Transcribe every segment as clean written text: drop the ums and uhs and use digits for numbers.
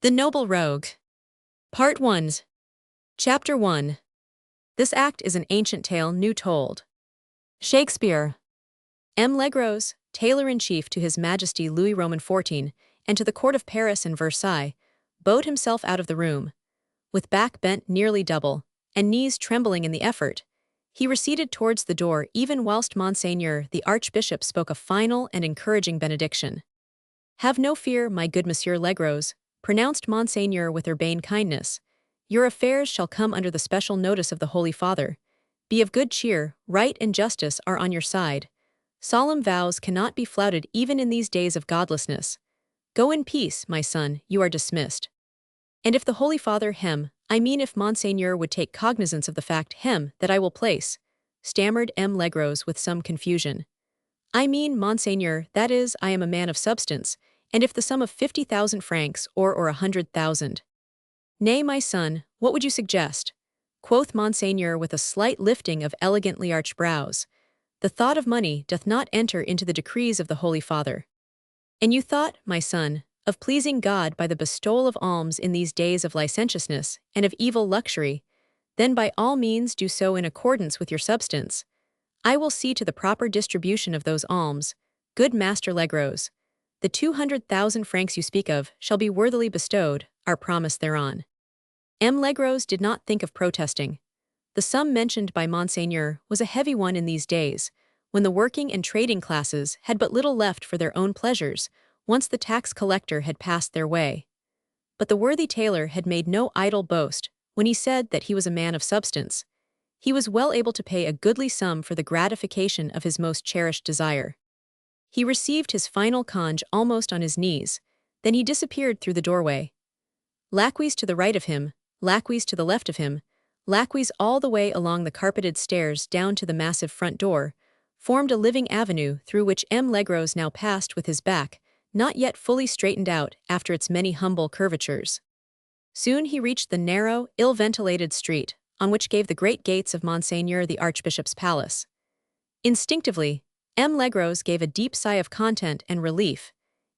The Noble Rogue. Part 1. Chapter 1. This act is an ancient tale new told. Shakespeare. M. Legros, tailor-in-chief to His Majesty Louis Roman XIV and to the court of Paris and Versailles, bowed himself out of the room. With back bent nearly double, and knees trembling in the effort, he receded towards the door even whilst Monseigneur the Archbishop spoke a final and encouraging benediction. "Have no fear, my good Monsieur Legros," pronounced Monseigneur with urbane kindness. "Your affairs shall come under the special notice of the Holy Father. Be of good cheer, right and justice are on your side. Solemn vows cannot be flouted even in these days of godlessness. Go in peace, my son, you are dismissed." "And if the Holy Father I mean if Monseigneur would take cognizance of the fact that I will place," stammered M. Legros with some confusion. "I mean, Monseigneur, that is, I am a man of substance, and if the sum of 50,000 francs or 100,000. "Nay, my son, what would you suggest?" quoth Monseigneur with a slight lifting of elegantly arched brows. "The thought of money doth not enter into the decrees of the Holy Father." "And you thought, my son, of pleasing God by the bestowal of alms in these days of licentiousness and of evil luxury, then by all means do so in accordance with your substance. I will see to the proper distribution of those alms, good Master Legros. The 200,000 francs you speak of shall be worthily bestowed, our promise thereon." M. Legros did not think of protesting. The sum mentioned by Monseigneur was a heavy one in these days, when the working and trading classes had but little left for their own pleasures, once the tax collector had passed their way. But the worthy tailor had made no idle boast when he said that he was a man of substance. He was well able to pay a goodly sum for the gratification of his most cherished desire. He received his final conge almost on his knees, then he disappeared through the doorway. Lacqueys to the right of him, lacqueys to the left of him, lacqueys all the way along the carpeted stairs down to the massive front door, formed a living avenue through which M. Legros now passed with his back, not yet fully straightened out after its many humble curvatures. Soon he reached the narrow, ill-ventilated street, on which gave the great gates of Monseigneur the Archbishop's palace. Instinctively, M. Legros gave a deep sigh of content and relief,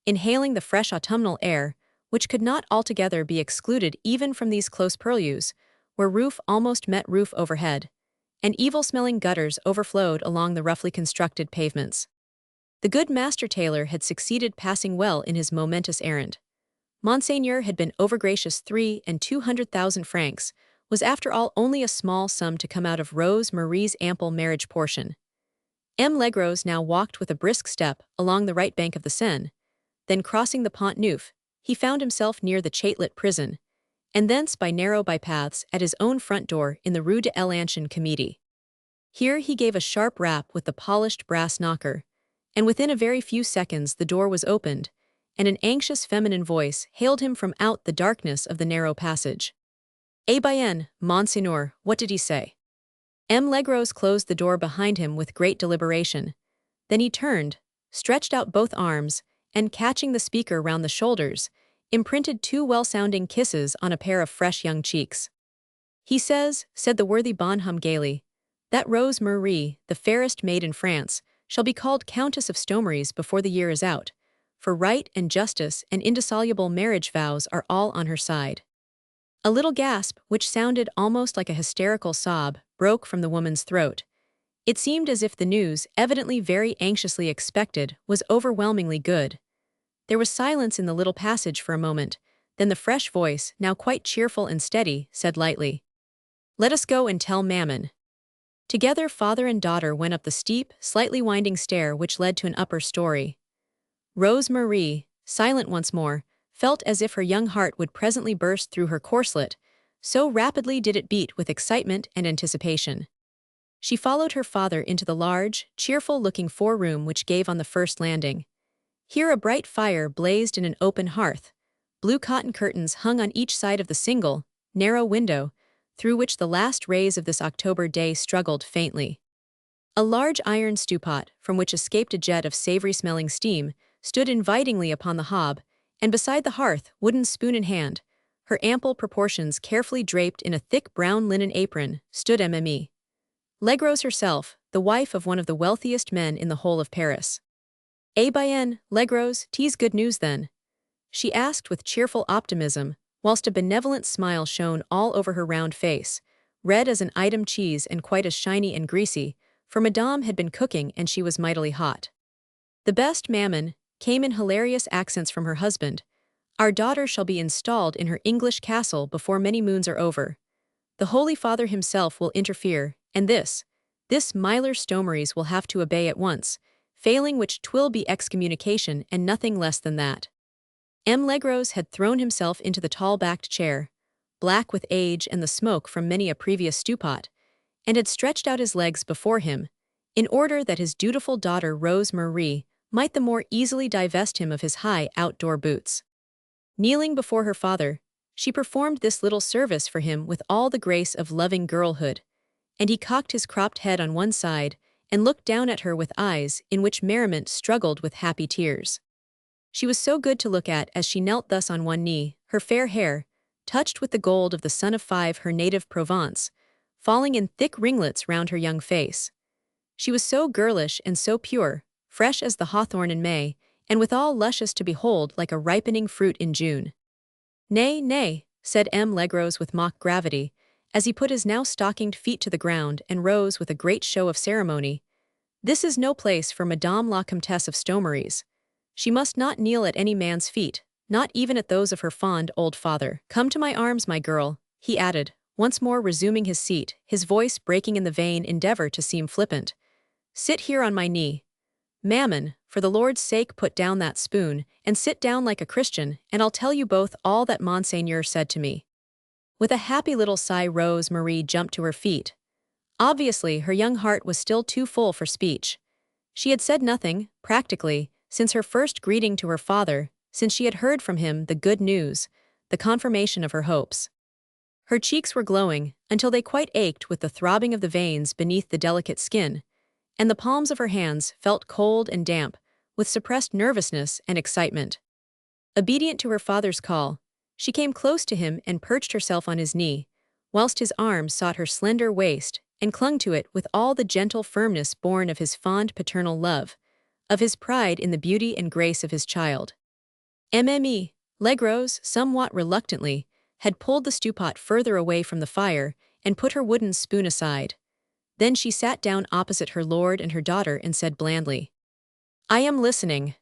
inhaling the fresh autumnal air, which could not altogether be excluded even from these close purlieus, where roof almost met roof overhead, and evil-smelling gutters overflowed along the roughly constructed pavements. The good master tailor had succeeded passing well in his momentous errand. Monseigneur had been overgracious. 300,000 francs was after all only a small sum to come out of Rose Marie's ample marriage portion. M. Legros now walked with a brisk step along the right bank of the Seine, then crossing the Pont Neuf, he found himself near the Chatelet prison, and thence by narrow bypaths at his own front door in the Rue de l'Ancien Comité. Here he gave a sharp rap with the polished brass knocker, and within a very few seconds the door was opened, and an anxious feminine voice hailed him from out the darkness of the narrow passage. "Eh bien, Monseigneur, what did he say?" M. Legros closed the door behind him with great deliberation. Then he turned, stretched out both arms, and catching the speaker round the shoulders, imprinted 2 well-sounding kisses on a pair of fresh young cheeks. "He says," said the worthy bonhomme gaily, "that Rose Marie, the fairest maid in France, shall be called Countess of Stomeries before the year is out, for right and justice and indissoluble marriage vows are all on her side." A little gasp, which sounded almost like a hysterical sob, broke from the woman's throat. It seemed as if the news, evidently very anxiously expected, was overwhelmingly good. There was silence in the little passage for a moment, then the fresh voice, now quite cheerful and steady, said lightly, "Let us go and tell Mammon." Together father and daughter went up the steep, slightly winding stair which led to an upper story. Rose Marie, silent once more, felt as if her young heart would presently burst through her corselet, so rapidly did it beat with excitement and anticipation. She followed her father into the large, cheerful-looking four-room which gave on the first landing. Here a bright fire blazed in an open hearth. Blue cotton curtains hung on each side of the single, narrow window, through which the last rays of this October day struggled faintly. A large iron stewpot, from which escaped a jet of savory-smelling steam, stood invitingly upon the hob, and beside the hearth, wooden spoon in hand, her ample proportions carefully draped in a thick brown linen apron, stood Mme. Legros herself, the wife of one of the wealthiest men in the whole of Paris. "Eh bien, Legros, 'tis good news then. she asked with cheerful optimism, whilst a benevolent smile shone all over her round face, red as an item cheese and quite as shiny and greasy, for Madame had been cooking and she was mightily hot. "The best, mammon," came in hilarious accents from her husband. "Our daughter shall be installed in her English castle before many moons are over. The Holy Father himself will interfere, and this Myler Stomeries will have to obey at once, failing which 'twill be excommunication and nothing less than that." M. Legros had thrown himself into the tall-backed chair, black with age and the smoke from many a previous stewpot, and had stretched out his legs before him, in order that his dutiful daughter Rose Marie might the more easily divest him of his high outdoor boots. Kneeling before her father, she performed this little service for him with all the grace of loving girlhood, and he cocked his cropped head on one side and looked down at her with eyes in which merriment struggled with happy tears. She was so good to look at as she knelt thus on one knee, her fair hair, touched with the gold of the son of five her native Provence, falling in thick ringlets round her young face. She was so girlish and so pure, fresh as the hawthorn in May, and withal luscious to behold like a ripening fruit in June. "Nay, nay," said M. Legros with mock gravity, as he put his now stockinged feet to the ground and rose with a great show of ceremony. "This is no place for Madame la Comtesse of Stomeries. She must not kneel at any man's feet, not even at those of her fond old father. Come to my arms, my girl," he added, once more resuming his seat, his voice breaking in the vain endeavor to seem flippant. "Sit here on my knee. Mammon, for the Lord's sake put down that spoon, and sit down like a Christian, and I'll tell you both all that Monseigneur said to me." With a happy little sigh Rose Marie jumped to her feet. Obviously, her young heart was still too full for speech. She had said nothing, practically, since her first greeting to her father, since she had heard from him the good news, the confirmation of her hopes. Her cheeks were glowing, until they quite ached with the throbbing of the veins beneath the delicate skin, and the palms of her hands felt cold and damp, with suppressed nervousness and excitement. Obedient to her father's call, she came close to him and perched herself on his knee, whilst his arm sought her slender waist and clung to it with all the gentle firmness born of his fond paternal love, of his pride in the beauty and grace of his child. Mme. Legros, somewhat reluctantly, had pulled the stewpot further away from the fire and put her wooden spoon aside. Then she sat down opposite her lord and her daughter and said blandly, "I am listening."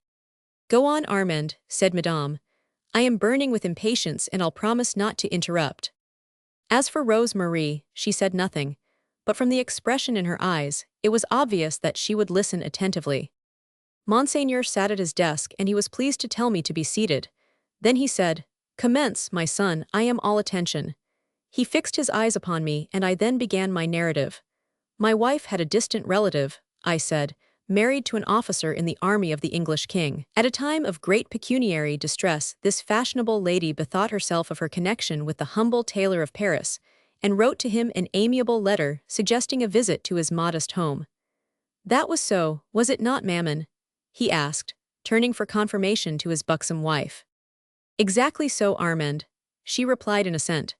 "Go on, Armand," said Madame. "I am burning with impatience and I'll promise not to interrupt." As for Rose Marie, she said nothing, but from the expression in her eyes, it was obvious that she would listen attentively. Monseigneur sat at his desk and he was pleased to tell me to be seated. Then he said, "Commence, my son, I am all attention." He fixed his eyes upon me and I then began my narrative. "My wife had a distant relative," I said, "married to an officer in the army of the English king. At a time of great pecuniary distress, this fashionable lady bethought herself of her connection with the humble tailor of Paris, and wrote to him an amiable letter suggesting a visit to his modest home." "That was so, was it not, mammon?" he asked, turning for confirmation to his buxom wife. "Exactly so, Armand," she replied in assent,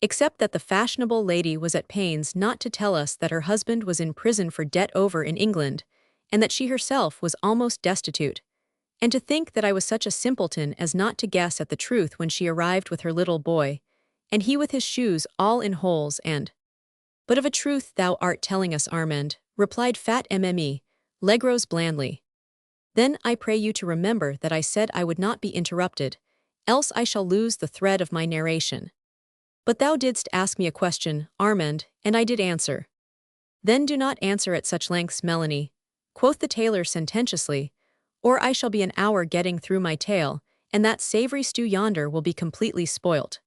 "except that the fashionable lady was at pains not to tell us that her husband was in prison for debt over in England, and that she herself was almost destitute, and to think that I was such a simpleton as not to guess at the truth when she arrived with her little boy, and he with his shoes all in holes and—" "But of a truth thou art telling us, Armand," replied fat Mme. Legros blandly. "Then I pray you to remember that I said I would not be interrupted, else I shall lose the thread of my narration." "But thou didst ask me a question, Armand, and I did answer." "Then do not answer at such lengths, Melanie," quoth the tailor sententiously, "or I shall be an hour getting through my tale, and that savory stew yonder will be completely spoilt."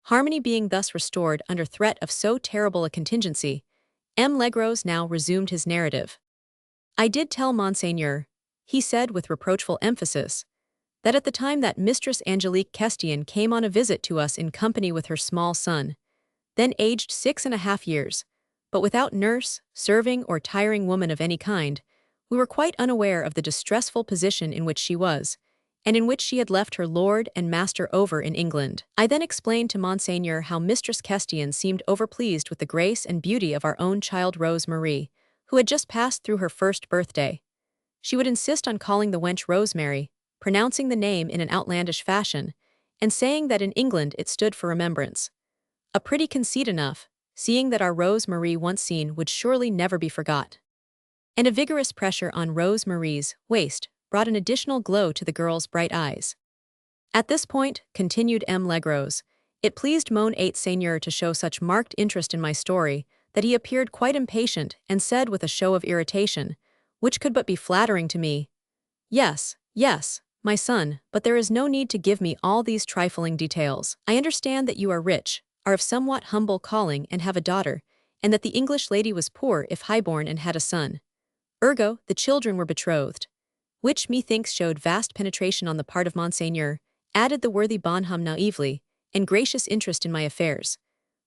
Harmony being thus restored under threat of so terrible a contingency, M. Legros now resumed his narrative. "I did tell Monseigneur," he said with reproachful emphasis, "that at the time that Mistress Angelique Questian came on a visit to us in company with her small son, then aged 6½ years, but without nurse, serving, or tiring woman of any kind, we were quite unaware of the distressful position in which she was, and in which she had left her lord and master over in England. I then explained to Monseigneur how Mistress Questian seemed overpleased with the grace and beauty of our own child Rose Marie, who had just passed through her first birthday. She would insist on calling the wench Rosemary, pronouncing the name in an outlandish fashion, and saying that in England it stood for remembrance. A pretty conceit enough, seeing that our Rose Marie once seen would surely never be forgot. And a vigorous pressure on Rose Marie's waist brought an additional glow to the girl's bright eyes. At this point, continued M. Legros, it pleased Mon Eight Seigneur to show such marked interest in my story that he appeared quite impatient and said with a show of irritation, which could but be flattering to me, "Yes, yes, my son, but there is no need to give me all these trifling details. I understand that you are rich, are of somewhat humble calling and have a daughter, and that the English lady was poor if highborn and had a son. Ergo, the children were betrothed." Which methinks showed vast penetration on the part of Monseigneur, added the worthy Bonhomme naively, and gracious interest in my affairs.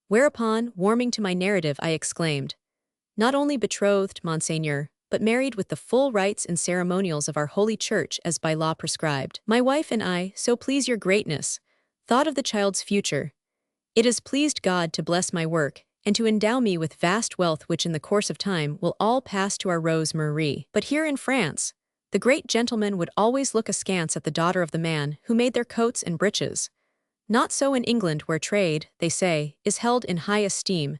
Whereupon, warming to my narrative, I exclaimed, "Not only betrothed, Monseigneur, but married with the full rites and ceremonials of our holy church as by law prescribed. My wife and I, so please your greatness, thought of the child's future. It has pleased God to bless my work, and to endow me with vast wealth which in the course of time will all pass to our Rose Marie. But here in France, the great gentleman would always look askance at the daughter of the man who made their coats and breeches. Not so in England, where trade, they say, is held in high esteem,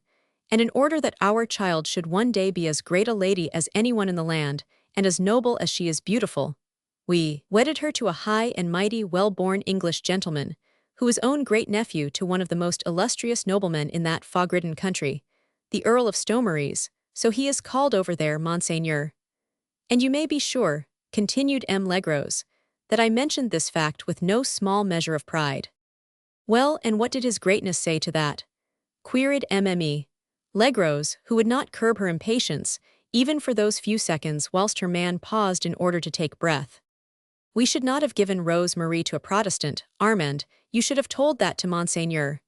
and in order that our child should one day be as great a lady as anyone in the land, and as noble as she is beautiful, we wedded her to a high and mighty well-born English gentleman, who is own great-nephew to one of the most illustrious noblemen in that fog-ridden country, the Earl of Stomeries, so he is called over there, Monseigneur. And you may be sure, continued M. Legros, that I mentioned this fact with no small measure of pride. Well, and what did his greatness say to that? Queried Mme. Legros, who would not curb her impatience, even for those few seconds whilst her man paused in order to take breath. We should not have given Rose Marie to a Protestant, Armand, you should have told that to Monseigneur.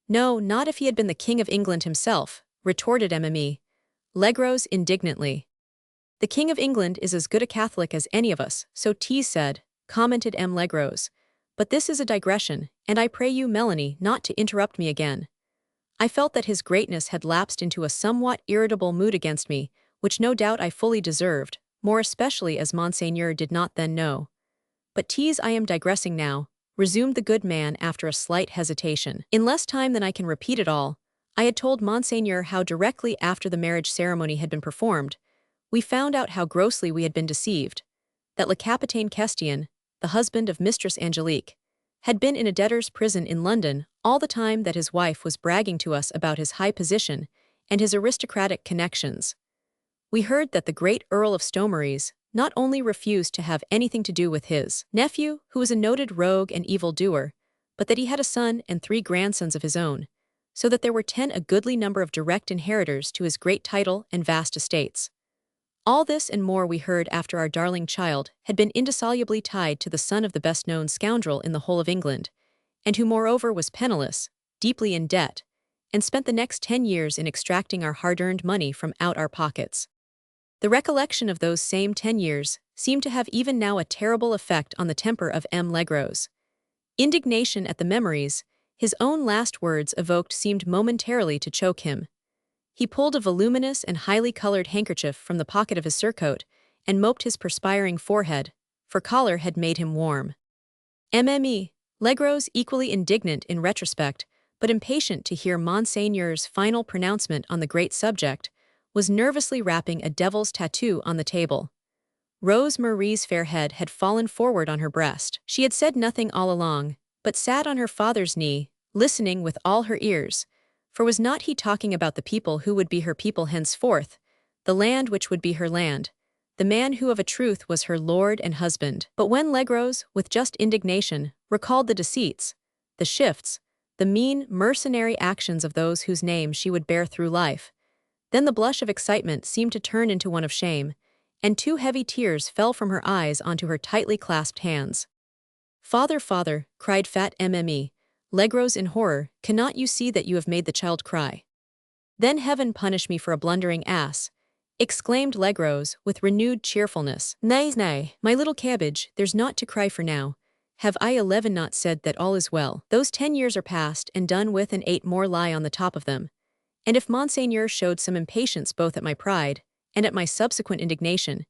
No, not if he had been the King of England himself, retorted Mme. Legros indignantly. The King of England is as good a Catholic as any of us, so 'tis said, commented M. Legros. But this is a digression, and I pray you, Melanie, not to interrupt me again. I felt that his greatness had lapsed into a somewhat irritable mood against me, which no doubt I fully deserved, more especially as Monseigneur did not then know. But 'tis I am digressing now, resumed the good man after a slight hesitation. In less time than I can repeat it all, I had told Monseigneur how directly after the marriage ceremony had been performed, we found out how grossly we had been deceived, that Le Capitaine Question, the husband of Mistress Angelique, had been in a debtor's prison in London all the time that his wife was bragging to us about his high position and his aristocratic connections. We heard that the great Earl of Stomeries not only refused to have anything to do with his nephew, who was a noted rogue and evildoer, but that he had a son and 3 grandsons of his own, so that there were 10 a goodly number of direct inheritors to his great title and vast estates. All this and more we heard after our darling child had been indissolubly tied to the son of the best-known scoundrel in the whole of England, and who moreover was penniless, deeply in debt, and spent the next 10 years in extracting our hard-earned money from out our pockets. The recollection of those same 10 years seemed to have even now a terrible effect on the temper of M. Legros. Indignation at the memories his own last words evoked seemed momentarily to choke him. He pulled a voluminous and highly colored handkerchief from the pocket of his surcoat and mopped his perspiring forehead, for collar had made him warm. Mme. Legros, equally indignant in retrospect, but impatient to hear Monseigneur's final pronouncement on the great subject, was nervously rapping a devil's tattoo on the table. Rose Marie's fair head had fallen forward on her breast. She had said nothing all along, but sat on her father's knee, listening with all her ears, for was not he talking about the people who would be her people henceforth, the land which would be her land, the man who of a truth was her lord and husband? But when Legros, with just indignation, recalled the deceits, the shifts, the mean, mercenary actions of those whose name she would bear through life, then the blush of excitement seemed to turn into one of shame, and 2 heavy tears fell from her eyes onto her tightly clasped hands. "Father, father," cried fat Mme. Legros in horror, "cannot you see that you have made the child cry?" "Then heaven punish me for a blundering ass," exclaimed Legros with renewed cheerfulness. "Nay, nay, my little cabbage, there's naught to cry for now. Have I 11 not said that all is well? Those 10 years are past and done with, and 8 more lie on the top of them. And if Monseigneur showed some impatience both at my pride and at my subsequent indignation,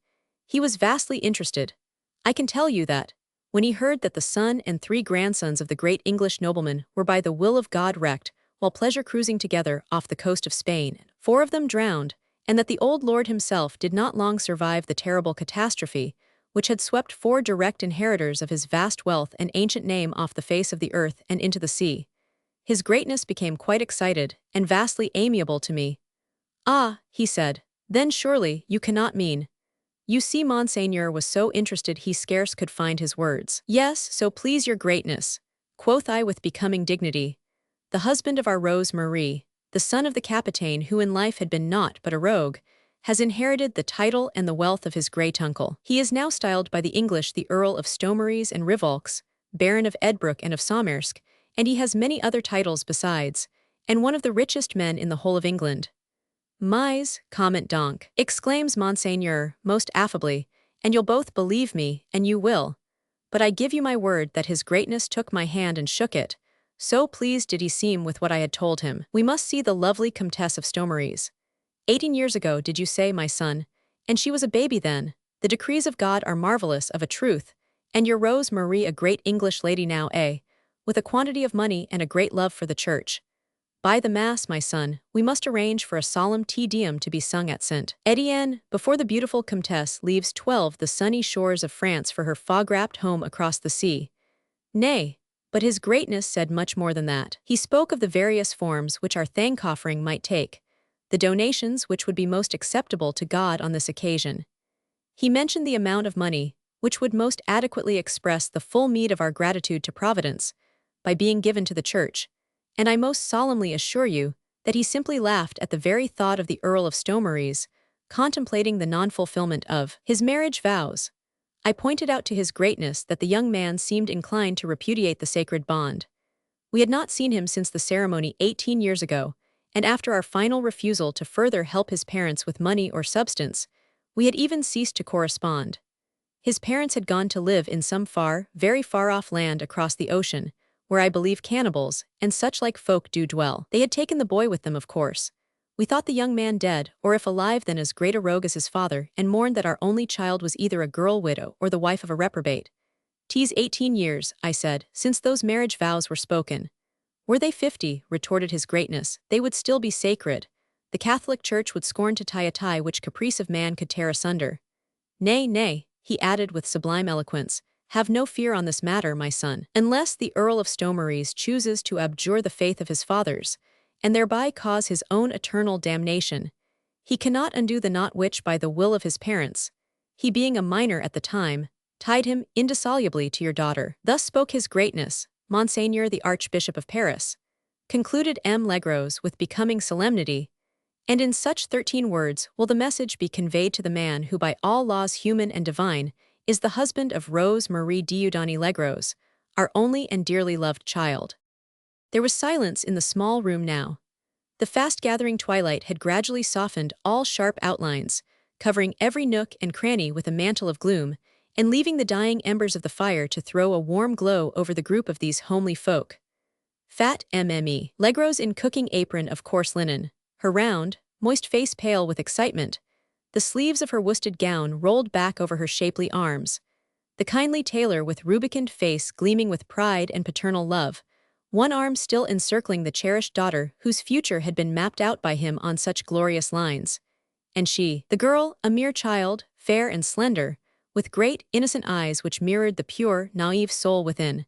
he was vastly interested. I can tell you that, when he heard that the son and 3 grandsons of the great English nobleman were by the will of God wrecked while pleasure cruising together off the coast of Spain, 4 of them drowned, and that the old lord himself did not long survive the terrible catastrophe, which had swept 4 direct inheritors of his vast wealth and ancient name off the face of the earth and into the sea. His greatness became quite excited and vastly amiable to me. "Ah," he said, "then surely you cannot mean—" You see, Monseigneur was so interested he scarce could find his words. "Yes, so please your greatness," quoth I with becoming dignity. "The husband of our Rose Marie, the son of the capitaine who in life had been naught but a rogue, has inherited the title and the wealth of his great uncle. He is now styled by the English the Earl of Stomeries and Rivolks, Baron of Edbrook and of Somersk, and he has many other titles besides, and one of the richest men in the whole of England." "Mais, comment donc," exclaims Monseigneur, most affably, "and you'll both believe me, and you will. But I give you my word that his greatness took my hand and shook it, so pleased did he seem with what I had told him. We must see the lovely Comtesse of Stomeries. 18 years ago, did you say, my son? And she was a baby then. The decrees of God are marvelous of a truth, and your Rose Marie a great English lady now, eh? With a quantity of money and a great love for the church. By the Mass, my son, we must arrange for a solemn Te Deum to be sung at St. Etienne, before the beautiful Comtesse leaves 12 the sunny shores of France for her fog-wrapped home across the sea. Nay, but his greatness said much more than that. He spoke of the various forms which our thank-offering might take, the donations which would be most acceptable to God on this occasion. He mentioned the amount of money which would most adequately express the full meed of our gratitude to Providence, by being given to the Church, and I most solemnly assure you that he simply laughed at the very thought of the Earl of Stomeries contemplating the non-fulfillment of his marriage vows. I pointed out to his greatness that the young man seemed inclined to repudiate the sacred bond. We had not seen him since the ceremony 18 years ago, and after our final refusal to further help his parents with money or substance, we had even ceased to correspond. His parents had gone to live in some far, very far-off land across the ocean, where I believe cannibals and such like folk do dwell. They had taken the boy with them, of course. We thought the young man dead, or if alive then as great a rogue as his father, and mourned that our only child was either a girl widow or the wife of a reprobate. "'Tis 18 years," I said, "since those marriage vows were spoken." "Were they 50, retorted his greatness, "they would still be sacred. The Catholic Church would scorn to tie a tie which caprice of man could tear asunder. Nay, nay," he added with sublime eloquence, "have no fear on this matter, my son. Unless the Earl of Stomeries chooses to abjure the faith of his fathers, and thereby cause his own eternal damnation, he cannot undo the knot which, by the will of his parents, he being a minor at the time, tied him indissolubly to your daughter." Thus spoke his greatness, Monseigneur the Archbishop of Paris, concluded M. Legros with becoming solemnity, and in such 13 words will the message be conveyed to the man who by all laws human and divine is the husband of Rose Marie Dieudonné Legros, our only and dearly loved child. There was silence in the small room now. The fast-gathering twilight had gradually softened all sharp outlines, covering every nook and cranny with a mantle of gloom, and leaving the dying embers of the fire to throw a warm glow over the group of these homely folk. Fat Mme. Legros in cooking apron of coarse linen, her round, moist face pale with excitement, the sleeves of her worsted gown rolled back over her shapely arms, the kindly tailor with rubicund face gleaming with pride and paternal love, one arm still encircling the cherished daughter whose future had been mapped out by him on such glorious lines. And she, the girl, a mere child, fair and slender, with great, innocent eyes which mirrored the pure, naive soul within,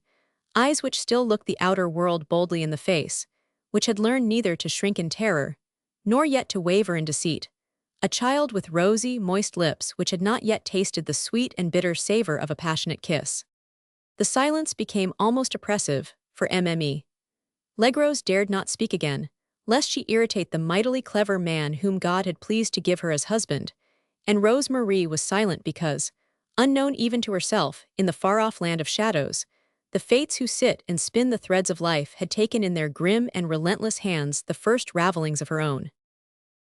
eyes which still looked the outer world boldly in the face, which had learned neither to shrink in terror, nor yet to waver in deceit. A child with rosy, moist lips which had not yet tasted the sweet and bitter savor of a passionate kiss. The silence became almost oppressive, for Mme. Legros dared not speak again, lest she irritate the mightily clever man whom God had pleased to give her as husband, and Rose Marie was silent because, unknown even to herself, in the far-off land of shadows, the fates who sit and spin the threads of life had taken in their grim and relentless hands the first ravelings of her own.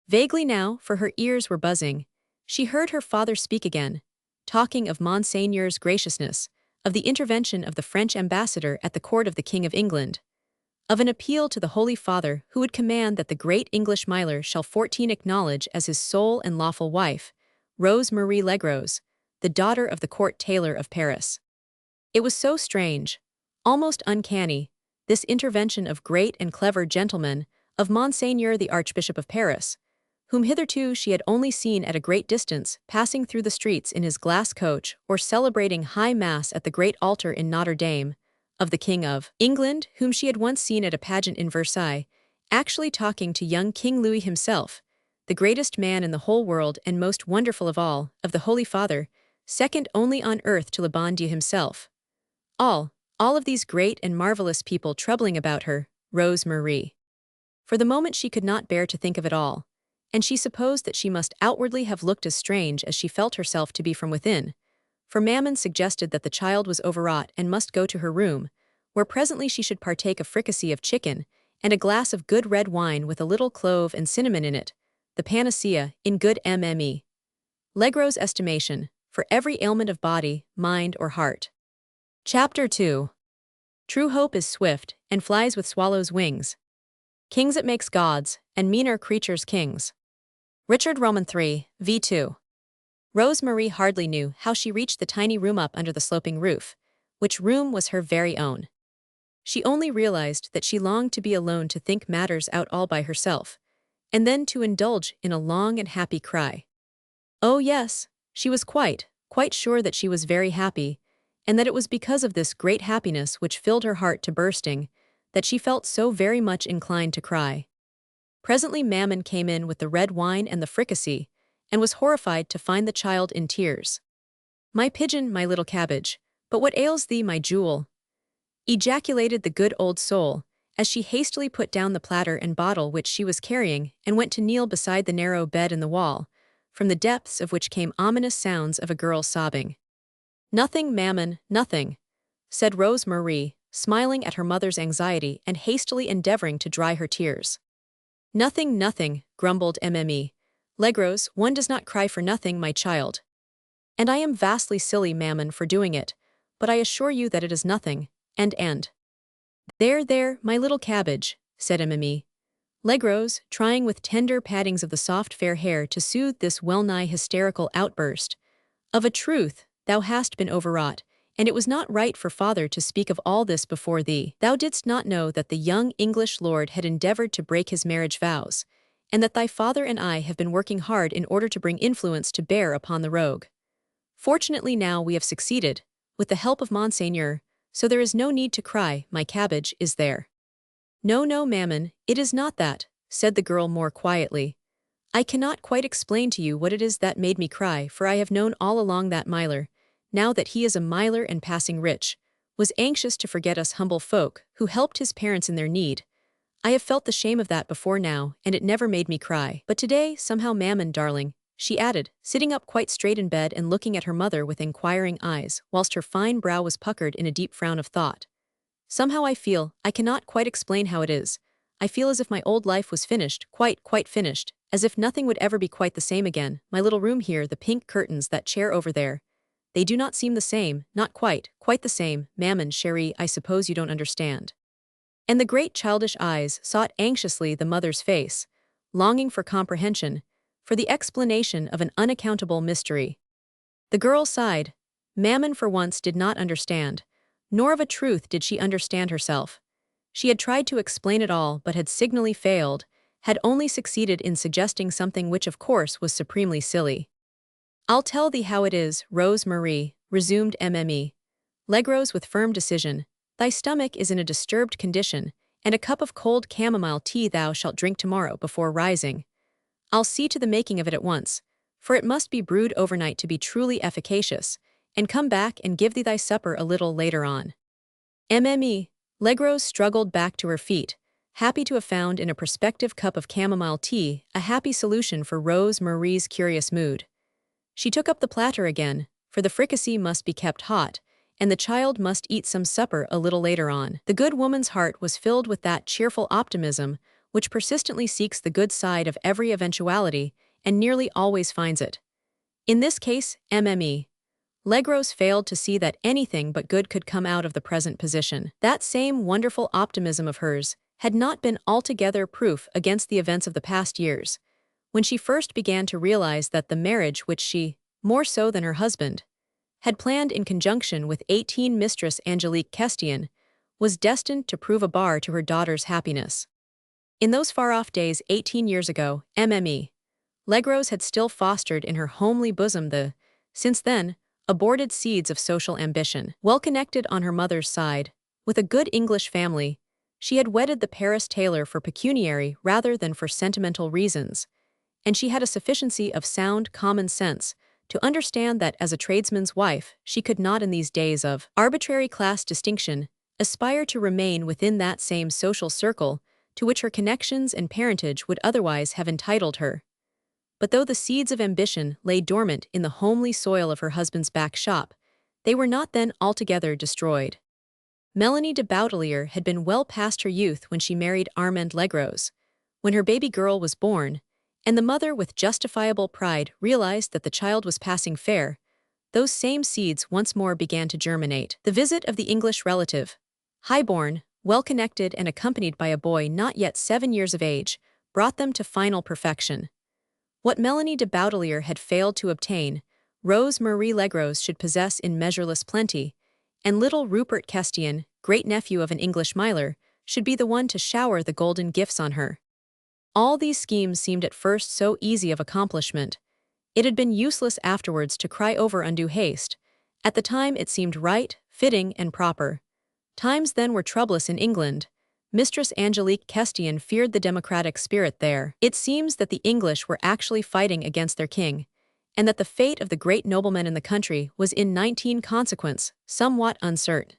Vaguely now, for her ears were buzzing, she heard her father speak again, talking of Monseigneur's graciousness, of the intervention of the French ambassador at the court of the King of England, of an appeal to the Holy Father who would command that the great English milor shall 14 acknowledge as his sole and lawful wife, Rose Marie Legros, the daughter of the court tailor of Paris. It was so strange, almost uncanny, this intervention of great and clever gentlemen, of Monseigneur the Archbishop of Paris, whom hitherto she had only seen at a great distance, passing through the streets in his glass coach or celebrating high mass at the great altar in Notre Dame, of the King of England, whom she had once seen at a pageant in Versailles, actually talking to young King Louis himself, the greatest man in the whole world and most wonderful of all, of the Holy Father, second only on earth to Le Bon Dieu himself. All of these great and marvelous people troubling about her, Rose Marie. For the moment she could not bear to think of it all, and she supposed that she must outwardly have looked as strange as she felt herself to be from within, for Mammon suggested that the child was overwrought and must go to her room, where presently she should partake a fricassee of chicken and a glass of good red wine with a little clove and cinnamon in it, the panacea, in good mme. Legros' estimation, for every ailment of body, mind, or heart. Chapter 2. True hope is swift, and flies with swallows' wings. Kings it makes gods, and meaner creatures kings. Richard Roman III, v2. Rose Marie hardly knew how she reached the tiny room up under the sloping roof, which room was her very own. She only realized that she longed to be alone to think matters out all by herself, and then to indulge in a long and happy cry. Oh yes, she was quite sure that she was very happy, and that it was because of this great happiness which filled her heart to bursting, that she felt so very much inclined to cry. Presently Mammon came in with the red wine and the fricassee, and was horrified to find the child in tears. "My pigeon, my little cabbage, but what ails thee, my jewel?" ejaculated the good old soul, as she hastily put down the platter and bottle which she was carrying and went to kneel beside the narrow bed in the wall, from the depths of which came ominous sounds of a girl sobbing. "Nothing, Mammon, nothing," said Rose Marie, smiling at her mother's anxiety and hastily endeavoring to dry her tears. "Nothing, nothing," grumbled Mme. Legros, "one does not cry for nothing, my child. And I am vastly silly, Mammon, for doing it, but I assure you that it is nothing, and. There, my little cabbage," said Mme. Legros, trying with tender pattings of the soft fair hair to soothe this well-nigh hysterical outburst. "Of a truth, thou hast been overwrought, and it was not right for father to speak of all this before thee. Thou didst not know that the young English lord had endeavored to break his marriage vows, and that thy father and I have been working hard in order to bring influence to bear upon the rogue. Fortunately now we have succeeded, with the help of Monseigneur, so there is no need to cry, my cabbage, is there?" No, Mammon, it is not that," said the girl more quietly. "I cannot quite explain to you what it is that made me cry, for I have known all along that Myler, now that he is a Myler and passing rich, was anxious to forget us humble folk who helped his parents in their need. I have felt the shame of that before now, and it never made me cry. But today, somehow, Mammon, darling," she added, sitting up quite straight in bed and looking at her mother with inquiring eyes, whilst her fine brow was puckered in a deep frown of thought. "Somehow I cannot quite explain how it is, I feel as if my old life was finished, quite finished, as if nothing would ever be quite the same again. My little room here, the pink curtains, that chair over there, they do not seem the same, not quite the same, Mammon chérie, I suppose you don't understand." And the great childish eyes sought anxiously the mother's face, longing for comprehension, for the explanation of an unaccountable mystery. The girl sighed. Mammon for once did not understand, nor of a truth did she understand herself. She had tried to explain it all but had signally failed, had only succeeded in suggesting something which of course was supremely silly. "I'll tell thee how it is, Rose Marie," resumed Mme. Legros with firm decision. "Thy stomach is in a disturbed condition, and a cup of cold chamomile tea thou shalt drink tomorrow before rising. I'll see to the making of it at once, for it must be brewed overnight to be truly efficacious, and come back and give thee thy supper a little later on." Mme. Legros struggled back to her feet, happy to have found in a prospective cup of chamomile tea a happy solution for Rose Marie's curious mood. She took up the platter again, for the fricassee must be kept hot, and the child must eat some supper a little later on. The good woman's heart was filled with that cheerful optimism which persistently seeks the good side of every eventuality and nearly always finds it. In this case, Mme. Legros failed to see that anything but good could come out of the present position. That same wonderful optimism of hers had not been altogether proof against the events of the past years, when she first began to realize that the marriage which she, more so than her husband, had planned in conjunction with 18 Mistress Angelique Questian, was destined to prove a bar to her daughter's happiness. In those far-off days 18 years ago, Legros had still fostered in her homely bosom the, since then, aborted seeds of social ambition. Well connected on her mother's side, with a good English family, she had wedded the Paris tailor for pecuniary rather than for sentimental reasons, and she had a sufficiency of sound common sense to understand that as a tradesman's wife she could not in these days of arbitrary class distinction aspire to remain within that same social circle to which her connections and parentage would otherwise have entitled her. But though the seeds of ambition lay dormant in the homely soil of her husband's back shop, they were not then altogether destroyed. Melanie de Baudelaire had been well past her youth when she married Armand Legros. When her baby girl was born, and the mother with justifiable pride realized that the child was passing fair, those same seeds once more began to germinate. The visit of the English relative, highborn, well-connected and accompanied by a boy not yet 7 years of age, brought them to final perfection. What Melanie de Baudelaire had failed to obtain, Rose Marie Legros should possess in measureless plenty, and little Rupert Questian, great-nephew of an English milor, should be the one to shower the golden gifts on her. All these schemes seemed at first so easy of accomplishment. It had been useless afterwards to cry over undue haste. At the time it seemed right, fitting, and proper. Times then were troublous in England. Mistress Angelique Questian feared the democratic spirit there. It seems that the English were actually fighting against their king, and that the fate of the great noblemen in the country was in 19 consequence somewhat uncertain.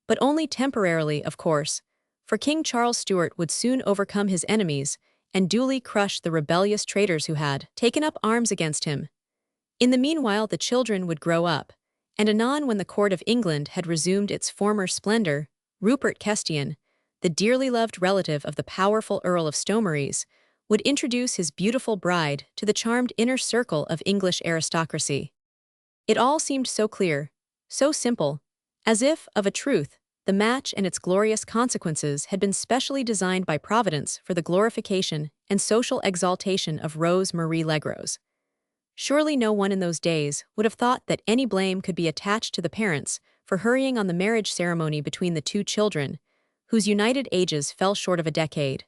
But only temporarily, of course, for King Charles Stuart would soon overcome his enemies and duly crush the rebellious traitors who had taken up arms against him. In the meanwhile the children would grow up, and anon when the court of England had resumed its former splendor, Rupert Questian, the dearly loved relative of the powerful Earl of Stomeries, would introduce his beautiful bride to the charmed inner circle of English aristocracy. It all seemed so clear, so simple, as if, of a truth, the match and its glorious consequences had been specially designed by Providence for the glorification and social exaltation of Rose Marie Legros. Surely no one in those days would have thought that any blame could be attached to the parents for hurrying on the marriage ceremony between the two children, whose united ages fell short of a decade.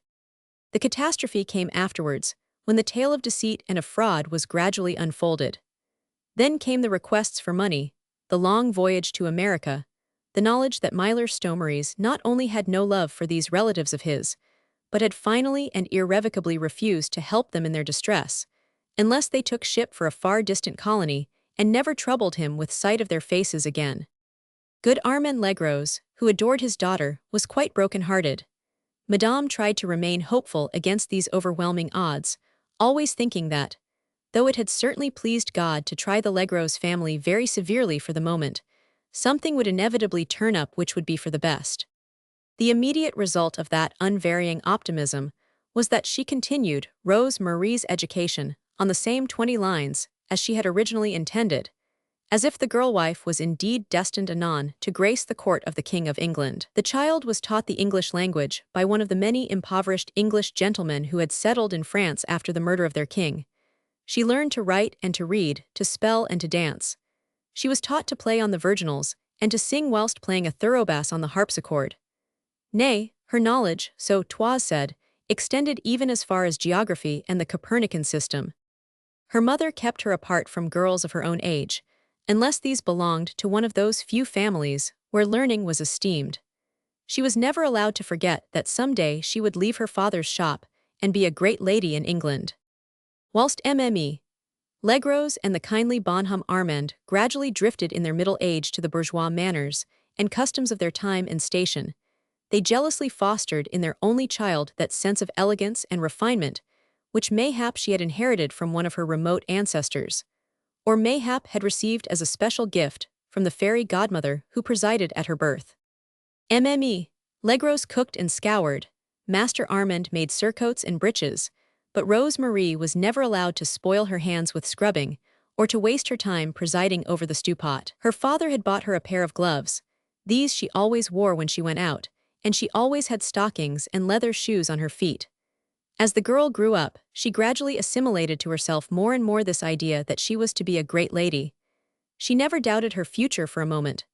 The catastrophe came afterwards, when the tale of deceit and of fraud was gradually unfolded. Then came the requests for money, the long voyage to America, the knowledge that Milor Stomeries not only had no love for these relatives of his, but had finally and irrevocably refused to help them in their distress, unless they took ship for a far-distant colony and never troubled him with sight of their faces again. Good Armand Legros, who adored his daughter, was quite broken-hearted. Madame tried to remain hopeful against these overwhelming odds, always thinking that, though it had certainly pleased God to try the Legros family very severely for the moment, something would inevitably turn up which would be for the best. The immediate result of that unvarying optimism was that she continued Rose Marie's education on the same 20 lines as she had originally intended, as if the girl-wife was indeed destined anon to grace the court of the King of England. The child was taught the English language by one of the many impoverished English gentlemen who had settled in France after the murder of their king. She learned to write and to read, to spell and to dance. She was taught to play on the virginals and to sing whilst playing a thoroughbass on the harpsichord. Nay, her knowledge, so 'twas said, extended even as far as geography and the Copernican system. Her mother kept her apart from girls of her own age, unless these belonged to one of those few families where learning was esteemed. She was never allowed to forget that some day she would leave her father's shop and be a great lady in England. Whilst Legros and the kindly Bonhomme Armand gradually drifted in their middle age to the bourgeois manners and customs of their time and station, they jealously fostered in their only child that sense of elegance and refinement which mayhap she had inherited from one of her remote ancestors, or mayhap had received as a special gift from the fairy godmother who presided at her birth. Legros cooked and scoured, Master Armand made surcoats and breeches, but Rose Marie was never allowed to spoil her hands with scrubbing or to waste her time presiding over the stew-pot. Her father had bought her a pair of gloves. These she always wore when she went out, and she always had stockings and leather shoes on her feet. As the girl grew up, she gradually assimilated to herself more and more this idea that she was to be a great lady. She never doubted her future for a moment.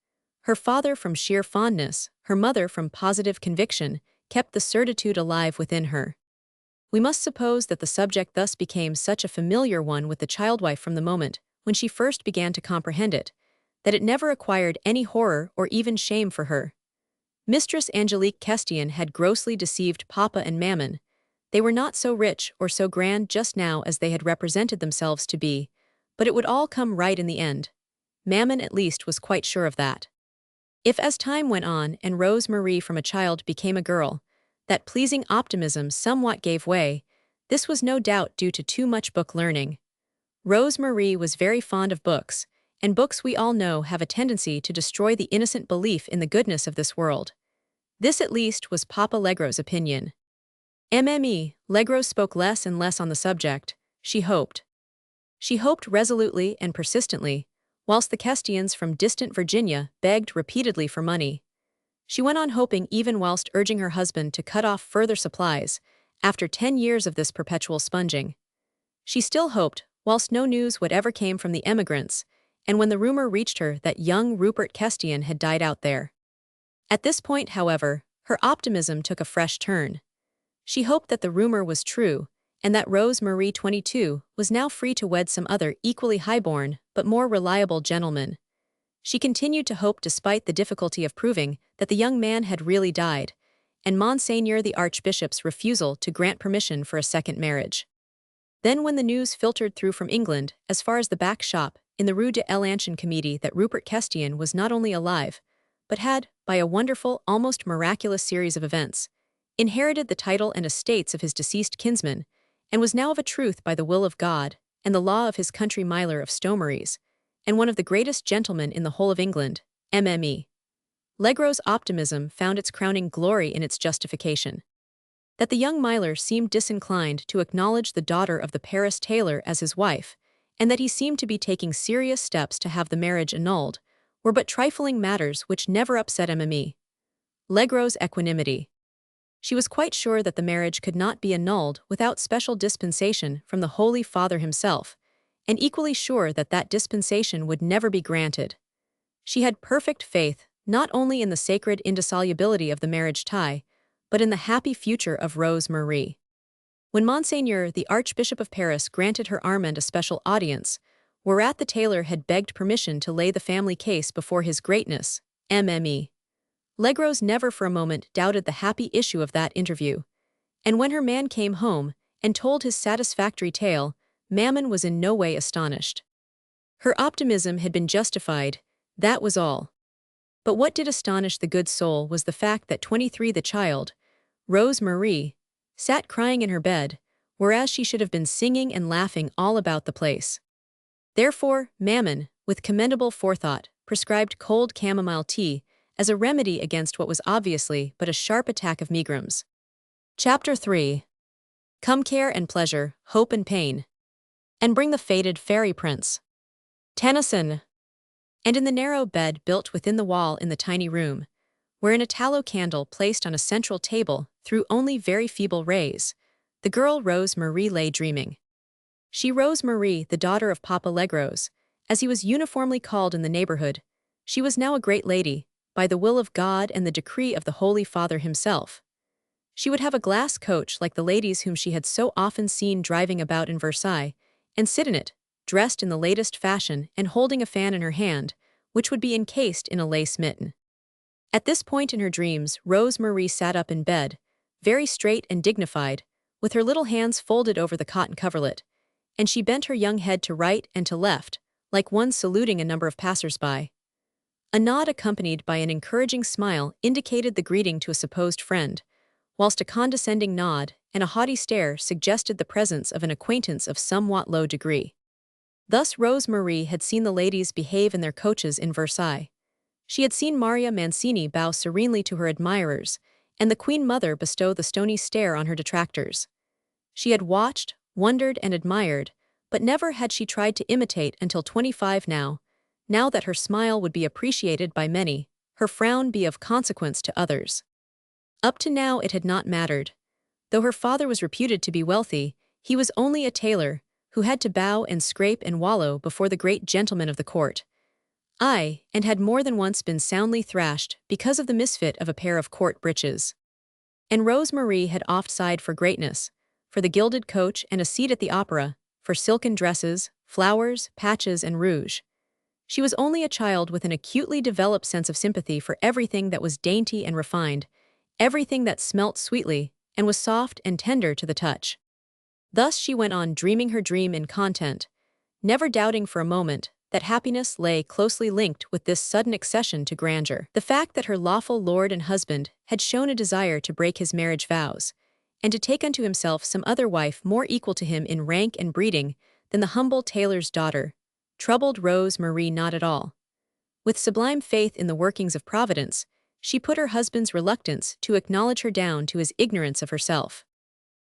Her father from sheer fondness, her mother from positive conviction, kept the certitude alive within her. We must suppose that the subject thus became such a familiar one with the childwife from the moment when she first began to comprehend it, that it never acquired any horror or even shame for her. Mistress Angelique Questian had grossly deceived Papa and Mammon. They were not so rich or so grand just now as they had represented themselves to be, but it would all come right in the end. Mammon at least was quite sure of that. If as time went on and Rose Marie from a child became a girl, that pleasing optimism somewhat gave way, this was no doubt due to too much book learning. Rose Marie was very fond of books, and books we all know have a tendency to destroy the innocent belief in the goodness of this world. This at least was Papa Legro's opinion. Legros spoke less and less on the subject. She hoped. She hoped resolutely and persistently, whilst the Questians from distant Virginia begged repeatedly for money. She went on hoping even whilst urging her husband to cut off further supplies, after 10 years of this perpetual sponging. She still hoped, whilst no news whatever came from the emigrants, and when the rumor reached her that young Rupert Questian had died out there. At this point, however, her optimism took a fresh turn. She hoped that the rumor was true, and that Rose Marie 22 was now free to wed some other equally highborn but more reliable gentleman. She continued to hope despite the difficulty of proving that the young man had really died, and Monseigneur the Archbishop's refusal to grant permission for a second marriage. Then when the news filtered through from England, as far as the back shop, in the Rue de l'Ancien Comedie that Rupert Questian was not only alive, but had, by a wonderful, almost miraculous series of events, inherited the title and estates of his deceased kinsman, and was now of a truth by the will of God, and the law of his country Myler of Stomeries, and one of the greatest gentlemen in the whole of England, Legros' optimism found its crowning glory in its justification. That the young Myler seemed disinclined to acknowledge the daughter of the Paris tailor as his wife, and that he seemed to be taking serious steps to have the marriage annulled, were but trifling matters which never upset Legros' equanimity. She was quite sure that the marriage could not be annulled without special dispensation from the Holy Father himself, and equally sure that that dispensation would never be granted. She had perfect faith not only in the sacred indissolubility of the marriage tie, but in the happy future of Rose Marie. When Monseigneur the Archbishop of Paris granted her Armand a special audience, whereat the tailor had begged permission to lay the family case before his greatness, Legros never for a moment doubted the happy issue of that interview, and when her man came home and told his satisfactory tale, Mammon was in no way astonished. Her optimism had been justified, that was all. But what did astonish the good soul was the fact that 23 the child, Rose Marie, sat crying in her bed, whereas she should have been singing and laughing all about the place. Therefore, Mammon, with commendable forethought, prescribed cold chamomile tea as a remedy against what was obviously but a sharp attack of megrims. Chapter 3. Come care and pleasure, hope and pain. And bring the fated fairy prince. Tennyson. And in the narrow bed built within the wall in the tiny room, wherein a tallow candle placed on a central table threw only very feeble rays, the girl Rose Marie lay dreaming. She Rose Marie, the daughter of Papa Legros, as he was uniformly called in the neighborhood. She was now a great lady, by the will of God and the decree of the Holy Father himself. She would have a glass coach like the ladies whom she had so often seen driving about in Versailles, and sit in it, dressed in the latest fashion and holding a fan in her hand, which would be encased in a lace mitten. At this point in her dreams, Rose Marie sat up in bed, very straight and dignified, with her little hands folded over the cotton coverlet, and she bent her young head to right and to left, like one saluting a number of passers-by. A nod accompanied by an encouraging smile indicated the greeting to a supposed friend, whilst a condescending nod and a haughty stare suggested the presence of an acquaintance of somewhat low degree. Thus Rose Marie had seen the ladies behave in their coaches in Versailles. She had seen Maria Mancini bow serenely to her admirers, and the Queen Mother bestow the stony stare on her detractors. She had watched, wondered, and admired, but never had she tried to imitate until 25 now that her smile would be appreciated by many, her frown be of consequence to others. Up to now it had not mattered. Though her father was reputed to be wealthy, he was only a tailor, who had to bow and scrape and wallow before the great gentlemen of the court, Ay, and had more than once been soundly thrashed because of the misfit of a pair of court breeches. And Rose Marie had oft sighed for greatness, for the gilded coach and a seat at the opera, for silken dresses, flowers, patches, and rouge. She was only a child with an acutely developed sense of sympathy for everything that was dainty and refined, everything that smelt sweetly and was soft and tender to the touch. Thus she went on dreaming her dream in content, never doubting for a moment that happiness lay closely linked with this sudden accession to grandeur. The fact that her lawful lord and husband had shown a desire to break his marriage vows, and to take unto himself some other wife more equal to him in rank and breeding than the humble tailor's daughter, troubled Rose Marie not at all. With sublime faith in the workings of Providence, she put her husband's reluctance to acknowledge her down to his ignorance of herself.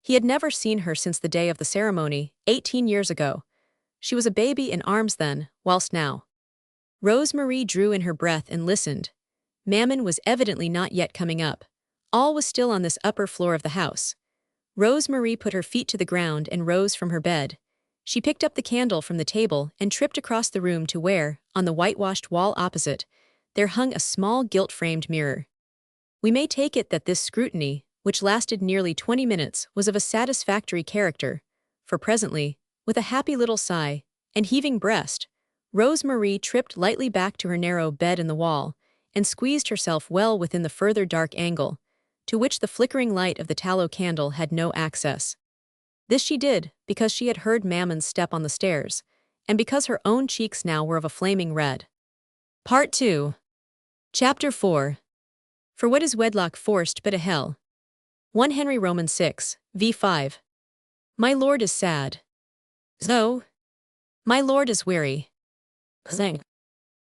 He had never seen her since the day of the ceremony, 18 years ago. She was a baby in arms then, whilst now. Rose Marie drew in her breath and listened. Mammon was evidently not yet coming up. All was still on this upper floor of the house. Rose Marie put her feet to the ground and rose from her bed. She picked up the candle from the table and tripped across the room to where, on the whitewashed wall opposite, there hung a small gilt-framed mirror. We may take it that this scrutiny, which lasted nearly 20 minutes, was of a satisfactory character, for presently, with a happy little sigh, and heaving breast, Rose Marie tripped lightly back to her narrow bed in the wall, and squeezed herself well within the further dark angle, to which the flickering light of the tallow candle had no access. This she did because she had heard Mammon's step on the stairs, and because her own cheeks now were of a flaming red. Part 2. Chapter 4. For what is wedlock forced but a hell? 1 Henry Roman 6, v. 5. My lord is sad. So, my lord is weary. Zing.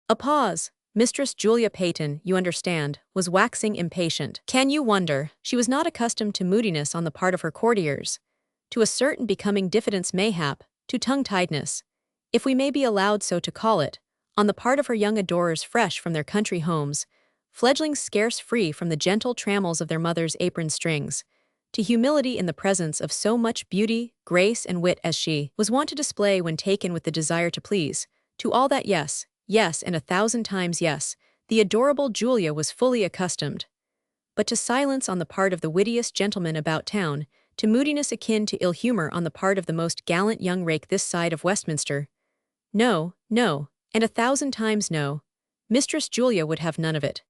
A pause. Mistress Julia Peyton, you understand, was waxing impatient. Can you wonder? She was not accustomed to moodiness on the part of her courtiers, to a certain becoming diffidence mayhap, to tongue-tiedness, if we may be allowed so to call it, on the part of her young adorers fresh from their country homes, fledglings scarce free from the gentle trammels of their mother's apron strings, to humility in the presence of so much beauty, grace, and wit as she was wont to display when taken with the desire to please, to all that yes, yes, and 1,000 times yes, the adorable Julia was fully accustomed. But to silence on the part of the wittiest gentleman about town, to moodiness akin to ill humor on the part of the most gallant young rake this side of Westminster. No, no, and 1,000 times no. Mistress Julia would have none of it.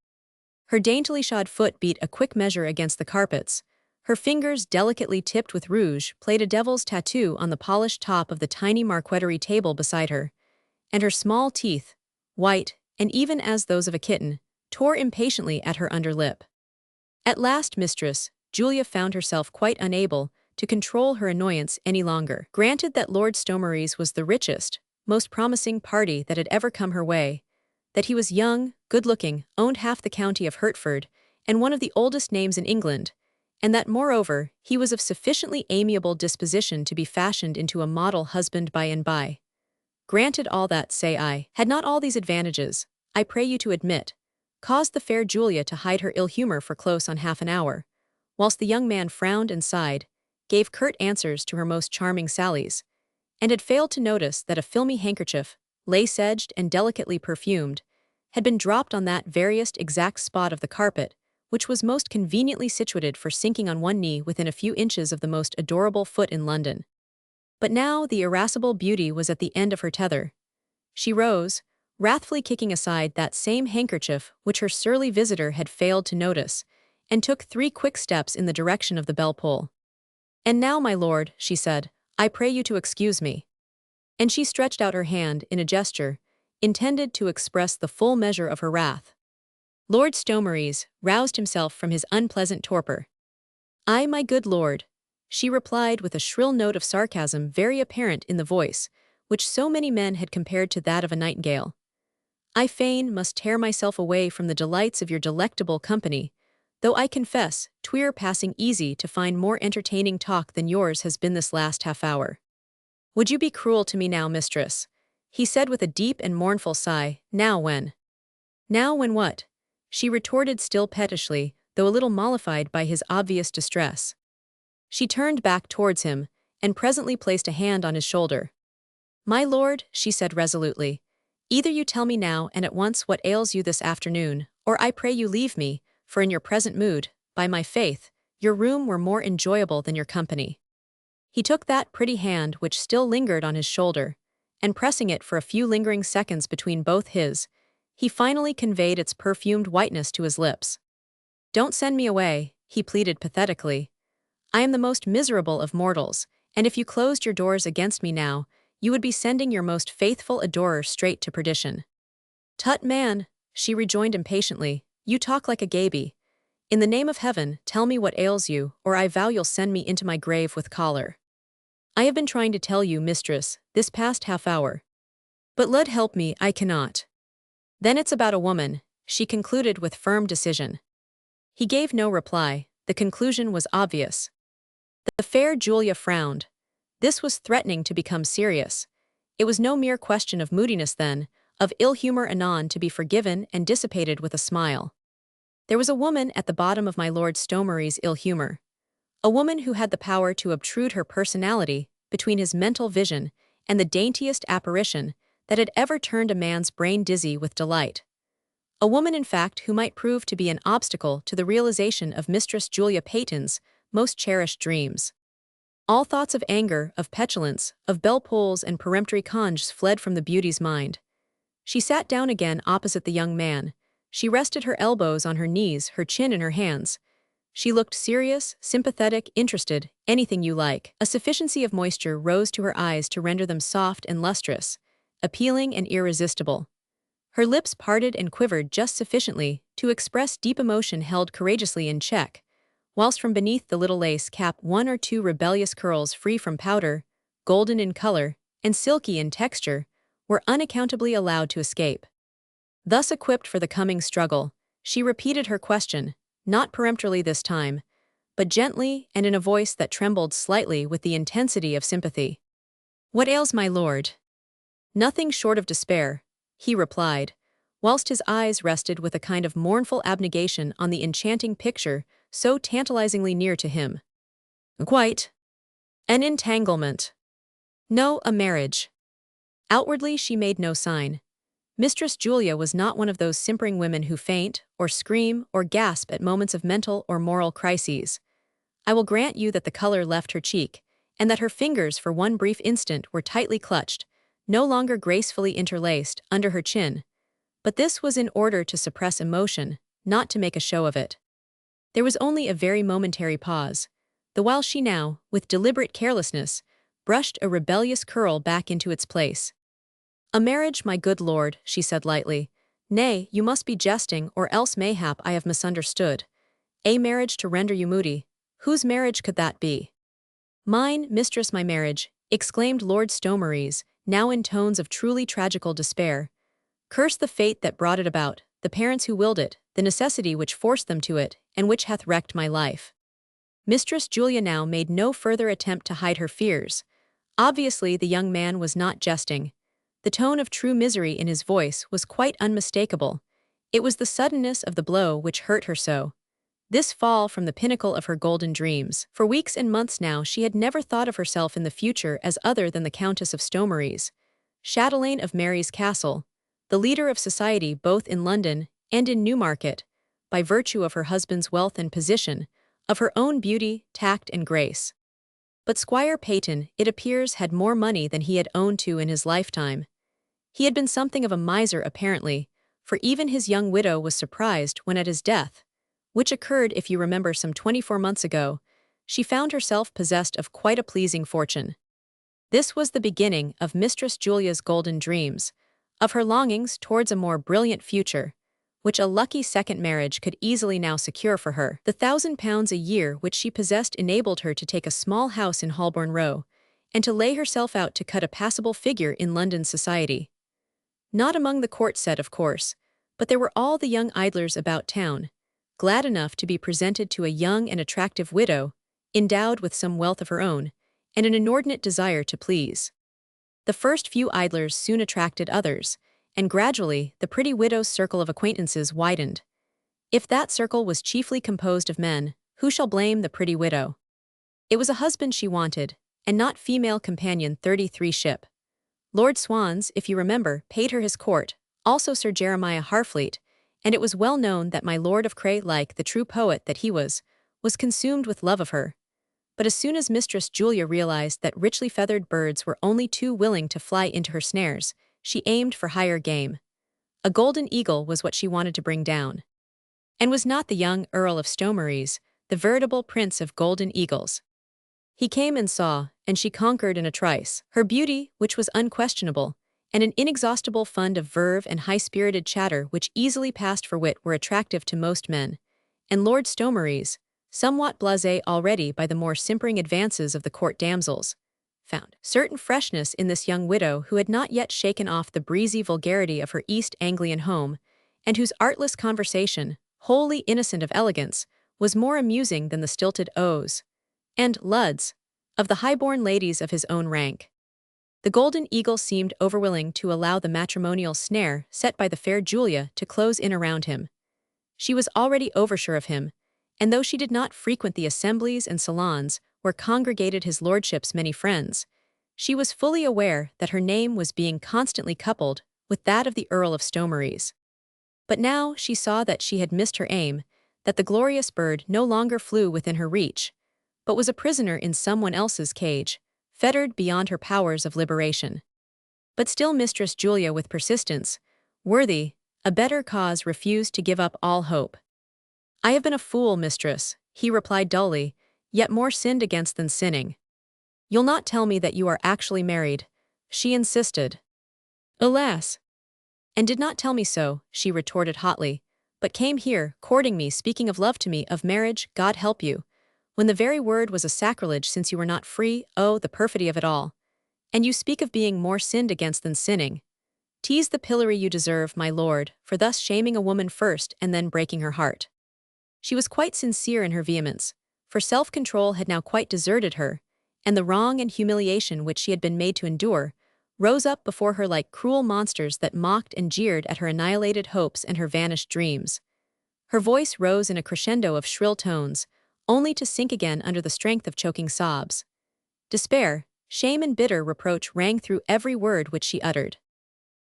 Her daintily shod foot beat a quick measure against the carpets. Her fingers, delicately tipped with rouge, played a devil's tattoo on the polished top of the tiny marqueterie table beside her, and her small teeth, white, and even as those of a kitten, tore impatiently at her under lip. At last, Mistress Julia found herself quite unable to control her annoyance any longer. Granted that Lord Stomeries was the richest, most promising party that had ever come her way, that he was young, good-looking, owned half the county of Hertford, and one of the oldest names in England, and that, moreover, he was of sufficiently amiable disposition to be fashioned into a model husband by and by. Granted all that, say I, had not all these advantages, I pray you to admit, caused the fair Julia to hide her ill humor for close on half an hour, whilst the young man frowned and sighed, gave curt answers to her most charming sallies, and had failed to notice that a filmy handkerchief, lace-edged and delicately perfumed, had been dropped on that veriest exact spot of the carpet, which was most conveniently situated for sinking on one knee within a few inches of the most adorable foot in London. But now the irascible beauty was at the end of her tether. She rose, wrathfully kicking aside that same handkerchief which her surly visitor had failed to notice, and took 3 quick steps in the direction of the bell-pull. And now, my lord, she said, I pray you to excuse me. And she stretched out her hand in a gesture, intended to express the full measure of her wrath. Lord Stomeries roused himself from his unpleasant torpor. "Ay, my good lord," she replied with a shrill note of sarcasm very apparent in the voice, which so many men had compared to that of a nightingale. "I fain must tear myself away from the delights of your delectable company, though I confess 'twere passing easy to find more entertaining talk than yours has been this last half-hour. Would you be cruel to me now, mistress?" he said with a deep and mournful sigh. "Now when?" "Now when what?" she retorted still pettishly, though a little mollified by his obvious distress. She turned back towards him, and presently placed a hand on his shoulder. "My lord," she said resolutely, Either you tell me now and at once what ails you this afternoon, or I pray you leave me, for in your present mood, by my faith, your room were more enjoyable than your company. He took that pretty hand which still lingered on his shoulder, and pressing it for a few lingering seconds between both his, he finally conveyed its perfumed whiteness to his lips. Don't send me away, he pleaded pathetically. I am the most miserable of mortals, and if you closed your doors against me now, you would be sending your most faithful adorer straight to perdition. Tut, man, she rejoined impatiently, you talk like a gaby. In the name of heaven, tell me what ails you, or I vow you'll send me into my grave with choler. I have been trying to tell you, mistress, this past half hour. But Lud help me, I cannot. Then it's about a woman, she concluded with firm decision. He gave no reply, the conclusion was obvious. The fair Julia frowned. This was threatening to become serious. It was no mere question of moodiness then, of ill humor anon to be forgiven and dissipated with a smile. There was a woman at the bottom of my Lord Stomery's ill humor. A woman who had the power to obtrude her personality between his mental vision and the daintiest apparition that had ever turned a man's brain dizzy with delight. A woman, in fact, who might prove to be an obstacle to the realization of Mistress Julia Peyton's most cherished dreams. All thoughts of anger, of petulance, of belle-poules and peremptory conges fled from the beauty's mind. She sat down again opposite the young man. She rested her elbows on her knees, her chin in her hands. She looked serious, sympathetic, interested, anything you like. A sufficiency of moisture rose to her eyes to render them soft and lustrous, appealing and irresistible. Her lips parted and quivered just sufficiently to express deep emotion held courageously in check, whilst from beneath the little lace cap one or two rebellious curls free from powder, golden in color, and silky in texture, were unaccountably allowed to escape. Thus equipped for the coming struggle, she repeated her question, not peremptorily this time, but gently and in a voice that trembled slightly with the intensity of sympathy. What ails my lord? Nothing short of despair, he replied, whilst his eyes rested with a kind of mournful abnegation on the enchanting picture so tantalizingly near to him. Quite. An entanglement. No, a marriage. Outwardly she made no sign. Mistress Julia was not one of those simpering women who faint, or scream, or gasp at moments of mental or moral crises. I will grant you that the color left her cheek, and that her fingers for one brief instant were tightly clutched, no longer gracefully interlaced, under her chin. But this was in order to suppress emotion, not to make a show of it. There was only a very momentary pause, the while she now, with deliberate carelessness, brushed a rebellious curl back into its place. A marriage, my good lord, she said lightly. Nay, you must be jesting, or else mayhap I have misunderstood. A marriage to render you moody. Whose marriage could that be? Mine, mistress, my marriage, exclaimed Lord Stomeries, now in tones of truly tragical despair. Curse the fate that brought it about, the parents who willed it, the necessity which forced them to it, and which hath wrecked my life. Mistress Julia now made no further attempt to hide her fears. Obviously the young man was not jesting. The tone of true misery in his voice was quite unmistakable. It was the suddenness of the blow which hurt her so. This fall from the pinnacle of her golden dreams. For weeks and months now she had never thought of herself in the future as other than the Countess of Stomeries, chatelaine of Mary's Castle, the leader of society both in London and in Newmarket, by virtue of her husband's wealth and position, of her own beauty, tact, and grace. But Squire Peyton, it appears, had more money than he had owned to in his lifetime. He had been something of a miser apparently, for even his young widow was surprised when at his death, which occurred, if you remember, some 24 months ago, she found herself possessed of quite a pleasing fortune. This was the beginning of Mistress Julia's golden dreams, of her longings towards a more brilliant future, which a lucky second marriage could easily now secure for her. The £1,000 a year which she possessed enabled her to take a small house in Holborn Row, and to lay herself out to cut a passable figure in London society. Not among the court set, of course, but there were all the young idlers about town, glad enough to be presented to a young and attractive widow, endowed with some wealth of her own, and an inordinate desire to please. The first few idlers soon attracted others, and gradually the pretty widow's circle of acquaintances widened. If that circle was chiefly composed of men, who shall blame the pretty widow? It was a husband she wanted, and not female companion 33 ship. Lord Swans, if you remember, paid her his court, also Sir Jeremiah Harfleet, and it was well known that my Lord of Cray, like the true poet that he was consumed with love of her. But as soon as Mistress Julia realized that richly feathered birds were only too willing to fly into her snares, she aimed for higher game. A golden eagle was what she wanted to bring down. And was not the young Earl of Stomeries the veritable prince of golden eagles? He came and saw, and she conquered in a trice. Her beauty, which was unquestionable, and an inexhaustible fund of verve and high-spirited chatter which easily passed for wit were attractive to most men. And Lord Stomeries, somewhat blasé already by the more simpering advances of the court damsels, found certain freshness in this young widow who had not yet shaken off the breezy vulgarity of her East Anglian home, and whose artless conversation, wholly innocent of elegance, was more amusing than the stilted ohs and luds of the high-born ladies of his own rank. The golden eagle seemed overwilling to allow the matrimonial snare set by the fair Julia to close in around him. She was already oversure of him, and though she did not frequent the assemblies and salons where congregated his lordship's many friends, she was fully aware that her name was being constantly coupled with that of the Earl of Stomeries. But now she saw that she had missed her aim, that the glorious bird no longer flew within her reach, but was a prisoner in someone else's cage, fettered beyond her powers of liberation. But still Mistress Julia, with persistence worthy a better cause, refused to give up all hope. "I have been a fool, mistress," he replied dully, "yet more sinned against than sinning." "You'll not tell me that you are actually married?" she insisted. "Alas!" "And did not tell me so," she retorted hotly, "but came here, courting me, speaking of love to me, of marriage, God help you, when the very word was a sacrilege, since you were not free. Oh, the perfidy of it all. And you speak of being more sinned against than sinning. 'Tis the pillory you deserve, my lord, for thus shaming a woman first and then breaking her heart." She was quite sincere in her vehemence, for self-control had now quite deserted her, and the wrong and humiliation which she had been made to endure rose up before her like cruel monsters that mocked and jeered at her annihilated hopes and her vanished dreams. Her voice rose in a crescendo of shrill tones, only to sink again under the strength of choking sobs. Despair, shame and bitter reproach rang through every word which she uttered.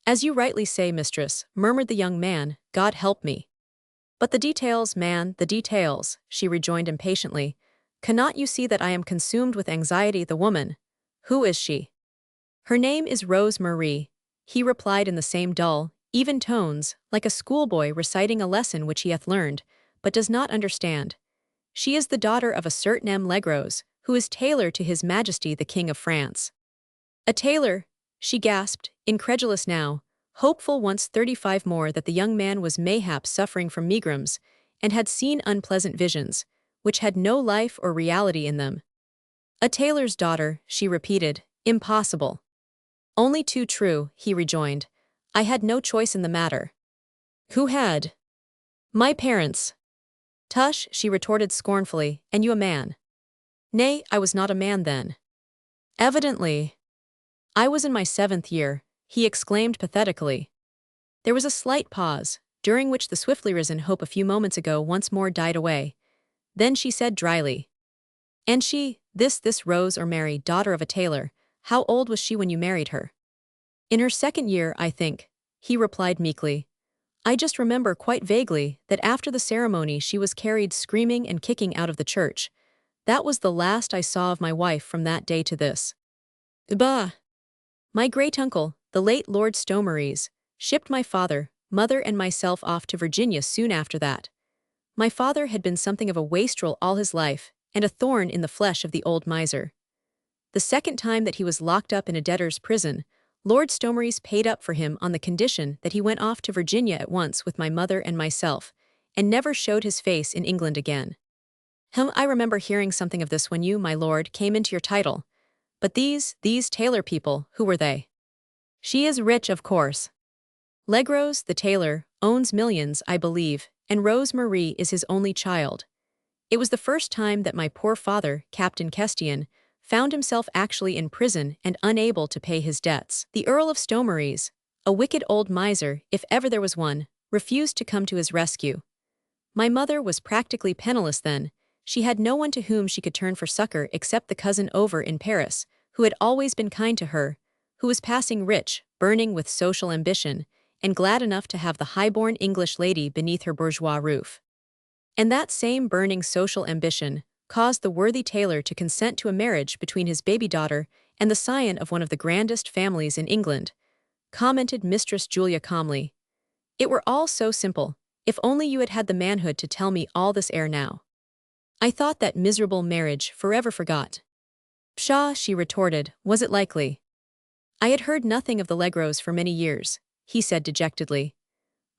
"As you rightly say, mistress," murmured the young man, "God help me." "But the details, man, the details," she rejoined impatiently. "Cannot you see that I am consumed with anxiety? The woman, who is she?" "Her name is Rose Marie," he replied in the same dull, even tones, like a schoolboy reciting a lesson which he hath learned, but does not understand. "She is the daughter of a certain M. Legros, who is tailor to His Majesty the King of France." "A tailor?" she gasped, incredulous now, hopeful once 35 more that the young man was mayhap suffering from megrims, and had seen unpleasant visions, which had no life or reality in them. "A tailor's daughter," she repeated, "impossible." "Only too true," he rejoined. "I had no choice in the matter." "Who had?" "My parents." "Tush," she retorted scornfully, "and you a man?" "Nay, I was not a man then." "Evidently." "I was in my 7th year," he exclaimed pathetically. There was a slight pause, during which the swiftly risen hope a few moments ago once more died away. Then she said dryly, "And she, this Rose or Mary, daughter of a tailor, how old was she when you married her?" "In her 2nd year, I think," he replied meekly. "I just remember quite vaguely that after the ceremony she was carried screaming and kicking out of the church. That was the last I saw of my wife from that day to this." "Bah!" "My great-uncle, the late Lord Stomeries, shipped my father, mother and myself off to Virginia soon after that. My father had been something of a wastrel all his life, and a thorn in the flesh of the old miser. The 2nd time that he was locked up in a debtor's prison, Lord Stomeries paid up for him on the condition that he went off to Virginia at once with my mother and myself, and never showed his face in England again. I remember hearing something of this when you, my lord, came into your title. But these tailor people, who were they?" "She is rich, of course. Legros, the tailor, owns millions, I believe, and Rose Marie is his only child. It was the first time that my poor father, Captain Kestian, found himself actually in prison and unable to pay his debts. The Earl of Stomeries, a wicked old miser, if ever there was one, refused to come to his rescue. My mother was practically penniless then. She had no one to whom she could turn for succor except the cousin over in Paris, who had always been kind to her, who was passing rich, burning with social ambition, and glad enough to have the high-born English lady beneath her bourgeois roof. And that same burning social ambition caused the worthy tailor to consent to a marriage between his baby daughter and the scion of one of the grandest families in England, commented Mistress Julia calmly. It were all so simple, if only you had had the manhood to tell me all this ere now. I thought that miserable marriage forever forgot. Pshaw, she retorted, was it likely? I had heard nothing of the Legros for many years, he said dejectedly.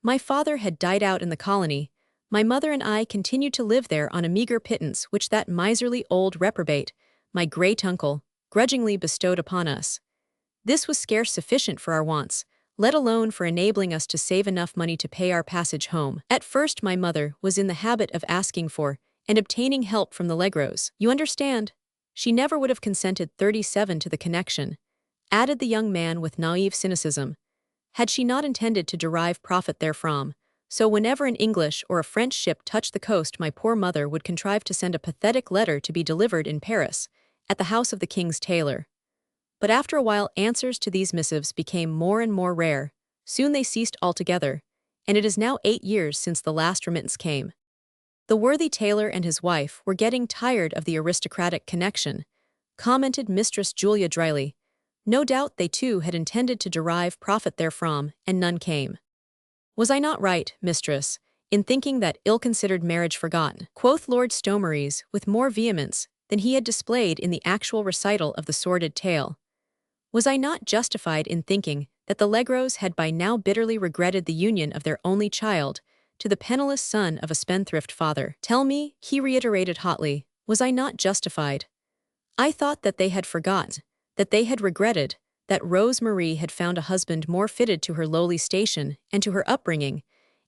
My father had died out in the colony. My mother and I continued to live there on a meager pittance which that miserly old reprobate, my great uncle, grudgingly bestowed upon us. This was scarce sufficient for our wants, let alone for enabling us to save enough money to pay our passage home. At first my mother was in the habit of asking for and obtaining help from the Legros. You understand? She never would have consented 37 to the connection, added the young man with naive cynicism, had she not intended to derive profit therefrom. So whenever an English or a French ship touched the coast, my poor mother would contrive to send a pathetic letter to be delivered in Paris, at the house of the king's tailor. But after a while answers to these missives became more and more rare, soon they ceased altogether, and it is now 8 years since the last remittance came. The worthy tailor and his wife were getting tired of the aristocratic connection, commented Mistress Julia dryly. No doubt they too had intended to derive profit therefrom, and none came. Was I not right, mistress, in thinking that ill-considered marriage forgotten? Quoth Lord Stomeries with more vehemence than he had displayed in the actual recital of the sordid tale. Was I not justified in thinking that the Legros had by now bitterly regretted the union of their only child to the penniless son of a spendthrift father? Tell me, he reiterated hotly, was I not justified? I thought that they had forgotten, that they had regretted, that Rose Marie had found a husband more fitted to her lowly station and to her upbringing,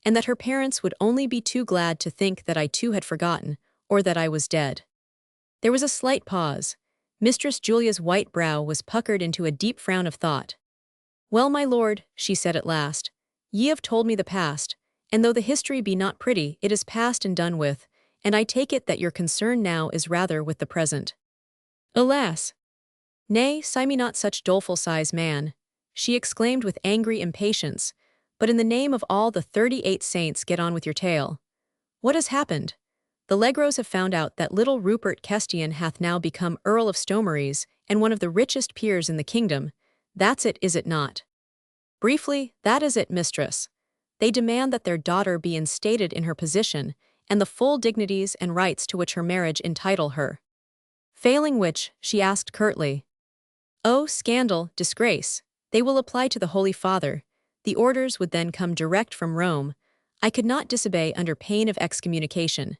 and that her parents would only be too glad to think that I too had forgotten, or that I was dead. There was a slight pause. Mistress Julia's white brow was puckered into a deep frown of thought. Well, my lord, she said at last, ye have told me the past, and though the history be not pretty, it is past and done with, and I take it that your concern now is rather with the present. Alas! Nay, sigh me not such doleful sighs, man, she exclaimed with angry impatience, but in the name of all the 38 saints get on with your tale. What has happened? The Legros have found out that little Rupert Kestian hath now become Earl of Stomeries and one of the richest peers in the kingdom. That's it, is it not? Briefly, that is it, mistress. They demand that their daughter be instated in her position and the full dignities and rights to which her marriage entitle her. Failing which, she asked curtly, oh, scandal, disgrace, they will apply to the Holy Father. The orders would then come direct from Rome. I could not disobey under pain of excommunication.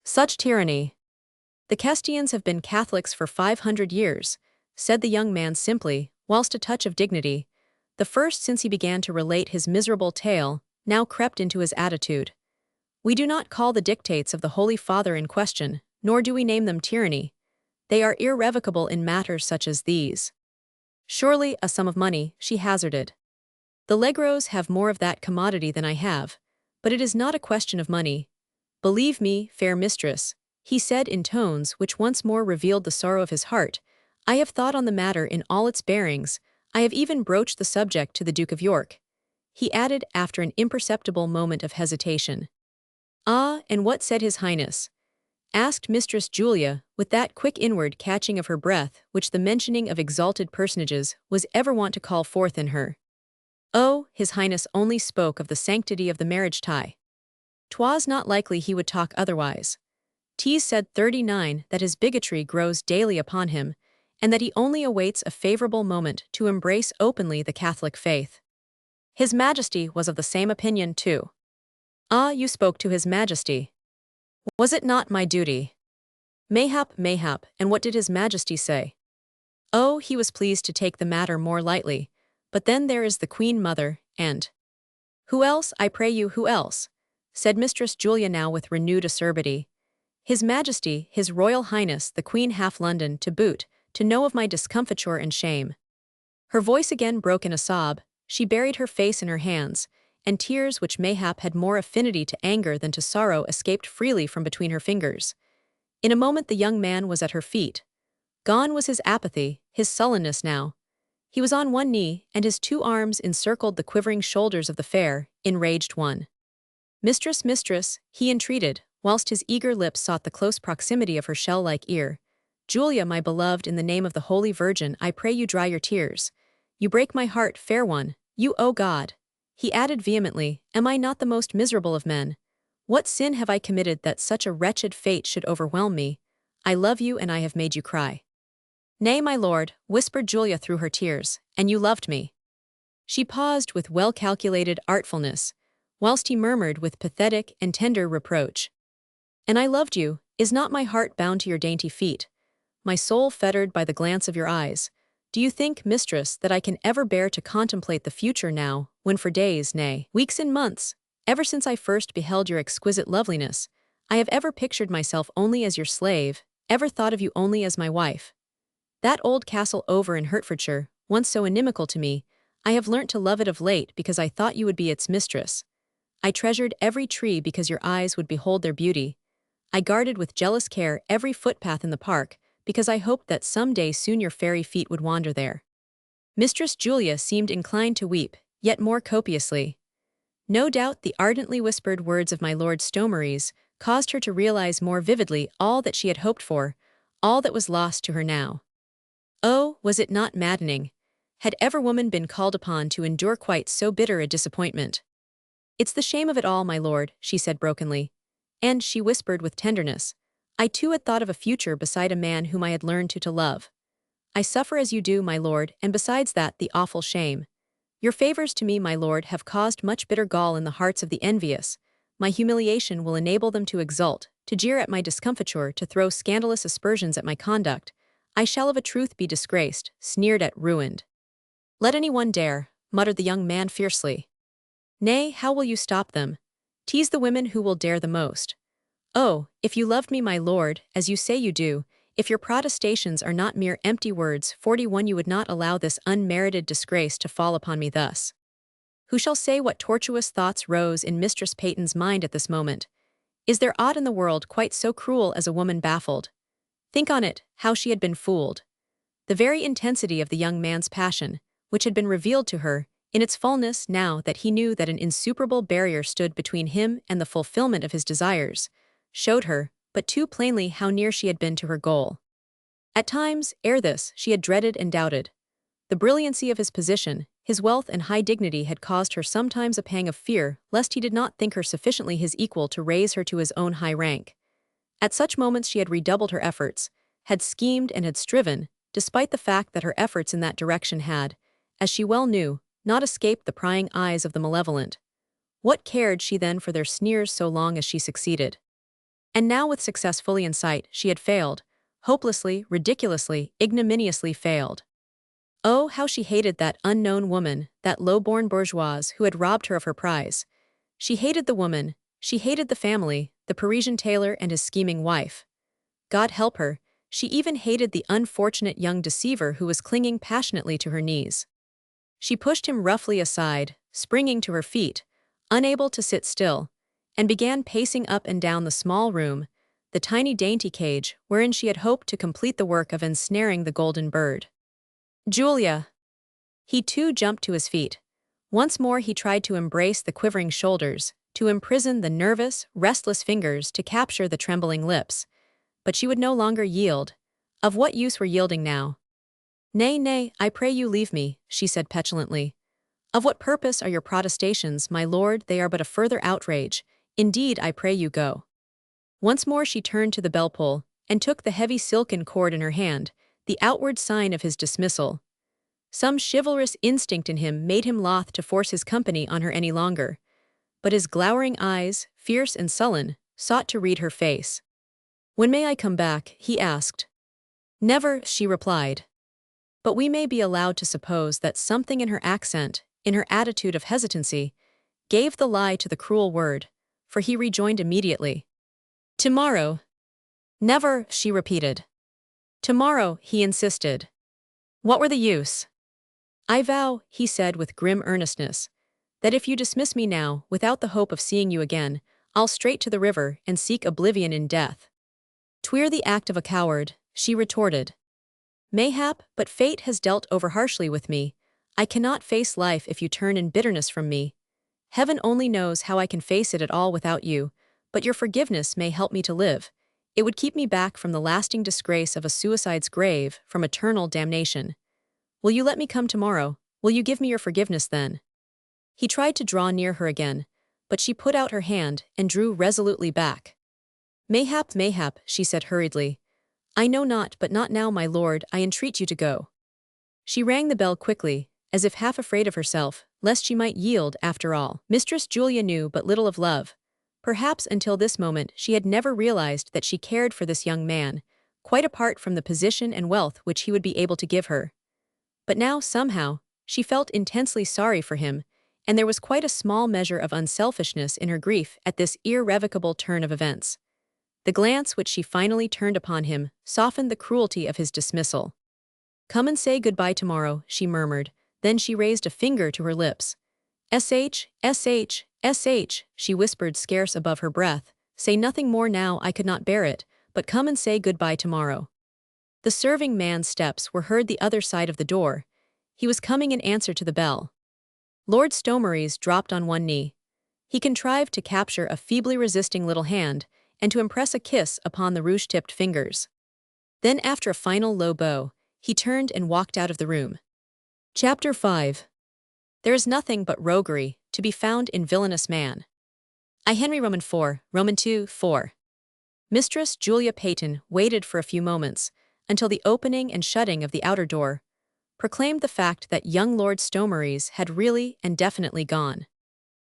Such tyranny. The Kestians have been Catholics for 500 years, said the young man simply, whilst a touch of dignity, the first since he began to relate his miserable tale, now crept into his attitude. We do not call the dictates of the Holy Father in question, nor do we name them tyranny. They are irrevocable in matters such as these. Surely a sum of money, she hazarded. The Legros have more of that commodity than I have, but it is not a question of money. Believe me, fair mistress, he said in tones which once more revealed the sorrow of his heart, I have thought on the matter in all its bearings. I have even broached the subject to the Duke of York. He added after an imperceptible moment of hesitation. Ah, and what said His Highness? Asked Mistress Julia, with that quick inward catching of her breath which the mentioning of exalted personages was ever wont to call forth in her. Oh, His Highness only spoke of the sanctity of the marriage tie. 'Twas not likely he would talk otherwise. 'Tis said 39 that his bigotry grows daily upon him, and that he only awaits a favorable moment to embrace openly the Catholic faith. His Majesty was of the same opinion too. Ah, you spoke to His Majesty. Was it not my duty? Mayhap, and what did His Majesty say? Oh, he was pleased to take the matter more lightly, but then there is the Queen Mother, and— Who else, I pray you, who else? Said Mistress Julia now with renewed acerbity. His Majesty, His Royal Highness the Queen half London to boot, to know of my discomfiture and shame. Her voice again broke in a sob, she buried her face in her hands, and tears which mayhap had more affinity to anger than to sorrow escaped freely from between her fingers. In a moment the young man was at her feet. Gone was his apathy, his sullenness now. He was on one knee, and his two arms encircled the quivering shoulders of the fair, enraged one. Mistress, mistress, he entreated, whilst his eager lips sought the close proximity of her shell-like ear. Julia, my beloved, in the name of the Holy Virgin, I pray you dry your tears. You break my heart, fair one, you, O God. He added vehemently, am I not the most miserable of men? What sin have I committed that such a wretched fate should overwhelm me? I love you and I have made you cry. Nay, my lord, whispered Julia through her tears, and you loved me. She paused with well-calculated artfulness, whilst he murmured with pathetic and tender reproach. And I loved you, is not my heart bound to your dainty feet, my soul fettered by the glance of your eyes? Do you think, mistress, that I can ever bear to contemplate the future now, when for days, nay, weeks and months, ever since I first beheld your exquisite loveliness, I have ever pictured myself only as your slave, ever thought of you only as my wife? That old castle over in Hertfordshire, once so inimical to me, I have learnt to love it of late because I thought you would be its mistress. I treasured every tree because your eyes would behold their beauty. I guarded with jealous care every footpath in the park, because I hoped that some day soon your fairy feet would wander there. Mistress Julia seemed inclined to weep, yet more copiously. No doubt the ardently whispered words of my Lord Stomeries caused her to realize more vividly all that she had hoped for, all that was lost to her now. Oh, was it not maddening? Had ever woman been called upon to endure quite so bitter a disappointment? It's the shame of it all, my lord, she said brokenly. And, she whispered with tenderness, I too had thought of a future beside a man whom I had learned to love. I suffer as you do, my lord, and besides that, the awful shame. Your favors to me, my lord, have caused much bitter gall in the hearts of the envious. My humiliation will enable them to exult, to jeer at my discomfiture, to throw scandalous aspersions at my conduct. I shall of a truth be disgraced, sneered at, ruined. Let anyone dare, muttered the young man fiercely. Nay, how will you stop them? Tease the women who will dare the most. Oh, if you loved me, my lord, as you say you do, if your protestations are not mere empty words, 41 you would not allow this unmerited disgrace to fall upon me thus. Who shall say what tortuous thoughts rose in Mistress Peyton's mind at this moment? Is there aught in the world quite so cruel as a woman baffled? Think on it, how she had been fooled. The very intensity of the young man's passion, which had been revealed to her, in its fullness now that he knew that an insuperable barrier stood between him and the fulfillment of his desires, showed her, but too plainly, how near she had been to her goal. At times, ere this, she had dreaded and doubted. The brilliancy of his position, his wealth and high dignity had caused her sometimes a pang of fear lest he did not think her sufficiently his equal to raise her to his own high rank. At such moments she had redoubled her efforts, had schemed and had striven, despite the fact that her efforts in that direction had, as she well knew, not escaped the prying eyes of the malevolent. What cared she then for their sneers so long as she succeeded? And now, with success fully in sight, she had failed, hopelessly, ridiculously, ignominiously failed. Oh, how she hated that unknown woman, that low-born bourgeoise who had robbed her of her prize. She hated the woman, she hated the family, the Parisian tailor and his scheming wife. God help her, she even hated the unfortunate young deceiver who was clinging passionately to her knees. She pushed him roughly aside, springing to her feet, unable to sit still, and began pacing up and down the small room, the tiny dainty cage wherein she had hoped to complete the work of ensnaring the golden bird. Julia! He too jumped to his feet. Once more he tried to embrace the quivering shoulders, to imprison the nervous, restless fingers, to capture the trembling lips. But she would no longer yield. Of what use were yielding now? Nay, nay, I pray you leave me, she said petulantly. Of what purpose are your protestations, my lord? They are but a further outrage. Indeed, I pray you go. Once more she turned to the bell-pull, and took the heavy silken cord in her hand, the outward sign of his dismissal. Some chivalrous instinct in him made him loth to force his company on her any longer, but his glowering eyes, fierce and sullen, sought to read her face. When may I come back? He asked. Never, she replied. But we may be allowed to suppose that something in her accent, in her attitude of hesitancy, gave the lie to the cruel word, for he rejoined immediately. Tomorrow. Never, she repeated. Tomorrow, he insisted. What were the use? I vow, he said with grim earnestness, that if you dismiss me now, without the hope of seeing you again, I'll straight to the river and seek oblivion in death. 'Twere the act of a coward, she retorted. Mayhap, but fate has dealt over harshly with me. I cannot face life if you turn in bitterness from me. Heaven only knows how I can face it at all without you, but your forgiveness may help me to live. It would keep me back from the lasting disgrace of a suicide's grave, from eternal damnation. Will you let me come tomorrow? Will you give me your forgiveness then? He tried to draw near her again, but she put out her hand and drew resolutely back. Mayhap, she said hurriedly. I know not, but not now, my lord, I entreat you to go. She rang the bell quickly, as if half afraid of herself, lest she might yield after all. Mistress Julia knew but little of love. Perhaps until this moment she had never realized that she cared for this young man, quite apart from the position and wealth which he would be able to give her. But now, somehow, she felt intensely sorry for him, and there was quite a small measure of unselfishness in her grief at this irrevocable turn of events. The glance which she finally turned upon him softened the cruelty of his dismissal. Come and say goodbye tomorrow, she murmured, then she raised a finger to her lips. Sh, she whispered scarce above her breath, say nothing more now, I could not bear it, but come and say goodbye tomorrow. The serving man's steps were heard the other side of the door. He was coming in answer to the bell. Lord Stomeries dropped on one knee. He contrived to capture a feebly resisting little hand and to impress a kiss upon the rouge-tipped fingers. Then, after a final low bow, he turned and walked out of the room. Chapter 5. There is nothing but roguery to be found in villainous man. I Henry Roman IV, Roman II, 4. Mistress Julia Peyton waited for a few moments, until the opening and shutting of the outer door proclaimed the fact that young Lord Stomeries had really and definitely gone.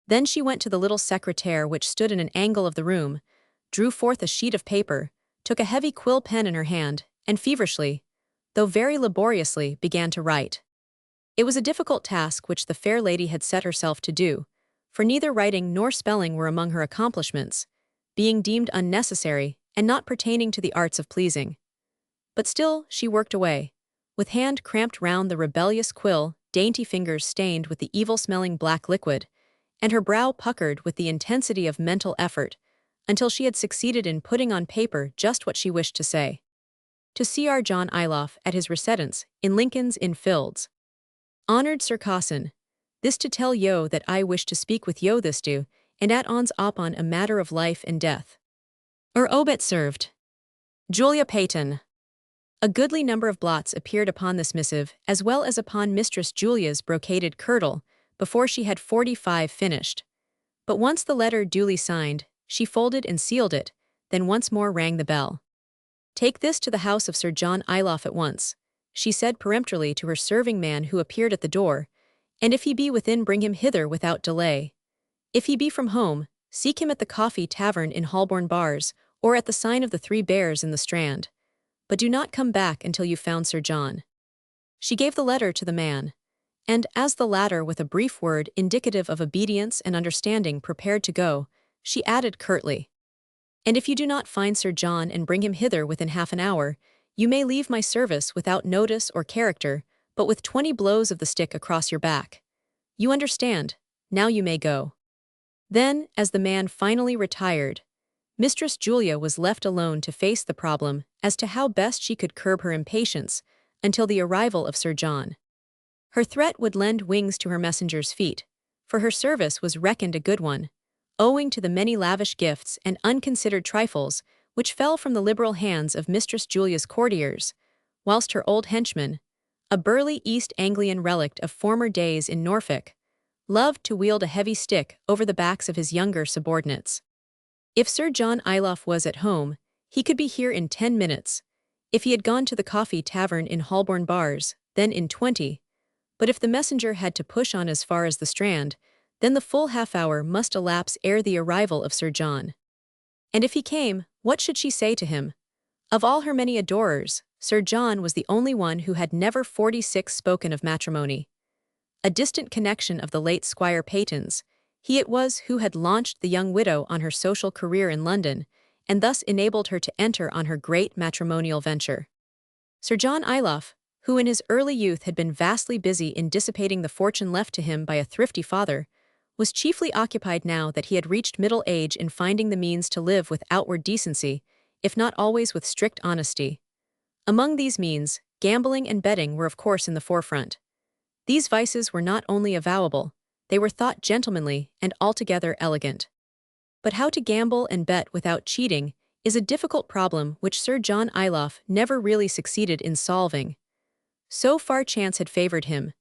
Then she went to the little secretaire which stood in an angle of the room, drew forth a sheet of paper, took a heavy quill pen in her hand, and feverishly, though very laboriously, began to write. It was a difficult task which the fair lady had set herself to do, for neither writing nor spelling were among her accomplishments, being deemed unnecessary and not pertaining to the arts of pleasing. But still she worked away, with hand cramped round the rebellious quill, dainty fingers stained with the evil-smelling black liquid, and her brow puckered with the intensity of mental effort, until she had succeeded in putting on paper just what she wished to say. To Sir John Iloff at his residence, in Lincoln's Inn Fields. Honored Sir Cosson, this to tell yo that I wish to speak with yo this do, and at ons upon a matter of life and death. Obet served. Julia Peyton. A goodly number of blots appeared upon this missive, as well as upon Mistress Julia's brocaded kirtle, before she had 45 finished. But once the letter duly signed, she folded and sealed it, then once more rang the bell. Take this to the house of Sir John Iloff at once, she said peremptorily to her serving man who appeared at the door, and if he be within bring him hither without delay. If he be from home, seek him at the Coffee Tavern in Holborn Bars, or at the sign of the Three Bears in the Strand. But do not come back until you've found Sir John. She gave the letter to the man, and as the latter with a brief word indicative of obedience and understanding prepared to go, she added curtly, and if you do not find Sir John and bring him hither within half an hour, you may leave my service without notice or character, but with 20 blows of the stick across your back. You understand, now you may go. Then, as the man finally retired, Mistress Julia was left alone to face the problem as to how best she could curb her impatience until the arrival of Sir John. Her threat would lend wings to her messenger's feet, for her service was reckoned a good one, owing to the many lavish gifts and unconsidered trifles which fell from the liberal hands of Mistress Julia's courtiers, whilst her old henchman, a burly East Anglian relict of former days in Norfolk, loved to wield a heavy stick over the backs of his younger subordinates. If Sir John Iloff was at home, he could be here in 10 minutes. If he had gone to the Coffee Tavern in Holborn Bars, then in 20. But if the messenger had to push on as far as the Strand, then the full half-hour must elapse ere the arrival of Sir John. And if he came, what should she say to him? Of all her many adorers, Sir John was the only one who had never 46 spoken of matrimony. A distant connection of the late Squire Peyton's, he it was who had launched the young widow on her social career in London, and thus enabled her to enter on her great matrimonial venture. Sir John Iloff, who in his early youth had been vastly busy in dissipating the fortune left to him by a thrifty father, was chiefly occupied now that he had reached middle age in finding the means to live with outward decency, if not always with strict honesty. Among these means, gambling and betting were of course in the forefront. These vices were not only avowable, they were thought gentlemanly and altogether elegant. But how to gamble and bet without cheating is a difficult problem which Sir John Iloff never really succeeded in solving. So far chance had favored him.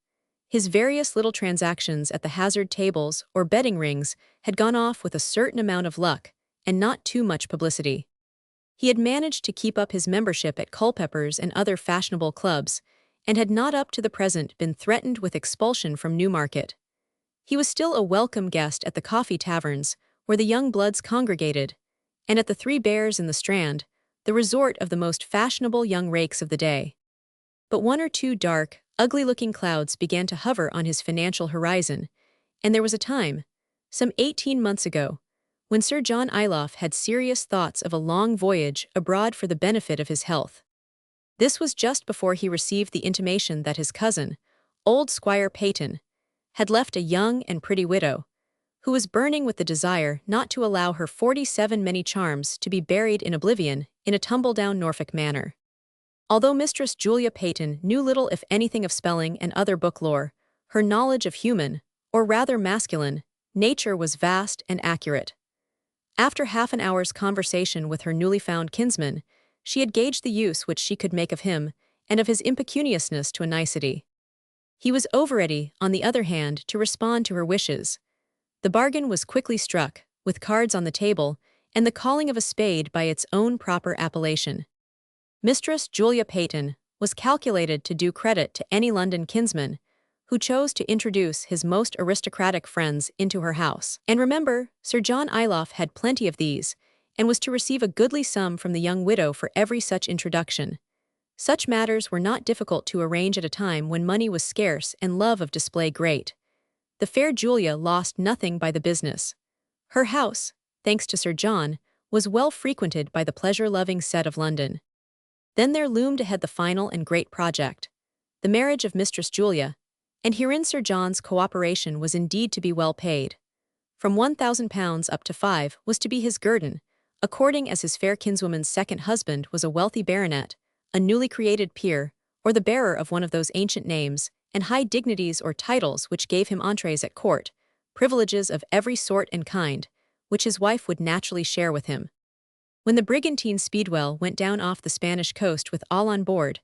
His various little transactions at the hazard tables or betting rings had gone off with a certain amount of luck and not too much publicity. He had managed to keep up his membership at Culpeper's and other fashionable clubs, and had not up to the present been threatened with expulsion from Newmarket. He was still a welcome guest at the coffee taverns, where the young bloods congregated, and at the Three Bears in the Strand, the resort of the most fashionable young rakes of the day. But one or two dark, ugly-looking clouds began to hover on his financial horizon, and there was a time, some 18 months ago, when Sir John Iloff had serious thoughts of a long voyage abroad for the benefit of his health. This was just before he received the intimation that his cousin, old Squire Peyton, had left a young and pretty widow, who was burning with the desire not to allow her 47 many charms to be buried in oblivion in a tumble-down Norfolk manner. Although Mistress Julia Peyton knew little if anything of spelling and other book lore, her knowledge of human, or rather masculine, nature was vast and accurate. After half an hour's conversation with her newly found kinsman, she had gauged the use which she could make of him and of his impecuniousness to a nicety. He was overready, on the other hand, to respond to her wishes. The bargain was quickly struck, with cards on the table, and the calling of a spade by its own proper appellation. Mistress Julia Peyton was calculated to do credit to any London kinsman who chose to introduce his most aristocratic friends into her house. And remember, Sir John Iloff had plenty of these, and was to receive a goodly sum from the young widow for every such introduction. Such matters were not difficult to arrange at a time when money was scarce and love of display great. The fair Julia lost nothing by the business. Her house, thanks to Sir John, was well frequented by the pleasure-loving set of London. Then there loomed ahead the final and great project, the marriage of Mistress Julia, and herein Sir John's cooperation was indeed to be well paid. From £1,000 up to £5 was to be his guerdon, according as his fair kinswoman's second husband was a wealthy baronet, a newly created peer, or the bearer of one of those ancient names and high dignities or titles which gave him entrees at court, privileges of every sort and kind, which his wife would naturally share with him. When the brigantine Speedwell went down off the Spanish coast with all on board,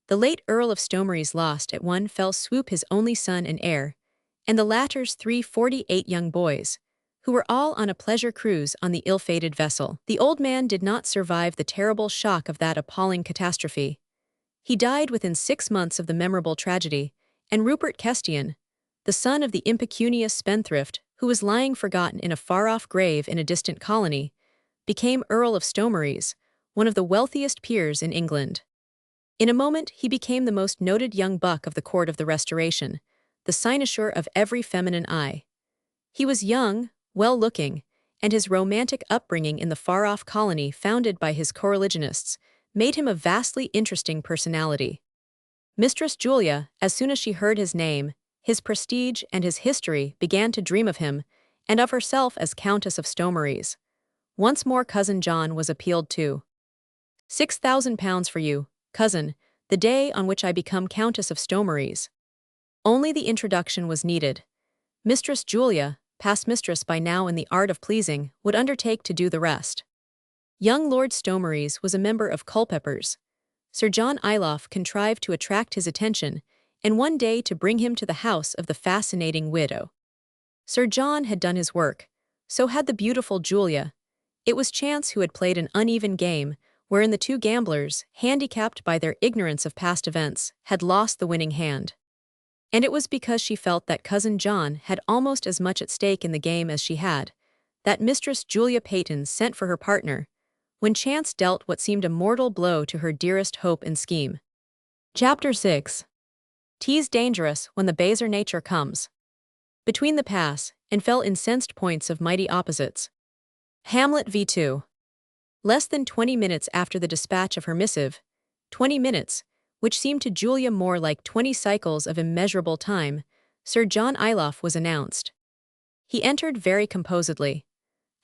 the late Earl of Stomeries lost at one fell swoop his only son and heir, and the latter's 48 young boys, who were all on a pleasure cruise on the ill-fated vessel. The old man did not survive the terrible shock of that appalling catastrophe. He died within 6 months of the memorable tragedy, and Rupert Kestian, the son of the impecunious spendthrift who was lying forgotten in a far-off grave in a distant colony, became Earl of Stomeries, one of the wealthiest peers in England. In a moment he became the most noted young buck of the court of the Restoration, the cynosure of every feminine eye. He was young, well-looking, and his romantic upbringing in the far-off colony founded by his coreligionists made him a vastly interesting personality. Mistress Julia, as soon as she heard his name, his prestige and his history, began to dream of him, and of herself as Countess of Stomeries. Once more Cousin John was appealed to. £6,000 for you, cousin, the day on which I become Countess of Stomeries. Only the introduction was needed. Mistress Julia, past mistress by now in the art of pleasing, would undertake to do the rest. Young Lord Stomeries was a member of Culpeper's. Sir John Iloff contrived to attract his attention, and one day to bring him to the house of the fascinating widow. Sir John had done his work, so had the beautiful Julia. It was chance who had played an uneven game, wherein the two gamblers, handicapped by their ignorance of past events, had lost the winning hand. And it was because she felt that Cousin John had almost as much at stake in the game as she had, that Mistress Julia Peyton sent for her partner, when chance dealt what seemed a mortal blow to her dearest hope and scheme. Chapter 6. 'Tis dangerous when the baser nature comes. Between the pass and fell incensed points of mighty opposites. Hamlet v. 2. Less than 20 minutes after the dispatch of her missive, 20 minutes, which seemed to Julia more like 20 cycles of immeasurable time, Sir John Iloff was announced. He entered very composedly.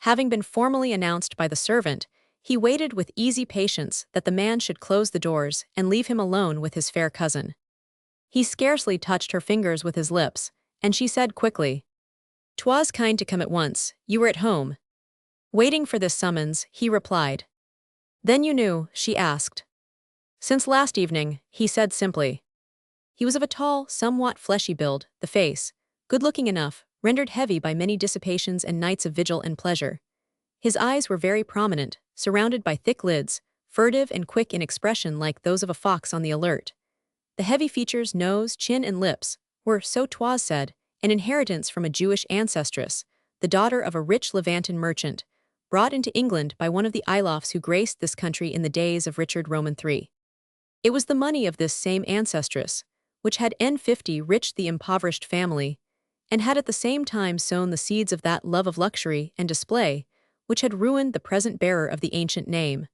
Having been formally announced by the servant, He waited with easy patience that the man should close the doors and leave him alone with his fair cousin. He scarcely touched her fingers with his lips, and she said quickly, "'Twas kind to come at once, you were at home." Waiting for this summons, he replied. "Then you knew?" she asked. "Since last evening," he said simply. He was of a tall, somewhat fleshy build, the face, good-looking enough, rendered heavy by many dissipations and nights of vigil and pleasure. His eyes were very prominent, surrounded by thick lids, furtive and quick in expression like those of a fox on the alert. The heavy features, nose, chin and lips, were, so 'twas said, an inheritance from a Jewish ancestress, the daughter of a rich Levantan merchant, brought into England by one of the Ilofs who graced this country in the days of Richard Roman III. It was the money of this same ancestress, which had N50 riched the impoverished family, and had at the same time sown the seeds of that love of luxury and display, which had ruined the present bearer of the ancient name.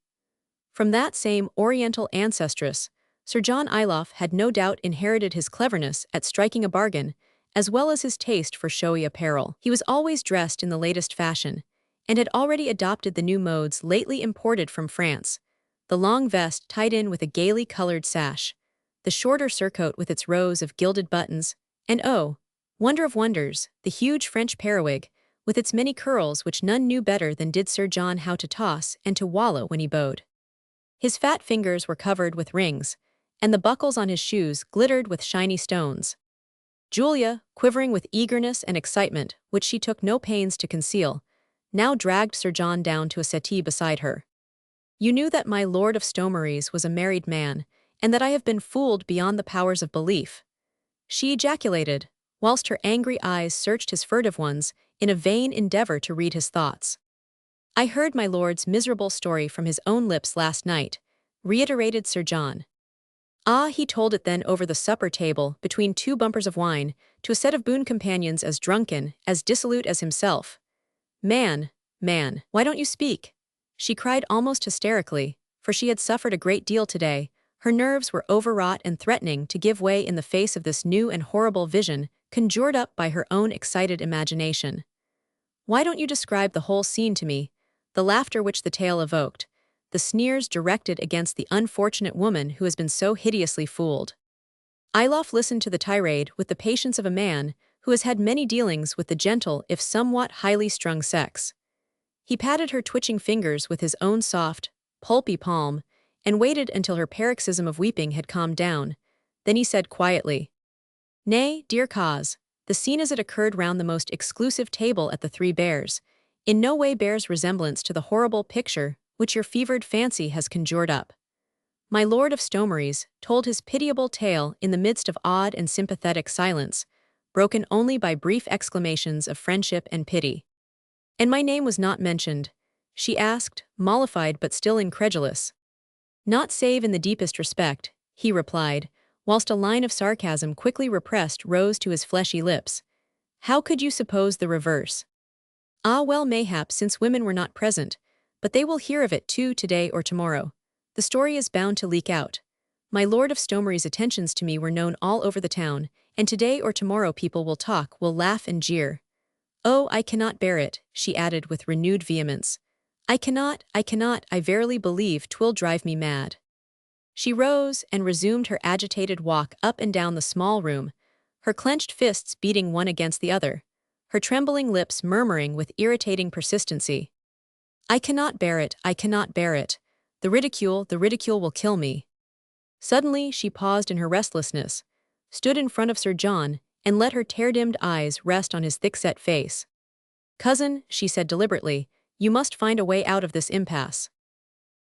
From that same Oriental ancestress, Sir John Ilof had no doubt inherited his cleverness at striking a bargain, as well as his taste for showy apparel. He was always dressed in the latest fashion, and had already adopted the new modes lately imported from France, the long vest tied in with a gaily colored sash, the shorter surcoat with its rows of gilded buttons, and oh, wonder of wonders, the huge French periwig, with its many curls which none knew better than did Sir John how to toss and to wallow when he bowed. His fat fingers were covered with rings, and the buckles on his shoes glittered with shiny stones. Julia, quivering with eagerness and excitement, which she took no pains to conceal, now dragged Sir John down to a settee beside her. "You knew that my Lord of Stomeries was a married man, and that I have been fooled beyond the powers of belief," she ejaculated, whilst her angry eyes searched his furtive ones in a vain endeavor to read his thoughts. "I heard my lord's miserable story from his own lips last night," reiterated Sir John. "Ah, he told it then over the supper table between 2 bumpers of wine to a set of boon companions as drunken, as dissolute as himself. Man, why don't you speak?" she cried almost hysterically, for she had suffered a great deal today. Her nerves were overwrought and threatening to give way in the face of this new and horrible vision conjured up by her own excited imagination. "Why don't you describe the whole scene to me, the laughter which the tale evoked, the sneers directed against the unfortunate woman who has been so hideously fooled?" Ilof listened to the tirade with the patience of a man who has had many dealings with the gentle if somewhat highly strung sex. He patted her twitching fingers with his own soft, pulpy palm, and waited until her paroxysm of weeping had calmed down. Then he said quietly, "Nay, dear cause, the scene as it occurred round the most exclusive table at the Three Bears in no way bears resemblance to the horrible picture which your fevered fancy has conjured up. My Lord of Stomeries told his pitiable tale in the midst of odd and sympathetic silence, broken only by brief exclamations of friendship and pity." "And my name was not mentioned?" she asked, mollified but still incredulous. "Not save in the deepest respect," he replied, whilst a line of sarcasm quickly repressed rose to his fleshy lips. "How could you suppose the reverse?" "Ah well, mayhap since women were not present, but they will hear of it too today or tomorrow. The story is bound to leak out. My Lord of Stomeries' attentions to me were known all over the town, and today or tomorrow people will talk, will laugh and jeer. Oh, I cannot bear it," she added with renewed vehemence. I cannot, I verily believe 'twill drive me mad." She rose and resumed her agitated walk up and down the small room, her clenched fists beating one against the other, her trembling lips murmuring with irritating persistency, I cannot bear it, I cannot bear it. The ridicule will kill me." Suddenly she paused in her restlessness, stood in front of Sir John, and let her tear-dimmed eyes rest on his thick-set face. "Cousin," she said deliberately, "you must find a way out of this impasse."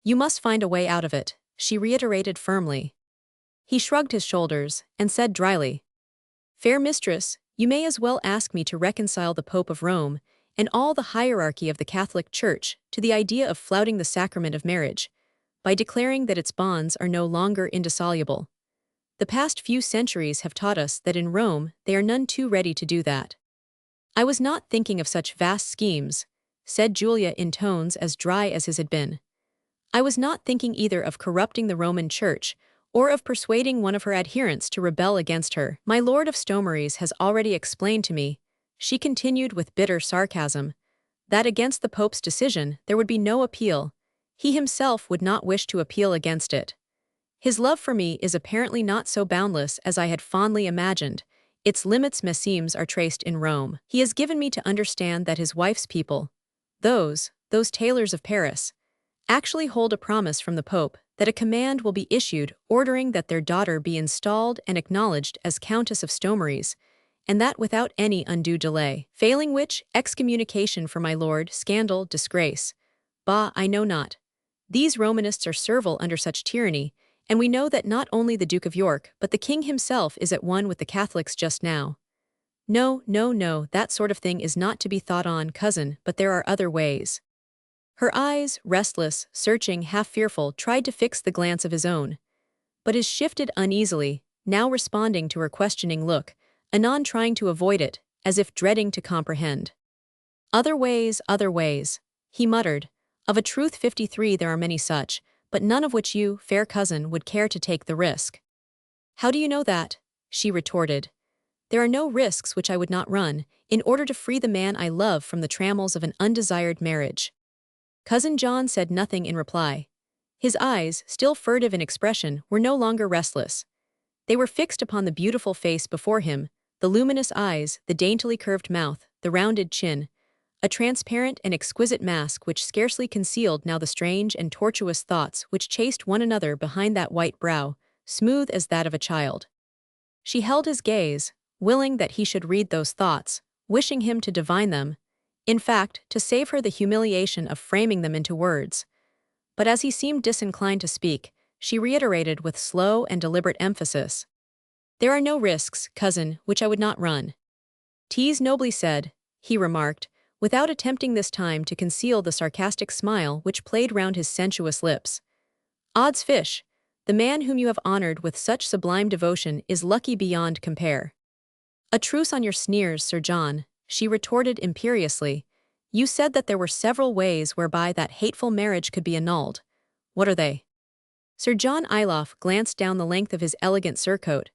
"You must find a way out of it," she reiterated firmly. He shrugged his shoulders and said dryly, "Fair mistress, you may as well ask me to reconcile the Pope of Rome and all the hierarchy of the Catholic Church to the idea of flouting the sacrament of marriage, by declaring that its bonds are no longer indissoluble. The past few centuries have taught us that in Rome they are none too ready to do that." "I was not thinking of such vast schemes," said Julia in tones as dry as his had been. "I was not thinking either of corrupting the Roman Church or of persuading one of her adherents to rebel against her. My Lord of Stomeries has already explained to me," she continued with bitter sarcasm, "that against the Pope's decision there would be no appeal, He himself would not wish to appeal against it. His love for me is apparently not so boundless as I had fondly imagined. Its limits meseems are traced in Rome. He has given me to understand that his wife's people, those tailors of Paris, actually hold a promise from the Pope that a command will be issued ordering that their daughter be installed and acknowledged as Countess of Stomeries, and that without any undue delay, failing which, excommunication for my lord, scandal, disgrace. Bah, I know not. These Romanists are servile under such tyranny, and we know that not only the Duke of York but the King himself is at one with the Catholics just now. No, no, no, that sort of thing is not to be thought on, cousin, but there are other ways. Her eyes, restless, searching, half fearful, tried to fix the glance of his own, but his shifted uneasily, now responding to her questioning look, anon trying to avoid it, as if dreading to comprehend. Other ways, he muttered. Of a truth 53 there are many such, but none of which you, fair cousin, would care to take the risk. How do you know that? She retorted. There are no risks which I would not run, in order to free the man I love from the trammels of an undesired marriage. Cousin John said nothing in reply. His eyes, still furtive in expression, were no longer restless. They were fixed upon the beautiful face before him, the luminous eyes, the daintily curved mouth, the rounded chin, a transparent and exquisite mask which scarcely concealed now the strange and tortuous thoughts which chased one another behind that white brow, smooth as that of a child. She held his gaze, willing that he should read those thoughts, wishing him to divine them, in fact, to save her the humiliation of framing them into words. But as he seemed disinclined to speak, she reiterated with slow and deliberate emphasis. There are no risks, cousin, which I would not run. 'Tis nobly said, he remarked, without attempting this time to conceal the sarcastic smile which played round his sensuous lips. Odds fish, the man whom you have honored with such sublime devotion is lucky beyond compare. A truce on your sneers, Sir John, she retorted imperiously. You said that there were several ways whereby that hateful marriage could be annulled. What are they? Sir John Iloff glanced down the length of his elegant surcoat.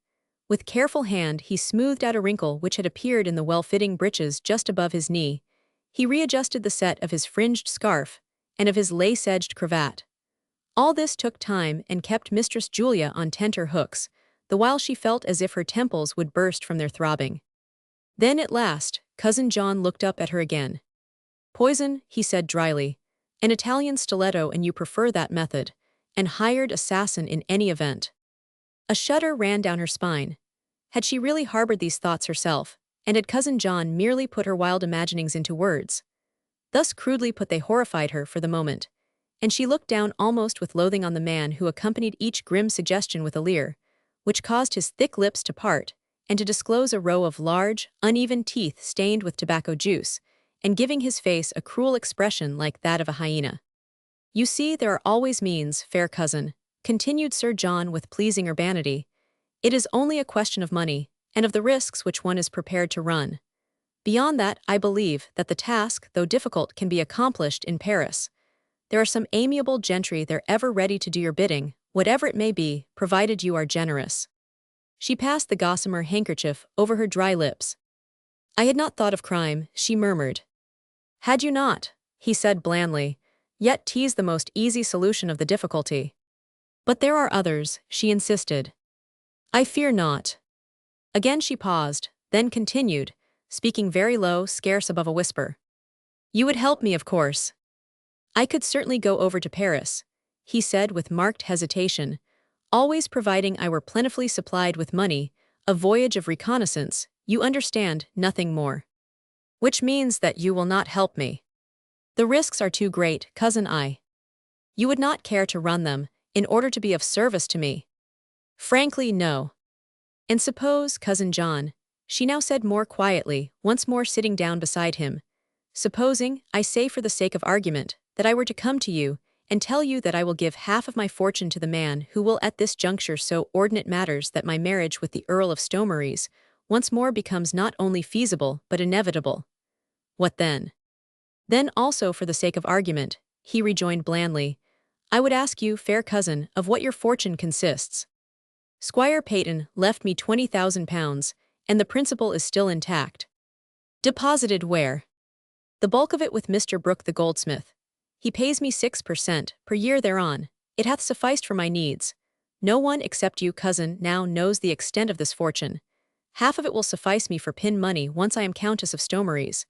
With careful hand he smoothed out a wrinkle which had appeared in the well-fitting breeches just above his knee. He readjusted the set of his fringed scarf, and of his lace-edged cravat. All this took time and kept Mistress Julia on tenter hooks, the while she felt as if her temples would burst from their throbbing. Then at last, Cousin John looked up at her again. Poison, he said dryly. An Italian stiletto, and you prefer that method. An hired assassin in any event. A shudder ran down her spine. Had she really harbored these thoughts herself, and had Cousin John merely put her wild imaginings into words? Thus crudely put they horrified her for the moment, and she looked down almost with loathing on the man who accompanied each grim suggestion with a leer, which caused his thick lips to part, and to disclose a row of large, uneven teeth stained with tobacco juice, and giving his face a cruel expression like that of a hyena. You see, there are always means, fair cousin, continued Sir John with pleasing urbanity. It is only a question of money, and of the risks which one is prepared to run. Beyond that, I believe that the task, though difficult, can be accomplished in Paris. There are some amiable gentry there ever ready to do your bidding, whatever it may be, provided you are generous. She passed the gossamer handkerchief over her dry lips. I had not thought of crime, she murmured. Had you not? He said blandly. Yet 'tis the most easy solution of the difficulty. But there are others, she insisted. I fear not. Again she paused, then continued, speaking very low, scarce above a whisper. You would help me, of course. I could certainly go over to Paris, he said with marked hesitation, always providing I were plentifully supplied with money, a voyage of reconnaissance, you understand, nothing more. Which means that you will not help me. The risks are too great, cousin I. You would not care to run them, in order to be of service to me. Frankly, no. And suppose, cousin John, she now said more quietly, once more sitting down beside him, supposing, I say for the sake of argument, that I were to come to you, and tell you that I will give half of my fortune to the man who will at this juncture so ordinate matters that my marriage with the Earl of Stomeries once more becomes not only feasible but inevitable. What then? Then also for the sake of argument, he rejoined blandly, I would ask you, fair cousin, of what your fortune consists. Squire Peyton left me £20,000, and the principal is still intact. Deposited where? The bulk of it with Mr. Brooke the goldsmith. He pays me 6% per year thereon. It hath sufficed for my needs. No one except you, cousin, now knows the extent of this fortune. Half of it will suffice me for pin money once I am Countess of Stomaries.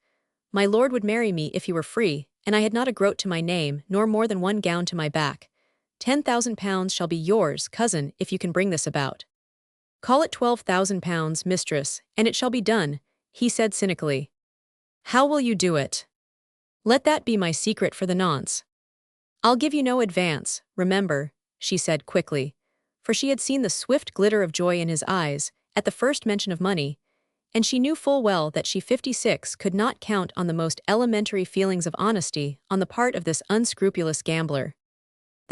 My lord would marry me if he were free, and I had not a groat to my name, nor more than one gown to my back. £10,000 shall be yours, cousin, if you can bring this about. Call it £12,000, mistress, and it shall be done, he said cynically. How will you do it? Let that be my secret for the nonce. I'll give you no advance, remember, she said quickly, for she had seen the swift glitter of joy in his eyes at the first mention of money, and she knew full well that she 56 could not count on the most elementary feelings of honesty on the part of this unscrupulous gambler.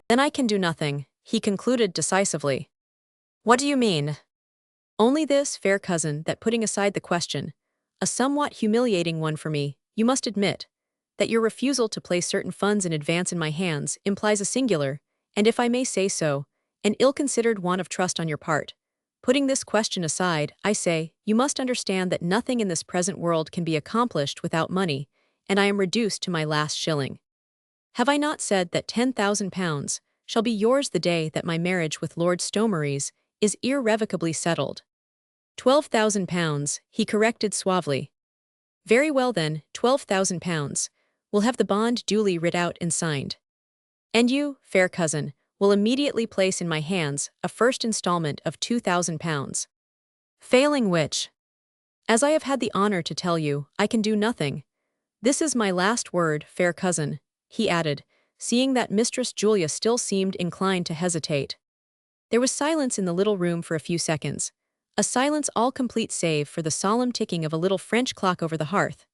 Then I can do nothing, he concluded decisively. What do you mean? Only this, fair cousin, that putting aside the question, a somewhat humiliating one for me, you must admit, that your refusal to place certain funds in advance in my hands implies a singular, and if I may say so, an ill-considered want of trust on your part. Putting this question aside, I say, you must understand that nothing in this present world can be accomplished without money, and I am reduced to my last shilling. Have I not said that £10,000 shall be yours the day that my marriage with Lord Stomaries is irrevocably settled? £12,000, he corrected suavely. Very well then, £12,000. We'll have the bond duly writ out and signed. And you, fair cousin, will immediately place in my hands a first installment of £2,000. Failing which, as I have had the honor to tell you, I can do nothing. This is my last word, fair cousin, he added, seeing that Mistress Julia still seemed inclined to hesitate. There was silence in the little room for a few seconds, a silence all complete save for the solemn ticking of a little French clock over the hearth.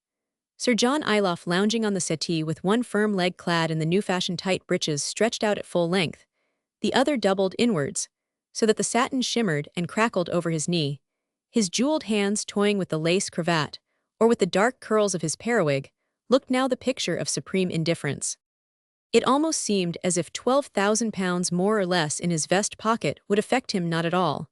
Sir John Iloff lounging on the settee with one firm leg clad in the new-fashioned tight breeches stretched out at full length, the other doubled inwards, so that the satin shimmered and crackled over his knee, his jeweled hands toying with the lace cravat, or with the dark curls of his periwig, looked now the picture of supreme indifference. It almost seemed as if £12,000 more or less in his vest pocket would affect him not at all.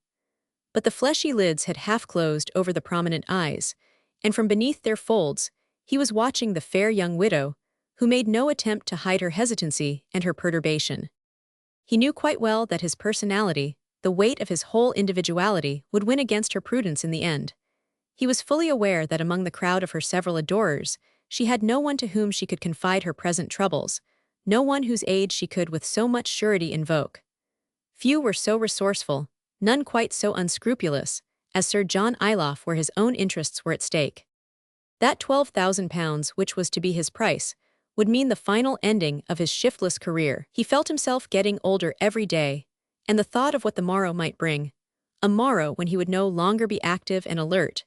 But the fleshy lids had half closed over the prominent eyes, and from beneath their folds, he was watching the fair young widow, who made no attempt to hide her hesitancy and her perturbation. He knew quite well that his personality, the weight of his whole individuality, would win against her prudence in the end. He was fully aware that among the crowd of her several adorers, she had no one to whom she could confide her present troubles, no one whose aid she could with so much surety invoke. Few were so resourceful, none quite so unscrupulous, as Sir John Iloff where his own interests were at stake. That £12,000, which was to be his price, would mean the final ending of his shiftless career. He felt himself getting older every day, and the thought of what the morrow might bring, a morrow when he would no longer be active and alert,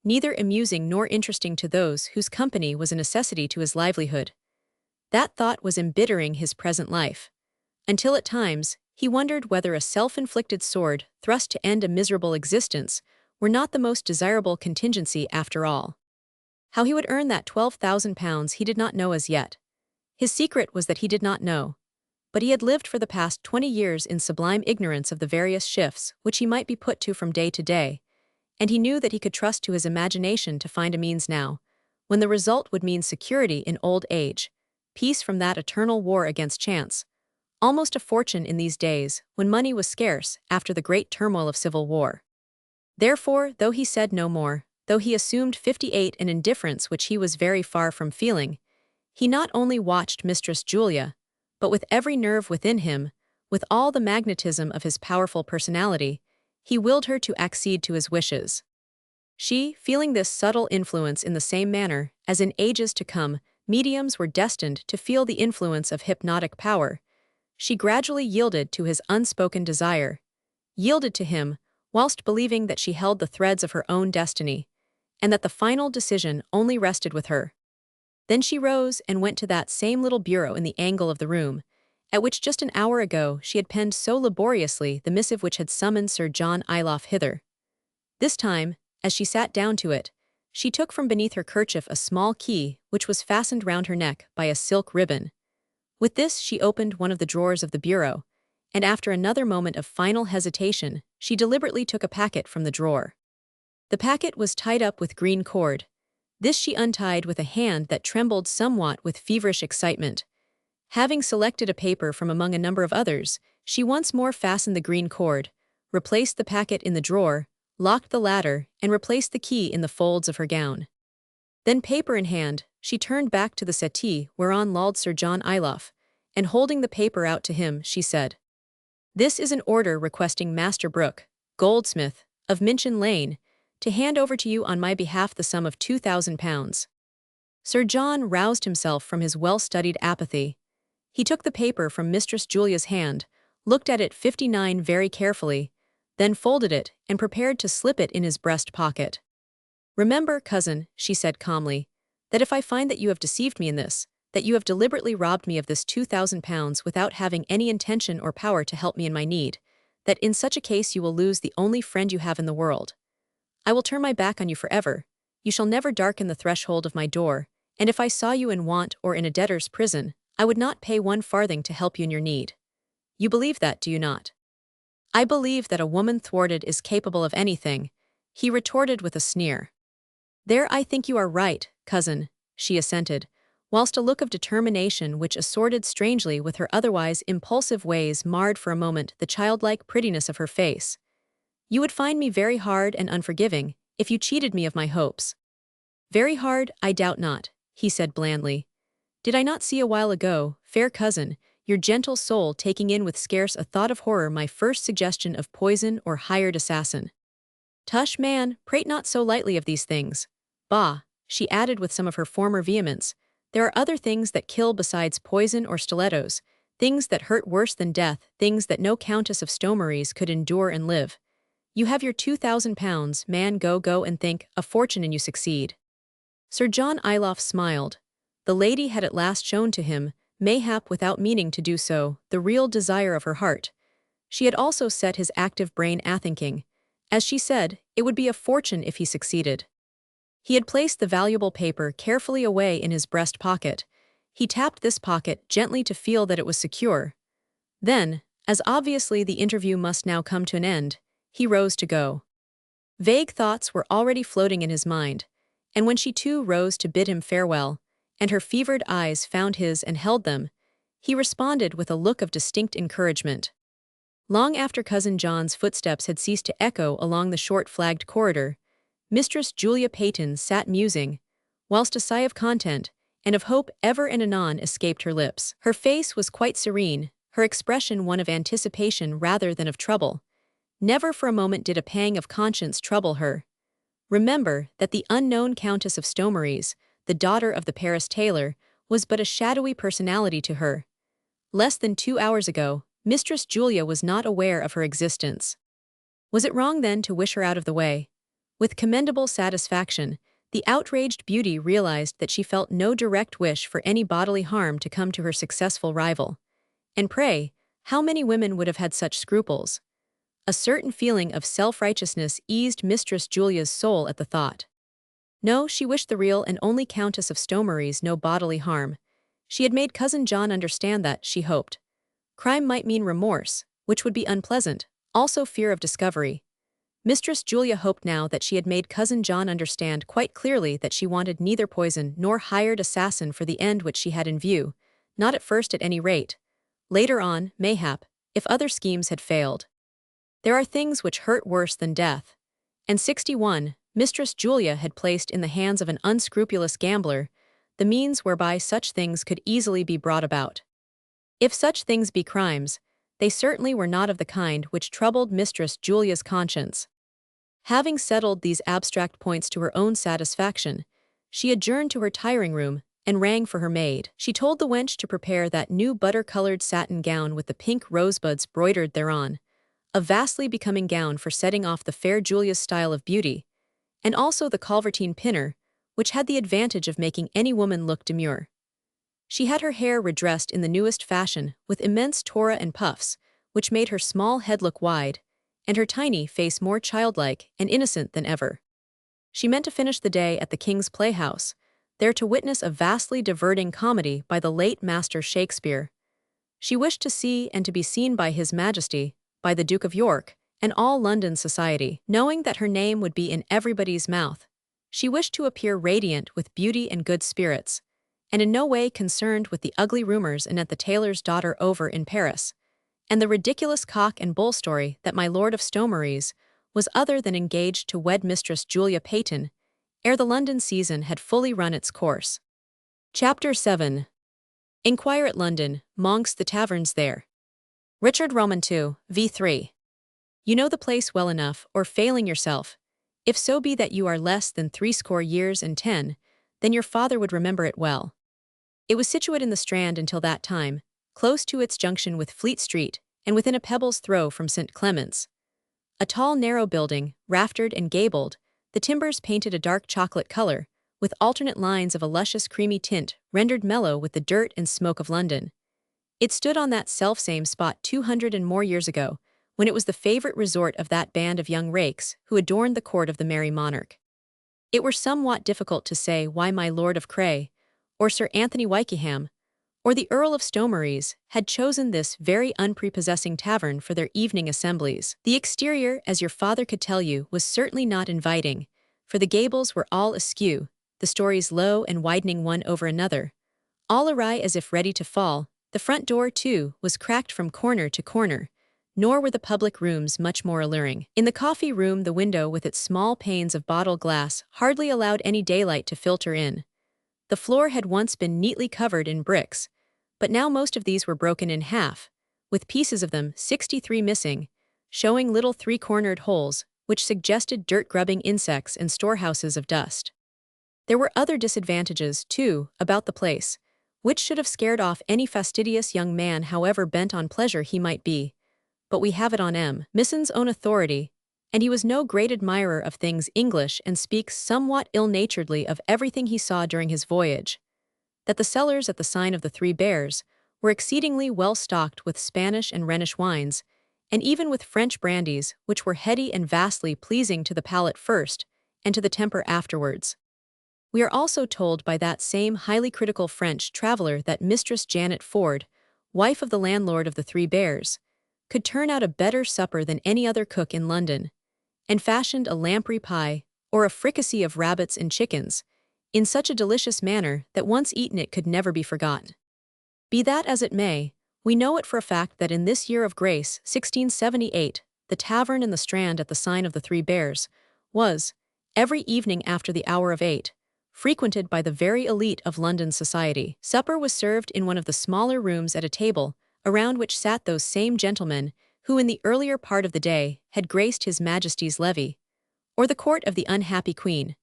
neither amusing nor interesting to those whose company was a necessity to his livelihood. That thought was embittering his present life, until at times he wondered whether a self-inflicted sword thrust to end a miserable existence were not the most desirable contingency after all. How he would earn that £12,000 he did not know as yet. His secret was that he did not know, but he had lived for the past 20 years in sublime ignorance of the various shifts which he might be put to from day to day, and he knew that he could trust to his imagination to find a means now, when the result would mean security in old age, peace from that eternal war against chance, almost a fortune in these days when money was scarce after the great turmoil of civil war. Therefore, though he said no more, though he assumed 58 an indifference which he was very far from feeling, he not only watched Mistress Julia, but with every nerve within him, with all the magnetism of his powerful personality, he willed her to accede to his wishes. She, feeling this subtle influence in the same manner as in ages to come mediums were destined to feel the influence of hypnotic power, she gradually yielded to his unspoken desire, yielded to him, whilst believing that she held the threads of her own destiny, and that the final decision only rested with her. Then she rose and went to that same little bureau in the angle of the room, at which just an hour ago she had penned so laboriously the missive which had summoned Sir John Iloff hither. This time, as she sat down to it, she took from beneath her kerchief a small key which was fastened round her neck by a silk ribbon. With this she opened one of the drawers of the bureau, and after another moment of final hesitation, she deliberately took a packet from the drawer. The packet was tied up with green cord. This she untied with a hand that trembled somewhat with feverish excitement. Having selected a paper from among a number of others, she once more fastened the green cord, replaced the packet in the drawer, locked the latter, and replaced the key in the folds of her gown. Then, paper in hand, she turned back to the settee whereon lolled Sir John Iloff, and holding the paper out to him, she said, "This is an order requesting Master Brooke, goldsmith, of Minchin Lane, to hand over to you on my behalf the sum of £2,000. Sir John roused himself from his well-studied apathy. He took the paper from Mistress Julia's hand, looked at it 59 very carefully, then folded it and prepared to slip it in his breast pocket. "Remember, cousin," she said calmly, "that if I find that you have deceived me in this, that you have deliberately robbed me of this £2,000 without having any intention or power to help me in my need, that in such a case you will lose the only friend you have in the world. I will turn my back on you forever. You shall never darken the threshold of my door, and if I saw you in want or in a debtor's prison, I would not pay 1 farthing to help you in your need. You believe that, do you not?" "I believe that a woman thwarted is capable of anything," he retorted with a sneer. "There I think you are right, cousin," she assented, whilst a look of determination which assorted strangely with her otherwise impulsive ways marred for a moment the childlike prettiness of her face. "You would find me very hard and unforgiving if you cheated me of my hopes." "Very hard, I doubt not," he said blandly. "Did I not see a while ago, fair cousin, your gentle soul taking in with scarce a thought of horror my first suggestion of poison or hired assassin? Tush, man, prate not so lightly of these things. Bah," she added with some of her former vehemence, "there are other things that kill besides poison or stilettos, things that hurt worse than death, things that no Countess of Stomeries could endure and live. You have your £2,000, man, go and think, a fortune and you succeed." Sir John Iloff smiled. The lady had at last shown to him, mayhap without meaning to do so, the real desire of her heart. She had also set his active brain a-thinking. As she said, it would be a fortune if he succeeded. He had placed the valuable paper carefully away in his breast pocket. He tapped this pocket gently to feel that it was secure. Then, as obviously the interview must now come to an end, he rose to go. Vague thoughts were already floating in his mind, and when she too rose to bid him farewell, and her fevered eyes found his and held them, he responded with a look of distinct encouragement. Long after Cousin John's footsteps had ceased to echo along the short flagged corridor, Mistress Julia Peyton sat musing, whilst a sigh of content and of hope ever and anon escaped her lips. Her face was quite serene, her expression one of anticipation rather than of trouble. Never for a moment did a pang of conscience trouble her. Remember that the unknown Countess of Stomeries, the daughter of the Paris tailor, was but a shadowy personality to her. Less than 2 hours ago, Mistress Julia was not aware of her existence. Was it wrong then to wish her out of the way? With commendable satisfaction, the outraged beauty realized that she felt no direct wish for any bodily harm to come to her successful rival. And pray, how many women would have had such scruples? A certain feeling of self-righteousness eased Mistress Julia's soul at the thought. No, she wished the real and only Countess of Stomeries no bodily harm. She had made Cousin John understand that, she hoped. Crime might mean remorse, which would be unpleasant, also fear of discovery. Mistress Julia hoped now that she had made Cousin John understand quite clearly that she wanted neither poison nor hired assassin for the end which she had in view, not at first at any rate. Later on, mayhap, if other schemes had failed. There are things which hurt worse than death. And 61, Mistress Julia had placed in the hands of an unscrupulous gambler the means whereby such things could easily be brought about. If such things be crimes, they certainly were not of the kind which troubled Mistress Julia's conscience. Having settled these abstract points to her own satisfaction, she adjourned to her tiring room and rang for her maid. She told the wench to prepare that new butter-colored satin gown with the pink rosebuds broidered thereon, a vastly becoming gown for setting off the fair Julia's style of beauty, and also the Calvertine pinner, which had the advantage of making any woman look demure. She had her hair redressed in the newest fashion with immense tora and puffs, which made her small head look wide, and her tiny face more childlike and innocent than ever. She meant to finish the day at the King's Playhouse, there to witness a vastly diverting comedy by the late Master Shakespeare. She wished to see and to be seen by His Majesty, by the Duke of York, and all London society. Knowing that her name would be in everybody's mouth, she wished to appear radiant with beauty and good spirits, and in no way concerned with the ugly rumors anent the tailor's daughter over in Paris, and the ridiculous cock and bull story that my lord of Stomeries was other than engaged to wed Mistress Julia Peyton, ere the London season had fully run its course. Chapter 7. Inquire at London, monks the taverns there. Richard Roman II, v. You know the place well enough, or failing yourself, if so be that you are less than 60 years and 10, then your father would remember it well. It was situate in the Strand until that time, close to its junction with Fleet Street, and within a peble's throw from St. Clement's. A tall, narrow building, raftered and gabled, the timbers painted a dark chocolate color, with alternate lines of a luscious creamy tint rendered mellow with the dirt and smoke of London. It stood on that self-same spot 200 and more years ago, when it was the favorite resort of that band of young rakes who adorned the court of the merry monarch. It were somewhat difficult to say why my Lord of Cray, or Sir Anthony Wykeham, or the Earl of Stomeries had chosen this very unprepossessing tavern for their evening assemblies. The exterior, as your father could tell you, was certainly not inviting, for the gables were all askew, the stories low and widening one over another, all awry as if ready to fall. The front door, too, was cracked from corner to corner, nor were the public rooms much more alluring. In the coffee room, the window with its small panes of bottle glass hardly allowed any daylight to filter in. The floor had once been neatly covered in bricks, but now most of these were broken in half, with pieces of them 63 missing, showing little three-cornered holes which suggested dirt-grubbing insects and storehouses of dust. There were other disadvantages, too, about the place, which should have scared off any fastidious young man however bent on pleasure he might be. But we have it on Misson's own authority, and he was no great admirer of things English and speaks somewhat ill-naturedly of everything he saw during his voyage, that the cellars at the Sign of the Three Bears were exceedingly well stocked with Spanish and Rhenish wines, and even with French brandies which were heady and vastly pleasing to the palate first, and to the temper afterwards. We are also told by that same highly critical French traveller that Mistress Janet Ford, wife of the landlord of the Three Bears, could turn out a better supper than any other cook in London, and fashioned a lamprey pie, or a fricassee of rabbits and chickens, in such a delicious manner that once eaten it could never be forgotten. Be that as it may, we know it for a fact that in this year of grace, 1678, the tavern in the Strand at the Sign of the Three Bears was, every evening after the hour of 8, frequented by the very elite of London society. Supper was served in one of the smaller rooms at a table, around which sat those same gentlemen who in the earlier part of the day had graced His Majesty's levee, or the court of the unhappy Queen,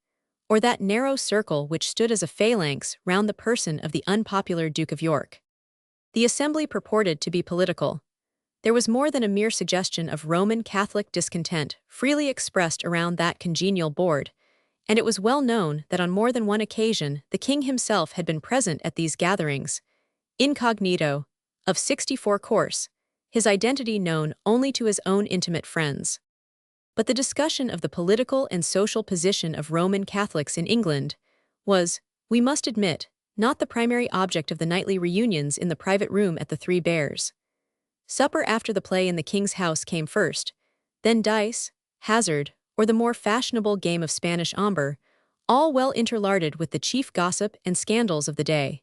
or that narrow circle which stood as a phalanx round the person of the unpopular Duke of York. The assembly purported to be political. There was more than a mere suggestion of Roman Catholic discontent freely expressed around that congenial board, and it was well known that on more than one occasion the king himself had been present at these gatherings, incognito, of 64 course, his identity known only to his own intimate friends. But the discussion of the political and social position of Roman Catholics in England was, we must admit, not the primary object of the nightly reunions in the private room at the Three Bears. Supper after the play in the king's house came first, then dice, hazard, or the more fashionable game of Spanish ombre, all well interlarded with the chief gossip and scandals of the day.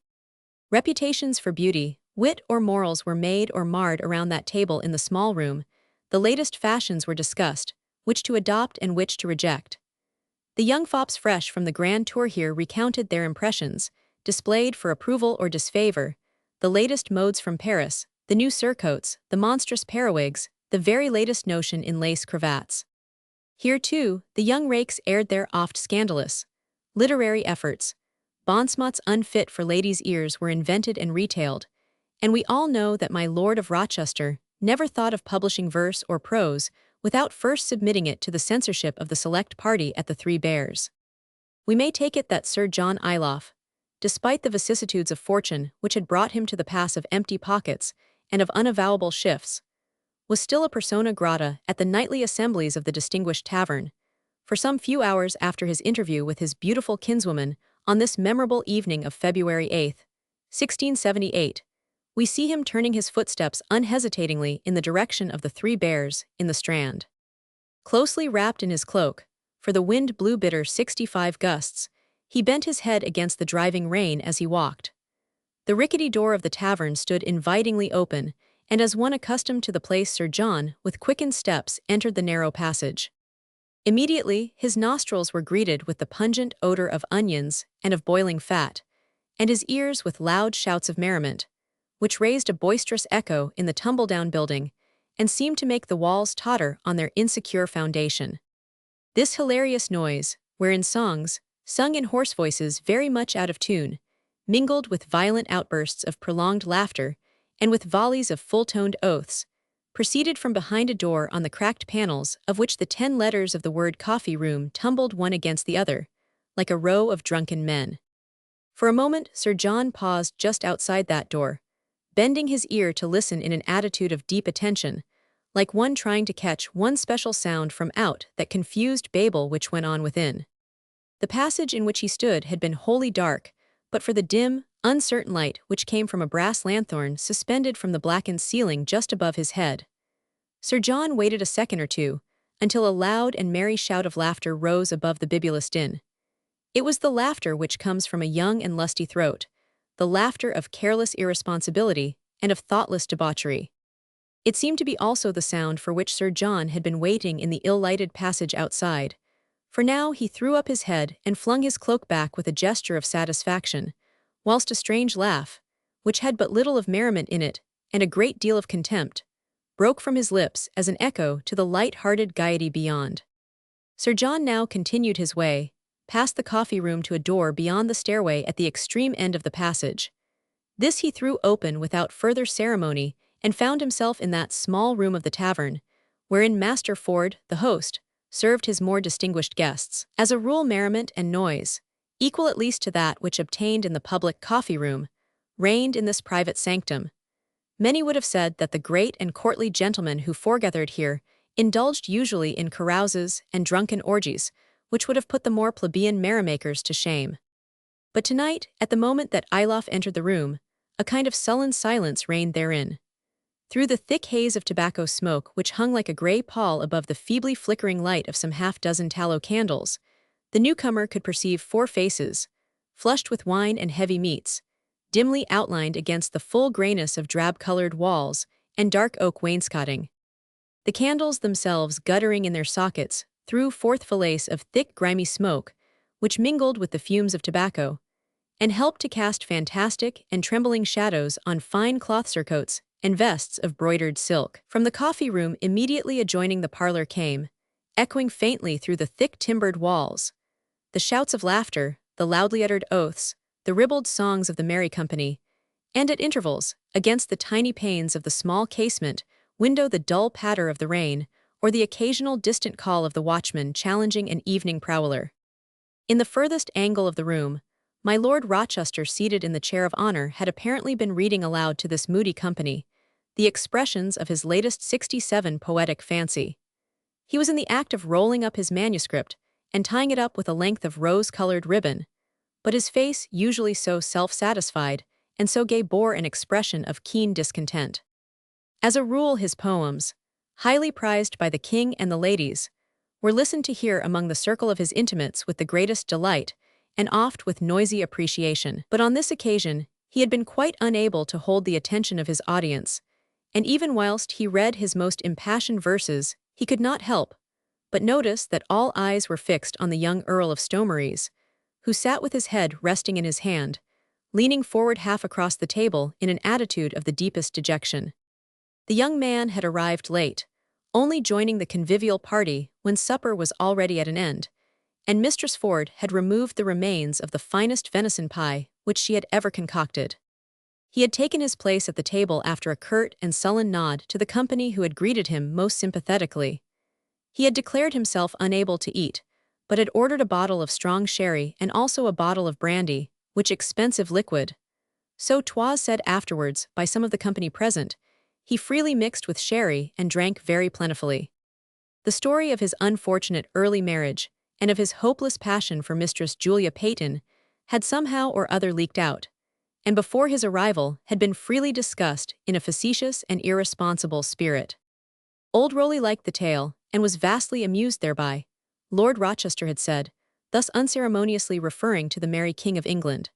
Reputations for beauty, wit or morals were made or marred around that table in the small room, the latest fashions were discussed, which to adopt and which to reject. The young fops fresh from the grand tour here recounted their impressions, displayed for approval or disfavor, the latest modes from Paris, the new surcoats, the monstrous periwigs, the very latest notion in lace cravats. Here, too, the young rakes aired their oft scandalous literary efforts. Bonsmots unfit for ladies' ears were invented and retailed, and we all know that my Lord of Rochester never thought of publishing verse or prose without first submitting it to the censorship of the select party at the Three Bears. We may take it that Sir John Iloff, despite the vicissitudes of fortune which had brought him to the pass of empty pockets and of unavowable shifts, was still a persona grata at the nightly assemblies of the distinguished tavern, for some few hours after his interview with his beautiful kinswoman on this memorable evening of February 8, 1678, we see him turning his footsteps unhesitatingly in the direction of the Three Bears in the Strand. Closely wrapped in his cloak, for the wind blew bitter 65 gusts, He bent his head against the driving rain as he walked. The rickety door of the tavern stood invitingly open, and as one accustomed to the place, Sir John, with quickened steps, entered the narrow passage. Immediately, his nostrils were greeted with the pungent odor of onions and of boiling fat, and his ears with loud shouts of merriment, which raised a boisterous echo in the tumble-down building and seemed to make the walls totter on their insecure foundation. This hilarious noise, wherein songs, sung in hoarse voices very much out of tune, mingled with violent outbursts of prolonged laughter and with volleys of full-toned oaths, proceeded from behind a door on the cracked panels of which the 10 letters of the word coffee room tumbled one against the other, like a row of drunken men. For a moment Sir John paused just outside that door, bending his ear to listen in an attitude of deep attention, like one trying to catch one special sound from out that confused babel which went on within. The passage in which he stood had been wholly dark, but for the dim, uncertain light which came from a brass lanthorn suspended from the blackened ceiling just above his head. Sir John waited a second or two, until a loud and merry shout of laughter rose above the bibulous din. It was the laughter which comes from a young and lusty throat, the laughter of careless irresponsibility and of thoughtless debauchery. It seemed to be also the sound for which Sir John had been waiting in the ill-lighted passage outside, for now he threw up his head and flung his cloak back with a gesture of satisfaction, whilst a strange laugh, which had but little of merriment in it and a great deal of contempt, broke from his lips as an echo to the light-hearted gaiety beyond. Sir John now continued his way, past the coffee room to a door beyond the stairway at the extreme end of the passage. This he threw open without further ceremony and found himself in that small room of the tavern, wherein Master Ford, the host, served his more distinguished guests. As a rule, merriment and noise, equal at least to that which obtained in the public coffee room, reigned in this private sanctum. Many would have said that the great and courtly gentlemen who foregathered here indulged usually in carouses and drunken orgies, which would have put the more plebeian merrymakers to shame. But tonight, at the moment that Ilof entered the room, a kind of sullen silence reigned therein. Through the thick haze of tobacco smoke which hung like a grey pall above the feebly flickering light of some half-dozen tallow candles, the newcomer could perceive 4 faces, flushed with wine and heavy meats, dimly outlined against the full grayness of drab-colored walls and dark oak wainscoting. The candles themselves, guttering in their sockets, threw forth fillets of thick grimy smoke, which mingled with the fumes of tobacco, and helped to cast fantastic and trembling shadows on fine cloth surcoats and vests of broidered silk. From the coffee room immediately adjoining the parlor came, echoing faintly through the thick timbered walls, the shouts of laughter, the loudly uttered oaths, the ribald songs of the merry company, and at intervals, against the tiny panes of the small casement window, the dull patter of the rain, or the occasional distant call of the watchman challenging an evening prowler. In the furthest angle of the room, my Lord Rochester, seated in the chair of honor, had apparently been reading aloud to this moody company the expressions of his latest 67 poetic fancy. He was in the act of rolling up his manuscript and tying it up with a length of rose-colored ribbon, but his face, usually so self-satisfied and so gay, bore an expression of keen discontent. As a rule, his poems, highly prized by the king and the ladies, were listened to here among the circle of his intimates with the greatest delight, and oft with noisy appreciation. But on this occasion, he had been quite unable to hold the attention of his audience, and even whilst he read his most impassioned verses, he could not help but notice that all eyes were fixed on the young Earl of Stomeries, who sat with his head resting in his hand, leaning forward half across the table in an attitude of the deepest dejection. The young man had arrived late, only joining the convivial party when supper was already at an end, and Mistress Ford had removed the remains of the finest venison pie which she had ever concocted. He had taken his place at the table after a curt and sullen nod to the company who had greeted him most sympathetically. He had declared himself unable to eat, but had ordered a bottle of strong sherry and also a bottle of brandy, which expensive liquid, so 'twas said afterwards by some of the company present, he freely mixed with sherry and drank very plentifully. The story of his unfortunate early marriage and of his hopeless passion for Mistress Julia Peyton had somehow or other leaked out, and before his arrival had been freely discussed in a facetious and irresponsible spirit. Old Rowley liked the tale, and was vastly amused thereby. Lord Rochester had said, thus unceremoniously referring to the merry King of England.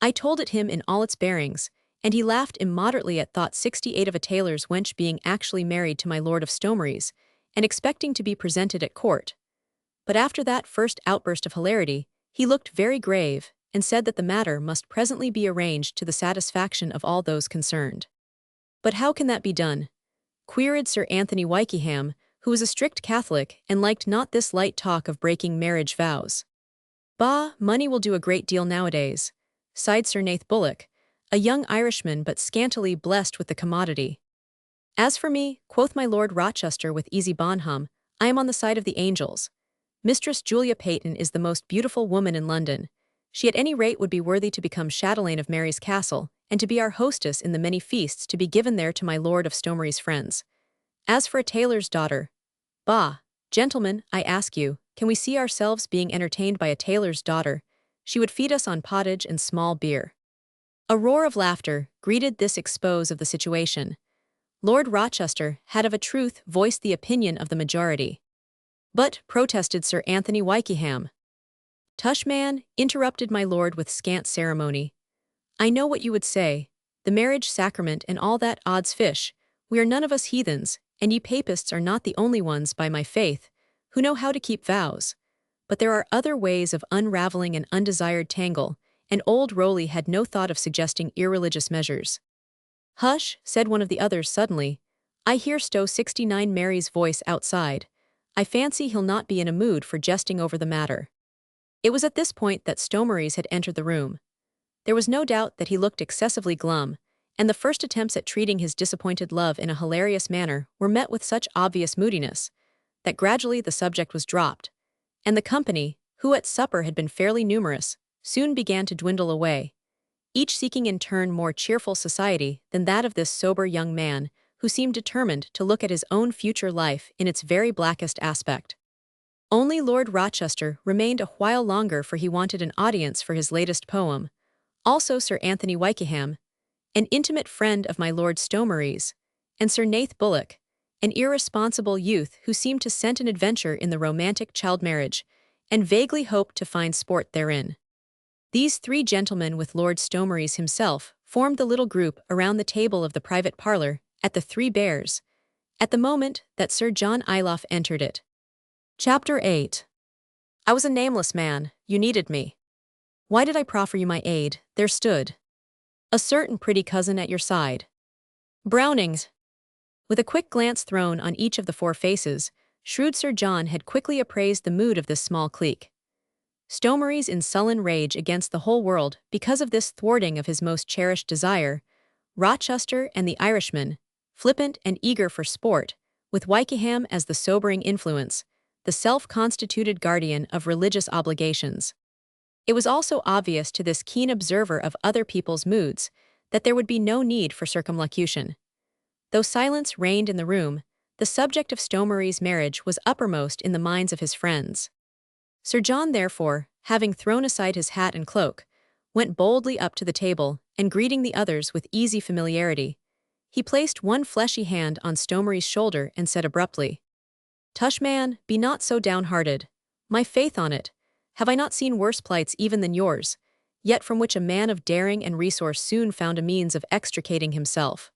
I told it him in all its bearings, and he laughed immoderately at thought 68 of a tailor's wench being actually married to my Lord of Stomeries, and expecting to be presented at court. But after that first outburst of hilarity, he looked very grave, and said that the matter must presently be arranged to the satisfaction of all those concerned. But how can that be done? Queried Sir Anthony Wykeham, who was a strict Catholic and liked not this light talk of breaking marriage vows. Bah, money will do a great deal nowadays, sighed Sir Nath Bullock, a young Irishman but scantily blessed with the commodity. As for me, quoth my Lord Rochester with easy bonhom, I am on the side of the angels. Mistress Julia Peyton is the most beautiful woman in London. She at any rate would be worthy to become chatelaine of Mary's castle, and to be our hostess in the many feasts to be given there to my Lord of Stomeries' friends. As for a tailor's daughter, bah, gentlemen, I ask you, can we see ourselves being entertained by a tailor's daughter? She would feed us on pottage and small beer. A roar of laughter greeted this expose of the situation. Lord Rochester had of a truth voiced the opinion of the majority. But, protested Sir Anthony Wykeham. Tush, man, interrupted my lord with scant ceremony. I know what you would say, the marriage sacrament and all that odds fish. We are none of us heathens, and ye papists are not the only ones, by my faith, who know how to keep vows. But there are other ways of unraveling an undesired tangle, and old Rowley had no thought of suggesting irreligious measures. Hush, said one of the others suddenly. I hear Stowe 69 Mary's voice outside. I fancy he'll not be in a mood for jesting over the matter. It was at this point that Stomeries had entered the room. There was no doubt that he looked excessively glum, and the first attempts at treating his disappointed love in a hilarious manner were met with such obvious moodiness that gradually the subject was dropped, and the company, who at supper had been fairly numerous, soon began to dwindle away, each seeking in turn more cheerful society than that of this sober young man, who seemed determined to look at his own future life in its very blackest aspect. Only Lord Rochester remained a while longer, for he wanted an audience for his latest poem. Also Sir Anthony Wykeham, an intimate friend of my Lord Stomeries, and Sir Nath Bullock, an irresponsible youth who seemed to scent an adventure in the romantic child marriage, and vaguely hoped to find sport therein. These three gentlemen with Lord Stomeries himself formed the little group around the table of the private parlour at the Three Bears, at the moment that Sir John Iloff entered it. Chapter 8. I was a nameless man, you needed me. Why did I proffer you my aid? There stood a certain pretty cousin at your side. Brownings. With a quick glance thrown on each of the four faces, shrewd Sir John had quickly appraised the mood of this small clique. Stomeries in sullen rage against the whole world because of this thwarting of his most cherished desire, Rochester and the Irishman, flippant and eager for sport, with Wykeham as the sobering influence, the self-constituted guardian of religious obligations. It was also obvious to this keen observer of other people's moods that there would be no need for circumlocution. Though silence reigned in the room, the subject of Stomeries' marriage was uppermost in the minds of his friends. Sir John, therefore, having thrown aside his hat and cloak, went boldly up to the table, and greeting the others with easy familiarity, he placed one fleshy hand on Stomeries' shoulder and said abruptly, Tush, man, be not so downhearted. My faith on it, have I not seen worse plights even than yours, yet from which a man of daring and resource soon found a means of extricating himself.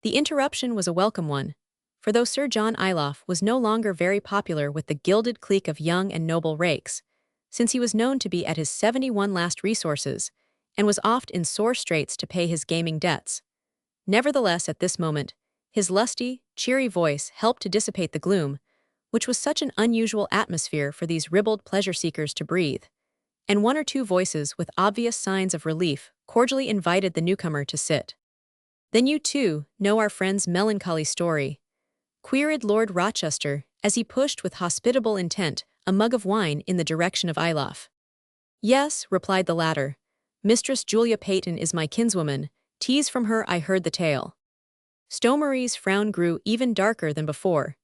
The interruption was a welcome one, for though Sir John Iloff was no longer very popular with the gilded clique of young and noble rakes, since he was known to be at his 71 last resources, and was oft in sore straits to pay his gaming debts. Nevertheless, at this moment, his lusty, cheery voice helped to dissipate the gloom, which was such an unusual atmosphere for these ribald pleasure-seekers to breathe, and one or two voices with obvious signs of relief cordially invited the newcomer to sit. Then you, too, know our friend's melancholy story? Queried Lord Rochester, as he pushed with hospitable intent a mug of wine in the direction of Iloff. Yes, replied the latter. Mistress Julia Peyton is my kinswoman, 'tis from her I heard the tale. Stomeries' frown grew even darker than before.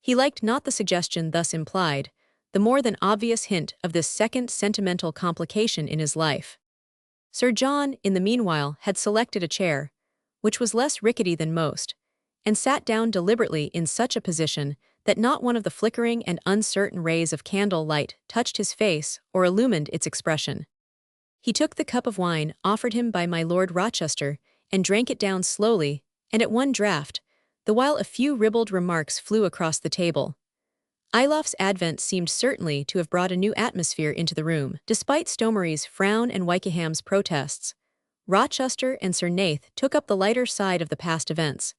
He liked not the suggestion thus implied, the more than obvious hint of this second sentimental complication in his life. Sir John, in the meanwhile, had selected a chair, which was less rickety than most, and sat down deliberately in such a position that not one of the flickering and uncertain rays of candle light touched his face or illumined its expression. He took the cup of wine offered him by my Lord Rochester and drank it down slowly, and at one draught, the while a few ribald remarks flew across the table. Ilof's advent seemed certainly to have brought a new atmosphere into the room. Despite Stomery's frown and Wykeham's protests, Rochester and Sir Nath took up the lighter side of the past events.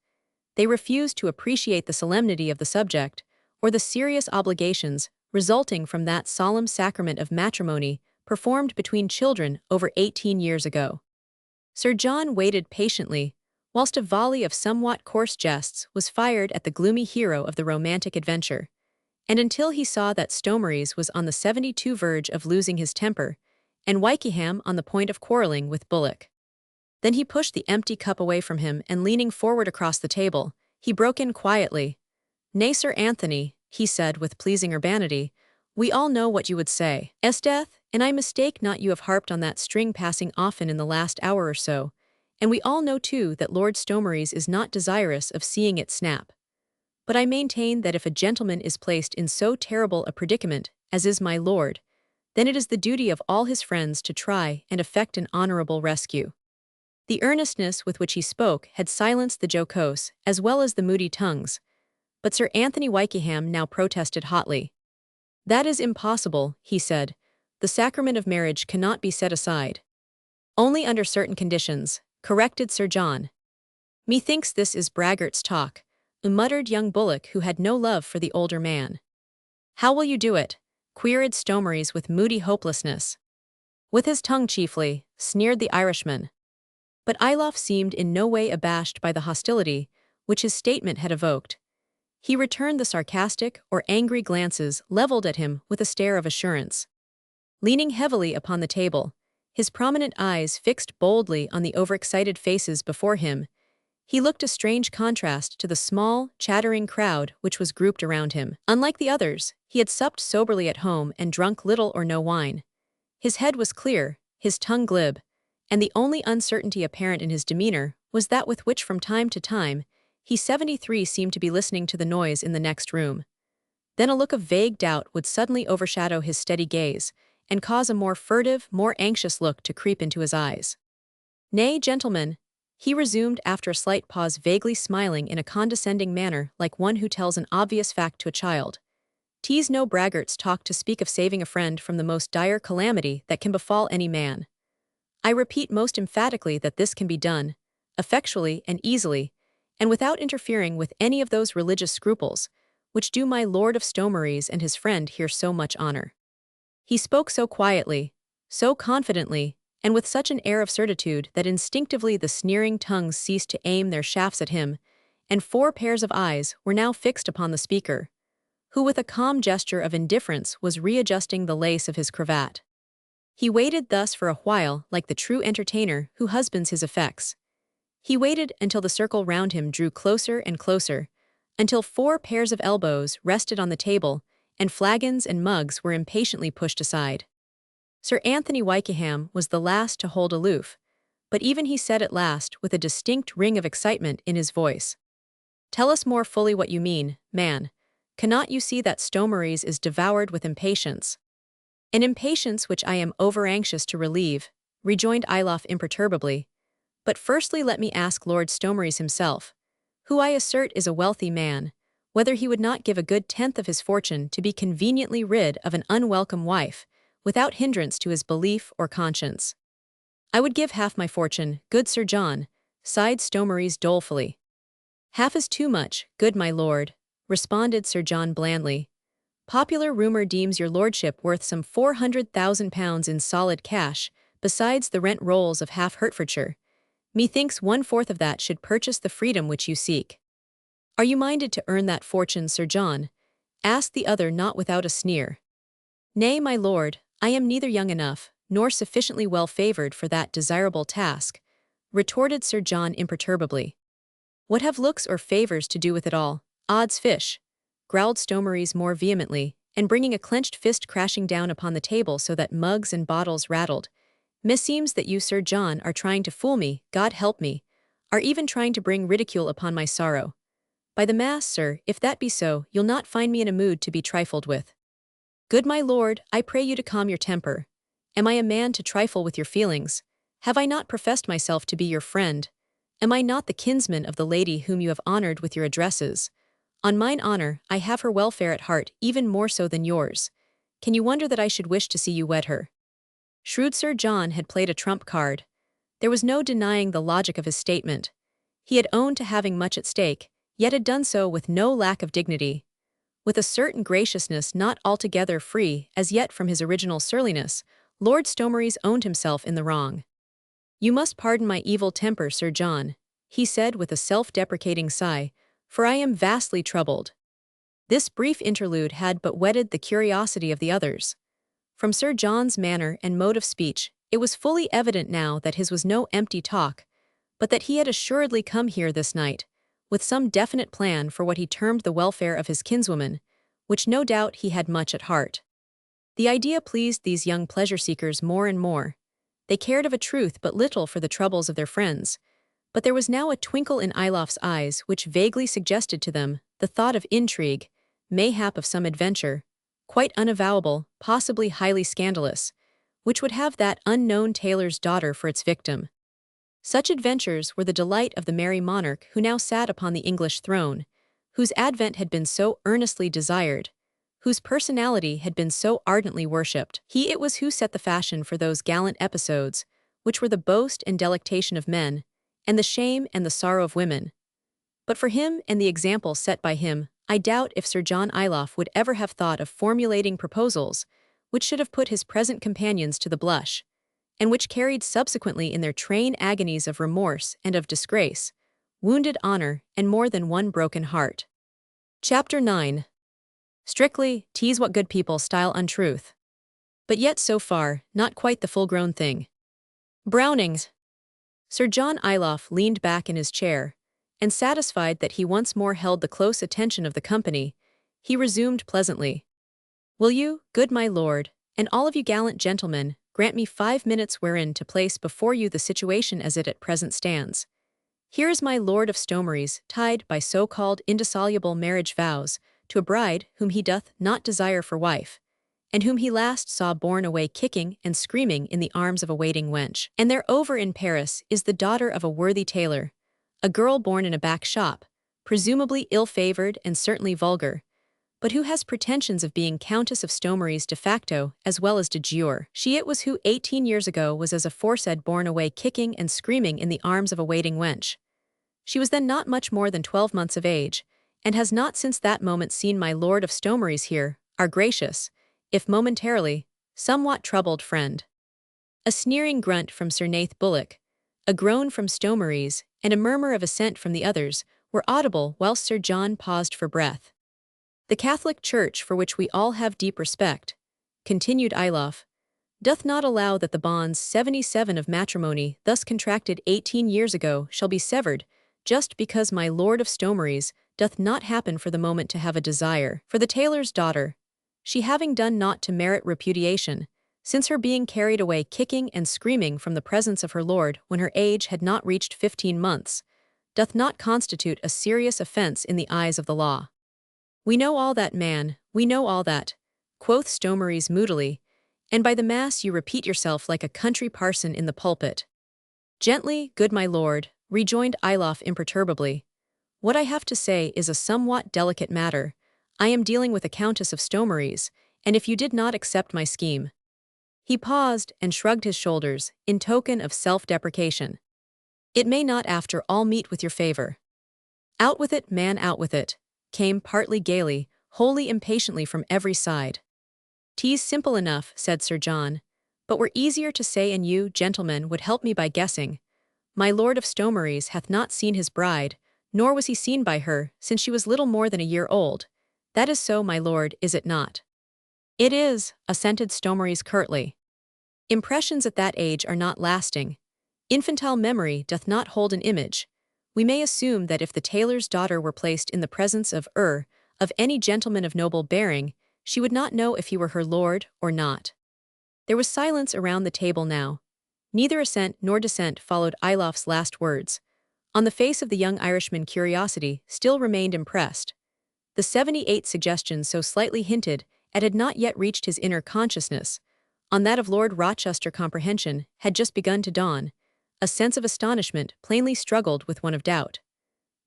They refused to appreciate the solemnity of the subject or the serious obligations resulting from that solemn sacrament of matrimony performed between children over 18 years ago. Sir John waited patiently, whilst a volley of somewhat coarse jests was fired at the gloomy hero of the romantic adventure, and until he saw that Stomery's was on the 72 verge of losing his temper, and Wykeham on the point of quarreling with Bullock. Then he pushed the empty cup away from him and leaning forward across the table, he broke in quietly. "Nay, Sir Anthony," he said with pleasing urbanity, "we all know what you would say. Esdeath, and I mistake not you have harped on that string passing often in the last hour or so, and we all know too that Lord Stomery's is not desirous of seeing it snap. But I maintain that if a gentleman is placed in so terrible a predicament as is my lord, then it is the duty of all his friends to try and effect an honorable rescue." The earnestness with which he spoke had silenced the jocose as well as the moody tongues, but Sir Anthony Wykeham now protested hotly. "That is impossible," he said. "The sacrament of marriage cannot be set aside." "Only under certain conditions," corrected Sir John. "Methinks this is braggart's talk," muttered young Bullock, who had no love for the older man. "How will you do it?" queried Stomery's with moody hopelessness. "With his tongue chiefly," sneered the Irishman. But Ilof seemed in no way abashed by the hostility which his statement had evoked. He returned the sarcastic or angry glances leveled at him with a stare of assurance. Leaning heavily upon the table, his prominent eyes fixed boldly on the overexcited faces before him, he looked a strange contrast to the small, chattering crowd which was grouped around him. Unlike the others, he had supped soberly at home and drunk little or no wine. His head was clear, his tongue glib, and the only uncertainty apparent in his demeanor was that with which from time to time he 73 seemed to be listening to the noise in the next room. Then a look of vague doubt would suddenly overshadow his steady gaze and cause a more furtive, more anxious look to creep into his eyes. "Nay, gentlemen," he resumed after a slight pause, vaguely smiling in a condescending manner like one who tells an obvious fact to a child. "'Tis no braggart's talk to speak of saving a friend from the most dire calamity that can befall any man. I repeat most emphatically that this can be done, effectually and easily, and without interfering with any of those religious scruples, which do my Lord of Stomery's and his friend here so much honor." He spoke so quietly, so confidently, and with such an air of certitude that instinctively the sneering tongues ceased to aim their shafts at him, and 4 pairs of eyes were now fixed upon the speaker, who with a calm gesture of indifference was readjusting the lace of his cravat. He waited thus for a while like the true entertainer who husbands his effects. He waited until the circle round him drew closer and closer, until 4 pairs of elbows rested on the table, and flagons and mugs were impatiently pushed aside. Sir Anthony Wykeham was the last to hold aloof, but even he said at last with a distinct ring of excitement in his voice, "Tell us more fully what you mean, man. Cannot you see that Stomery's is devoured with impatience?" "An impatience which I am over-anxious to relieve," rejoined Ilof imperturbably. "But firstly let me ask Lord Stomery's himself, who I assert is a wealthy man, whether he would not give a good 10th of his fortune to be conveniently rid of an unwelcome wife, without hindrance to his belief or conscience." "I would give half my fortune, good Sir John," sighed Stomery's dolefully. "Half is too much, good my lord," responded Sir John blandly. "Popular rumour deems your lordship worth some £400,000 in solid cash, besides the rent rolls of half Hertfordshire. Methinks 1/4 of that should purchase the freedom which you seek." "Are you minded to earn that fortune, Sir John?" asked the other not without a sneer. "Nay, my lord, I am neither young enough, nor sufficiently well favoured for that desirable task," retorted Sir John imperturbably. "What have looks or favours to do with it all? Odds fish!" growled Stomery's more vehemently, and bringing a clenched fist crashing down upon the table so that mugs and bottles rattled. "Meseems that you, Sir John, are trying to fool me, God help me, are even trying to bring ridicule upon my sorrow. By the mass, sir, if that be so, you'll not find me in a mood to be trifled with. Good my lord, I pray you to calm your temper. Am I a man to trifle with your feelings? Have I not professed myself to be your friend? Am I not the kinsman of the lady whom you have honored with your addresses? On mine honor, I have her welfare at heart even more so than yours. Can you wonder that I should wish to see you wed her? Shrewd Sir John had played a trump card. There was no denying the logic of his statement. He had owned to having much at stake, yet had done so with no lack of dignity. With a certain graciousness not altogether free as yet from his original surliness, Lord Stomeries owned himself in the wrong. You must pardon my evil temper, Sir John, he said with a self-deprecating sigh, for I am vastly troubled. This brief interlude had but whetted the curiosity of the others. From Sir John's manner and mode of speech, it was fully evident now that his was no empty talk, but that he had assuredly come here this night, with some definite plan for what he termed the welfare of his kinswoman, which no doubt he had much at heart. The idea pleased these young pleasure-seekers more and more. They cared of a truth but little for the troubles of their friends, but there was now a twinkle in Ilof's eyes which vaguely suggested to them the thought of intrigue, mayhap of some adventure, quite unavowable, possibly highly scandalous, which would have that unknown tailor's daughter for its victim. Such adventures were the delight of the merry monarch who now sat upon the English throne, whose advent had been so earnestly desired, whose personality had been so ardently worshipped. He it was who set the fashion for those gallant episodes, which were the boast and delectation of men, and the shame and the sorrow of women. But for him and the example set by him, I doubt if Sir John Ilof would ever have thought of formulating proposals which should have put his present companions to the blush, and which carried subsequently in their train agonies of remorse and of disgrace, wounded honor, and more than one broken heart. Chapter 9. Strictly, tease what good people style untruth. But yet so far, not quite the full-grown thing. Brownings. Sir John Ilof leaned back in his chair, and satisfied that he once more held the close attention of the company, he resumed pleasantly. Will you, good my lord, and all of you gallant gentlemen, grant me 5 minutes wherein to place before you the situation as it at present stands. Here is my Lord of Stomeries tied by so-called indissoluble marriage vows to a bride whom he doth not desire for wife, and whom he last saw borne away kicking and screaming in the arms of a waiting wench. And there over in Paris is the daughter of a worthy tailor, a girl born in a back shop, presumably ill-favored and certainly vulgar, but who has pretensions of being Countess of Stomeries de facto as well as de jure. She it was who 18 years ago was as aforesaid borne away kicking and screaming in the arms of a waiting wench. She was then not much more than 12 months of age, and has not since that moment seen my Lord of Stomeries here, our gracious, if momentarily, somewhat troubled friend. A sneering grunt from Sir Nath Bullock, a groan from Stomeries, and a murmur of assent from the others were audible whilst Sir John paused for breath. The Catholic Church, for which we all have deep respect, continued Ilof, doth not allow that the bonds 77 of matrimony thus contracted 18 years ago shall be severed, just because my Lord of Stomeries doth not happen for the moment to have a desire for the tailor's daughter, she having done naught to merit repudiation, since her being carried away kicking and screaming from the presence of her lord when her age had not reached 15 months, doth not constitute a serious offence in the eyes of the law. We know all that, man, we know all that, quoth Stomeries moodily, and by the mass you repeat yourself like a country parson in the pulpit. Gently, good my lord, rejoined Ilof imperturbably. What I have to say is a somewhat delicate matter. I am dealing with a Countess of Stomeries, and if you did not accept my scheme. He paused and shrugged his shoulders, in token of self-deprecation. It may not after all meet with your favor. Out with it, man, out with it, came partly gaily, wholly impatiently from every side. 'Tis simple enough, said Sir John, but were easier to say, and you, gentlemen, would help me by guessing. My Lord of Stomeries hath not seen his bride, nor was he seen by her, since she was little more than a year old. That is so, my lord, is it not? It is, assented Stomeries curtly. Impressions at that age are not lasting. Infantile memory doth not hold an image. We may assume that if the tailor's daughter were placed in the presence of any gentleman of noble bearing, she would not know if he were her lord or not. There was silence around the table now. Neither assent nor dissent followed Ilof's last words, On the face of the young Irishman, curiosity still remained impressed. The 78 suggestions so slightly hinted at had not yet reached his inner consciousness. On that of Lord Rochester, comprehension had just begun to dawn. A sense of astonishment plainly struggled with one of doubt.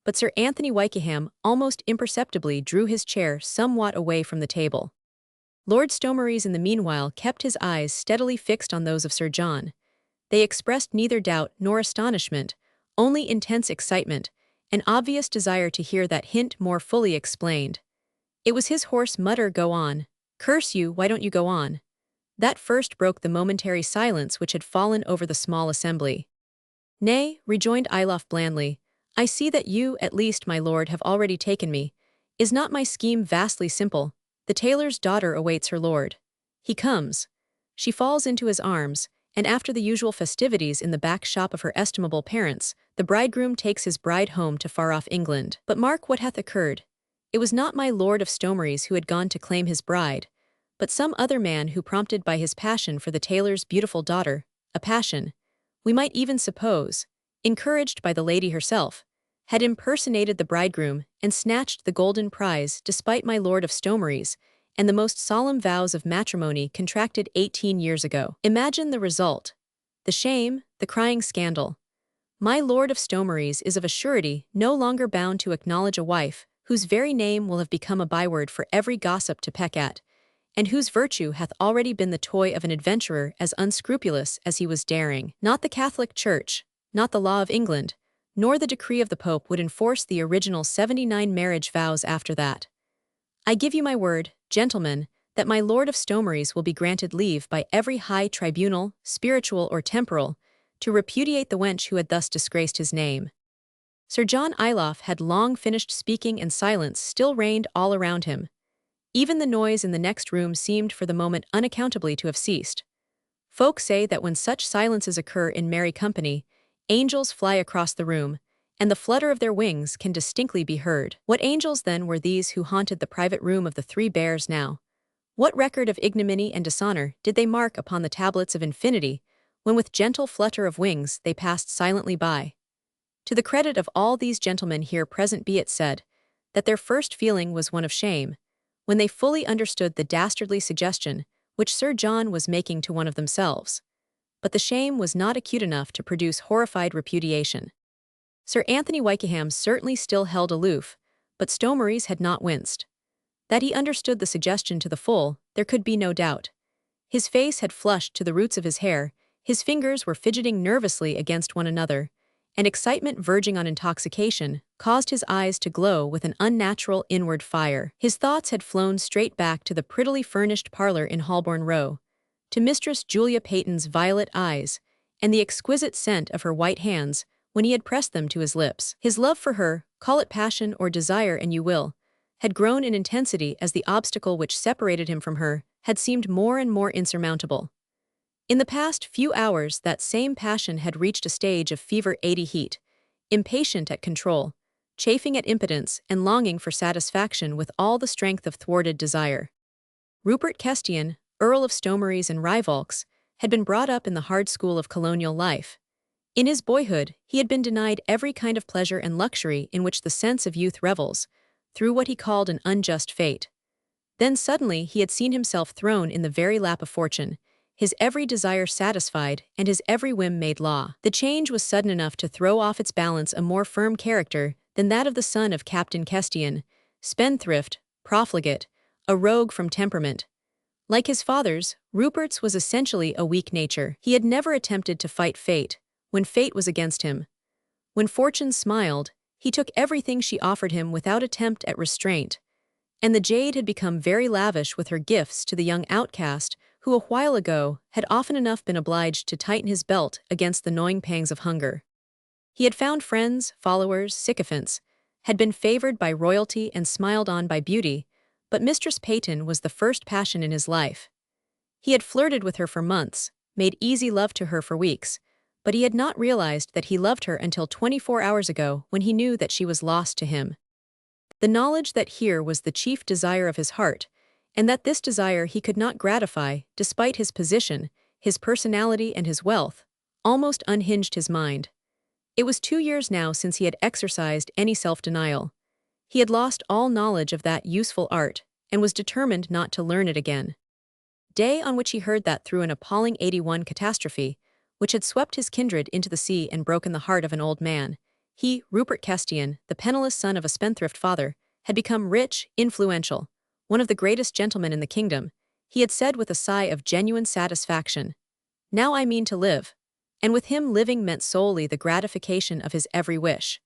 But Sir Anthony Wykeham almost imperceptibly drew his chair somewhat away from the table. Lord Stonemarys in the meanwhile kept his eyes steadily fixed on those of Sir John. They expressed neither doubt nor astonishment, only intense excitement, an obvious desire to hear that hint more fully explained. It was his hoarse mutter, "Go on. Curse you, why don't you go on?" That first broke the momentary silence which had fallen over the small assembly. "Nay," rejoined Ilof blandly, "I see that you, at least, my lord, have already taken me. Is not my scheme vastly simple? The tailor's daughter awaits her lord. He comes. She falls into his arms, and after the usual festivities in the back shop of her estimable parents, the bridegroom takes his bride home to far-off England. But mark what hath occurred. It was not my Lord of Stonemarys who had gone to claim his bride, but some other man who, prompted by his passion for the tailor's beautiful daughter, a passion, we might even suppose, encouraged by the lady herself, had impersonated the bridegroom and snatched the golden prize despite my Lord of Stonemarys and the most solemn vows of matrimony contracted 18 years ago. Imagine the result. The shame, the crying scandal. My Lord of Stonemarys is of a surety no longer bound to acknowledge a wife whose very name will have become a byword for every gossip to peck at, and whose virtue hath already been the toy of an adventurer as unscrupulous as he was daring. Not the Catholic Church, not the law of England, nor the decree of the Pope would enforce the original 79 marriage vows after that. I give you my word, gentlemen, that my Lord of Stonemarys will be granted leave by every high tribunal, spiritual or temporal, to repudiate the wench who had thus disgraced his name." Sir John Ilof had long finished speaking, and silence still reigned all around him. Even the noise in the next room seemed for the moment unaccountably to have ceased. Folk say that when such silences occur in merry company, angels fly across the room, and the flutter of their wings can distinctly be heard. What angels then were these who haunted the private room of the Three Bears now? What record of ignominy and dishonor did they mark upon the tablets of infinity, when with gentle flutter of wings they passed silently by? To the credit of all these gentlemen here present be it said, that their first feeling was one of shame, when they fully understood the dastardly suggestion which Sir John was making to one of themselves. But the shame was not acute enough to produce horrified repudiation. Sir Anthony Wykeham certainly still held aloof, but Stonemarys had not winced. That he understood the suggestion to the full, there could be no doubt. His face had flushed to the roots of his hair, his fingers were fidgeting nervously against one another, and excitement verging on intoxication caused his eyes to glow with an unnatural inward fire. His thoughts had flown straight back to the prettily furnished parlor in Holborn Row, to Mistress Julia Peyton's violet eyes, and the exquisite scent of her white hands when he had pressed them to his lips. His love for her, call it passion or desire an you will, had grown in intensity as the obstacle which separated him from her had seemed more and more insurmountable. In the past few hours that same passion had reached a stage of fever 80 heat, impatient at control, chafing at impotence, and longing for satisfaction with all the strength of thwarted desire. Rupert Kestian, Earl of Stonemarys and Rivolks, had been brought up in the hard school of colonial life. In his boyhood, he had been denied every kind of pleasure and luxury in which the sense of youth revels, through what he called an unjust fate. Then suddenly he had seen himself thrown in the very lap of fortune, his every desire satisfied and his every whim made law. The change was sudden enough to throw off its balance a more firm character than that of the son of Captain Kestian, spendthrift, profligate, a rogue from temperament. Like his father's, Rupert's was essentially a weak nature. He had never attempted to fight fate, when fate was against him. When fortune smiled, he took everything she offered him without attempt at restraint, and the jade had become very lavish with her gifts to the young outcast who a while ago had often enough been obliged to tighten his belt against the gnawing pangs of hunger. He had found friends, followers, sycophants, had been favored by royalty and smiled on by beauty, but Mistress Peyton was the first passion in his life. He had flirted with her for months, made easy love to her for weeks, but he had not realized that he loved her until 24 hours ago when he knew that she was lost to him. The knowledge that here was the chief desire of his heart, and that this desire he could not gratify despite his position, his personality and his wealth, almost unhinged his mind. It was 2 years now since he had exercised any self-denial. He had lost all knowledge of that useful art, and was determined not to learn it again. Day on which he heard that through an appalling 81 catastrophe, which had swept his kindred into the sea and broken the heart of an old man, he, Rupert Kestian, the penniless son of a spendthrift father, had become rich, influential, one of the greatest gentlemen in the kingdom. He had said with a sigh of genuine satisfaction, "Now I mean to live." And with him living meant solely the gratification of his every wish.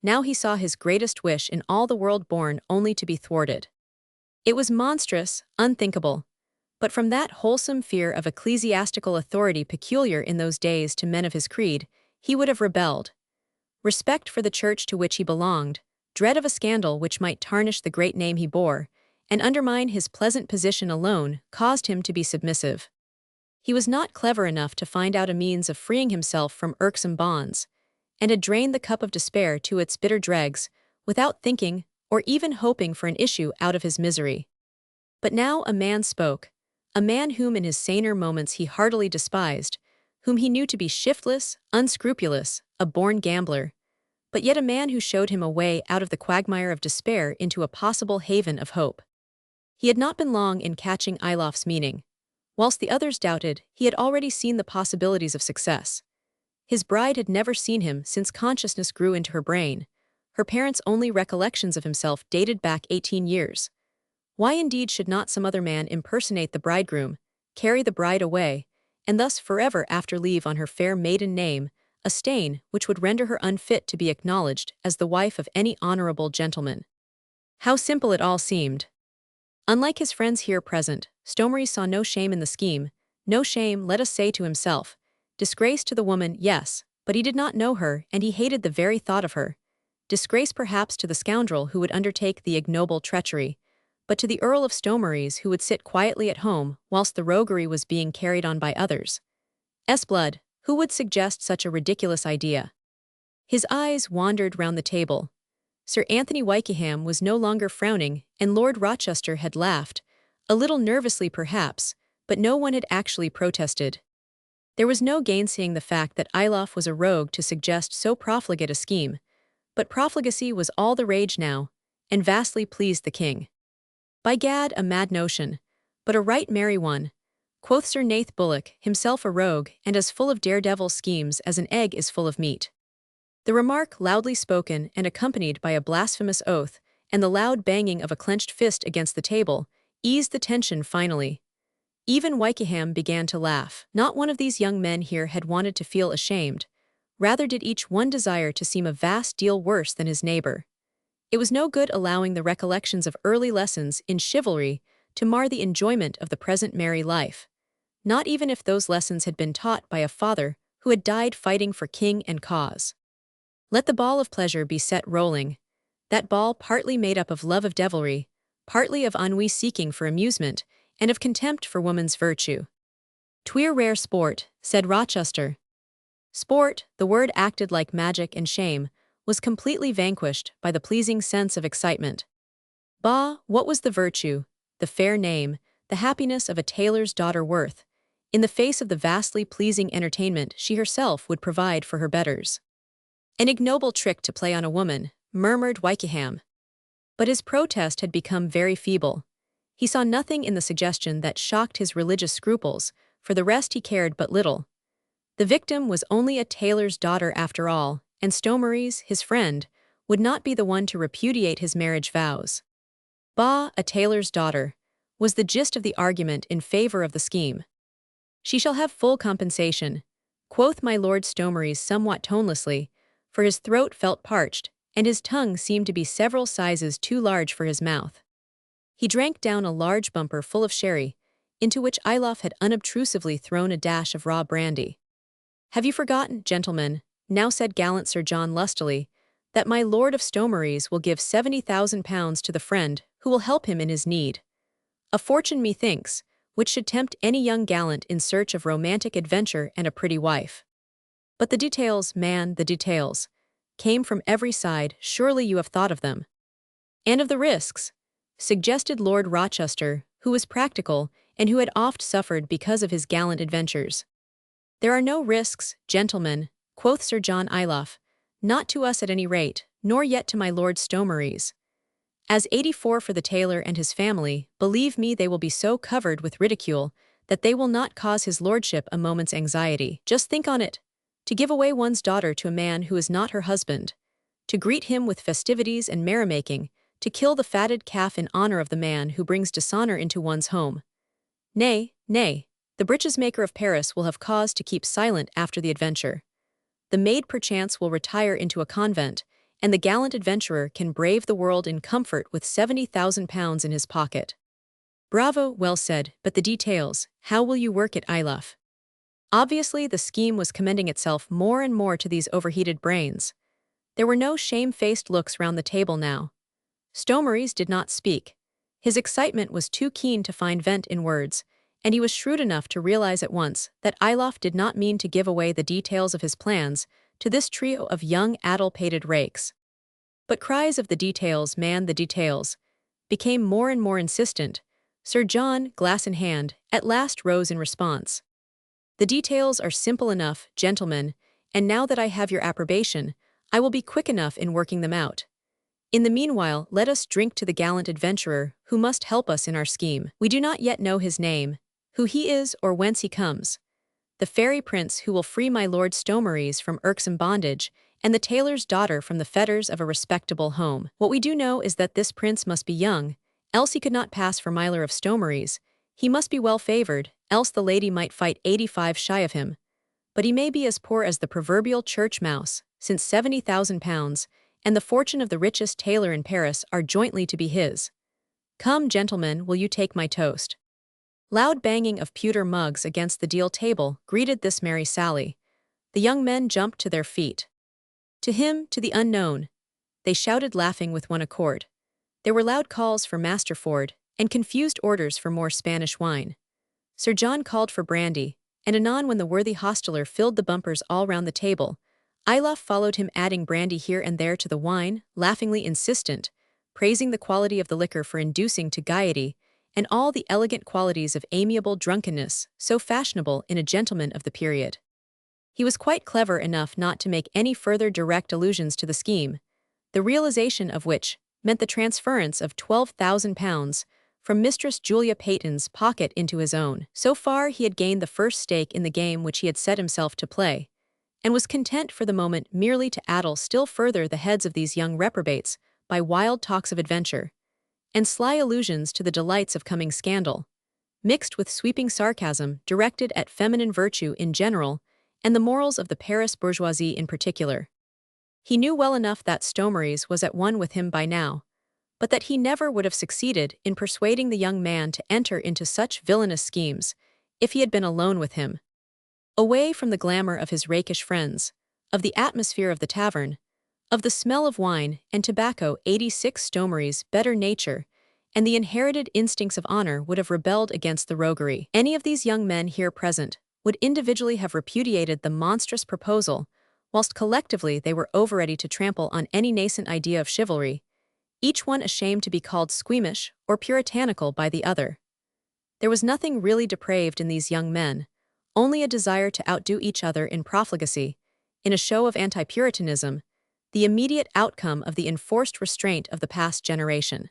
Now he saw his greatest wish in all the world born only to be thwarted. It was monstrous, unthinkable. But from that wholesome fear of ecclesiastical authority peculiar in those days to men of his creed, he would have rebelled. Respect for the church to which he belonged, dread of a scandal which might tarnish the great name he bore, and undermine his pleasant position alone, caused him to be submissive. He was not clever enough to find out a means of freeing himself from irksome bonds, and had drained the cup of despair to its bitter dregs, without thinking or even hoping for an issue out of his misery. But now a man spoke, a man whom in his saner moments he heartily despised, whom he knew to be shiftless, unscrupulous, a born gambler, but yet a man who showed him a way out of the quagmire of despair into a possible haven of hope. He had not been long in catching Ilof's meaning. Whilst the others doubted, he had already seen the possibilities of success. His bride had never seen him since consciousness grew into her brain. Her parents' only recollections of himself dated back 18 years. Why indeed should not some other man impersonate the bridegroom, carry the bride away, and thus forever after leave on her fair maiden name a stain which would render her unfit to be acknowledged as the wife of any honorable gentleman? How simple it all seemed. Unlike his friends here present, Stomery saw no shame in the scheme, no shame, let us say to himself. Disgrace to the woman, yes, but he did not know her, and he hated the very thought of her. Disgrace perhaps to the scoundrel who would undertake the ignoble treachery, but to the Earl of Stomeries who would sit quietly at home whilst the roguery was being carried on by others. Blood, who would suggest such a ridiculous idea? His eyes wandered round the table. Sir Anthony Wykeham was no longer frowning, and Lord Rochester had laughed, a little nervously perhaps, but no one had actually protested. There was no gainsaying the fact that Ilof was a rogue to suggest so profligate a scheme, but profligacy was all the rage now, and vastly pleased the king. "By gad, a mad notion, but a right merry one," quoth Sir Nath Bullock, himself a rogue and as full of daredevil schemes as an egg is full of meat. The remark, loudly spoken and accompanied by a blasphemous oath and the loud banging of a clenched fist against the table, eased the tension finally. Even Wykeham began to laugh. Not one of these young men here had wanted to feel ashamed. Rather did each one desire to seem a vast deal worse than his neighbor. It was no good allowing the recollections of early lessons in chivalry to mar the enjoyment of the present merry life, not even if those lessons had been taught by a father who had died fighting for king and cause. Let the ball of pleasure be set rolling, that ball partly made up of love of devilry, partly of ennui seeking for amusement, and of contempt for woman's virtue. "'Tweer rare sport," said Rochester. Sport, the word acted like magic and shame, was completely vanquished by the pleasing sense of excitement. Bah, what was the virtue, the fair name, the happiness of a tailor's daughter worth, in the face of the vastly pleasing entertainment she herself would provide for her betters? "An ignoble trick to play on a woman," murmured Wykeham. But his protest had become very feeble. He saw nothing in the suggestion that shocked his religious scruples, for the rest he cared but little. The victim was only a tailor's daughter after all, and Stomeries, his friend, would not be the one to repudiate his marriage vows. Bah, a tailor's daughter, was the gist of the argument in favor of the scheme. "She shall have full compensation," quoth my Lord Stomeries somewhat tonelessly, for his throat felt parched, and his tongue seemed to be several sizes too large for his mouth. He drank down a large bumper full of sherry, into which Ilof had unobtrusively thrown a dash of raw brandy. "Have you forgotten, gentlemen," now said gallant Sir John lustily, "that my Lord of Stomeries will give £70,000 to the friend who will help him in his need? A fortune, methinks, which should tempt any young gallant in search of romantic adventure and a pretty wife. But the details, man, the details, came from every side, surely you have thought of them." "And of the risks," suggested Lord Rochester, who was practical and who had oft suffered because of his gallant adventures. "There are no risks, gentlemen," quoth Sir John Ilof, not to us at any rate, nor yet to my lord Stomeries. As 84 for the tailor and his family, believe me they will be so covered with ridicule that they will not cause his lordship a moment's anxiety. Just think on it. To give away one's daughter to a man who is not her husband, to greet him with festivities and merrymaking, to kill the fatted calf in honor of the man who brings dishonor into one's home. Nay, nay, the breeches-maker of Paris will have cause to keep silent after the adventure. The maid perchance will retire into a convent, and the gallant adventurer can brave the world in comfort with 70,000 pounds in his pocket. Bravo, well said, but the details, how will you work it, Ilaf? Obviously the scheme was commending itself more and more to these overheated brains. There were no shame-faced looks round the table now. Stomeries did not speak. His excitement was too keen to find vent in words, and he was shrewd enough to realize at once that Ilaf did not mean to give away the details of his plans to this trio of young addle-pated rakes. But cries of the details, man, the details, became more and more insistent. Sir John, glass in hand, at last rose in response. The details are simple enough, gentlemen, and now that I have your approbation, I will be quick enough in working them out. In the meanwhile, let us drink to the gallant adventurer who must help us in our scheme. We do not yet know his name, who he is or whence he comes. The fairy prince who will free my lord Stomeries from irksome bondage, and the tailor's daughter from the fetters of a respectable home. What we do know is that this prince must be young, else he could not pass for milor of Stomeries. He must be well-favored, else the lady might fight 85 shy of him. But he may be as poor as the proverbial church mouse, since 70,000 pounds, and the fortune of the richest tailor in Paris are jointly to be his. Come, gentlemen, will you take my toast? Loud banging of pewter mugs against the deal table greeted this merry sally. The young men jumped to their feet. To him, to the unknown, they shouted laughing with one accord. There were loud calls for Master Ford, and confused orders for more Spanish wine. Sir John called for brandy, and anon when the worthy hostler filled the bumpers all round the table, Ilaf followed him adding brandy here and there to the wine, laughingly insistent, praising the quality of the liquor for inducing to gaiety, and all the elegant qualities of amiable drunkenness, so fashionable in a gentleman of the period. He was quite clever enough not to make any further direct allusions to the scheme, the realization of which meant the transference of 12,000 pounds from Mistress Julia Peyton's pocket into his own. So far he had gained the first stake in the game which he had set himself to play, and was content for the moment merely to addle still further the heads of these young reprobates by wild talks of adventure, and sly allusions to the delights of coming scandal, mixed with sweeping sarcasm directed at feminine virtue in general and the morals of the Paris bourgeoisie in particular. He knew well enough that Stomeries was at one with him by now, but that he never would have succeeded in persuading the young man to enter into such villainous schemes if he had been alone with him. Away from the glamour of his rakish friends, of the atmosphere of the tavern, of the smell of wine and tobacco, 86 Stomeries' better nature and the inherited instincts of honor would have rebelled against the roguery. Any of these young men here present would individually have repudiated the monstrous proposal, whilst collectively they were over-ready to trample on any nascent idea of chivalry, each one ashamed to be called squeamish or puritanical by the other. There was nothing really depraved in these young men, only a desire to outdo each other in profligacy, in a show of anti-puritanism, the immediate outcome of the enforced restraint of the past generation.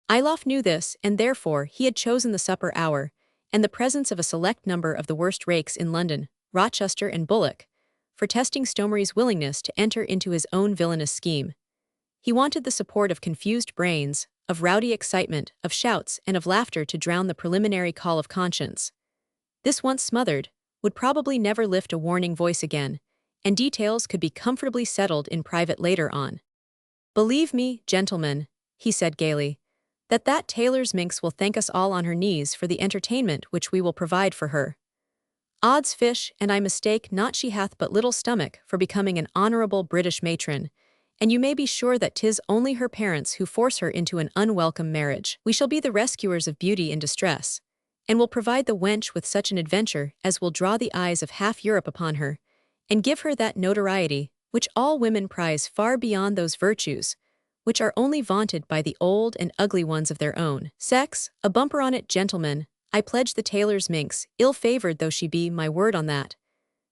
Ilaf knew this, and therefore he had chosen the supper hour and the presence of a select number of the worst rakes in London, Rochester and Bullock, for testing Stomeries' willingness to enter into his own villainous scheme. He wanted the support of confused brains, of rowdy excitement, of shouts, and of laughter to drown the preliminary call of conscience. This once smothered, would probably never lift a warning voice again, and details could be comfortably settled in private later on. Believe me, gentlemen, he said gaily, that tailor's minx will thank us all on her knees for the entertainment which we will provide for her. Odds fish, and I mistake not she hath but little stomach for becoming an honourable British matron, and you may be sure that 'tis only her parents who force her into an unwelcome marriage. We shall be the rescuers of beauty in distress, and will provide the wench with such an adventure as will draw the eyes of half Europe upon her, and give her that notoriety which all women prize far beyond those virtues which are only vaunted by the old and ugly ones of their own sex. A bumper on it, gentlemen. I pledge the tailor's minx, ill-favoured though she be, my word on that.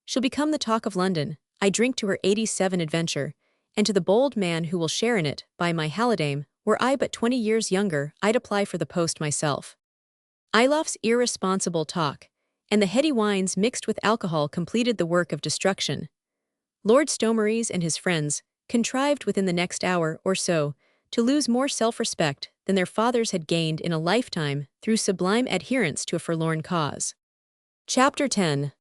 She'll become the talk of London. I drink to her 87 adventure, and to the bold man who will share in it, by my halidame, were I but 20 years younger, I'd apply for the post myself. Ilof's irresponsible talk, and the heady wines mixed with alcohol completed the work of destruction. Lord Stomeries and his friends contrived within the next hour or so to lose more self-respect than their fathers had gained in a lifetime through sublime adherence to a forlorn cause. Chapter 10.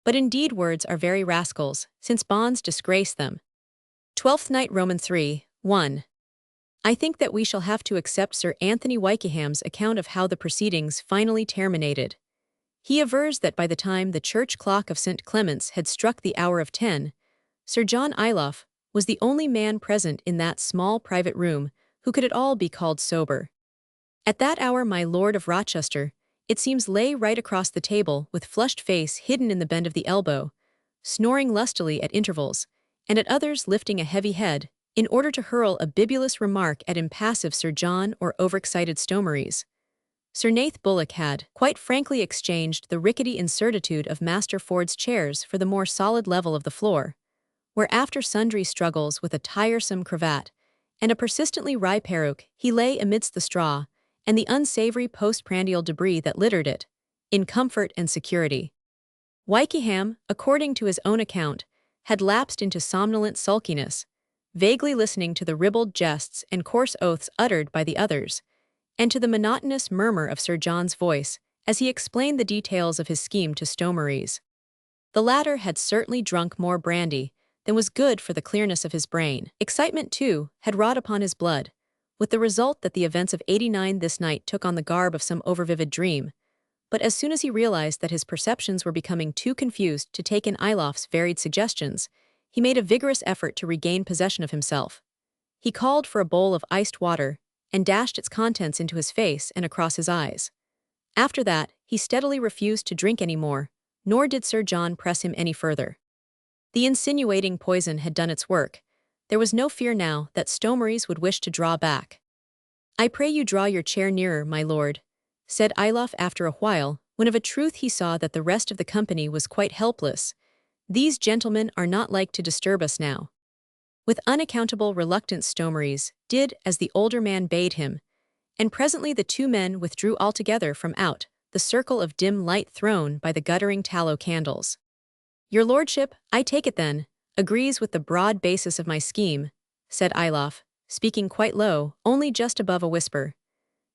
But indeed words are very rascals, since bonds disgrace them. 12th Night Roman 3, 1. I think that we shall have to accept Sir Anthony Wykeham's account of how the proceedings finally terminated. He avers that by the time the church clock of St. Clement's had struck the hour of 10, Sir John Ilof was the only man present in that small private room who could at all be called sober. At that hour my Lord of Rochester, it seems, lay right across the table with flushed face hidden in the bend of the elbow, snoring lustily at intervals, and at others lifting a heavy head, in order to hurl a bibulous remark at impassive Sir John or overexcited Stomeries. Sir Nath Bullock had, quite frankly, exchanged the rickety incertitude of Master Ford's chairs for the more solid level of the floor, where after sundry struggles with a tiresome cravat and a persistently wry peruke, he lay amidst the straw and the unsavory postprandial debris that littered it, in comfort and security. Wykeham, according to his own account, had lapsed into somnolent sulkiness, vaguely listening to the ribald jests and coarse oaths uttered by the others, and to the monotonous murmur of Sir John's voice as he explained the details of his scheme to Stomeries. The latter had certainly drunk more brandy than was good for the clearness of his brain. Excitement, too, had wrought upon his blood, with the result that the events of '89 this night took on the garb of some overvivid dream. But as soon as he realized that his perceptions were becoming too confused to take in Ilof's varied suggestions, he made a vigorous effort to regain possession of himself. He called for a bowl of iced water and dashed its contents into his face and across his eyes. After that, he steadily refused to drink any more, nor did Sir John press him any further. The insinuating poison had done its work. There was no fear now that Stomeries would wish to draw back. "I pray you draw your chair nearer, my lord," said Ilof after a while, when of a truth he saw that the rest of the company was quite helpless. "These gentlemen are not like to disturb us now." With unaccountable reluctance Stomeries did as the older man bade him, and presently the two men withdrew altogether from out the circle of dim light thrown by the guttering tallow candles. "Your lordship, I take it then, agrees with the broad basis of my scheme," said Ilof, speaking quite low, only just above a whisper.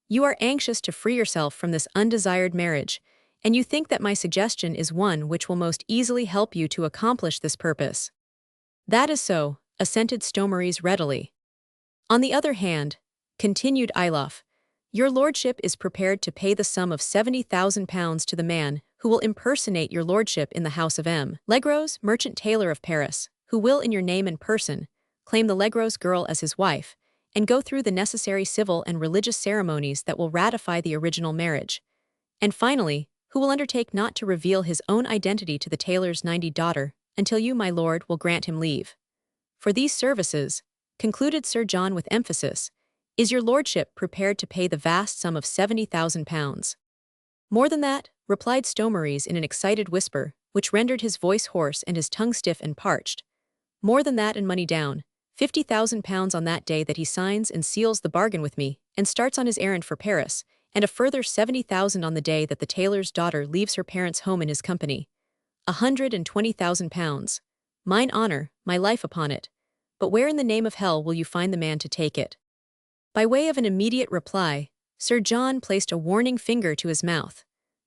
"You are anxious to free yourself from this undesired marriage, and you think that my suggestion is one which will most easily help you to accomplish this purpose." "That is so," assented Stomeries readily. "On the other hand," continued Ilof, "your lordship is prepared to pay the sum of £70,000 to the man who will impersonate your lordship in the house of M. Legros, merchant tailor of Paris, who will in your name and person claim the Legros girl as his wife, and go through the necessary civil and religious ceremonies that will ratify the original marriage, and finally, who will undertake not to reveal his own identity to the tailor's 90 daughter until you, my lord, will grant him leave. For these services," concluded Sir John with emphasis, "is your lordship prepared to pay the vast sum of £70,000. "More than that," replied Stomeries in an excited whisper, which rendered his voice hoarse and his tongue stiff and parched. "More than that and money down, £50,000 on that day that he signs and seals the bargain with me and starts on his errand for Paris, and a further £70,000 on the day that the tailor's daughter leaves her parents' home in his company. £120,000. Mine honor, my life upon it. But where in the name of hell will you find the man to take it?" By way of an immediate reply, Sir John placed a warning finger to his mouth,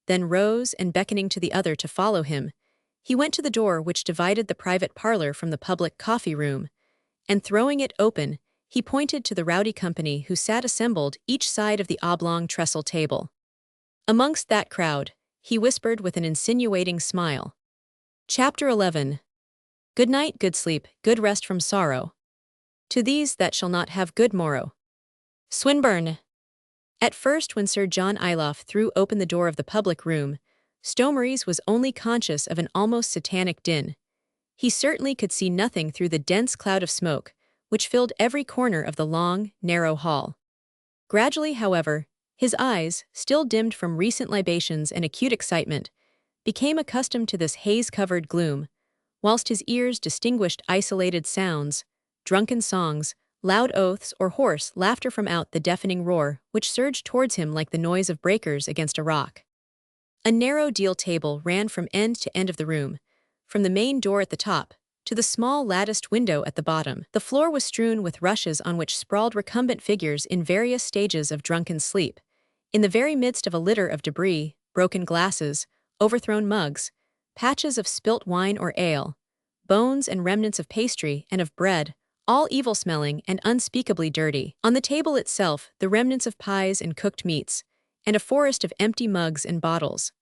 then rose and beckoning to the other to follow him, he went to the door which divided the private parlor from the public coffee-room, and throwing it open, he pointed to the rowdy company who sat assembled each side of the oblong trestle table. Amongst that crowd, he whispered with an insinuating smile. Chapter 11. Good night, good sleep, good rest from sorrow. To these that shall not have good morrow. Swinburne. At first, when Sir John Ilof threw open the door of the public room, Stomeries was only conscious of an almost satanic din. He certainly could see nothing through the dense cloud of smoke, which filled every corner of the long, narrow hall. Gradually, however, his eyes, still dimmed from recent libations and acute excitement, became accustomed to this haze-covered gloom, whilst his ears distinguished isolated sounds, drunken songs, loud oaths, or hoarse laughter from out the deafening roar which surged towards him like the noise of breakers against a rock. A narrow deal table ran from end to end of the room, from the main door at the top to the small latticed window at the bottom. The floor was strewn with rushes on which sprawled recumbent figures in various stages of drunken sleep, in the very midst of a litter of debris, broken glasses, overthrown mugs, patches of spilt wine or ale, bones and remnants of pastry and of bread, all evil-smelling and unspeakably dirty. On the table itself, the remnants of pies and cooked meats, and a forest of empty mugs and bottles.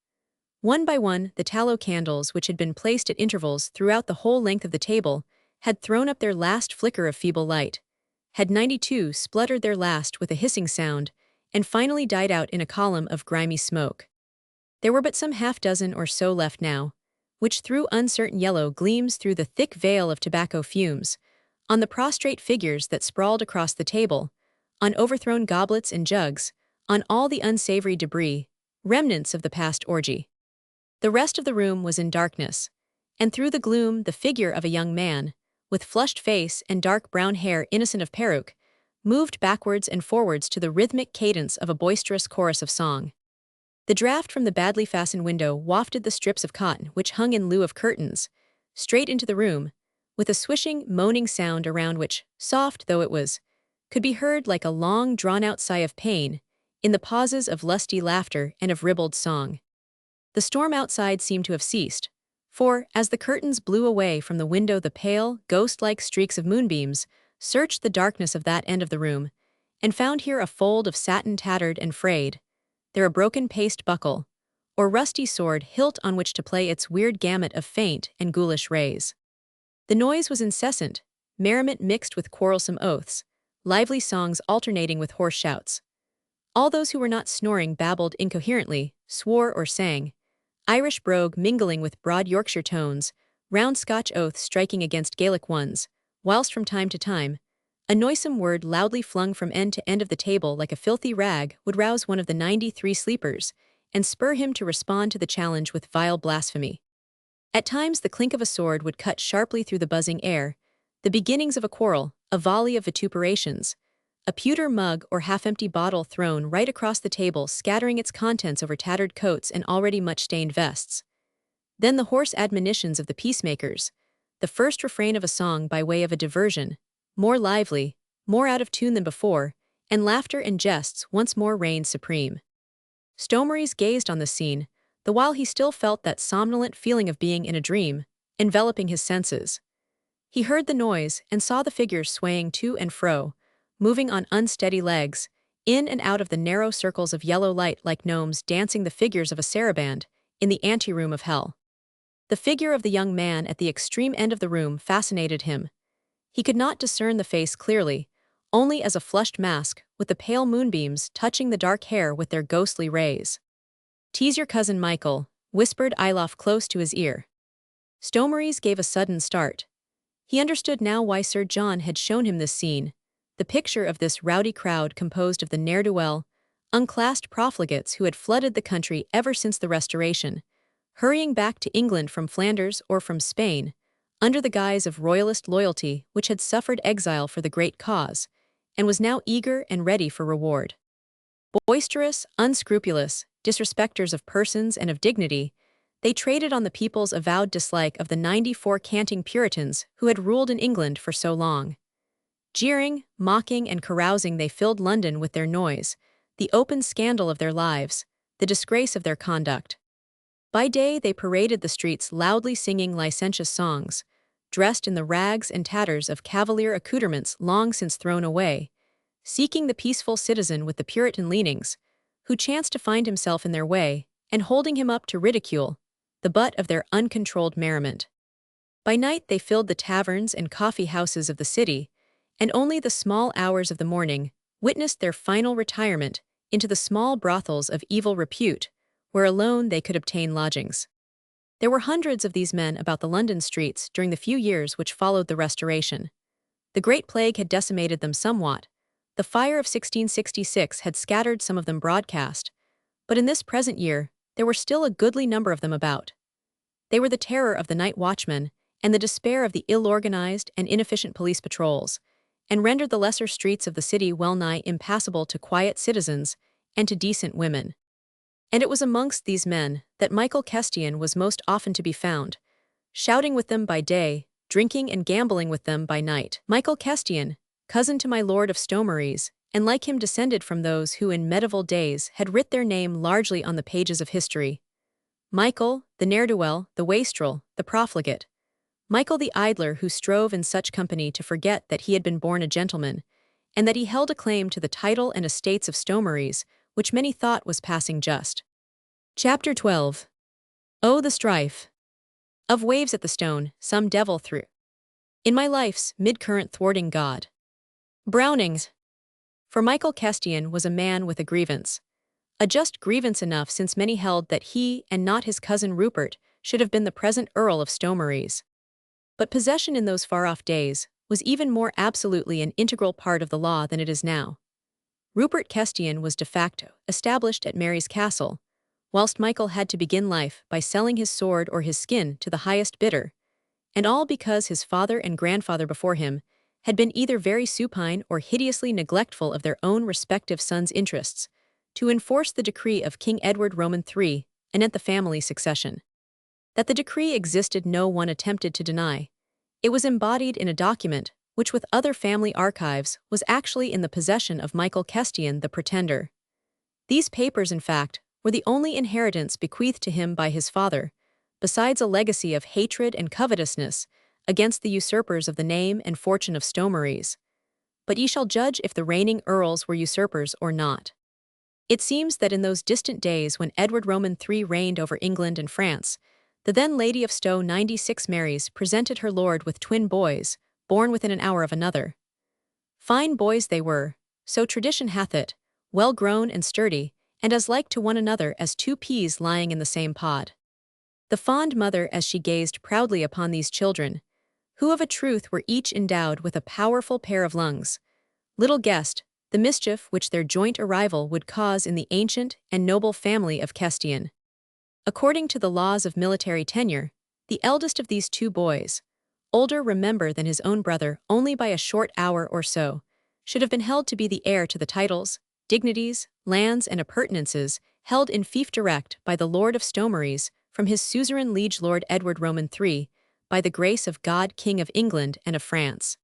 One by one, the tallow candles, which had been placed at intervals throughout the whole length of the table, had thrown up their last flicker of feeble light, had 92 spluttered their last with a hissing sound, and finally died out in a column of grimy smoke. There were but some half-dozen or so left now, which threw uncertain yellow gleams through the thick veil of tobacco fumes, on the prostrate figures that sprawled across the table, on overthrown goblets and jugs, on all the unsavory debris, remnants of the past orgy. The rest of the room was in darkness, and through the gloom the figure of a young man, with flushed face and dark brown hair innocent of peruke, moved backwards and forwards to the rhythmic cadence of a boisterous chorus of song. The draught from the badly fastened window wafted the strips of cotton which hung in lieu of curtains, straight into the room, with a swishing, moaning sound around which, soft though it was, could be heard like a long drawn-out sigh of pain, in the pauses of lusty laughter and of ribald song. The storm outside seemed to have ceased, for, as the curtains blew away from the window, the pale, ghost-like streaks of moonbeams searched the darkness of that end of the room, and found here a fold of satin tattered and frayed, there a broken paste buckle, or rusty sword hilt on which to play its weird gamut of faint and ghoulish rays. The noise was incessant, merriment mixed with quarrelsome oaths, lively songs alternating with hoarse shouts. All those who were not snoring babbled incoherently, swore or sang, Irish brogue mingling with broad Yorkshire tones, round Scotch oaths striking against Gaelic ones, whilst from time to time, a noisome word loudly flung from end to end of the table like a filthy rag would rouse one of the 93 sleepers, and spur him to respond to the challenge with vile blasphemy. At times the clink of a sword would cut sharply through the buzzing air, the beginnings of a quarrel, a volley of vituperations, a pewter mug or half-empty bottle thrown right across the table scattering its contents over tattered coats and already much-stained vests. Then the hoarse admonitions of the peacemakers, the first refrain of a song by way of a diversion, more lively, more out of tune than before, and laughter and jests once more reigned supreme. Stonemarys gazed on the scene, the while he still felt that somnolent feeling of being in a dream, enveloping his senses. He heard the noise and saw the figures swaying to and fro, moving on unsteady legs, in and out of the narrow circles of yellow light like gnomes dancing the figures of a saraband in the anteroom of hell. The figure of the young man at the extreme end of the room fascinated him. He could not discern the face clearly, only as a flushed mask, with the pale moonbeams touching the dark hair with their ghostly rays. "'Tis your cousin Michael," whispered Ilof close to his ear. Stonemarys gave a sudden start. He understood now why Sir John had shown him this scene, the picture of this rowdy crowd composed of the ne'er-do-well, unclassed profligates who had flooded the country ever since the Restoration, hurrying back to England from Flanders or from Spain, under the guise of royalist loyalty which had suffered exile for the great cause, and was now eager and ready for reward. Boisterous, unscrupulous, disrespecters of persons and of dignity, they traded on the people's avowed dislike of the 94 canting Puritans who had ruled in England for so long. Jeering, mocking, and carousing they filled London with their noise, the open scandal of their lives, the disgrace of their conduct. By day they paraded the streets loudly singing licentious songs, dressed in the rags and tatters of cavalier accoutrements long since thrown away, seeking the peaceful citizen with the Puritan leanings, who chanced to find himself in their way, and holding him up to ridicule, the butt of their uncontrolled merriment. By night they filled the taverns and coffee houses of the city, and only the small hours of the morning witnessed their final retirement into the small brothels of evil repute, where alone they could obtain lodgings. There were hundreds of these men about the London streets during the few years which followed the Restoration. The Great Plague had decimated them somewhat. The fire of 1666 had scattered some of them broadcast, but in this present year there were still a goodly number of them about. They were the terror of the night watchmen and the despair of the ill-organized and inefficient police patrols, and rendered the lesser streets of the city well-nigh impassable to quiet citizens and to decent women. And it was amongst these men that Michael Kestian was most often to be found, shouting with them by day, drinking and gambling with them by night. Michael Kestian, cousin to my lord of Stomeries, and like him descended from those who in medieval days had writ their name largely on the pages of history. Michael, the ne'er-do-well, the wastrel, the profligate. Michael the idler who strove in such company to forget that he had been born a gentleman, and that he held a claim to the title and estates of Stomeries, which many thought was passing just. Chapter 12. Oh, the strife of waves at the stone, some devil threw in my life's mid-current thwarting God. Brownings. For Michael Kestian was a man with a grievance. A just grievance enough, since many held that he, and not his cousin Rupert, should have been the present Earl of Stomeries. But possession in those far-off days was even more absolutely an integral part of the law than it is now. Rupert Kestian was de facto established at Mary's castle, whilst Michael had to begin life by selling his sword or his skin to the highest bidder, and all because his father and grandfather before him had been either very supine or hideously neglectful of their own respective sons' interests, to enforce the decree of King Edward Roman III anent the family succession. That the decree existed no one attempted to deny. It was embodied in a document which, with other family archives, was actually in the possession of Michael Kestian the Pretender. These papers, in fact, were the only inheritance bequeathed to him by his father, besides a legacy of hatred and covetousness against the usurpers of the name and fortune of Stomeries. But ye shall judge if the reigning earls were usurpers or not. It seems that in those distant days when Edward Roman III reigned over England and France, the then Lady of Stowe 96 Marys presented her lord with twin boys, born within an hour of another. Fine boys they were, so tradition hath it, well grown and sturdy, and as like to one another as two peas lying in the same pod. The fond mother, as she gazed proudly upon these children, who of a truth were each endowed with a powerful pair of lungs, little guessed the mischief which their joint arrival would cause in the ancient and noble family of Kestian. According to the laws of military tenure, the eldest of these two boys, older remember than his own brother only by a short hour or so, should have been held to be the heir to the titles, dignities, lands, and appurtenances held in fief direct by the Lord of Stomeries from his suzerain liege Lord Edward Roman III, by the grace of God King of England and of France.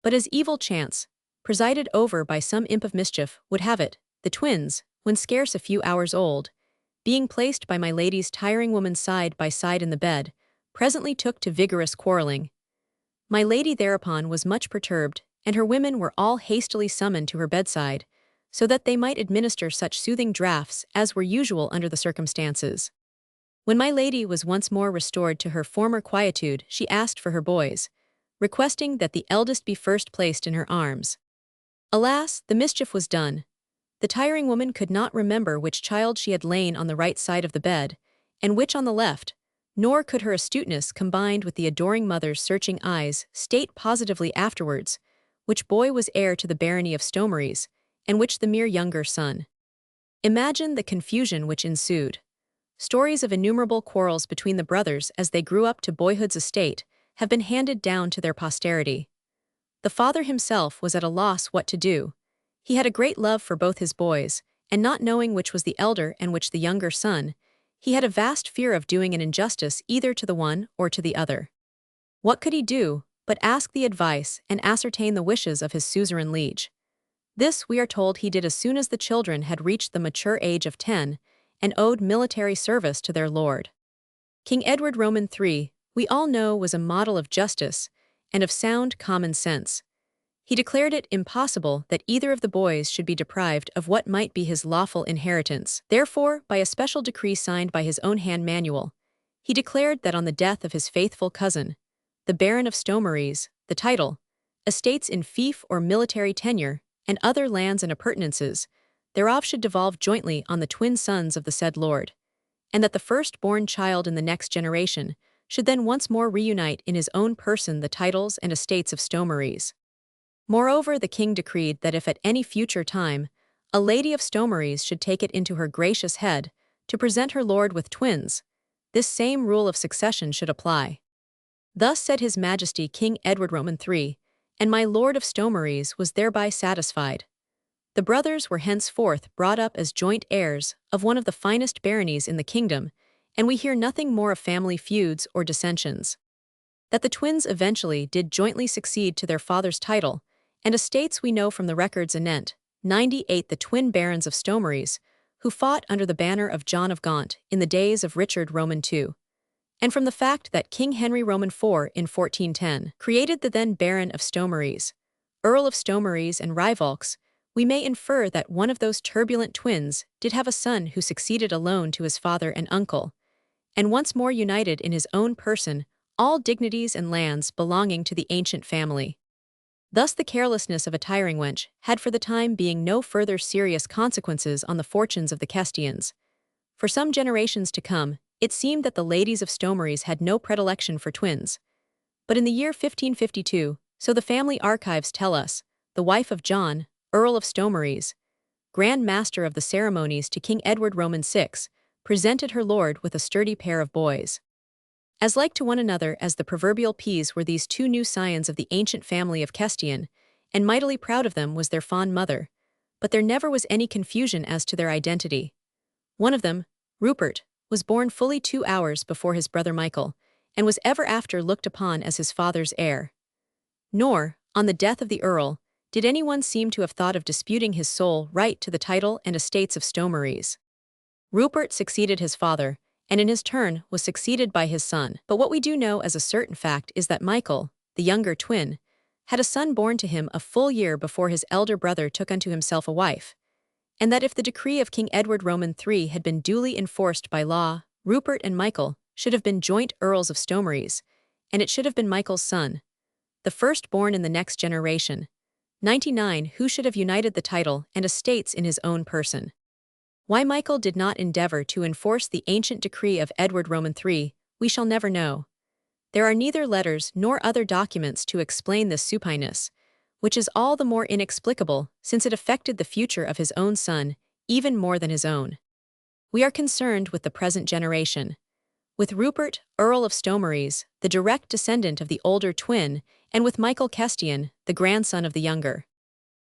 But as evil chance, presided over by some imp of mischief, would have it, the twins, when scarce a few hours old, being placed by my lady's tiring woman side by side in the bed, presently took to vigorous quarrelling. My lady thereupon was much perturbed, and her women were all hastily summoned to her bedside, so that they might administer such soothing draughts as were usual under the circumstances. When my lady was once more restored to her former quietude, she asked for her boys, requesting that the eldest be first placed in her arms. Alas, the mischief was done. The tiring woman could not remember which child she had lain on the right side of the bed, and which on the left, nor could her astuteness combined with the adoring mother's searching eyes state positively afterwards which boy was heir to the barony of Stomeries, and which the mere younger son. Imagine the confusion which ensued. Stories of innumerable quarrels between the brothers as they grew up to boyhood's estate have been handed down to their posterity. The father himself was at a loss what to do. He had a great love for both his boys, and not knowing which was the elder and which the younger son, he had a vast fear of doing an injustice either to the one or to the other. What could he do but ask the advice and ascertain the wishes of his suzerain liege? This, we are told, he did as soon as the children had reached the mature age of 10 and owed military service to their lord. King Edward Roman III, we all know, was a model of justice and of sound common sense. He declared it impossible that either of the boys should be deprived of what might be his lawful inheritance. Therefore, by a special decree signed by his own hand manual, he declared that on the death of his faithful cousin, the Baron of Stomeries, the title, estates in fief or military tenure, and other lands and appurtenances thereof should devolve jointly on the twin sons of the said lord, and that the first-born child in the next generation should then once more reunite in his own person the titles and estates of Stomeries. Moreover, the king decreed that if at any future time a lady of Stomeries should take it into her gracious head to present her lord with twins, this same rule of succession should apply. Thus said His Majesty King Edward Roman III, and my Lord of Stomaries was thereby satisfied. The brothers were henceforth brought up as joint heirs of one of the finest baronies in the kingdom, and we hear nothing more of family feuds or dissensions. That the twins eventually did jointly succeed to their father's title and estates we know from the records anent 98 the twin barons of Stomaries, who fought under the banner of John of Gaunt in the days of Richard Roman II. And from the fact that King Henry Roman IV in 1410 created the then Baron of Stomaries, Earl of Stomaries and Rivolks, we may infer that one of those turbulent twins did have a son who succeeded alone to his father and uncle, and once more united in his own person all dignities and lands belonging to the ancient family. Thus the carelessness of a tiring wench had for the time being no further serious consequences on the fortunes of the Kestians. For some generations to come, it seemed that the ladies of Stomaries had no predilection for twins. But in the year 1552, so the family archives tell us, the wife of John, Earl of Stomaries, Grand Master of the ceremonies to King Edward Roman VI, presented her lord with a sturdy pair of boys. As like to one another as the proverbial peas were these two new scions of the ancient family of Kestian, and mightily proud of them was their fond mother, but there never was any confusion as to their identity. One of them, Rupert, was born fully 2 hours before his brother Michael, and was ever after looked upon as his father's heir. Nor, on the death of the Earl, did anyone seem to have thought of disputing his sole right to the title and estates of Stomaries. Rupert succeeded his father, and in his turn was succeeded by his son. But what we do know as a certain fact is that Michael, the younger twin, had a son born to him a full year before his elder brother took unto himself a wife, and that if the decree of King Edward Roman III had been duly enforced by law, Rupert and Michael should have been joint earls of Stomaries, and it should have been Michael's son, the firstborn in the next generation, 99, who should have united the title and estates in his own person. Why Michael did not endeavor to enforce the ancient decree of Edward Roman III, we shall never know. There are neither letters nor other documents to explain this supineness, which is all the more inexplicable since it affected the future of his own son, even more than his own. We are concerned with the present generation, with Rupert, Earl of Stomaries, the direct descendant of the older twin, and with Michael Kestian, the grandson of the younger.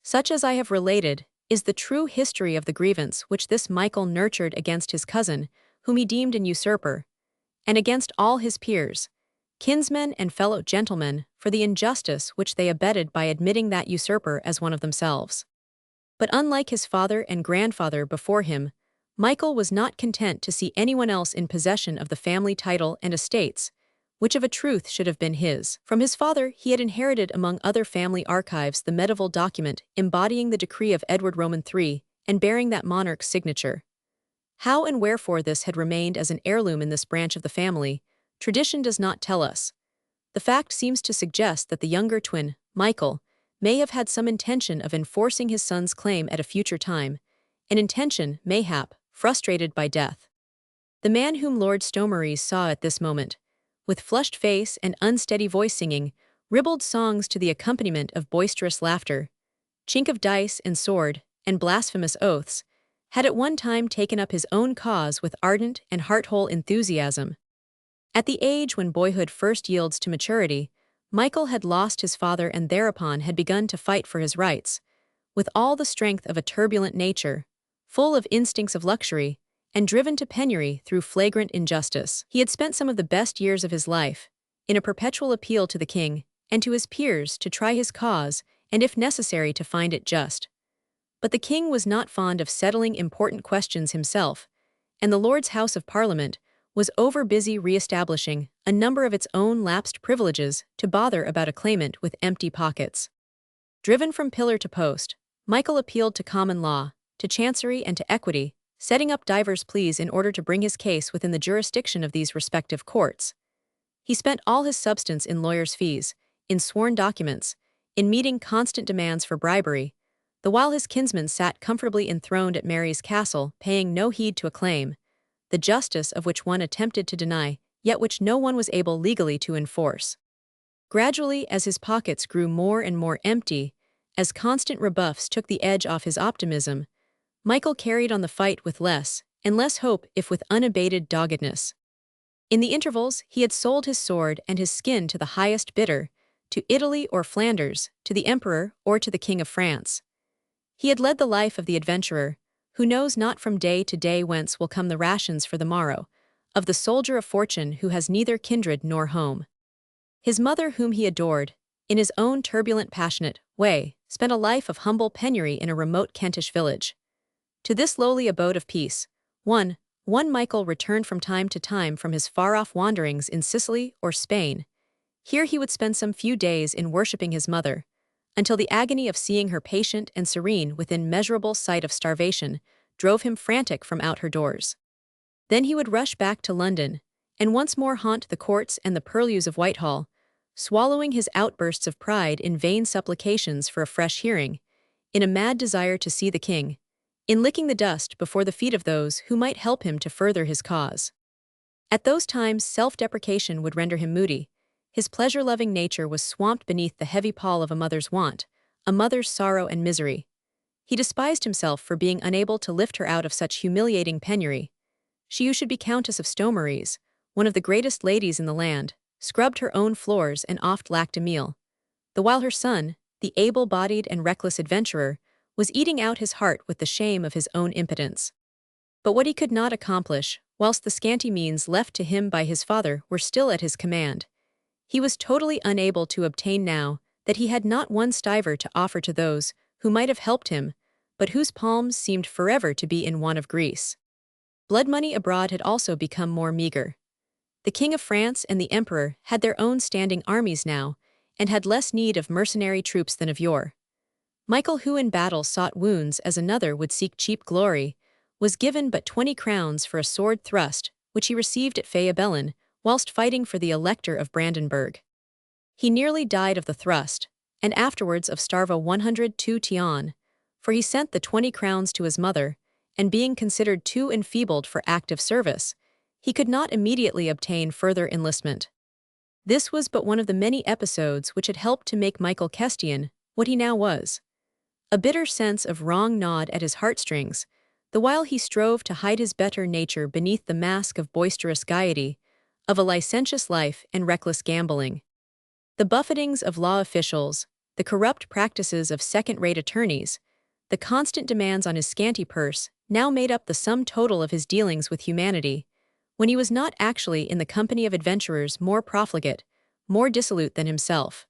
Such as I have related, is the true history of the grievance which this Michael nurtured against his cousin, whom he deemed an usurper, and against all his peers, kinsmen and fellow gentlemen, for the injustice which they abetted by admitting that usurper as one of themselves. But unlike his father and grandfather before him, Michael was not content to see anyone else in possession of the family title and estates, which of a truth should have been his. From his father he had inherited among other family archives the medieval document embodying the decree of Edward Roman III and bearing that monarch's signature. How and wherefore this had remained as an heirloom in this branch of the family, tradition does not tell us. The fact seems to suggest that the younger twin, Michael, may have had some intention of enforcing his son's claim at a future time, an intention, mayhap, frustrated by death. The man whom Lord Stomaries saw at this moment, with flushed face and unsteady voice singing, ribald songs to the accompaniment of boisterous laughter, chink of dice and sword, and blasphemous oaths, had at one time taken up his own cause with ardent and heart-whole enthusiasm. At the age when boyhood first yields to maturity, Michael had lost his father and thereupon had begun to fight for his rights, with all the strength of a turbulent nature, full of instincts of luxury, and driven to penury through flagrant injustice. He had spent some of the best years of his life in a perpetual appeal to the king and to his peers to try his cause and if necessary to find it just. But the king was not fond of settling important questions himself, and the Lord's House of Parliament was over busy re-establishing a number of its own lapsed privileges to bother about a claimant with empty pockets. Driven from pillar to post, Michael appealed to common law, to chancery and to equity, setting up divers pleas in order to bring his case within the jurisdiction of these respective courts. He spent all his substance in lawyers' fees, in sworn documents, in meeting constant demands for bribery, the while his kinsman sat comfortably enthroned at Mary's castle, paying no heed to a claim, the justice of which one attempted to deny, yet which no one was able legally to enforce. Gradually, as his pockets grew more and more empty, as constant rebuffs took the edge off his optimism, Michael carried on the fight with less and less hope if with unabated doggedness. In the intervals, he had sold his sword and his skin to the highest bidder, to Italy or Flanders, to the emperor or to the king of France. He had led the life of the adventurer, who knows not from day to day whence will come the rations for the morrow, of the soldier of fortune who has neither kindred nor home. His mother, whom he adored, in his own turbulent, passionate way, spent a life of humble penury in a remote Kentish village. To this lowly abode of peace, one Michael returned from time to time from his far-off wanderings in Sicily or Spain. Here he would spend some few days in worshipping his mother, until the agony of seeing her patient and serene within measurable sight of starvation drove him frantic from out her doors. Then he would rush back to London, and once more haunt the courts and the purlieus of Whitehall, swallowing his outbursts of pride in vain supplications for a fresh hearing, in a mad desire to see the king, in licking the dust before the feet of those who might help him to further his cause. At those times self-deprecation would render him moody. His pleasure-loving nature was swamped beneath the heavy pall of a mother's want, a mother's sorrow and misery. He despised himself for being unable to lift her out of such humiliating penury. She who should be Countess of Stomaries, one of the greatest ladies in the land, scrubbed her own floors and oft lacked a meal, the while her son, the able-bodied and reckless adventurer, was eating out his heart with the shame of his own impotence. But what he could not accomplish, whilst the scanty means left to him by his father were still at his command, he was totally unable to obtain now that he had not one stiver to offer to those who might have helped him, but whose palms seemed forever to be in want of grease. Blood money abroad had also become more meager. The King of France and the Emperor had their own standing armies now, and had less need of mercenary troops than of yore. Michael, who in battle sought wounds as another would seek cheap glory, was given but 20 crowns for a sword thrust, which he received at Fayabellin, whilst fighting for the Elector of Brandenburg. He nearly died of the thrust, and afterwards of starva 102 tian, for he sent the 20 crowns to his mother, and being considered too enfeebled for active service, he could not immediately obtain further enlistment. This was but one of the many episodes which had helped to make Michael Kestian what he now was. A bitter sense of wrong gnawed at his heartstrings, the while he strove to hide his better nature beneath the mask of boisterous gaiety, of a licentious life and reckless gambling. The buffetings of law officials, the corrupt practices of second-rate attorneys, the constant demands on his scanty purse now made up the sum total of his dealings with humanity, when he was not actually in the company of adventurers more profligate, more dissolute than himself.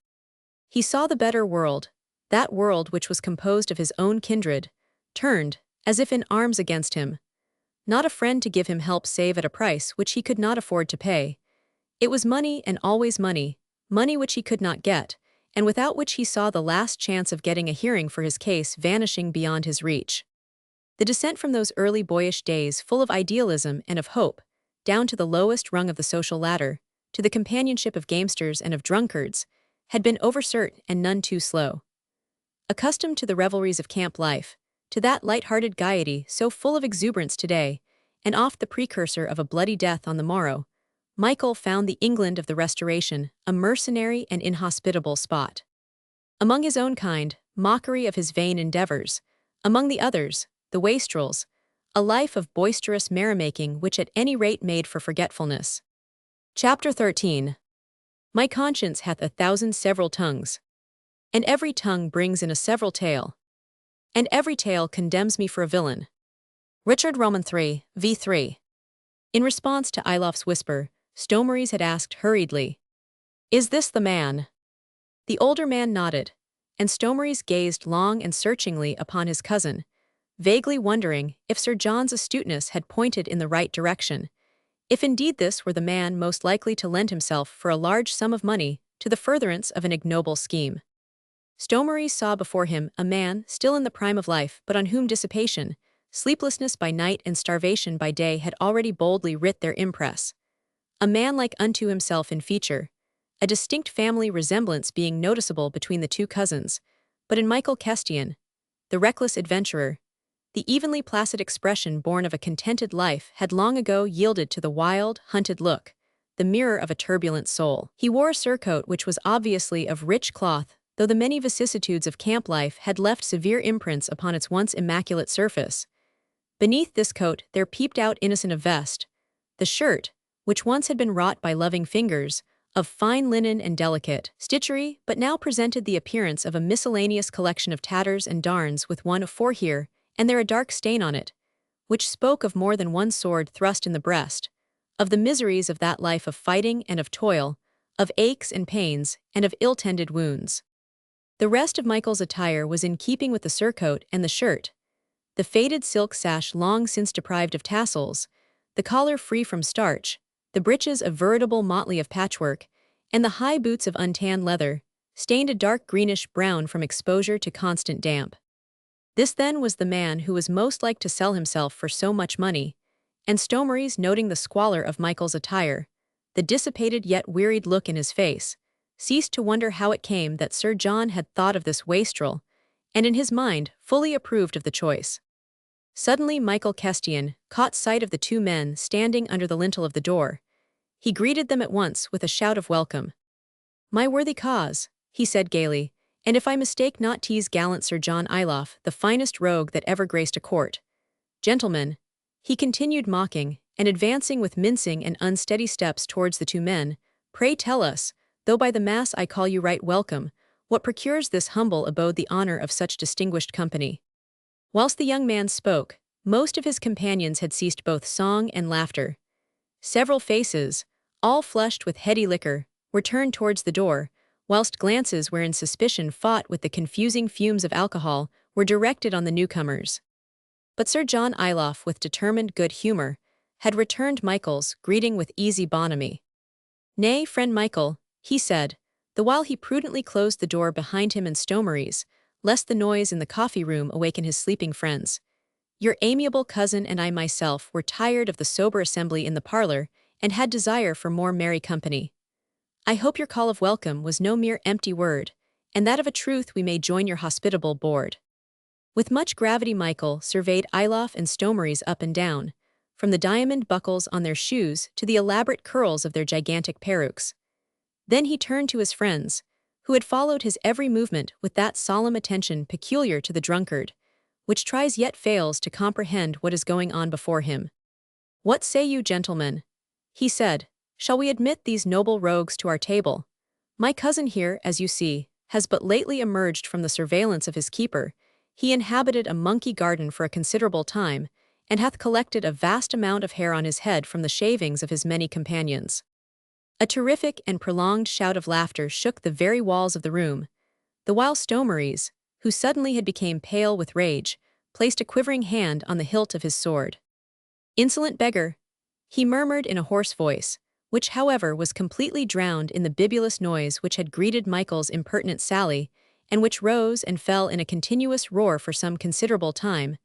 He saw the better world, that world which was composed of his own kindred, turned, as if in arms against him. Not a friend to give him help save at a price which he could not afford to pay. It was money and always money, money which he could not get, and without which he saw the last chance of getting a hearing for his case vanishing beyond his reach. The descent from those early boyish days full of idealism and of hope, down to the lowest rung of the social ladder, to the companionship of gamesters and of drunkards, had been overcert and none too slow. Accustomed to the revelries of camp life, to that light-hearted gaiety so full of exuberance today, and oft the precursor of a bloody death on the morrow, Michael found the England of the Restoration a mercenary and inhospitable spot. Among his own kind, mockery of his vain endeavors; among the others, the wastrels, a life of boisterous merrymaking which at any rate made for forgetfulness. Chapter 13. My conscience hath 1,000 several tongues, and every tongue brings in a several tale, and every tale condemns me for a villain. Richard Roman 3, v. 3. In response to Ilof's whisper, Stomaries had asked hurriedly, "Is this the man?" The older man nodded, and Stomaries gazed long and searchingly upon his cousin, vaguely wondering if Sir John's astuteness had pointed in the right direction, if indeed this were the man most likely to lend himself for a large sum of money to the furtherance of an ignoble scheme. Stomaries saw before him a man still in the prime of life, but on whom dissipation, sleeplessness by night and starvation by day had already boldly writ their impress. A man like unto himself in feature, a distinct family resemblance being noticeable between the two cousins, but in Michael Kestian, the reckless adventurer, the evenly placid expression born of a contented life had long ago yielded to the wild, hunted look, the mirror of a turbulent soul. He wore a surcoat which was obviously of rich cloth, though the many vicissitudes of camp life had left severe imprints upon its once immaculate surface. Beneath this coat there peeped out innocent of vest, the shirt, which once had been wrought by loving fingers, of fine linen and delicate stitchery, but now presented the appearance of a miscellaneous collection of tatters and darns with one of four here, and there a dark stain on it, which spoke of more than one sword thrust in the breast, of the miseries of that life of fighting and of toil, of aches and pains, and of ill-tended wounds. The rest of Michael's attire was in keeping with the surcoat and the shirt, the faded silk sash long since deprived of tassels, the collar free from starch, the breeches a veritable motley of patchwork, and the high boots of untanned leather, stained a dark greenish-brown from exposure to constant damp. This then was the man who was most like to sell himself for so much money, and Stomeries, noting the squalor of Michael's attire, the dissipated yet wearied look in his face, ceased to wonder how it came that Sir John had thought of this wastrel, and in his mind fully approved of the choice. Suddenly Michael Kestian caught sight of the two men standing under the lintel of the door. He greeted them at once with a shout of welcome. "My worthy cause," he said gaily, "and if I mistake not, 'tis gallant Sir John Iloff, the finest rogue that ever graced a court. Gentlemen," he continued mocking, and advancing with mincing and unsteady steps towards the two men, "pray tell us, though by the mass I call you right welcome, what procures this humble abode the honor of such distinguished company?" Whilst the young man spoke, most of his companions had ceased both song and laughter. Several faces, all flushed with heady liquor, were turned towards the door, whilst glances wherein suspicion fought with the confusing fumes of alcohol were directed on the newcomers. But Sir John Iloff, with determined good humor, had returned Michael's greeting with easy bonhomie. "Nay, friend Michael," he said, the while he prudently closed the door behind him and Stomeries, lest the noise in the coffee-room awaken his sleeping friends. "Your amiable cousin and I myself were tired of the sober assembly in the parlor, and had desire for more merry company. I hope your call of welcome was no mere empty word, and that of a truth we may join your hospitable board." With much gravity Michael surveyed Iloff and Stomeries up and down, from the diamond buckles on their shoes to the elaborate curls of their gigantic perukes. Then he turned to his friends, who had followed his every movement with that solemn attention peculiar to the drunkard, which tries yet fails to comprehend what is going on before him. "What say you, gentlemen?" he said. "Shall we admit these noble rogues to our table? My cousin here, as you see, has but lately emerged from the surveillance of his keeper. He inhabited a monkey garden for a considerable time, and hath collected a vast amount of hair on his head from the shavings of his many companions." A terrific and prolonged shout of laughter shook the very walls of the room, the while Stomeries, who suddenly had become pale with rage, placed a quivering hand on the hilt of his sword. "Insolent beggar," he murmured in a hoarse voice, which however was completely drowned in the bibulous noise which had greeted Michael's impertinent sally, and which rose and fell in a continuous roar for some considerable time,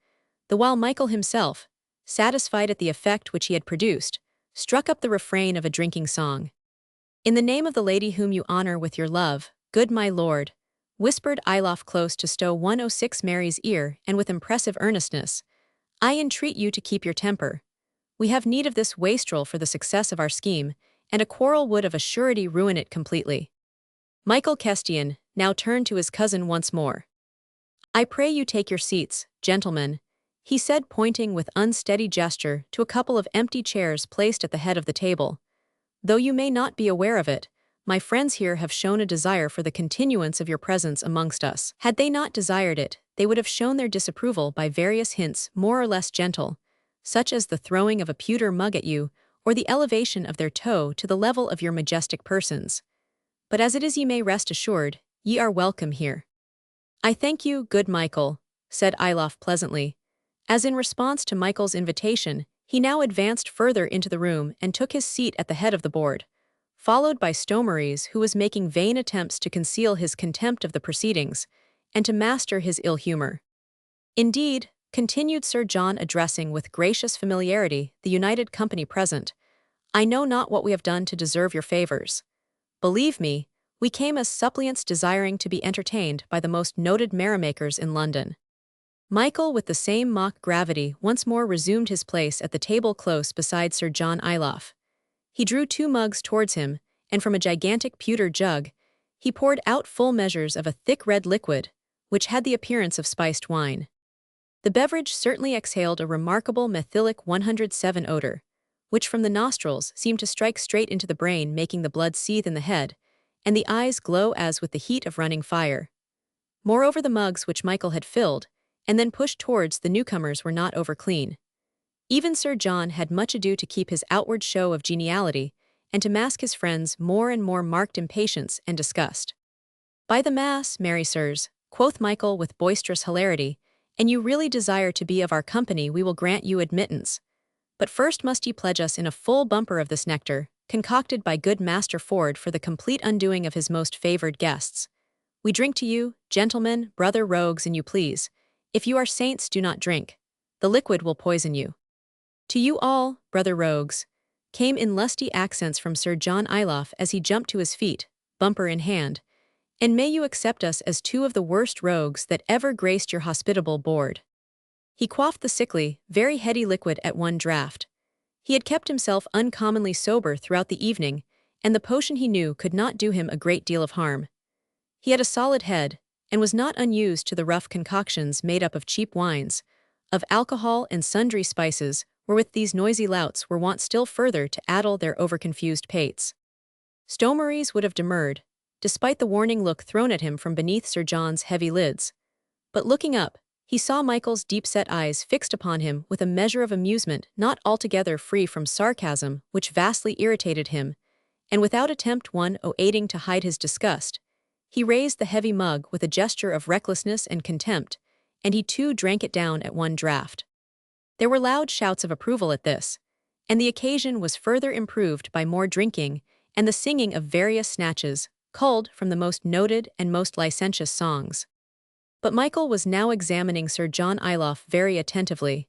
the while Michael himself, satisfied at the effect which he had produced, struck up the refrain of a drinking song. "In the name of the lady whom you honor with your love, good my lord," whispered Iloff close to Stowe 106 Mary's ear, and with impressive earnestness, "I entreat you to keep your temper. We have need of this wastrel for the success of our scheme, and a quarrel would of a surety ruin it completely." Michael Kestian now turned to his cousin once more. "I pray you take your seats, gentlemen," he said, pointing with unsteady gesture to a couple of empty chairs placed at the head of the table. "Though you may not be aware of it, my friends here have shown a desire for the continuance of your presence amongst us. Had they not desired it, they would have shown their disapproval by various hints more or less gentle, such as the throwing of a pewter mug at you, or the elevation of their toe to the level of your majestic persons. But as it is, ye may rest assured, ye are welcome here." "I thank you, good Michael," said Iloff pleasantly, as in response to Michael's invitation, he now advanced further into the room and took his seat at the head of the board, followed by Stomeries, who was making vain attempts to conceal his contempt of the proceedings, and to master his ill humor. "Indeed," continued Sir John, addressing with gracious familiarity the united company present, "I know not what we have done to deserve your favors. Believe me, we came as suppliants desiring to be entertained by the most noted merrymakers in London." Michael, with the same mock gravity, once more resumed his place at the table close beside Sir John Iloff. He drew 2 mugs towards him, and from a gigantic pewter jug, he poured out full measures of a thick red liquid, which had the appearance of spiced wine. The beverage certainly exhaled a remarkable methylic 107 odor, which from the nostrils seemed to strike straight into the brain, making the blood seethe in the head, and the eyes glow as with the heat of running fire. Moreover, the mugs which Michael had filled, and then pushed towards the newcomers, were not over clean. Even Sir John had much ado to keep his outward show of geniality, and to mask his friends' more and more marked impatience and disgust. "By the mass, merry sirs," quoth Michael with boisterous hilarity, "an you really desire to be of our company, we will grant you admittance. But first must ye pledge us in a full bumper of this nectar, concocted by good Master Ford for the complete undoing of his most favoured guests. We drink to you, gentlemen, brother rogues, and you please. If you are saints, do not drink. The liquid will poison you. To you all, brother rogues," came in lusty accents from Sir John Iloff as he jumped to his feet, bumper in hand, "and may you accept us as two of the worst rogues that ever graced your hospitable board." He quaffed the sickly, very heady liquid at one draught. He had kept himself uncommonly sober throughout the evening, and the potion, he knew, could not do him a great deal of harm. He had a solid head, and was not unused to the rough concoctions made up of cheap wines, of alcohol and sundry spices, wherewith these noisy louts were wont still further to addle their over-confused pates. Stomeries would have demurred, despite the warning look thrown at him from beneath Sir John's heavy lids. But looking up, he saw Michael's deep-set eyes fixed upon him with a measure of amusement not altogether free from sarcasm, which vastly irritated him, and without attempt one aiding to hide his disgust, he raised the heavy mug with a gesture of recklessness and contempt, and he too drank it down at one draught. There were loud shouts of approval at this, and the occasion was further improved by more drinking and the singing of various snatches, culled from the most noted and most licentious songs. But Michael was now examining Sir John Iloff very attentively.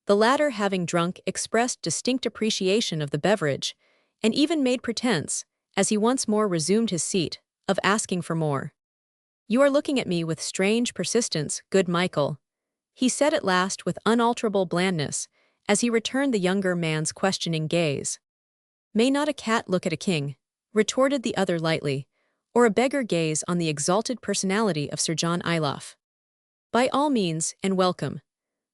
The latter, having drunk, expressed distinct appreciation of the beverage, and even made pretense, as he once more resumed his seat, of asking for more. "You are looking at me with strange persistence, good Michael," he said at last with unalterable blandness, as he returned the younger man's questioning gaze. "May not a cat look at a king?" retorted the other lightly, "or a beggar gaze on the exalted personality of Sir John Iloff? By all means, and welcome.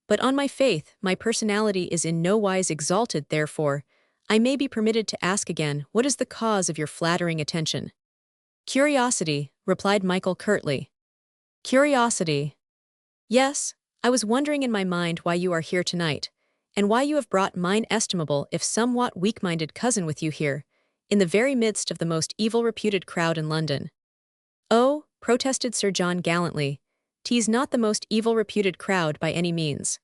But on my faith, my personality is in no wise exalted, therefore, I may be permitted to ask again, what is the cause of your flattering attention?" "Curiosity," replied Michael curtly. "Curiosity? Yes, I was wondering in my mind why you are here tonight, and why you have brought mine estimable if somewhat weak-minded cousin with you here, in the very midst of the most evil-reputed crowd in London." "Oh," protested Sir John gallantly, "'tis not the most evil-reputed crowd by any means.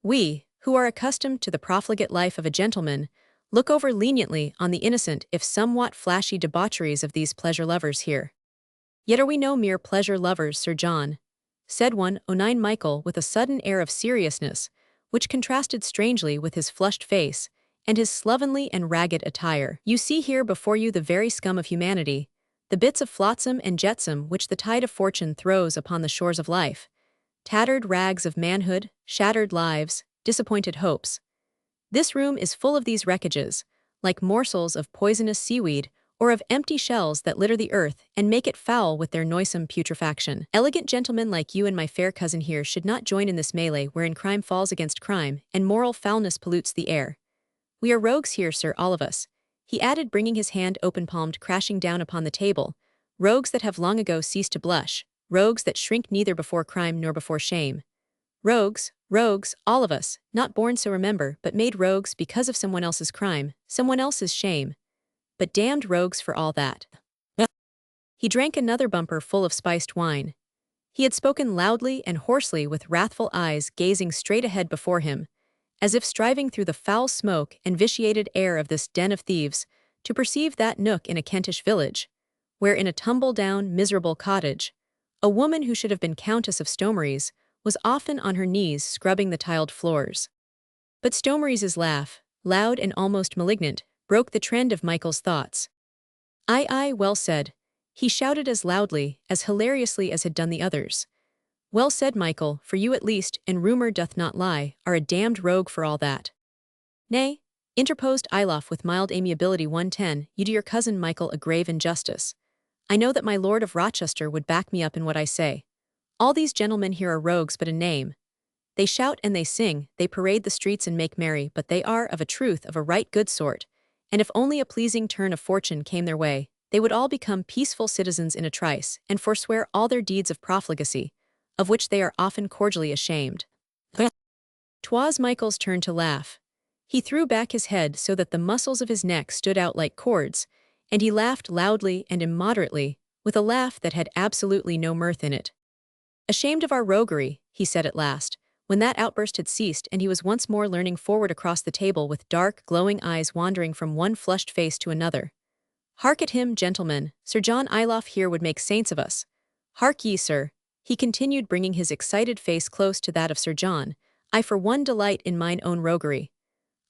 We, who are accustomed to the profligate life of a gentleman, look over leniently on the innocent if somewhat flashy debaucheries of these pleasure-lovers here." "Yet are we no mere pleasure-lovers, Sir John," said one O'Nine Michael with a sudden air of seriousness, which contrasted strangely with his flushed face and his slovenly and ragged attire. "You see here before you the very scum of humanity, the bits of flotsam and jetsam which the tide of fortune throws upon the shores of life, tattered rags of manhood, shattered lives, disappointed hopes. This room is full of these wreckages, like morsels of poisonous seaweed or of empty shells that litter the earth and make it foul with their noisome putrefaction. Elegant gentlemen like you and my fair cousin here should not join in this melee wherein crime falls against crime and moral foulness pollutes the air. We are rogues here, sir, all of us," he added, bringing his hand open-palmed crashing down upon the table, "rogues that have long ago ceased to blush, rogues that shrink neither before crime nor before shame. Rogues, rogues, all of us, not born so remember, but made rogues because of someone else's crime, someone else's shame. But damned rogues for all that." He drank another bumper full of spiced wine. He had spoken loudly and hoarsely with wrathful eyes gazing straight ahead before him, as if striving through the foul smoke and vitiated air of this den of thieves to perceive that nook in a Kentish village, where in a tumble-down, miserable cottage, a woman who should have been Countess of Stomeries was often on her knees scrubbing the tiled floors. But Stomeries' laugh, loud and almost malignant, broke the trend of Michael's thoughts. "Aye, well said," he shouted as loudly, as hilariously as had done the others. "Well said, Michael, for you at least, and rumour doth not lie, are a damned rogue for all that." "Nay," interposed Iloff with mild amiability, 110, "you do your cousin Michael a grave injustice. I know that my Lord of Rochester would back me up in what I say. All these gentlemen here are rogues but a name. They shout and they sing, they parade the streets and make merry, but they are, of a truth, of a right good sort, and if only a pleasing turn of fortune came their way, they would all become peaceful citizens in a trice, and forswear all their deeds of profligacy, of which they are often cordially ashamed. 'Twas Michael's turn to laugh. He threw back his head so that the muscles of his neck stood out like cords, and he laughed loudly and immoderately, with a laugh that had absolutely no mirth in it. "Ashamed of our roguery," he said at last, when that outburst had ceased and he was once more leaning forward across the table with dark, glowing eyes wandering from one flushed face to another. "Hark at him, gentlemen, Sir John Ilof here would make saints of us. Hark ye, sir," he continued, bringing his excited face close to that of Sir John, "I for one delight in mine own roguery.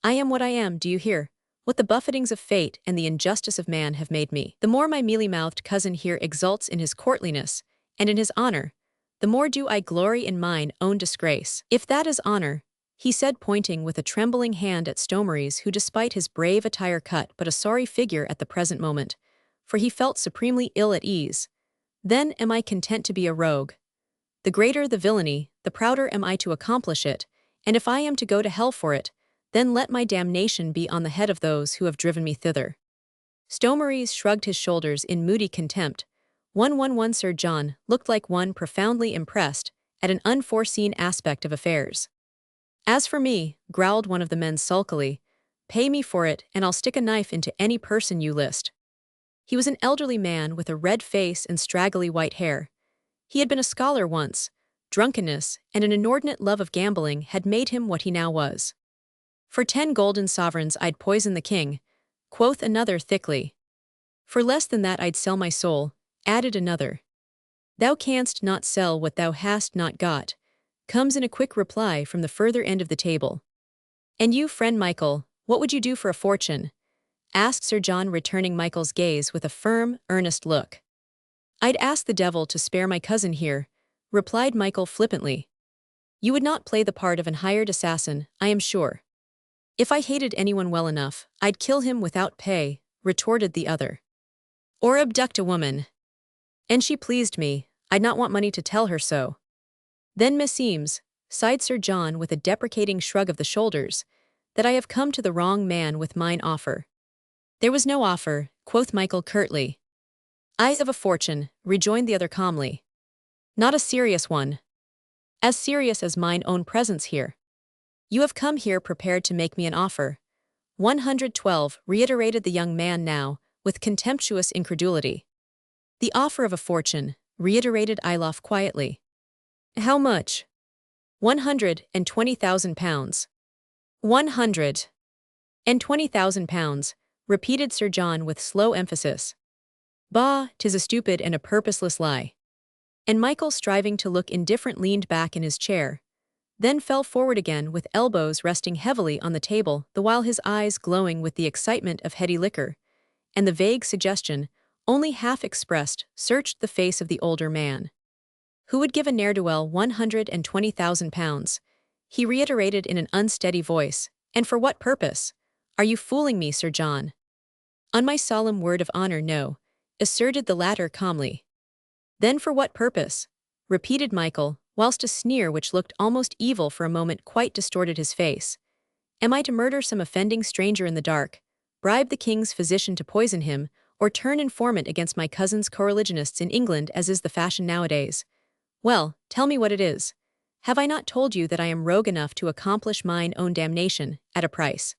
I am what I am, do you hear? What the buffetings of fate and the injustice of man have made me. The more my mealy-mouthed cousin here exults in his courtliness, and in his honor, the more do I glory in mine own disgrace. If that is honor," he said, pointing with a trembling hand at Stomeries, who despite his brave attire cut but a sorry figure at the present moment, for he felt supremely ill at ease, "then am I content to be a rogue. The greater the villainy, the prouder am I to accomplish it, and if I am to go to hell for it, then let my damnation be on the head of those who have driven me thither." Stomeries shrugged his shoulders in moody contempt. 111 Sir John looked like one profoundly impressed at an unforeseen aspect of affairs. "As for me," growled one of the men sulkily, "pay me for it and I'll stick a knife into any person you list." He was an elderly man with a red face and straggly white hair. He had been a scholar once. Drunkenness and an inordinate love of gambling had made him what he now was. "For 10 golden sovereigns I'd poison the king," quoth another thickly. "For less than that I'd sell my soul," added another. "Thou canst not sell what thou hast not got," comes in a quick reply from the further end of the table. "And you, friend Michael, what would you do for a fortune?" asked Sir John, returning Michael's gaze with a firm, earnest look. "I'd ask the devil to spare my cousin here," replied Michael flippantly. "You would not play the part of an hired assassin, I am sure." "If I hated anyone well enough, I'd kill him without pay," retorted the other. "Or abduct a woman. And she pleased me, I'd not want money to tell her so." "Then meseems," sighed Sir John with a deprecating shrug of the shoulders, "that I have come to the wrong man with mine offer." "There was no offer," quoth Michael curtly. "I of a fortune," rejoined the other calmly. "Not a serious one. As serious as mine own presence here." "You have come here prepared to make me an offer." 112, reiterated the young man now, with contemptuous incredulity. "The offer of a fortune," reiterated Ilof quietly. "How much?" £120,000. £120,000, repeated Sir John with slow emphasis. "Bah, 'tis a stupid and a purposeless lie." And Michael, striving to look indifferent, leaned back in his chair, then fell forward again with elbows resting heavily on the table, the while his eyes, glowing with the excitement of heady liquor, and the vague suggestion, only half expressed, searched the face of the older man. "Who would give a ne'er-do-well £120,000? He reiterated in an unsteady voice. "And for what purpose? Are you fooling me, Sir John?" "On my solemn word of honor, no," asserted the latter calmly. "Then for what purpose?" repeated Michael, whilst a sneer which looked almost evil for a moment quite distorted his face. "Am I to murder some offending stranger in the dark, bribe the king's physician to poison him, or turn informant against my cousin's co-religionists in England, as is the fashion nowadays? Well, tell me what it is. Have I not told you that I am rogue enough to accomplish mine own damnation, at a price?"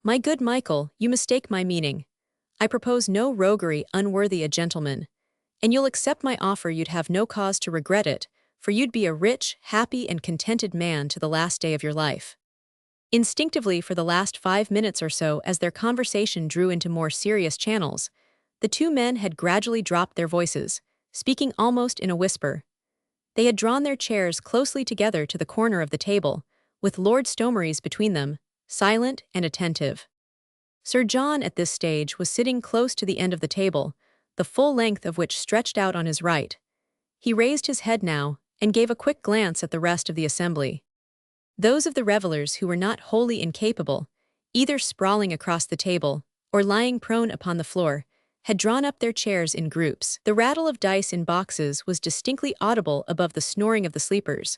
"My good Michael, you mistake my meaning. I propose no roguery unworthy a gentleman. And you'll accept my offer, you'd have no cause to regret it, for you'd be a rich, happy and contented man to the last day of your life." Instinctively, for the last 5 minutes or so, as their conversation drew into more serious channels, the two men had gradually dropped their voices, speaking almost in a whisper. They had drawn their chairs closely together to the corner of the table, with Lord Stomeries between them, silent and attentive. Sir John at this stage was sitting close to the end of the table, the full length of which stretched out on his right. He raised his head now, and gave a quick glance at the rest of the assembly. Those of the revelers who were not wholly incapable, either sprawling across the table, or lying prone upon the floor, had drawn up their chairs in groups. The rattle of dice in boxes was distinctly audible above the snoring of the sleepers,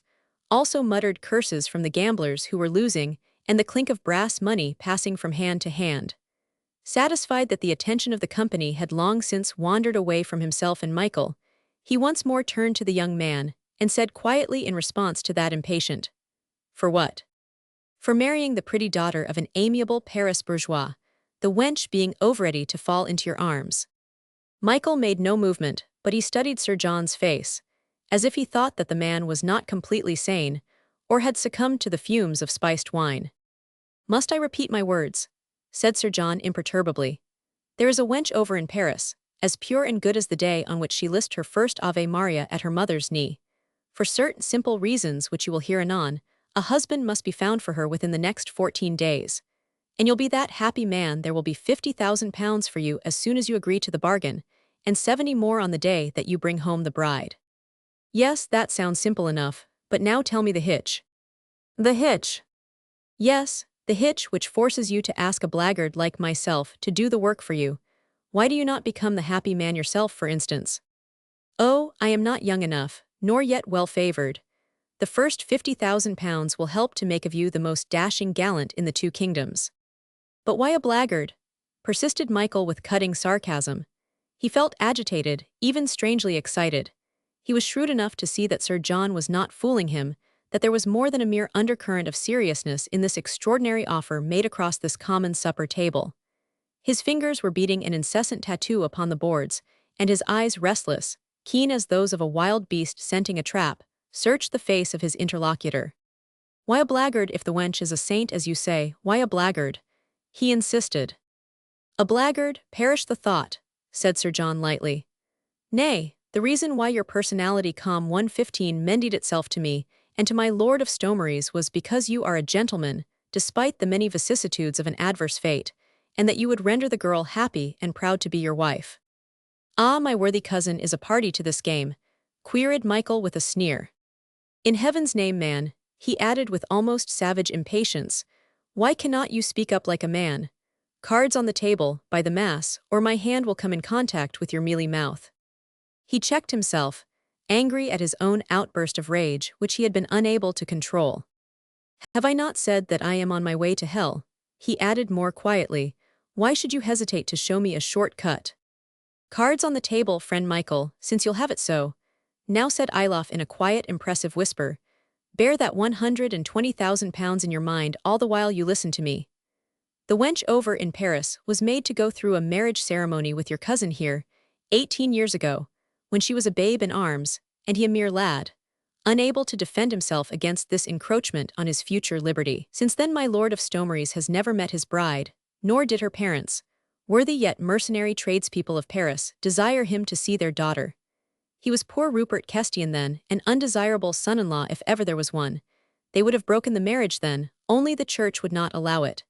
also muttered curses from the gamblers who were losing and the clink of brass money passing from hand to hand. Satisfied that the attention of the company had long since wandered away from himself and Michael, he once more turned to the young man and said quietly in response to that impatient, "For what?" "For marrying the pretty daughter of an amiable Paris bourgeois, the wench being overready to fall into your arms." Michael made no movement, but he studied Sir John's face, as if he thought that the man was not completely sane, or had succumbed to the fumes of spiced wine. "Must I repeat my words?" said Sir John imperturbably. "There is a wench over in Paris, as pure and good as the day on which she lisped her first Ave Maria at her mother's knee. For certain simple reasons which you will hear anon, a husband must be found for her within the next 14 days. And you'll be that happy man there will be £50,000 for you as soon as you agree to the bargain, and 70 more on the day that you bring home the bride." "Yes, that sounds simple enough, but now tell me the hitch." "The hitch?" "Yes, the hitch which forces you to ask a blackguard like myself to do the work for you. Why do you not become the happy man yourself, for instance?" "Oh, I am not young enough, nor yet well-favored. The first £50,000 will help to make of you the most dashing gallant in the 2 kingdoms." "But why a blackguard?" persisted Michael with cutting sarcasm. He felt agitated, even strangely excited. He was shrewd enough to see that Sir John was not fooling him, that there was more than a mere undercurrent of seriousness in this extraordinary offer made across this common supper table. His fingers were beating an incessant tattoo upon the boards, and his eyes, restless, keen as those of a wild beast scenting a trap, searched the face of his interlocutor. "Why a blackguard if the wench is a saint as you say, why a blackguard?" he insisted. "A blackguard, perish the thought," said Sir John lightly. "Nay, the reason why your personality com 115 mendied itself to me and to my Lord of Stomeries was because you are a gentleman, despite the many vicissitudes of an adverse fate, and that you would render the girl happy and proud to be your wife." "Ah, my worthy cousin is a party to this game," queried Michael with a sneer. "In heaven's name, man," he added with almost savage impatience, "why cannot you speak up like a man? Cards on the table, by the mass, or my hand will come in contact with your mealy mouth." He checked himself, angry at his own outburst of rage which he had been unable to control. "Have I not said that I am on my way to hell?" he added more quietly. "Why should you hesitate to show me a short cut?" "Cards on the table, friend Michael, since you'll have it so," now said Ilof in a quiet, impressive whisper. "Bear that £120,000 in your mind all the while you listen to me. The wench over in Paris was made to go through a marriage ceremony with your cousin here, 18 years ago, when she was a babe in arms, and he a mere lad, unable to defend himself against this encroachment on his future liberty. Since then my Lord of Stomeries has never met his bride, nor did her parents, worthy yet mercenary tradespeople of Paris, desire him to see their daughter. He was poor Rupert Kestian then, an undesirable son-in-law if ever there was one. They would have broken the marriage then, only the church would not allow it.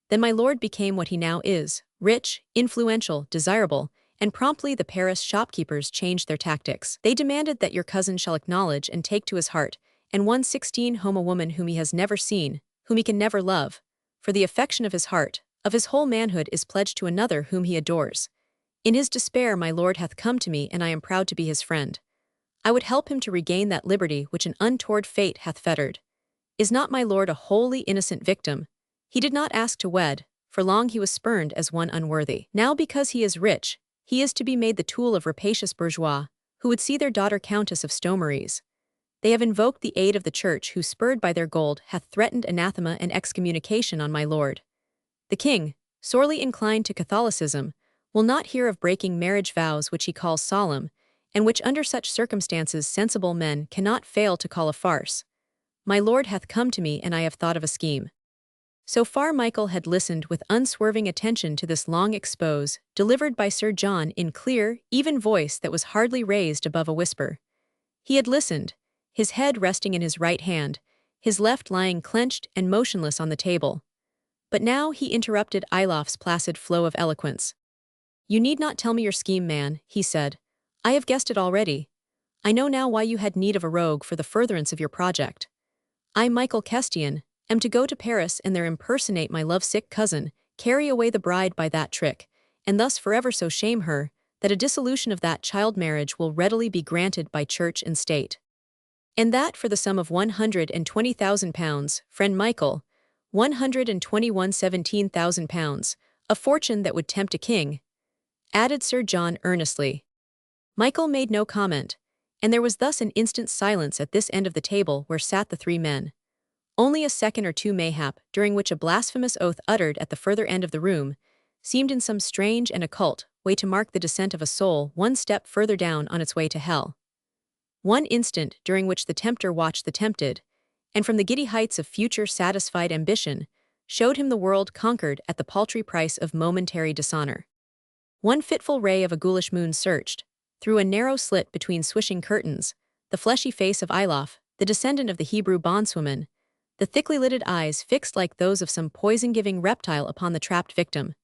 Then my lord became what he now is, rich, influential, desirable, and promptly the Paris shopkeepers changed their tactics. They demanded that your cousin shall acknowledge and take to his heart, and 116 home a woman whom he has never seen, whom he can never love, for the affection of his heart, of his whole manhood is pledged to another whom he adores. In his despair my lord hath come to me, and I am proud to be his friend. I would help him to regain that liberty which an untoward fate hath fettered. Is not my lord a wholly innocent victim? He did not ask to wed, for long he was spurned as one unworthy. Now because he is rich, he is to be made the tool of rapacious bourgeois, who would see their daughter Countess of Stomeries. They have invoked the aid of the church, who, spurred by their gold, hath threatened anathema and excommunication on my lord. The king, sorely inclined to Catholicism, will not hear of breaking marriage vows which he calls solemn, and which under such circumstances sensible men cannot fail to call a farce. My lord hath come to me, and I have thought of a scheme." So far Michael had listened with unswerving attention to this long expose, delivered by Sir John in clear, even voice that was hardly raised above a whisper. He had listened, his head resting in his right hand, his left lying clenched and motionless on the table. But now he interrupted Ilof's placid flow of eloquence. "You need not tell me your scheme, man," he said. "I have guessed it already. I know now why you had need of a rogue for the furtherance of your project. I, Michael Kestian, am to go to Paris and there impersonate my love-sick cousin, carry away the bride by that trick, and thus forever so shame her, that a dissolution of that child marriage will readily be granted by church and state. And that for the sum of £120,000, friend Michael, 121,17,000 a fortune that would tempt a king, added Sir John earnestly. Michael made no comment, and there was thus an instant silence at this end of the table where sat the three men. Only a second or two mayhap, during which a blasphemous oath uttered at the further end of the room seemed in some strange and occult way to mark the descent of a soul one step further down on its way to hell. One instant during which the tempter watched the tempted, and from the giddy heights of future satisfied ambition, showed him the world conquered at the paltry price of momentary dishonor. One fitful ray of a ghoulish moon searched, through a narrow slit between swishing curtains, the fleshy face of Ilof, the descendant of the Hebrew bondswoman, the thickly lidded eyes fixed like those of some poison-giving reptile upon the trapped victim.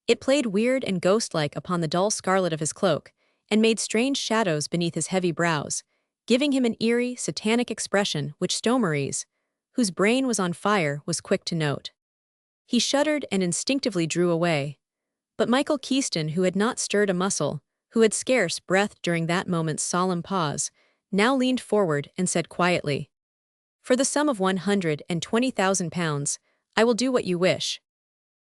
It played weird and ghost-like upon the dull scarlet of his cloak, and made strange shadows beneath his heavy brows, giving him an eerie, satanic expression which Stomeries, whose brain was on fire, was quick to note. He shuddered and instinctively drew away. But Michael Keyston, who had not stirred a muscle, who had scarce breathed during that moment's solemn pause, now leaned forward and said quietly, "For the sum of £120,000, I will do what you wish."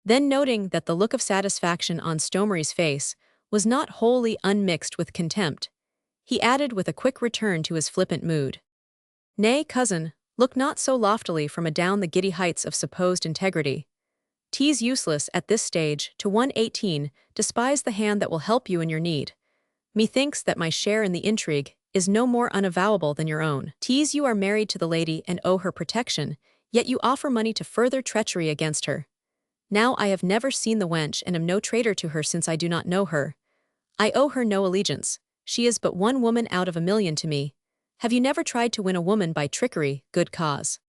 Then noting that the look of satisfaction on Stomeries' face was not wholly unmixed with contempt, he added with a quick return to his flippant mood, "Nay, cousin, look not so loftily from adown the giddy heights of supposed integrity. 'Tis useless at this stage to 118 despise the hand that will help you in your need. Methinks that my share in the intrigue is no more unavowable than your own. 'Tis you are married to the lady and owe her protection, yet you offer money to further treachery against her. Now I have never seen the wench and am no traitor to her since I do not know her. I owe her no allegiance, she is but one woman out of a million to me. Have you never tried to win a woman by trickery, good cause?"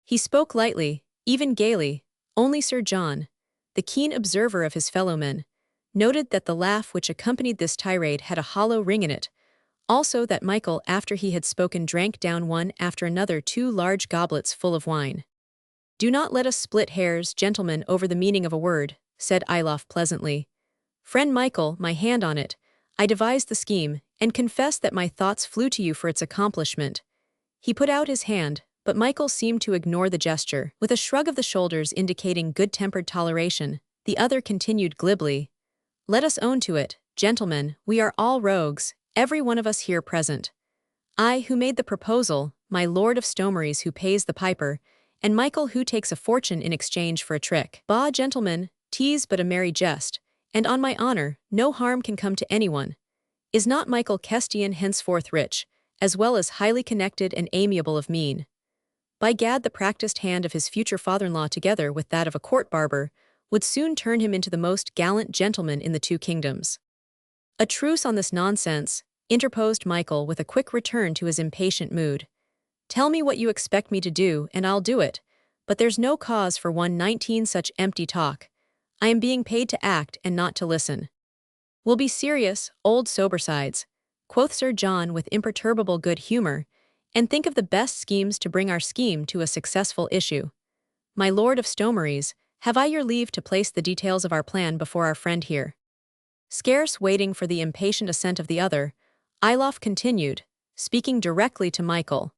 He spoke lightly, even gaily. Only Sir John, the keen observer of his fellowmen, noted that the laugh which accompanied this tirade had a hollow ring in it, also that Michael, after he had spoken, drank down one after another 2 large goblets full of wine. "Do not let us split hairs, gentlemen, over the meaning of a word," said Ilof pleasantly. "Friend Michael, my hand on it, I devised the scheme, and confess that my thoughts flew to you for its accomplishment." He put out his hand, but Michael seemed to ignore the gesture. With a shrug of the shoulders indicating good-tempered toleration, the other continued glibly, "Let us own to it, gentlemen, we are all rogues, every one of us here present. I who made the proposal, my lord of Stomeries who pays the piper, and Michael who takes a fortune in exchange for a trick. Bah, gentlemen, 'tis but a merry jest, and on my honor, no harm can come to anyone. Is not Michael Kestian henceforth rich, as well as highly connected and amiable of mien? By gad, the practiced hand of his future father-in-law together with that of a court barber would soon turn him into the most gallant gentleman in the 2 kingdoms. "A truce on this nonsense," interposed Michael with a quick return to his impatient mood. "Tell me what you expect me to do, and I'll do it, but there's no cause for 119 such empty talk. I am being paid to act and not to listen." "We'll be serious, old sobersides," quoth Sir John with imperturbable good humor, "and think of the best schemes to bring our scheme to a successful issue. My lord of Stomeries, have I your leave to place the details of our plan before our friend here?" Scarce waiting for the impatient assent of the other, Ilof continued, speaking directly to Michael.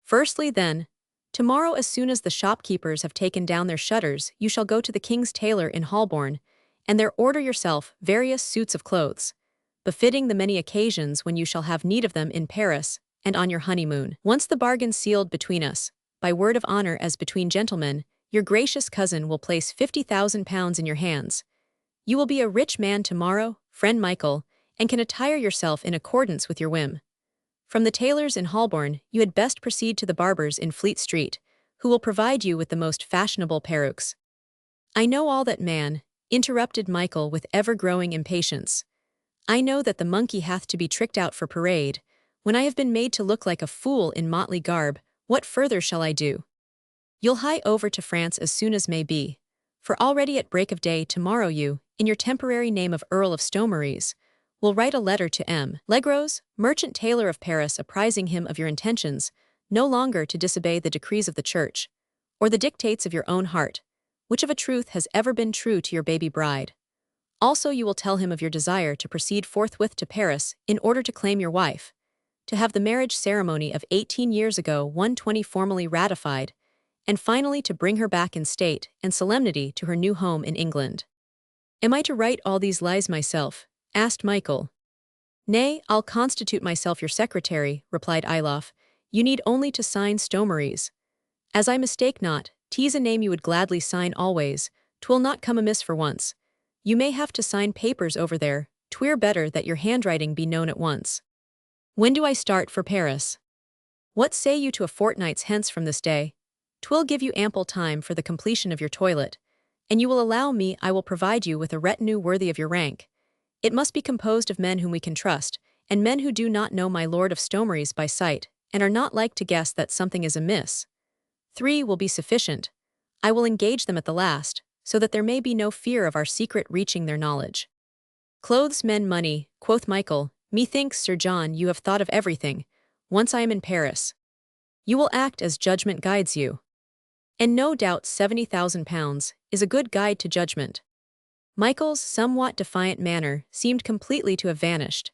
"Firstly, then, tomorrow as soon as the shopkeepers have taken down their shutters, you shall go to the king's tailor in Holborn, and there order yourself various suits of clothes, befitting the many occasions when you shall have need of them in Paris and on your honeymoon. Once the bargain sealed between us, by word of honor as between gentlemen, your gracious cousin will place £50,000 in your hands. You will be a rich man tomorrow, friend Michael, and can attire yourself in accordance with your whim. From the tailors in Holborn, you had best proceed to the barbers in Fleet Street, who will provide you with the most fashionable perruques." "I know all that, man," interrupted Michael with ever-growing impatience. "I know that the monkey hath to be tricked out for parade. When I have been made to look like a fool in motley garb, what further shall I do? You'll hie over to France as soon as may be, for already at break of day tomorrow you, in your temporary name of Earl of Stomeries, will write a letter to M. Legros, merchant tailor of Paris, apprising him of your intentions, no longer to disobey the decrees of the Church, or the dictates of your own heart, which of a truth has ever been true to your baby bride. Also you will tell him of your desire to proceed forthwith to Paris in order to claim your wife, to have the marriage ceremony of 18 years ago 120 formally ratified, and finally to bring her back in state and solemnity to her new home in England. "Am I to write all these lies myself?" asked Michael. "Nay, I'll constitute myself your secretary," replied Ilof. "You need only to sign Stomaries. As I mistake not, 'tis a name you would gladly sign always, 'twill not come amiss for once. You may have to sign papers over there, 'twere better that your handwriting be known at once. When do I start for Paris? What say you to a fortnight's hence from this day? 'Twill give you ample time for the completion of your toilet, and you will allow me I will provide you with a retinue worthy of your rank. It must be composed of men whom we can trust, and men who do not know my lord of Stomaries by sight, and are not like to guess that something is amiss. 3 will be sufficient. I will engage them at the last, so that there may be no fear of our secret reaching their knowledge." "Clothes, men, money," quoth Michael. "Methinks, Sir John, you have thought of everything. Once I am in Paris, you will act as judgment guides you. And no doubt 70,000 pounds is a good guide to judgment." Michael's somewhat defiant manner seemed completely to have vanished.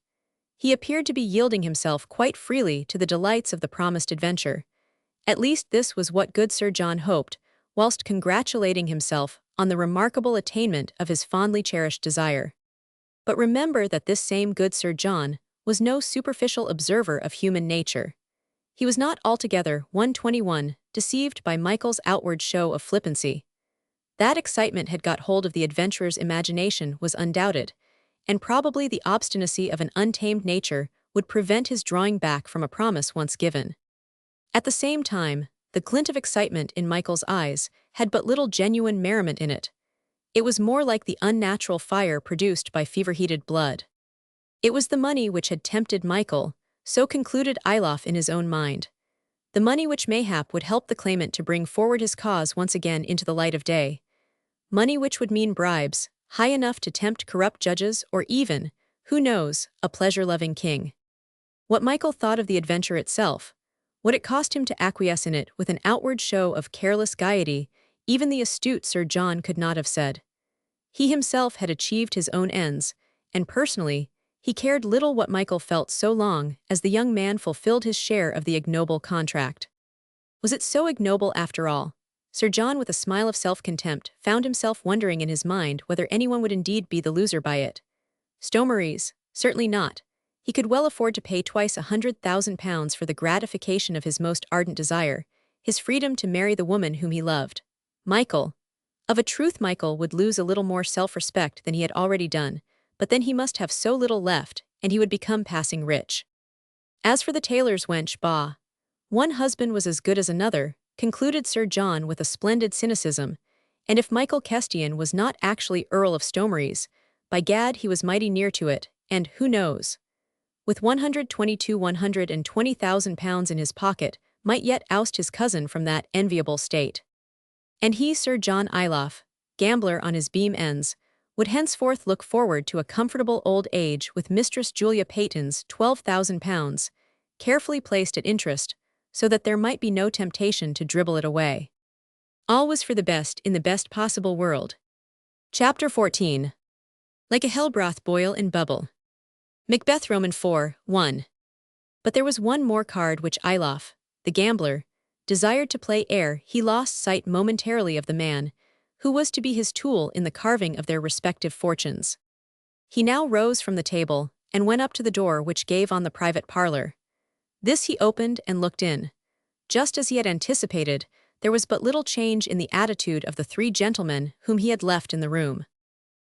He appeared to be yielding himself quite freely to the delights of the promised adventure. At least this was what good Sir John hoped, whilst congratulating himself on the remarkable attainment of his fondly cherished desire. But remember that this same good Sir John was no superficial observer of human nature. He was not altogether 121 deceived by Michael's outward show of flippancy. That excitement had got hold of the adventurer's imagination was undoubted, and probably the obstinacy of an untamed nature would prevent his drawing back from a promise once given. At the same time, the glint of excitement in Michael's eyes had but little genuine merriment in it. It was more like the unnatural fire produced by fever-heated blood. It was the money which had tempted Michael, so concluded Ilof in his own mind. The money which mayhap would help the claimant to bring forward his cause once again into the light of day. Money which would mean bribes, high enough to tempt corrupt judges or even, who knows, a pleasure-loving king. What Michael thought of the adventure itself, what it cost him to acquiesce in it with an outward show of careless gaiety, even the astute Sir John could not have said. He himself had achieved his own ends, and personally, he cared little what Michael felt so long as the young man fulfilled his share of the ignoble contract. Was it so ignoble after all? Sir John, with a smile of self-contempt, found himself wondering in his mind whether anyone would indeed be the loser by it. Stomaries, certainly not. He could well afford to pay twice 100,000 pounds for the gratification of his most ardent desire, his freedom to marry the woman whom he loved. Michael. Of a truth, Michael would lose a little more self-respect than he had already done, but then he must have so little left, and he would become passing rich. As for the tailor's wench, bah! One husband was as good as another, concluded Sir John with a splendid cynicism, and if Michael Kestian was not actually Earl of Stomaries, by gad he was mighty near to it, and who knows? With 120,000 pounds in his pocket, might yet oust his cousin from that enviable state. And he, Sir John Ilof, gambler on his beam ends, would henceforth look forward to a comfortable old age with Mistress Julia Peyton's 12,000 pounds, carefully placed at interest, so that there might be no temptation to dribble it away. All was for the best in the best possible world. Chapter 14. Like a hellbroth boil and bubble. Macbeth Roman 4:1. But there was one more card which Ilof, the gambler, desired to play ere he lost sight momentarily of the man who was to be his tool in the carving of their respective fortunes. He now rose from the table and went up to the door which gave on the private parlor. This he opened and looked in. Just as he had anticipated, there was but little change in the attitude of the 3 gentlemen whom he had left in the room.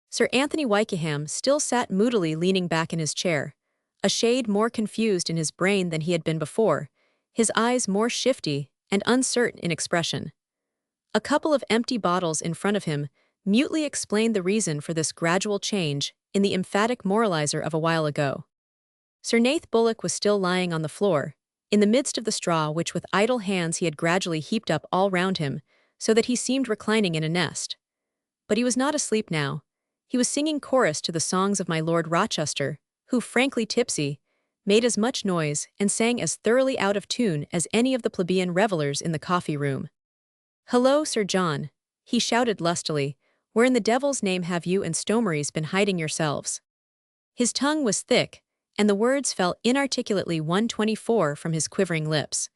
Sir Anthony Wykeham still sat moodily leaning back in his chair, a shade more confused in his brain than he had been before, his eyes more shifty and uncertain in expression. A couple of empty bottles in front of him mutely explained the reason for this gradual change in the emphatic moralizer of a while ago. Sir Nath Bullock was still lying on the floor, in the midst of the straw which with idle hands he had gradually heaped up all round him, so that he seemed reclining in a nest. But he was not asleep now. He was singing chorus to the songs of my Lord Rochester, who, frankly tipsy, made as much noise and sang as thoroughly out of tune as any of the plebeian revellers in the coffee-room. "Hello, Sir John," he shouted lustily, "where in the devil's name have you and Stomaries been hiding yourselves?" His tongue was thick, and the words fell inarticulately 124 from his quivering lips.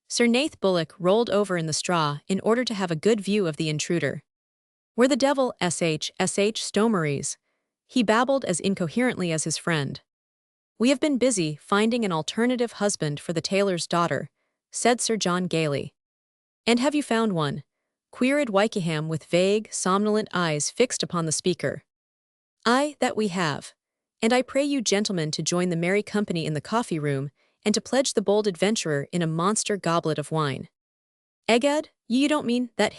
Sir Nath Bullock rolled over in the straw in order to have a good view of the intruder. "Where the devil sh Stomeries?" he babbled as incoherently as his friend. "We have been busy finding an alternative husband for the tailor's daughter," said Sir John gaily. "And have you found one?" queried Wykeham with vague, somnolent eyes fixed upon the speaker. "Aye, that we have. And I pray you gentlemen to join the merry company in the coffee-room, and to pledge the bold adventurer in a monster goblet of wine." "Egad, you don't mean that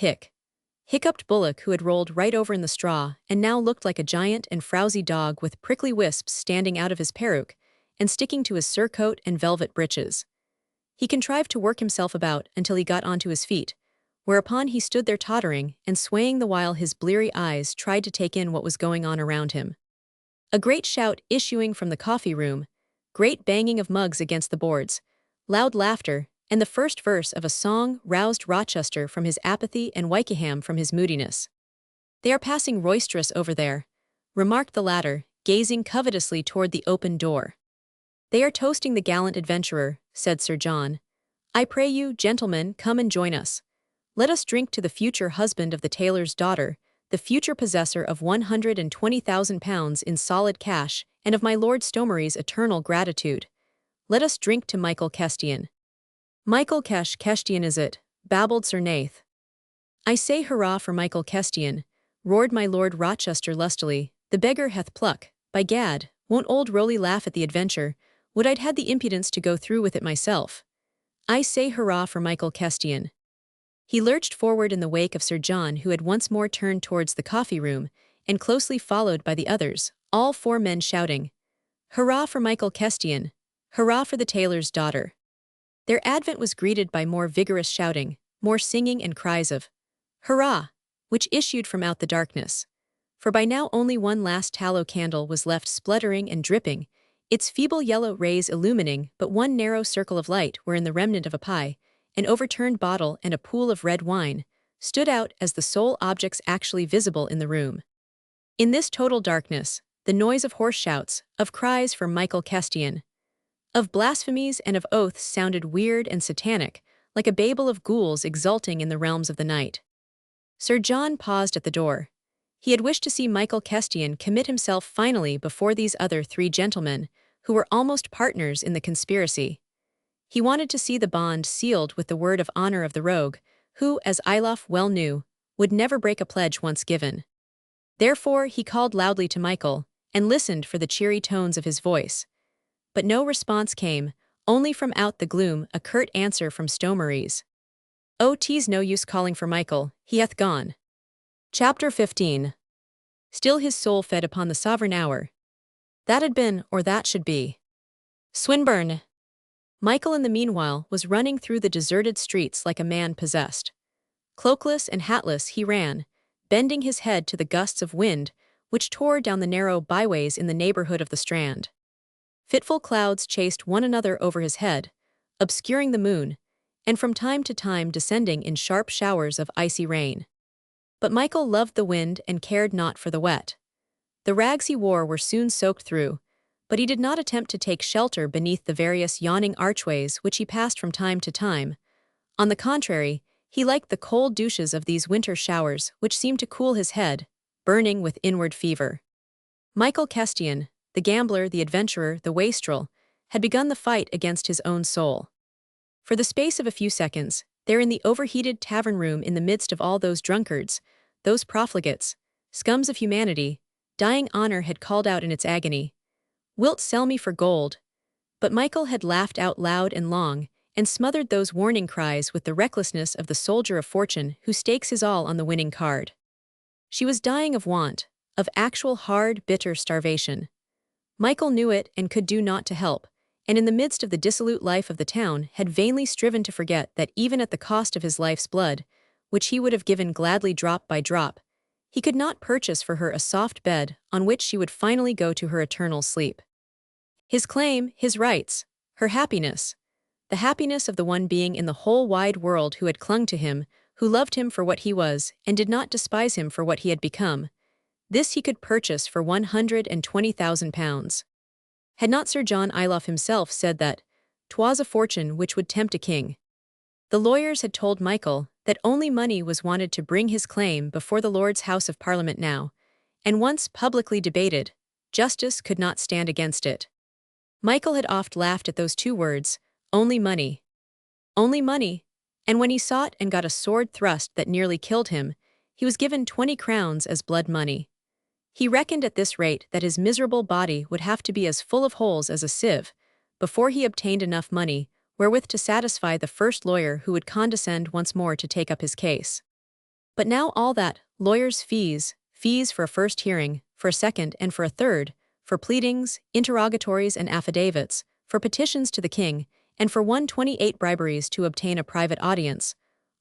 hiccuped Bullock, who had rolled right over in the straw and now looked like a giant and frowsy dog with prickly wisps standing out of his peruke and sticking to his surcoat and velvet breeches. He contrived to work himself about until he got onto his feet, whereupon he stood there tottering and swaying the while his bleary eyes tried to take in what was going on around him. A great shout issuing from the coffee-room, great banging of mugs against the boards, loud laughter, and the first verse of a song roused Rochester from his apathy and Wykeham from his moodiness. "They are passing roisterous over there," remarked the latter, gazing covetously toward the open door. "They are toasting the gallant adventurer," said Sir John. "I pray you, gentlemen, come and join us. Let us drink to the future husband of the tailor's daughter, the future possessor of £120,000 in solid cash, and of my Lord Stomery's eternal gratitude. Let us drink to Michael Kestian." "Michael Kestian is it?" babbled Sir Nath. "I say hurrah for Michael Kestian," roared my Lord Rochester lustily. "The beggar hath pluck. By gad, won't old Rowley laugh at the adventure? Would I'd had the impudence to go through with it myself. I say hurrah for Michael Kestian." He lurched forward in the wake of Sir John, who had once more turned towards the coffee-room, and closely followed by the others, all four men shouting, "Hurrah for Michael Kestian! Hurrah for the tailor's daughter!" Their advent was greeted by more vigorous shouting, more singing and cries of "Hurrah!" which issued from out the darkness. For by now only one last tallow candle was left spluttering and dripping, its feeble yellow rays illumining but one narrow circle of light wherein the remnant of a pie, an overturned bottle and a pool of red wine, stood out as the sole objects actually visible in the room. In this total darkness, the noise of hoarse shouts, of cries for Michael Kestian, of blasphemies and of oaths sounded weird and satanic, like a babel of ghouls exulting in the realms of the night. Sir John paused at the door. He had wished to see Michael Kestian commit himself finally before these other three gentlemen, who were almost partners in the conspiracy. He wanted to see the bond sealed with the word of honor of the rogue, who, as Ilof well knew, would never break a pledge once given. Therefore he called loudly to Michael, and listened for the cheery tones of his voice. But no response came, only from out the gloom a curt answer from Stomeries. "Oh, 'tis no use calling for Michael, he hath gone." Chapter 15. Still his soul fed upon the sovereign hour. That had been, or that should be. Swinburne. Michael in the meanwhile was running through the deserted streets like a man possessed. Cloakless and hatless he ran, bending his head to the gusts of wind which tore down the narrow byways in the neighborhood of the Strand. Fitful clouds chased one another over his head, obscuring the moon, and from time to time descending in sharp showers of icy rain. But Michael loved the wind and cared not for the wet. The rags he wore were soon soaked through, but he did not attempt to take shelter beneath the various yawning archways which he passed from time to time. On the contrary, he liked the cold douches of these winter showers which seemed to cool his head, burning with inward fever. Michael Kestian, the gambler, the adventurer, the wastrel, had begun the fight against his own soul. For the space of a few seconds, there in the overheated tavern-room in the midst of all those drunkards, those profligates, scums of humanity, dying honor had called out in its agony, "Wilt sell me for gold?" But Michael had laughed out loud and long, and smothered those warning cries with the recklessness of the soldier of fortune who stakes his all on the winning card. She was dying of want, of actual hard, bitter starvation. Michael knew it and could do naught to help, and in the midst of the dissolute life of the town had vainly striven to forget that even at the cost of his life's blood, which he would have given gladly drop by drop, he could not purchase for her a soft bed on which she would finally go to her eternal sleep. His claim, his rights, her happiness, the happiness of the one being in the whole wide world who had clung to him, who loved him for what he was and did not despise him for what he had become, this he could purchase for £120,000. Had not Sir John Ilof himself said that 'twas a fortune which would tempt a king? The lawyers had told Michael that only money was wanted to bring his claim before the Lord's House of Parliament now, and once publicly debated, justice could not stand against it. Michael had oft laughed at those two words, only money. Only money, and when he sought and got a sword thrust that nearly killed him, he was given 20 crowns as blood money. He reckoned at this rate that his miserable body would have to be as full of holes as a sieve, before he obtained enough money wherewith to satisfy the first lawyer who would condescend once more to take up his case. But now all that, lawyers' fees for a first hearing, for a second and for a third, for pleadings, interrogatories and affidavits, for petitions to the king, and for 128 briberies to obtain a private audience,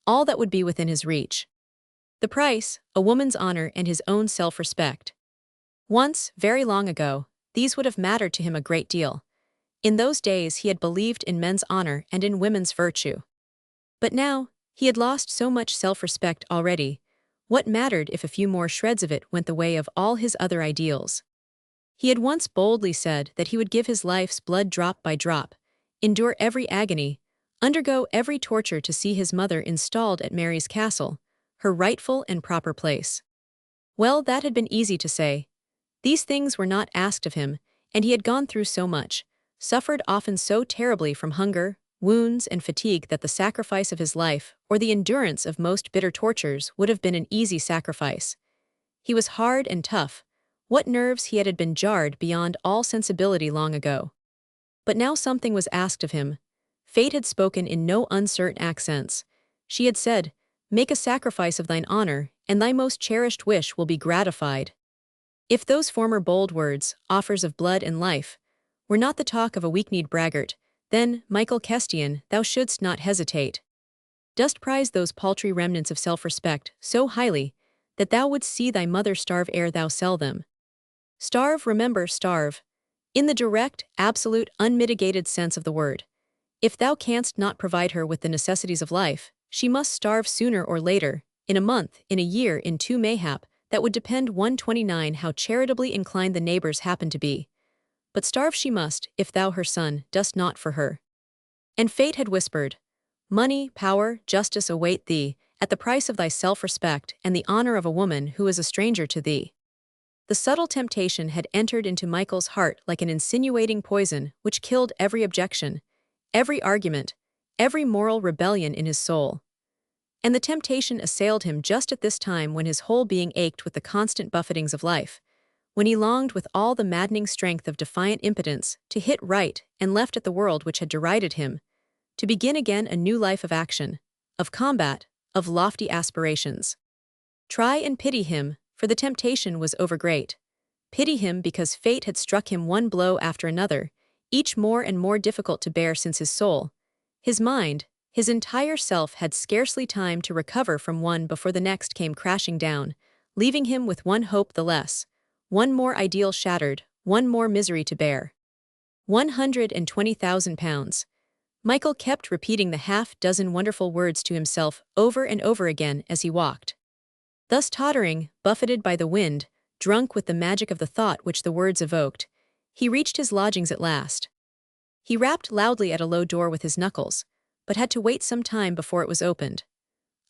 all that would be within his reach. The price, a woman's honor and his own self-respect. Once, very long ago, these would have mattered to him a great deal. In those days he had believed in men's honor and in women's virtue. But now, he had lost so much self-respect already. What mattered if a few more shreds of it went the way of all his other ideals? He had once boldly said that he would give his life's blood drop by drop, endure every agony, undergo every torture to see his mother installed at Mary's castle, her rightful and proper place. Well, that had been easy to say. These things were not asked of him, and he had gone through so much, suffered often so terribly from hunger, wounds and fatigue that the sacrifice of his life, or the endurance of most bitter tortures, would have been an easy sacrifice. He was hard and tough. What nerves he had been jarred beyond all sensibility long ago. But now something was asked of him. Fate had spoken in no uncertain accents. She had said, "Make a sacrifice of thine honor, and thy most cherished wish will be gratified." If those former bold words, offers of blood and life, were not the talk of a weak-kneed braggart, then, Michael Kestian, thou shouldst not hesitate. Dost prize those paltry remnants of self-respect so highly that thou wouldst see thy mother starve ere thou sell them. Starve, remember, starve. In the direct, absolute, unmitigated sense of the word. If thou canst not provide her with the necessities of life, she must starve sooner or later, in a month, in a year, in two mayhap, that would depend 129 how charitably inclined the neighbors happen to be. But starve she must, if thou her son dost not for her. And fate had whispered, money, power, justice await thee, at the price of thy self-respect and the honor of a woman who is a stranger to thee. The subtle temptation had entered into Michael's heart like an insinuating poison which killed every objection, every argument, every moral rebellion in his soul. And the temptation assailed him just at this time when his whole being ached with the constant buffetings of life, when he longed with all the maddening strength of defiant impotence to hit right and left at the world which had derided him, to begin again a new life of action, of combat, of lofty aspirations. Try and pity him, for the temptation was overgreat. Pity him because fate had struck him one blow after another, each more and more difficult to bear since his soul, his mind, his entire self had scarcely time to recover from one before the next came crashing down, leaving him with one hope the less, one more ideal shattered, one more misery to bear. 120,000 pounds. Michael kept repeating the half-dozen wonderful words to himself over and over again as he walked. Thus tottering, buffeted by the wind, drunk with the magic of the thought which the words evoked, he reached his lodgings at last. He rapped loudly at a low door with his knuckles, but had to wait some time before it was opened.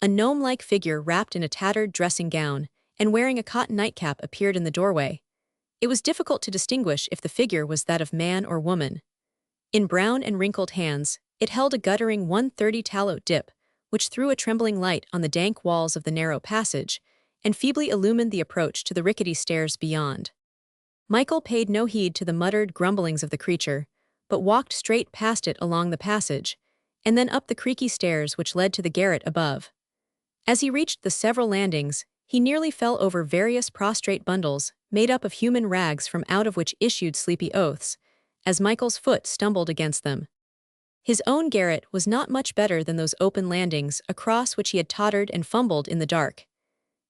A gnome-like figure wrapped in a tattered dressing gown and wearing a cotton nightcap appeared in the doorway. It was difficult to distinguish if the figure was that of man or woman. In brown and wrinkled hands, it held a guttering 130 tallow dip, which threw a trembling light on the dank walls of the narrow passage and feebly illumined the approach to the rickety stairs beyond. Michael paid no heed to the muttered grumblings of the creature, but walked straight past it along the passage, and then up the creaky stairs which led to the garret above. As he reached the several landings, he nearly fell over various prostrate bundles, made up of human rags from out of which issued sleepy oaths, as Michael's foot stumbled against them. His own garret was not much better than those open landings across which he had tottered and fumbled in the dark.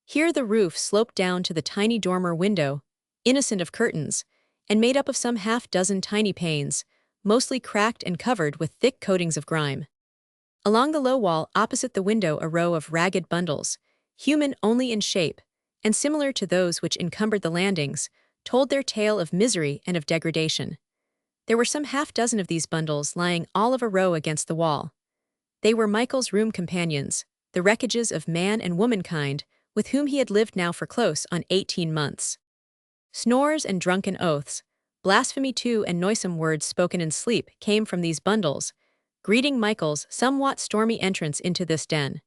Here the roof sloped down to the tiny dormer window, innocent of curtains, and made up of some half-dozen tiny panes, mostly cracked and covered with thick coatings of grime. Along the low wall opposite the window a row of ragged bundles, human only in shape, and similar to those which encumbered the landings, told their tale of misery and of degradation. There were some half-dozen of these bundles lying all of a row against the wall. They were Michael's room companions, the wreckages of man and womankind, with whom he had lived now for close on 18 months. Snores and drunken oaths, blasphemy too and noisome words spoken in sleep came from these bundles, greeting Michael's somewhat stormy entrance into this den.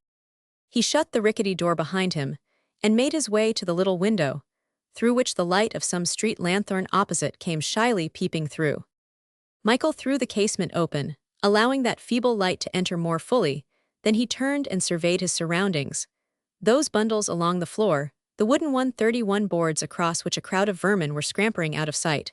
He shut the rickety door behind him and made his way to the little window, through which the light of some street lanthorn opposite came shyly peeping through. Michael threw the casement open, allowing that feeble light to enter more fully. Then he turned and surveyed his surroundings. Those bundles along the floor, the wooden 131 boards across which a crowd of vermin were scampering out of sight,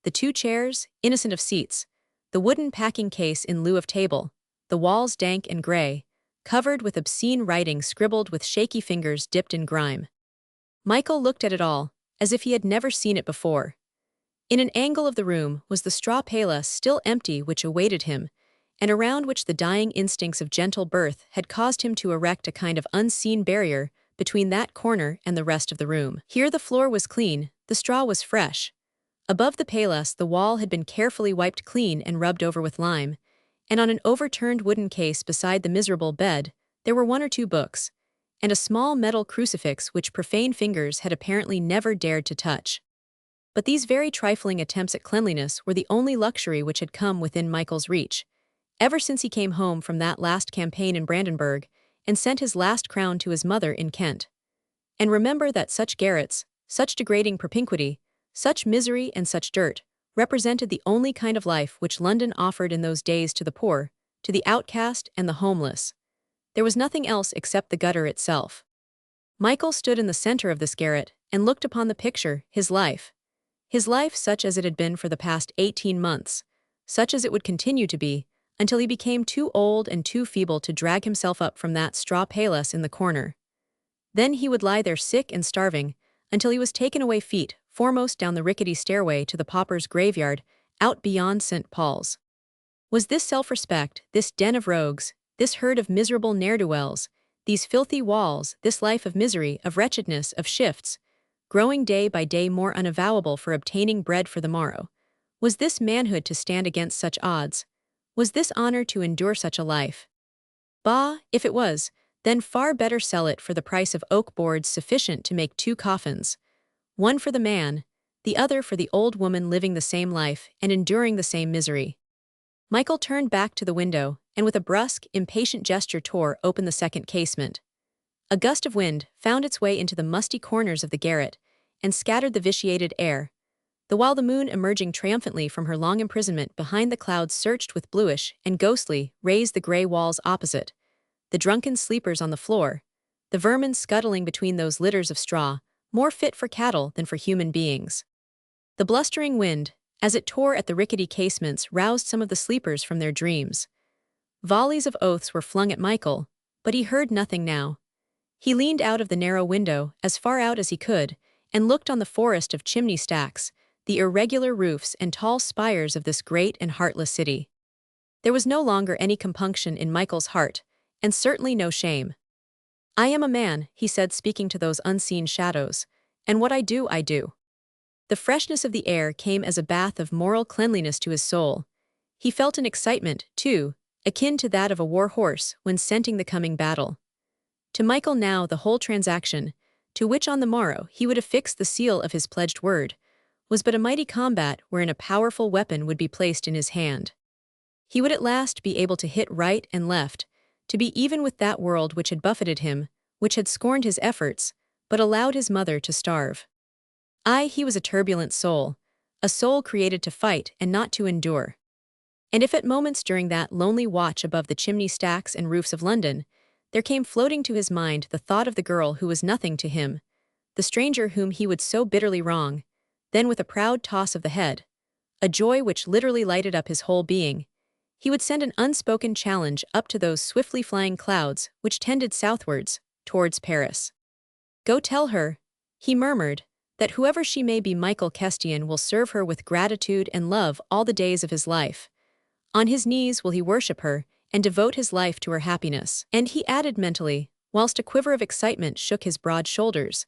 the 2 chairs, innocent of seats, the wooden packing case in lieu of table, the walls dank and gray, covered with obscene writing scribbled with shaky fingers dipped in grime. Michael looked at it all, as if he had never seen it before. In an angle of the room was the straw palace still empty which awaited him, and around which the dying instincts of gentle birth had caused him to erect a kind of unseen barrier between that corner and the rest of the room. Here the floor was clean, the straw was fresh. Above the palace the wall had been carefully wiped clean and rubbed over with lime, and on an overturned wooden case beside the miserable bed there were 1 or 2 books, and a small metal crucifix which profane fingers had apparently never dared to touch. But these very trifling attempts at cleanliness were the only luxury which had come within Michael's reach, ever since he came home from that last campaign in Brandenburg and sent his last crown to his mother in Kent. And remember that such garrets, such degrading propinquity, such misery and such dirt, represented the only kind of life which London offered in those days to the poor, to the outcast and the homeless. There was nothing else except the gutter itself. Michael stood in the center of this garret and looked upon the picture, his life. His life such as it had been for the past 18 months, such as it would continue to be, until he became too old and too feeble to drag himself up from that straw palace in the corner. Then he would lie there sick and starving, until he was taken away feet foremost down the rickety stairway to the pauper's graveyard, out beyond St. Paul's. Was this self-respect, this den of rogues, this herd of miserable ne'er-do-wells, these filthy walls, this life of misery, of wretchedness, of shifts, growing day by day more unavowable for obtaining bread for the morrow? Was this manhood to stand against such odds? Was this honor to endure such a life? Bah, if it was, then far better sell it for the price of oak boards sufficient to make 2 coffins, one for the man, the other for the old woman living the same life and enduring the same misery. Michael turned back to the window, and with a brusque, impatient gesture tore open the second casement. A gust of wind found its way into the musty corners of the garret and scattered the vitiated air, the while the moon, emerging triumphantly from her long imprisonment behind the clouds searched with bluish and ghostly, raised the gray walls opposite, the drunken sleepers on the floor, the vermin scuttling between those litters of straw, more fit for cattle than for human beings. The blustering wind, as it tore at the rickety casements, roused some of the sleepers from their dreams. Volleys of oaths were flung at Michael, but he heard nothing now. He leaned out of the narrow window, as far out as he could, and looked on the forest of chimney stacks, the irregular roofs and tall spires of this great and heartless city. There was no longer any compunction in Michael's heart, and certainly no shame. "I am a man," he said, speaking to those unseen shadows, "and what I do, I do." The freshness of the air came as a bath of moral cleanliness to his soul. He felt an excitement, too, akin to that of a war horse when scenting the coming battle. To Michael now the whole transaction, to which on the morrow he would affix the seal of his pledged word, was but a mighty combat wherein a powerful weapon would be placed in his hand. He would at last be able to hit right and left, to be even with that world which had buffeted him, which had scorned his efforts, but allowed his mother to starve. Aye, he was a turbulent soul, a soul created to fight and not to endure. And if at moments during that lonely watch above the chimney stacks and roofs of London, there came floating to his mind the thought of the girl who was nothing to him, the stranger whom he would so bitterly wrong, then with a proud toss of the head, a joy which literally lighted up his whole being, he would send an unspoken challenge up to those swiftly flying clouds which tended southwards, towards Paris. "Go tell her," he murmured, "that whoever she may be, Michael Kestian will serve her with gratitude and love all the days of his life. On his knees will he worship her and devote his life to her happiness." And he added mentally, whilst a quiver of excitement shook his broad shoulders,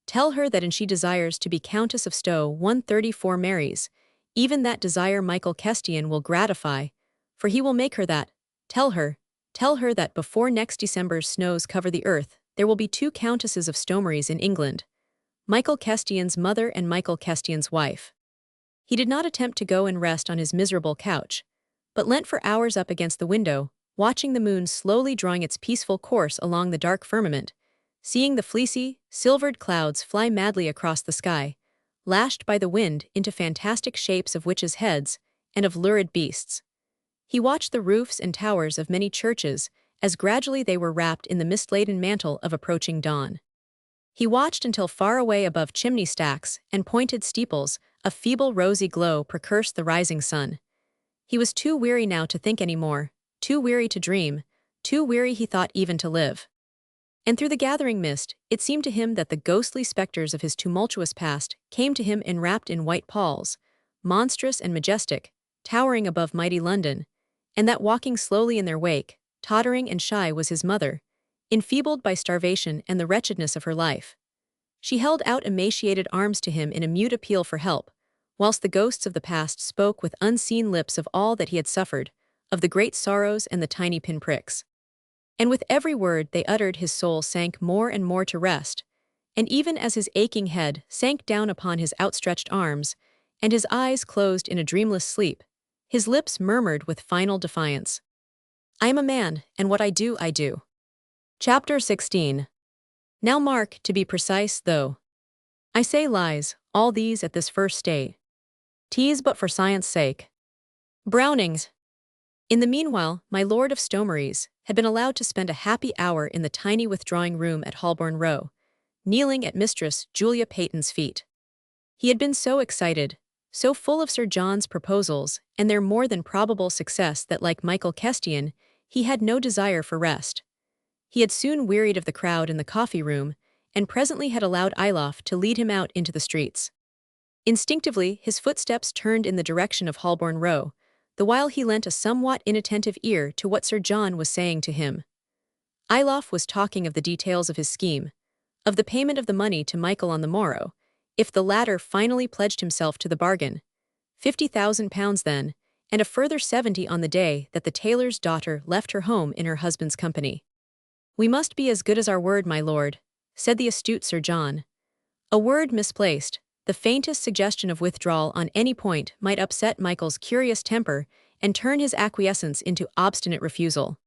"Tell her that an she desires to be Countess of Stowe 134 marries, Even that desire Michael Kestian will gratify, for he will make her that. Tell her that before next December's snows cover the earth, there will be 2 countesses of Stomeries in England, Michael Kestian's mother and Michael Kestian's wife. He did not attempt to go and rest on his miserable couch, but leant for hours up against the window, watching the moon slowly drawing its peaceful course along the dark firmament, seeing the fleecy, silvered clouds fly madly across the sky, lashed by the wind into fantastic shapes of witches' heads and of lurid beasts. He watched the roofs and towers of many churches as gradually they were wrapped in the mist-laden mantle of approaching dawn. He watched until far away above chimney stacks and pointed steeples a feeble rosy glow precursed the rising sun. He was too weary now to think any more, too weary to dream, too weary he thought even to live. And through the gathering mist, it seemed to him that the ghostly specters of his tumultuous past came to him enwrapped in white palls, monstrous and majestic, towering above mighty London, and that walking slowly in their wake, tottering and shy, was his mother, enfeebled by starvation and the wretchedness of her life. She held out emaciated arms to him in a mute appeal for help, whilst the ghosts of the past spoke with unseen lips of all that he had suffered, of the great sorrows and the tiny pinpricks. And with every word they uttered his soul sank more and more to rest, and even as his aching head sank down upon his outstretched arms, and his eyes closed in a dreamless sleep, his lips murmured with final defiance, "I am a man, and what I do, I do." Chapter 16. Now mark, to be precise, though I say lies, all these at this first state, 'tis but for science sake. Brownings. In the meanwhile, my Lord of Stomeries had been allowed to spend a happy hour in the tiny withdrawing room at Holborn Row, kneeling at Mistress Julia Peyton's feet. He had been so excited, so full of Sir John's proposals and their more than probable success that, like Michael Kestian, he had no desire for rest. He had soon wearied of the crowd in the coffee-room, and presently had allowed Ilof to lead him out into the streets. Instinctively, his footsteps turned in the direction of Holborn Row, the while he lent a somewhat inattentive ear to what Sir John was saying to him. Ilof was talking of the details of his scheme, of the payment of the money to Michael on the morrow, if the latter finally pledged himself to the bargain, £50,000 then, and a further 70 on the day that the tailor's daughter left her home in her husband's company. "We must be as good as our word, my lord," said the astute Sir John. A word misplaced, the faintest suggestion of withdrawal on any point, might upset Michael's curious temper and turn his acquiescence into obstinate refusal.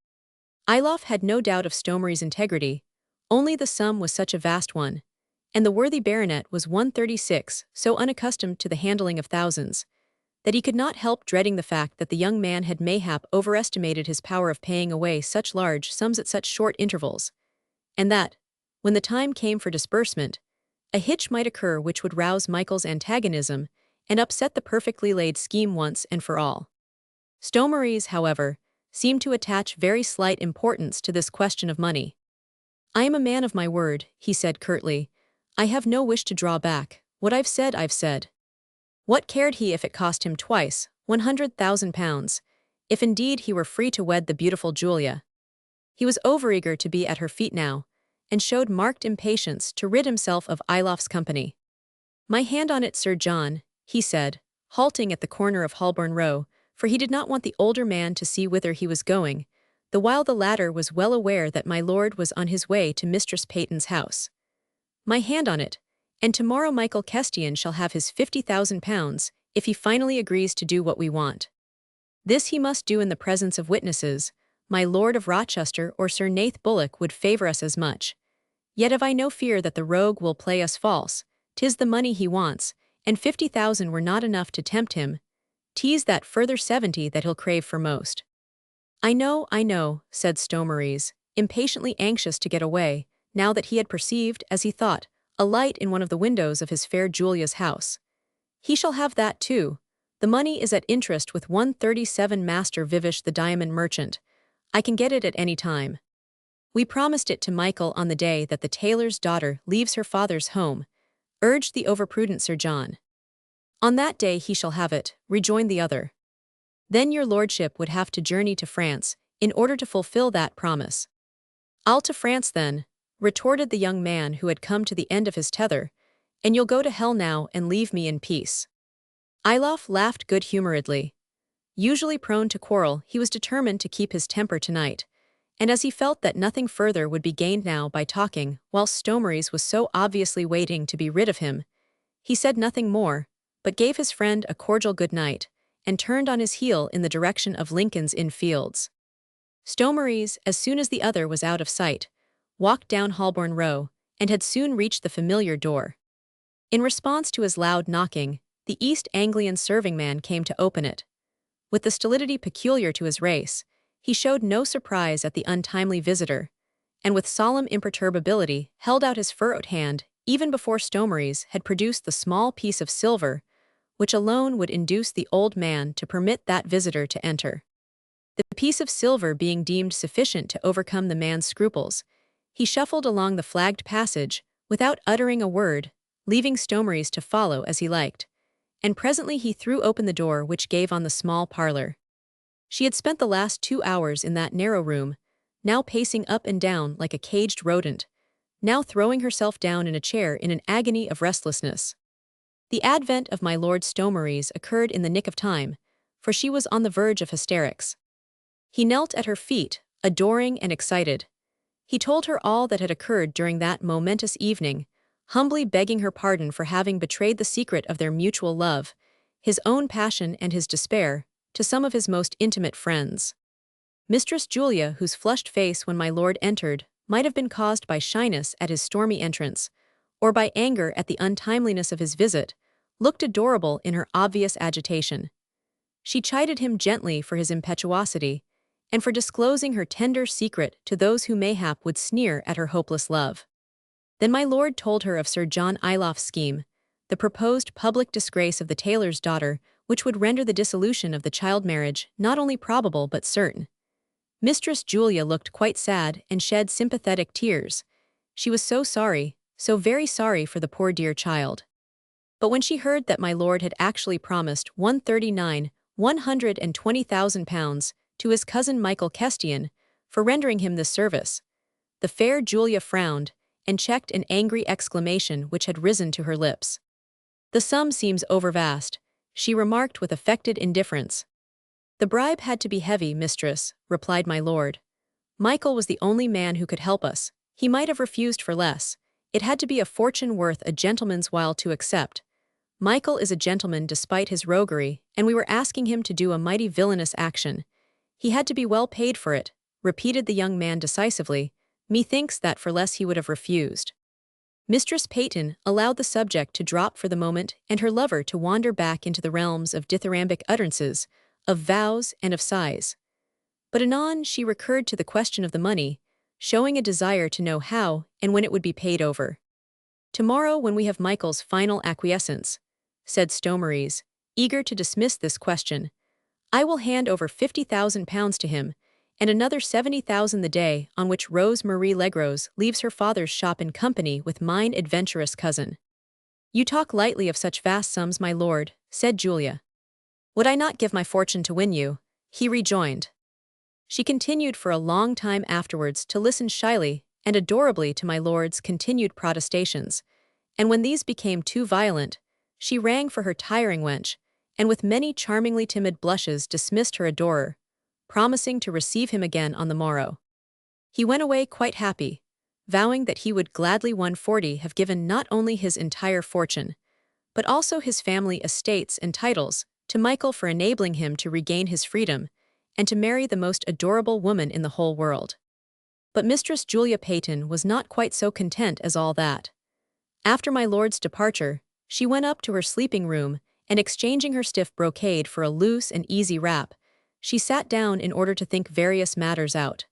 Ilof had no doubt of Stomeries' integrity, only the sum was such a vast one, and the worthy baronet was 136, so unaccustomed to the handling of thousands, that he could not help dreading the fact that the young man had mayhap overestimated his power of paying away such large sums at such short intervals, and that, when the time came for disbursement, a hitch might occur which would rouse Michael's antagonism and upset the perfectly laid scheme once and for all. Stomeries, however, seemed to attach very slight importance to this question of money. "I am a man of my word," he said curtly. "I have no wish to draw back. What I've said, I've said." What cared he if it cost him twice, £100,000, if indeed he were free to wed the beautiful Julia? He was overeager to be at her feet now, and showed marked impatience to rid himself of Ilof's company. "My hand on it, Sir John," he said, halting at the corner of Holborn Row, for he did not want the older man to see whither he was going, the while the latter was well aware that my lord was on his way to Mistress Peyton's house. "My hand on it, and tomorrow Michael Kestian shall have his £50,000 if he finally agrees to do what we want. This he must do in the presence of witnesses. My Lord of Rochester or Sir Nath Bullock would favour us as much. Yet have I no fear that the rogue will play us false. 'Tis the money he wants, and 50,000 were not enough to tempt him. 'Tis that further 70 that he'll crave for most." I know," said Stomeries, impatiently anxious to get away, now that he had perceived, as he thought, a light in one of the windows of his fair Julia's house. "He shall have that too. The money is at interest with 137 Master Vivish the diamond merchant. I can get it at any time. We promised it to Michael on the day that the tailor's daughter leaves her father's home," urged the overprudent Sir John. "On that day he shall have it," rejoined the other. "Then your lordship would have to journey to France in order to fulfill that promise." "I'll to France then," retorted the young man who had come to the end of his tether, "and you'll go to hell now and leave me in peace." Ilof laughed good-humoredly. Usually prone to quarrel, he was determined to keep his temper tonight, and as he felt that nothing further would be gained now by talking, whilst Stomeries was so obviously waiting to be rid of him, he said nothing more, but gave his friend a cordial good night, and turned on his heel in the direction of Lincoln's Inn Fields. Stomeries, as soon as the other was out of sight, walked down Holborn Row, and had soon reached the familiar door. In response to his loud knocking, the East Anglian serving-man came to open it. With the stolidity peculiar to his race, he showed no surprise at the untimely visitor, and with solemn imperturbability held out his furrowed hand even before Stomeries had produced the small piece of silver which alone would induce the old man to permit that visitor to enter. The piece of silver being deemed sufficient to overcome the man's scruples, he shuffled along the flagged passage without uttering a word, leaving Stomeries to follow as he liked, and presently he threw open the door which gave on the small parlor. She had spent the last 2 hours in that narrow room, now pacing up and down like a caged rodent, now throwing herself down in a chair in an agony of restlessness. The advent of my Lord Stomeries occurred in the nick of time, for she was on the verge of hysterics. He knelt at her feet, adoring and excited. He told her all that had occurred during that momentous evening, humbly begging her pardon for having betrayed the secret of their mutual love, his own passion and his despair, to some of his most intimate friends. Mistress Julia, whose flushed face when my lord entered might have been caused by shyness at his stormy entrance, or by anger at the untimeliness of his visit, looked adorable in her obvious agitation. She chided him gently for his impetuosity, and for disclosing her tender secret to those who mayhap would sneer at her hopeless love. Then my lord told her of Sir John Ilof's scheme, the proposed public disgrace of the tailor's daughter, which would render the dissolution of the child marriage not only probable but certain. Mistress Julia looked quite sad and shed sympathetic tears. She was so sorry, so very sorry for the poor dear child. But when she heard that my lord had actually promised £120,000 to his cousin Michael Kestian for rendering him this service, the fair Julia frowned and checked an angry exclamation which had risen to her lips. "The sum seems overvast," she remarked with affected indifference. "The bribe had to be heavy, mistress," replied my lord. "Michael was the only man who could help us. He might have refused for less. It had to be a fortune worth a gentleman's while to accept. Michael is a gentleman despite his roguery, and we were asking him to do a mighty villainous action. He had to be well paid for it," repeated the young man decisively. "Methinks that for less he would have refused." Mistress Peyton allowed the subject to drop for the moment and her lover to wander back into the realms of dithyrambic utterances, of vows and of sighs. But anon she recurred to the question of the money, showing a desire to know how and when it would be paid over. "Tomorrow, when we have Michael's final acquiescence," said Stomeries, eager to dismiss this question, "I will hand over £50,000 to him, and another 70,000 the day on which Rose Marie Legros leaves her father's shop in company with mine adventurous cousin." "You talk lightly of such vast sums, my lord," said Julia. "Would I not give my fortune to win you?" he rejoined. She continued for a long time afterwards to listen shyly and adorably to my lord's continued protestations, and when these became too violent, she rang for her tiring wench, and with many charmingly timid blushes dismissed her adorer, promising to receive him again on the morrow. He went away quite happy, vowing that he would gladly 140 have given not only his entire fortune, but also his family estates and titles, to Michael for enabling him to regain his freedom, and to marry the most adorable woman in the whole world. But Mistress Julia Peyton was not quite so content as all that. After my lord's departure, she went up to her sleeping room, and exchanging her stiff brocade for a loose and easy wrap, she sat down in order to think various matters out.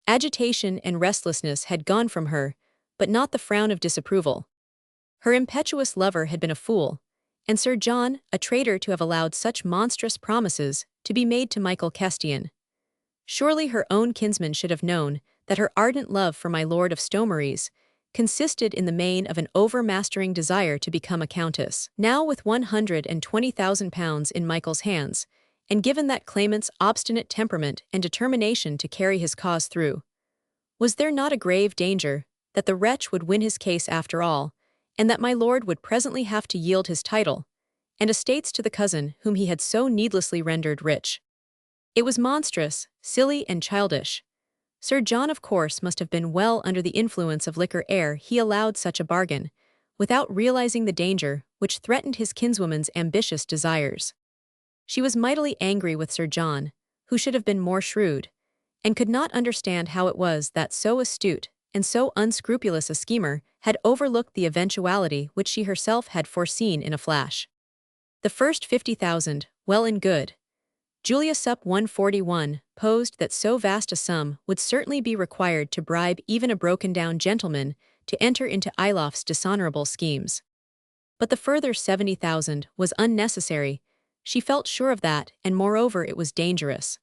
Agitation and restlessness had gone from her, but not the frown of disapproval. Her impetuous lover had been a fool, and Sir John a traitor to have allowed such monstrous promises to be made to Michael Kestian. Surely her own kinsman should have known that her ardent love for my lord of Stomeries consisted in the main of an overmastering desire to become a countess. Now with £120,000 in Michael's hands, and given that claimant's obstinate temperament and determination to carry his cause through, was there not a grave danger that the wretch would win his case after all, and that my lord would presently have to yield his title, and estates to the cousin whom he had so needlessly rendered rich. It was monstrous, silly, and childish. Sir John, of course, must have been well under the influence of liquor ere he allowed such a bargain, without realizing the danger which threatened his kinswoman's ambitious desires. She was mightily angry with Sir John, who should have been more shrewd, and could not understand how it was that so astute and so unscrupulous a schemer had overlooked the eventuality which she herself had foreseen in a flash. The first 50,000, well and good. Julia Sup 141 posed that so vast a sum would certainly be required to bribe even a broken-down gentleman to enter into Ilof's dishonorable schemes. But the further 70,000 was unnecessary. She felt sure of that, and moreover it was dangerous.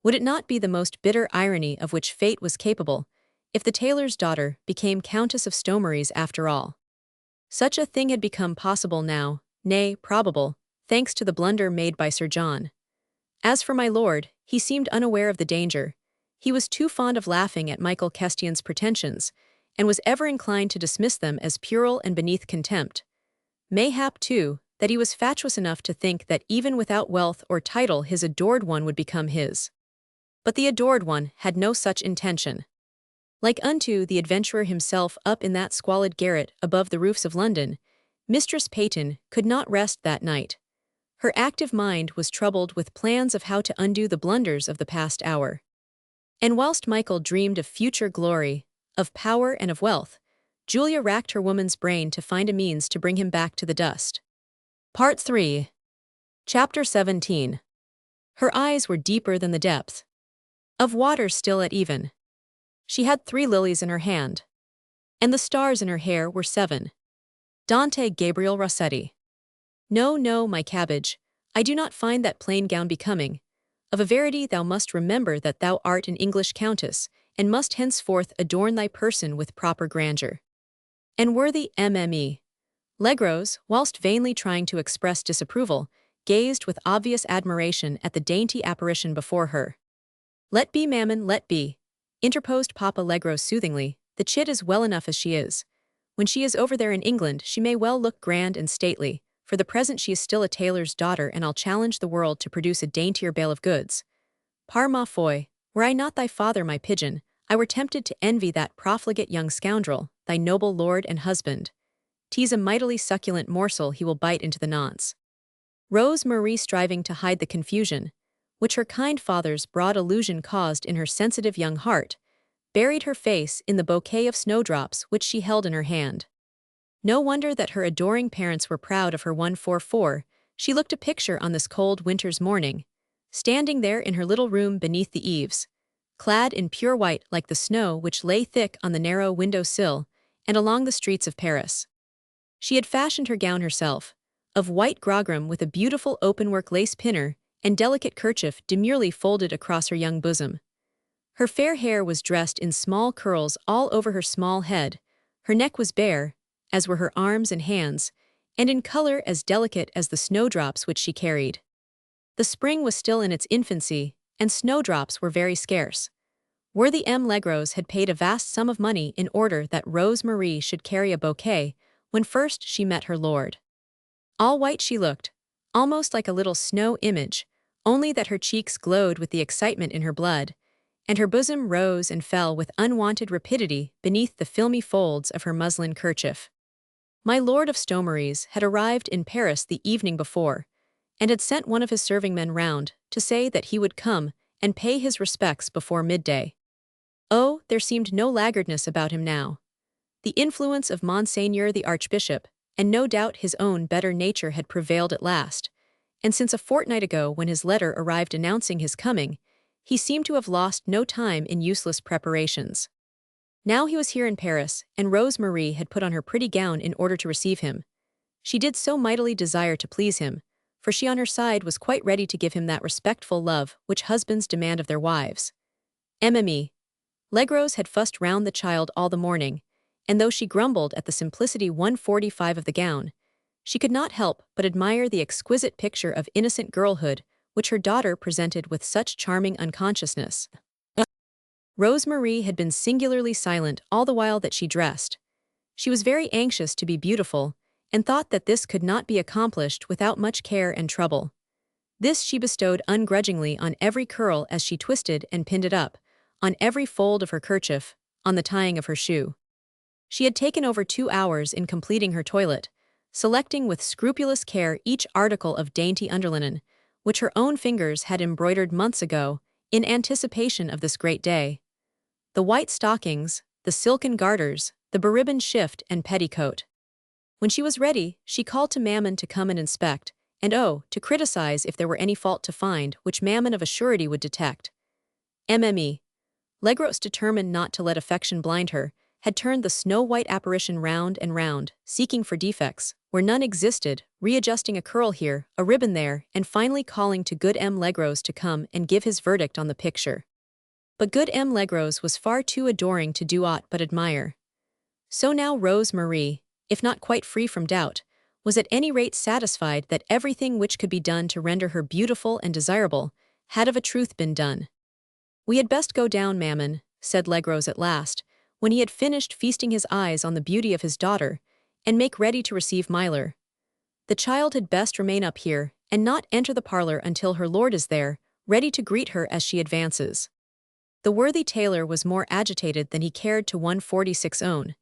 Would it not be the most bitter irony of which fate was capable, if the tailor's daughter became Countess of Stomeries after all? Such a thing had become possible now, nay, probable, thanks to the blunder made by Sir John. As for my lord, he seemed unaware of the danger. He was too fond of laughing at Michael Kestian's pretensions, and was ever inclined to dismiss them as puerile and beneath contempt. Mayhap, too, that he was fatuous enough to think that even without wealth or title his adored one would become his. But the adored one had no such intention. Like unto the adventurer himself up in that squalid garret above the roofs of London, Mistress Peyton could not rest that night. Her active mind was troubled with plans of how to undo the blunders of the past hour. And whilst Michael dreamed of future glory, of power and of wealth, Julia racked her woman's brain to find a means to bring him back to the dust. Part 3. Chapter 17. Her eyes were deeper than the depth of water still at even. She had 3 lilies in her hand, and the stars in her hair were 7. Dante Gabriel Rossetti. No, no, my cabbage, I do not find that plain gown becoming. Of a verity thou must remember that thou art an English countess, and must henceforth adorn thy person with proper grandeur. And worthy Mme. Legros, whilst vainly trying to express disapproval, gazed with obvious admiration at the dainty apparition before her. Let be, mammon, let be, interposed Papa Legros soothingly, the chit is well enough as she is. When she is over there in England she may well look grand and stately. For the present she is still a tailor's daughter, and I'll challenge the world to produce a daintier bale of goods. Par ma foi, were I not thy father, my pigeon, I were tempted to envy that profligate young scoundrel, thy noble lord and husband. 'Tis a mightily succulent morsel he will bite into the nonce. Rose Marie, striving to hide the confusion, which her kind father's broad allusion caused in her sensitive young heart, buried her face in the bouquet of snowdrops which she held in her hand. No wonder that her adoring parents were proud of her 144, she looked a picture on this cold winter's morning, standing there in her little room beneath the eaves, clad in pure white like the snow which lay thick on the narrow window-sill and along the streets of Paris. She had fashioned her gown herself, of white grogram with a beautiful openwork lace pinner and delicate kerchief demurely folded across her young bosom. Her fair hair was dressed in small curls all over her small head, her neck was bare, as were her arms and hands, and in color as delicate as the snowdrops which she carried. The spring was still in its infancy, and snowdrops were very scarce. Worthy M. Legros had paid a vast sum of money in order that Rose Marie should carry a bouquet when first she met her lord. All white she looked, almost like a little snow image, only that her cheeks glowed with the excitement in her blood, and her bosom rose and fell with unwonted rapidity beneath the filmy folds of her muslin kerchief. My lord of Stomeries had arrived in Paris the evening before, and had sent one of his serving men round to say that he would come and pay his respects before midday. Oh, there seemed no laggardness about him now. The influence of Monseigneur the Archbishop, and no doubt his own better nature, had prevailed at last, and since a fortnight ago when his letter arrived announcing his coming, he seemed to have lost no time in useless preparations. Now he was here in Paris, and Rose Marie had put on her pretty gown in order to receive him. She did so mightily desire to please him, for she on her side was quite ready to give him that respectful love which husbands demand of their wives. Mme. Legros had fussed round the child all the morning, and though she grumbled at the simplicity 145 of the gown, she could not help but admire the exquisite picture of innocent girlhood which her daughter presented with such charming unconsciousness. Rose Marie had been singularly silent all the while that she dressed. She was very anxious to be beautiful, and thought that this could not be accomplished without much care and trouble. This she bestowed ungrudgingly on every curl as she twisted and pinned it up, on every fold of her kerchief, on the tying of her shoe. She had taken over 2 hours in completing her toilet, selecting with scrupulous care each article of dainty underlinen, which her own fingers had embroidered months ago, in anticipation of this great day. The white stockings, the silken garters, the beribboned shift and petticoat. When she was ready, she called to Mammon to come and inspect, and to criticize if there were any fault to find, which Mammon of a surety would detect. Legros, determined not to let affection blind her, had turned the snow-white apparition round and round, seeking for defects, where none existed, readjusting a curl here, a ribbon there, and finally calling to good M. Legros to come and give his verdict on the picture. But good M. Legros was far too adoring to do aught but admire. So now Rose Marie, if not quite free from doubt, was at any rate satisfied that everything which could be done to render her beautiful and desirable had of a truth been done. "We had best go down, Mammon," said Legros at last, when he had finished feasting his eyes on the beauty of his daughter, "and make ready to receive Myler. The child had best remain up here, and not enter the parlor until her lord is there, ready to greet her as she advances." The worthy tailor was more agitated than he cared to 146 own.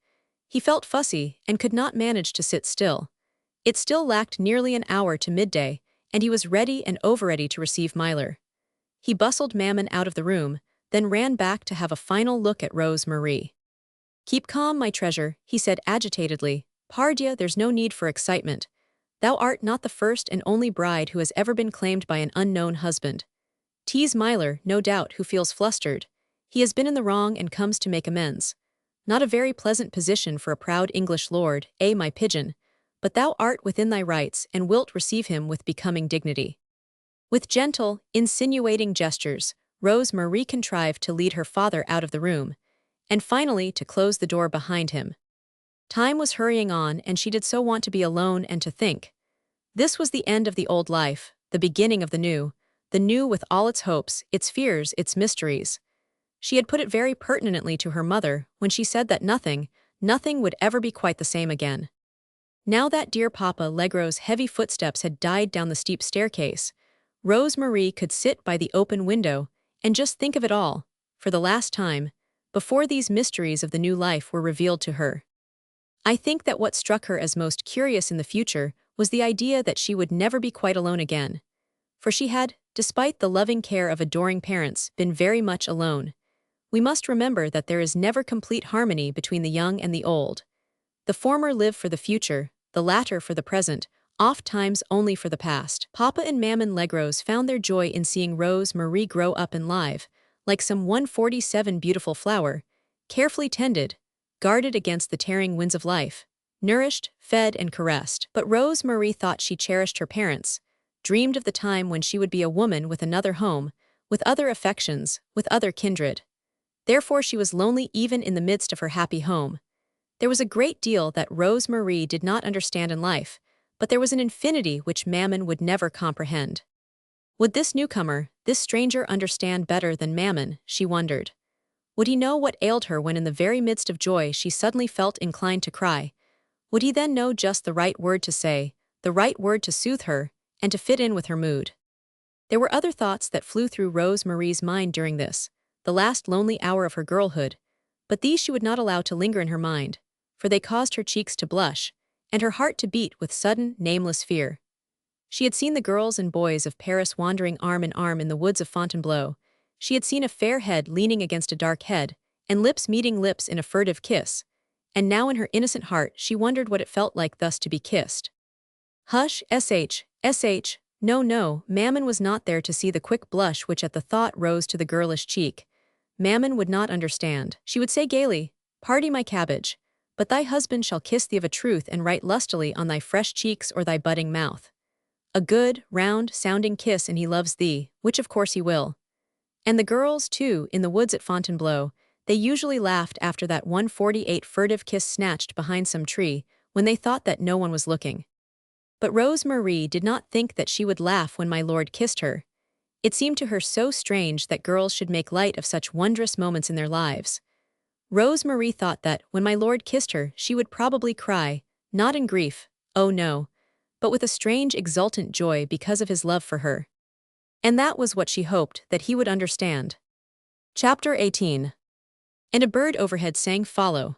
He felt fussy, and could not manage to sit still. It still lacked nearly an hour to midday, and he was ready and over-ready to receive Myler. He bustled Mammon out of the room, then ran back to have a final look at Rose Marie. "Keep calm, my treasure," he said agitatedly. "Pardieu, there's no need for excitement. Thou art not the first and only bride who has ever been claimed by an unknown husband. 'Tis Myler, no doubt, who feels flustered. He has been in the wrong and comes to make amends. Not a very pleasant position for a proud English lord, my pigeon, but thou art within thy rights and wilt receive him with becoming dignity." With gentle, insinuating gestures, Rose Marie contrived to lead her father out of the room, and finally to close the door behind him. Time was hurrying on, and she did so want to be alone and to think. This was the end of the old life, the beginning of the new with all its hopes, its fears, its mysteries. She had put it very pertinently to her mother when she said that nothing would ever be quite the same again. Now that dear Papa Legros' heavy footsteps had died down the steep staircase, Rose Marie could sit by the open window and just think of it all, for the last time, before these mysteries of the new life were revealed to her. I think that what struck her as most curious in the future was the idea that she would never be quite alone again. For she had, despite the loving care of adoring parents, been very much alone. We must remember that there is never complete harmony between the young and the old. The former live for the future, the latter for the present, oft-times only for the past. Papa and Mammon Legros found their joy in seeing Rose Marie grow up and live, like some 147 beautiful flower, carefully tended, guarded against the tearing winds of life, nourished, fed, and caressed. But Rose Marie thought she cherished her parents, dreamed of the time when she would be a woman with another home, with other affections, with other kindred. Therefore she was lonely even in the midst of her happy home. There was a great deal that Rose Marie did not understand in life, but there was an infinity which Mammon would never comprehend. Would this newcomer, this stranger, understand better than Mammon, she wondered? Would he know what ailed her when in the very midst of joy she suddenly felt inclined to cry? Would he then know just the right word to say, the right word to soothe her, and to fit in with her mood? There were other thoughts that flew through Rose Marie's mind during this, the last lonely hour of her girlhood, but these she would not allow to linger in her mind, for they caused her cheeks to blush, and her heart to beat with sudden, nameless fear. She had seen the girls and boys of Paris wandering arm in arm in the woods of Fontainebleau. She had seen a fair head leaning against a dark head, and lips meeting lips in a furtive kiss, and now in her innocent heart she wondered what it felt like thus to be kissed. Hush, sh, no, Mammon was not there to see the quick blush which at the thought rose to the girlish cheek. Mammon would not understand. She would say gaily, "Pardy, my cabbage, but thy husband shall kiss thee of a truth and right lustily on thy fresh cheeks or thy budding mouth. A good, round, sounding kiss, and he loves thee, which of course he will." And the girls, too, in the woods at Fontainebleau, they usually laughed after that 148 furtive kiss snatched behind some tree, when they thought that no one was looking. But Rose Marie did not think that she would laugh when my lord kissed her. It seemed to her so strange that girls should make light of such wondrous moments in their lives. Rose Marie thought that, when my lord kissed her, she would probably cry, not in grief, oh no, but with a strange exultant joy because of his love for her. And that was what she hoped that he would understand. Chapter 18. And a bird overhead sang follow.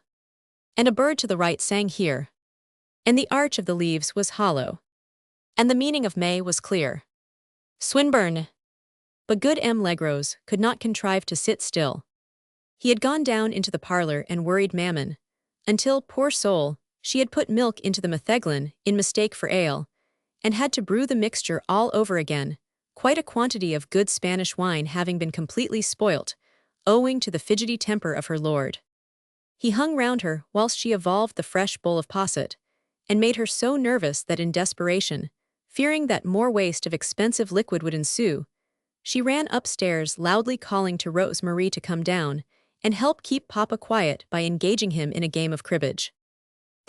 And a bird to the right sang hear. And the arch of the leaves was hollow. And the meaning of May was clear. Swinburne. But good M. Legros could not contrive to sit still. He had gone down into the parlor and worried Mammon, until, poor soul, she had put milk into the metheglin in mistake for ale, and had to brew the mixture all over again, quite a quantity of good Spanish wine having been completely spoilt, owing to the fidgety temper of her lord. He hung round her whilst she evolved the fresh bowl of posset, and made her so nervous that in desperation, fearing that more waste of expensive liquid would ensue, she ran upstairs loudly calling to Rose Marie to come down and help keep Papa quiet by engaging him in a game of cribbage.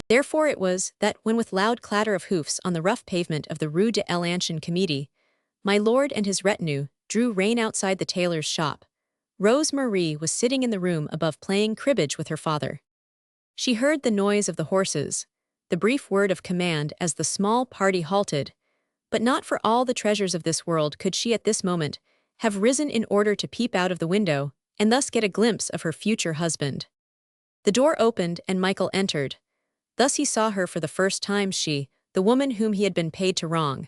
Therefore it was that when with loud clatter of hoofs on the rough pavement of the Rue de l'Ancien Comedie, my lord and his retinue drew rein outside the tailor's shop, Rose Marie was sitting in the room above playing cribbage with her father. She heard the noise of the horses, the brief word of command as the small party halted, but not for all the treasures of this world could she at this moment have risen in order to peep out of the window and thus get a glimpse of her future husband. The door opened and Michael entered. Thus he saw her for the first time, she, the woman whom he had been paid to wrong.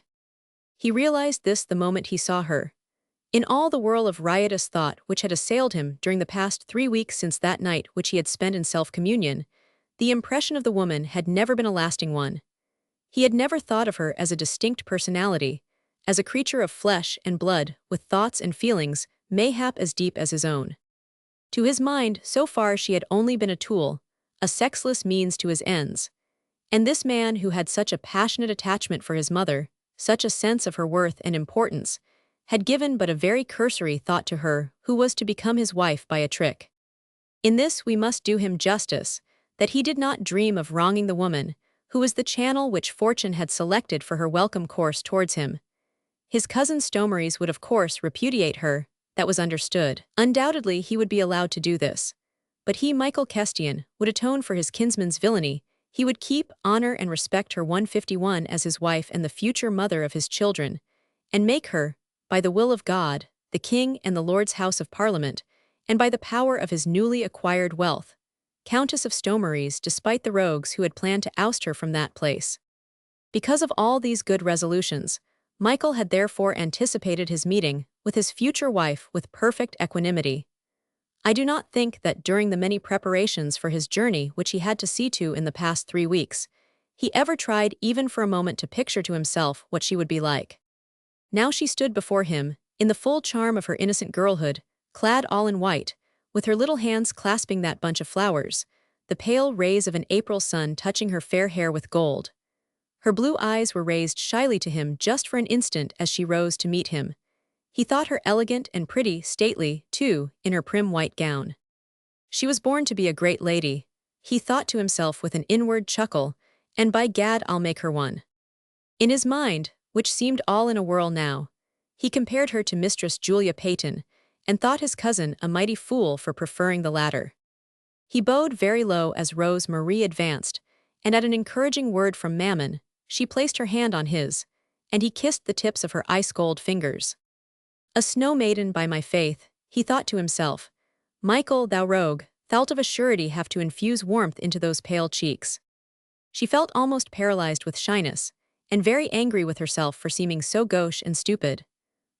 He realized this the moment he saw her. In all the whirl of riotous thought which had assailed him during the past 3 weeks since that night which he had spent in self-communion, the impression of the woman had never been a lasting one. He had never thought of her as a distinct personality, as a creature of flesh and blood with thoughts and feelings mayhap as deep as his own. To his mind, so far she had only been a tool, a sexless means to his ends. And this man who had such a passionate attachment for his mother, such a sense of her worth and importance, had given but a very cursory thought to her who was to become his wife by a trick. In this we must do him justice, that he did not dream of wronging the woman, who was the channel which fortune had selected for her welcome course towards him. His cousin Stomeries would of course repudiate her, that was understood. Undoubtedly he would be allowed to do this. But he, Michael Kestian, would atone for his kinsman's villainy. He would keep, honor and respect her 151 as his wife and the future mother of his children, and make her, by the will of God, the King and the Lord's House of Parliament, and by the power of his newly acquired wealth, Countess of Stomeries, despite the rogues who had planned to oust her from that place. Because of all these good resolutions, Michael had therefore anticipated his meeting with his future wife with perfect equanimity. I do not think that during the many preparations for his journey which he had to see to in the past 3 weeks, he ever tried even for a moment to picture to himself what she would be like. Now she stood before him, in the full charm of her innocent girlhood, clad all in white, with her little hands clasping that bunch of flowers, the pale rays of an April sun touching her fair hair with gold. Her blue eyes were raised shyly to him just for an instant as she rose to meet him. He thought her elegant and pretty, stately, too, in her prim white gown. She was born to be a great lady, he thought to himself with an inward chuckle, and by gad I'll make her one. In his mind, which seemed all in a whirl now, he compared her to Mistress Julia Peyton, and thought his cousin a mighty fool for preferring the latter. He bowed very low as Rose Marie advanced, and at an encouraging word from Mammon, she placed her hand on his, and he kissed the tips of her ice-cold fingers. A snow maiden by my faith, he thought to himself. Michael, thou rogue, thou'lt of a surety have to infuse warmth into those pale cheeks. She felt almost paralyzed with shyness, and very angry with herself for seeming so gauche and stupid.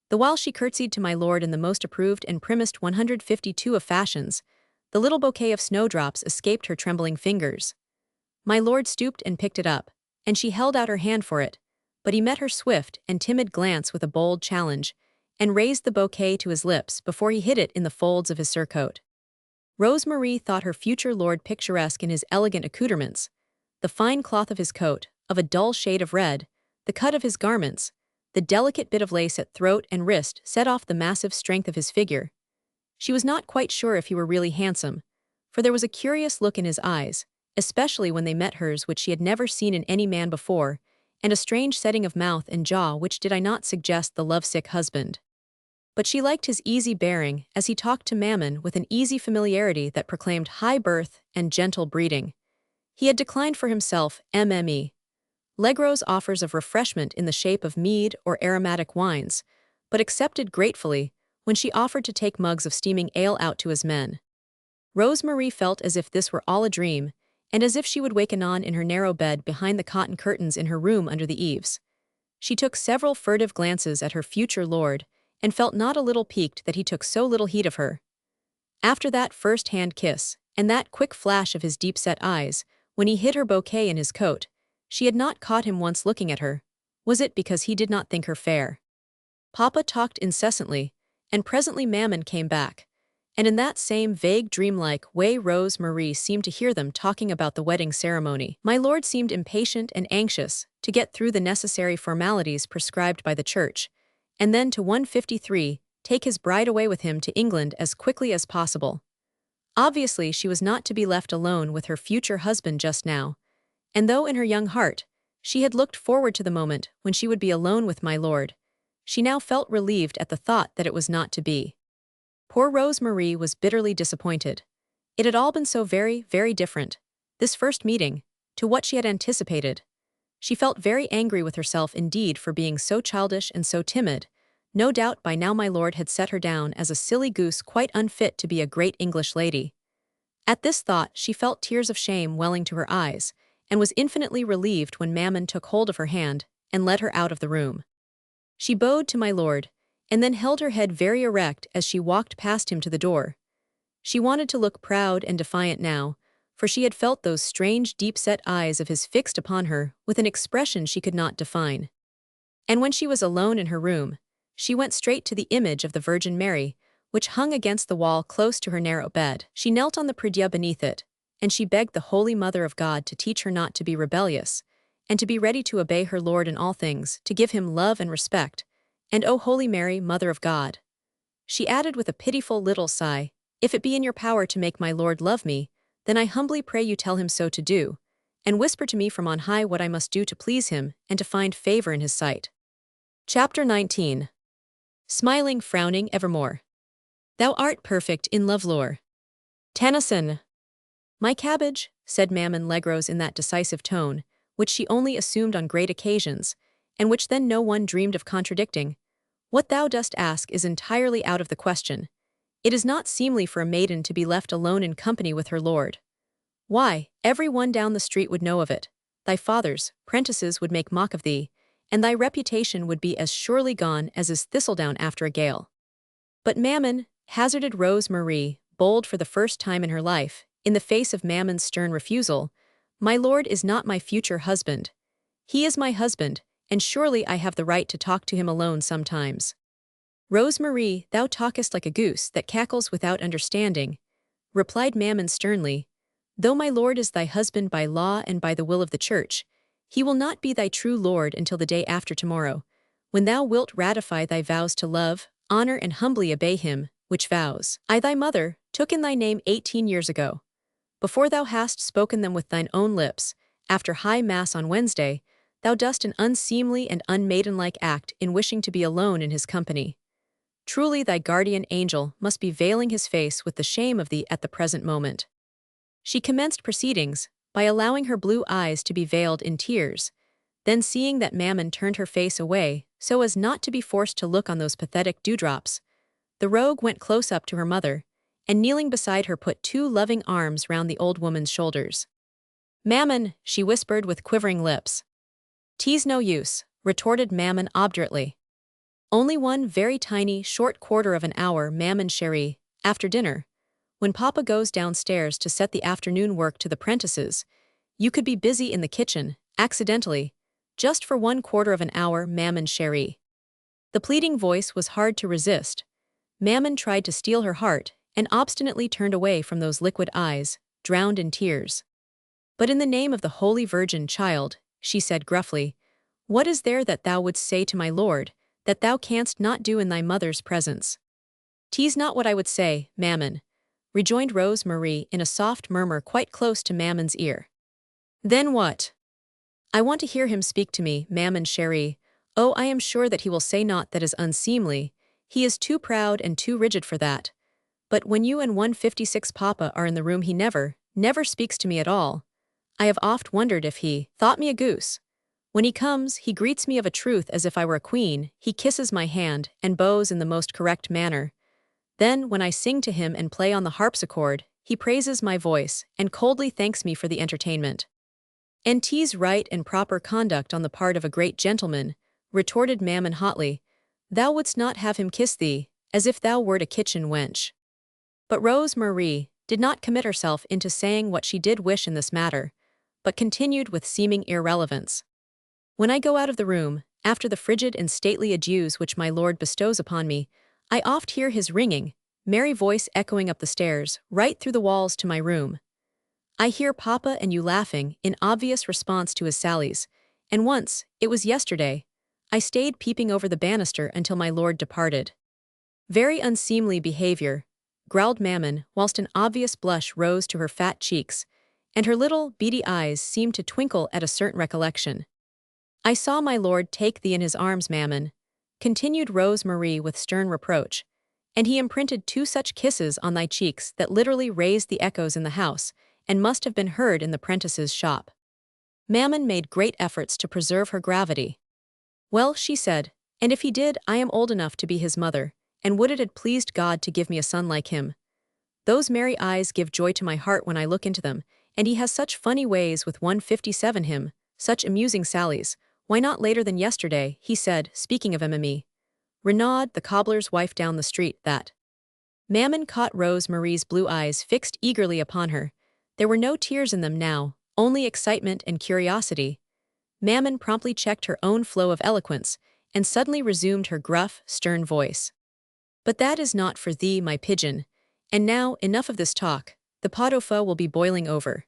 The while she curtsied to my lord in the most approved and primmest 152 of fashions, the little bouquet of snowdrops escaped her trembling fingers. My lord stooped and picked it up, and she held out her hand for it, but he met her swift and timid glance with a bold challenge, and raised the bouquet to his lips before he hid it in the folds of his surcoat. Rose Marie thought her future lord picturesque in his elegant accoutrements, the fine cloth of his coat, of a dull shade of red, the cut of his garments, the delicate bit of lace at throat and wrist set off the massive strength of his figure. She was not quite sure if he were really handsome, for there was a curious look in his eyes, especially when they met hers which she had never seen in any man before, and a strange setting of mouth and jaw which did I not suggest the lovesick husband. But she liked his easy bearing as he talked to Mammon with an easy familiarity that proclaimed high birth and gentle breeding. He had declined for himself MME. Legros offers of refreshment in the shape of mead or aromatic wines, but accepted gratefully when she offered to take mugs of steaming ale out to his men. Rose Marie felt as if this were all a dream, and as if she would wake anon in her narrow bed behind the cotton curtains in her room under the eaves. She took several furtive glances at her future lord, and felt not a little piqued that he took so little heed of her. After that first-hand kiss, and that quick flash of his deep-set eyes, when he hid her bouquet in his coat, she had not caught him once looking at her. Was it because he did not think her fair? Papa talked incessantly, and presently Mammon came back, and in that same vague dreamlike way Rose Marie seemed to hear them talking about the wedding ceremony. My lord seemed impatient and anxious to get through the necessary formalities prescribed by the church, and then to 153, take his bride away with him to England as quickly as possible. Obviously she was not to be left alone with her future husband just now, and though in her young heart she had looked forward to the moment when she would be alone with my lord, she now felt relieved at the thought that it was not to be. Poor Rose Marie was bitterly disappointed. It had all been so very, very different, this first meeting, to what she had anticipated. She felt very angry with herself indeed for being so childish and so timid. No doubt by now my lord had set her down as a silly goose quite unfit to be a great English lady. At this thought she felt tears of shame welling to her eyes, and was infinitely relieved when Mammon took hold of her hand and led her out of the room. She bowed to my lord, and then held her head very erect as she walked past him to the door. She wanted to look proud and defiant now, for she had felt those strange deep-set eyes of his fixed upon her with an expression she could not define. And when she was alone in her room, she went straight to the image of the Virgin Mary, which hung against the wall close to her narrow bed. She knelt on the prie-dieu beneath it, and she begged the Holy Mother of God to teach her not to be rebellious, and to be ready to obey her Lord in all things, to give him love and respect. And O Holy Mary, Mother of God, she added with a pitiful little sigh, if it be in your power to make my Lord love me, then I humbly pray you tell him so to do, and whisper to me from on high what I must do to please him and to find favor in his sight. Chapter 19. Smiling, frowning evermore. Thou art perfect in love lore. Tennyson. My cabbage, said Mammon Legros in that decisive tone, which she only assumed on great occasions, and which then no one dreamed of contradicting, what thou dost ask is entirely out of the question. It is not seemly for a maiden to be left alone in company with her lord. Why, every one down the street would know of it, thy father's prentices would make mock of thee, and thy reputation would be as surely gone as is thistledown after a gale. But Mammon, hazarded Rose Marie, bold for the first time in her life, in the face of Mammon's stern refusal, my lord is not my future husband. He is my husband, and surely I have the right to talk to him alone sometimes. Rose Marie, thou talkest like a goose that cackles without understanding, replied Mammon sternly. Though my lord is thy husband by law and by the will of the church, he will not be thy true lord until the day after tomorrow, when thou wilt ratify thy vows to love, honor and humbly obey him, which vows I thy mother took in thy name 18 years ago. Before thou hast spoken them with thine own lips, after high mass on Wednesday, thou dost an unseemly and unmaidenlike act in wishing to be alone in his company. Truly thy guardian angel must be veiling his face with the shame of thee at the present moment. She commenced proceedings by allowing her blue eyes to be veiled in tears, then seeing that Mammon turned her face away so as not to be forced to look on those pathetic dewdrops, the rogue went close up to her mother, and kneeling beside her put two loving arms round the old woman's shoulders. Mammon, she whispered with quivering lips. Tea's no use, retorted Mammon obdurately. Only one very tiny, short quarter of an hour, Mammon chérie, after dinner, when Papa goes downstairs to set the afternoon work to the prentices, you could be busy in the kitchen, accidentally, just for 1/4 of an hour, Mammon chérie. The pleading voice was hard to resist. Mammon tried to steal her heart and obstinately turned away from those liquid eyes, drowned in tears. But in the name of the Holy Virgin, child, she said gruffly, what is there that thou wouldst say to my lord, that thou canst not do in thy mother's presence? "'Tis not what I would say, Mammon," rejoined Rose Marie in a soft murmur quite close to Mammon's ear. "Then what?" "I want to hear him speak to me, Mammon chérie. Oh, I am sure that he will say naught that is unseemly. He is too proud and too rigid for that. But when you and 156 Papa are in the room he never speaks to me at all. I have oft wondered if he thought me a goose. When he comes, he greets me of a truth as if I were a queen, he kisses my hand and bows in the most correct manner. Then, when I sing to him and play on the harpsichord, he praises my voice and coldly thanks me for the entertainment. "And 'tis right and proper conduct on the part of a great gentleman," retorted Mammon hotly. "Thou wouldst not have him kiss thee, as if thou wert a kitchen wench." But Rose Marie did not commit herself into saying what she did wish in this matter, but continued with seeming irrelevance. "When I go out of the room, after the frigid and stately adieus which my lord bestows upon me, I oft hear his ringing, merry voice echoing up the stairs, right through the walls to my room. I hear Papa and you laughing in obvious response to his sallies, and once, it was yesterday, I stayed peeping over the banister until my lord departed." "Very unseemly behavior," growled Mammon, whilst an obvious blush rose to her fat cheeks, and her little, beady eyes seemed to twinkle at a certain recollection. "I saw my lord take thee in his arms, Mammon," continued Rose Marie with stern reproach, "and he imprinted 2 such kisses on thy cheeks that literally raised the echoes in the house, and must have been heard in the prentice's shop." Mammon made great efforts to preserve her gravity. "Well," she said, "and if he did, I am old enough to be his mother, and would it had pleased God to give me a son like him. Those merry eyes give joy to my heart when I look into them, and he has such funny ways with 157 him, such amusing sallies. Why not later than yesterday," he said, speaking of Emmuska, "Renaud, the cobbler's wife down the street, that—" Mammon caught Rose Marie's blue eyes fixed eagerly upon her. There were no tears in them now, only excitement and curiosity. Mammon promptly checked her own flow of eloquence, and suddenly resumed her gruff, stern voice. "But that is not for thee, my pigeon. And now, enough of this talk, the pot au feu will be boiling over."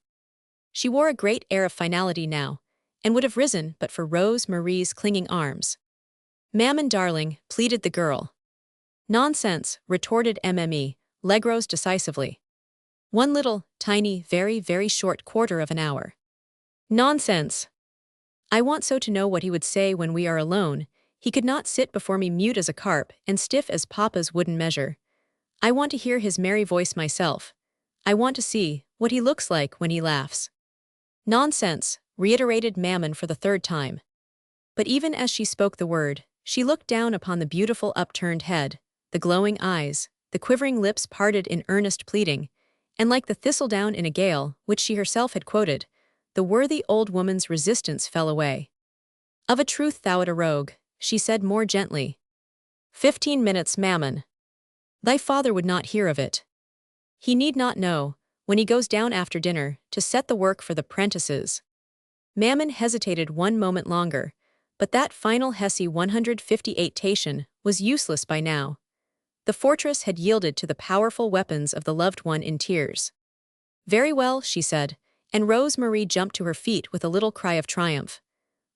She wore a great air of finality now, and would have risen but for Rose Marie's clinging arms. "Mammon, darling," pleaded the girl. "Nonsense," retorted Mme. Legros decisively. "One little, tiny, very, very short quarter of an hour." "Nonsense. I want so to know what he would say when we are alone. He could not sit before me mute as a carp and stiff as Papa's wooden measure. I want to hear his merry voice myself. I want to see what he looks like when he laughs." "Nonsense," reiterated Mammon for the 3rd time. But even as she spoke the word, she looked down upon the beautiful upturned head, the glowing eyes, the quivering lips parted in earnest pleading, and like the thistledown in a gale, which she herself had quoted, the worthy old woman's resistance fell away. "Of a truth thou art a rogue," she said more gently. 15 minutes, Mammon. Thy father would not hear of it. He need not know, when he goes down after dinner, to set the work for the prentices." Mammon hesitated one moment longer, but that final Hesse 158tation was useless by now. The fortress had yielded to the powerful weapons of the loved one in tears. "Very well," she said, and Rose Marie jumped to her feet with a little cry of triumph.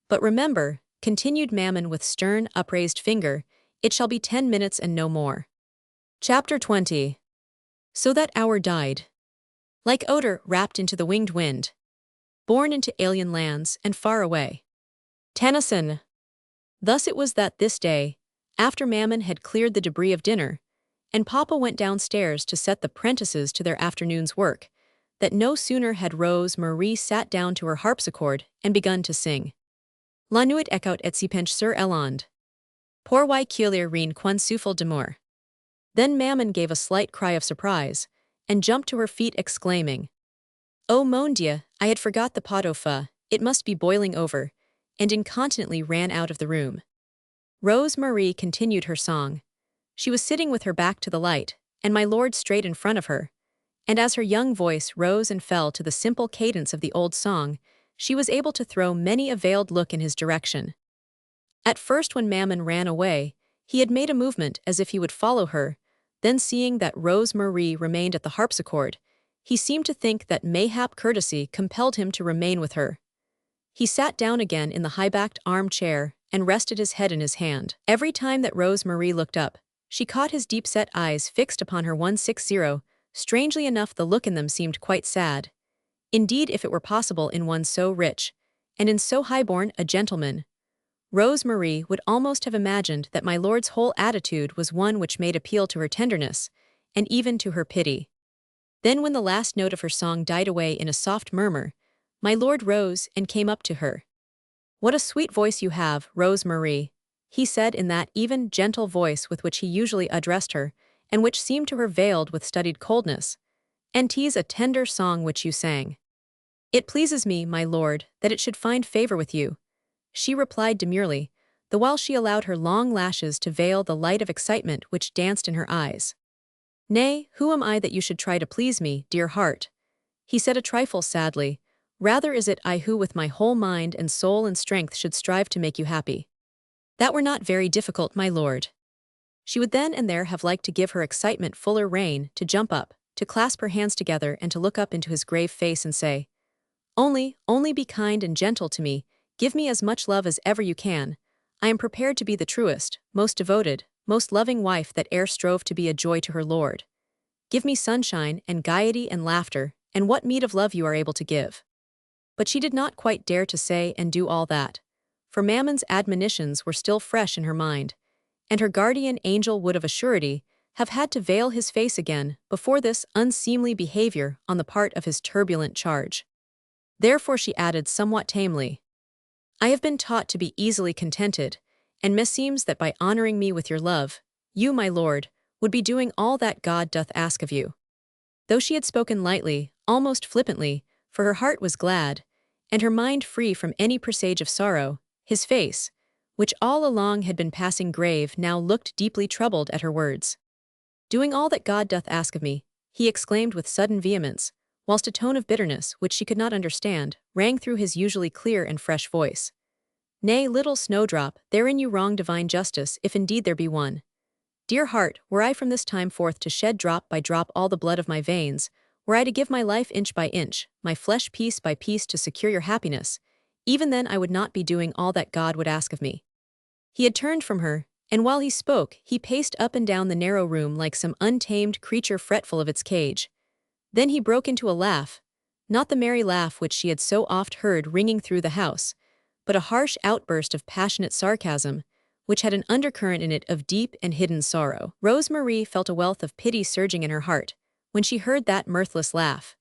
"But remember," continued Mammon with stern, upraised finger, "it shall be 10 minutes and no more." Chapter 20. So that hour died. Like odor wrapped into the winged wind. Born into alien lands and far away. Tennyson. Thus it was that this day, after Mammon had cleared the debris of dinner, and Papa went downstairs to set the prentices to their afternoon's work, that no sooner had Rose Marie sat down to her harpsichord and begun to sing. La nuit écoute et s'y penche sur l'onde. Pour y cueillir rien qu'un souffle d'amour. Then Mammon gave a slight cry of surprise, and jumped to her feet exclaiming, "Oh mon Dieu, I had forgot the pot au feu, it must be boiling over," and incontinently ran out of the room. Rose Marie continued her song. She was sitting with her back to the light, and my lord straight in front of her, and as her young voice rose and fell to the simple cadence of the old song, she was able to throw many a veiled look in his direction. At first when Mammon ran away, he had made a movement as if he would follow her, then seeing that Rose Marie remained at the harpsichord, he seemed to think that mayhap courtesy compelled him to remain with her. He sat down again in the high-backed armchair and rested his head in his hand. Every time that Rose Marie looked up, she caught his deep-set eyes fixed upon her 160. Strangely enough, the look in them seemed quite sad. Indeed, if it were possible in one so rich, and in so high-born a gentleman, Rose Marie would almost have imagined that my lord's whole attitude was one which made appeal to her tenderness, and even to her pity. Then when the last note of her song died away in a soft murmur, my lord rose and came up to her. "What a sweet voice you have, Rose Marie," he said in that even, gentle voice with which he usually addressed her, and which seemed to her veiled with studied coldness. "And 'tis a tender song which you sang." "It pleases me, my lord, that it should find favor with you," she replied demurely, the while she allowed her long lashes to veil the light of excitement which danced in her eyes. "Nay, who am I that you should try to please me, dear heart?" he said a trifle sadly. "Rather is it I who with my whole mind and soul and strength should strive to make you happy." "That were not very difficult, my lord." She would then and there have liked to give her excitement fuller rein, to jump up, to clasp her hands together and to look up into his grave face and say, Only be kind and gentle to me, give me as much love as ever you can. I am prepared to be the truest, most devoted, most loving wife that e'er strove to be a joy to her lord. Give me sunshine and gaiety and laughter, and what meed of love you are able to give." But she did not quite dare to say and do all that, for Mammon's admonitions were still fresh in her mind, and her guardian angel would of a surety have had to veil his face again before this unseemly behavior on the part of his turbulent charge. Therefore she added somewhat tamely, "I have been taught to be easily contented, and meseems that by honoring me with your love, you, my lord, would be doing all that God doth ask of you." Though she had spoken lightly, almost flippantly, for her heart was glad, and her mind free from any presage of sorrow, his face, which all along had been passing grave, now looked deeply troubled at her words. "Doing all that God doth ask of me," he exclaimed with sudden vehemence, whilst a tone of bitterness, which she could not understand, rang through his usually clear and fresh voice. "Nay, little snowdrop, therein you wrong divine justice, if indeed there be one. Dear heart, were I from this time forth to shed drop by drop all the blood of my veins, were I to give my life inch by inch, my flesh piece by piece to secure your happiness, even then I would not be doing all that God would ask of me." He had turned from her, and while he spoke, he paced up and down the narrow room like some untamed creature fretful of its cage. Then he broke into a laugh, not the merry laugh which she had so oft heard ringing through the house, but a harsh outburst of passionate sarcasm, which had an undercurrent in it of deep and hidden sorrow. Rose Marie felt a wealth of pity surging in her heart when she heard that mirthless laugh.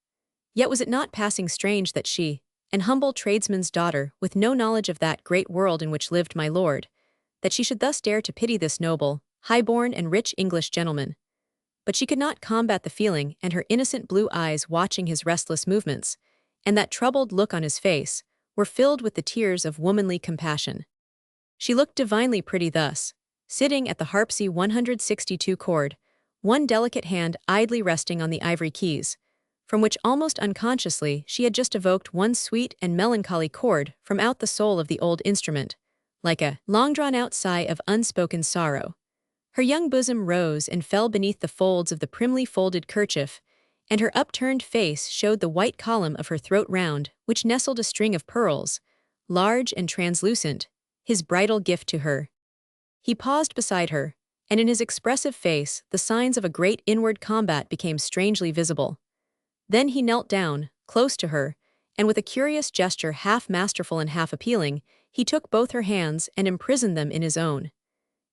Yet was it not passing strange that she, an humble tradesman's daughter with no knowledge of that great world in which lived my lord, that she should thus dare to pity this noble, high-born and rich English gentleman? But she could not combat the feeling, and her innocent blue eyes watching his restless movements, and that troubled look on his face, were filled with the tears of womanly compassion. She looked divinely pretty thus, sitting at the harpsy 162 chord, one delicate hand idly resting on the ivory keys, from which almost unconsciously she had just evoked one sweet and melancholy chord from out the soul of the old instrument, like a long-drawn-out sigh of unspoken sorrow. Her young bosom rose and fell beneath the folds of the primly folded kerchief, and her upturned face showed the white column of her throat round which nestled a string of pearls, large and translucent, his bridal gift to her. He paused beside her, and in his expressive face the signs of a great inward combat became strangely visible. Then he knelt down, close to her, and with a curious gesture half masterful and half appealing, he took both her hands and imprisoned them in his own.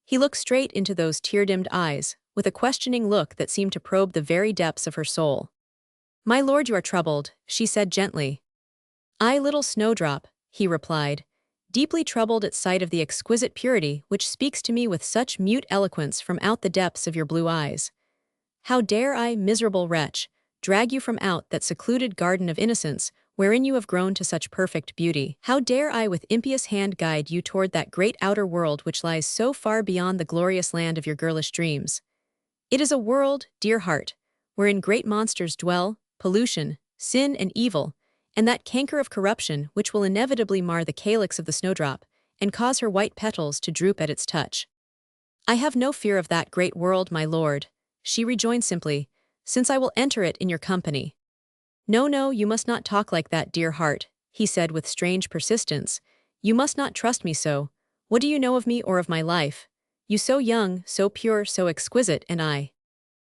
He looked straight into those tear-dimmed eyes, with a questioning look that seemed to probe the very depths of her soul. "My lord, you are troubled," she said gently. "I, little snowdrop," he replied, deeply troubled at sight of the exquisite purity which speaks to me with such mute eloquence from out the depths of your blue eyes. How dare I, miserable wretch, drag you from out that secluded garden of innocence, wherein you have grown to such perfect beauty? How dare I with impious hand guide you toward that great outer world which lies so far beyond the glorious land of your girlish dreams? It is a world, dear heart, wherein great monsters dwell, pollution, sin and evil, and that canker of corruption which will inevitably mar the calyx of the snowdrop, and cause her white petals to droop at its touch. "I have no fear of that great world, my lord," she rejoined simply, "since I will enter it in your company." "No, no, you must not talk like that, dear heart," he said with strange persistence. "You must not trust me so. What do you know of me or of my life? You so young, so pure, so exquisite, and I—"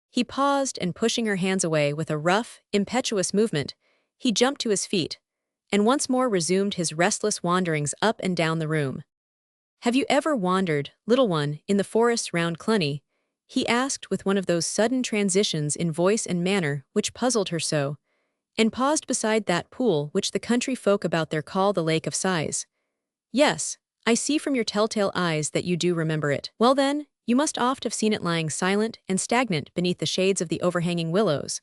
He paused, and pushing her hands away with a rough, impetuous movement, he jumped to his feet, and once more resumed his restless wanderings up and down the room. "Have you ever wandered, little one, in the forests round Cluny?" he asked with one of those sudden transitions in voice and manner which puzzled her so, and paused beside that pool which the country folk about there call the Lake of Sighs. Yes, I see from your telltale eyes that you do remember it. Well then, you must oft have seen it lying silent and stagnant beneath the shades of the overhanging willows,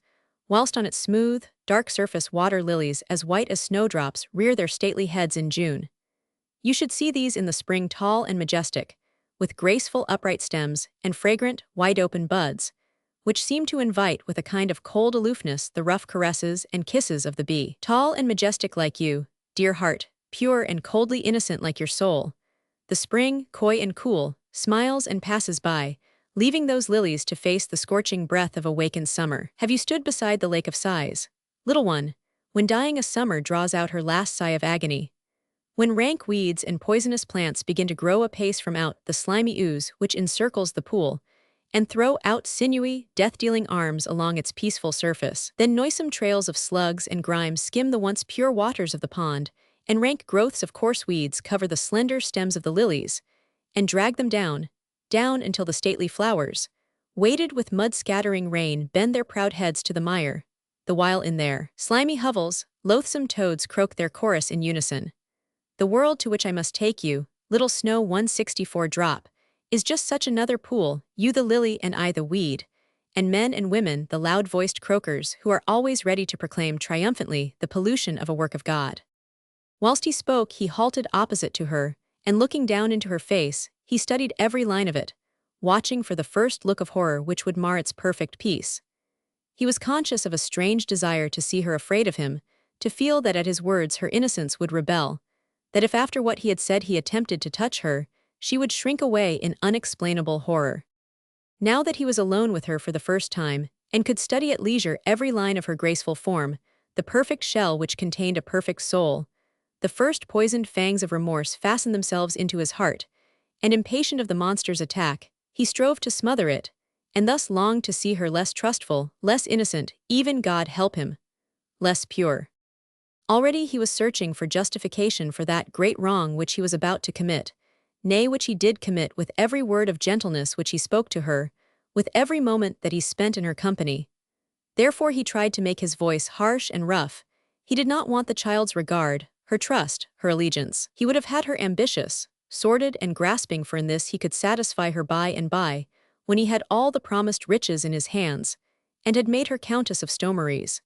whilst on its smooth, dark surface water lilies as white as snowdrops rear their stately heads in June. You should see these in the spring tall and majestic, with graceful upright stems and fragrant, wide-open buds, which seem to invite with a kind of cold aloofness the rough caresses and kisses of the bee. Tall and majestic like you, dear heart, pure and coldly innocent like your soul, the spring, coy and cool, smiles and passes by, leaving those lilies to face the scorching breath of awakened summer. Have you stood beside the lake of sighs, little one, when dying a summer draws out her last sigh of agony? When rank weeds and poisonous plants begin to grow apace from out the slimy ooze which encircles the pool, and throw out sinewy, death-dealing arms along its peaceful surface, then noisome trails of slugs and grime skim the once pure waters of the pond, and rank growths of coarse weeds cover the slender stems of the lilies, and drag them down, down until the stately flowers, weighted with mud-scattering rain, bend their proud heads to the mire, the while in their slimy hovels, loathsome toads croak their chorus in unison. The world to which I must take you, little snow 164 drop, is just such another pool, you the lily and I the weed, and men and women the loud-voiced croakers who are always ready to proclaim triumphantly the pollution of a work of God. Whilst he spoke, he halted opposite to her, and looking down into her face, he studied every line of it, watching for the first look of horror which would mar its perfect peace. He was conscious of a strange desire to see her afraid of him, to feel that at his words her innocence would rebel, that if after what he had said he attempted to touch her, she would shrink away in unexplainable horror. Now that he was alone with her for the first time, and could study at leisure every line of her graceful form, the perfect shell which contained a perfect soul, the first poisoned fangs of remorse fastened themselves into his heart, and impatient of the monster's attack, he strove to smother it, and thus longed to see her less trustful, less innocent, even God help him, less pure. Already he was searching for justification for that great wrong which he was about to commit, nay, which he did commit with every word of gentleness which he spoke to her, with every moment that he spent in her company. Therefore he tried to make his voice harsh and rough. He did not want the child's regard, her trust, her allegiance. He would have had her ambitious, sordid and grasping, for in this he could satisfy her by and by, when he had all the promised riches in his hands, and had made her Countess of Stomaries.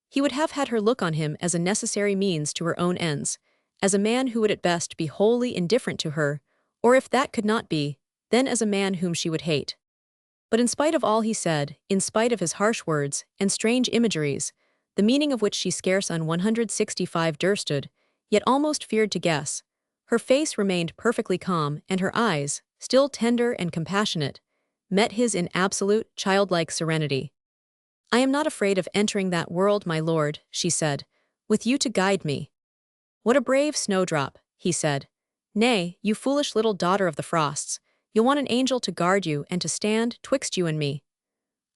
He would have had her look on him as a necessary means to her own ends, as a man who would at best be wholly indifferent to her, or if that could not be, then as a man whom she would hate. But in spite of all he said, in spite of his harsh words and strange imageries, the meaning of which she scarce on 165 dursted, yet almost feared to guess, her face remained perfectly calm, and her eyes, still tender and compassionate, met his in absolute, childlike serenity. "I am not afraid of entering that world, my lord," she said, "with you to guide me." "What a brave snowdrop," he said. "Nay, you foolish little daughter of the frosts, you'll want an angel to guard you and to stand twixt you and me.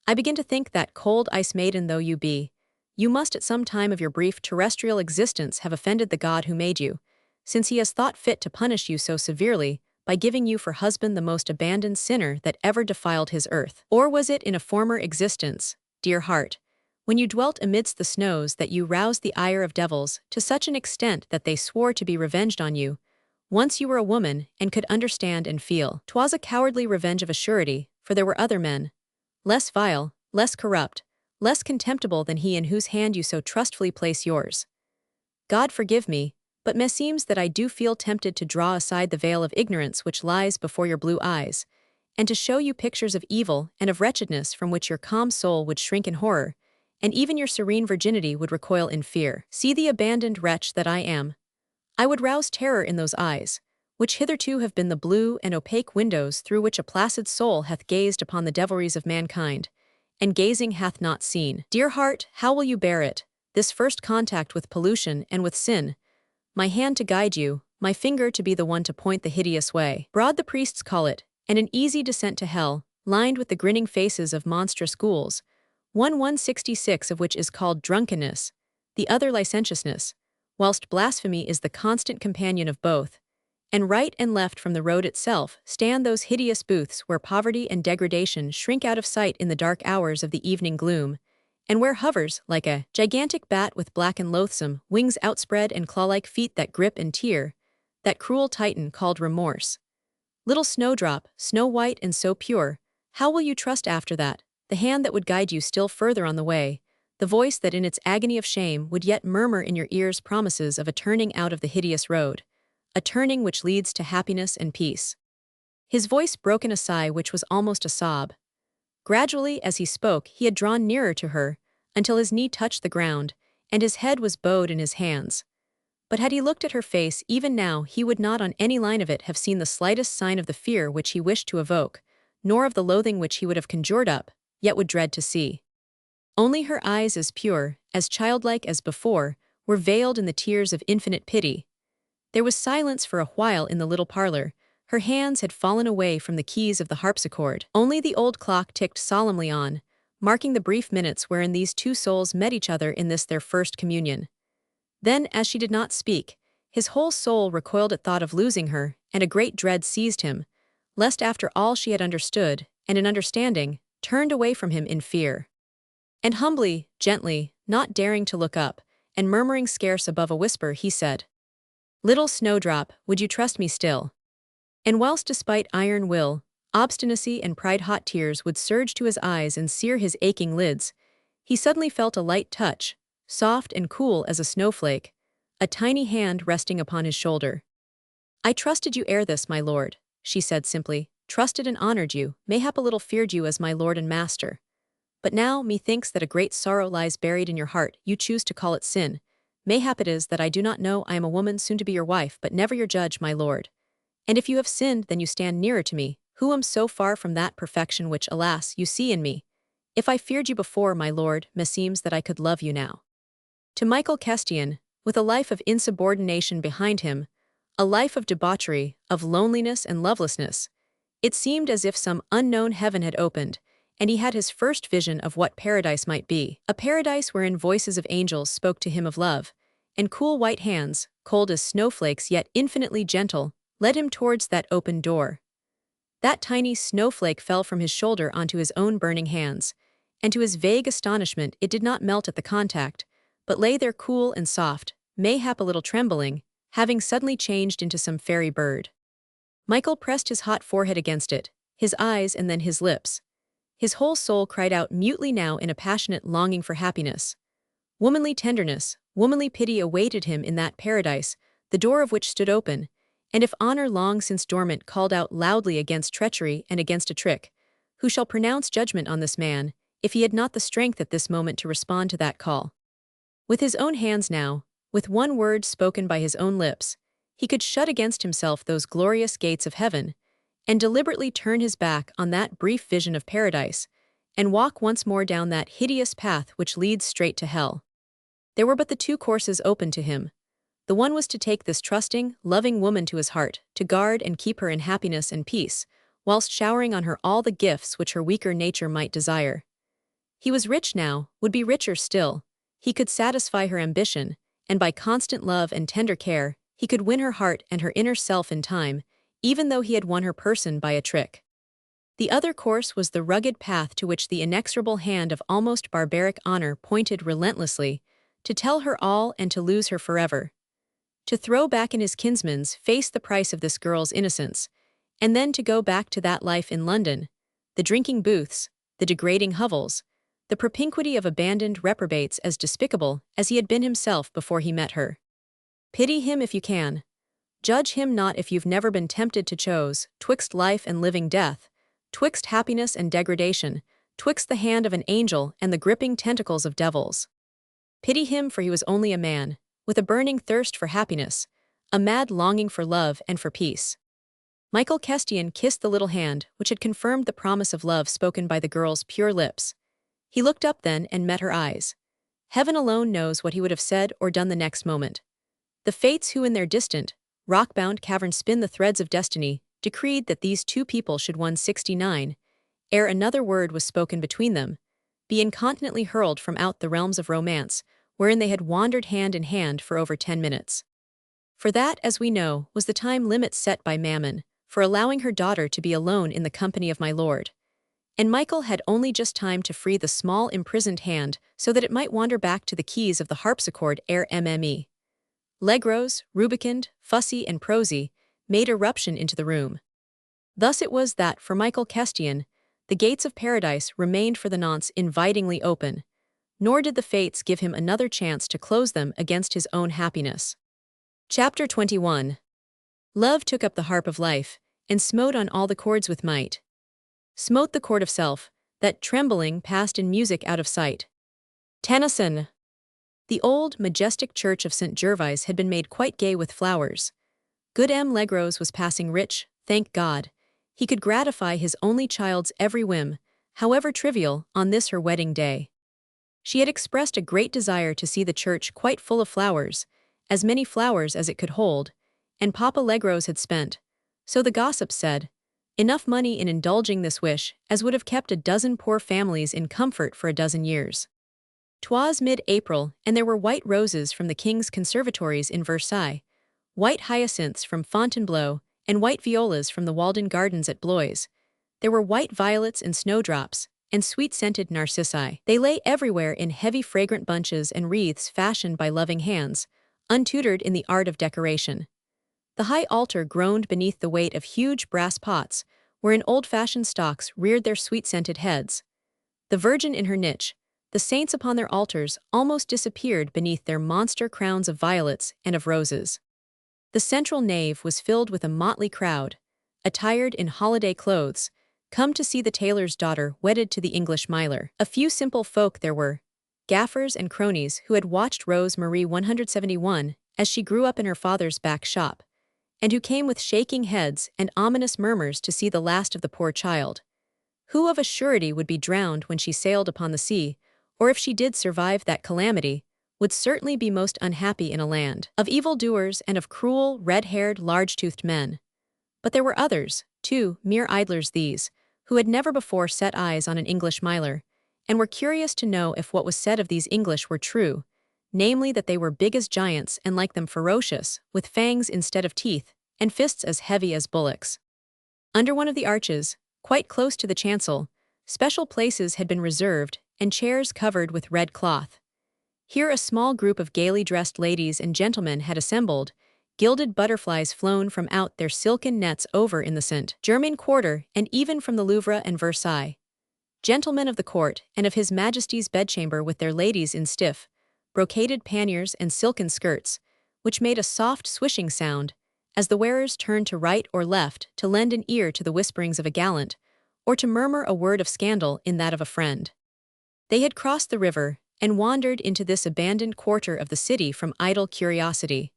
I begin to think that, cold ice maiden though you be, you must at some time of your brief terrestrial existence have offended the God who made you, since he has thought fit to punish you so severely by giving you for husband the most abandoned sinner that ever defiled his earth. Or was it in a former existence, dear heart, when you dwelt amidst the snows, that you roused the ire of devils to such an extent that they swore to be revenged on you, once you were a woman and could understand and feel? 'Twas a cowardly revenge of a surety, for there were other men, less vile, less corrupt, less contemptible than he in whose hand you so trustfully place yours. God forgive me, but meseems that I do feel tempted to draw aside the veil of ignorance which lies before your blue eyes, and to show you pictures of evil and of wretchedness from which your calm soul would shrink in horror, and even your serene virginity would recoil in fear. See the abandoned wretch that I am. I would rouse terror in those eyes, which hitherto have been the blue and opaque windows through which a placid soul hath gazed upon the devilries of mankind, and gazing hath not seen. Dear heart, how will you bear it, this first contact with pollution and with sin? My hand to guide you, my finger to be the one to point the hideous way. Broad the priests call it, and an easy descent to hell, lined with the grinning faces of monstrous ghouls, 166 of which is called drunkenness, the other licentiousness, whilst blasphemy is the constant companion of both. And right and left from the road itself stand those hideous booths where poverty and degradation shrink out of sight in the dark hours of the evening gloom, and where hovers, like a gigantic bat with black and loathsome wings outspread and claw-like feet that grip and tear, that cruel titan called remorse. Little snowdrop, snow white and so pure, how will you trust after that, the hand that would guide you still further on the way, the voice that in its agony of shame would yet murmur in your ears promises of a turning out of the hideous road, a turning which leads to happiness and peace. His voice broke in a sigh which was almost a sob. Gradually, as he spoke, he had drawn nearer to her, until his knee touched the ground, and his head was bowed in his hands. But had he looked at her face even now, he would not on any line of it have seen the slightest sign of the fear which he wished to evoke, nor of the loathing which he would have conjured up, yet would dread to see. Only her eyes, as pure, as childlike as before, were veiled in the tears of infinite pity. There was silence for a while in the little parlor. Her hands had fallen away from the keys of the harpsichord. Only the old clock ticked solemnly on, marking the brief minutes wherein these two souls met each other in this their first communion. Then, as she did not speak, his whole soul recoiled at thought of losing her, and a great dread seized him, lest after all she had understood, and in understanding, turned away from him in fear. And humbly, gently, not daring to look up, and murmuring scarce above a whisper, he said, "Little snowdrop, would you trust me still?" And whilst despite iron will, obstinacy and pride-hot tears would surge to his eyes and sear his aching lids, he suddenly felt a light touch, soft and cool as a snowflake, a tiny hand resting upon his shoulder. "I trusted you ere this, my lord," she said simply, "trusted and honored you, mayhap a little feared you as my lord and master. But now, methinks that a great sorrow lies buried in your heart, you choose to call it sin. Mayhap it is that I do not know I am a woman soon to be your wife but never your judge, my lord. And if you have sinned, then you stand nearer to me, who am so far from that perfection which, alas, you see in me. If I feared you before, my lord, meseems that I could love you now." To Michael Kestian, with a life of insubordination behind him, a life of debauchery, of loneliness and lovelessness, it seemed as if some unknown heaven had opened, and he had his first vision of what paradise might be, a paradise wherein voices of angels spoke to him of love, and cool white hands, cold as snowflakes yet infinitely gentle, led him towards that open door. That tiny snowflake fell from his shoulder onto his own burning hands, and to his vague astonishment it did not melt at the contact, but lay there cool and soft, mayhap a little trembling, having suddenly changed into some fairy bird. Michael pressed his hot forehead against it, his eyes and then his lips. His whole soul cried out mutely now in a passionate longing for happiness. Womanly tenderness, womanly pity awaited him in that paradise, the door of which stood open, and if honor long since dormant called out loudly against treachery and against a trick, who shall pronounce judgment on this man, if he had not the strength at this moment to respond to that call? With his own hands now, with one word spoken by his own lips, he could shut against himself those glorious gates of heaven, and deliberately turn his back on that brief vision of paradise, and walk once more down that hideous path which leads straight to hell. There were but the two courses open to him. The one was to take this trusting, loving woman to his heart, to guard and keep her in happiness and peace, whilst showering on her all the gifts which her weaker nature might desire. He was rich now, would be richer still. He could satisfy her ambition, and by constant love and tender care, he could win her heart and her inner self in time, even though he had won her person by a trick. The other course was the rugged path to which the inexorable hand of almost barbaric honor pointed relentlessly, to tell her all and to lose her forever. To throw back in his kinsman's face the price of this girl's innocence, and then to go back to that life in London, the drinking booths, the degrading hovels, the propinquity of abandoned reprobates as despicable as he had been himself before he met her. Pity him if you can. Judge him not if you've never been tempted to choose, twixt life and living death, twixt happiness and degradation, twixt the hand of an angel and the gripping tentacles of devils. Pity him, for he was only a man, with a burning thirst for happiness, a mad longing for love and for peace. Michael Kestian kissed the little hand which had confirmed the promise of love spoken by the girl's pure lips. He looked up then and met her eyes. Heaven alone knows what he would have said or done the next moment. The fates who in their distant, rock-bound cavern spin the threads of destiny, decreed that these two people should 169, ere another word was spoken between them, be incontinently hurled from out the realms of romance, wherein they had wandered hand in hand for over 10 minutes. For that, as we know, was the time limit set by Mammon, for allowing her daughter to be alone in the company of my lord. And Michael had only just time to free the small imprisoned hand so that it might wander back to the keys of the harpsichord ere mme. Legros, rubicund, fussy, and prosy, made irruption into the room. Thus it was that, for Michael Kestian, the gates of paradise remained for the nonce invitingly open, nor did the fates give him another chance to close them against his own happiness. Chapter 21. Love took up the harp of life, and smote on all the chords with might. Smote the chord of self, that trembling passed in music out of sight. Tennyson. The old, majestic church of St. Gervais had been made quite gay with flowers. Good M. Legros was passing rich, thank God. He could gratify his only child's every whim, however trivial, on this her wedding day. She had expressed a great desire to see the church quite full of flowers, as many flowers as it could hold, and Papa Legros had spent, so the gossips said, enough money in indulging this wish as would have kept a dozen poor families in comfort for a dozen years. 'Twas mid-April, and there were white roses from the king's conservatories in Versailles, white hyacinths from Fontainebleau, and white violas from the Walden Gardens at Blois. There were white violets and snowdrops, and sweet-scented narcissi. They lay everywhere in heavy fragrant bunches and wreaths fashioned by loving hands, untutored in the art of decoration. The high altar groaned beneath the weight of huge brass pots, wherein old-fashioned stalks reared their sweet-scented heads. The Virgin in her niche, the saints upon their altars almost disappeared beneath their monster crowns of violets and of roses. The central nave was filled with a motley crowd, attired in holiday clothes, come to see the tailor's daughter wedded to the English miler. A few simple folk there were, gaffers and cronies who had watched Rose Marie 171 as she grew up in her father's back shop, and who came with shaking heads and ominous murmurs to see the last of the poor child, who of a surety would be drowned when she sailed upon the sea, or if she did survive that calamity, would certainly be most unhappy in a land of evildoers and of cruel, red-haired, large-toothed men. But there were others, too, mere idlers these, who had never before set eyes on an English miler, and were curious to know if what was said of these English were true, namely that they were big as giants and like them ferocious, with fangs instead of teeth, and fists as heavy as bullocks. Under one of the arches, quite close to the chancel, special places had been reserved and chairs covered with red cloth. Here a small group of gaily dressed ladies and gentlemen had assembled, gilded butterflies flown from out their silken nets over in the St. Germain quarter and even from the Louvre and Versailles. Gentlemen of the court and of His Majesty's bedchamber with their ladies in stiff, brocaded panniers and silken skirts, which made a soft swishing sound, as the wearers turned to right or left to lend an ear to the whisperings of a gallant, or to murmur a word of scandal in that of a friend. They had crossed the river, and wandered into this abandoned quarter of the city from idle curiosity.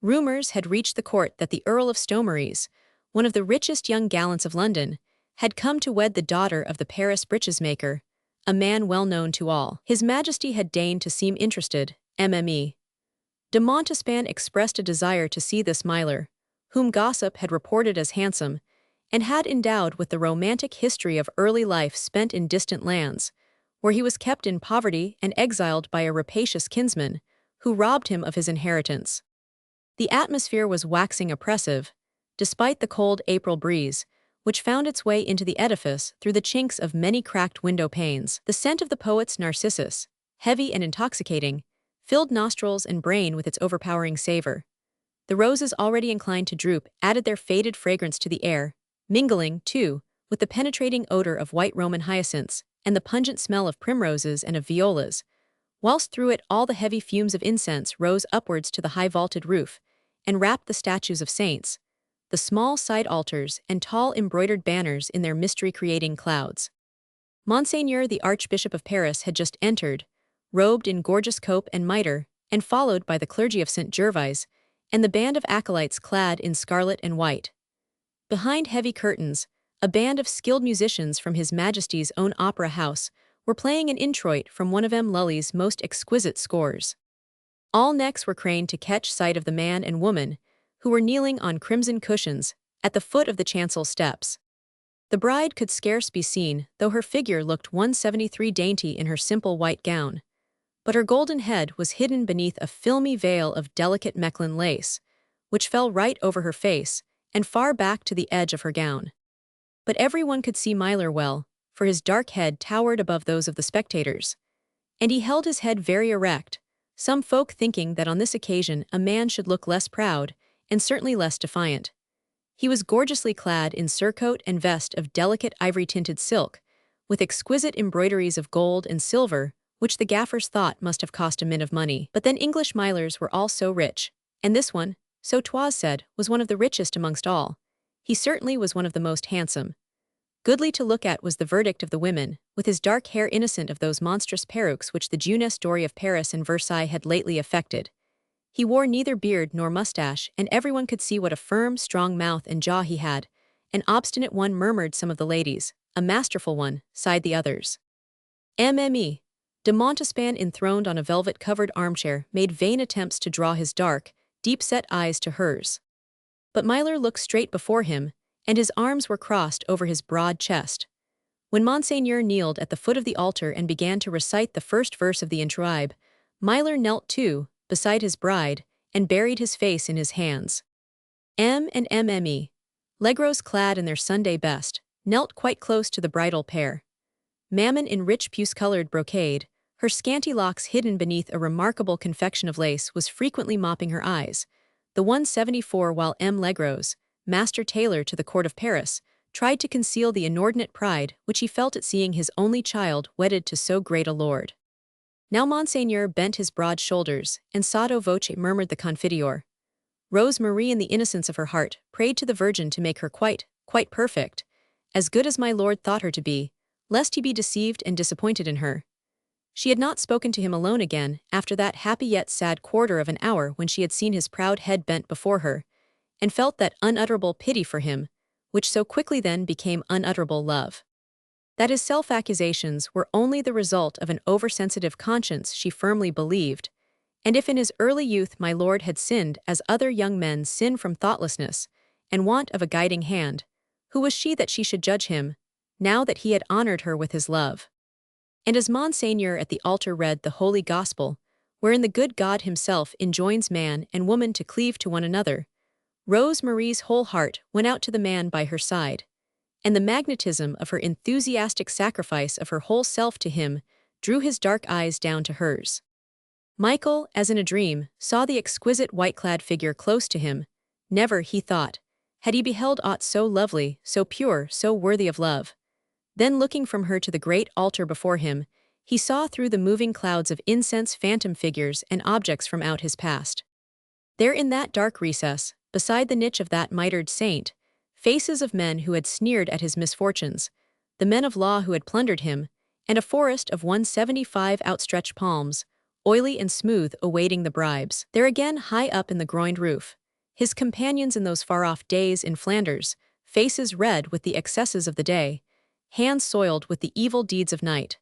Rumors had reached the court that the Earl of Stomeries, one of the richest young gallants of London, had come to wed the daughter of the Paris breeches-maker, a man well known to all. His Majesty had deigned to seem interested, mme. De Montespan expressed a desire to see this miler, whom gossip had reported as handsome, and had endowed with the romantic history of early life spent in distant lands, where he was kept in poverty and exiled by a rapacious kinsman, who robbed him of his inheritance. The atmosphere was waxing oppressive, despite the cold April breeze, which found its way into the edifice through the chinks of many cracked window panes. The scent of the poet's narcissus, heavy and intoxicating, filled nostrils and brain with its overpowering savor. The roses already inclined to droop added their faded fragrance to the air, mingling, too, with the penetrating odor of white Roman hyacinths and the pungent smell of primroses and of violas, whilst through it all the heavy fumes of incense rose upwards to the high vaulted roof, and wrapped the statues of saints, the small side altars and tall embroidered banners in their mystery-creating clouds. Monseigneur the Archbishop of Paris had just entered, robed in gorgeous cope and mitre, and followed by the clergy of St. Gervais, and the band of acolytes clad in scarlet and white. Behind heavy curtains, a band of skilled musicians from His Majesty's own opera house were playing an introit from one of M. Lully's most exquisite scores. All necks were craned to catch sight of the man and woman, who were kneeling on crimson cushions at the foot of the chancel steps. The bride could scarce be seen, though her figure looked 173 dainty in her simple white gown, but her golden head was hidden beneath a filmy veil of delicate Mechlin lace, which fell right over her face and far back to the edge of her gown. But everyone could see Miler well, for his dark head towered above those of the spectators, and he held his head very erect, some folk thinking that on this occasion a man should look less proud, and certainly less defiant. He was gorgeously clad in surcoat and vest of delicate ivory-tinted silk, with exquisite embroideries of gold and silver, which the gaffers thought must have cost a mint of money. But then English milers were all so rich, and this one, so 'twas said, was one of the richest amongst all. He certainly was one of the most handsome. Goodly to look at was the verdict of the women, with his dark hair innocent of those monstrous perruques which the Jeunesse dorée of Paris and Versailles had lately affected. He wore neither beard nor mustache, and everyone could see what a firm, strong mouth and jaw he had. An obstinate one, murmured some of the ladies. A masterful one, sighed the others. Mme. De Montespan, enthroned on a velvet-covered armchair, made vain attempts to draw his dark, deep-set eyes to hers. But Mylor looked straight before him, and his arms were crossed over his broad chest. When Monseigneur kneeled at the foot of the altar and began to recite the first verse of the Introibe, Mylor knelt too, beside his bride, and buried his face in his hands. M and Mme. Legros, clad in their Sunday best, knelt quite close to the bridal pair. Mammon, in rich puce-colored brocade, her scanty locks hidden beneath a remarkable confection of lace, was frequently mopping her eyes. The 174, while M. Legros, master tailor to the court of Paris, tried to conceal the inordinate pride which he felt at seeing his only child wedded to so great a lord. Now Monseigneur bent his broad shoulders, and sotto voce murmured the Confiteor. Rose Marie, in the innocence of her heart, prayed to the Virgin to make her quite perfect, as good as my lord thought her to be, lest he be deceived and disappointed in her. She had not spoken to him alone again after that happy yet sad quarter of an hour when she had seen his proud head bent before her, and felt that unutterable pity for him, which so quickly then became unutterable love. That his self-accusations were only the result of an oversensitive conscience she firmly believed, and if in his early youth my lord had sinned as other young men sin from thoughtlessness and want of a guiding hand, who was she that she should judge him, now that he had honored her with his love? And as Monseigneur at the altar read the Holy Gospel, wherein the good God himself enjoins man and woman to cleave to one another, Rose Marie's whole heart went out to the man by her side, and the magnetism of her enthusiastic sacrifice of her whole self to him drew his dark eyes down to hers. Michael, as in a dream, saw the exquisite white-clad figure close to him. Never, he thought, had he beheld aught so lovely, so pure, so worthy of love. Then looking from her to the great altar before him, he saw through the moving clouds of incense phantom figures and objects from out his past. There in that dark recess, beside the niche of that mitred saint, faces of men who had sneered at his misfortunes, the men of law who had plundered him, and a forest of 175 outstretched palms, oily and smooth, awaiting the bribes. There again, high up in the groined roof, his companions in those far-off days in Flanders, faces red with the excesses of the day, hands soiled with the evil deeds of night.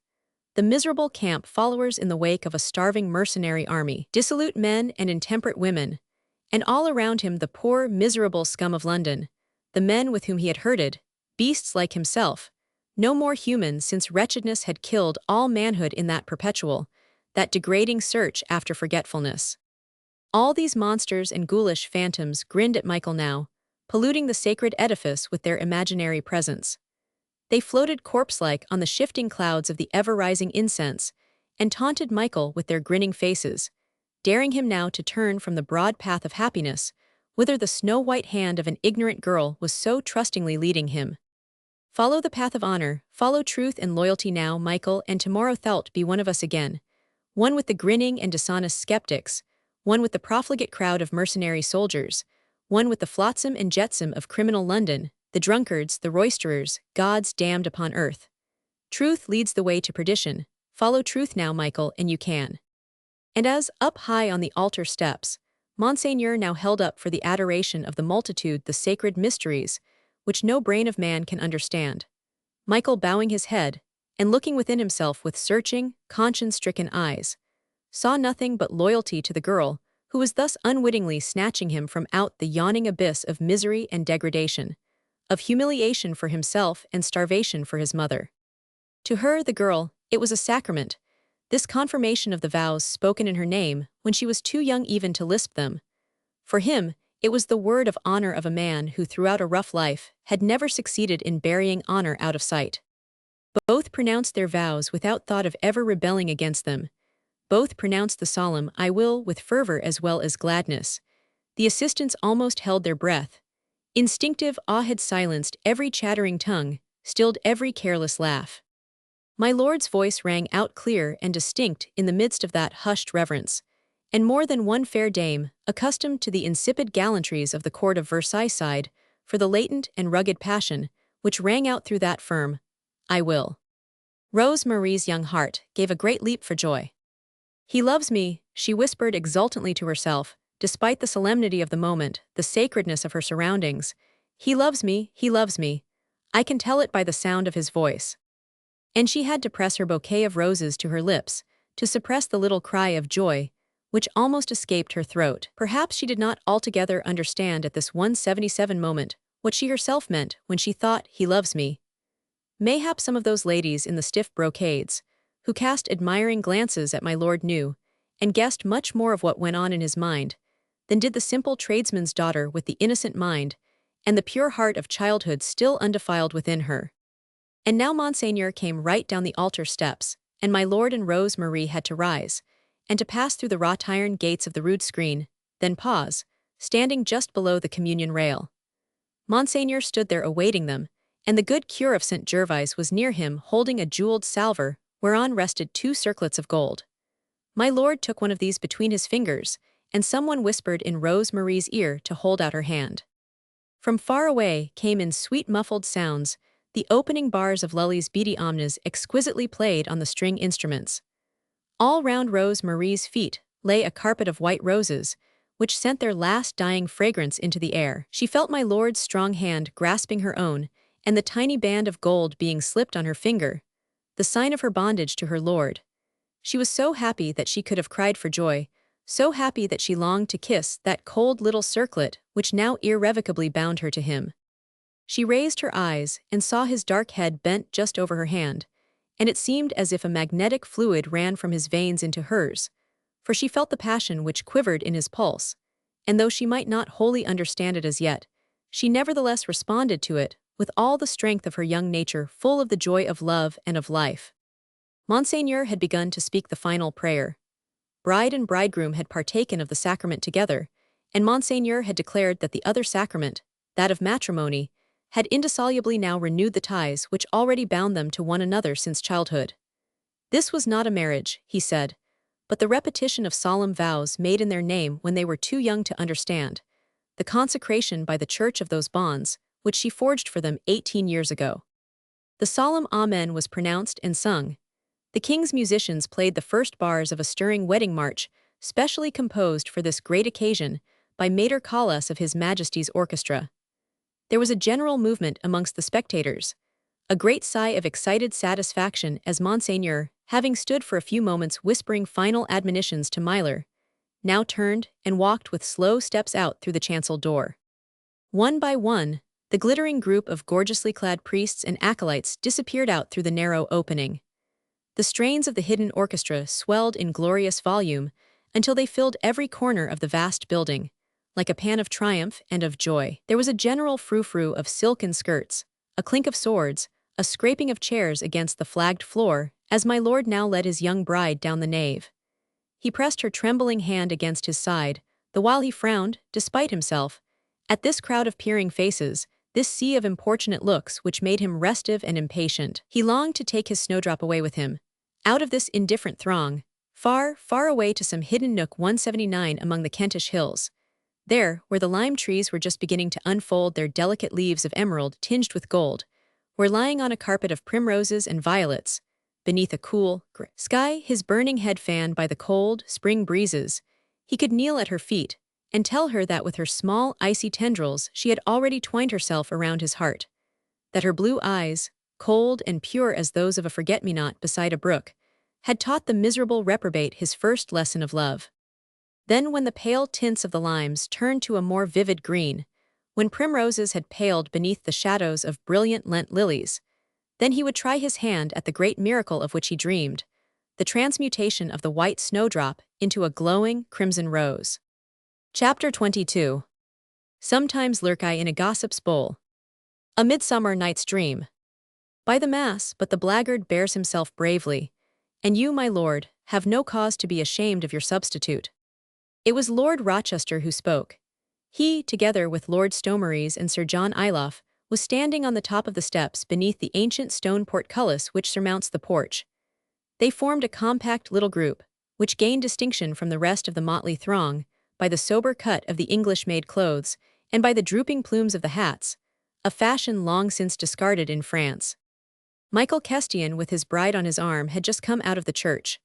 The miserable camp followers in the wake of a starving mercenary army, dissolute men and intemperate women, and all around him the poor, miserable scum of London, the men with whom he had herded, beasts like himself, no more human since wretchedness had killed all manhood in that perpetual, that degrading search after forgetfulness. All these monsters and ghoulish phantoms grinned at Michael now, polluting the sacred edifice with their imaginary presence. They floated corpse-like on the shifting clouds of the ever-rising incense, and taunted Michael with their grinning faces, daring him now to turn from the broad path of happiness, whither the snow-white hand of an ignorant girl was so trustingly leading him. Follow the path of honor, follow truth and loyalty now, Michael, and tomorrow thou'lt be one of us again, one with the grinning and dishonest skeptics, one with the profligate crowd of mercenary soldiers, one with the flotsam and jetsam of criminal London, the drunkards, the roisterers, gods damned upon earth. Truth leads the way to perdition. Follow truth now, Michael, and you can. And as, up high on the altar steps, Monseigneur now held up for the adoration of the multitude the sacred mysteries, which no brain of man can understand, Michael, bowing his head, and looking within himself with searching, conscience-stricken eyes, saw nothing but loyalty to the girl who was thus unwittingly snatching him from out the yawning abyss of misery and degradation, of humiliation for himself and starvation for his mother. To her, the girl, it was a sacrament, this confirmation of the vows spoken in her name when she was too young even to lisp them. For him, it was the word of honor of a man who throughout a rough life had never succeeded in burying honor out of sight. Both pronounced their vows without thought of ever rebelling against them, both pronounced the solemn "I will" with fervor as well as gladness. The assistants almost held their breath. Instinctive awe had silenced every chattering tongue, stilled every careless laugh. My lord's voice rang out clear and distinct in the midst of that hushed reverence, and more than one fair dame, accustomed to the insipid gallantries of the court of Versailles, sighed for the latent and rugged passion which rang out through that firm "I will." Rose Marie's young heart gave a great leap for joy. "He loves me," she whispered exultantly to herself, despite the solemnity of the moment, the sacredness of her surroundings. "He loves me, he loves me. I can tell it by the sound of his voice." And she had to press her bouquet of roses to her lips, to suppress the little cry of joy, which almost escaped her throat. Perhaps she did not altogether understand at this 177 moment what she herself meant when she thought, "He loves me." Mayhap some of those ladies in the stiff brocades, who cast admiring glances at my lord, knew, and guessed much more of what went on in his mind, than did the simple tradesman's daughter with the innocent mind, and the pure heart of childhood still undefiled within her. And now Monseigneur came right down the altar steps, and my lord and Rose Marie had to rise, and to pass through the wrought iron gates of the rude screen, then pause, standing just below the communion rail. Monseigneur stood there awaiting them, and the good cure of St. Gervais was near him holding a jeweled salver, whereon rested 2 circlets of gold. My lord took one of these between his fingers, and someone whispered in Rose Marie's ear to hold out her hand. From far away came in sweet muffled sounds the opening bars of Lully's beady omnes exquisitely played on the string instruments. All round Rose Marie's feet lay a carpet of white roses, which sent their last dying fragrance into the air. She felt my lord's strong hand grasping her own, and the tiny band of gold being slipped on her finger, the sign of her bondage to her lord. She was so happy that she could have cried for joy, so happy that she longed to kiss that cold little circlet which now irrevocably bound her to him. She raised her eyes and saw his dark head bent just over her hand, and it seemed as if a magnetic fluid ran from his veins into hers, for she felt the passion which quivered in his pulse, and though she might not wholly understand it as yet, she nevertheless responded to it with all the strength of her young nature, full of the joy of love and of life. Monseigneur had begun to speak the final prayer. Bride and bridegroom had partaken of the sacrament together, and Monseigneur had declared that the other sacrament, that of matrimony, had indissolubly now renewed the ties which already bound them to one another since childhood. This was not a marriage, he said, but the repetition of solemn vows made in their name when they were too young to understand, the consecration by the Church of those bonds, which she forged for them 18 years ago. The solemn Amen was pronounced and sung. The king's musicians played the first bars of a stirring wedding march, specially composed for this great occasion by Mater Callas of His Majesty's orchestra. There was a general movement amongst the spectators, a great sigh of excited satisfaction as Monseigneur, having stood for a few moments whispering final admonitions to Myler, now turned and walked with slow steps out through the chancel door. One by one, the glittering group of gorgeously clad priests and acolytes disappeared out through the narrow opening. The strains of the hidden orchestra swelled in glorious volume until they filled every corner of the vast building, like a pan of triumph and of joy. There was a general frou-frou of silken skirts, a clink of swords, a scraping of chairs against the flagged floor, as my lord now led his young bride down the nave. He pressed her trembling hand against his side, the while he frowned, despite himself, at this crowd of peering faces, this sea of importunate looks which made him restive and impatient. He longed to take his snowdrop away with him, out of this indifferent throng, far, far away to some hidden nook 179 among the Kentish hills. There, where the lime trees were just beginning to unfold their delicate leaves of emerald tinged with gold, where lying on a carpet of primroses and violets, beneath a cool sky, his burning head fanned by the cold, spring breezes, he could kneel at her feet and tell her that with her small, icy tendrils she had already twined herself around his heart, that her blue eyes, cold and pure as those of a forget-me-not beside a brook, had taught the miserable reprobate his first lesson of love. Then when the pale tints of the limes turned to a more vivid green, when primroses had paled beneath the shadows of brilliant Lent lilies, then he would try his hand at the great miracle of which he dreamed, the transmutation of the white snowdrop into a glowing crimson rose. Chapter 22. Sometimes lurk I in a gossip's bowl. A Midsummer Night's Dream. By the mass, but the blackguard bears himself bravely, and you, my lord, have no cause to be ashamed of your substitute." It was Lord Rochester who spoke. He, together with Lord Stomeries and Sir John Iloff, was standing on the top of the steps beneath the ancient stone portcullis which surmounts the porch. They formed a compact little group, which gained distinction from the rest of the motley throng by the sober cut of the English-made clothes and by the drooping plumes of the hats, a fashion long since discarded in France. Michael Kestian, with his bride on his arm, had just come out of the church.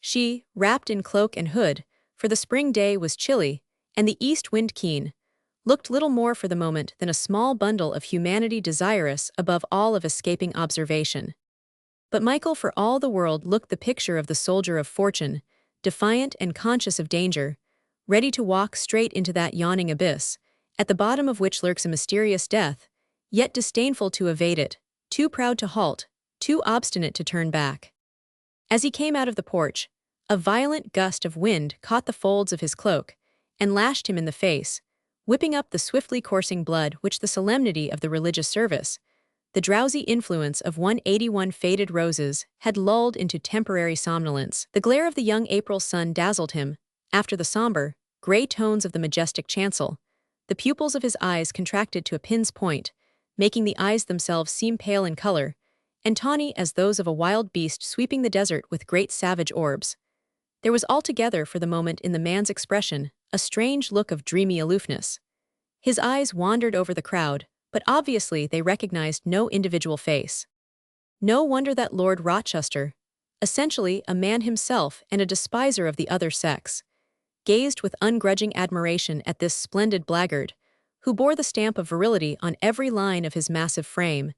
She, wrapped in cloak and hood, for the spring day was chilly, and the east wind keen, looked little more for the moment than a small bundle of humanity desirous above all of escaping observation. But Michael for all the world looked the picture of the soldier of fortune, defiant and conscious of danger, ready to walk straight into that yawning abyss, at the bottom of which lurks a mysterious death, yet disdainful to evade it, too proud to halt, too obstinate to turn back. As he came out of the porch, a violent gust of wind caught the folds of his cloak and lashed him in the face, whipping up the swiftly coursing blood which the solemnity of the religious service, the drowsy influence of 181 faded roses, had lulled into temporary somnolence. The glare of the young April sun dazzled him. After the somber, gray tones of the majestic chancel, the pupils of his eyes contracted to a pin's point, making the eyes themselves seem pale in color, and tawny as those of a wild beast sweeping the desert with great savage orbs. There was altogether, for the moment, in the man's expression, a strange look of dreamy aloofness. His eyes wandered over the crowd, but obviously they recognized no individual face. No wonder that Lord Rochester, essentially a man himself and a despiser of the other sex, gazed with ungrudging admiration at this splendid blackguard, who bore the stamp of virility on every line of his massive frame,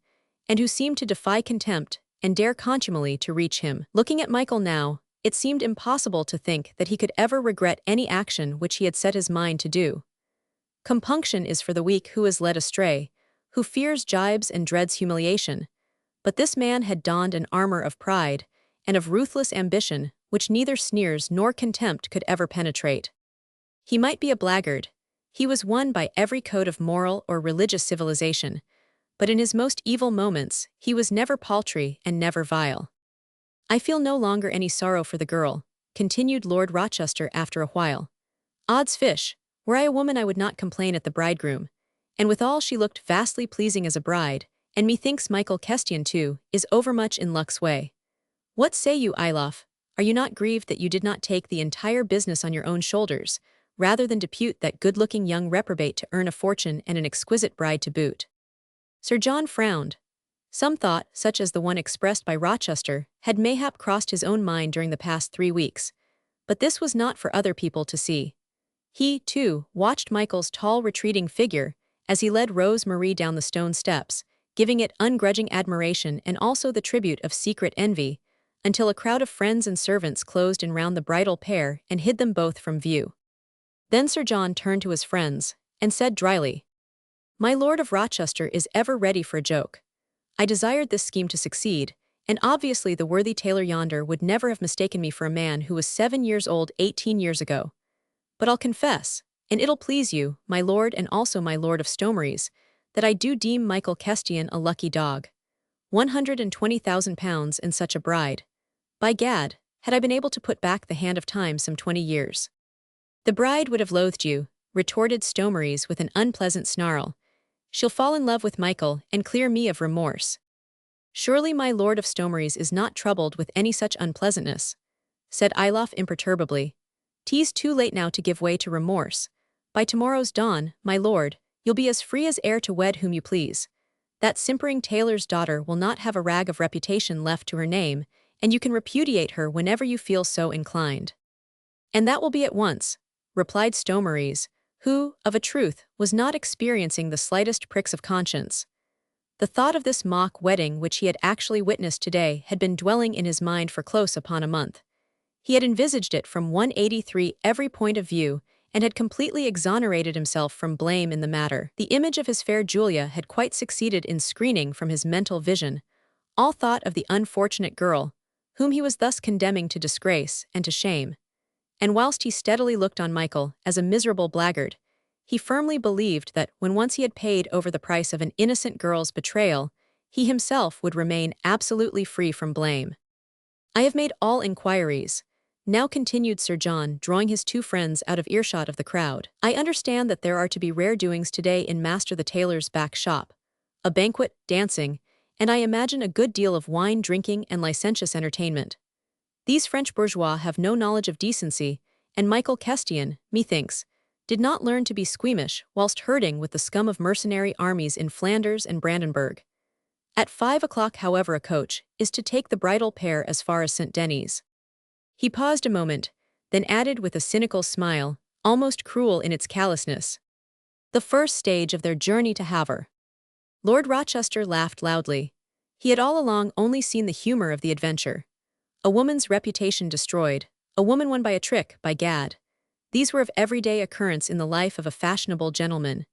and who seemed to defy contempt and dare contumely to reach him. Looking at Michael now, it seemed impossible to think that he could ever regret any action which he had set his mind to do. Compunction is for the weak who is led astray, who fears gibes and dreads humiliation, but this man had donned an armor of pride and of ruthless ambition which neither sneers nor contempt could ever penetrate. He might be a blackguard, he was one by every code of moral or religious civilization, but in his most evil moments he was never paltry and never vile. "I feel no longer any sorrow for the girl," continued Lord Rochester after a while. "Odds fish, were I a woman I would not complain at the bridegroom, and withal she looked vastly pleasing as a bride, and methinks Michael Kestian too is overmuch in luck's way. What say you, Iloff? Are you not grieved that you did not take the entire business on your own shoulders, rather than depute that good-looking young reprobate to earn a fortune and an exquisite bride to boot?" Sir John frowned. Some thought, such as the one expressed by Rochester, had mayhap crossed his own mind during the past 3 weeks, but this was not for other people to see. He, too, watched Michael's tall retreating figure as he led Rose Marie down the stone steps, giving it ungrudging admiration and also the tribute of secret envy, until a crowd of friends and servants closed in round the bridal pair and hid them both from view. Then Sir John turned to his friends and said dryly, "My Lord of Rochester is ever ready for a joke. I desired this scheme to succeed, and obviously the worthy tailor yonder would never have mistaken me for a man who was 7 years old 18 years ago. But I'll confess, and it'll please you, my lord and also my lord of Stomeries, that I do deem Michael Kestian a lucky dog. £120,000 and such a bride. By gad, had I been able to put back the hand of time some 20 years. "The bride would have loathed you," retorted Stomeries with an unpleasant snarl. "She'll fall in love with Michael and clear me of remorse." "Surely my lord of Stomeries is not troubled with any such unpleasantness," said Iloff imperturbably. "'Tis too late now to give way to remorse. By tomorrow's dawn, my lord, you'll be as free as air to wed whom you please. That simpering tailor's daughter will not have a rag of reputation left to her name, and you can repudiate her whenever you feel so inclined." "And that will be at once," replied Stomeries, who, of a truth, was not experiencing the slightest pricks of conscience. The thought of this mock wedding which he had actually witnessed today had been dwelling in his mind for close upon a month. He had envisaged it from 183 every point of view, and had completely exonerated himself from blame in the matter. The image of his fair Julia had quite succeeded in screening from his mental vision all thought of the unfortunate girl, whom he was thus condemning to disgrace and to shame. And whilst he steadily looked on Michael as a miserable blackguard, he firmly believed that when once he had paid over the price of an innocent girl's betrayal, he himself would remain absolutely free from blame. "I have made all inquiries," Now continued Sir John, drawing his two friends out of earshot of the crowd. I understand that there are to be rare doings today in Master the Tailor's back shop. A banquet, dancing, and I imagine a good deal of wine drinking and licentious entertainment. These French bourgeois have no knowledge of decency, and Michael Questian, methinks, did not learn to be squeamish whilst herding with the scum of mercenary armies in Flanders and Brandenburg. At 5 o'clock, however, a coach is to take the bridal pair as far as St. Denis. He paused a moment, then added with a cynical smile, almost cruel in its callousness. The first stage of their journey to Havre. Lord Rochester laughed loudly. He had all along only seen the humor of the adventure. A woman's reputation destroyed, a woman won by a trick, by gad. These were of everyday occurrence in the life of a fashionable gentleman.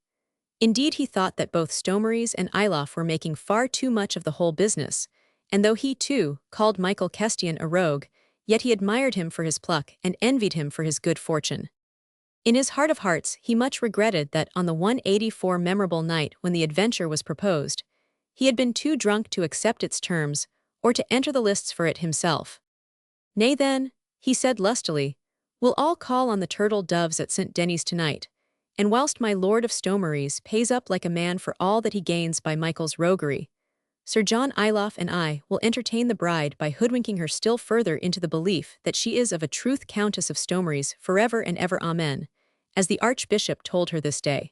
Indeed, he thought that both Stomeries and Ilof were making far too much of the whole business, and though he, too, called Michael Questian a rogue, yet he admired him for his pluck and envied him for his good fortune. In his heart of hearts, he much regretted that on the 184 memorable night when the adventure was proposed, he had been too drunk to accept its terms or to enter the lists for it himself. Nay then, he said lustily, we'll all call on the turtle doves at St. Denis tonight, and whilst my Lord of Stomeries pays up like a man for all that he gains by Michael's roguery, Sir John Ilof and I will entertain the bride by hoodwinking her still further into the belief that she is of a truth Countess of Stomeries forever and ever amen, as the Archbishop told her this day.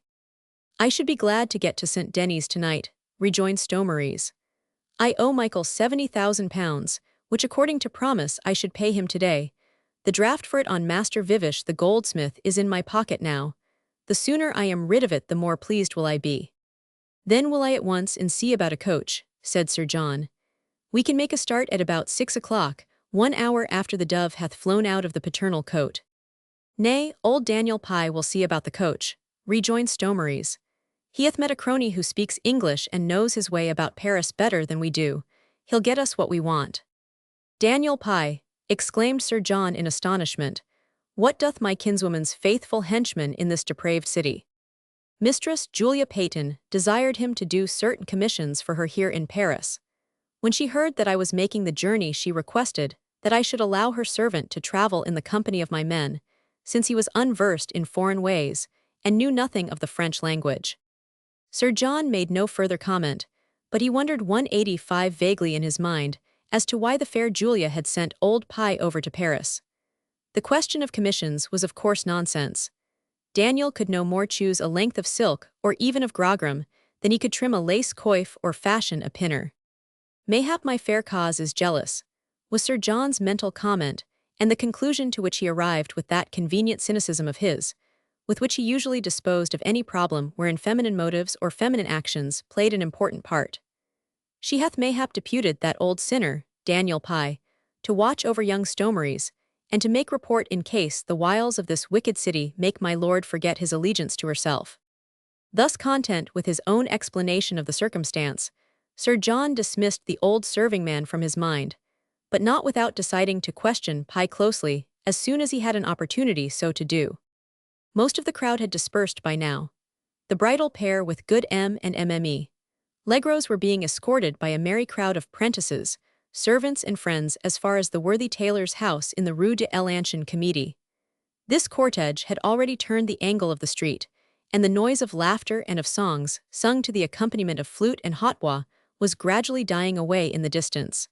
I should be glad to get to St. Denis tonight, rejoined Stomeries. I owe Michael £70,000, which according to promise I should pay him today. The draft for it on Master Vivish the goldsmith is in my pocket now. The sooner I am rid of it the more pleased will I be. Then will I at once and see about a coach, said Sir John. We can make a start at about 6 o'clock, 1 hour after the dove hath flown out of the paternal cote. Nay, old Daniel Pye will see about the coach, rejoined Stomeries. He hath met a crony who speaks English and knows his way about Paris better than we do. He'll get us what we want. Daniel Pye, exclaimed Sir John in astonishment, what doth my kinswoman's faithful henchman in this depraved city? Mistress Julia Peyton desired him to do certain commissions for her here in Paris. When she heard that I was making the journey, she requested that I should allow her servant to travel in the company of my men, since he was unversed in foreign ways and knew nothing of the French language. Sir John made no further comment, but he wondered 185 vaguely in his mind as to why the fair Julia had sent old Pye over to Paris. The question of commissions was of course nonsense. Daniel could no more choose a length of silk or even of grogram than he could trim a lace coif or fashion a pinner. Mayhap my fair cause is jealous, was Sir John's mental comment, and the conclusion to which he arrived with that convenient cynicism of his, with which he usually disposed of any problem wherein feminine motives or feminine actions played an important part. She hath mayhap deputed that old sinner, Daniel Pye, to watch over young Stomeries, and to make report in case the wiles of this wicked city make my lord forget his allegiance to herself. Thus content with his own explanation of the circumstance, Sir John dismissed the old serving-man from his mind, but not without deciding to question Pye closely as soon as he had an opportunity so to do. Most of the crowd had dispersed by now. The bridal pair with good M and Mme. Legros were being escorted by a merry crowd of prentices, servants and friends as far as the worthy tailor's house in the Rue de l'Ancien Comedie. This cortege had already turned the angle of the street, and the noise of laughter and of songs, sung to the accompaniment of flute and hautbois, was gradually dying away in the distance.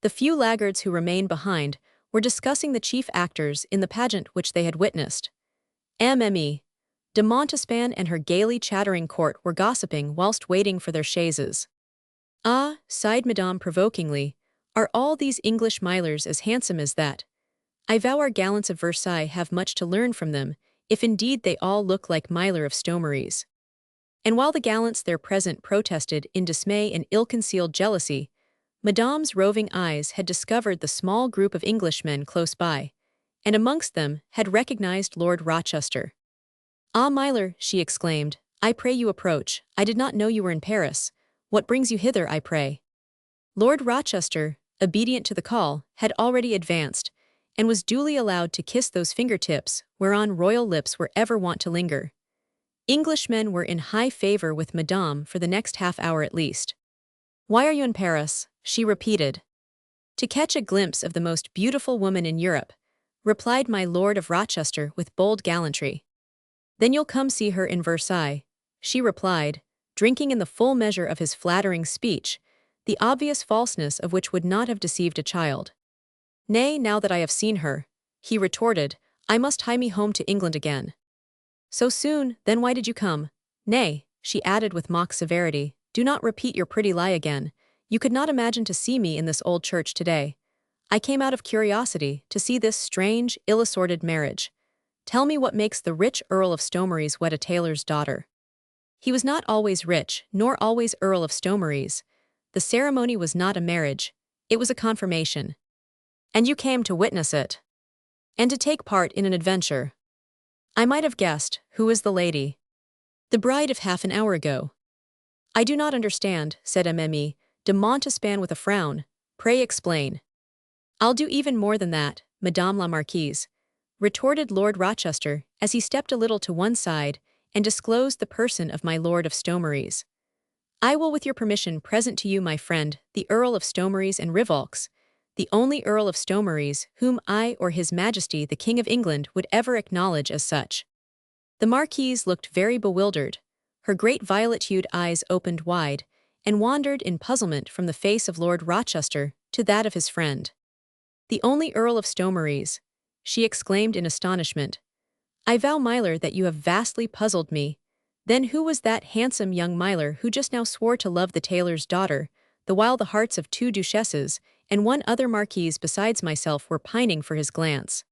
The few laggards who remained behind were discussing the chief actors in the pageant which they had witnessed. Mme. de Montespan and her gaily chattering court were gossiping whilst waiting for their chaises. Ah, sighed Madame provokingly, are all these English milors as handsome as that? I vow our gallants of Versailles have much to learn from them, if indeed they all look like Myler of Stomeries. And while the gallants there present protested in dismay and ill-concealed jealousy, Madame's roving eyes had discovered the small group of Englishmen close by, and amongst them had recognized Lord Rochester. Ah, Myler, she exclaimed, I pray you approach. I did not know you were in Paris. What brings you hither, I pray? Lord Rochester, obedient to the call, had already advanced, and was duly allowed to kiss those fingertips whereon royal lips were ever wont to linger. Englishmen were in high favor with Madame for the next half-hour at least. Why are you in Paris? She repeated. To catch a glimpse of the most beautiful woman in Europe, replied my Lord of Rochester with bold gallantry. Then you'll come see her in Versailles, she replied, drinking in the full measure of his flattering speech, the obvious falseness of which would not have deceived a child. Nay, now that I have seen her, he retorted, I must hie me home to England again. So soon, then why did you come? Nay, she added with mock severity, do not repeat your pretty lie again. You could not imagine to see me in this old church today. I came out of curiosity to see this strange, ill-assorted marriage. Tell me what makes the rich Earl of Stomeries wed a tailor's daughter. He was not always rich, nor always Earl of Stomeries. The ceremony was not a marriage, it was a confirmation. And you came to witness it. And to take part in an adventure. I might have guessed, who is the lady? The bride of half an hour ago. I do not understand, said Mme. de Montespan with a frown. Pray explain. I'll do even more than that, Madame la Marquise, retorted Lord Rochester, as he stepped a little to one side and disclosed the person of my Lord of Stomeries. I will with your permission present to you my friend, the Earl of Stomeries and Rivolks, the only Earl of Stomeries whom I or His Majesty the King of England would ever acknowledge as such. The Marquise looked very bewildered. Her great violet-hued eyes opened wide and wandered in puzzlement from the face of Lord Rochester to that of his friend. The only Earl of Stomeries, she exclaimed in astonishment. I vow, Myler, that you have vastly puzzled me. Then who was that handsome young Myler who just now swore to love the tailor's daughter, the while the hearts of 2 duchesses and 1 other marquise besides myself were pining for his glance?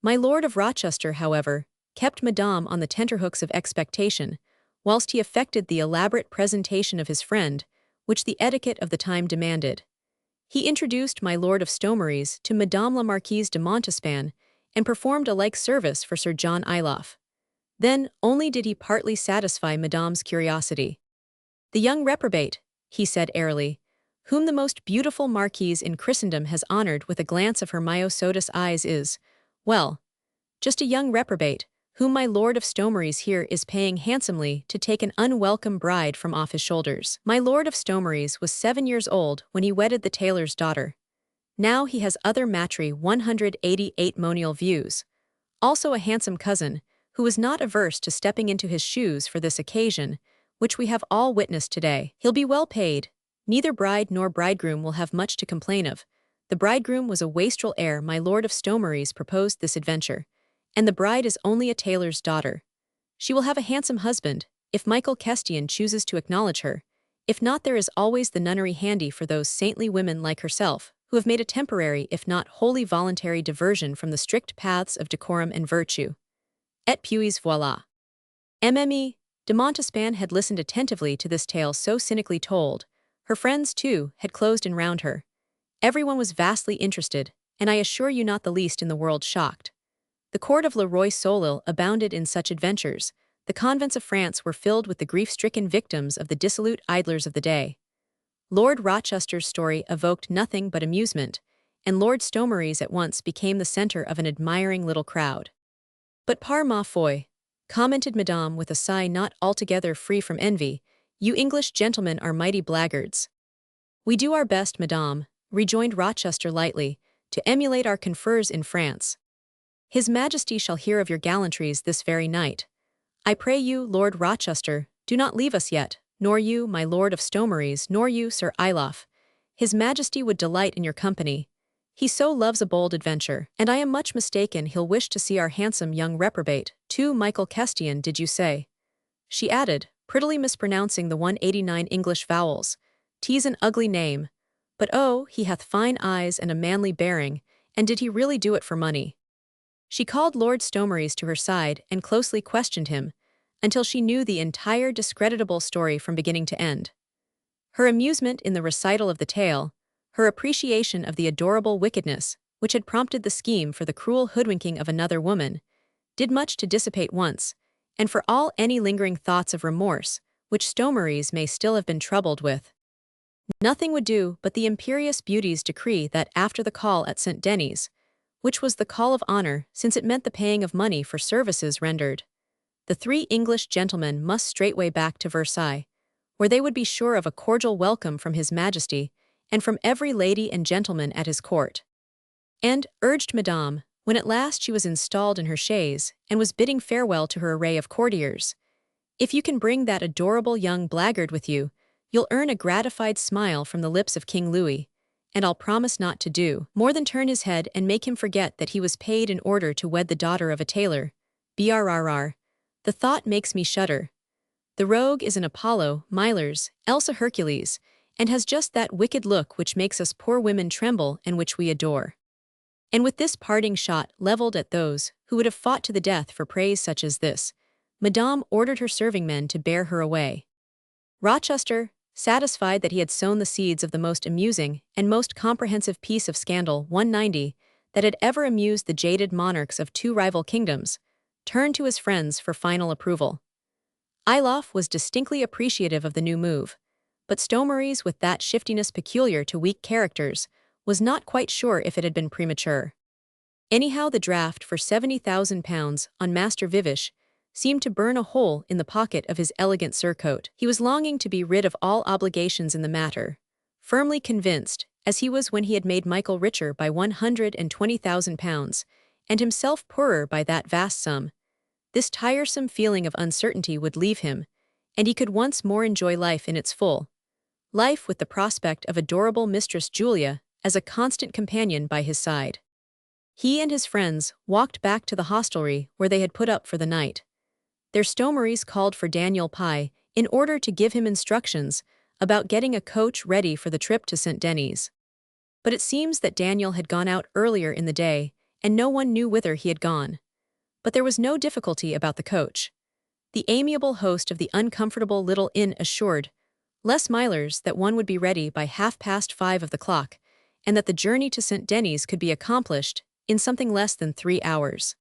My Lord of Rochester, however, kept Madame on the tenterhooks of expectation, whilst he effected the elaborate presentation of his friend, which the etiquette of the time demanded. He introduced my Lord of Stomeries to Madame la Marquise de Montespan, and performed a like service for Sir John Iloff. Then only did he partly satisfy Madame's curiosity. The young reprobate, he said airily, whom the most beautiful marquise in Christendom has honored with a glance of her myosotis eyes is, well, just a young reprobate, whom my Lord of Stomeries here is paying handsomely to take an unwelcome bride from off his shoulders. My Lord of Stomeries was 7 years old when he wedded the tailor's daughter. Now he has other matry 188 monial views, also a handsome cousin, who was not averse to stepping into his shoes for this occasion, which we have all witnessed today. He'll be well paid. Neither bride nor bridegroom will have much to complain of. The bridegroom was a wastrel heir. My Lord of Stomeries proposed this adventure, and the bride is only a tailor's daughter. She will have a handsome husband, if Michael Kestian chooses to acknowledge her. If not, there is always the nunnery handy for those saintly women like herself, who have made a temporary if not wholly voluntary diversion from the strict paths of decorum and virtue. Et puis voilà. Mme. de Montespan had listened attentively to this tale so cynically told. Her friends, too, had closed in round her. Everyone was vastly interested, and I assure you not the least in the world shocked. The court of Le Roi Soleil abounded in such adventures. The convents of France were filled with the grief-stricken victims of the dissolute idlers of the day. Lord Rochester's story evoked nothing but amusement, and Lord Stomeries at once became the center of an admiring little crowd. But par ma foi, commented Madame with a sigh not altogether free from envy, you English gentlemen are mighty blackguards. We do our best, Madame, rejoined Rochester lightly, to emulate our confreres in France. His Majesty shall hear of your gallantries this very night. I pray you, Lord Rochester, do not leave us yet, nor you, my Lord of Stomeries, nor you, Sir Iloff. His Majesty would delight in your company. He so loves a bold adventure, and I am much mistaken he'll wish to see our handsome young reprobate, too. Michael Kestian, did you say? She added, prettily mispronouncing the 189 English vowels. 'Tis an ugly name. But oh, he hath fine eyes and a manly bearing, and did he really do it for money? She called Lord Stomeries to her side and closely questioned him, until she knew the entire discreditable story from beginning to end. Her amusement in the recital of the tale, her appreciation of the adorable wickedness which had prompted the scheme for the cruel hoodwinking of another woman, did much to dissipate once, and for all any lingering thoughts of remorse, which Stomeries may still have been troubled with. Nothing would do but the imperious beauty's decree that after the call at St. Denis, which was the call of honor since it meant the paying of money for services rendered, the 3 English gentlemen must straightway back to Versailles, where they would be sure of a cordial welcome from His Majesty and from every lady and gentleman at his court. And, urged Madame, when at last she was installed in her chaise and was bidding farewell to her array of courtiers. "If you can bring that adorable young blackguard with you, you'll earn a gratified smile from the lips of King Louis, and I'll promise not to do more than turn his head and make him forget that he was paid in order to wed the daughter of a tailor. Brrr. The thought makes me shudder. The rogue is an Apollo, Milers, Elsa Hercules, and has just that wicked look which makes us poor women tremble and which we adore." And with this parting shot leveled at those who would have fought to the death for praise such as this, Madame ordered her serving men to bear her away. Rochester, satisfied that he had sown the seeds of the most amusing and most comprehensive piece of scandal 190 that had ever amused the jaded monarchs of two rival kingdoms, turned to his friends for final approval. Ilof was distinctly appreciative of the new move, but Stomeries, with that shiftiness peculiar to weak characters, was not quite sure if it had been premature. Anyhow, the draft for £70,000 on Master Vivish seemed to burn a hole in the pocket of his elegant surcoat. He was longing to be rid of all obligations in the matter, firmly convinced, as he was when he had made Michael richer by £120,000, and himself poorer by that vast sum. This tiresome feeling of uncertainty would leave him, and he could once more enjoy life in its full life with the prospect of adorable Mistress Julia as a constant companion by his side. He and his friends walked back to the hostelry where they had put up for the night. Their Stomeries called for Daniel Pye in order to give him instructions about getting a coach ready for the trip to St. Denis. But it seems that Daniel had gone out earlier in the day, and no one knew whither he had gone. But there was no difficulty about the coach. The amiable host of the uncomfortable little inn assured Les Milers that one would be ready by 5:30 of the clock, and that the journey to St. Denis could be accomplished in something less than 3 hours.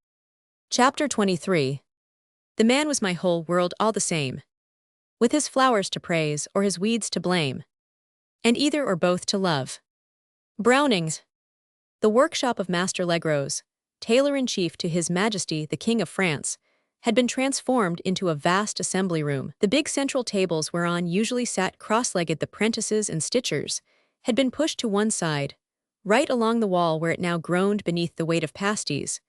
Chapter 23. The man was my whole world all the same, with his flowers to praise or his weeds to blame, and either or both to love. Browning's The workshop of Master Legros, tailor-in-chief to His Majesty the King of France, had been transformed into a vast assembly room. The big central tables whereon usually sat cross-legged the prentices and stitchers had been pushed to one side, right along the wall where it now groaned beneath the weight of pasties,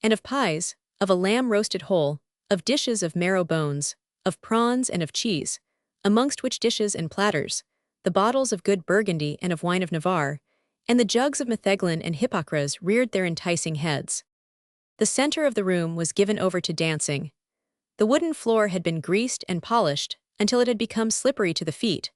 and of pies, of a lamb roasted whole, of dishes of marrow bones, of prawns and of cheese, amongst which dishes and platters, the bottles of good Burgundy and of wine of Navarre, and the jugs of metheglin and hippocras reared their enticing heads. The center of the room was given over to dancing. The wooden floor had been greased and polished until it had become slippery to the feet,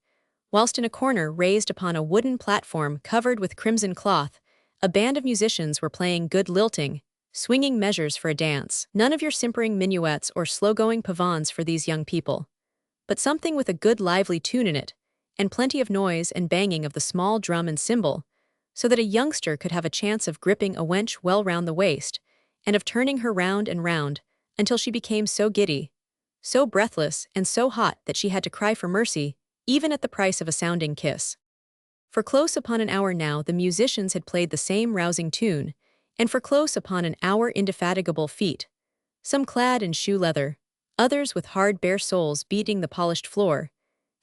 whilst in a corner raised upon a wooden platform covered with crimson cloth, a band of musicians were playing good lilting, swinging measures for a dance. None of your simpering minuets or slow-going pavans for these young people, but something with a good lively tune in it, and plenty of noise and banging of the small drum and cymbal, so that a youngster could have a chance of gripping a wench well round the waist, and of turning her round and round, until she became so giddy, so breathless and so hot that she had to cry for mercy, even at the price of a sounding kiss. For close upon an hour now the musicians had played the same rousing tune, and for close upon an hour indefatigable feet, some clad in shoe leather, others with hard bare soles beating the polished floor,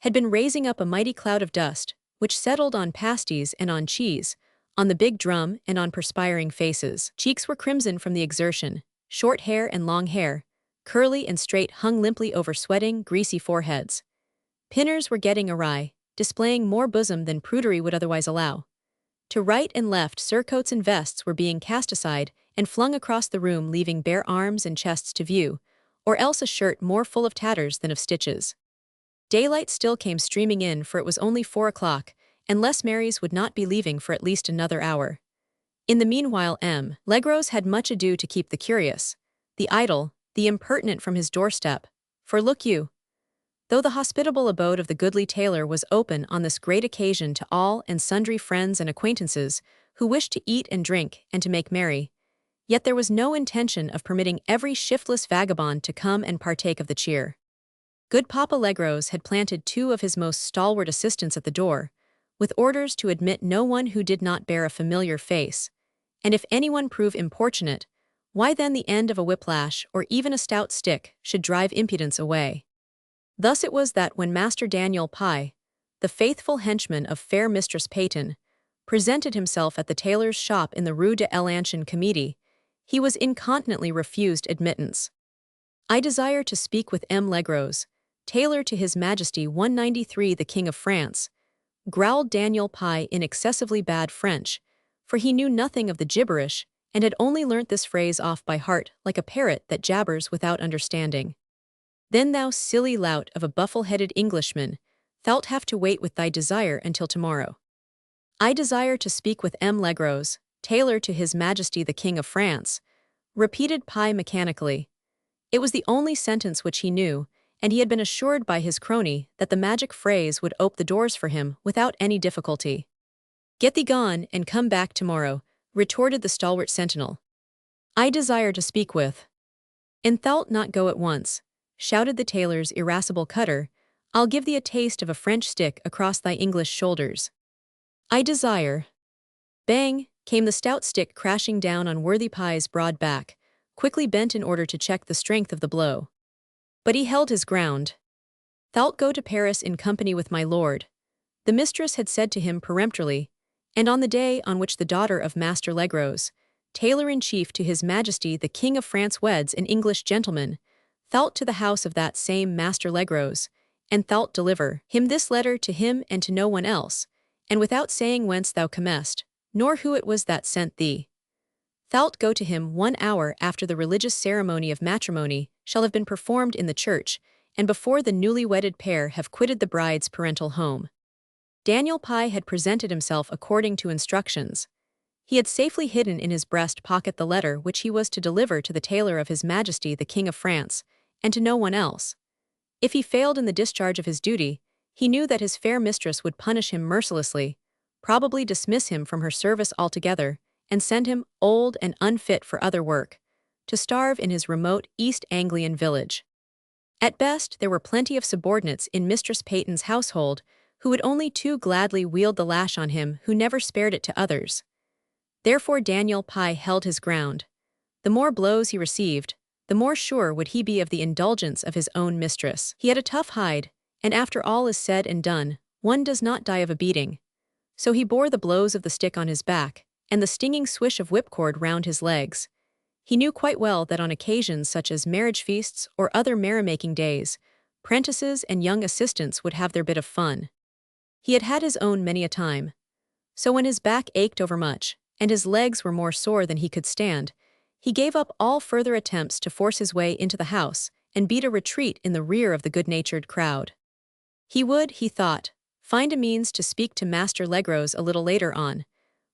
had been raising up a mighty cloud of dust, which settled on pasties and on cheese, on the big drum and on perspiring faces. Cheeks were crimson from the exertion, short hair and long hair, curly and straight, hung limply over sweating, greasy foreheads. Pinners were getting awry, displaying more bosom than prudery would otherwise allow. To right and left surcoats and vests were being cast aside and flung across the room, leaving bare arms and chests to view, or else a shirt more full of tatters than of stitches. Daylight still came streaming in, for it was only 4 o'clock, and Les Marys would not be leaving for at least another hour. In the meanwhile Legros had much ado to keep the curious, the idle, the impertinent from his doorstep, for look you, though the hospitable abode of the goodly tailor was open on this great occasion to all and sundry friends and acquaintances who wished to eat and drink and to make merry, yet there was no intention of permitting every shiftless vagabond to come and partake of the cheer. Good Papa Legros had planted 2 of his most stalwart assistants at the door, with orders to admit no one who did not bear a familiar face, and if anyone prove importunate, why then the end of a whiplash or even a stout stick should drive impudence away. Thus it was that when Master Daniel Pye, the faithful henchman of fair Mistress Peyton, presented himself at the tailor's shop in the Rue de l'Ancien Comedie, he was incontinently refused admittance. "I desire to speak with M. Legros, tailor to His Majesty 193 the King of France," growled Daniel Pye in excessively bad French, for he knew nothing of the gibberish and had only learnt this phrase off by heart like a parrot that jabbers without understanding. "Then thou silly lout of a buffle-headed Englishman, thou'lt have to wait with thy desire until tomorrow." "I desire to speak with M. Legros, tailor to His Majesty the King of France," repeated Pye mechanically. It was the only sentence which he knew, and he had been assured by his crony that the magic phrase would ope the doors for him without any difficulty. "Get thee gone and come back tomorrow," retorted the stalwart sentinel. "I desire to speak with—" "And thou'lt not go at once," shouted the tailor's irascible cutter, "I'll give thee a taste of a French stick across thy English shoulders." "I desire—" Bang, came the stout stick crashing down on worthy Pye's broad back, quickly bent in order to check the strength of the blow. But he held his ground. "Thou'lt go to Paris in company with my lord," the mistress had said to him peremptorily, "and on the day on which the daughter of Master Legros, tailor-in-chief to His Majesty the King of France weds an English gentleman, thou'lt to the house of that same Master Legros, and thou'lt deliver him this letter to him and to no one else, and without saying whence thou comest, nor who it was that sent thee. Thou'lt go to him 1 hour after the religious ceremony of matrimony shall have been performed in the church, and before the newly wedded pair have quitted the bride's parental home." Daniel Pye had presented himself according to instructions. He had safely hidden in his breast pocket the letter which he was to deliver to the tailor of His Majesty the King of France, and to no one else. If he failed in the discharge of his duty, he knew that his fair mistress would punish him mercilessly, probably dismiss him from her service altogether, and send him, old and unfit for other work, to starve in his remote East Anglian village. At best, there were plenty of subordinates in Mistress Peyton's household who would only too gladly wield the lash on him who never spared it to others. Therefore Daniel Pye held his ground. The more blows he received, the more sure would he be of the indulgence of his own mistress. He had a tough hide, and after all is said and done, one does not die of a beating. So he bore the blows of the stick on his back, and the stinging swish of whipcord round his legs. He knew quite well that on occasions such as marriage feasts or other merrymaking days, prentices and young assistants would have their bit of fun. He had had his own many a time. So when his back ached overmuch, and his legs were more sore than he could stand, he gave up all further attempts to force his way into the house and beat a retreat in the rear of the good-natured crowd. He would, he thought, find a means to speak to Master Legros a little later on,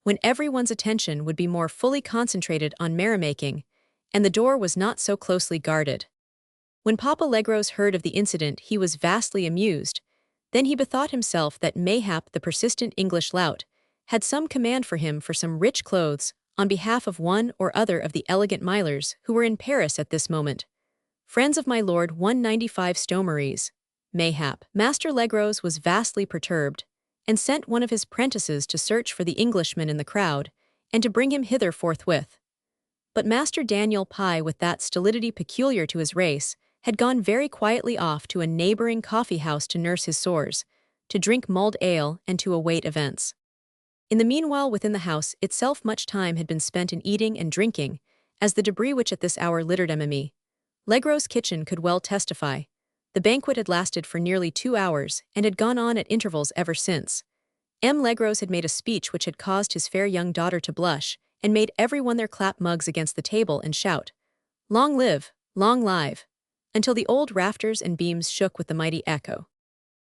when everyone's attention would be more fully concentrated on merrymaking, and the door was not so closely guarded. When Papa Legros heard of the incident, he was vastly amused. Then he bethought himself that mayhap the persistent English lout had some command for him for some rich clothes on behalf of one or other of the elegant milers who were in Paris at this moment. Friends of my Lord 195 Stomaries. Mayhap. Master Legros was vastly perturbed, and sent one of his prentices to search for the Englishman in the crowd, and to bring him hither forthwith. But Master Daniel Pye, with that stolidity peculiar to his race, had gone very quietly off to a neighboring coffee-house to nurse his sores, to drink mulled ale, and to await events. In the meanwhile within the house itself much time had been spent in eating and drinking, as the debris which at this hour littered Emmuska. Legros' kitchen could well testify. The banquet had lasted for nearly 2 hours, and had gone on at intervals ever since. M. Legros had made a speech which had caused his fair young daughter to blush, and made everyone their clap mugs against the table and shout, "Long live, long live," until the old rafters and beams shook with the mighty echo.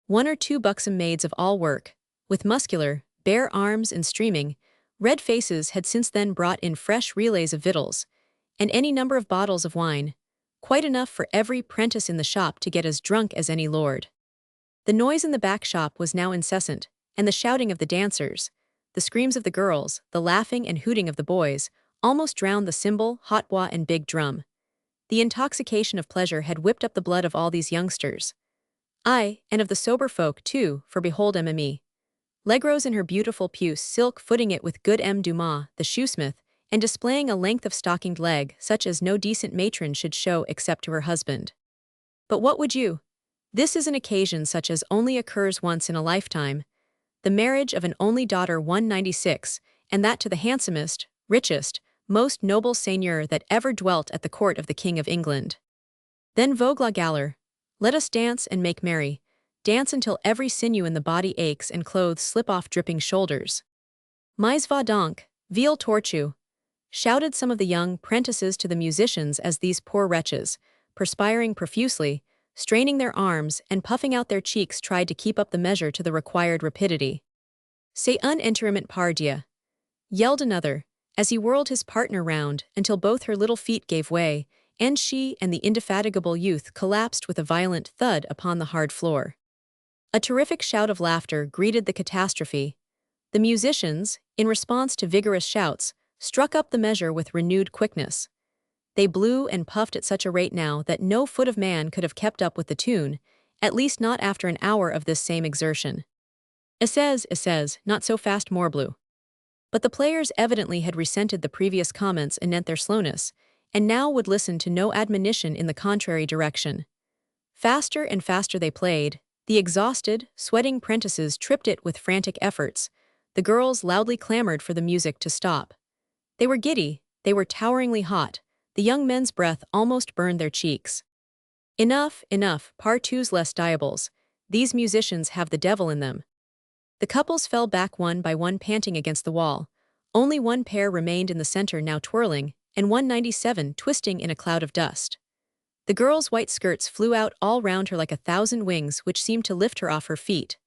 1 or 2 buxom maids of all work, with muscular, bare arms and streaming, red faces had since then brought in fresh relays of victuals, and any number of bottles of wine, quite enough for every prentice in the shop to get as drunk as any lord. The noise in the back shop was now incessant, and the shouting of the dancers, the screams of the girls, the laughing and hooting of the boys, almost drowned the cymbal, hautbois and big drum. The intoxication of pleasure had whipped up the blood of all these youngsters. Aye, and of the sober folk too, for behold Emmuska. Legros in her beautiful puce silk footing it with good M. Dumas, the shoesmith, and displaying a length of stockinged leg such as no decent matron should show except to her husband. But what would you? This is an occasion such as only occurs once in a lifetime, the marriage of an only daughter 196, and that to the handsomest, richest, most noble seigneur that ever dwelt at the court of the King of England. Then vogue la galère, let us dance and make merry, dance until every sinew in the body aches and clothes slip off dripping shoulders. Mais va donc, vieux tortue, shouted some of the young prentices to the musicians as these poor wretches, perspiring profusely, straining their arms and puffing out their cheeks, tried to keep up the measure to the required rapidity. C'est un enterrement par Dieu, yelled another, as he whirled his partner round until both her little feet gave way, and she and the indefatigable youth collapsed with a violent thud upon the hard floor. A terrific shout of laughter greeted the catastrophe. The musicians, in response to vigorous shouts, struck up the measure with renewed quickness. They blew and puffed at such a rate now that no foot of man could have kept up with the tune, at least not after an hour of this same exertion. Essays, not so fast, morbleu. But the players evidently had resented the previous comments anent their slowness, and now would listen to no admonition in the contrary direction. Faster and faster they played. The exhausted, sweating prentices tripped it with frantic efforts. The girls loudly clamored for the music to stop. They were giddy, they were toweringly hot. The young men's breath almost burned their cheeks. Enough, partout les diables. These musicians have the devil in them. The couples fell back one by one, panting against the wall. Only one pair remained in the center, now twirling, and 197 twisting in a cloud of dust. The girl's white skirts flew out all round her like 1,000 wings which seemed to lift her off her feet.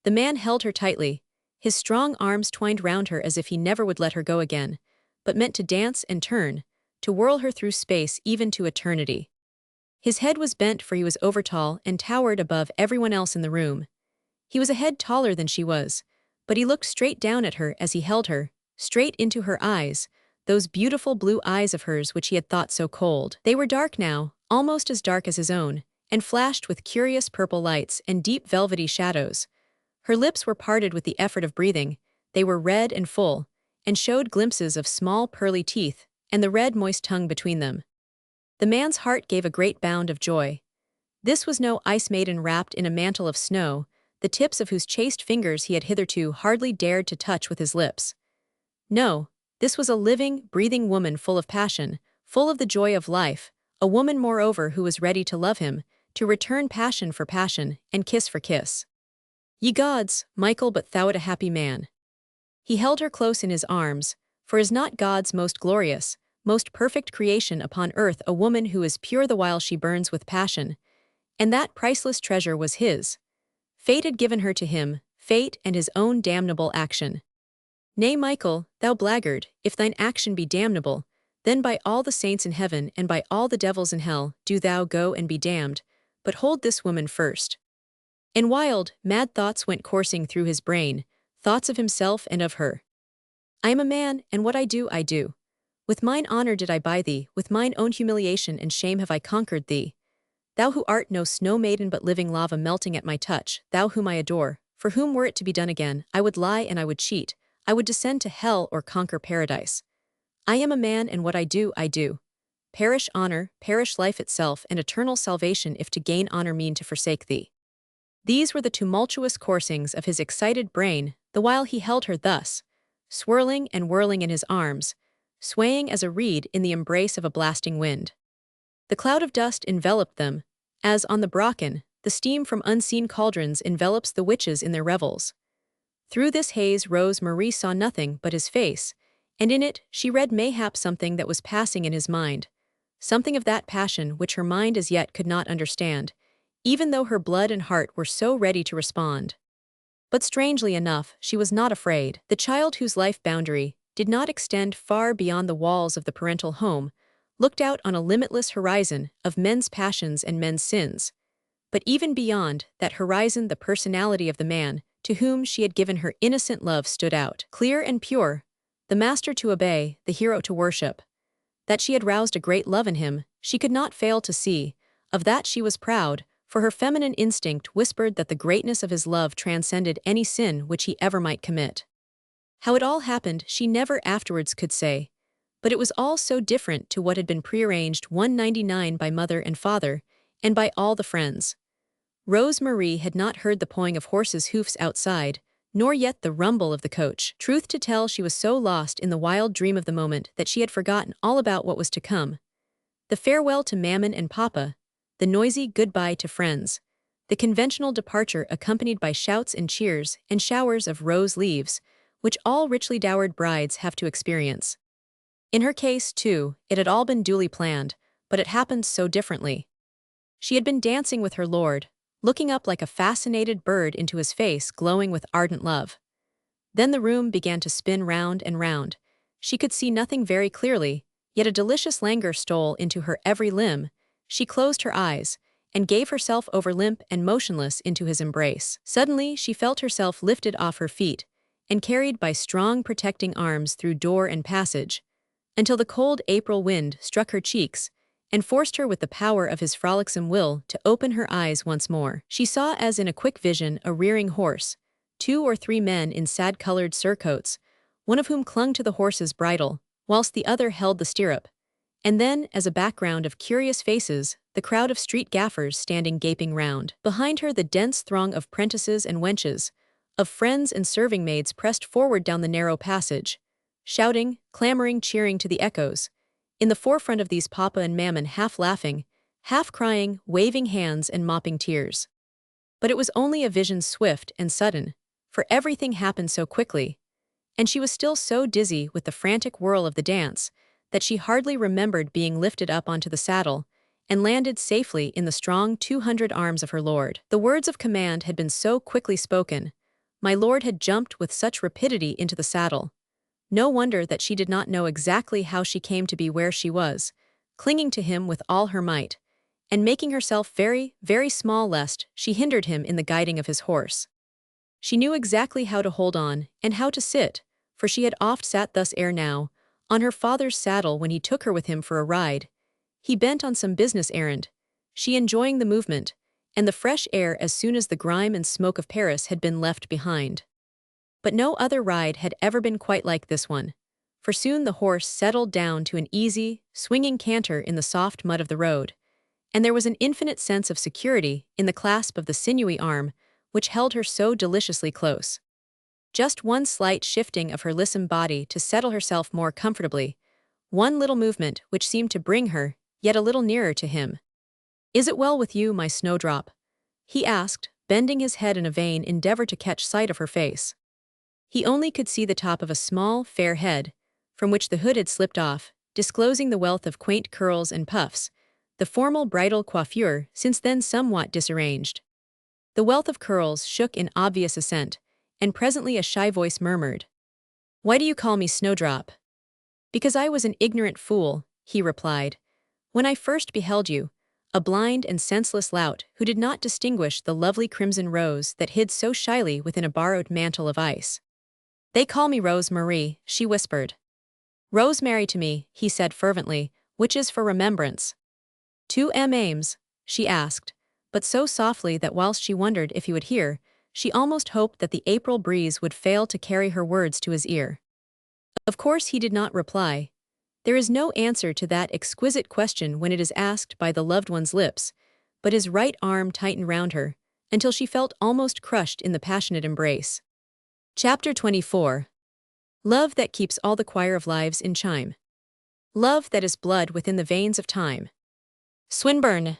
The man held her tightly, his strong arms twined round her as if he never would let her go again, but meant to dance and turn, to whirl her through space even to eternity. His head was bent, for he was overtall and towered above everyone else in the room. He was a head taller than she was, but he looked straight down at her as he held her, straight into her eyes, those beautiful blue eyes of hers which he had thought so cold. They were dark now, almost as dark as his own, and flashed with curious purple lights and deep velvety shadows. Her lips were parted with the effort of breathing, they were red and full, and showed glimpses of small pearly teeth, and the red moist tongue between them. The man's heart gave a great bound of joy. This was no ice maiden wrapped in a mantle of snow, the tips of whose chaste fingers he had hitherto hardly dared to touch with his lips. No, this was a living, breathing woman full of passion, full of the joy of life, a woman moreover who was ready to love him, to return passion for passion, and kiss for kiss. Ye gods, Michael, but thou'rt a happy man. He held her close in his arms, for is not God's most glorious, most perfect creation upon earth a woman who is pure the while she burns with passion? And that priceless treasure was his. Fate had given her to him, fate and his own damnable action. Nay, Michael, thou blackguard, if thine action be damnable, then by all the saints in heaven and by all the devils in hell do thou go and be damned, but hold this woman first. And wild, mad thoughts went coursing through his brain, thoughts of himself and of her. I am a man, and what I do, I do. With mine honor did I buy thee, with mine own humiliation and shame have I conquered thee. Thou who art no snow maiden but living lava melting at my touch, thou whom I adore, for whom were it to be done again, I would lie and I would cheat, I would descend to hell or conquer paradise. I am a man, and what I do, I do. Perish honor, perish life itself, and eternal salvation if to gain honor mean to forsake thee. These were the tumultuous coursings of his excited brain, the while he held her thus, swirling and whirling in his arms, swaying as a reed in the embrace of a blasting wind. The cloud of dust enveloped them, as on the Brocken, the steam from unseen cauldrons envelops the witches in their revels. Through this haze Rose Marie saw nothing but his face, and in it she read mayhap something that was passing in his mind, something of that passion which her mind as yet could not understand, even though her blood and heart were so ready to respond. But strangely enough, she was not afraid. The child whose life boundary did not extend far beyond the walls of the parental home looked out on a limitless horizon of men's passions and men's sins. But even beyond that horizon the personality of the man to whom she had given her innocent love stood out, clear and pure, the master to obey, the hero to worship. That she had roused a great love in him, she could not fail to see, of that she was proud, for her feminine instinct whispered that the greatness of his love transcended any sin which he ever might commit. How it all happened she never afterwards could say, but it was all so different to what had been prearranged 199 by mother and father, and by all the friends. Rose Marie had not heard the pawing of horses' hoofs outside, nor yet the rumble of the coach. Truth to tell, she was so lost in the wild dream of the moment that she had forgotten all about what was to come. The farewell to Mammon and Papa, the noisy goodbye to friends, the conventional departure accompanied by shouts and cheers and showers of rose leaves, which all richly dowered brides have to experience. In her case, too, it had all been duly planned, but it happened so differently. She had been dancing with her lord, looking up like a fascinated bird into his face glowing with ardent love. Then the room began to spin round and round. She could see nothing very clearly, yet a delicious languor stole into her every limb. She closed her eyes and gave herself over limp and motionless into his embrace. Suddenly, she felt herself lifted off her feet and carried by strong protecting arms through door and passage, until the cold April wind struck her cheeks and forced her with the power of his frolicsome will to open her eyes once more. She saw as in a quick vision a rearing horse, 2 or 3 men in sad-colored surcoats, one of whom clung to the horse's bridle, whilst the other held the stirrup, and then, as a background of curious faces, the crowd of street gaffers standing gaping round. Behind her the dense throng of prentices and wenches, of friends and serving maids pressed forward down the narrow passage, shouting, clamoring, cheering to the echoes. In the forefront of these Papa and Mammon half laughing, half crying, waving hands and mopping tears. But it was only a vision swift and sudden, for everything happened so quickly, and she was still so dizzy with the frantic whirl of the dance that she hardly remembered being lifted up onto the saddle and landed safely in the strong 200 arms of her lord. The words of command had been so quickly spoken. My lord had jumped with such rapidity into the saddle. No wonder that she did not know exactly how she came to be where she was, clinging to him with all her might, and making herself very, very small lest she hindered him in the guiding of his horse. She knew exactly how to hold on and how to sit, for she had oft sat thus ere now, on her father's saddle when he took her with him for a ride. He bent on some business errand, she enjoying the movement, and the fresh air as soon as the grime and smoke of Paris had been left behind. But no other ride had ever been quite like this one, for soon the horse settled down to an easy, swinging canter in the soft mud of the road, and there was an infinite sense of security in the clasp of the sinewy arm which held her so deliciously close. Just one slight shifting of her lissom body to settle herself more comfortably, one little movement which seemed to bring her yet a little nearer to him. "Is it well with you, my snowdrop?" he asked, bending his head in a vain endeavor to catch sight of her face. He only could see the top of a small, fair head, from which the hood had slipped off, disclosing the wealth of quaint curls and puffs, the formal bridal coiffure since then somewhat disarranged. The wealth of curls shook in obvious assent, and presently a shy voice murmured, "Why do you call me Snowdrop?" "Because I was an ignorant fool," he replied, "when I first beheld you, a blind and senseless lout who did not distinguish the lovely crimson rose that hid so shyly within a borrowed mantle of ice." "They call me Rose Marie," she whispered. "Rosemary to me," he said fervently, "which is for remembrance." "To Ames?" she asked, but so softly that whilst she wondered if he would hear, she almost hoped that the April breeze would fail to carry her words to his ear. Of course he did not reply. There is no answer to that exquisite question when it is asked by the loved one's lips, but his right arm tightened round her, until she felt almost crushed in the passionate embrace. Chapter 24. Love that keeps all the choir of lives in chime. Love that is blood within the veins of time. Swinburne.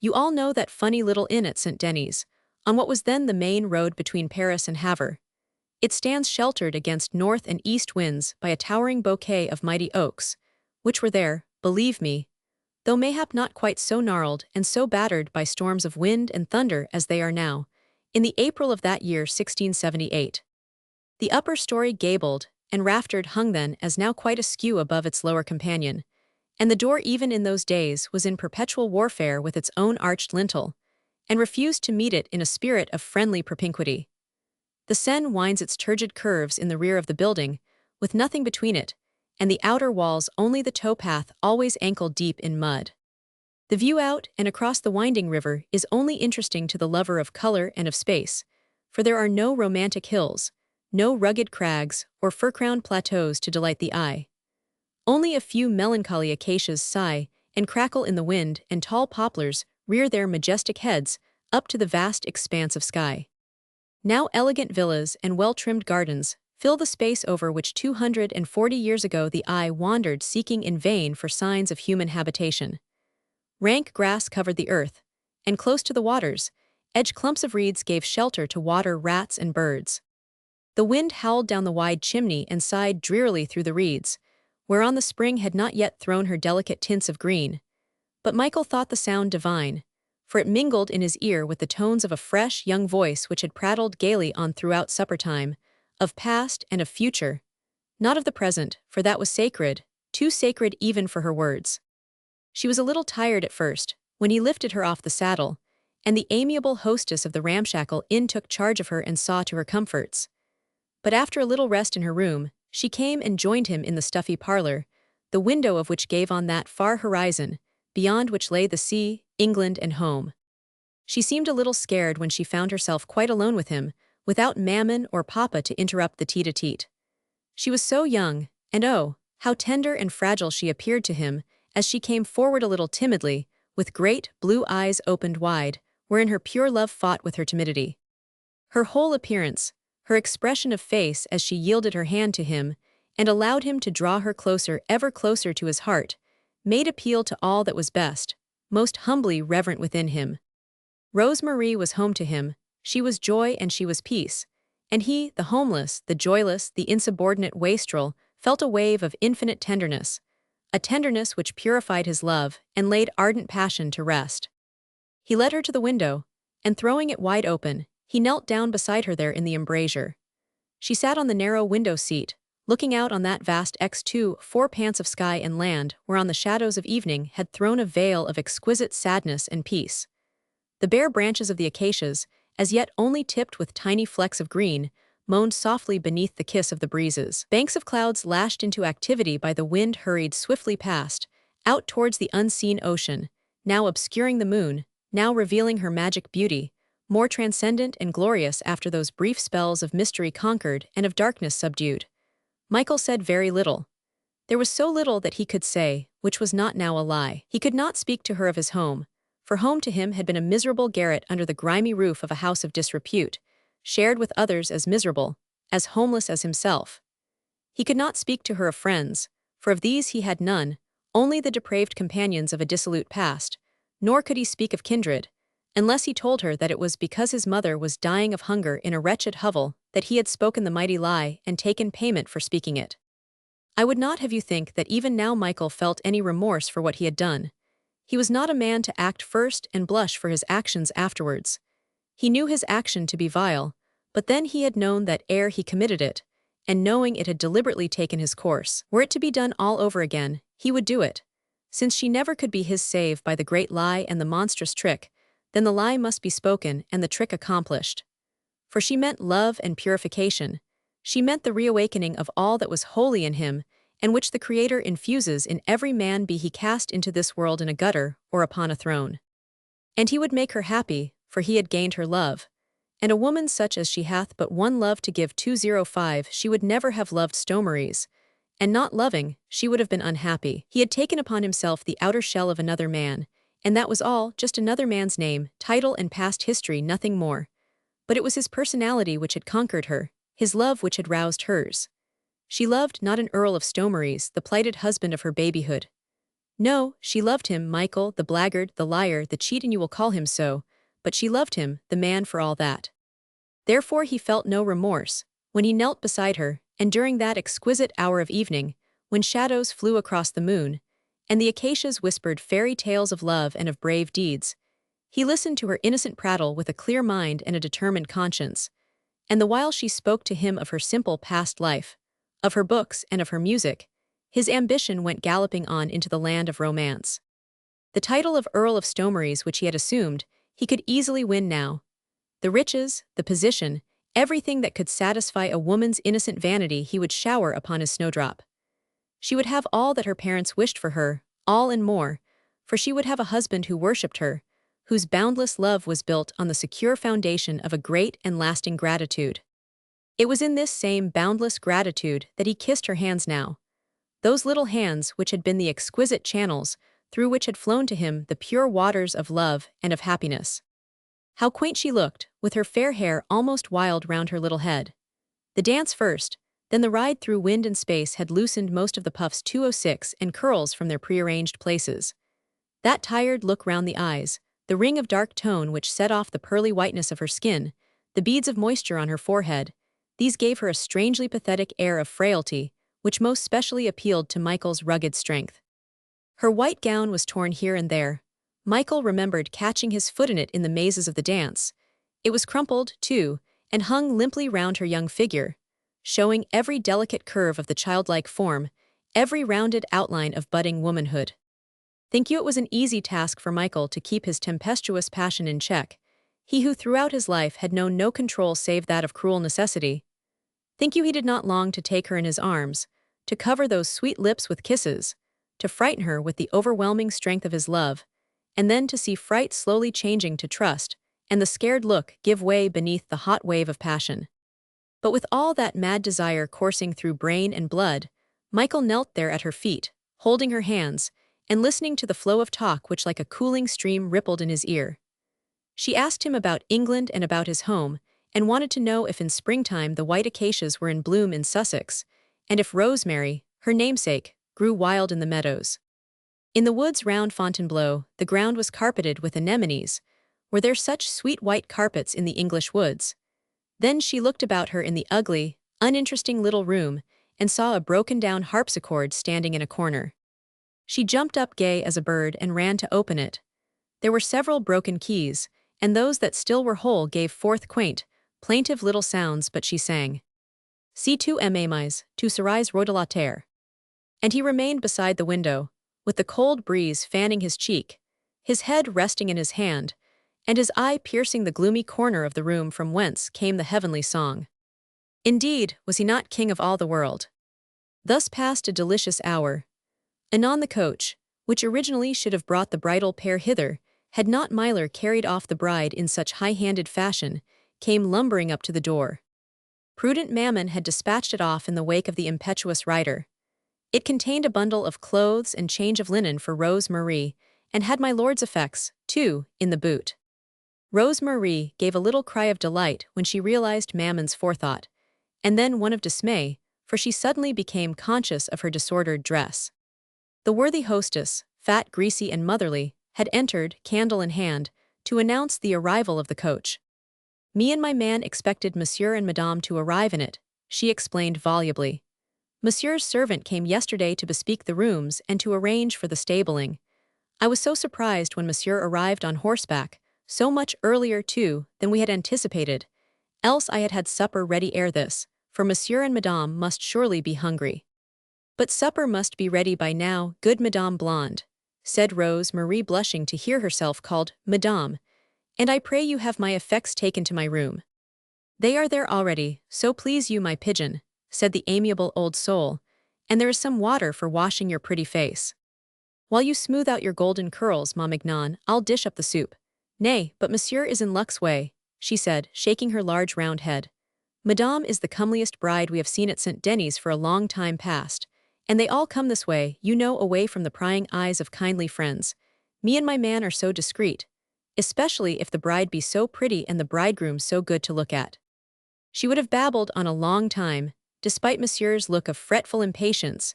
You all know that funny little inn at St. Denis, on what was then the main road between Paris and Havre. It stands sheltered against north and east winds by a towering bouquet of mighty oaks, which were there, believe me, though mayhap not quite so gnarled and so battered by storms of wind and thunder as they are now, in the April of that year 1678. The upper story gabled and raftered hung then as now quite askew above its lower companion, and the door even in those days was in perpetual warfare with its own arched lintel, and refused to meet it in a spirit of friendly propinquity. The Seine winds its turgid curves in the rear of the building, with nothing between it, and the outer walls only the towpath always ankle-deep in mud. The view out and across the winding river is only interesting to the lover of color and of space, for there are no romantic hills, no rugged crags or fir-crowned plateaus to delight the eye. Only a few melancholy acacias sigh and crackle in the wind, and tall poplars rear their majestic heads up to the vast expanse of sky. Now elegant villas and well-trimmed gardens fill the space over which 240 years ago the eye wandered seeking in vain for signs of human habitation. Rank grass covered the earth, and close to the waters, edge clumps of reeds gave shelter to water rats and birds. The wind howled down the wide chimney and sighed drearily through the reeds, whereon the spring had not yet thrown her delicate tints of green. But Michael thought the sound divine, for it mingled in his ear with the tones of a fresh, young voice which had prattled gaily on throughout supper-time, of past and of future, not of the present, for that was sacred, too sacred even for her words. She was a little tired at first, when he lifted her off the saddle, and the amiable hostess of the ramshackle inn took charge of her and saw to her comforts. But after a little rest in her room, she came and joined him in the stuffy parlor, the window of which gave on that far horizon, beyond which lay the sea, England and home. She seemed a little scared when she found herself quite alone with him, without Mammon or Papa to interrupt the tete-a-tete. She was so young, and oh, how tender and fragile she appeared to him as she came forward a little timidly, with great, blue eyes opened wide, wherein her pure love fought with her timidity. Her whole appearance, her expression of face as she yielded her hand to him, and allowed him to draw her closer, ever closer to his heart, made appeal to all that was best, most humbly reverent within him. Rose Marie was home to him, she was joy and she was peace, and he, the homeless, the joyless, the insubordinate wastrel, felt a wave of infinite tenderness, a tenderness which purified his love and laid ardent passion to rest. He led her to the window, and throwing it wide open, he knelt down beside her there in the embrasure. She sat on the narrow window seat, looking out on that vast four-pants of sky and land whereon the shadows of evening had thrown a veil of exquisite sadness and peace. The bare branches of the acacias, as yet only tipped with tiny flecks of green, moaned softly beneath the kiss of the breezes. Banks of clouds lashed into activity by the wind hurried swiftly past, out towards the unseen ocean, now obscuring the moon, now revealing her magic beauty, more transcendent and glorious after those brief spells of mystery conquered and of darkness subdued. Michael said very little. There was so little that he could say, which was not now a lie. He could not speak to her of his home, for home to him had been a miserable garret under the grimy roof of a house of disrepute, shared with others as miserable, as homeless as himself. He could not speak to her of friends, for of these he had none, only the depraved companions of a dissolute past, nor could he speak of kindred, unless he told her that it was because his mother was dying of hunger in a wretched hovel that he had spoken the mighty lie and taken payment for speaking it. I would not have you think that even now Michael felt any remorse for what he had done. He was not a man to act first and blush for his actions afterwards. He knew his action to be vile, but then he had known that ere he committed it, and knowing it had deliberately taken his course. Were it to be done all over again, he would do it. Since she never could be his save by the great lie and the monstrous trick, then the lie must be spoken and the trick accomplished. For she meant love and purification. She meant the reawakening of all that was holy in him, and which the Creator infuses in every man be he cast into this world in a gutter or upon a throne. And he would make her happy, for he had gained her love. And a woman such as she hath but one love to give 205 she would never have loved Stomaries, and not loving, she would have been unhappy. He had taken upon himself the outer shell of another man, and that was all, just another man's name, title and past history, nothing more. But it was his personality which had conquered her, his love which had roused hers. She loved not an Earl of Stomaries, the plighted husband of her babyhood. No, she loved him, Michael, the blackguard, the liar, the cheat, and you will call him so, but she loved him, the man, for all that. Therefore he felt no remorse, when he knelt beside her, and during that exquisite hour of evening, when shadows flew across the moon, and the acacias whispered fairy tales of love and of brave deeds, he listened to her innocent prattle with a clear mind and a determined conscience, and the while she spoke to him of her simple past life, of her books and of her music, his ambition went galloping on into the land of romance. The title of Earl of Stomaries which he had assumed, he could easily win now. The riches, the position, everything that could satisfy a woman's innocent vanity he would shower upon his snowdrop. She would have all that her parents wished for her, all and more, for she would have a husband who worshipped her, whose boundless love was built on the secure foundation of a great and lasting gratitude. It was in this same boundless gratitude that he kissed her hands now, those little hands which had been the exquisite channels through which had flown to him the pure waters of love and of happiness. How quaint she looked, with her fair hair almost wild round her little head. The dance first, then the ride through wind and space had loosened most of the puff's 206 and curls from their prearranged places. That tired look round the eyes, the ring of dark tone which set off the pearly whiteness of her skin, the beads of moisture on her forehead, these gave her a strangely pathetic air of frailty, which most specially appealed to Michael's rugged strength. Her white gown was torn here and there. Michael remembered catching his foot in it in the mazes of the dance. It was crumpled, too, and hung limply round her young figure, showing every delicate curve of the childlike form, every rounded outline of budding womanhood. Think you it was an easy task for Michael to keep his tempestuous passion in check, he who throughout his life had known no control save that of cruel necessity? Think you he did not long to take her in his arms, to cover those sweet lips with kisses, to frighten her with the overwhelming strength of his love, and then to see fright slowly changing to trust, and the scared look give way beneath the hot wave of passion? But with all that mad desire coursing through brain and blood, Michael knelt there at her feet, holding her hands, and listening to the flow of talk which like a cooling stream rippled in his ear. She asked him about England and about his home, and wanted to know if in springtime the white acacias were in bloom in Sussex, and if rosemary, her namesake, grew wild in the meadows. In the woods round Fontainebleau, the ground was carpeted with anemones. Were there such sweet white carpets in the English woods? Then she looked about her in the ugly, uninteresting little room, and saw a broken-down harpsichord standing in a corner. She jumped up gay as a bird and ran to open it. There were several broken keys, and those that still were whole gave forth quaint, plaintive little sounds, but she sang, "Si tu m'aimes, tu serais roi de la terre." And he remained beside the window, with the cold breeze fanning his cheek, his head resting in his hand, and his eye piercing the gloomy corner of the room from whence came the heavenly song. Indeed, was he not king of all the world? Thus passed a delicious hour. Anon the coach, which originally should have brought the bridal pair hither, had not Myler carried off the bride in such high-handed fashion, came lumbering up to the door. Prudent Mammon had dispatched it off in the wake of the impetuous rider. It contained a bundle of clothes and change of linen for Rose Marie, and had my lord's effects, too, in the boot. Rose Marie gave a little cry of delight when she realized Mammon's forethought, and then one of dismay, for she suddenly became conscious of her disordered dress. The worthy hostess, fat, greasy, and motherly, had entered, candle in hand, to announce the arrival of the coach. Me and my man expected Monsieur and Madame to arrive in it, she explained volubly. Monsieur's servant came yesterday to bespeak the rooms and to arrange for the stabling. I was so surprised when Monsieur arrived on horseback, so much earlier, too, than we had anticipated, else I had had supper ready ere this, for Monsieur and Madame must surely be hungry. But supper must be ready by now, good Madame Blonde, said Rose Marie, blushing to hear herself called Madame, and I pray you have my effects taken to my room. They are there already, so please you, my pigeon, said the amiable old soul, and there is some water for washing your pretty face. While you smooth out your golden curls, ma Mignon, I'll dish up the soup. Nay, but Monsieur is in luck's way, she said, shaking her large round head. Madame is the comeliest bride we have seen at St. Denis for a long time past, and they all come this way, you know, away from the prying eyes of kindly friends. Me and my man are so discreet, especially if the bride be so pretty and the bridegroom so good to look at. She would have babbled on a long time, despite Monsieur's look of fretful impatience,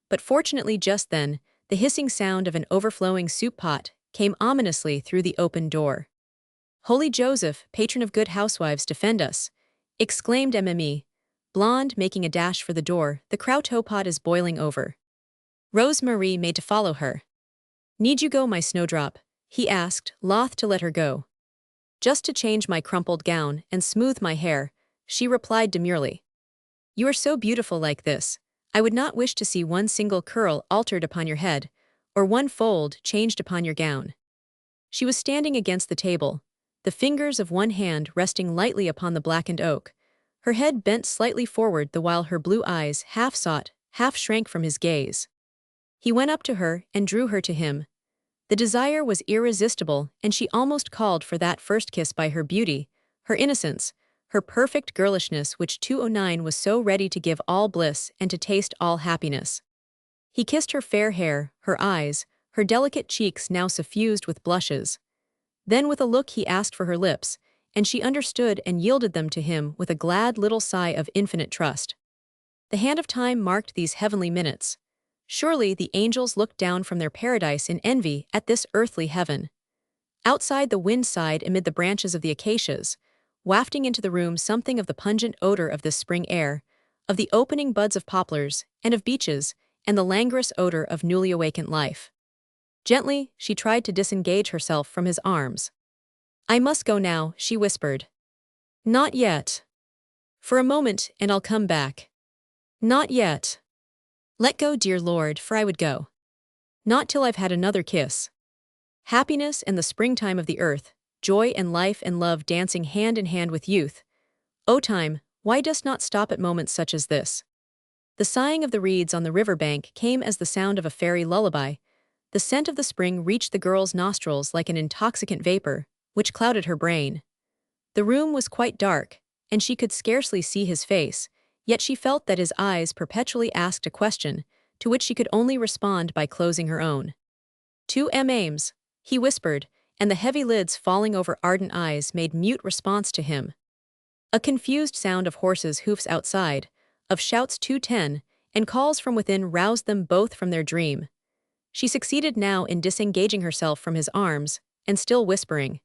but fortunately just then, the hissing sound of an overflowing soup pot came ominously through the open door. Holy Joseph, patron of good housewives, defend us, exclaimed Mme. Blonde, making a dash for the door. The croûteau pot is boiling over. Rose Marie made to follow her. Need you go, my snowdrop? He asked, loth to let her go. Just to change my crumpled gown and smooth my hair, she replied demurely. You are so beautiful like this, I would not wish to see one single curl altered upon your head, or one fold changed upon your gown. She was standing against the table, the fingers of one hand resting lightly upon the blackened oak, her head bent slightly forward the while her blue eyes half sought, half shrank from his gaze. He went up to her and drew her to him. The desire was irresistible, and she almost called for that first kiss by her beauty, her innocence, her perfect girlishness which 209 was so ready to give all bliss and to taste all happiness. He kissed her fair hair, her eyes, her delicate cheeks now suffused with blushes. Then with a look he asked for her lips, and she understood and yielded them to him with a glad little sigh of infinite trust. The hand of time marked these heavenly minutes. Surely the angels looked down from their paradise in envy at this earthly heaven. Outside the wind sighed amid the branches of the acacias, wafting into the room something of the pungent odor of this spring air, of the opening buds of poplars, and of beeches, and the languorous odor of newly awakened life. Gently, she tried to disengage herself from his arms. "I must go now," she whispered. "Not yet. For a moment, and I'll come back." "Not yet. Let go, dear Lord, for I would go. Not till I've had another kiss." Happiness and the springtime of the earth, joy and life and love dancing hand in hand with youth. O time, why dost not stop at moments such as this? The sighing of the reeds on the river bank came as the sound of a fairy lullaby. The scent of the spring reached the girl's nostrils like an intoxicant vapor, which clouded her brain. The room was quite dark, and she could scarcely see his face, yet she felt that his eyes perpetually asked a question, to which she could only respond by closing her own. "To Ames," he whispered, and the heavy lids falling over ardent eyes made mute response to him. A confused sound of horses' hoofs outside, of shouts 210, and calls from within roused them both from their dream. She succeeded now in disengaging herself from his arms, and still whispering,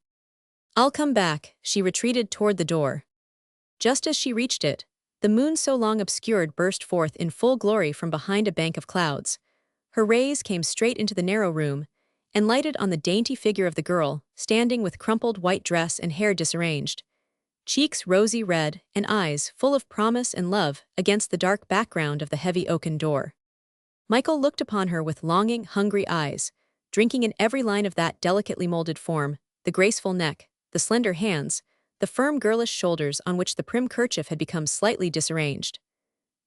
"I'll come back," she retreated toward the door. Just as she reached it, the moon so long obscured burst forth in full glory from behind a bank of clouds. Her rays came straight into the narrow room, and lighted on the dainty figure of the girl, standing with crumpled white dress and hair disarranged, cheeks rosy red and eyes full of promise and love against the dark background of the heavy oaken door. Michael looked upon her with longing, hungry eyes, drinking in every line of that delicately molded form, the graceful neck, the slender hands, the firm girlish shoulders on which the prim kerchief had become slightly disarranged.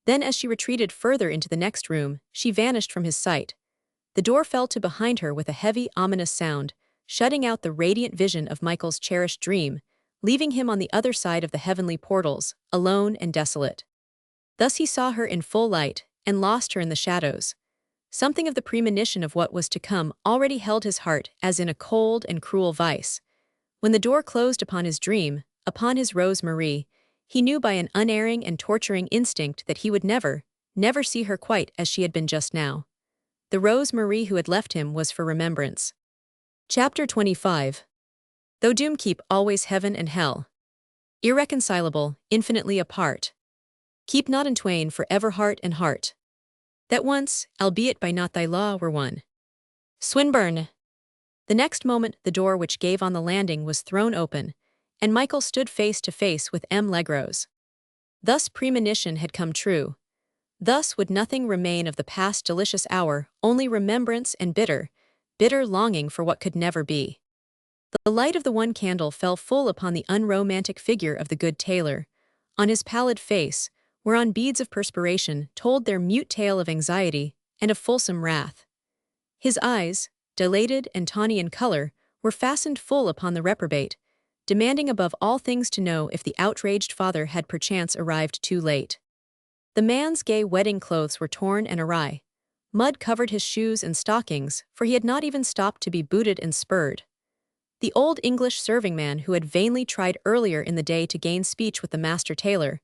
Then as she retreated further into the next room, she vanished from his sight. The door fell to behind her with a heavy, ominous sound, shutting out the radiant vision of Michael's cherished dream, leaving him on the other side of the heavenly portals, alone and desolate. Thus he saw her in full light, and lost her in the shadows. Something of the premonition of what was to come already held his heart as in a cold and cruel vice. When the door closed upon his dream, upon his Rose Marie, he knew by an unerring and torturing instinct that he would never, never see her quite as she had been just now. The Rose Marie who had left him was for remembrance. Chapter 25. Though doom keep always heaven and hell, irreconcilable, infinitely apart, keep not in twain for ever heart and heart, that once, albeit by not thy law, were one. Swinburne. The next moment the door which gave on the landing was thrown open, and Michael stood face to face with M. Legros. Thus premonition had come true. Thus would nothing remain of the past delicious hour, only remembrance and bitter, bitter longing for what could never be. The light of the one candle fell full upon the unromantic figure of the good tailor, on his pallid face, whereon beads of perspiration told their mute tale of anxiety and of fulsome wrath. His eyes, dilated and tawny in color, were fastened full upon the reprobate, demanding above all things to know if the outraged father had perchance arrived too late. The man's gay wedding clothes were torn and awry. Mud covered his shoes and stockings, for he had not even stopped to be booted and spurred. The old English serving man who had vainly tried earlier in the day to gain speech with the master tailor,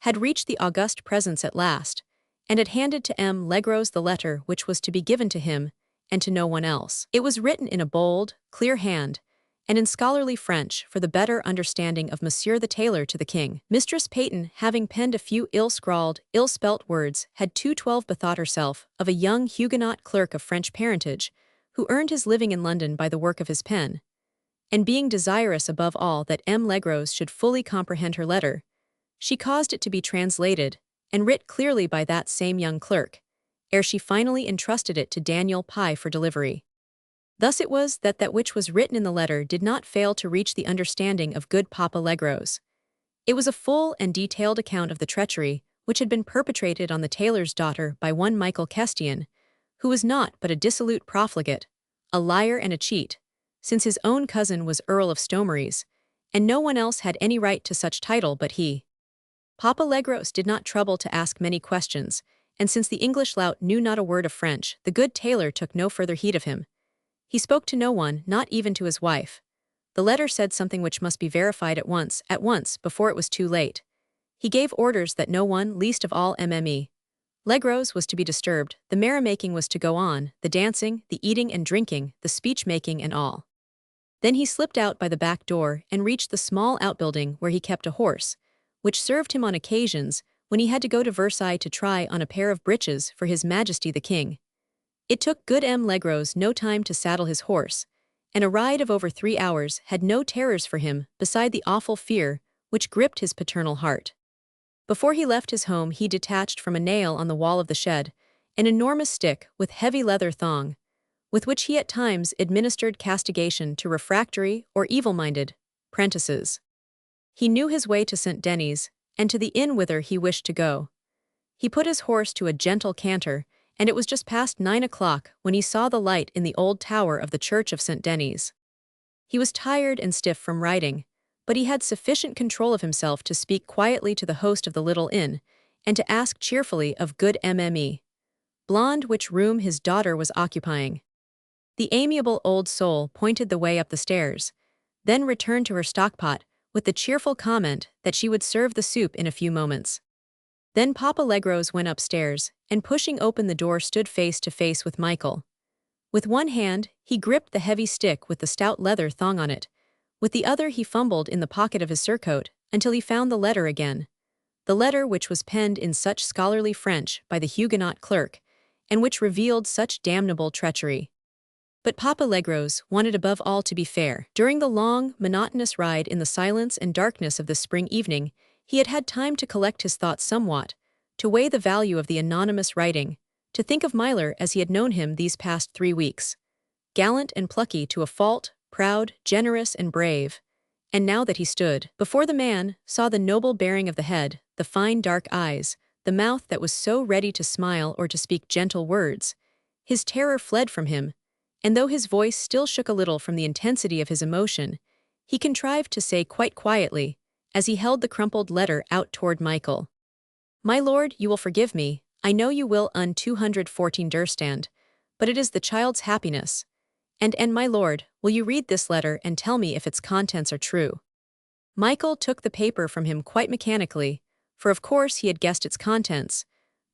had reached the august presence at last, and had handed to M. Legros the letter which was to be given to him, and to no one else. It was written in a bold, clear hand, and in scholarly French for the better understanding of Monsieur the tailor to the king. Mistress Peyton, having penned a few ill-scrawled, ill-spelt words, had 2:12 bethought herself of a young Huguenot clerk of French parentage, who earned his living in London by the work of his pen, and being desirous above all that M. Legros should fully comprehend her letter, she caused it to be translated, and writ clearly by that same young clerk, ere she finally entrusted it to Daniel Pye for delivery. Thus it was that that which was written in the letter did not fail to reach the understanding of good Papa Legros. It was a full and detailed account of the treachery which had been perpetrated on the tailor's daughter by one Michael Kestian, who was not but a dissolute profligate, a liar and a cheat, since his own cousin was Earl of Stomeries, and no one else had any right to such title but he. Papa Legros did not trouble to ask many questions, and since the English lout knew not a word of French, the good tailor took no further heed of him. He spoke to no one, not even to his wife. The letter said something which must be verified at once, before it was too late. He gave orders that no one, least of all Mme. Legros, was to be disturbed. The merrymaking was to go on, the dancing, the eating and drinking, the speech-making and all. Then he slipped out by the back door and reached the small outbuilding where he kept a horse, which served him on occasions when he had to go to Versailles to try on a pair of breeches for His Majesty the King. It took good M. Legros no time to saddle his horse, and a ride of over 3 hours had no terrors for him beside the awful fear which gripped his paternal heart. Before he left his home he detached from a nail on the wall of the shed an enormous stick with heavy leather thong, with which he at times administered castigation to refractory or evil-minded prentices. He knew his way to St. Denis, and to the inn whither he wished to go. He put his horse to a gentle canter, and it was just past 9 o'clock when he saw the light in the old tower of the Church of St. Denis. He was tired and stiff from riding, but he had sufficient control of himself to speak quietly to the host of the little inn, and to ask cheerfully of good Mme. Blonde which room his daughter was occupying. The amiable old soul pointed the way up the stairs, then returned to her stockpot with the cheerful comment that she would serve the soup in a few moments. Then Papa Legros went upstairs, and pushing open the door stood face to face with Michael. With one hand, he gripped the heavy stick with the stout leather thong on it. With the other he fumbled in the pocket of his surcoat until he found the letter again. The letter which was penned in such scholarly French by the Huguenot clerk, and which revealed such damnable treachery. But Papa Legros wanted above all to be fair. During the long, monotonous ride in the silence and darkness of this spring evening, he had had time to collect his thoughts somewhat, to weigh the value of the anonymous writing, to think of Myler as he had known him these past 3 weeks. Gallant and plucky to a fault, proud, generous and brave. And now that he stood before the man, saw the noble bearing of the head, the fine dark eyes, the mouth that was so ready to smile or to speak gentle words, his terror fled from him, and though his voice still shook a little from the intensity of his emotion, he contrived to say quite quietly, as he held the crumpled letter out toward Michael, "My lord, you will forgive me, I know you will 214 Durstand, but it is the child's happiness. And my lord, will you read this letter and tell me if its contents are true?" Michael took the paper from him quite mechanically, for of course he had guessed its contents,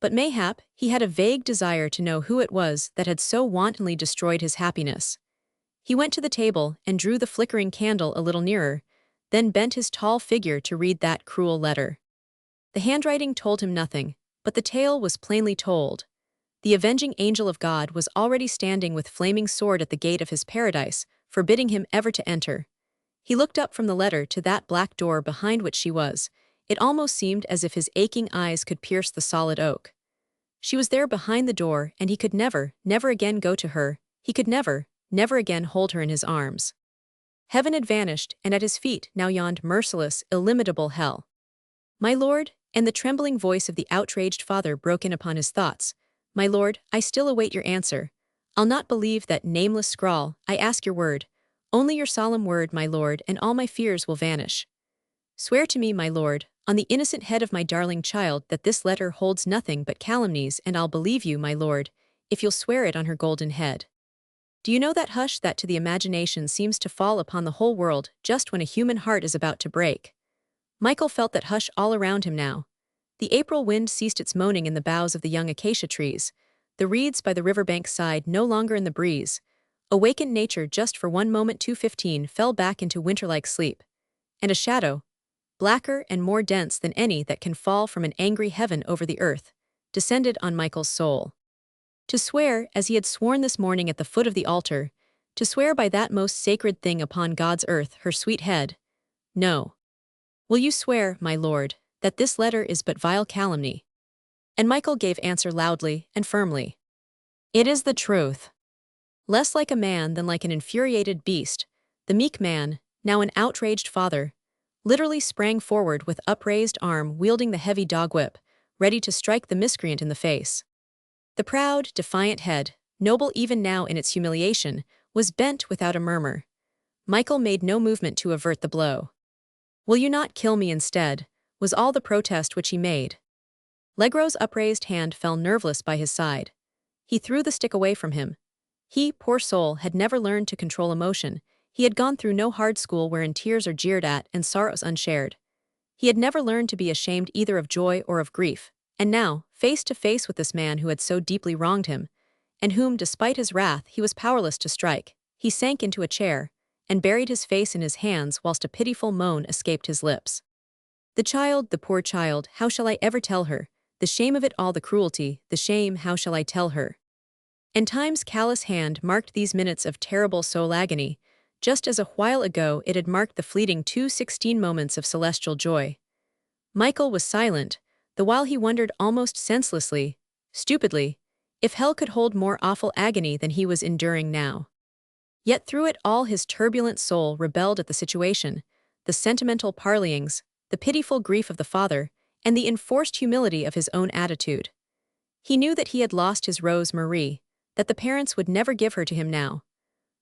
but mayhap he had a vague desire to know who it was that had so wantonly destroyed his happiness. He went to the table and drew the flickering candle a little nearer, then bent his tall figure to read that cruel letter. The handwriting told him nothing, but the tale was plainly told. The avenging angel of God was already standing with flaming sword at the gate of his paradise, forbidding him ever to enter. He looked up from the letter to that black door behind which she was. It almost seemed as if his aching eyes could pierce the solid oak. She was there behind the door, and he could never again go to her. He could never again hold her in his arms. Heaven had vanished, and at his feet now yawned merciless, illimitable hell. "My lord," and the trembling voice of the outraged father broke in upon his thoughts, "My lord, I still await your answer. I'll not believe that nameless scrawl, I ask your word, only your solemn word, my lord, and all my fears will vanish. Swear to me, my lord, on the innocent head of my darling child, that this letter holds nothing but calumnies, and I'll believe you, my lord, if you'll swear it on her golden head. Do you know that hush that to the imagination seems to fall upon the whole world just when a human heart is about to break?" Michael felt that hush all around him now. The April wind ceased its moaning in the boughs of the young acacia trees, the reeds by the riverbank sighed no longer in the breeze. Awakened nature just for one moment 2:15 fell back into winter-like sleep, and a shadow, blacker and more dense than any that can fall from an angry heaven over the earth, descended on Michael's soul. To swear, as he had sworn this morning at the foot of the altar, to swear by that most sacred thing upon God's earth, her sweet head. No. Will you swear, my lord, that this letter is but vile calumny? And Michael gave answer loudly and firmly. "It is the truth." Less like a man than like an infuriated beast, the meek man, now an outraged father, literally sprang forward with upraised arm wielding the heavy dog whip, ready to strike the miscreant in the face. The proud, defiant head, noble even now in its humiliation, was bent without a murmur. Michael made no movement to avert the blow. "Will you not kill me instead?" was all the protest which he made. Legros' upraised hand fell nerveless by his side. He threw the stick away from him. He, poor soul, had never learned to control emotion. He had gone through no hard school wherein tears are jeered at and sorrows unshared. He had never learned to be ashamed either of joy or of grief, and now, face to face with this man who had so deeply wronged him, and whom, despite his wrath, he was powerless to strike, he sank into a chair, and buried his face in his hands whilst a pitiful moan escaped his lips. The child, the poor child, how shall I ever tell her? The shame of it all, the cruelty, the shame, how shall I tell her? And time's callous hand marked these minutes of terrible soul agony, just as a while ago it had marked the fleeting 2:16 moments of celestial joy. Michael was silent, the while he wondered almost senselessly, stupidly, if hell could hold more awful agony than he was enduring now. Yet through it all his turbulent soul rebelled at the situation, the sentimental parleyings, the pitiful grief of the father, and the enforced humility of his own attitude. He knew that he had lost his Rose Marie, that the parents would never give her to him now.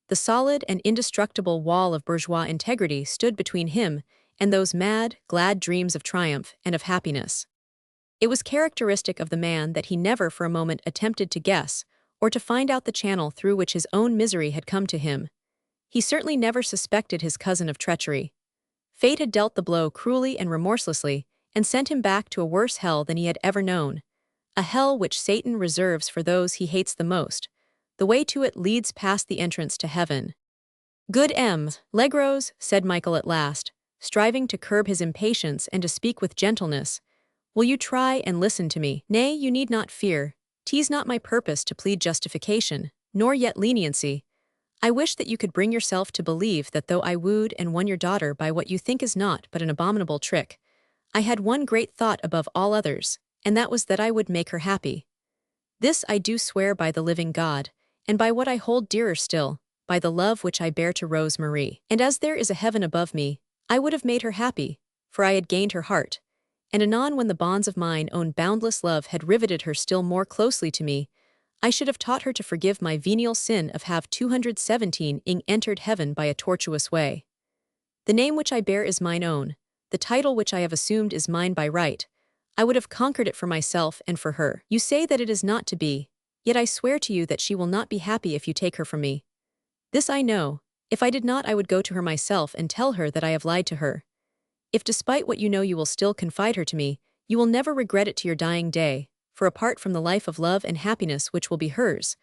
The solid and indestructible wall of bourgeois integrity stood between him and those mad, glad dreams of triumph and of happiness. It was characteristic of the man that he never for a moment attempted to guess or to find out the channel through which his own misery had come to him. He certainly never suspected his cousin of treachery. Fate had dealt the blow cruelly and remorselessly and sent him back to a worse hell than he had ever known, a hell which Satan reserves for those he hates the most. The way to it leads past the entrance to heaven. Good Legros, said Michael at last, striving to curb his impatience and to speak with gentleness, will you try and listen to me? Nay, you need not fear. 'Tis not my purpose to plead justification, nor yet leniency. I wish that you could bring yourself to believe that though I wooed and won your daughter by what you think is naught but an abominable trick, I had one great thought above all others, and that was that I would make her happy. This I do swear by the living God, and by what I hold dearer still, by the love which I bear to Rose Marie. And as there is a heaven above me, I would have made her happy, for I had gained her heart. And anon when the bonds of mine own boundless love had riveted her still more closely to me, I should have taught her to forgive my venial sin of have 217 ing entered heaven by a tortuous way. The name which I bear is mine own, the title which I have assumed is mine by right. I would have conquered it for myself and for her. You say that it is not to be, yet I swear to you that she will not be happy if you take her from me. This I know. If I did not, I would go to her myself and tell her that I have lied to her. If despite what you know you will still confide her to me, you will never regret it to your dying day, for apart from the life of love and happiness which will be hers,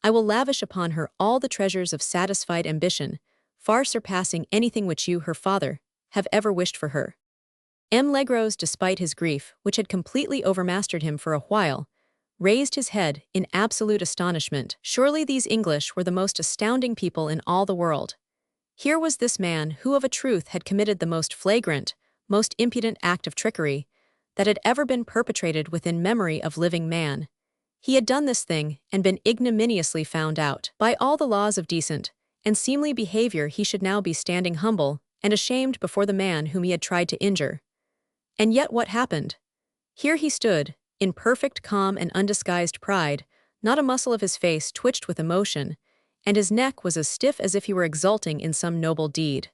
I will lavish upon her all the treasures of satisfied ambition, far surpassing anything which you, her father, have ever wished for her. Legros, despite his grief, which had completely overmastered him for a while, raised his head in absolute astonishment. Surely these English were the most astounding people in all the world. Here was this man who of a truth had committed the most flagrant, most impudent act of trickery that had ever been perpetrated within memory of living man. He had done this thing and been ignominiously found out. By all the laws of decent and seemly behavior he should now be standing humble and ashamed before the man whom he had tried to injure. And yet what happened? Here he stood, in perfect calm and undisguised pride, not a muscle of his face twitched with emotion, and his neck was as stiff as if he were exulting in some noble deed.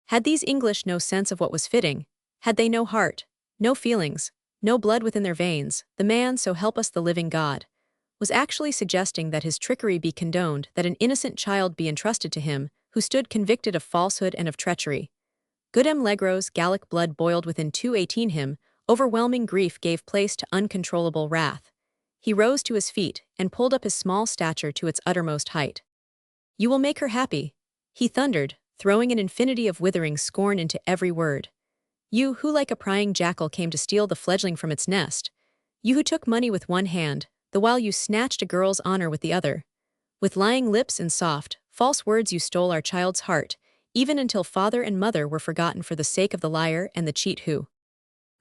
Had these English no sense of what was fitting? Had they no heart, no feelings, no blood within their veins? The man, so help us the living God, was actually suggesting that his trickery be condoned, that an innocent child be entrusted to him, who stood convicted of falsehood and of treachery. Good Legros' Gallic blood boiled within 218 him, overwhelming grief gave place to uncontrollable wrath. He rose to his feet and pulled up his small stature to its uttermost height. You will make her happy, he thundered, throwing an infinity of withering scorn into every word. You who like a prying jackal came to steal the fledgling from its nest. You who took money with one hand, the while you snatched a girl's honor with the other. With lying lips and soft, false words you stole our child's heart, even until father and mother were forgotten for the sake of the liar and the cheat who.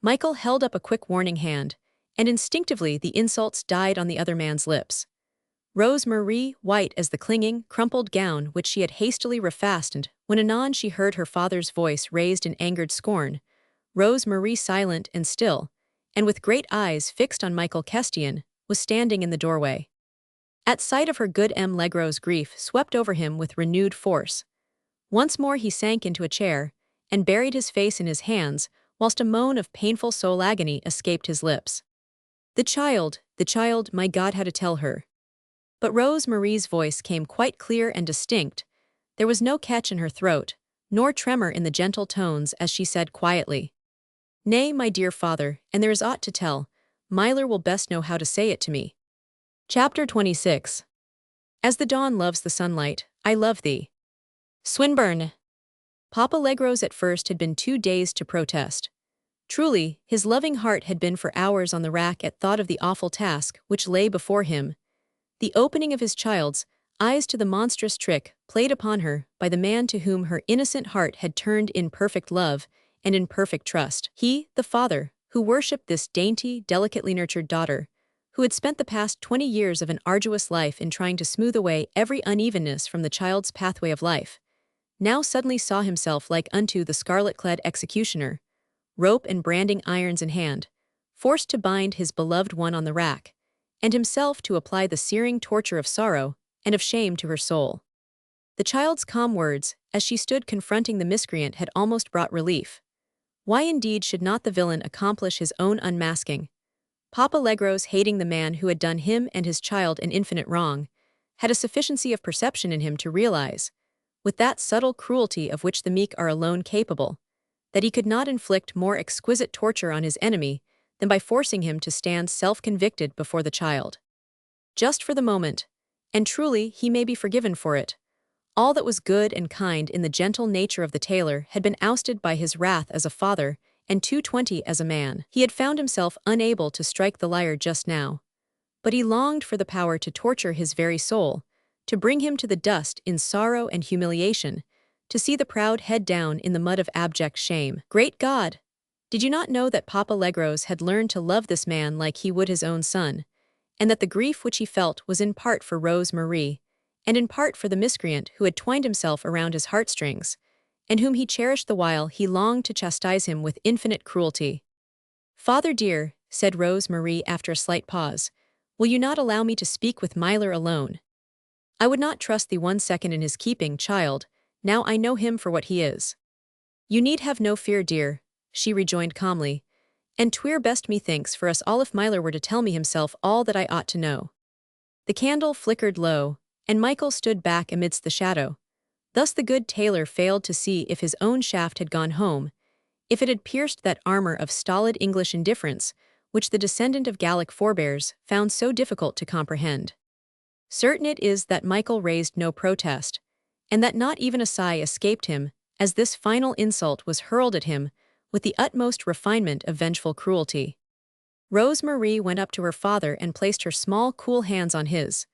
Michael held up a quick warning hand, and instinctively the insults died on the other man's lips. Rose Marie, white as the clinging, crumpled gown which she had hastily refastened, when anon she heard her father's voice raised in angered scorn. Rose Marie, silent and still, and with great eyes fixed on Michael Kestian, was standing in the doorway. At sight of her, good Legros' grief swept over him with renewed force. Once more he sank into a chair, and buried his face in his hands, whilst a moan of painful soul agony escaped his lips. The child, my God, how to tell her. But Rose Marie's voice came quite clear and distinct. There was no catch in her throat, nor tremor in the gentle tones as she said quietly, "Nay, my dear father, and there is aught to tell. Myler will best know how to say it to me." Chapter 26. As the dawn loves the sunlight, I love thee. Swinburne. Papa Legros at first had been too dazed to protest. Truly, his loving heart had been for hours on the rack at thought of the awful task which lay before him. The opening of his child's eyes to the monstrous trick played upon her by the man to whom her innocent heart had turned in perfect love and in perfect trust. He, the father, who worshipped this dainty, delicately nurtured daughter, who had spent the past 20 years of an arduous life in trying to smooth away every unevenness from the child's pathway of life, now suddenly saw himself like unto the scarlet-clad executioner, rope and branding irons in hand, forced to bind his beloved one on the rack, and himself to apply the searing torture of sorrow and of shame to her soul. The child's calm words, as she stood confronting the miscreant, had almost brought relief. Why indeed should not the villain accomplish his own unmasking? Papa Legros, hating the man who had done him and his child an infinite wrong, had a sufficiency of perception in him to realize, with that subtle cruelty of which the meek are alone capable, that he could not inflict more exquisite torture on his enemy than by forcing him to stand self-convicted before the child. Just for the moment, and truly he may be forgiven for it, all that was good and kind in the gentle nature of the tailor had been ousted by his wrath as a father and 220 as a man. He had found himself unable to strike the liar just now, but he longed for the power to torture his very soul, to bring him to the dust in sorrow and humiliation, to see the proud head down in the mud of abject shame. Great God! Did you not know that Papa Legros had learned to love this man like he would his own son, and that the grief which he felt was in part for Rose Marie, and in part for the miscreant who had twined himself around his heartstrings, and whom he cherished the while he longed to chastise him with infinite cruelty? "Father dear," said Rose Marie after a slight pause, "will you not allow me to speak with Myler alone? I would not trust thee 1 second in his keeping, child, now I know him for what he is." "You need have no fear, dear," she rejoined calmly, "and 'twere best methinks for us all if Myler were to tell me himself all that I ought to know." The candle flickered low, and Michael stood back amidst the shadow. Thus the good tailor failed to see if his own shaft had gone home, if it had pierced that armor of stolid English indifference which the descendant of Gallic forebears found so difficult to comprehend. Certain it is that Michael raised no protest, and that not even a sigh escaped him as this final insult was hurled at him with the utmost refinement of vengeful cruelty. Rose Marie went up to her father and placed her small cool hands on his.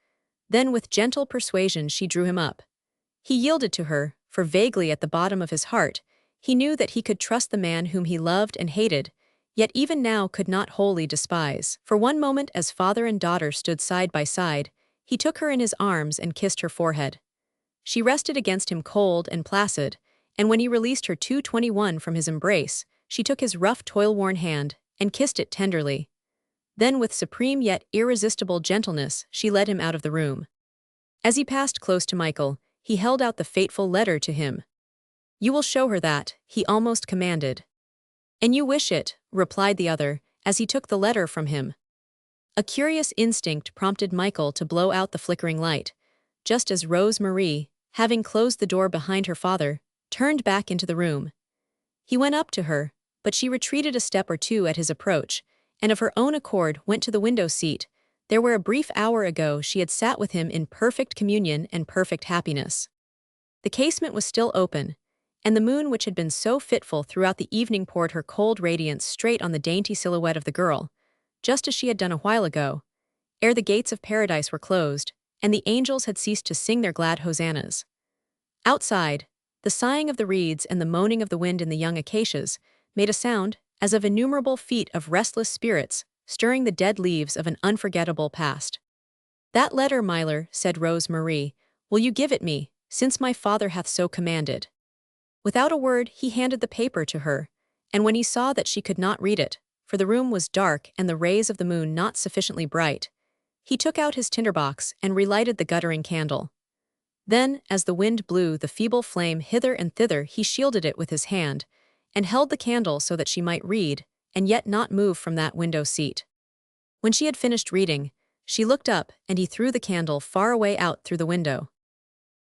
Then with gentle persuasion she drew him up. He yielded to her, for vaguely at the bottom of his heart he knew that he could trust the man whom he loved and hated, yet even now could not wholly despise. For one moment as father and daughter stood side by side, he took her in his arms and kissed her forehead. She rested against him cold and placid, and when he released her 221 from his embrace, she took his rough toil-worn hand and kissed it tenderly. Then with supreme yet irresistible gentleness she led him out of the room. As he passed close to Michael, he held out the fateful letter to him. "You will show her that," he almost commanded. "And you wish it," replied the other, as he took the letter from him. A curious instinct prompted Michael to blow out the flickering light, just as Rose Marie, having closed the door behind her father, turned back into the room. He went up to her, but she retreated a step or two at his approach, and of her own accord went to the window seat, there where a brief hour ago she had sat with him in perfect communion and perfect happiness. The casement was still open, and the moon which had been so fitful throughout the evening poured her cold radiance straight on the dainty silhouette of the girl, just as she had done a while ago, ere the gates of paradise were closed, and the angels had ceased to sing their glad hosannas. Outside, the sighing of the reeds and the moaning of the wind in the young acacias made a sound as of innumerable feet of restless spirits stirring the dead leaves of an unforgettable past. "That letter, Myler," said Rose Marie, "will you give it me, since my father hath so commanded?" Without a word he handed the paper to her, and when he saw that she could not read it, for the room was dark and the rays of the moon not sufficiently bright, he took out his tinderbox and relighted the guttering candle. Then, as the wind blew the feeble flame hither and thither, he shielded it with his hand, and held the candle so that she might read, and yet not move from that window seat. When she had finished reading, she looked up and he threw the candle far away out through the window.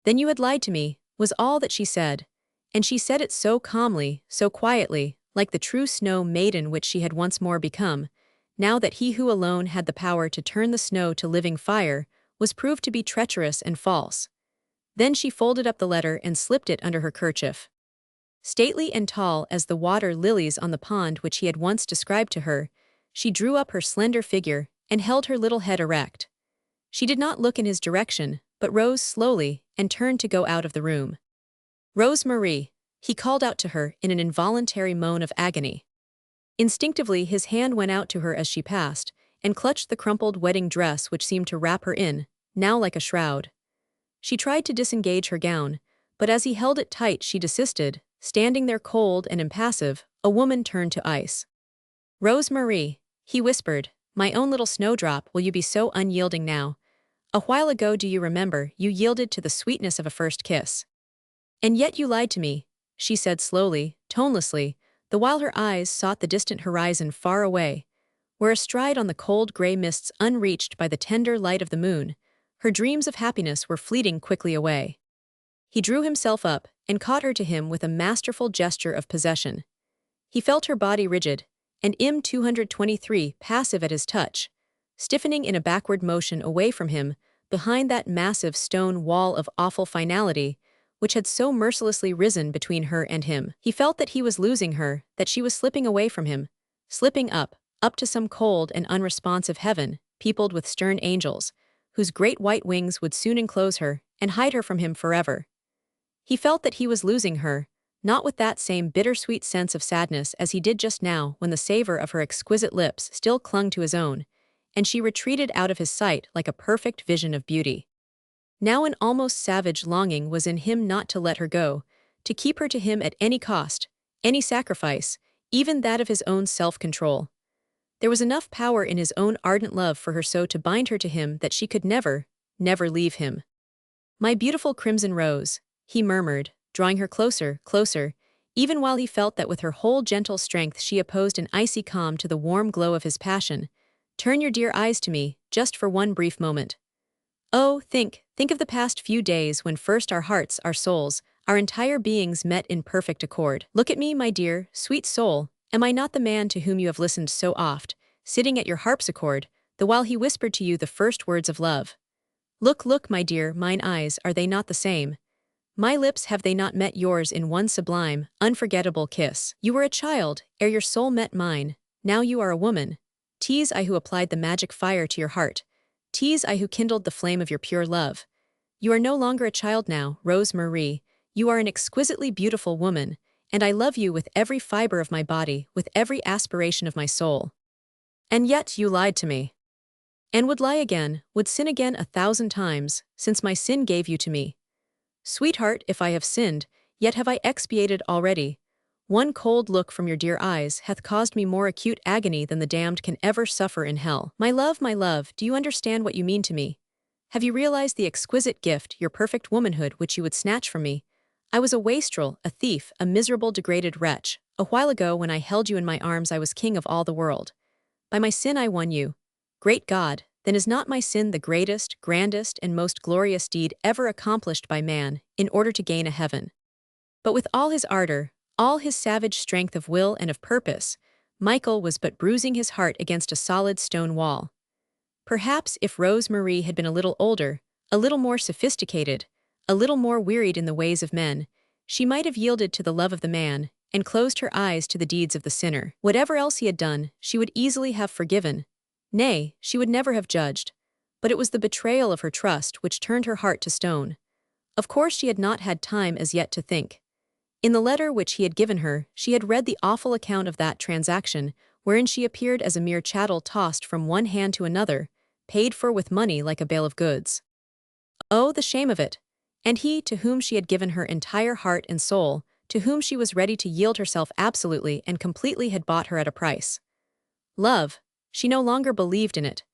"Then you had lied to me," was all that she said, and she said it so calmly, so quietly, like the true snow maiden which she had once more become, now that he who alone had the power to turn the snow to living fire was proved to be treacherous and false. Then she folded up the letter and slipped it under her kerchief. Stately and tall as the water lilies on the pond which he had once described to her, she drew up her slender figure and held her little head erect. She did not look in his direction, but rose slowly and turned to go out of the room. "Rose-Marie," he called out to her in an involuntary moan of agony. Instinctively his hand went out to her as she passed, and clutched the crumpled wedding dress which seemed to wrap her in, now like a shroud. She tried to disengage her gown, but as he held it tight she desisted, standing there cold and impassive, a woman turned to ice. "Rose-Marie," he whispered, "my own little snowdrop, will you be so unyielding now? A while ago, do you remember, you yielded to the sweetness of a first kiss. And yet you lied to me," she said slowly, tonelessly, the while her eyes sought the distant horizon far away, where astride on the cold gray mists unreached by the tender light of the moon, her dreams of happiness were fleeting quickly away. He drew himself up and caught her to him with a masterful gesture of possession. He felt her body rigid, and M223 passive at his touch, stiffening in a backward motion away from him, behind that massive stone wall of awful finality, which had so mercilessly risen between her and him. He felt that he was losing her, that she was slipping away from him, slipping up to some cold and unresponsive heaven, peopled with stern angels, whose great white wings would soon enclose her and hide her from him forever. He felt that he was losing her, not with that same bittersweet sense of sadness as he did just now when the savor of her exquisite lips still clung to his own, and she retreated out of his sight like a perfect vision of beauty. Now an almost savage longing was in him not to let her go, to keep her to him at any cost, any sacrifice, even that of his own self-control. There was enough power in his own ardent love for her so to bind her to him that she could never, never leave him. "My beautiful crimson rose," he murmured, drawing her closer, closer, even while he felt that with her whole gentle strength she opposed an icy calm to the warm glow of his passion. "Turn your dear eyes to me, just for one brief moment. Oh, think of the past few days when first our hearts, our souls, our entire beings met in perfect accord. Look at me, my dear, sweet soul, am I not the man to whom you have listened so oft, sitting at your harpsichord, the while he whispered to you the first words of love? Look, my dear, mine eyes, are they not the same? My lips, have they not met yours in one sublime, unforgettable kiss? You were a child, ere your soul met mine, now you are a woman. 'Tis I who applied the magic fire to your heart. 'Tis I who kindled the flame of your pure love. You are no longer a child now, Rose-Marie, you are an exquisitely beautiful woman, and I love you with every fiber of my body, with every aspiration of my soul. And yet you lied to me. And would lie again, would sin again 1,000 times, since my sin gave you to me. Sweetheart, if I have sinned, yet have I expiated already. One cold look from your dear eyes hath caused me more acute agony than the damned can ever suffer in hell. My love, do you understand what you mean to me? Have you realized the exquisite gift, your perfect womanhood, which you would snatch from me? I was a wastrel, a thief, a miserable, degraded wretch. A while ago when I held you in my arms I was king of all the world. By my sin I won you. Great God, then is not my sin the greatest, grandest, and most glorious deed ever accomplished by man, in order to gain a heaven? But with all his ardor, all his savage strength of will and of purpose, Michael was but bruising his heart against a solid stone wall. Perhaps if Rose-Marie had been a little older, a little more sophisticated, a little more wearied in the ways of men, she might have yielded to the love of the man, and closed her eyes to the deeds of the sinner. Whatever else he had done, she would easily have forgiven. Nay, she would never have judged. But it was the betrayal of her trust which turned her heart to stone. Of course she had not had time as yet to think. In the letter which he had given her, she had read the awful account of that transaction, wherein she appeared as a mere chattel tossed from one hand to another, paid for with money like a bale of goods. Oh, the shame of it! And he, to whom she had given her entire heart and soul, to whom she was ready to yield herself absolutely and completely, had bought her at a price. Love, she no longer believed in it.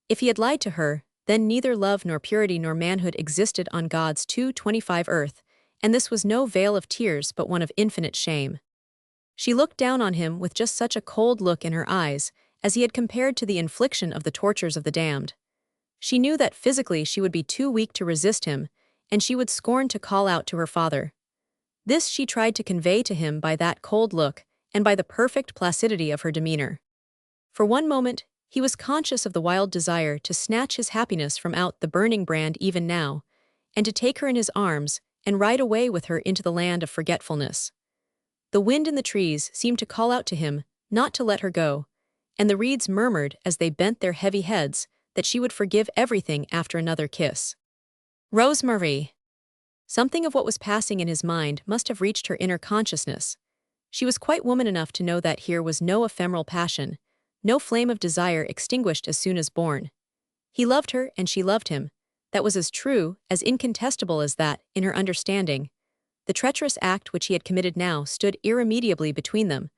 If he had lied to her, then neither love nor purity nor manhood existed on God's 225 earth, and this was no vale of tears but one of infinite shame. She looked down on him with just such a cold look in her eyes, as he had compared to the infliction of the tortures of the damned. She knew that physically she would be too weak to resist him, and she would scorn to call out to her father. This she tried to convey to him by that cold look and by the perfect placidity of her demeanor. For one moment, he was conscious of the wild desire to snatch his happiness from out the burning brand even now, and to take her in his arms and ride away with her into the land of forgetfulness. The wind in the trees seemed to call out to him not to let her go, and the reeds murmured as they bent their heavy heads that she would forgive everything after another kiss. Rosemary. Something of what was passing in his mind must have reached her inner consciousness. She was quite woman enough to know that here was no ephemeral passion, no flame of desire extinguished as soon as born. He loved her and she loved him. That was as true, as incontestable as that, in her understanding. The treacherous act which he had committed now stood irremediably between them,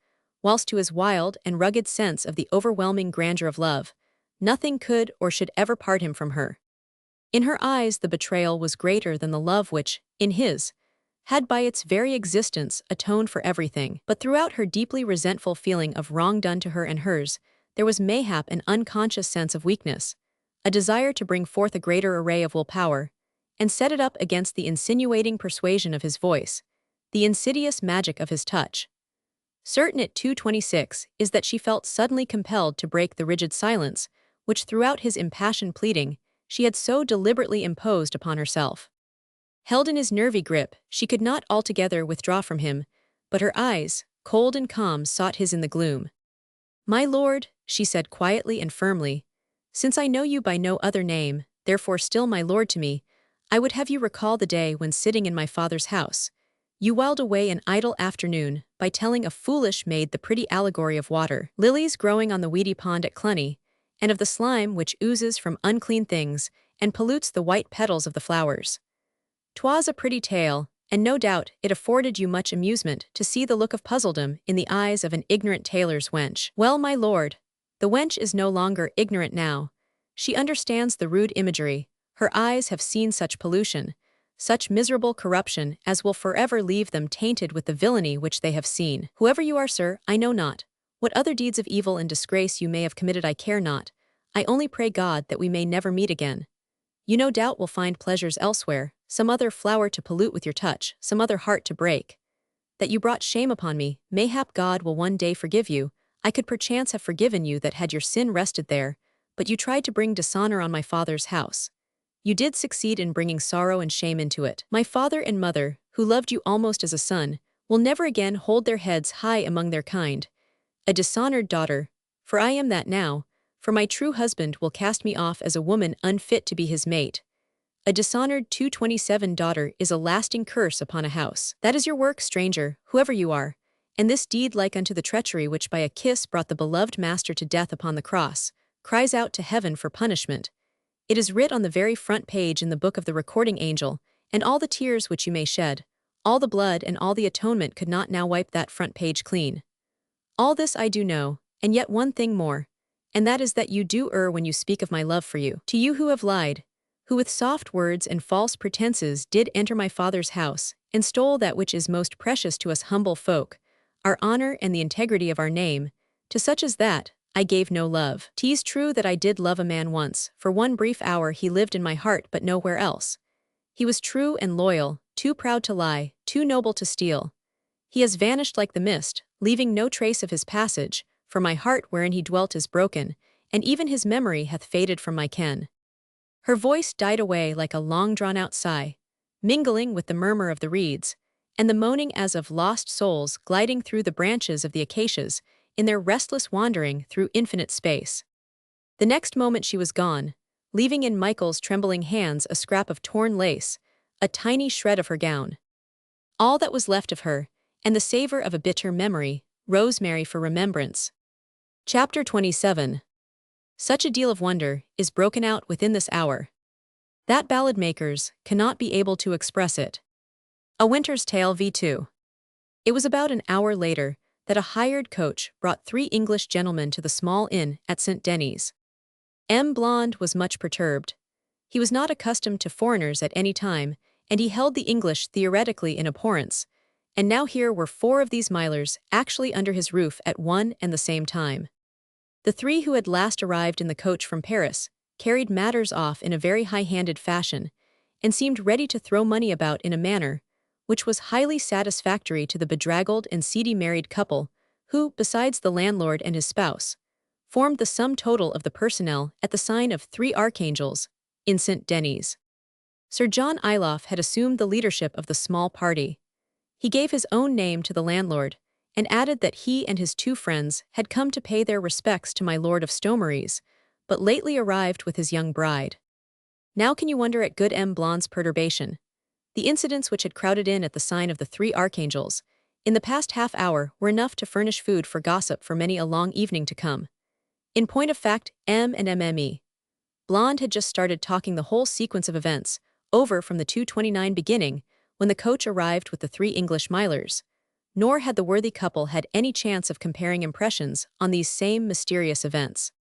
whilst to his wild and rugged sense of the overwhelming grandeur of love, nothing could or should ever part him from her. In her eyes the betrayal was greater than the love which, in his, had by its very existence atoned for everything. But throughout her deeply resentful feeling of wrong done to her and hers, there was mayhap an unconscious sense of weakness, a desire to bring forth a greater array of willpower, and set it up against the insinuating persuasion of his voice, the insidious magic of his touch. Certain at 2:26 is that she felt suddenly compelled to break the rigid silence, which throughout his impassioned pleading, she had so deliberately imposed upon herself. Held in his nervy grip, she could not altogether withdraw from him, but her eyes, cold and calm, sought his in the gloom. "My lord," she said quietly and firmly, "since I know you by no other name, therefore still my lord to me, I would have you recall the day when sitting in my father's house, you whiled away an idle afternoon by telling a foolish maid the pretty allegory of water, lilies growing on the weedy pond at Cluny, and of the slime which oozes from unclean things and pollutes the white petals of the flowers. 'Twas a pretty tale, and no doubt it afforded you much amusement to see the look of puzzledom in the eyes of an ignorant tailor's wench. Well, my lord, the wench is no longer ignorant now. She understands the rude imagery. Her eyes have seen such pollution, such miserable corruption as will forever leave them tainted with the villainy which they have seen. Whoever you are, sir, I know not. What other deeds of evil and disgrace you may have committed I care not. I only pray God that we may never meet again. You no doubt will find pleasures elsewhere, some other flower to pollute with your touch, some other heart to break. That you brought shame upon me, mayhap God will one day forgive you. I could perchance have forgiven you that had your sin rested there, but you tried to bring dishonor on my father's house. You did succeed in bringing sorrow and shame into it. My father and mother, who loved you almost as a son, will never again hold their heads high among their kind. A dishonored daughter, for I am that now, for my true husband will cast me off as a woman unfit to be his mate. A dishonored 227 daughter is a lasting curse upon a house. That is your work, stranger, whoever you are, and this deed like unto the treachery which by a kiss brought the beloved master to death upon the cross, cries out to heaven for punishment. It is writ on the very front page in the book of the recording angel, and all the tears which you may shed, all the blood and all the atonement could not now wipe that front page clean. All this I do know, and yet one thing more, and that is that you do err when you speak of my love for you. To you who have lied, who with soft words and false pretenses did enter my father's house, and stole that which is most precious to us humble folk, our honor and the integrity of our name, to such as that, I gave no love. 'Tis true that I did love a man once, for one brief hour he lived in my heart but nowhere else. He was true and loyal, too proud to lie, too noble to steal. He has vanished like the mist, leaving no trace of his passage, for my heart wherein he dwelt is broken, and even his memory hath faded from my ken. Her voice died away like a long-drawn-out sigh, mingling with the murmur of the reeds, and the moaning as of lost souls gliding through the branches of the acacias, in their restless wandering through infinite space. The next moment she was gone, leaving in Michael's trembling hands a scrap of torn lace, a tiny shred of her gown. All that was left of her, and the savor of a bitter memory, rosemary for remembrance. Chapter 27. Such a deal of wonder is broken out within this hour, that ballad makers cannot be able to express it. A Winter's Tale v2. It was about an hour later that a hired coach brought 3 English gentlemen to the small inn at St. Denis. M. Blonde was much perturbed. He was not accustomed to foreigners at any time, and he held the English theoretically in abhorrence, and now here were 4 of these milers actually under his roof at one and the same time. The 3 who had last arrived in the coach from Paris carried matters off in a very high-handed fashion, and seemed ready to throw money about in a manner which was highly satisfactory to the bedraggled and seedy married couple who, besides the landlord and his spouse, formed the sum total of the personnel at the sign of 3 Archangels in St. Denis. Sir John Iloff had assumed the leadership of the small party. He gave his own name to the landlord and added that he and his 2 friends had come to pay their respects to my Lord of Stomeries, but lately arrived with his young bride. Now can you wonder at good M. Blonde's perturbation? The incidents which had crowded in at the sign of the 3 Archangels in the past half hour were enough to furnish food for gossip for many a long evening to come. In point of fact, M. Blonde had just started talking the whole sequence of events over from the 2:29 beginning when the coach arrived with the 3 English milers, nor had the worthy couple had any chance of comparing impressions on these same mysterious events.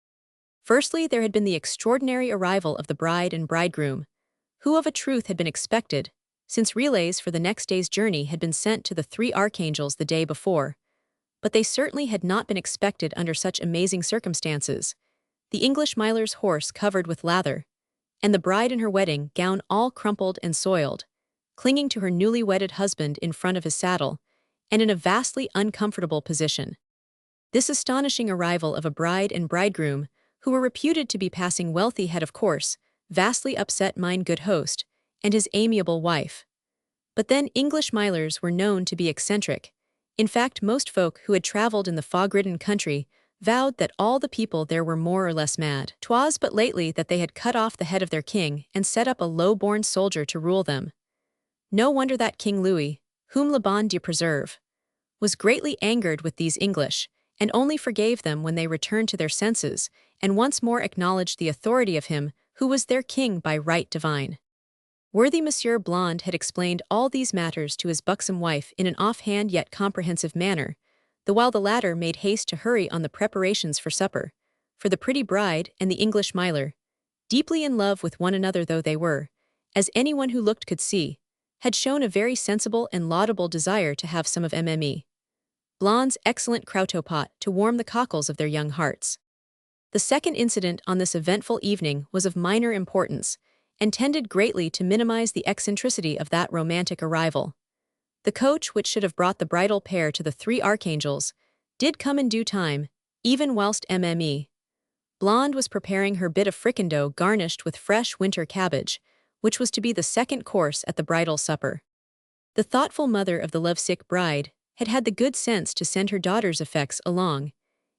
Firstly, there had been the extraordinary arrival of the bride and bridegroom, who of a truth had been expected, since relays for the next day's journey had been sent to the 3 Archangels the day before, but they certainly had not been expected under such amazing circumstances. The English miler's horse covered with lather, and the bride in her wedding gown all crumpled and soiled, clinging to her newly wedded husband in front of his saddle, and in a vastly uncomfortable position. This astonishing arrival of a bride and bridegroom, who were reputed to be passing wealthy, had of course vastly upset mine good host and his amiable wife. But then English milers were known to be eccentric. In fact, most folk who had travelled in the fog-ridden country vowed that all the people there were more or less mad. 'Twas but lately that they had cut off the head of their king and set up a low-born soldier to rule them. No wonder that King Louis, whom le bon Dieu preserve, was greatly angered with these English, and only forgave them when they returned to their senses and once more acknowledged the authority of him who was their king by right divine. Worthy Monsieur Blonde had explained all these matters to his buxom wife in an offhand yet comprehensive manner, the while the latter made haste to hurry on the preparations for supper, for the pretty bride and the English miler, deeply in love with one another though they were, as anyone who looked could see, had shown a very sensible and laudable desire to have some of Mme. Blonde's excellent croutopot to warm the cockles of their young hearts. The second incident on this eventful evening was of minor importance, and tended greatly to minimize the eccentricity of that romantic arrival. The coach which should have brought the bridal pair to the 3 Archangels did come in due time, even whilst Mme. Blonde was preparing her bit of fricandeau garnished with fresh winter cabbage, which was to be the second course at the bridal supper. The thoughtful mother of the lovesick bride had had the good sense to send her daughter's effects along,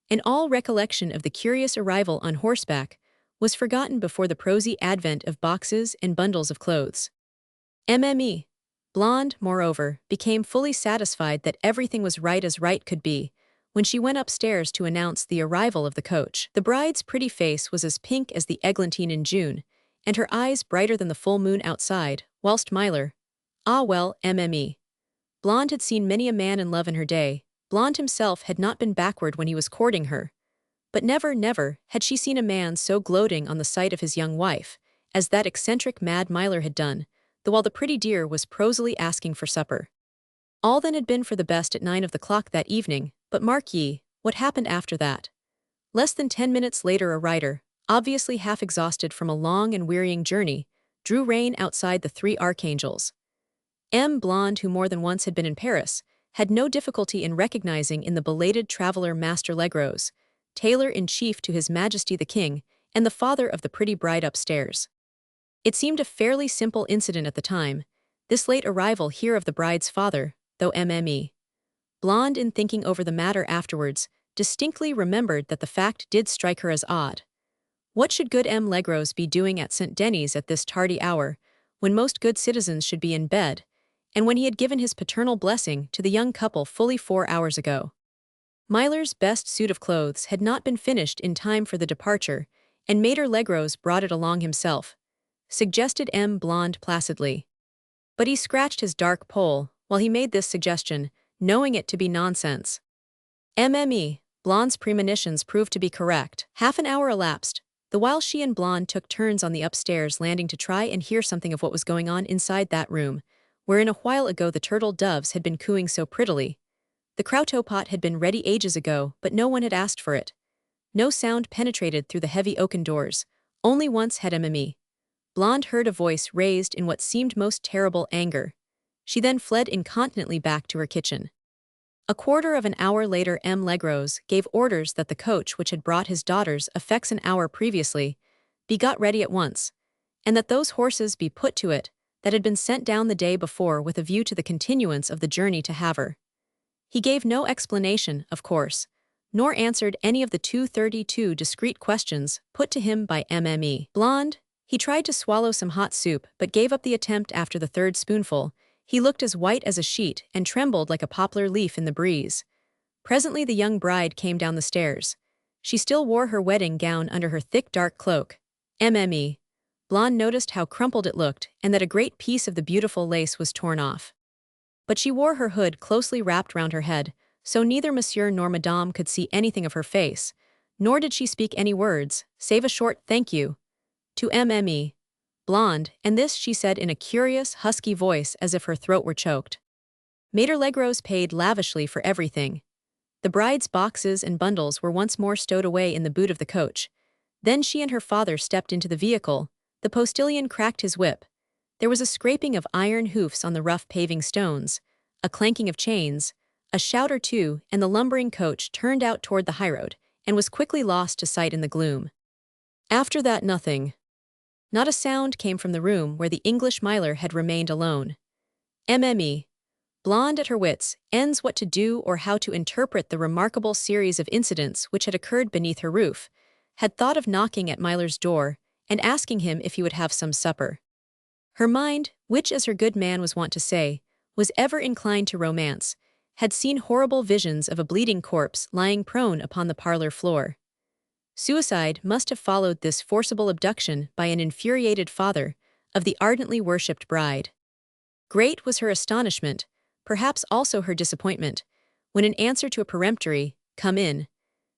and all recollection of the curious arrival on horseback was forgotten before the prosy advent of boxes and bundles of clothes. Mme. Blonde, moreover, became fully satisfied that everything was right as right could be when she went upstairs to announce the arrival of the coach. The bride's pretty face was as pink as the eglantine in June, and her eyes brighter than the full moon outside, whilst Myler, Mme. Blonde had seen many a man in love in her day. Blonde himself had not been backward when he was courting her, but never had she seen a man so gloating on the sight of his young wife as that eccentric mad Myler had done, the while the pretty dear was prosily asking for supper. All then had been for the best at 9 of the clock that evening, but mark ye, what happened after that. Less than 10 minutes later a rider, obviously half exhausted from a long and wearying journey, drew rein outside the 3 Archangels. Blonde, who more than once had been in Paris, had no difficulty in recognizing in the belated traveler Master Legros, tailor-in-chief to His Majesty the King, and the father of the pretty bride upstairs. It seemed a fairly simple incident at the time, this late arrival here of the bride's father, though Mme. Blonde, in thinking over the matter afterwards, distinctly remembered that the fact did strike her as odd. What should good M. Legros be doing at St. Denis at this tardy hour, when most good citizens should be in bed, and when he had given his paternal blessing to the young couple fully 4 hours ago? Myler's best suit of clothes had not been finished in time for the departure, and Mater Legros brought it along himself, suggested M. Blonde placidly. But he scratched his dark poll while he made this suggestion, knowing it to be nonsense. Mme. Blonde's premonitions proved to be correct. Half an hour elapsed, the while she and Blonde took turns on the upstairs landing to try and hear something of what was going on inside that room, wherein a while ago the turtle doves had been cooing so prettily. The croutopot had been ready ages ago, but no one had asked for it. No sound penetrated through the heavy oaken doors. Only once had Mme. Blonde heard a voice raised in what seemed most terrible anger. She then fled incontinently back to her kitchen. A quarter of an hour later, M. Legros gave orders that the coach which had brought his daughters effects an hour previously be got ready at once, and that those horses be put to it that had been sent down the day before with a view to the continuance of the journey to Havre. He gave no explanation, of course, nor answered any of the 232 discreet questions put to him by Mme. Blonde. He tried to swallow some hot soup but gave up the attempt after the third spoonful. He looked as white as a sheet and trembled like a poplar leaf in the breeze. Presently the young bride came down the stairs. She still wore her wedding gown under her thick dark cloak. Mme. Blonde noticed how crumpled it looked and that a great piece of the beautiful lace was torn off. But she wore her hood closely wrapped round her head, so neither Monsieur nor Madame could see anything of her face, nor did she speak any words, save a short "thank you" to Mme. Blonde, and this she said in a curious, husky voice as if her throat were choked. Maître Legros paid lavishly for everything. The bride's boxes and bundles were once more stowed away in the boot of the coach. Then she and her father stepped into the vehicle. The postilion cracked his whip. There was a scraping of iron hoofs on the rough paving stones, a clanking of chains, a shout or two, and the lumbering coach turned out toward the highroad and was quickly lost to sight in the gloom. After that, nothing. Not a sound came from the room where the English milor had remained alone. Mme. Blonde at her wits' ends what to do or how to interpret the remarkable series of incidents which had occurred beneath her roof, had thought of knocking at Milor's door and asking him if he would have some supper. Her mind, which, as her good man was wont to say, was ever inclined to romance, had seen horrible visions of a bleeding corpse lying prone upon the parlor floor. Suicide must have followed this forcible abduction by an infuriated father of the ardently worshipped bride. Great was her astonishment, perhaps also her disappointment, when in answer to a peremptory, "Come in,"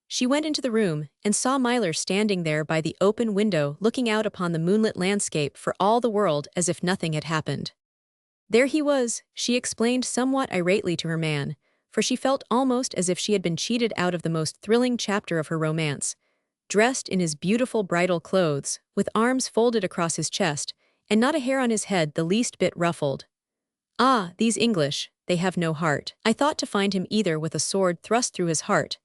she went into the room and saw Milor standing there by the open window looking out upon the moonlit landscape for all the world as if nothing had happened. There he was, she explained somewhat irately to her man, for she felt almost as if she had been cheated out of the most thrilling chapter of her romance, dressed in his beautiful bridal clothes, with arms folded across his chest, and not a hair on his head the least bit ruffled. Ah, these English, they have no heart. I thought to find him either with a sword thrust through his heart,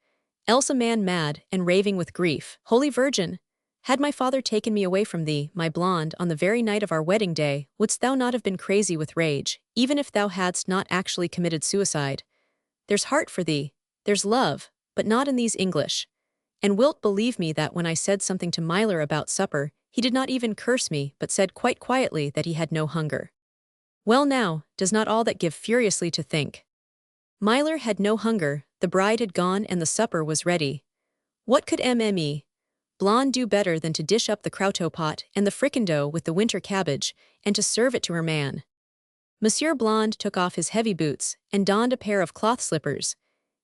else a man mad and raving with grief. Holy Virgin, had my father taken me away from thee, my blonde, on the very night of our wedding day, wouldst thou not have been crazy with rage, even if thou hadst not actually committed suicide? There's heart for thee, there's love, but not in these English. And wilt believe me that when I said something to Milor about supper, he did not even curse me but said quite quietly that he had no hunger. Well now, does not all that give furiously to think? Milor had no hunger, the bride had gone and the supper was ready. What could Mme. Blonde do better than to dish up the croûteau pot and the fricandeau with the winter cabbage, and to serve it to her man? Monsieur Blonde took off his heavy boots and donned a pair of cloth slippers.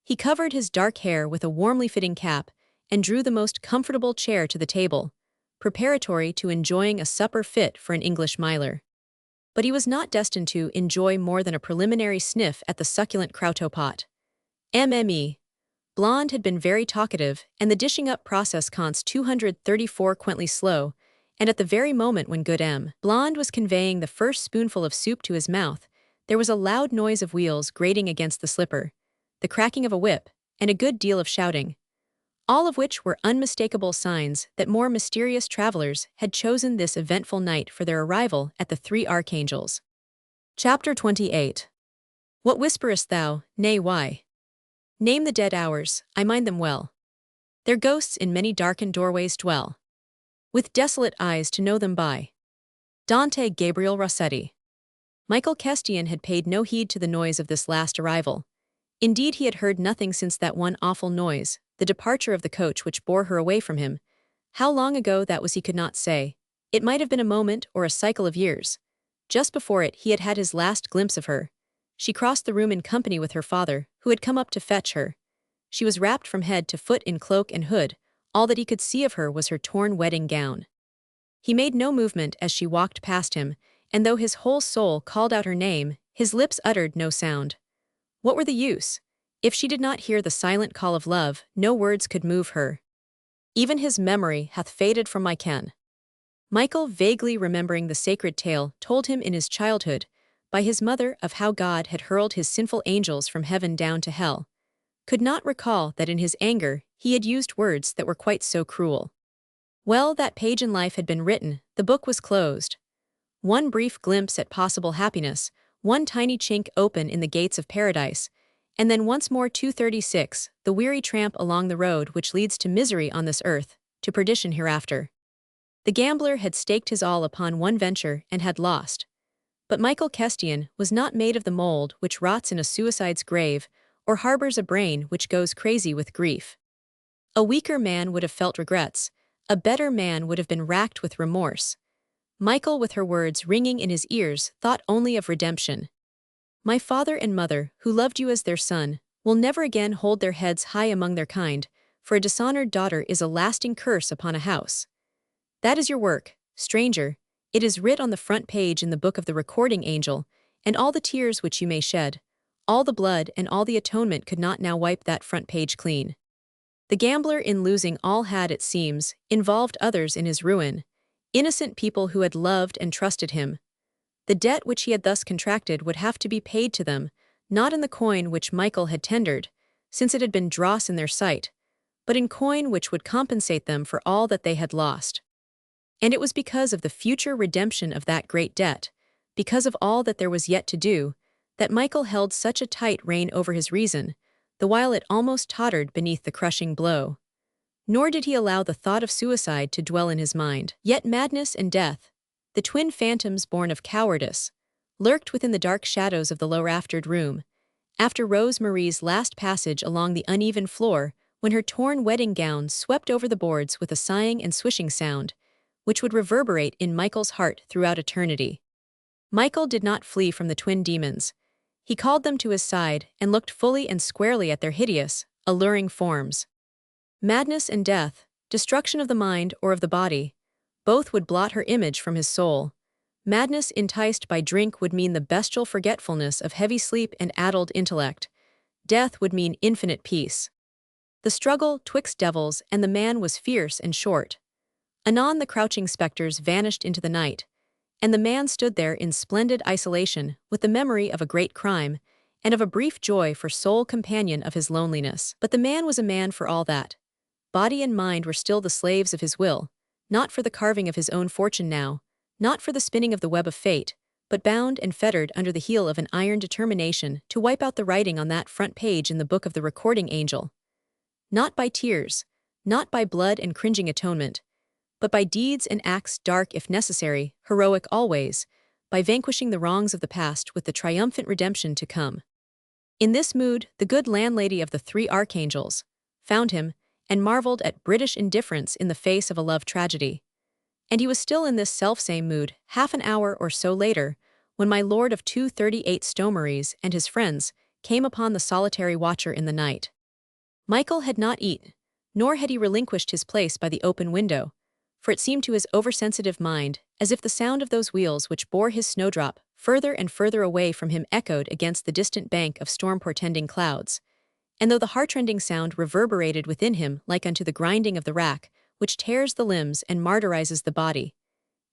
He covered his dark hair with a warmly fitting cap and drew the most comfortable chair to the table, preparatory to enjoying a supper fit for an English milor. But he was not destined to enjoy more than a preliminary sniff at the succulent croûteau pot. Mme. Blonde had been very talkative, and the dishing up process const 234 quaintly slow, and at the very moment when good M. Blonde was conveying the first spoonful of soup to his mouth, there was a loud noise of wheels grating against the slipper, the cracking of a whip, and a good deal of shouting, all of which were unmistakable signs that more mysterious travelers had chosen this eventful night for their arrival at the Three Archangels. Chapter 28. What whisperest thou, nay why? Name the dead hours, I mind them well. Their ghosts in many darkened doorways dwell, with desolate eyes to know them by. Dante Gabriel Rossetti. Michael Kestian had paid no heed to the noise of this last arrival. Indeed, he had heard nothing since that one awful noise, the departure of the coach which bore her away from him. How long ago that was he could not say. It might have been a moment or a cycle of years. Just before it he had had his last glimpse of her. She crossed the room in company with her father, who had come up to fetch her. She was wrapped from head to foot in cloak and hood. All that he could see of her was her torn wedding gown. He made no movement as she walked past him, and though his whole soul called out her name, his lips uttered no sound. What were the use? If she did not hear the silent call of love, no words could move her. Even his memory hath faded from my ken. Michael, vaguely remembering the sacred tale told him in his childhood by his mother of how God had hurled his sinful angels from heaven down to hell, could not recall that in his anger he had used words that were quite so cruel. Well, that page in life had been written, the book was closed. One brief glimpse at possible happiness, one tiny chink open in the gates of paradise, and then once more 236, the weary tramp along the road which leads to misery on this earth, to perdition hereafter. The gambler had staked his all upon one venture and had lost. But Michael Kestian was not made of the mold which rots in a suicide's grave or harbors a brain which goes crazy with grief. A weaker man would have felt regrets, a better man would have been racked with remorse. Michael, with her words ringing in his ears, thought only of redemption. My father and mother, who loved you as their son, will never again hold their heads high among their kind, for a dishonored daughter is a lasting curse upon a house. That is your work, stranger. It is writ on the front page in the book of the recording angel, and all the tears which you may shed, all the blood and all the atonement could not now wipe that front page clean. The gambler, in losing all, had, it seems, involved others in his ruin, innocent people who had loved and trusted him. The debt which he had thus contracted would have to be paid to them, not in the coin which Michael had tendered, since it had been dross in their sight, but in coin which would compensate them for all that they had lost. And it was because of the future redemption of that great debt, because of all that there was yet to do, that Michael held such a tight rein over his reason, the while it almost tottered beneath the crushing blow. Nor did he allow the thought of suicide to dwell in his mind. Yet madness and death, the twin phantoms born of cowardice, lurked within the dark shadows of the low-raftered room, after Rose Marie's last passage along the uneven floor, when her torn wedding gown swept over the boards with a sighing and swishing sound, which would reverberate in Michael's heart throughout eternity. Michael did not flee from the twin demons. He called them to his side and looked fully and squarely at their hideous, alluring forms. Madness and death, destruction of the mind or of the body, both would blot her image from his soul. Madness enticed by drink would mean the bestial forgetfulness of heavy sleep and addled intellect. Death would mean infinite peace. The struggle twixt devils and the man was fierce and short. Anon the crouching specters vanished into the night, and the man stood there in splendid isolation with the memory of a great crime and of a brief joy for sole companion of his loneliness. But the man was a man for all that. Body and mind were still the slaves of his will, not for the carving of his own fortune now, not for the spinning of the web of fate, but bound and fettered under the heel of an iron determination to wipe out the writing on that front page in the book of the recording angel. Not by tears, not by blood and cringing atonement, but by deeds and acts dark if necessary, heroic always, by vanquishing the wrongs of the past with the triumphant redemption to come. In this mood, the good landlady of the Three Archangels found him and marveled at British indifference in the face of a love tragedy. And he was still in this selfsame mood half an hour or so later, when my lord of 238 Stomaries and his friends came upon the solitary watcher in the night. Michael had not eaten, nor had he relinquished his place by the open window, for it seemed to his oversensitive mind as if the sound of those wheels which bore his snowdrop further and further away from him echoed against the distant bank of storm-portending clouds. And though the heartrending sound reverberated within him like unto the grinding of the rack, which tears the limbs and martyrizes the body,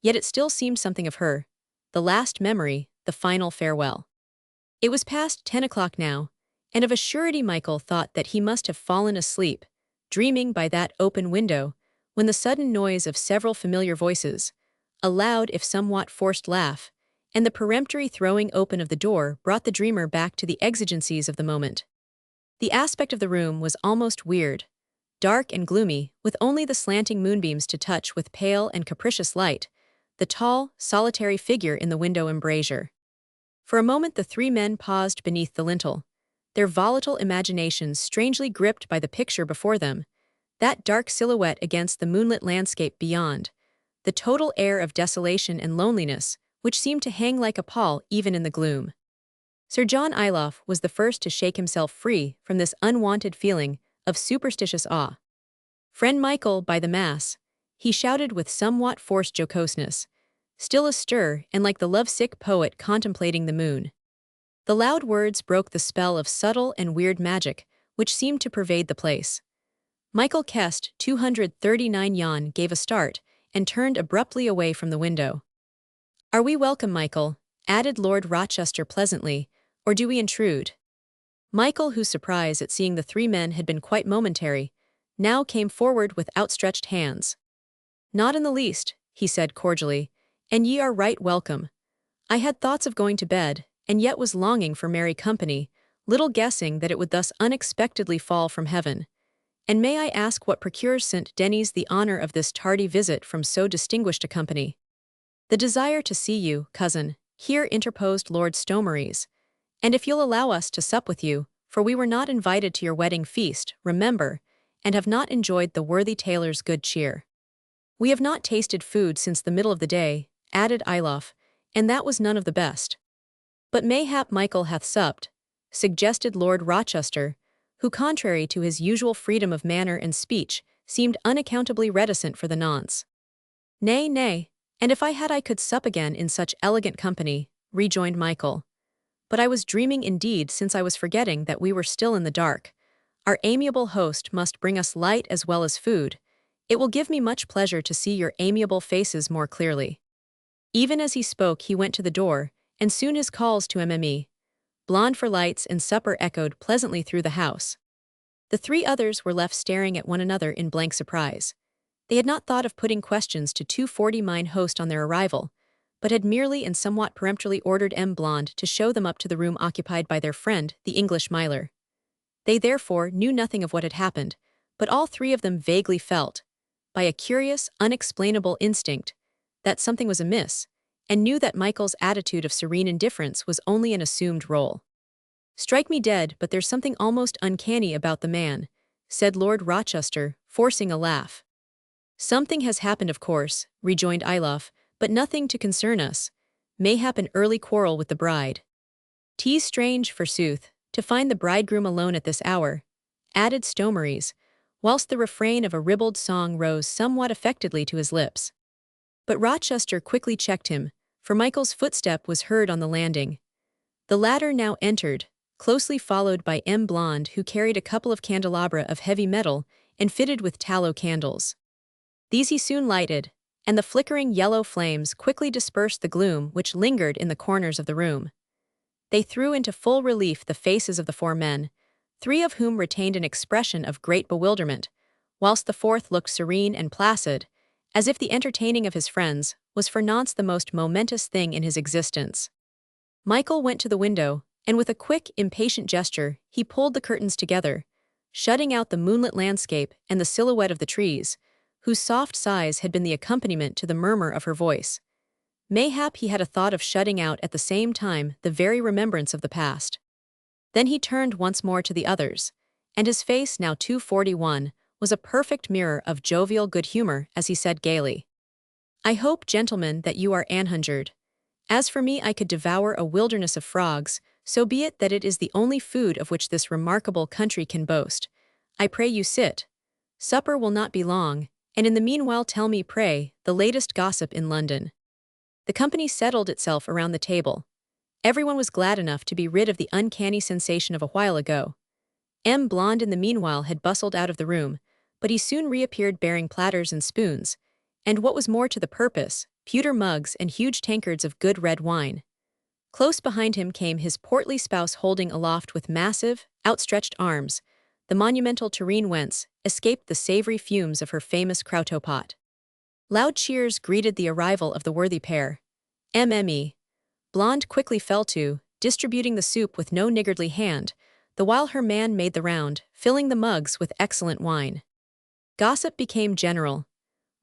yet it still seemed something of her, the last memory, the final farewell. It was past 10 o'clock now, and of a surety Michael thought that he must have fallen asleep, dreaming by that open window, when the sudden noise of several familiar voices, a loud if somewhat forced laugh, and the peremptory throwing open of the door brought the dreamer back to the exigencies of the moment. The aspect of the room was almost weird, dark and gloomy, with only the slanting moonbeams to touch with pale and capricious light, the tall, solitary figure in the window embrasure. For a moment the three men paused beneath the lintel, their volatile imaginations strangely gripped by the picture before them, that dark silhouette against the moonlit landscape beyond, the total air of desolation and loneliness, which seemed to hang like a pall even in the gloom. Sir John Iloff was the first to shake himself free from this unwanted feeling of superstitious awe. "Friend Michael, by the mass," he shouted with somewhat forced jocoseness, still astir and like the lovesick poet contemplating the moon. The loud words broke the spell of subtle and weird magic which seemed to pervade the place. Michael Kest, 239 Jan, gave a start and turned abruptly away from the window. "Are we welcome, Michael?" added Lord Rochester pleasantly, "or do we intrude?" Michael, whose surprise at seeing the three men had been quite momentary, now came forward with outstretched hands. "Not in the least," he said cordially, "and ye are right welcome. I had thoughts of going to bed, and yet was longing for merry company, little guessing that it would thus unexpectedly fall from heaven. And may I ask what procures St. Denis the honor of this tardy visit from so distinguished a company?" "The desire to see you, cousin," here interposed Lord Stomeries, "and if you'll allow us to sup with you, for we were not invited to your wedding feast, remember, and have not enjoyed the worthy tailor's good cheer." "We have not tasted food since the middle of the day," added Ilof, "and that was none of the best." "But mayhap Michael hath supped," suggested Lord Rochester, who, contrary to his usual freedom of manner and speech, seemed unaccountably reticent for the nonce. "Nay, nay, and if I had I could sup again in such elegant company," rejoined Michael. "But I was dreaming indeed, since I was forgetting that we were still in the dark. Our amiable host must bring us light as well as food. It will give me much pleasure to see your amiable faces more clearly." Even as he spoke he went to the door, and soon his calls to Mme. Blonde for lights and supper echoed pleasantly through the house. The three others were left staring at one another in blank surprise. They had not thought of putting questions to 240 mine host on their arrival, but had merely and somewhat peremptorily ordered M. Blonde to show them up to the room occupied by their friend, the English Myler. They therefore knew nothing of what had happened, but all three of them vaguely felt, by a curious, unexplainable instinct, that something was amiss, and knew that Michael's attitude of serene indifference was only an assumed role. "Strike me dead, but there's something almost uncanny about the man," said Lord Rochester, forcing a laugh. "Something has happened, of course," rejoined Ilof, "but nothing to concern us. Mayhap an early quarrel with the bride." "'Tis strange, forsooth, to find the bridegroom alone at this hour," added Stomeries, whilst the refrain of a ribald song rose somewhat affectedly to his lips. But Rochester quickly checked him, for Michael's footstep was heard on the landing. The latter now entered, closely followed by M. Blonde, who carried a couple of candelabra of heavy metal and fitted with tallow candles. These he soon lighted, and the flickering yellow flames quickly dispersed the gloom which lingered in the corners of the room. They threw into full relief the faces of the four men, three of whom retained an expression of great bewilderment, whilst the fourth looked serene and placid, as if the entertaining of his friends was for nonce the most momentous thing in his existence. Michael went to the window, and with a quick, impatient gesture, he pulled the curtains together, shutting out the moonlit landscape and the silhouette of the trees, whose soft sighs had been the accompaniment to the murmur of her voice. Mayhap he had a thought of shutting out at the same time the very remembrance of the past. Then he turned once more to the others, and his face, now 241, was a perfect mirror of jovial good humor as he said gaily, "I hope, gentlemen, that you are anhungered. As for me, I could devour a wilderness of frogs, so be it that it is the only food of which this remarkable country can boast. I pray you sit. Supper will not be long, and in the meanwhile tell me, pray, the latest gossip in London." The company settled itself around the table. Everyone was glad enough to be rid of the uncanny sensation of a while ago. M. Blonde in the meanwhile had bustled out of the room, but he soon reappeared bearing platters and spoons, and what was more to the purpose, pewter mugs and huge tankards of good red wine. Close behind him came his portly spouse holding aloft with massive, outstretched arms the monumental tureen whence escaped the savory fumes of her famous crowto pot. Loud cheers greeted the arrival of the worthy pair. Mme. Blonde quickly fell to, distributing the soup with no niggardly hand, the while her man made the round, filling the mugs with excellent wine. Gossip became general.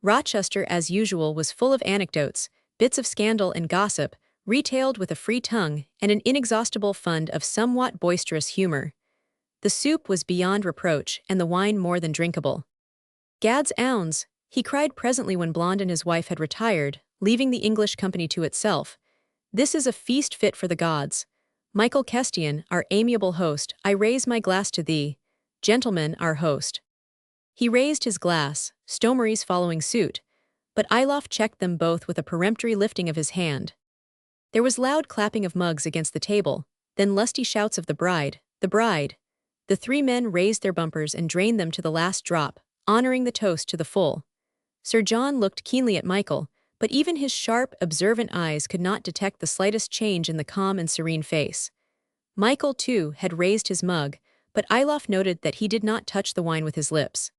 Rochester, as usual, was full of anecdotes, bits of scandal and gossip, retailed with a free tongue and an inexhaustible fund of somewhat boisterous humor. The soup was beyond reproach and the wine more than drinkable. "Gad's ounds," he cried presently when Blonde and his wife had retired, leaving the English company to itself. "This is a feast fit for the gods. Michael Kestian, our amiable host, I raise my glass to thee. Gentlemen, our host." He raised his glass, Stomeries following suit, but Ilof checked them both with a peremptory lifting of his hand. There was loud clapping of mugs against the table, then lusty shouts of the bride, the bride. The three men raised their bumpers and drained them to the last drop, honoring the toast to the full. Sir John looked keenly at Michael, but even his sharp, observant eyes could not detect the slightest change in the calm and serene face. Michael, too, had raised his mug, but Ilof noted that he did not touch the wine with his lips.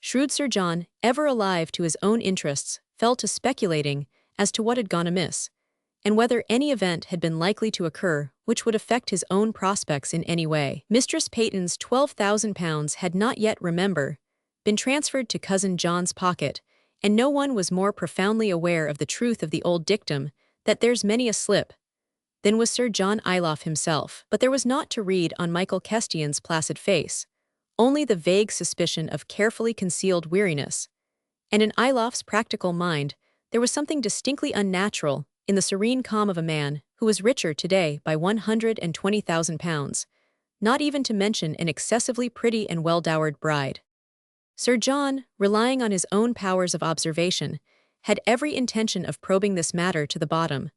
Shrewd Sir John, ever alive to his own interests, fell to speculating as to what had gone amiss, and whether any event had been likely to occur which would affect his own prospects in any way. Mistress Peyton's £12,000 had not yet, remember, been transferred to Cousin John's pocket, and no one was more profoundly aware of the truth of the old dictum that there's many a slip than was Sir John Ilof himself. But there was naught to read on Michael Kestian's placid face, only the vague suspicion of carefully concealed weariness, and in Ilof's practical mind there was something distinctly unnatural in the serene calm of a man who was richer today by £120,000, not even to mention an excessively pretty and well-dowered bride. Sir John, relying on his own powers of observation, had every intention of probing this matter to the bottom,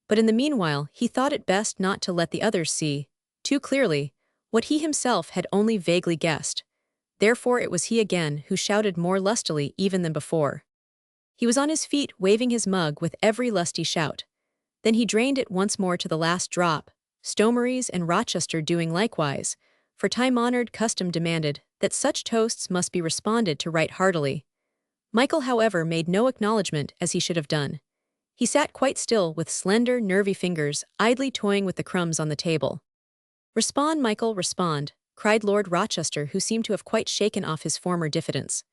but in the meanwhile he thought it best not to let the others see, too clearly, what he himself had only vaguely guessed. Therefore it was he again who shouted more lustily even than before. He was on his feet waving his mug with every lusty shout. Then he drained it once more to the last drop, Stomeries and Rochester doing likewise, for time-honored custom demanded that such toasts must be responded to right heartily. Michael, however, made no acknowledgment as he should have done. He sat quite still with slender, nervy fingers idly toying with the crumbs on the table. "Respond, Michael, respond," cried Lord Rochester, who seemed to have quite shaken off his former diffidence.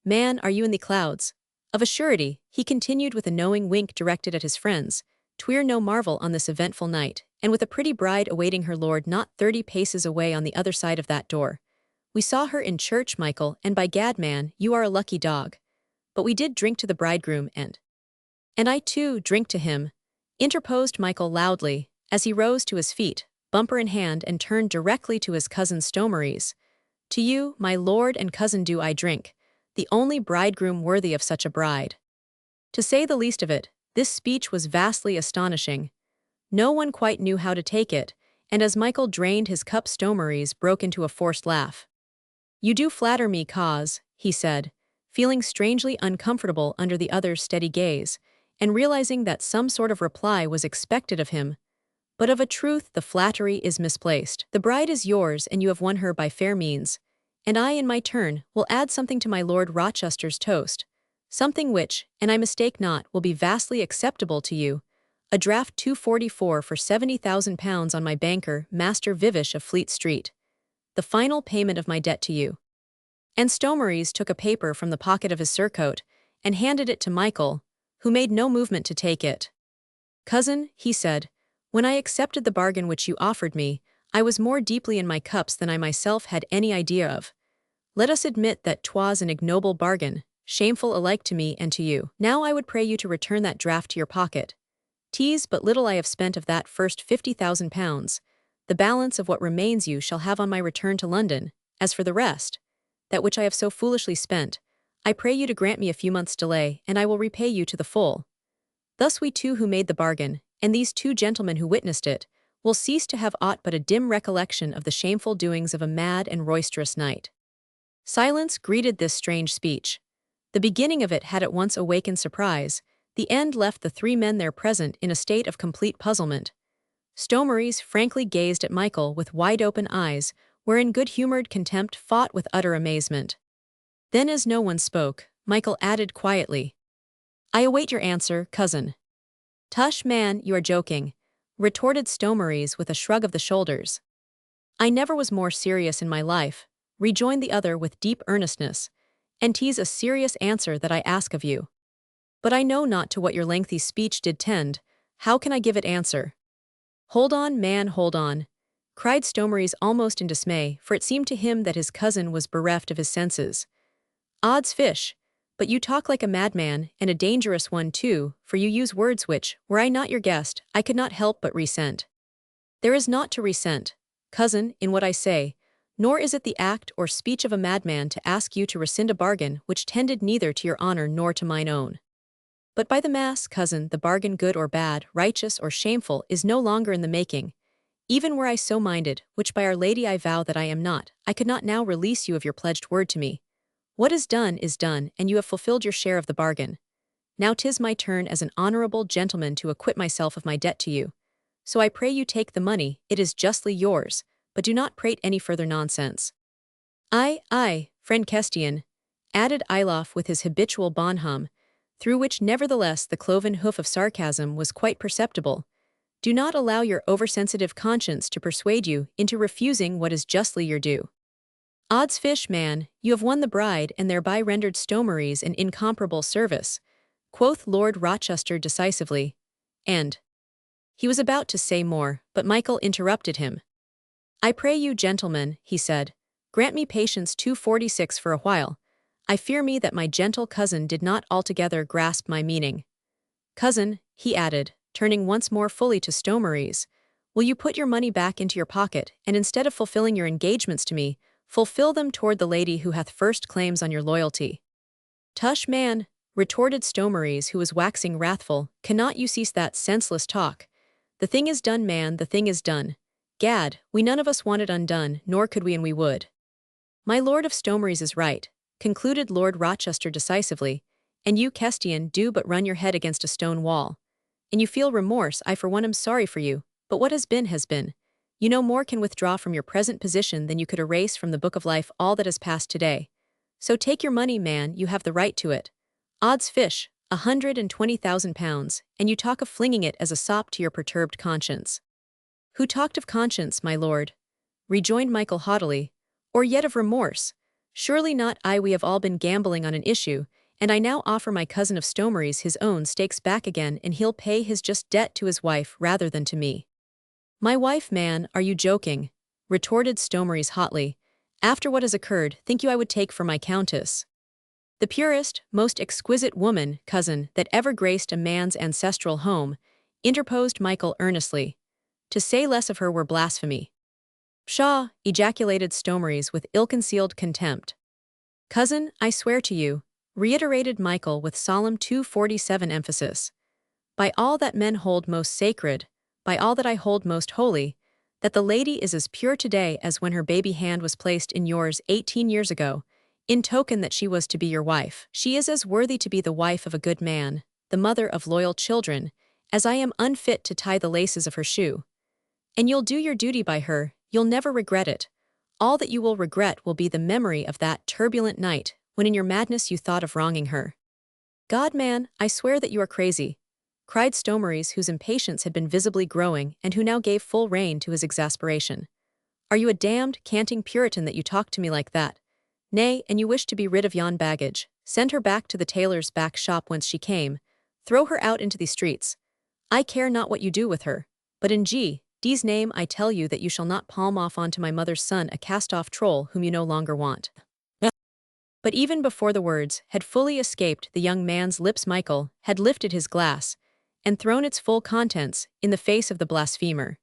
"Man, are you in the clouds? Of a surety," he continued with a knowing wink directed at his friends, "'twere no marvel on this eventful night, and with a pretty bride awaiting her lord not 30 paces away on the other side of that door. We saw her in church, Michael, and by gad, man, you are a lucky dog. But we did drink to the bridegroom, and I too drink to him," interposed Michael loudly, as he rose to his feet, bumper in hand, and turned directly to his cousin Stomeries. "To you, my lord and cousin, do I drink, the only bridegroom worthy of such a bride." To say the least of it, this speech was vastly astonishing. No one quite knew how to take it, and as Michael drained his cup Stomeries broke into a forced laugh. "You do flatter me, cause," he said, feeling strangely uncomfortable under the other's steady gaze, and realizing that some sort of reply was expected of him. "But of a truth the flattery is misplaced. The bride is yours and you have won her by fair means, and I in my turn will add something to my Lord Rochester's toast, something which, and I mistake not, will be vastly acceptable to you, a draft 244 for £70,000 on my banker, Master Vivish of Fleet Street, the final payment of my debt to you." And Stomeries took a paper from the pocket of his surcoat and handed it to Michael, who made no movement to take it. "Cousin," he said, "when I accepted the bargain which you offered me, I was more deeply in my cups than I myself had any idea of. Let us admit that 'twas an ignoble bargain, shameful alike to me and to you. Now I would pray you to return that draft to your pocket. 'Tis but little I have spent of that first £50,000. The balance of what remains you shall have on my return to London. As for the rest, that which I have so foolishly spent, I pray you to grant me a few months' delay, and I will repay you to the full. Thus we two who made the bargain, and these two gentlemen who witnessed it, will cease to have aught but a dim recollection of the shameful doings of a mad and roisterous night." Silence greeted this strange speech. The beginning of it had at once awakened surprise, the end left the three men there present in a state of complete puzzlement. Stomeries frankly gazed at Michael with wide-open eyes, wherein good-humored contempt fought with utter amazement. Then, as no one spoke, Michael added quietly, "I await your answer, cousin." "Tush, man, you are joking," retorted Stomeries with a shrug of the shoulders. "I never was more serious in my life," rejoined the other with deep earnestness, "and 'tis a serious answer that I ask of you. But I know not to what your lengthy speech did tend, how can I give it answer?" "Hold on, man, hold on," cried Stomeries almost in dismay, for it seemed to him that his cousin was bereft of his senses. "Odds fish, but you talk like a madman, and a dangerous one too, for you use words which, were I not your guest, I could not help but resent." "There is naught to resent, cousin, in what I say, nor is it the act or speech of a madman to ask you to rescind a bargain which tended neither to your honor nor to mine own. But by the mass, cousin, the bargain good or bad, righteous or shameful, is no longer in the making. Even were I so minded, which by Our Lady I vow that I am not, I could not now release you of your pledged word to me. What is done, and you have fulfilled your share of the bargain. Now 'tis my turn as an honorable gentleman to acquit myself of my debt to you. So I pray you take the money, it is justly yours, but do not prate any further nonsense. Aye, friend Kestian, added Ilof with his habitual bonhom, through which nevertheless the cloven hoof of sarcasm was quite perceptible. Do not allow your oversensitive conscience to persuade you into refusing what is justly your due. Odds fish, man, you have won the bride and thereby rendered Stomeries an incomparable service, quoth Lord Rochester decisively, and he was about to say more, but Michael interrupted him. I pray you, gentlemen, he said, grant me patience 246 for a while. I fear me that my gentle cousin did not altogether grasp my meaning. Cousin, he added, turning once more fully to Stomeries, will you put your money back into your pocket, and instead of fulfilling your engagements to me, fulfill them toward the lady who hath first claims on your loyalty? Tush, man, retorted Stomeries, who was waxing wrathful, cannot you cease that senseless talk? The thing is done, man, the thing is done. Gad, we none of us want it undone, nor could we, and we would. My Lord of Stomeries is right, concluded Lord Rochester decisively, and you, Kestian, do but run your head against a stone wall. And you feel remorse. I for one am sorry for you, but what has been has been. You no more can withdraw from your present position than you could erase from the book of life all that has passed today. So take your money, man, you have the right to it. Odds fish, £120,000, and you talk of flinging it as a sop to your perturbed conscience. Who talked of conscience, my lord? Rejoined Michael haughtily. Or yet of remorse? Surely not I. We have all been gambling on an issue, and I now offer my cousin of Stomeries his own stakes back again, and he'll pay his just debt to his wife rather than to me. My wife, man, are you joking? Retorted Stomeries hotly. After what has occurred, think you I would take for my countess? The purest, most exquisite woman, cousin, that ever graced a man's ancestral home, interposed Michael earnestly. To say less of her were blasphemy. Pshaw, ejaculated Stomeries with ill-concealed contempt. Cousin, I swear to you, reiterated Michael with solemn 247 emphasis, by all that men hold most sacred, by all that I hold most holy, that the lady is as pure today as when her baby hand was placed in yours 18 years ago, in token that she was to be your wife. She is as worthy to be the wife of a good man, the mother of loyal children, as I am unfit to tie the laces of her shoe. And you'll do your duty by her, you'll never regret it. All that you will regret will be the memory of that turbulent night, when in your madness you thought of wronging her. God, man, I swear that you are crazy, cried Stomeries, whose impatience had been visibly growing and who now gave full rein to his exasperation. Are you a damned, canting Puritan that you talk to me like that? Nay, and you wish to be rid of yon baggage, send her back to the tailor's back shop whence she came, throw her out into the streets. I care not what you do with her, but in G's name I tell you that you shall not palm off onto my mother's son a cast-off troll whom you no longer want. But even before the words had fully escaped the young man's lips, Michael had lifted his glass and thrown its full contents in the face of the blasphemer.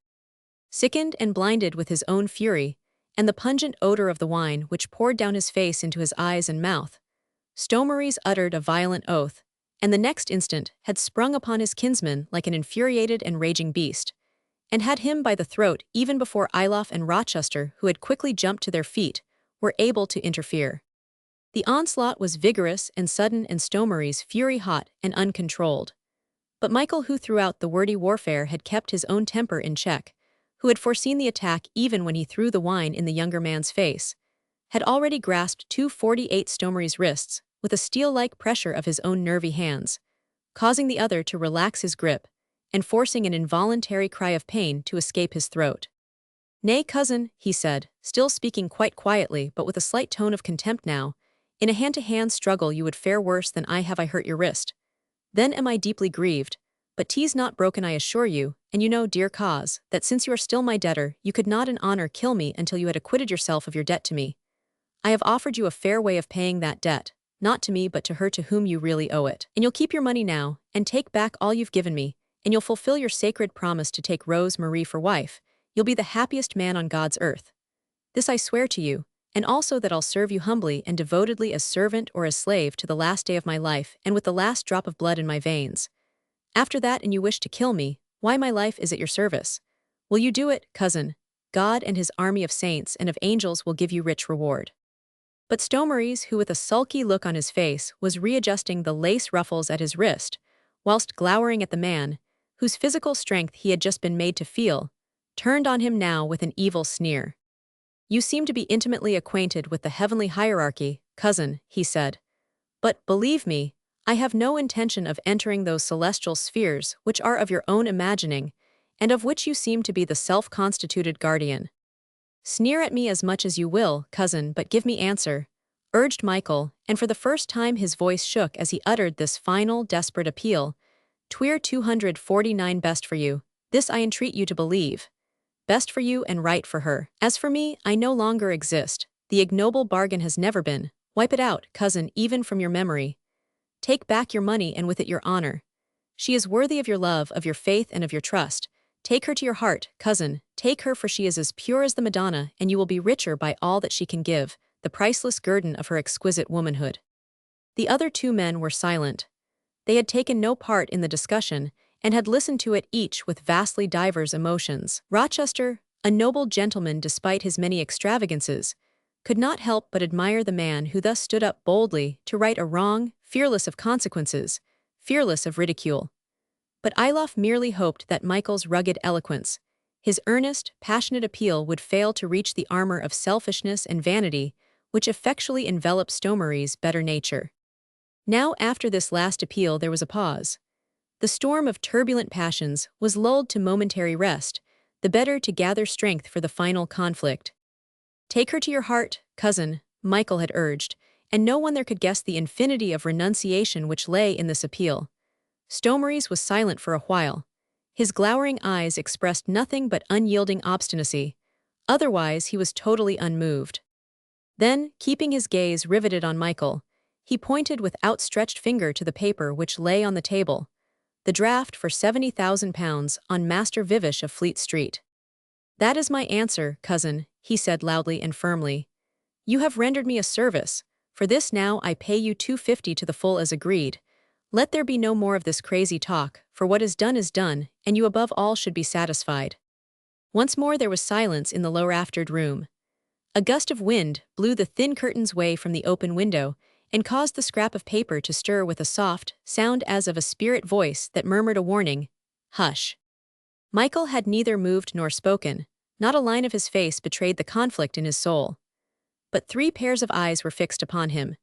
Sickened and blinded with his own fury, and the pungent odor of the wine which poured down his face into his eyes and mouth, Stomeries uttered a violent oath, and the next instant had sprung upon his kinsman like an infuriated and raging beast, and had him by the throat even before Ilof and Rochester, who had quickly jumped to their feet, were able to interfere. The onslaught was vigorous and sudden, and Stomeries' fury hot and uncontrolled. But Michael, who throughout the wordy warfare had kept his own temper in check, who had foreseen the attack even when he threw the wine in the younger man's face, had already grasped 248 Stomeries' wrists with a steel-like pressure of his own nervy hands, causing the other to relax his grip and forcing an involuntary cry of pain to escape his throat. Nay, cousin, he said, still speaking quite quietly but with a slight tone of contempt now, in a hand-to-hand struggle you would fare worse than I have. I hurt your wrist. Then am I deeply grieved, but 'tis not broken, I assure you, and you know, dear cause, that since you are still my debtor, you could not in honor kill me until you had acquitted yourself of your debt to me. I have offered you a fair way of paying that debt, not to me but to her to whom you really owe it. And you'll keep your money now, and take back all you've given me, and you'll fulfill your sacred promise to take Rose Marie for wife. You'll be the happiest man on God's earth. This I swear to you, and also that I'll serve you humbly and devotedly as servant or as slave to the last day of my life and with the last drop of blood in my veins. After that, and you wish to kill me, why, my life is at your service. Will you do it, cousin? God and his army of saints and of angels will give you rich reward. But Stomeries, who with a sulky look on his face was readjusting the lace ruffles at his wrist, whilst glowering at the man, whose physical strength he had just been made to feel, turned on him now with an evil sneer. "You seem to be intimately acquainted with the heavenly hierarchy, cousin," he said. "But, believe me, I have no intention of entering those celestial spheres which are of your own imagining, and of which you seem to be the self-constituted guardian." "Sneer at me as much as you will, cousin, but give me answer," urged Michael, and for the first time his voice shook as he uttered this final, desperate appeal. "Tweer 249 best for you, this I entreat you to believe. Best for you and right for her. As for me, I no longer exist. The ignoble bargain has never been. Wipe it out, cousin, even from your memory. Take back your money and with it your honor. She is worthy of your love, of your faith, and of your trust. Take her to your heart, cousin, take her, for she is as pure as the Madonna, and you will be richer by all that she can give, the priceless guerdon of her exquisite womanhood." The other two men were silent. They had taken no part in the discussion, and had listened to it each with vastly diverse emotions. Rochester, a noble gentleman despite his many extravagances, could not help but admire the man who thus stood up boldly to right a wrong, fearless of consequences, fearless of ridicule. But Ilof merely hoped that Michael's rugged eloquence, his earnest, passionate appeal would fail to reach the armor of selfishness and vanity which effectually enveloped Stomeries' better nature. Now after this last appeal there was a pause. The storm of turbulent passions was lulled to momentary rest, the better to gather strength for the final conflict. "Take her to your heart, cousin," Michael had urged, and no one there could guess the infinity of renunciation which lay in this appeal. Stomeries was silent for a while. His glowering eyes expressed nothing but unyielding obstinacy. Otherwise he was totally unmoved. Then, keeping his gaze riveted on Michael, he pointed with outstretched finger to the paper which lay on the table, the draft for £70,000 on Master Vivish of Fleet Street. "That is my answer, cousin," he said loudly and firmly. "You have rendered me a service. For this now I pay you £250 to the full as agreed. Let there be no more of this crazy talk, for what is done, and you above all should be satisfied." Once more there was silence in the low-raftered room. A gust of wind blew the thin curtains away from the open window and caused the scrap of paper to stir with a soft sound as of a spirit voice that murmured a warning, "Hush." Michael had neither moved nor spoken. Not a line of his face betrayed the conflict in his soul. But 3 pairs of eyes were fixed upon him.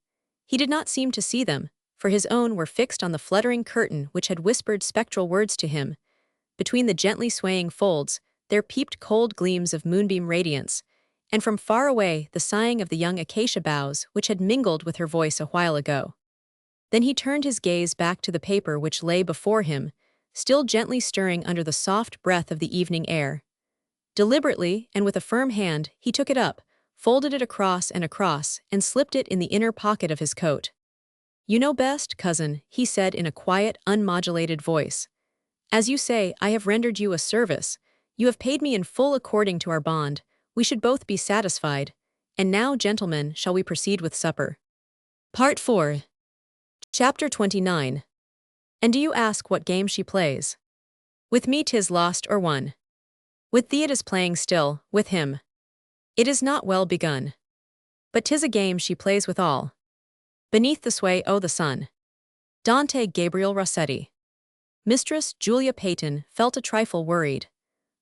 He did not seem to see them, for his own were fixed on the fluttering curtain which had whispered spectral words to him. Between the gently swaying folds there peeped cold gleams of moonbeam radiance, and from far away the sighing of the young acacia boughs which had mingled with her voice a while ago. Then he turned his gaze back to the paper which lay before him, still gently stirring under the soft breath of the evening air. Deliberately, and with a firm hand, he took it up, folded it across, and slipped it in the inner pocket of his coat. "You know best, cousin," he said in a quiet, unmodulated voice. "As you say, I have rendered you a service. You have paid me in full according to our bond. We should both be satisfied. And now, gentlemen, shall we proceed with supper?" Part 4. Chapter 29. "And do you ask what game she plays? With me 'tis lost or won. With thee it is playing still, with him it is not well begun. But 'tis a game she plays with all. Beneath the sway o' the sun." Dante Gabriel Rossetti. Mistress Julia Peyton felt a trifle worried.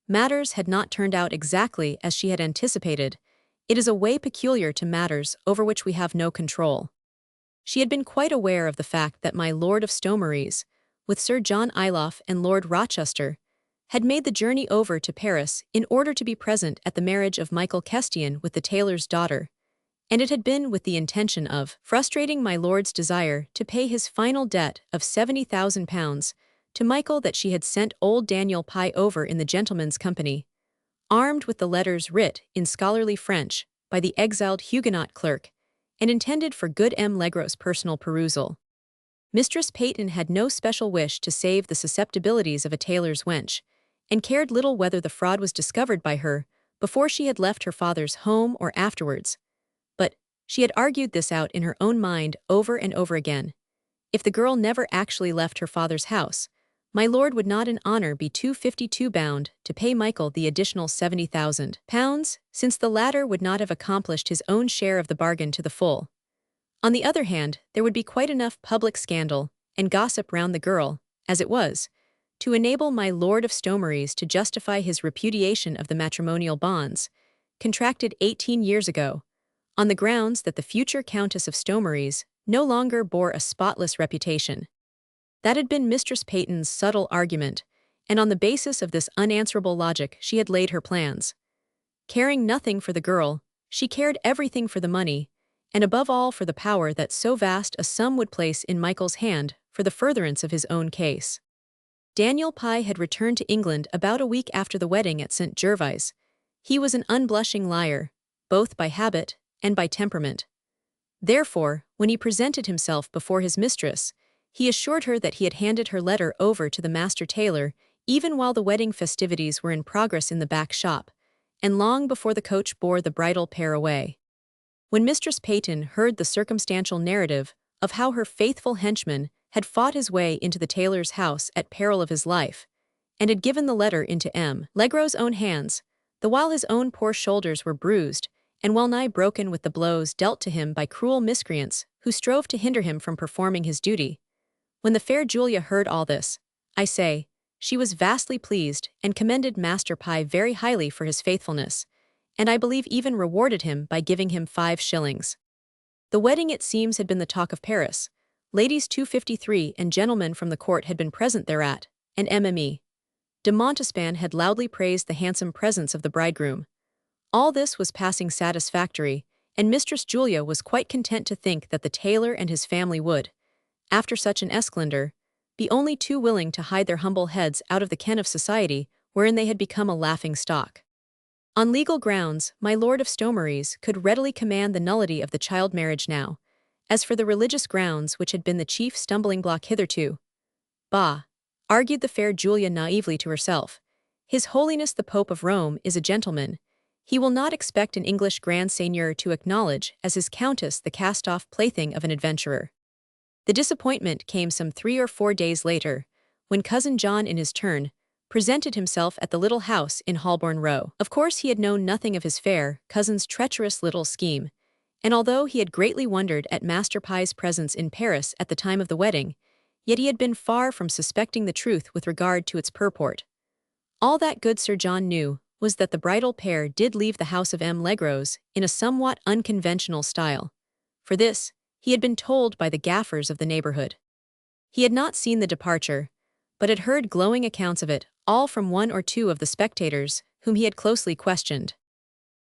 Matters had not turned out exactly as she had anticipated. It is a way peculiar to matters over which we have no control. She had been quite aware of the fact that my Lord of Stomeries, with Sir John Ilof and Lord Rochester, had made the journey over to Paris in order to be present at the marriage of Michael Kestian with the tailor's daughter, and it had been with the intention of frustrating my lord's desire to pay his final debt of £70,000 to Michael that she had sent old Daniel Pye over in the gentleman's company, armed with the letters writ in scholarly French by the exiled Huguenot clerk, and intended for good M. Legros' personal perusal. Mistress Peyton had no special wish to save the susceptibilities of a tailor's wench, and cared little whether the fraud was discovered by her before she had left her father's home or afterwards. But she had argued this out in her own mind over and over again. If the girl never actually left her father's house, My lord would not in honour be 252 bound to pay Michael the additional £70,000, since the latter would not have accomplished his own share of the bargain to the full. On the other hand, there would be quite enough public scandal and gossip round the girl, as it was, to enable my lord of Stomeries to justify his repudiation of the matrimonial bonds, contracted 18 years ago, on the grounds that the future Countess of Stomeries no longer bore a spotless reputation. That had been Mistress Peyton's subtle argument, and on the basis of this unanswerable logic she had laid her plans. Caring nothing for the girl, she cared everything for the money, and above all for the power that so vast a sum would place in Michael's hand for the furtherance of his own case. Daniel Pye had returned to England about a week after the wedding at St. Gervais. He was an unblushing liar, both by habit and by temperament. Therefore, when he presented himself before his mistress, he assured her that he had handed her letter over to the master tailor even while the wedding festivities were in progress in the back shop, and long before the coach bore the bridal pair away. When Mistress Peyton heard the circumstantial narrative of how her faithful henchman had fought his way into the tailor's house at peril of his life, and had given the letter into M. Legros' own hands, the while his own poor shoulders were bruised and well-nigh broken with the blows dealt to him by cruel miscreants who strove to hinder him from performing his duty. When the fair Julia heard all this, I say, she was vastly pleased and commended Master Pye very highly for his faithfulness, and I believe even rewarded him by giving him 5 shillings. The wedding, it seems, had been the talk of Paris. Ladies 253 and gentlemen from the court had been present thereat, and Mme. de Montespan had loudly praised the handsome presence of the bridegroom. All this was passing satisfactory, and Mistress Julia was quite content to think that the tailor and his family would, after such an esclandre, be only too willing to hide their humble heads out of the ken of society wherein they had become a laughing stock. On legal grounds, my lord of Stomeries could readily command the nullity of the child marriage now. As for the religious grounds which had been the chief stumbling block hitherto, bah, argued the fair Julia naively to herself, His Holiness the Pope of Rome is a gentleman. He will not expect an English grand seigneur to acknowledge as his countess the cast-off plaything of an adventurer. The disappointment came some 3 or 4 days later, when Cousin John in his turn presented himself at the little house in Holborn Row. Of course he had known nothing of his fair cousin's treacherous little scheme, and although he had greatly wondered at Master Pye's presence in Paris at the time of the wedding, yet he had been far from suspecting the truth with regard to its purport. All that good Sir John knew was that the bridal pair did leave the house of M. Legros in a somewhat unconventional style. For this, he had been told by the gaffers of the neighborhood. He had not seen the departure, but had heard glowing accounts of it, all from 1 or 2 of the spectators whom he had closely questioned.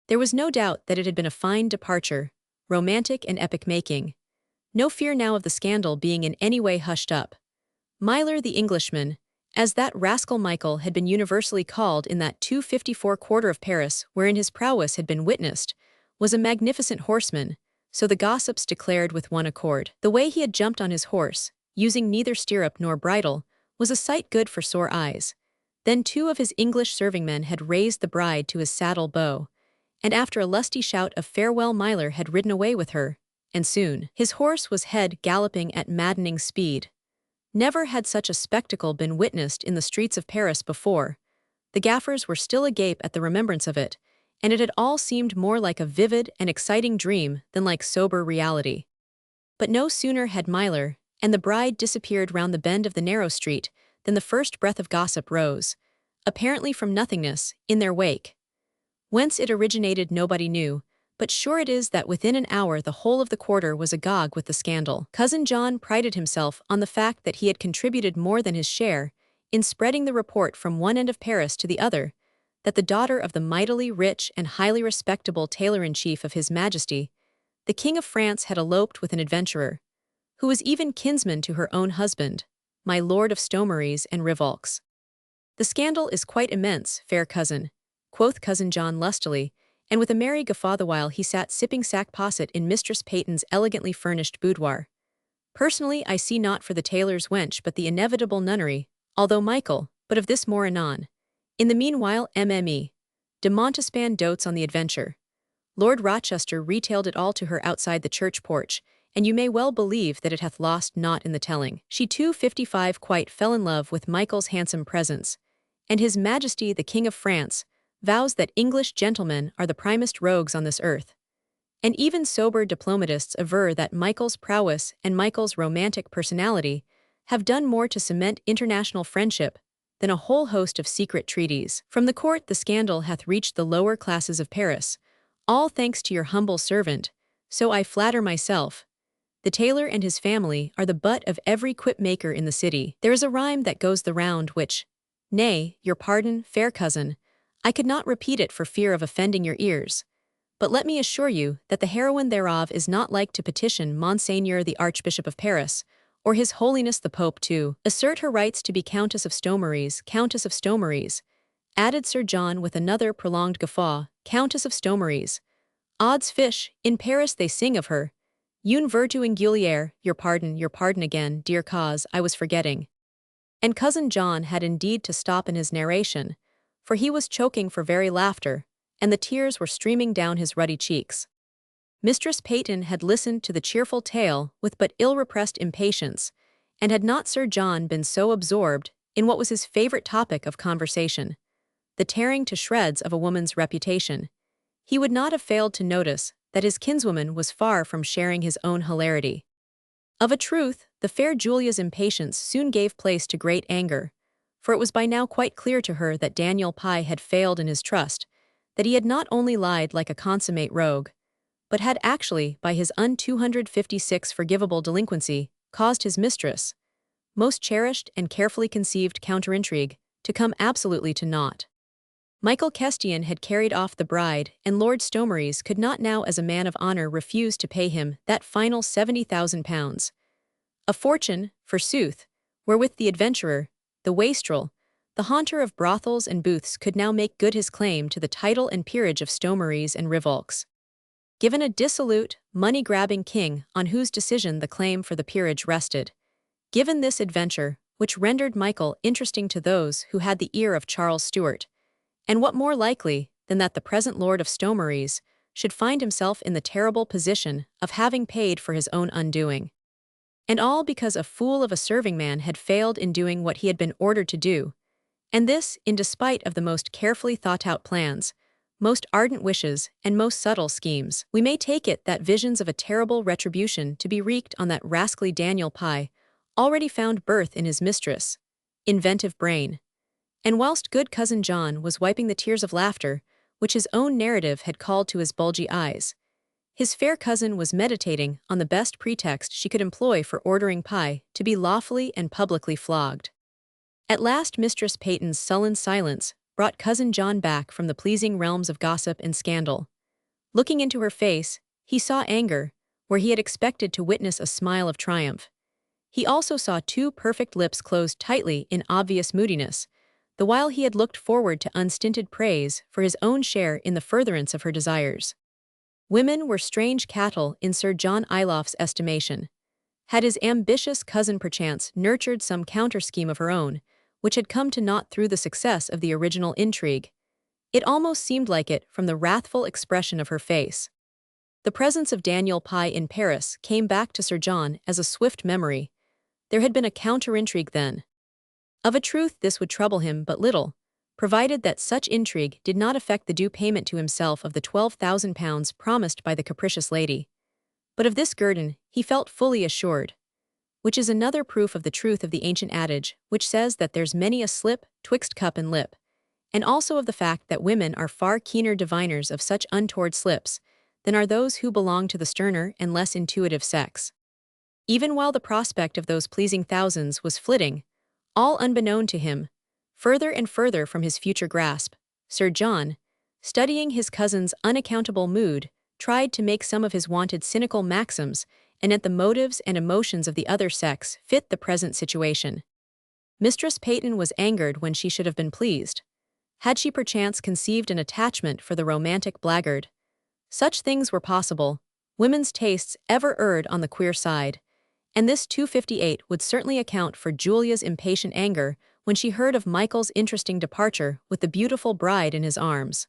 There was no doubt that it had been a fine departure, romantic and epic-making. No fear now of the scandal being in any way hushed up. Myler the Englishman, as that rascal Michael had been universally called in that 254 quarter of Paris wherein his prowess had been witnessed, was a magnificent horseman, so the gossips declared with one accord. The way he had jumped on his horse, using neither stirrup nor bridle, was a sight good for sore eyes. Then 2 of his English serving-men had raised the bride to his saddle bow, and after a lusty shout of farewell Myler had ridden away with her, and soon his horse was head galloping at maddening speed. Never had such a spectacle been witnessed in the streets of Paris before. The gaffers were still agape at the remembrance of it, and it had all seemed more like a vivid and exciting dream than like sober reality. But no sooner had Myler and the bride disappeared round the bend of the narrow street than the first breath of gossip rose, apparently from nothingness, in their wake. Whence it originated nobody knew, but sure it is that within an hour the whole of the quarter was agog with the scandal. Cousin John prided himself on the fact that he had contributed more than his share in spreading the report from one end of Paris to the other, that the daughter of the mightily rich and highly respectable tailor-in-chief of His Majesty, the King of France, had eloped with an adventurer, who was even kinsman to her own husband, my lord of Stomeries and Rivolks. The scandal is quite immense, fair cousin, quoth Cousin John lustily, and with a merry guffaw the while he sat sipping sack posset in Mistress Peyton's elegantly furnished boudoir. Personally I see not for the tailor's wench but the inevitable nunnery, although Michael, but of this more anon. In the meanwhile Mme. de Montespan dotes on the adventure. Lord Rochester retailed it all to her outside the church porch, and you may well believe that it hath lost naught in the telling. She 255 quite fell in love with Michael's handsome presence, and His Majesty the King of France vows that English gentlemen are the primest rogues on this earth. And even sober diplomatists aver that Michael's prowess and Michael's romantic personality have done more to cement international friendship than a whole host of secret treaties. From the court the scandal hath reached the lower classes of Paris, all thanks to your humble servant, so I flatter myself. The tailor and his family are the butt of every quip-maker in the city. There is a rhyme that goes the round which, nay, your pardon, fair cousin, I could not repeat it for fear of offending your ears. But let me assure you that the heroine thereof is not like to petition Monseigneur the Archbishop of Paris, or His Holiness the Pope to assert her rights to be Countess of Stomaries, added Sir John with another prolonged guffaw, Countess of Stomaries. Odds fish, in Paris they sing of her. Une vertu singulière, your pardon again, dear cause, I was forgetting. And Cousin John had indeed to stop in his narration, for he was choking for very laughter, and the tears were streaming down his ruddy cheeks. Mistress Peyton had listened to the cheerful tale with but ill-repressed impatience, and had not Sir John been so absorbed in what was his favorite topic of conversation, the tearing to shreds of a woman's reputation, he would not have failed to notice that his kinswoman was far from sharing his own hilarity. Of a truth, the fair Julia's impatience soon gave place to great anger, for it was by now quite clear to her that Daniel Pye had failed in his trust, that he had not only lied like a consummate rogue, but had actually, by his un-256 forgivable delinquency, caused his mistress, most cherished and carefully conceived counter-intrigue, to come absolutely to naught. Michael Kestian had carried off the bride, and Lord Stomaries could not now as a man of honor refuse to pay him that final £70,000. A fortune, forsooth, wherewith the adventurer, the wastrel, the haunter of brothels and booths could now make good his claim to the title and peerage of Stomaries and Rivolks. Given a dissolute, money-grabbing king on whose decision the claim for the peerage rested. Given this adventure, which rendered Michael interesting to those who had the ear of Charles Stuart, and what more likely than that the present Lord of Stomaries should find himself in the terrible position of having paid for his own undoing. And all because a fool of a serving man had failed in doing what he had been ordered to do, and this in despite of the most carefully thought-out plans, most ardent wishes, and most subtle schemes. We may take it that visions of a terrible retribution to be wreaked on that rascally Daniel Pye already found birth in his mistress' inventive brain. And whilst good Cousin John was wiping the tears of laughter, which his own narrative had called to his bulgy eyes, his fair cousin was meditating on the best pretext she could employ for ordering Pye to be lawfully and publicly flogged. At last Mistress Peyton's sullen silence brought Cousin John back from the pleasing realms of gossip and scandal. Looking into her face, he saw anger, where he had expected to witness a smile of triumph. He also saw two perfect lips closed tightly in obvious moodiness, the while he had looked forward to unstinted praise for his own share in the furtherance of her desires. Women were strange cattle in Sir John Iloff's estimation. Had his ambitious cousin perchance nurtured some counter-scheme of her own, which had come to naught through the success of the original intrigue? It almost seemed like it from the wrathful expression of her face. The presence of Daniel Pye in Paris came back to Sir John as a swift memory. There had been a counter-intrigue then. Of a truth this would trouble him but little, provided that such intrigue did not affect the due payment to himself of the £12,000 promised by the capricious lady. But of this guerdon he felt fully assured, which is another proof of the truth of the ancient adage which says that there's many a slip twixt cup and lip, and also of the fact that women are far keener diviners of such untoward slips than are those who belong to the sterner and less intuitive sex. Even while the prospect of those pleasing thousands was flitting, all unbeknown to him, further and further from his future grasp, Sir John, studying his cousin's unaccountable mood, tried to make some of his wonted cynical maxims and at the motives and emotions of the other sex fit the present situation. Mistress Peyton was angered when she should have been pleased. Had she perchance conceived an attachment for the romantic blackguard? Such things were possible. Women's tastes ever erred on the queer side, and this 258 would certainly account for Julia's impatient anger when she heard of Michael's interesting departure with the beautiful bride in his arms.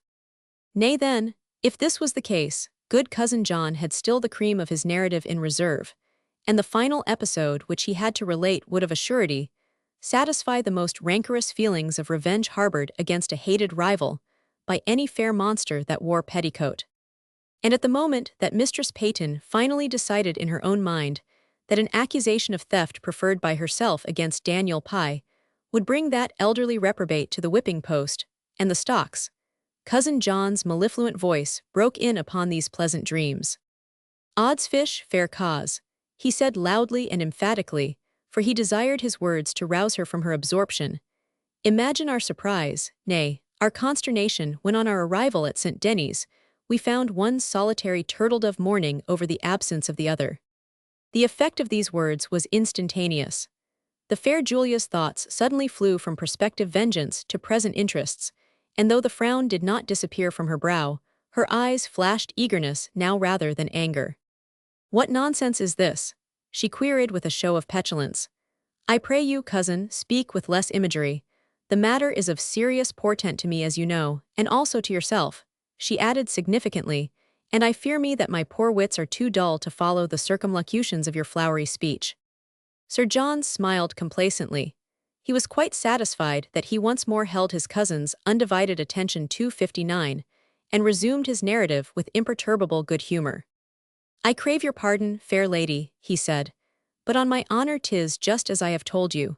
Nay then, if this was the case, good cousin John had still the cream of his narrative in reserve, and the final episode which he had to relate would of a surety satisfy the most rancorous feelings of revenge harbored against a hated rival by any fair monster that wore petticoat. And at the moment that Mistress Peyton finally decided in her own mind that an accusation of theft preferred by herself against Daniel Pye would bring that elderly reprobate to the whipping post and the stocks, cousin John's mellifluent voice broke in upon these pleasant dreams. "Odds fish, fair cause," he said loudly and emphatically, for he desired his words to rouse her from her absorption. "Imagine our surprise, nay, our consternation when on our arrival at St. Denis we found one solitary turtle-dove mourning over the absence of the other." The effect of these words was instantaneous. The fair Julia's thoughts suddenly flew from prospective vengeance to present interests, and though the frown did not disappear from her brow, her eyes flashed eagerness now rather than anger. "What nonsense is this?" she queried with a show of petulance. "I pray you, cousin, speak with less imagery. The matter is of serious portent to me, as you know, and also to yourself," she added significantly, "and I fear me that my poor wits are too dull to follow the circumlocutions of your flowery speech." Sir John smiled complacently. He was quite satisfied that he once more held his cousin's undivided attention 259, and resumed his narrative with imperturbable good humor. "I crave your pardon, fair lady," he said, "but on my honor 'tis just as I have told you.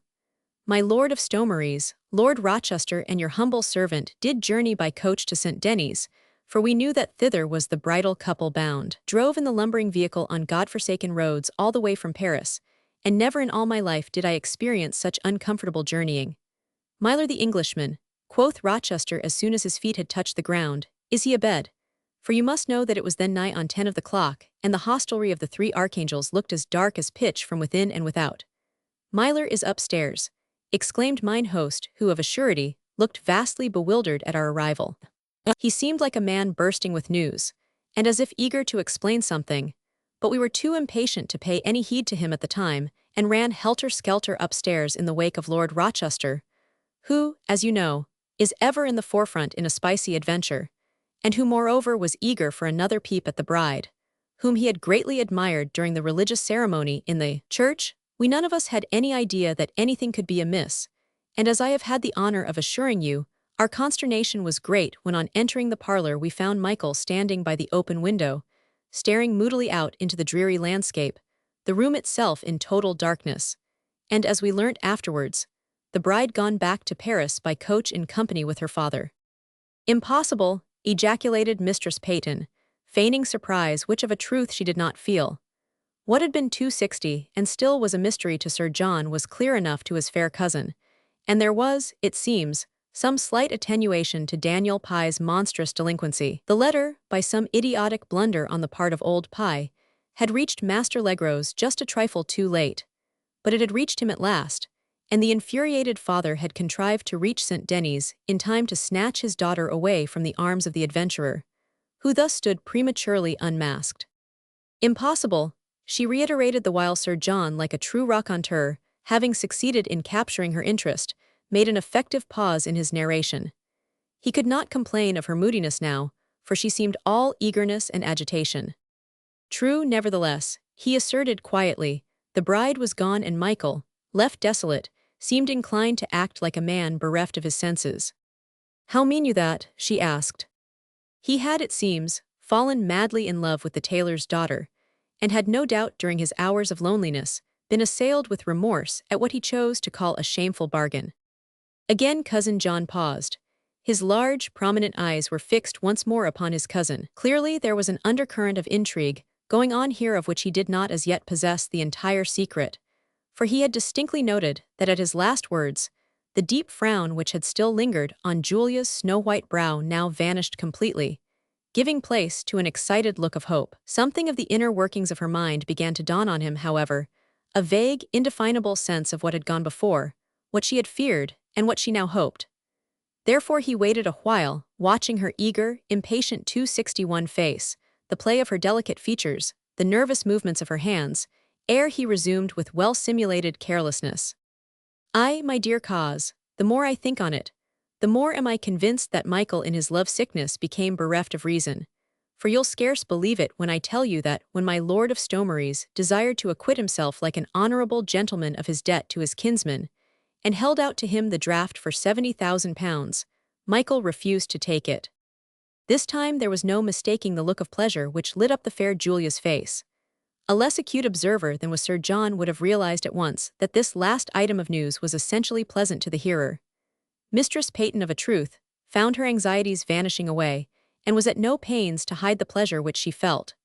My Lord of Stomeries, Lord Rochester, and your humble servant did journey by coach to St. Denis, for we knew that thither was the bridal couple bound. Drove in the lumbering vehicle on God-forsaken roads all the way from Paris, and never in all my life did I experience such uncomfortable journeying. Myler the Englishman," quoth Rochester as soon as his feet had touched the ground, "is he abed? For you must know that it was then nigh on 10 of the clock, and the hostelry of the Three Archangels looked as dark as pitch from within and without." "Myler is upstairs," exclaimed mine host, who of a surety looked vastly bewildered at our arrival. He seemed like a man bursting with news, and as if eager to explain something, but we were too impatient to pay any heed to him at the time, and ran helter-skelter upstairs in the wake of Lord Rochester, who, as you know, is ever in the forefront in a spicy adventure, and who moreover was eager for another peep at the bride, whom he had greatly admired during the religious ceremony in the church. We none of us had any idea that anything could be amiss, and as I have had the honor of assuring you, our consternation was great when on entering the parlor we found Michael standing by the open window, staring moodily out into the dreary landscape, the room itself in total darkness, and as we learnt afterwards, the bride gone back to Paris by coach in company with her father. "Impossible!" ejaculated Mistress Peyton, feigning surprise which of a truth she did not feel. What had been 260 and still was a mystery to Sir John was clear enough to his fair cousin, and there was, it seems, some slight attenuation to Daniel Pye's monstrous delinquency. The letter, by some idiotic blunder on the part of old Pye, had reached Master Legros just a trifle too late, but it had reached him at last, and the infuriated father had contrived to reach St. Denis in time to snatch his daughter away from the arms of the adventurer, who thus stood prematurely unmasked. "Impossible," she reiterated the while Sir John, like a true raconteur, having succeeded in capturing her interest, made an effective pause in his narration. He could not complain of her moodiness now, for she seemed all eagerness and agitation. True, nevertheless, he asserted quietly, the bride was gone and Michael, left desolate, seemed inclined to act like a man bereft of his senses. "How mean you that?" she asked. He had, it seems, fallen madly in love with the tailor's daughter, and had no doubt during his hours of loneliness been assailed with remorse at what he chose to call a shameful bargain. Again cousin John paused. His large, prominent eyes were fixed once more upon his cousin. Clearly there was an undercurrent of intrigue going on here of which he did not as yet possess the entire secret, for he had distinctly noted that at his last words, the deep frown which had still lingered on Julia's snow-white brow now vanished completely, giving place to an excited look of hope. Something of the inner workings of her mind began to dawn on him, however, a vague, indefinable sense of what had gone before, what she had feared, and what she now hoped. Therefore he waited a while, watching her eager, impatient 261 face, the play of her delicate features, the nervous movements of her hands, ere he resumed with well-simulated carelessness. "I, my dear cause, the more I think on it, the more am I convinced that Michael in his love-sickness became bereft of reason, for you'll scarce believe it when I tell you that when my lord of Stomeries desired to acquit himself like an honourable gentleman of his debt to his kinsman, and held out to him the draft for 70,000 pounds, Michael refused to take it. This time there was no mistaking the look of pleasure which lit up the fair Julia's face. A less acute observer than was Sir John would have realized at once that this last item of news was essentially pleasant to the hearer. Mistress Peyton, of a truth, found her anxieties vanishing away, and was at no pains to hide the pleasure which she felt.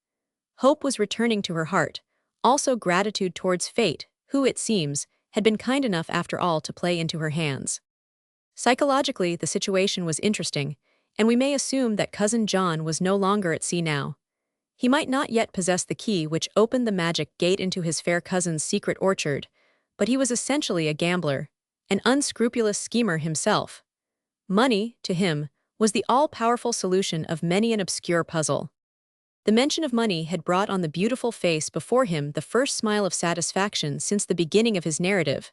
Hope was returning to her heart, also gratitude towards fate, who, it seems, had been kind enough after all to play into her hands. Psychologically, the situation was interesting, and we may assume that Cousin John was no longer at sea now. He might not yet possess the key which opened the magic gate into his fair cousin's secret orchard, but he was essentially a gambler, an unscrupulous schemer himself. Money, to him, was the all-powerful solution of many an obscure puzzle. The mention of money had brought on the beautiful face before him the first smile of satisfaction since the beginning of his narrative.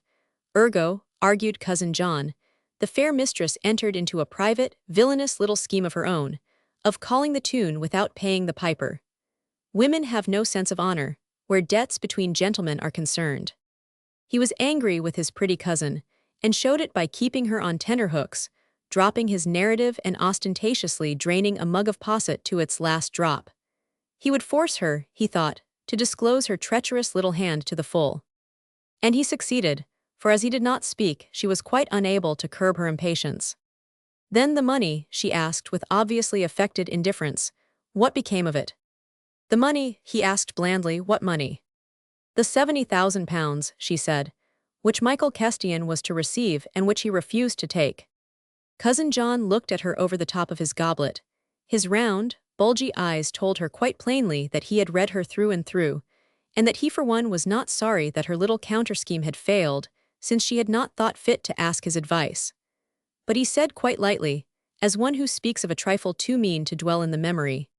Ergo, argued Cousin John, the fair mistress entered into a private, villainous little scheme of her own, of calling the tune without paying the piper. Women have no sense of honor, where debts between gentlemen are concerned. He was angry with his pretty cousin, and showed it by keeping her on tenterhooks, dropping his narrative and ostentatiously draining a mug of posset to its last drop. He would force her, he thought, to disclose her treacherous little hand to the full. And he succeeded, for as he did not speak, she was quite unable to curb her impatience. Then the money, she asked with obviously affected indifference. What became of it? The money, he asked blandly. What money? The 70,000 pounds, she said, which Michael Kestian was to receive and which he refused to take. Cousin John looked at her over the top of his goblet. His round, bulgy eyes told her quite plainly that he had read her through and through, and that he for one was not sorry that her little counter-scheme had failed, since she had not thought fit to ask his advice. But he said quite lightly, as one who speaks of a trifle too mean to dwell in the memory,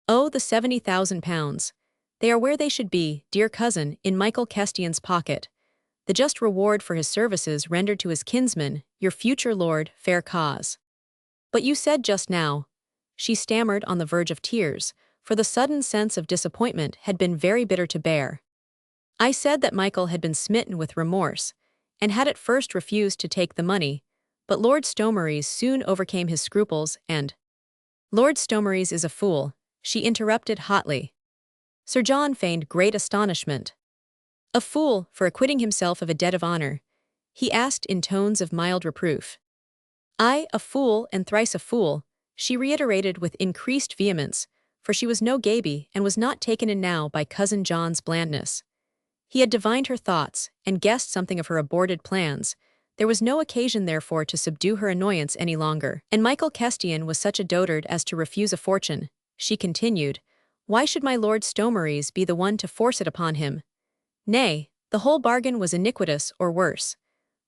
"Oh, the 70,000 pounds. They are where they should be, dear cousin, in Michael Kestian's pocket. The just reward for his services rendered to his kinsman, your future lord, fair cause." "But you said just now," she stammered on the verge of tears, for the sudden sense of disappointment had been very bitter to bear. "I said that Michael had been smitten with remorse, and had at first refused to take the money, but Lord Stomeries soon overcame his scruples and—" "Lord Stomeries is a fool," she interrupted hotly. Sir John feigned great astonishment. "A fool for acquitting himself of a debt of honor?" he asked in tones of mild reproof. "I, a fool and thrice a fool," she reiterated with increased vehemence, for she was no gaby and was not taken in now by Cousin John's blandness. He had divined her thoughts and guessed something of her aborted plans. There was no occasion therefore to subdue her annoyance any longer. "And Michael Kestian was such a dotard as to refuse a fortune," she continued. "Why should my Lord Stomeries be the one to force it upon him? Nay, the whole bargain was iniquitous or worse.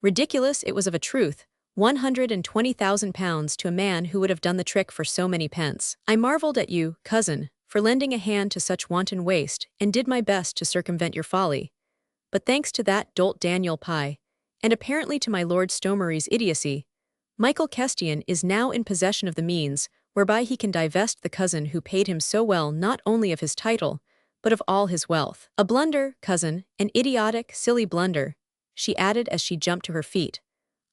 Ridiculous it was of a truth, 120,000 pounds to a man who would have done the trick for so many pence. I marvelled at you, cousin, for lending a hand to such wanton waste, and did my best to circumvent your folly. But thanks to that dolt Daniel Pye, and apparently to my Lord Stomeries' idiocy, Michael Kestian is now in possession of the means whereby he can divest the cousin who paid him so well not only of his title, but of all his wealth. A blunder, cousin, an idiotic, silly blunder," she added as she jumped to her feet,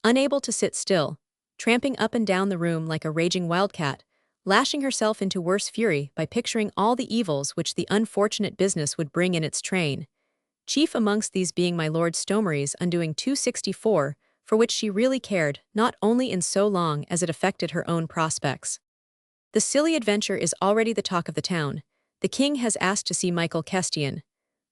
unable to sit still, tramping up and down the room like a raging wildcat, lashing herself into worse fury by picturing all the evils which the unfortunate business would bring in its train, chief amongst these being my Lord Stomeries undoing 264, for which she really cared, not only in so long as it affected her own prospects. "The silly adventure is already the talk of the town. The king has asked to see Michael Kestian.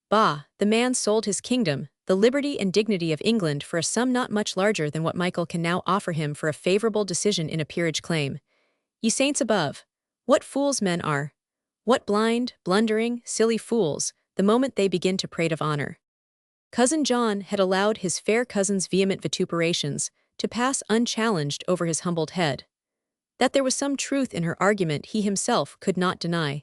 Bah, the man sold his kingdom, the liberty and dignity of England for a sum not much larger than what Michael can now offer him for a favourable decision in a peerage claim. Ye saints above, what fools men are! What blind, blundering, silly fools, the moment they begin to prate of honor." Cousin John had allowed his fair cousin's vehement vituperations to pass unchallenged over his humbled head. That there was some truth in her argument he himself could not deny,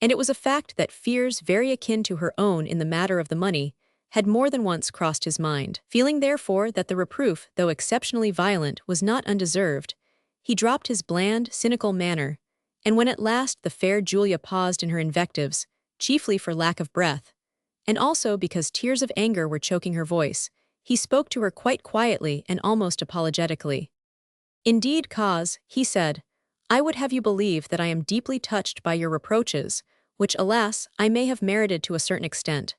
and it was a fact that fears very akin to her own in the matter of the money had more than once crossed his mind. Feeling therefore that the reproof, though exceptionally violent, was not undeserved, he dropped his bland, cynical manner, And when at last the fair Julia paused in her invectives, chiefly for lack of breath, and also because tears of anger were choking her voice, he spoke to her quite quietly and almost apologetically. "Indeed, cause," he said, "I would have you believe that I am deeply touched by your reproaches, which, alas, I may have merited to a certain extent.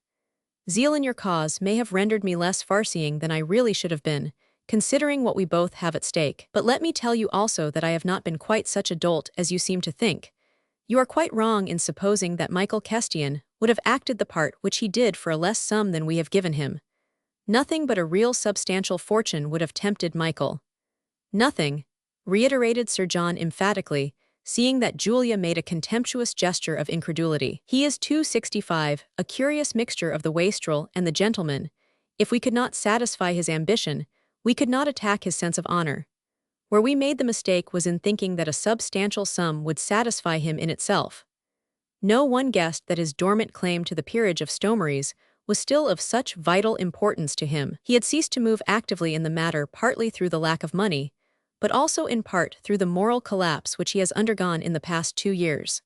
Zeal in your cause may have rendered me less farseeing than I really should have been, considering what we both have at stake. But let me tell you also that I have not been quite such a dolt as you seem to think. You are quite wrong in supposing that Michael Kestian would have acted the part which he did for a less sum than we have given him. Nothing but a real substantial fortune would have tempted Michael." "Nothing," reiterated Sir John emphatically, seeing that Julia made a contemptuous gesture of incredulity. "He is 265, a curious mixture of the wastrel and the gentleman. If we could not satisfy his ambition, we could not attack his sense of honor. Where we made the mistake was in thinking that a substantial sum would satisfy him in itself. No one guessed that his dormant claim to the peerage of Stomeries was still of such vital importance to him. He had ceased to move actively in the matter partly through the lack of money, but also in part through the moral collapse which he has undergone in the past 2 years.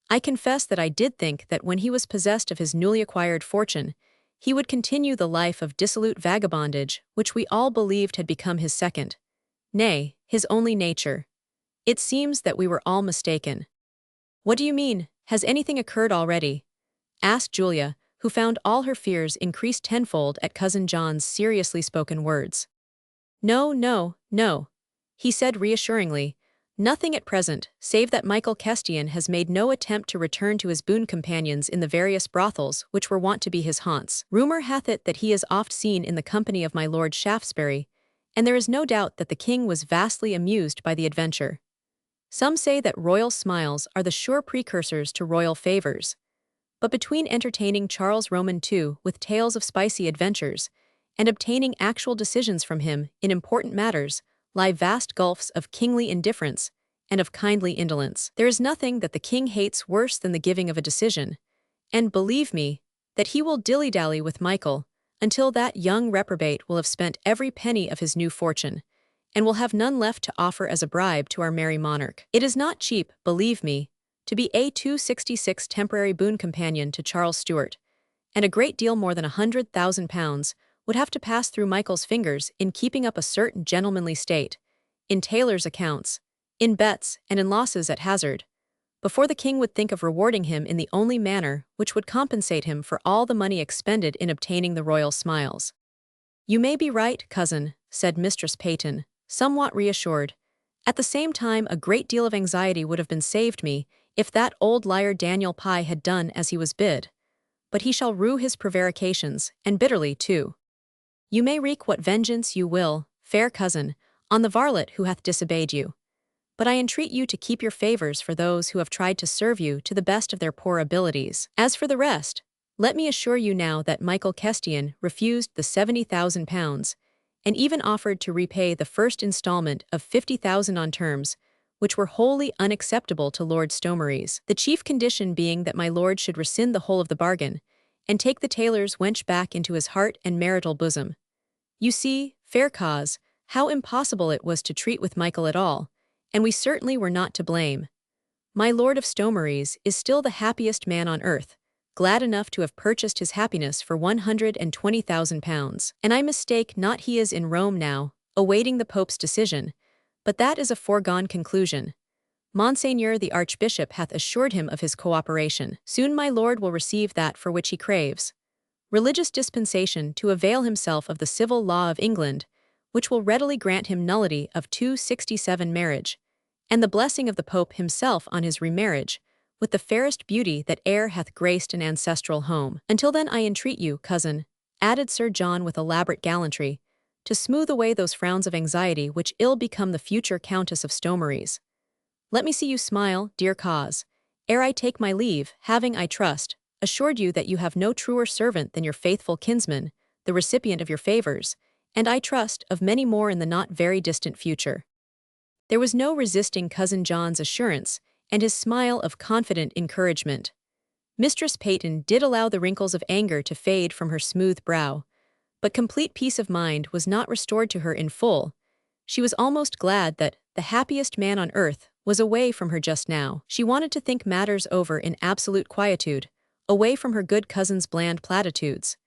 I confess that I did think that when he was possessed of his newly acquired fortune, he would continue the life of dissolute vagabondage which we all believed had become his second, nay, his only nature. It seems that we were all mistaken." "What do you mean? Has anything occurred already?" asked Julia, who found all her fears increased tenfold at Cousin John's seriously spoken words. "No, no, no," he said reassuringly, "nothing at present, save that Michael Kestian has made no attempt to return to his boon companions in the various brothels which were wont to be his haunts. Rumor hath it that he is oft seen in the company of my Lord Shaftesbury, and there is no doubt that the king was vastly amused by the adventure. Some say that royal smiles are the sure precursors to royal favors. But between entertaining Charles Roman II with tales of spicy adventures, and obtaining actual decisions from him in important matters, lie vast gulfs of kingly indifference and of kindly indolence. There is nothing that the king hates worse than the giving of a decision, and believe me, that he will dilly-dally with Michael until that young reprobate will have spent every penny of his new fortune, and will have none left to offer as a bribe to our merry monarch. It is not cheap, believe me, to be a 266 temporary boon companion to Charles Stuart, and a great deal more than £100,000 would have to pass through Michael's fingers in keeping up a certain gentlemanly state, in tailors' accounts, in bets, and in losses at hazard, before the king would think of rewarding him in the only manner which would compensate him for all the money expended in obtaining the royal smiles." "You may be right, cousin," said Mistress Peyton, somewhat reassured. "At the same time a great deal of anxiety would have been saved me if that old liar Daniel Pye had done as he was bid. But he shall rue his prevarications, and bitterly too. You may wreak what vengeance you will, fair cousin, on the varlet who hath disobeyed you. But I entreat you to keep your favors for those who have tried to serve you to the best of their poor abilities. As for the rest, let me assure you now that Michael Kestian refused the £70,000, and even offered to repay the first installment of £50,000 on terms which were wholly unacceptable to Lord Stomeries, the chief condition being that my lord should rescind the whole of the bargain, and take the tailor's wench back into his heart and marital bosom. You see, fair cause, how impossible it was to treat with Michael at all, and we certainly were not to blame. My Lord of Stomeries is still the happiest man on earth, glad enough to have purchased his happiness for £120,000, and I mistake not he is in Rome now, awaiting the Pope's decision, but that is a foregone conclusion. Monseigneur the Archbishop hath assured him of his cooperation. Soon my lord will receive that for which he craves. Religious dispensation to avail himself of the civil law of England, which will readily grant him nullity of 267 marriage, and the blessing of the Pope himself on his remarriage, with the fairest beauty that e'er hath graced an ancestral home. Until then I entreat you, cousin," added Sir John with elaborate gallantry, "to smooth away those frowns of anxiety which ill become the future Countess of Stomeries. Let me see you smile, dear cause, ere I take my leave, having, I trust, assured you that you have no truer servant than your faithful kinsman, the recipient of your favors, and I trust of many more in the not very distant future." There was no resisting Cousin John's assurance and his smile of confident encouragement. Mistress Peyton did allow the wrinkles of anger to fade from her smooth brow, but complete peace of mind was not restored to her in full. She was almost glad that the happiest man on earth was away from her just now. She wanted to think matters over in absolute quietude, away from her good cousin's bland platitudes.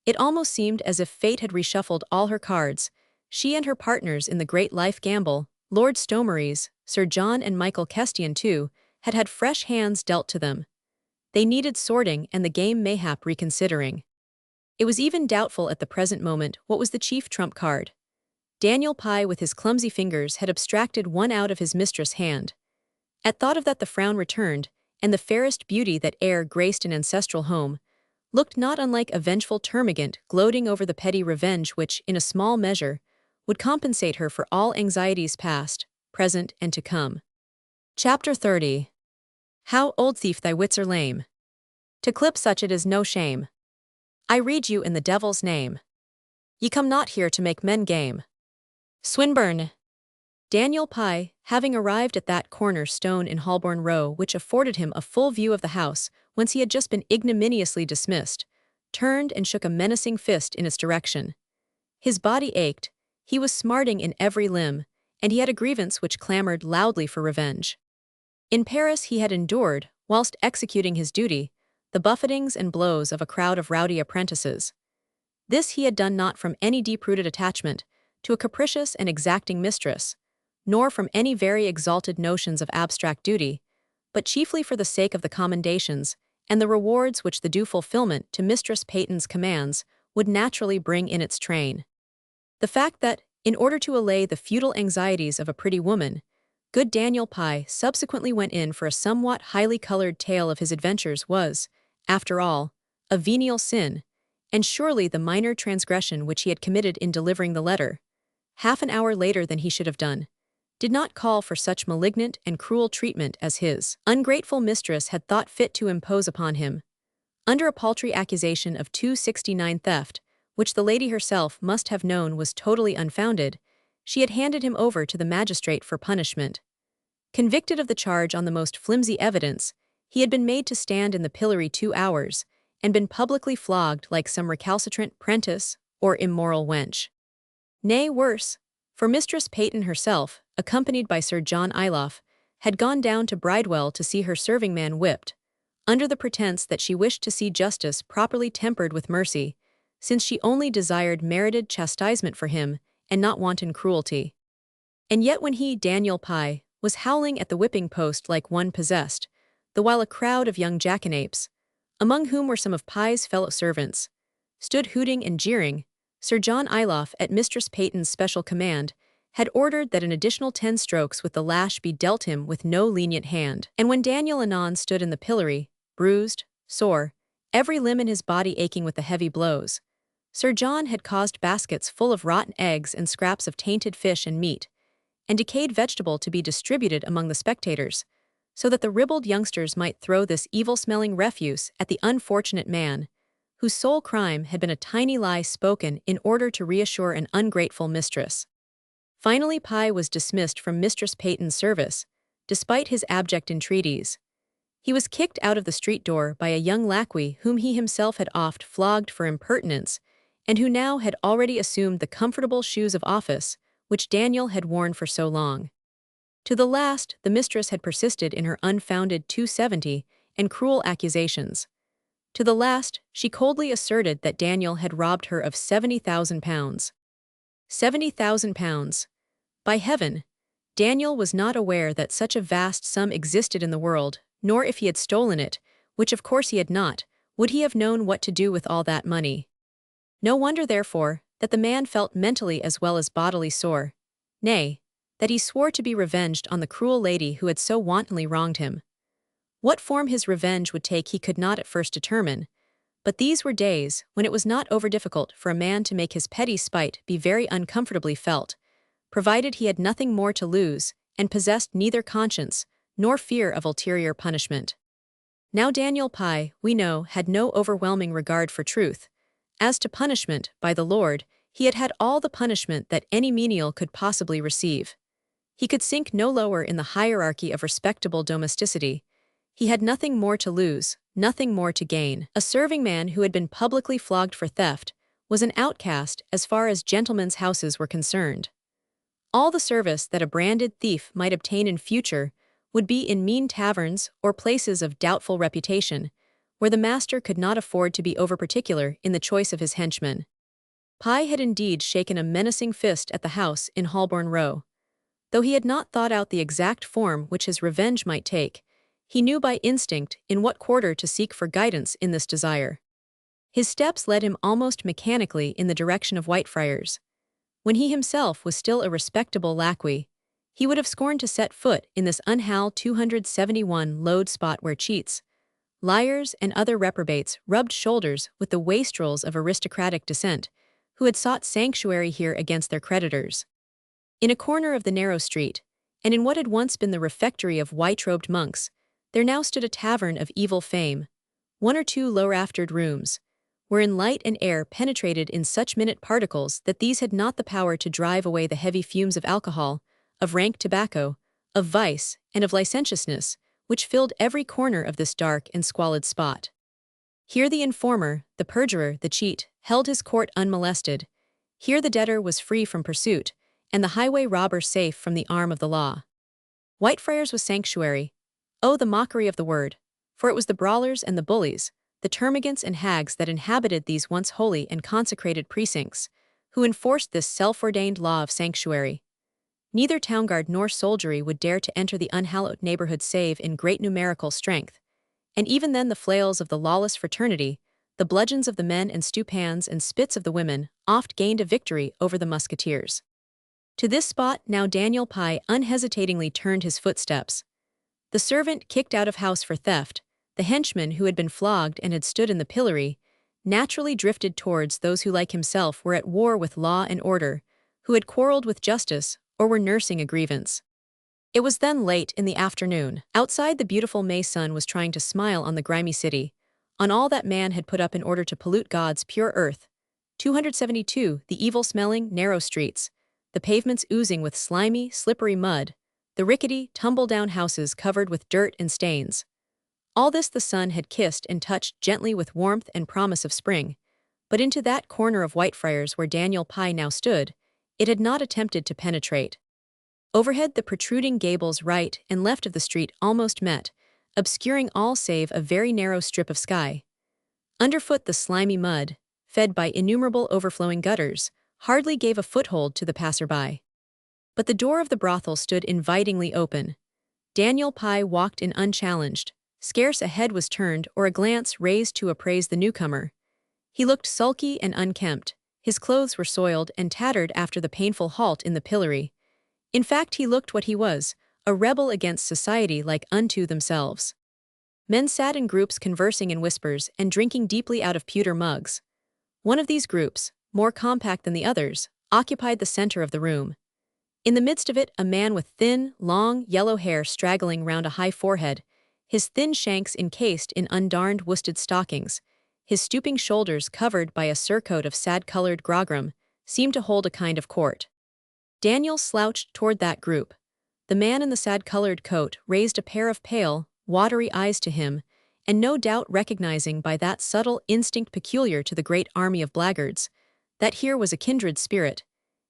It almost seemed as if fate had reshuffled all her cards. She and her partners in the great life gamble, Lord Stomeries, Sir John and Michael Kestian too, had had fresh hands dealt to them. They needed sorting and the game mayhap reconsidering. It was even doubtful at the present moment what was the chief trump card. Daniel Pye with his clumsy fingers had abstracted one out of his mistress' hand. At thought of that the frown returned, and the fairest beauty that e'er graced an ancestral home looked not unlike a vengeful termagant gloating over the petty revenge which, in a small measure, would compensate her for all anxieties past, present, and to come. Chapter 30. How, old thief, thy wits are lame. To clip such it is no shame. I read you in the devil's name. Ye come not here to make men game. Swinburne. Daniel Pye, having arrived at that corner stone in Holborn Row which afforded him a full view of the house whence he had just been ignominiously dismissed, turned and shook a menacing fist in its direction. His body ached, he was smarting in every limb, and he had a grievance which clamored loudly for revenge. In Paris he had endured, whilst executing his duty, the buffetings and blows of a crowd of rowdy apprentices. This he had done not from any deep-rooted attachment to a capricious and exacting mistress, nor from any very exalted notions of abstract duty, but chiefly for the sake of the commendations and the rewards which the due fulfillment to Mistress Peyton's commands would naturally bring in its train. The fact that, in order to allay the futile anxieties of a pretty woman, good Daniel Pye subsequently went in for a somewhat highly colored tale of his adventures was, after all, a venial sin, and surely the minor transgression which he had committed in delivering the letter, half an hour later than he should have done, did not call for such malignant and cruel treatment as his ungrateful mistress had thought fit to impose upon him. Under a paltry accusation of 269 theft, which the lady herself must have known was totally unfounded, she had handed him over to the magistrate for punishment. Convicted of the charge on the most flimsy evidence, he had been made to stand in the pillory 2 hours, and been publicly flogged like some recalcitrant prentice or immoral wench. Nay, worse, for Mistress Peyton herself, accompanied by Sir John Iloff, had gone down to Bridewell to see her serving-man whipped, under the pretence that she wished to see justice properly tempered with mercy, since she only desired merited chastisement for him and not wanton cruelty. And yet when he, Daniel Pye, was howling at the whipping post like one possessed, the while a crowd of young jackanapes, among whom were some of Pye's fellow servants, stood hooting and jeering, Sir John Iloff, at Mistress Peyton's special command, had ordered that an additional 10 strokes with the lash be dealt him with no lenient hand. And when Daniel anon stood in the pillory, bruised, sore, every limb in his body aching with the heavy blows, Sir John had caused baskets full of rotten eggs and scraps of tainted fish and meat, and decayed vegetable to be distributed among the spectators, so that the ribald youngsters might throw this evil-smelling refuse at the unfortunate man, whose sole crime had been a tiny lie spoken in order to reassure an ungrateful mistress. Finally Pye was dismissed from Mistress Peyton's service, despite his abject entreaties. He was kicked out of the street door by a young lackey whom he himself had oft flogged for impertinence, and who now had already assumed the comfortable shoes of office which Daniel had worn for so long. To the last, the mistress had persisted in her unfounded 270 and cruel accusations. To the last, she coldly asserted that Daniel had robbed her of £70,000. £70,000. By heaven, Daniel was not aware that such a vast sum existed in the world, nor if he had stolen it, which of course he had not, would he have known what to do with all that money. No wonder, therefore, that the man felt mentally as well as bodily sore, nay, that he swore to be revenged on the cruel lady who had so wantonly wronged him. What form his revenge would take he could not at first determine, but these were days when it was not over-difficult for a man to make his petty spite be very uncomfortably felt, provided he had nothing more to lose and possessed neither conscience nor fear of ulterior punishment. Now Daniel Pye, we know, had no overwhelming regard for truth. As to punishment, by the Lord, he had had all the punishment that any menial could possibly receive. He could sink no lower in the hierarchy of respectable domesticity. He had nothing more to lose, nothing more to gain. A serving man who had been publicly flogged for theft was an outcast as far as gentlemen's houses were concerned. All the service that a branded thief might obtain in future would be in mean taverns or places of doubtful reputation, where the master could not afford to be overparticular in the choice of his henchmen. Pye had indeed shaken a menacing fist at the house in Holborn Row. Though he had not thought out the exact form which his revenge might take, he knew by instinct in what quarter to seek for guidance in this desire. His steps led him almost mechanically in the direction of Whitefriars. When he himself was still a respectable laquais, he would have scorned to set foot in this unhallowed 271 load spot where cheats, liars, and other reprobates rubbed shoulders with the wastrels of aristocratic descent, who had sought sanctuary here against their creditors. In a corner of the narrow street, and in what had once been the refectory of white-robed monks, there now stood a tavern of evil fame, one or two low-raftered rooms, wherein light and air penetrated in such minute particles that these had not the power to drive away the heavy fumes of alcohol, of rank tobacco, of vice, and of licentiousness, which filled every corner of this dark and squalid spot. Here the informer, the perjurer, the cheat, held his court unmolested. Here the debtor was free from pursuit, and the highway robber safe from the arm of the law. Whitefriars was sanctuary. Oh, the mockery of the word! For it was the brawlers and the bullies, the termagants and hags that inhabited these once holy and consecrated precincts, who enforced this self-ordained law of sanctuary. Neither townguard nor soldiery would dare to enter the unhallowed neighborhood save in great numerical strength, and even then the flails of the lawless fraternity, the bludgeons of the men and stewpans and spits of the women, oft gained a victory over the musketeers. To this spot now Daniel Pye unhesitatingly turned his footsteps. The servant kicked out of house for theft, the henchman who had been flogged and had stood in the pillory, naturally drifted towards those who like himself were at war with law and order, who had quarreled with justice or were nursing a grievance. It was then late in the afternoon. Outside, the beautiful May sun was trying to smile on the grimy city, on all that man had put up in order to pollute God's pure earth. 272, the evil-smelling, narrow streets, the pavements oozing with slimy, slippery mud, the rickety, tumble-down houses covered with dirt and stains. All this the sun had kissed and touched gently with warmth and promise of spring, but into that corner of Whitefriars where Daniel Pye now stood, it had not attempted to penetrate. Overhead, the protruding gables right and left of the street almost met, obscuring all save a very narrow strip of sky. Underfoot, the slimy mud, fed by innumerable overflowing gutters, hardly gave a foothold to the passer-by. But the door of the brothel stood invitingly open. Daniel Pye walked in unchallenged. Scarce a head was turned or a glance raised to appraise the newcomer. He looked sulky and unkempt. His clothes were soiled and tattered after the painful halt in the pillory. In fact, he looked what he was, a rebel against society like unto themselves. Men sat in groups conversing in whispers and drinking deeply out of pewter mugs. One of these groups, more compact than the others, occupied the center of the room. In the midst of it, a man with thin, long, yellow hair straggling round a high forehead, his thin shanks encased in undarned worsted stockings, his stooping shoulders covered by a surcoat of sad-colored grogram, seemed to hold a kind of court. Daniel slouched toward that group. The man in the sad-colored coat raised a pair of pale, watery eyes to him, and no doubt recognizing by that subtle instinct peculiar to the great army of blackguards, that here was a kindred spirit,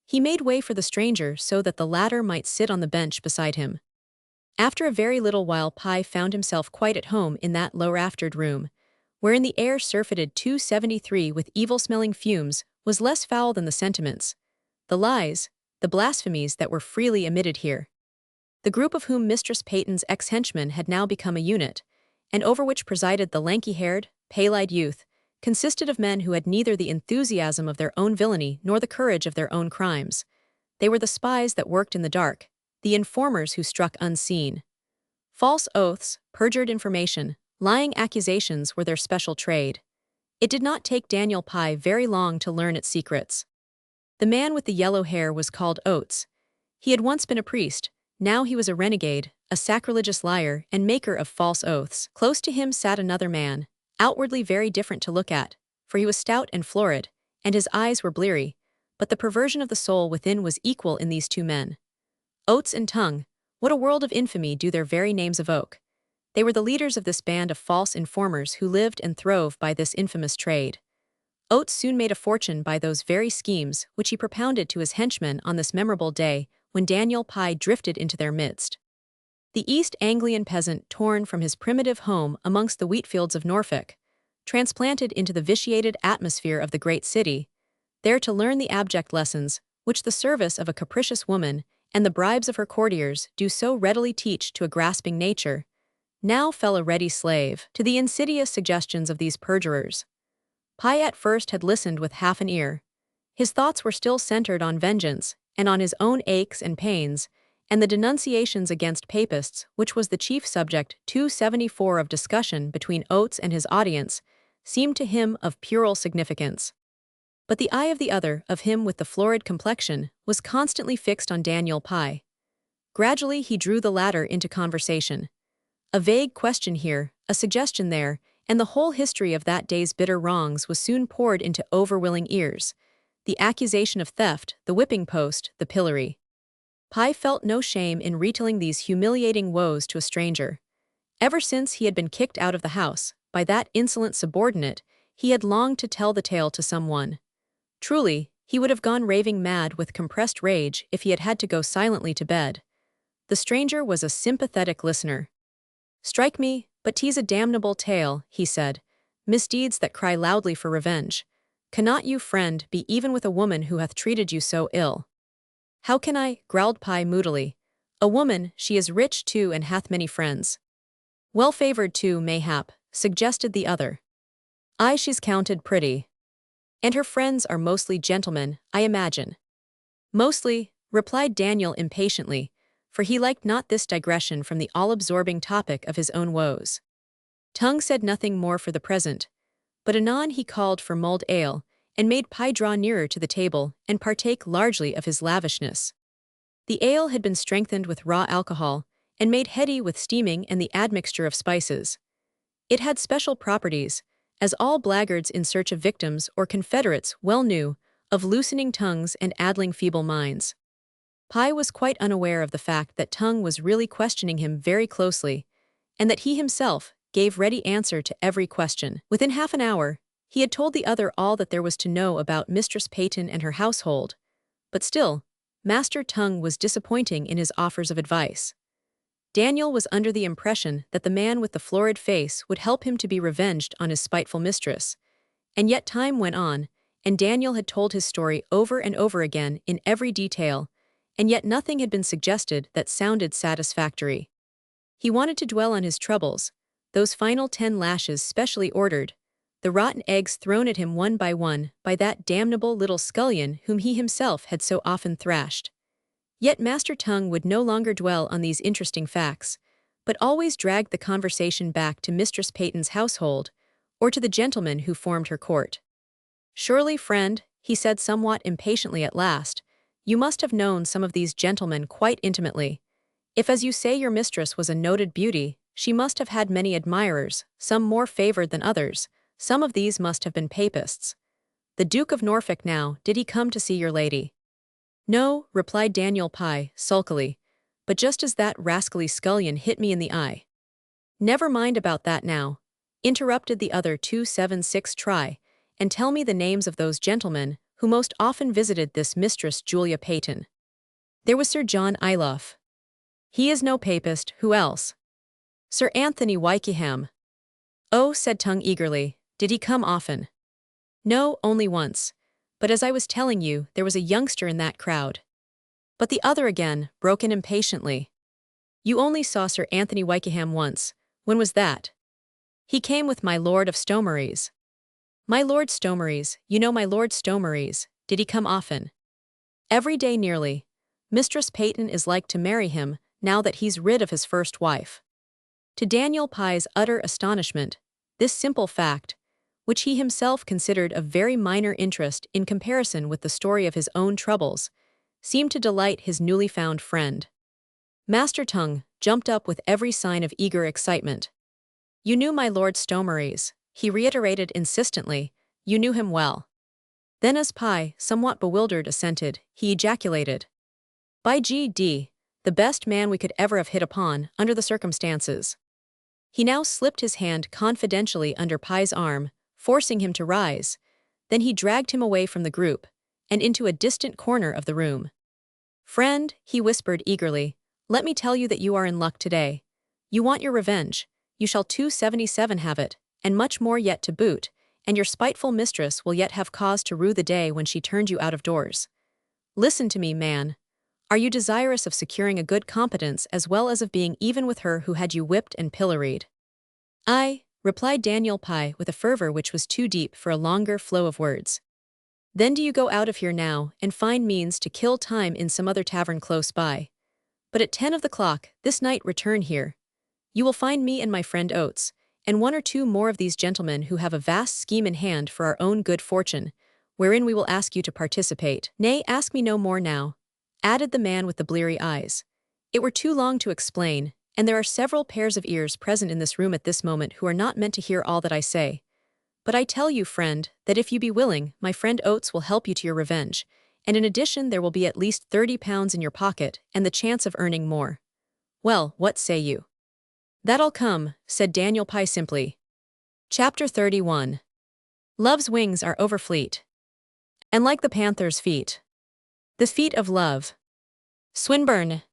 he made way for the stranger so that the latter might sit on the bench beside him. After a very little while Pye found himself quite at home in that low-raftered room, wherein the air surfeited 273 with evil-smelling fumes was less foul than the sentiments, the lies, the blasphemies that were freely emitted here. The group of whom Mistress Peyton's ex-henchman had now become a unit, and over which presided the lanky-haired, pale-eyed youth, consisted of men who had neither the enthusiasm of their own villainy nor the courage of their own crimes. They were the spies that worked in the dark, the informers who struck unseen. False oaths, perjured information, lying accusations were their special trade. It did not take Daniel Pye very long to learn its secrets. The man with the yellow hair was called Oates. He had once been a priest, now he was a renegade, a sacrilegious liar, and maker of false oaths. Close to him sat another man, outwardly very different to look at, for he was stout and florid, and his eyes were bleary, but the perversion of the soul within was equal in these two men. Oates and Tongue, what a world of infamy do their very names evoke! They were the leaders of this band of false informers who lived and throve by this infamous trade. Oates soon made a fortune by those very schemes which he propounded to his henchmen on this memorable day when Daniel Pye drifted into their midst. The East Anglian peasant torn from his primitive home amongst the wheatfields of Norfolk, transplanted into the vitiated atmosphere of the great city, there to learn the abject lessons which the service of a capricious woman and the bribes of her courtiers do so readily teach to a grasping nature, now fell a ready slave to the insidious suggestions of these perjurers. Pye at first had listened with half an ear. His thoughts were still centered on vengeance and on his own aches and pains, and the denunciations against papists, which was the chief subject 274 of discussion between Oates and his audience, seemed to him of puerile significance. But the eye of the other, of him with the florid complexion, was constantly fixed on Daniel Pye. Gradually he drew the latter into conversation. A vague question here, a suggestion there, and the whole history of that day's bitter wrongs was soon poured into overwilling ears. The accusation of theft, the whipping post, the pillory. Pye felt no shame in retelling these humiliating woes to a stranger. Ever since he had been kicked out of the house, by that insolent subordinate, he had longed to tell the tale to someone. Truly, he would have gone raving mad with compressed rage if he had had to go silently to bed. The stranger was a sympathetic listener. "Strike me, but 'tis a damnable tale," he said. "Misdeeds that cry loudly for revenge. Cannot you, friend, be even with a woman who hath treated you so ill?" "How can I?" growled Pye moodily. "A woman, she is rich too and hath many friends." "Well-favored too, mayhap," suggested the other. "Aye, she's counted pretty. And her friends are mostly gentlemen, I imagine." "Mostly," replied Daniel impatiently, for he liked not this digression from the all-absorbing topic of his own woes. Tongue said nothing more for the present, but anon he called for mulled ale, and made Pye draw nearer to the table and partake largely of his lavishness. The ale had been strengthened with raw alcohol, and made heady with steaming and the admixture of spices. It had special properties, as all blackguards in search of victims or confederates well knew, of loosening tongues and addling feeble minds. Pye was quite unaware of the fact that Tongue was really questioning him very closely, and that he himself gave ready answer to every question. Within half an hour, he had told the other all that there was to know about Mistress Peyton and her household, but still, Master Tongue was disappointing in his offers of advice. Daniel was under the impression that the man with the florid face would help him to be revenged on his spiteful mistress, and yet time went on, and Daniel had told his story over and over again in every detail, and yet nothing had been suggested that sounded satisfactory. He wanted to dwell on his troubles, those final 10 lashes specially ordered, the rotten eggs thrown at him one by that damnable little scullion whom he himself had so often thrashed. Yet Master Tongue would no longer dwell on these interesting facts, but always dragged the conversation back to Mistress Peyton's household, or to the gentlemen who formed her court. "Surely, friend," he said somewhat impatiently at last, "you must have known some of these gentlemen quite intimately. If, as you say, your mistress was a noted beauty, she must have had many admirers, some more favored than others. Some of these must have been papists. The Duke of Norfolk now, did he come to see your lady?" "No," replied Daniel Pye, sulkily, "but just as that rascally scullion hit me in the eye." "Never mind about that now," interrupted the other 276. "Try, and tell me the names of those gentlemen who most often visited this Mistress Julia Peyton." "There was Sir John Iloff." "He is no papist, who else?" "Sir Anthony Wykeham." "Oh," said Tongue eagerly, "did he come often?" "No, only once. But as I was telling you, there was a youngster in that crowd." But the other again broke in impatiently. "You only saw Sir Anthony Wykeham once. When was that?" "He came with my Lord of Stomeries." "My Lord Stomeries, you know my Lord Stomeries, did he come often?" "Every day nearly. Mistress Peyton is like to marry him, now that he's rid of his first wife." To Daniel Pye's utter astonishment, this simple fact, which he himself considered of very minor interest in comparison with the story of his own troubles, seemed to delight his newly found friend. Master Tongue jumped up with every sign of eager excitement. "You knew my Lord Stomeries," he reiterated insistently, "you knew him well." Then as Pye, somewhat bewildered, assented, he ejaculated, "By G.D., the best man we could ever have hit upon, under the circumstances." He now slipped his hand confidentially under Pye's arm, forcing him to rise. Then he dragged him away from the group, and into a distant corner of the room. "Friend," he whispered eagerly, Let me tell you that you are in luck today. You want your revenge. You shall 277 have it, and much more yet to boot, and your spiteful mistress will yet have cause to rue the day when she turned you out of doors. Listen to me, man. Are you desirous of securing a good competence as well as of being even with her who had you whipped and pilloried? Aye, replied Daniel Pye with a fervor which was too deep for a longer flow of words. Then do you go out of here now and find means to kill time in some other tavern close by. But at 10 of the clock this night return here. You will find me and my friend Oates, and one or two more of these gentlemen who have a vast scheme in hand for our own good fortune, wherein we will ask you to participate. Nay, ask me no more now, added the man with the bleary eyes. It were too long to explain, and there are several pairs of ears present in this room at this moment who are not meant to hear all that I say. But I tell you, friend, that if you be willing, my friend Oates will help you to your revenge, and in addition there will be at least £30 in your pocket and the chance of earning more. Well, what say you? That'll come, said Daniel Pye simply. Chapter 31. Love's wings are overfleet, and like the panther's feet. The feet of love. Swinburne.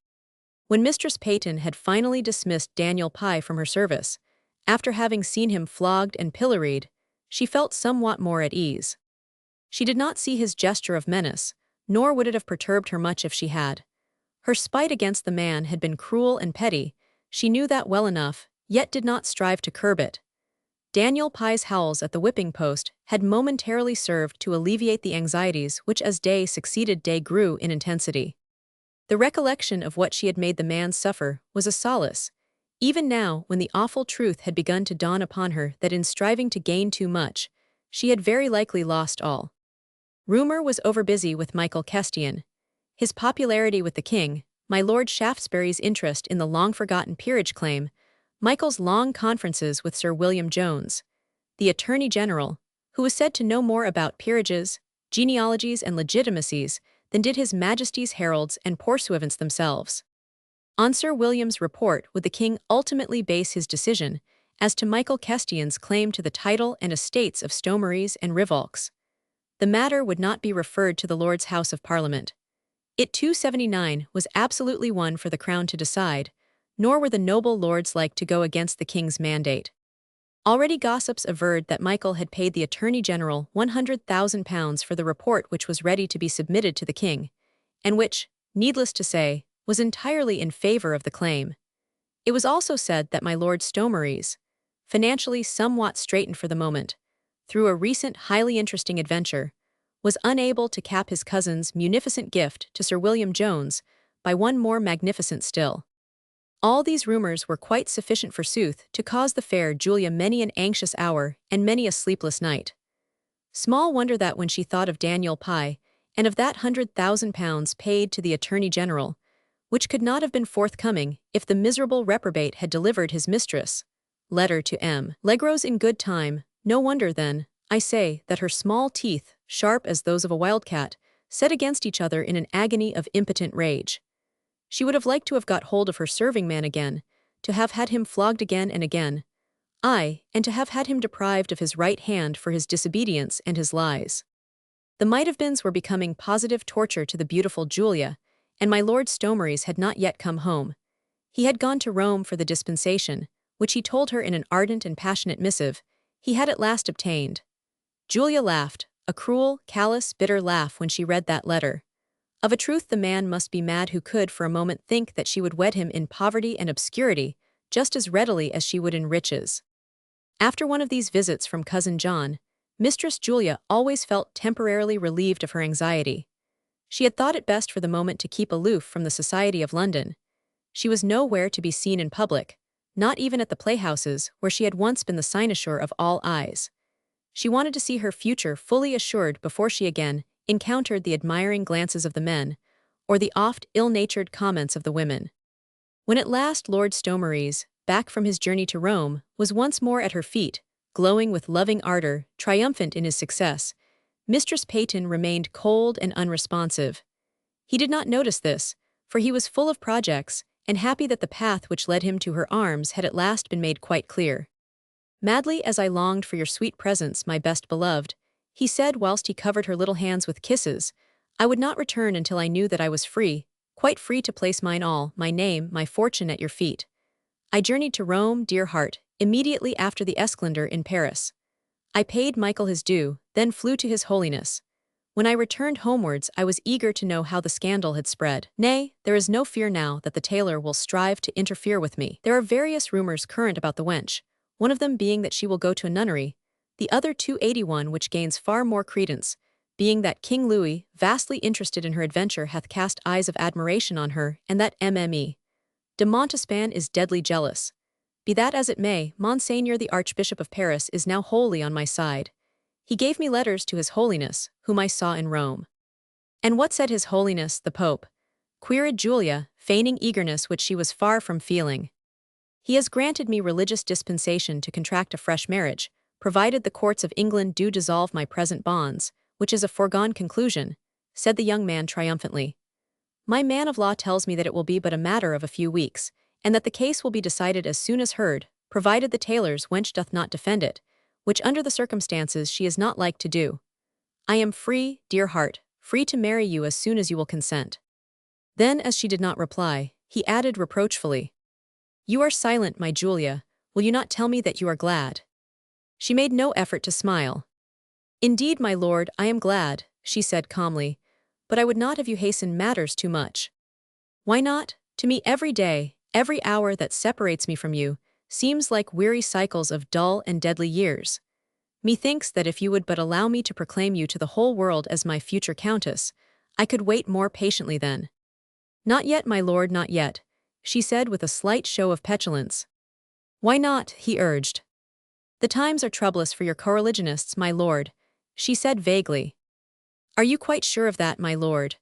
When Mistress Peyton had finally dismissed Daniel Pye from her service, after having seen him flogged and pilloried, she felt somewhat more at ease. She did not see his gesture of menace, nor would it have perturbed her much if she had. Her spite against the man had been cruel and petty, she knew that well enough, yet did not strive to curb it. Daniel Pye's howls at the whipping post had momentarily served to alleviate the anxieties which as day succeeded day grew in intensity. The recollection of what she had made the man suffer was a solace, even now when the awful truth had begun to dawn upon her that in striving to gain too much, she had very likely lost all. Rumour was overbusy with Michael Kestian. His popularity with the king, my Lord Shaftesbury's interest in the long-forgotten peerage claim, Michael's long conferences with Sir William Jones, the Attorney General, who was said to know more about peerages, genealogies and legitimacies than did His Majesty's heralds and pursuivants themselves. On Sir William's report would the king ultimately base his decision as to Michael Kestian's claim to the title and estates of Stomeries and Rivolks. The matter would not be referred to the Lord's House of Parliament. It 279 was absolutely one for the Crown to decide, nor were the noble lords like to go against the king's mandate. Already gossips averred that Michael had paid the Attorney General £100,000 for the report which was ready to be submitted to the king, and which, needless to say, was entirely in favour of the claim. It was also said that my Lord Stomeries, financially somewhat straitened for the moment, through a recent highly interesting adventure, was unable to cap his cousin's munificent gift to Sir William Jones by one more magnificent still. All these rumours were quite sufficient forsooth to cause the fair Julia many an anxious hour and many a sleepless night. Small wonder that when she thought of Daniel Pye, and of that £100,000 paid to the Attorney General, which could not have been forthcoming if the miserable reprobate had delivered his mistress' letter to M. Legros in good time, no wonder then, I say, that her small teeth, sharp as those of a wildcat, set against each other in an agony of impotent rage. She would have liked to have got hold of her serving-man again, to have had him flogged again and again, aye, and to have had him deprived of his right hand for his disobedience and his lies. The might-have-beens were becoming positive torture to the beautiful Julia, and my Lord Stomeries had not yet come home. He had gone to Rome for the dispensation, which he told her in an ardent and passionate missive, he had at last obtained. Julia laughed, a cruel, callous, bitter laugh when she read that letter. Of a truth the man must be mad who could for a moment think that she would wed him in poverty and obscurity just as readily as she would in riches. After one of these visits from Cousin John, Mistress Julia always felt temporarily relieved of her anxiety. She had thought it best for the moment to keep aloof from the society of London. She was nowhere to be seen in public, not even at the playhouses where she had once been the cynosure of all eyes. She wanted to see her future fully assured before she again encountered the admiring glances of the men, or the oft ill-natured comments of the women. When at last Lord Stomeries, back from his journey to Rome, was once more at her feet, glowing with loving ardor, triumphant in his success, Mistress Peyton remained cold and unresponsive. He did not notice this, for he was full of projects, and happy that the path which led him to her arms had at last been made quite clear. Madly as I longed for your sweet presence, my best beloved, he said whilst he covered her little hands with kisses, I would not return until I knew that I was free, quite free to place mine all, my name, my fortune at your feet. I journeyed to Rome, dear heart, immediately after the esclandre in Paris. I paid Michael his due, then flew to his holiness. When I returned homewards, I was eager to know how the scandal had spread. Nay, there is no fear now that the tailor will strive to interfere with me. There are various rumors current about the wench, one of them being that she will go to a nunnery, the other 281 which gains far more credence, being that King Louis, vastly interested in her adventure, hath cast eyes of admiration on her, and that Mme. de Montespan is deadly jealous. Be that as it may, Monseigneur the Archbishop of Paris is now wholly on my side. He gave me letters to His Holiness, whom I saw in Rome. And what said His Holiness, the Pope? Queried Julia, feigning eagerness which she was far from feeling. He has granted me religious dispensation to contract a fresh marriage, provided the courts of England do dissolve my present bonds, which is a foregone conclusion, said the young man triumphantly. My man of law tells me that it will be but a matter of a few weeks, and that the case will be decided as soon as heard, provided the tailor's wench doth not defend it, which under the circumstances she is not like to do. I am free, dear heart, free to marry you as soon as you will consent. Then, as she did not reply, he added reproachfully, You are silent, my Julia, will you not tell me that you are glad? She made no effort to smile. Indeed, my lord, I am glad, she said calmly, but I would not have you hasten matters too much. Why not? To me every day, every hour that separates me from you, seems like weary cycles of dull and deadly years. Methinks that if you would but allow me to proclaim you to the whole world as my future countess, I could wait more patiently then. Not yet, my lord, not yet, she said with a slight show of petulance. Why not? He urged. The times are troublous for your coreligionists, my lord, she said vaguely. Are you quite sure of that, my lord?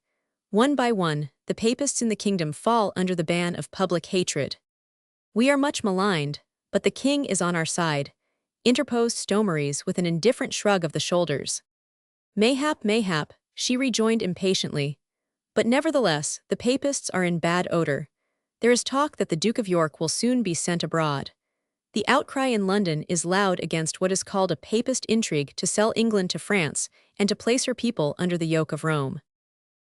One by one, the papists in the kingdom fall under the ban of public hatred. We are much maligned, but the king is on our side, interposed Stomeries with an indifferent shrug of the shoulders. Mayhap, she rejoined impatiently. But nevertheless, the papists are in bad odor. There is talk that the Duke of York will soon be sent abroad. The outcry in London is loud against what is called a papist intrigue to sell England to France and to place her people under the yoke of Rome.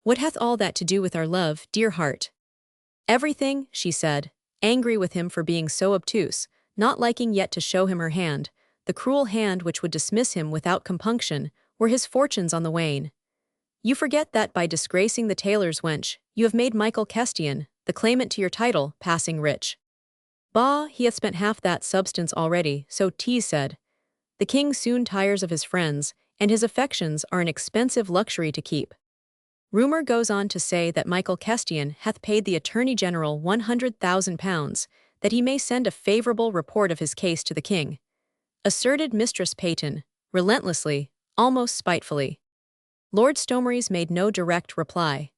What hath all that to do with our love, dear heart? Everything, she said, angry with him for being so obtuse, not liking yet to show him her hand, the cruel hand which would dismiss him without compunction, were his fortunes on the wane. You forget that by disgracing the tailor's wench, you have made Michael Kestian, the claimant to your title, passing rich. Bah, he hath spent half that substance already, so 'tis said. The king soon tires of his friends, and his affections are an expensive luxury to keep. Rumor goes on to say that Michael Kestian hath paid the Attorney General £100,000, that he may send a favourable report of his case to the king. Asserted Mistress Peyton, relentlessly, almost spitefully. Lord Stomeries made no direct reply.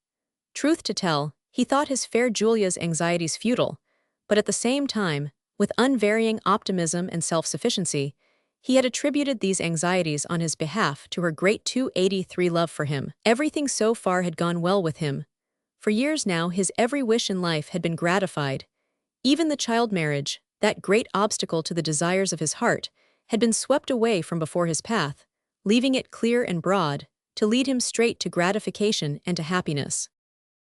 Truth to tell, he thought his fair Julia's anxieties futile, but at the same time, with unvarying optimism and self-sufficiency, he had attributed these anxieties on his behalf to her great 283 love for him. Everything so far had gone well with him. For years now his every wish in life had been gratified. Even the child marriage, that great obstacle to the desires of his heart, had been swept away from before his path, leaving it clear and broad, to lead him straight to gratification and to happiness.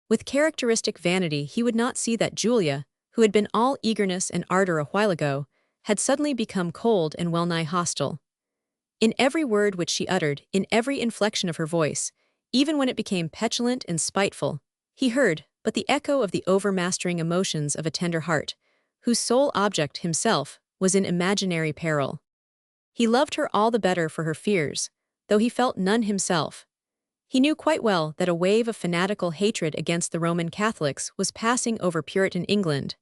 With characteristic vanity he would not see that Julia, who had been all eagerness and ardor a while ago, had suddenly become cold and well-nigh hostile. In every word which she uttered, in every inflection of her voice, even when it became petulant and spiteful, he heard but the echo of the overmastering emotions of a tender heart, whose sole object, himself, was in imaginary peril. He loved her all the better for her fears, though he felt none himself. He knew quite well that a wave of fanatical hatred against the Roman Catholics was passing over Puritan England,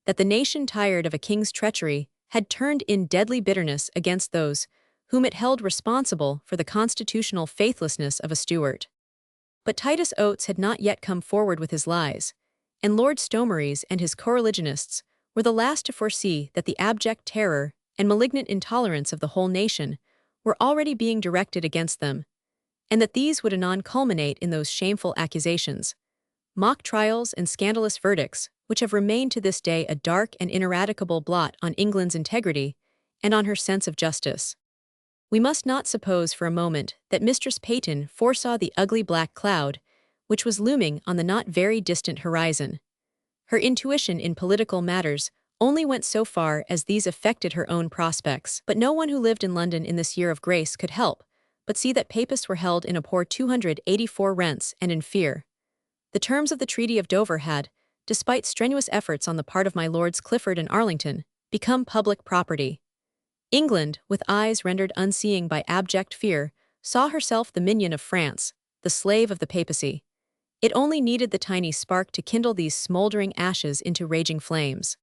that the nation, tired of a king's treachery, had turned in deadly bitterness against those whom it held responsible for the constitutional faithlessness of a Stuart. But Titus Oates had not yet come forward with his lies, and Lord Stomeries and his coreligionists were the last to foresee that the abject terror and malignant intolerance of the whole nation were already being directed against them, and that these would anon culminate in those shameful accusations, mock trials and scandalous verdicts which have remained to this day a dark and ineradicable blot on England's integrity and on her sense of justice. We must not suppose for a moment that Mistress Peyton foresaw the ugly black cloud which was looming on the not very distant horizon. Her intuition in political matters only went so far as these affected her own prospects. But no one who lived in London in this year of grace could help but see that papists were held in a poor 284 rents and in fear. The terms of the Treaty of Dover had, despite strenuous efforts on the part of my lords Clifford and Arlington, become public property. England, with eyes rendered unseeing by abject fear, saw herself the minion of France, the slave of the papacy. It only needed the tiny spark to kindle these smoldering ashes into raging flames.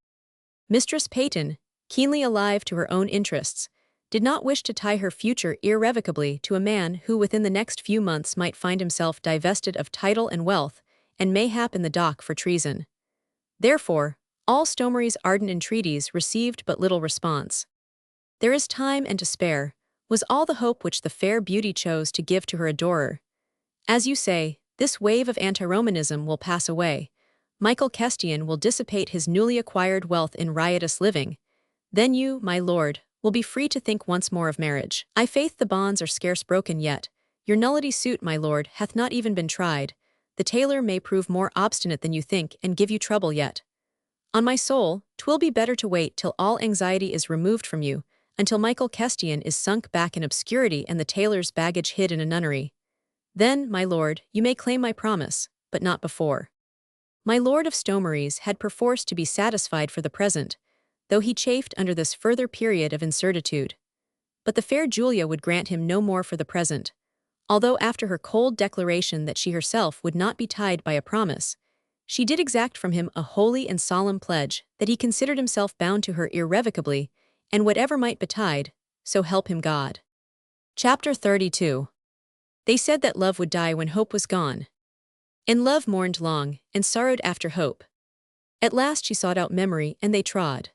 Mistress Peyton, keenly alive to her own interests, did not wish to tie her future irrevocably to a man who within the next few months might find himself divested of title and wealth, and mayhap in the dock for treason. Therefore, all Stomery's ardent entreaties received but little response. "There is time and to spare," was all the hope which the fair beauty chose to give to her adorer. "As you say, this wave of anti-Romanism will pass away. Michael Kestian will dissipate his newly acquired wealth in riotous living. Then you, my lord, will be free to think once more of marriage. I faith the bonds are scarce broken yet. Your nullity suit, my lord, hath not even been tried. The tailor may prove more obstinate than you think and give you trouble yet. On my soul, 'twill be better to wait till all anxiety is removed from you, until Michael Kestian is sunk back in obscurity and the tailor's baggage hid in a nunnery. Then, my lord, you may claim my promise, but not before." My lord of Stomery's had perforce to be satisfied for the present, though he chafed under this further period of incertitude. But the fair Julia would grant him no more for the present, although after her cold declaration that she herself would not be tied by a promise, she did exact from him a holy and solemn pledge that he considered himself bound to her irrevocably, and whatever might betide, so help him God. Chapter 32. They said that love would die when hope was gone. And love mourned long, and sorrowed after hope. At last she sought out memory, and they trod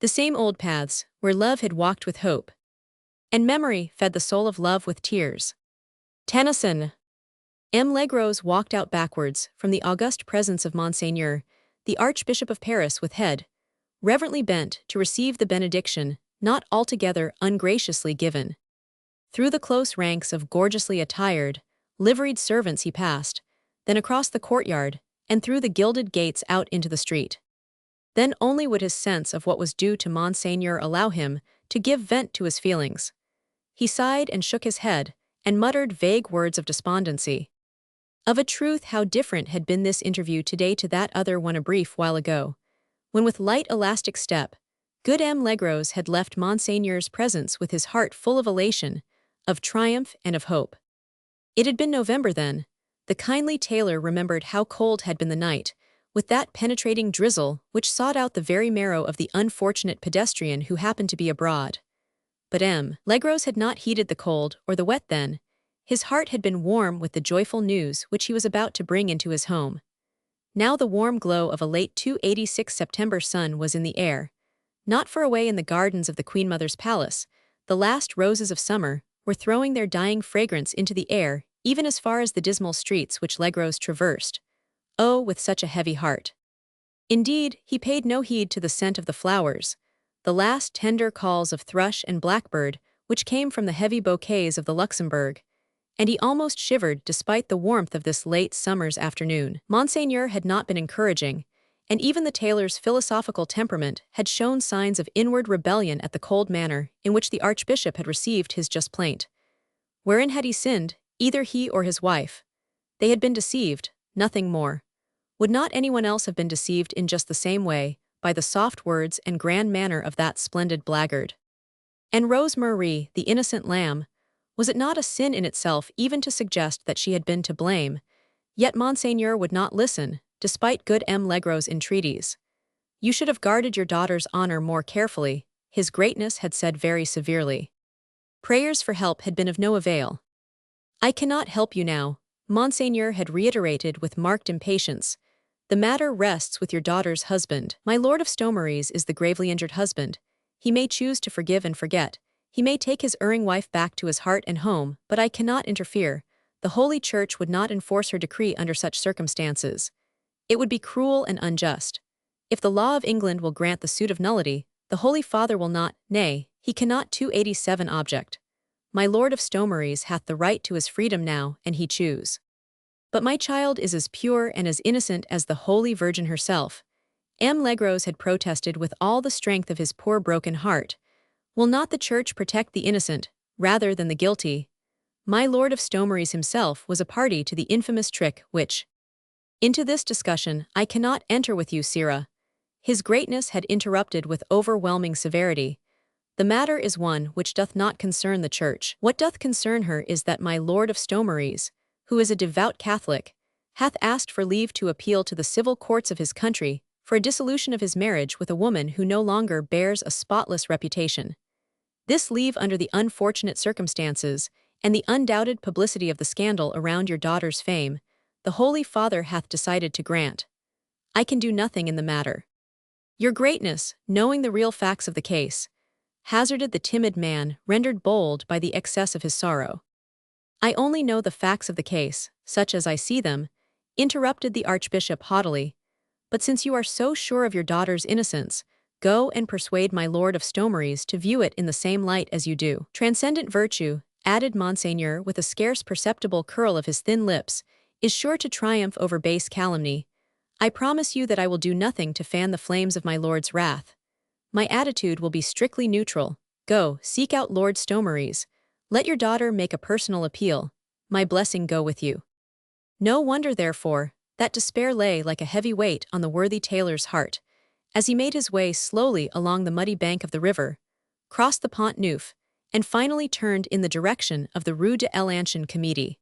the same old paths, where love had walked with hope. And memory fed the soul of love with tears. Tennyson. M. Legros walked out backwards from the august presence of Monseigneur, the Archbishop of Paris, with head reverently bent to receive the benediction, not altogether ungraciously given. Through the close ranks of gorgeously attired, liveried servants he passed, then across the courtyard, and through the gilded gates out into the street. Then only would his sense of what was due to Monseigneur allow him to give vent to his feelings. He sighed and shook his head, and muttered vague words of despondency. Of a truth, how different had been this interview today to that other one a brief while ago, when with light elastic step, good M. Legros had left Monseigneur's presence with his heart full of elation, of triumph and of hope. It had been November then. The kindly tailor remembered how cold had been the night, with that penetrating drizzle which sought out the very marrow of the unfortunate pedestrian who happened to be abroad. But M. Legros had not heeded the cold or the wet then. His heart had been warm with the joyful news which he was about to bring into his home. Now the warm glow of a late 286 September sun was in the air. Not far away in the gardens of the Queen Mother's palace, the last roses of summer were throwing their dying fragrance into the air, even as far as the dismal streets which Legros traversed. Oh, with such a heavy heart. Indeed, he paid no heed to the scent of the flowers, the last tender calls of thrush and blackbird which came from the heavy bouquets of the Luxembourg, and he almost shivered despite the warmth of this late summer's afternoon. Monseigneur had not been encouraging, and even the tailor's philosophical temperament had shown signs of inward rebellion at the cold manner in which the Archbishop had received his just plaint. Wherein had he sinned, either he or his wife? They had been deceived, nothing more. Would not anyone else have been deceived in just the same way, by the soft words and grand manner of that splendid blackguard? And Rose Marie, the innocent lamb, was it not a sin in itself even to suggest that she had been to blame? Yet Monseigneur would not listen, despite good M. Legros' entreaties. "You should have guarded your daughter's honor more carefully," his greatness had said very severely. Prayers for help had been of no avail. "I cannot help you now," Monseigneur had reiterated with marked impatience. "The matter rests with your daughter's husband. My lord of Stomery's is the gravely injured husband. He may choose to forgive and forget. He may take his erring wife back to his heart and home, but I cannot interfere. The Holy Church would not enforce her decree under such circumstances. It would be cruel and unjust. If the law of England will grant the suit of nullity, the Holy Father will not, nay, he cannot 287 object. My lord of Stomery's hath the right to his freedom now, and he choose. But my child is as pure and as innocent as the Holy Virgin herself. Legros had protested with all the strength of his poor broken heart. Will not the Church protect the innocent, rather than the guilty? My Lord of Stomeries himself was a party to the infamous trick which. Into this discussion I cannot enter with you, Sirrah. His Greatness had interrupted with overwhelming severity. The matter is one which doth not concern the Church. What doth concern her is that my Lord of Stomeries, who is a devout Catholic, hath asked for leave to appeal to the civil courts of his country for a dissolution of his marriage with a woman who no longer bears a spotless reputation. This leave, under the unfortunate circumstances and the undoubted publicity of the scandal around your daughter's fame, the Holy Father hath decided to grant. I can do nothing in the matter. Your Greatness, knowing the real facts of the case, hazarded the timid man, rendered bold by the excess of his sorrow. I only know the facts of the case, such as I see them, interrupted the Archbishop haughtily. But since you are so sure of your daughter's innocence, go and persuade my Lord of Stomeries to view it in the same light as you do. Transcendent virtue, added Monseigneur with a scarce perceptible curl of his thin lips, is sure to triumph over base calumny. I promise you that I will do nothing to fan the flames of my Lord's wrath. My attitude will be strictly neutral. Go, seek out Lord Stomeries. Let your daughter make a personal appeal. My blessing go with you. No wonder, therefore, that despair lay like a heavy weight on the worthy tailor's heart, as he made his way slowly along the muddy bank of the river, crossed the Pont Neuf, and finally turned in the direction of the Rue de l'Ancien Comité.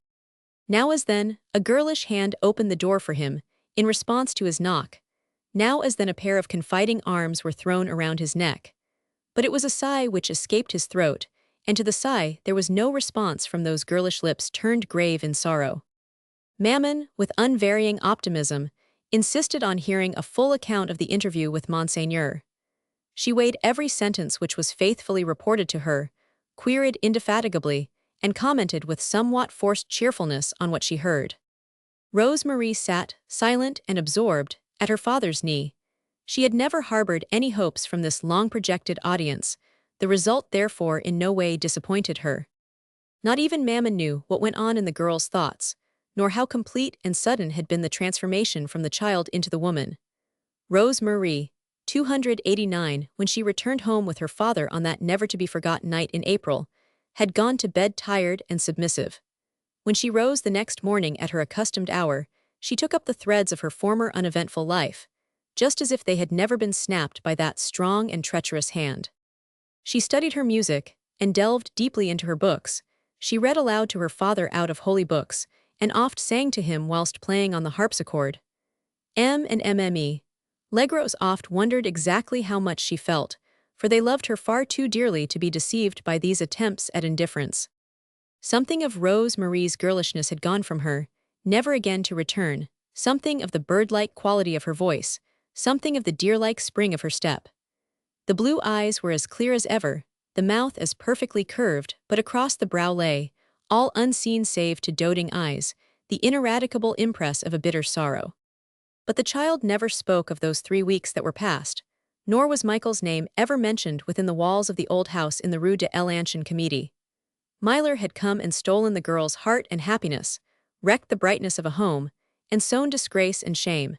Now as then, a girlish hand opened the door for him, in response to his knock. Now as then a pair of confiding arms were thrown around his neck. But it was a sigh which escaped his throat, and to the sigh there was no response from those girlish lips turned grave in sorrow. Mammon, with unvarying optimism, insisted on hearing a full account of the interview with Monseigneur. She weighed every sentence which was faithfully reported to her, queried indefatigably, and commented with somewhat forced cheerfulness on what she heard. Rose Marie sat, silent and absorbed, at her father's knee. She had never harbored any hopes from this long-projected audience. The result therefore in no way disappointed her. Not even Mammon knew what went on in the girl's thoughts, nor how complete and sudden had been the transformation from the child into the woman. Rose Marie, 289, when she returned home with her father on that never-to-be-forgotten night in April, had gone to bed tired and submissive. When she rose the next morning at her accustomed hour, she took up the threads of her former uneventful life, just as if they had never been snapped by that strong and treacherous hand. She studied her music, and delved deeply into her books. She read aloud to her father out of holy books, and oft sang to him whilst playing on the harpsichord. Legros oft wondered exactly how much she felt, for they loved her far too dearly to be deceived by these attempts at indifference. Something of Rose Marie's girlishness had gone from her, never again to return, something of the bird-like quality of her voice, something of the deer-like spring of her step. The blue eyes were as clear as ever, the mouth as perfectly curved, but across the brow lay, all unseen save to doting eyes, the ineradicable impress of a bitter sorrow. But the child never spoke of those 3 weeks that were past, nor was Michael's name ever mentioned within the walls of the old house in the Rue de l'Ancien Comité. Myler had come and stolen the girl's heart and happiness, wrecked the brightness of a home, and sown disgrace and shame.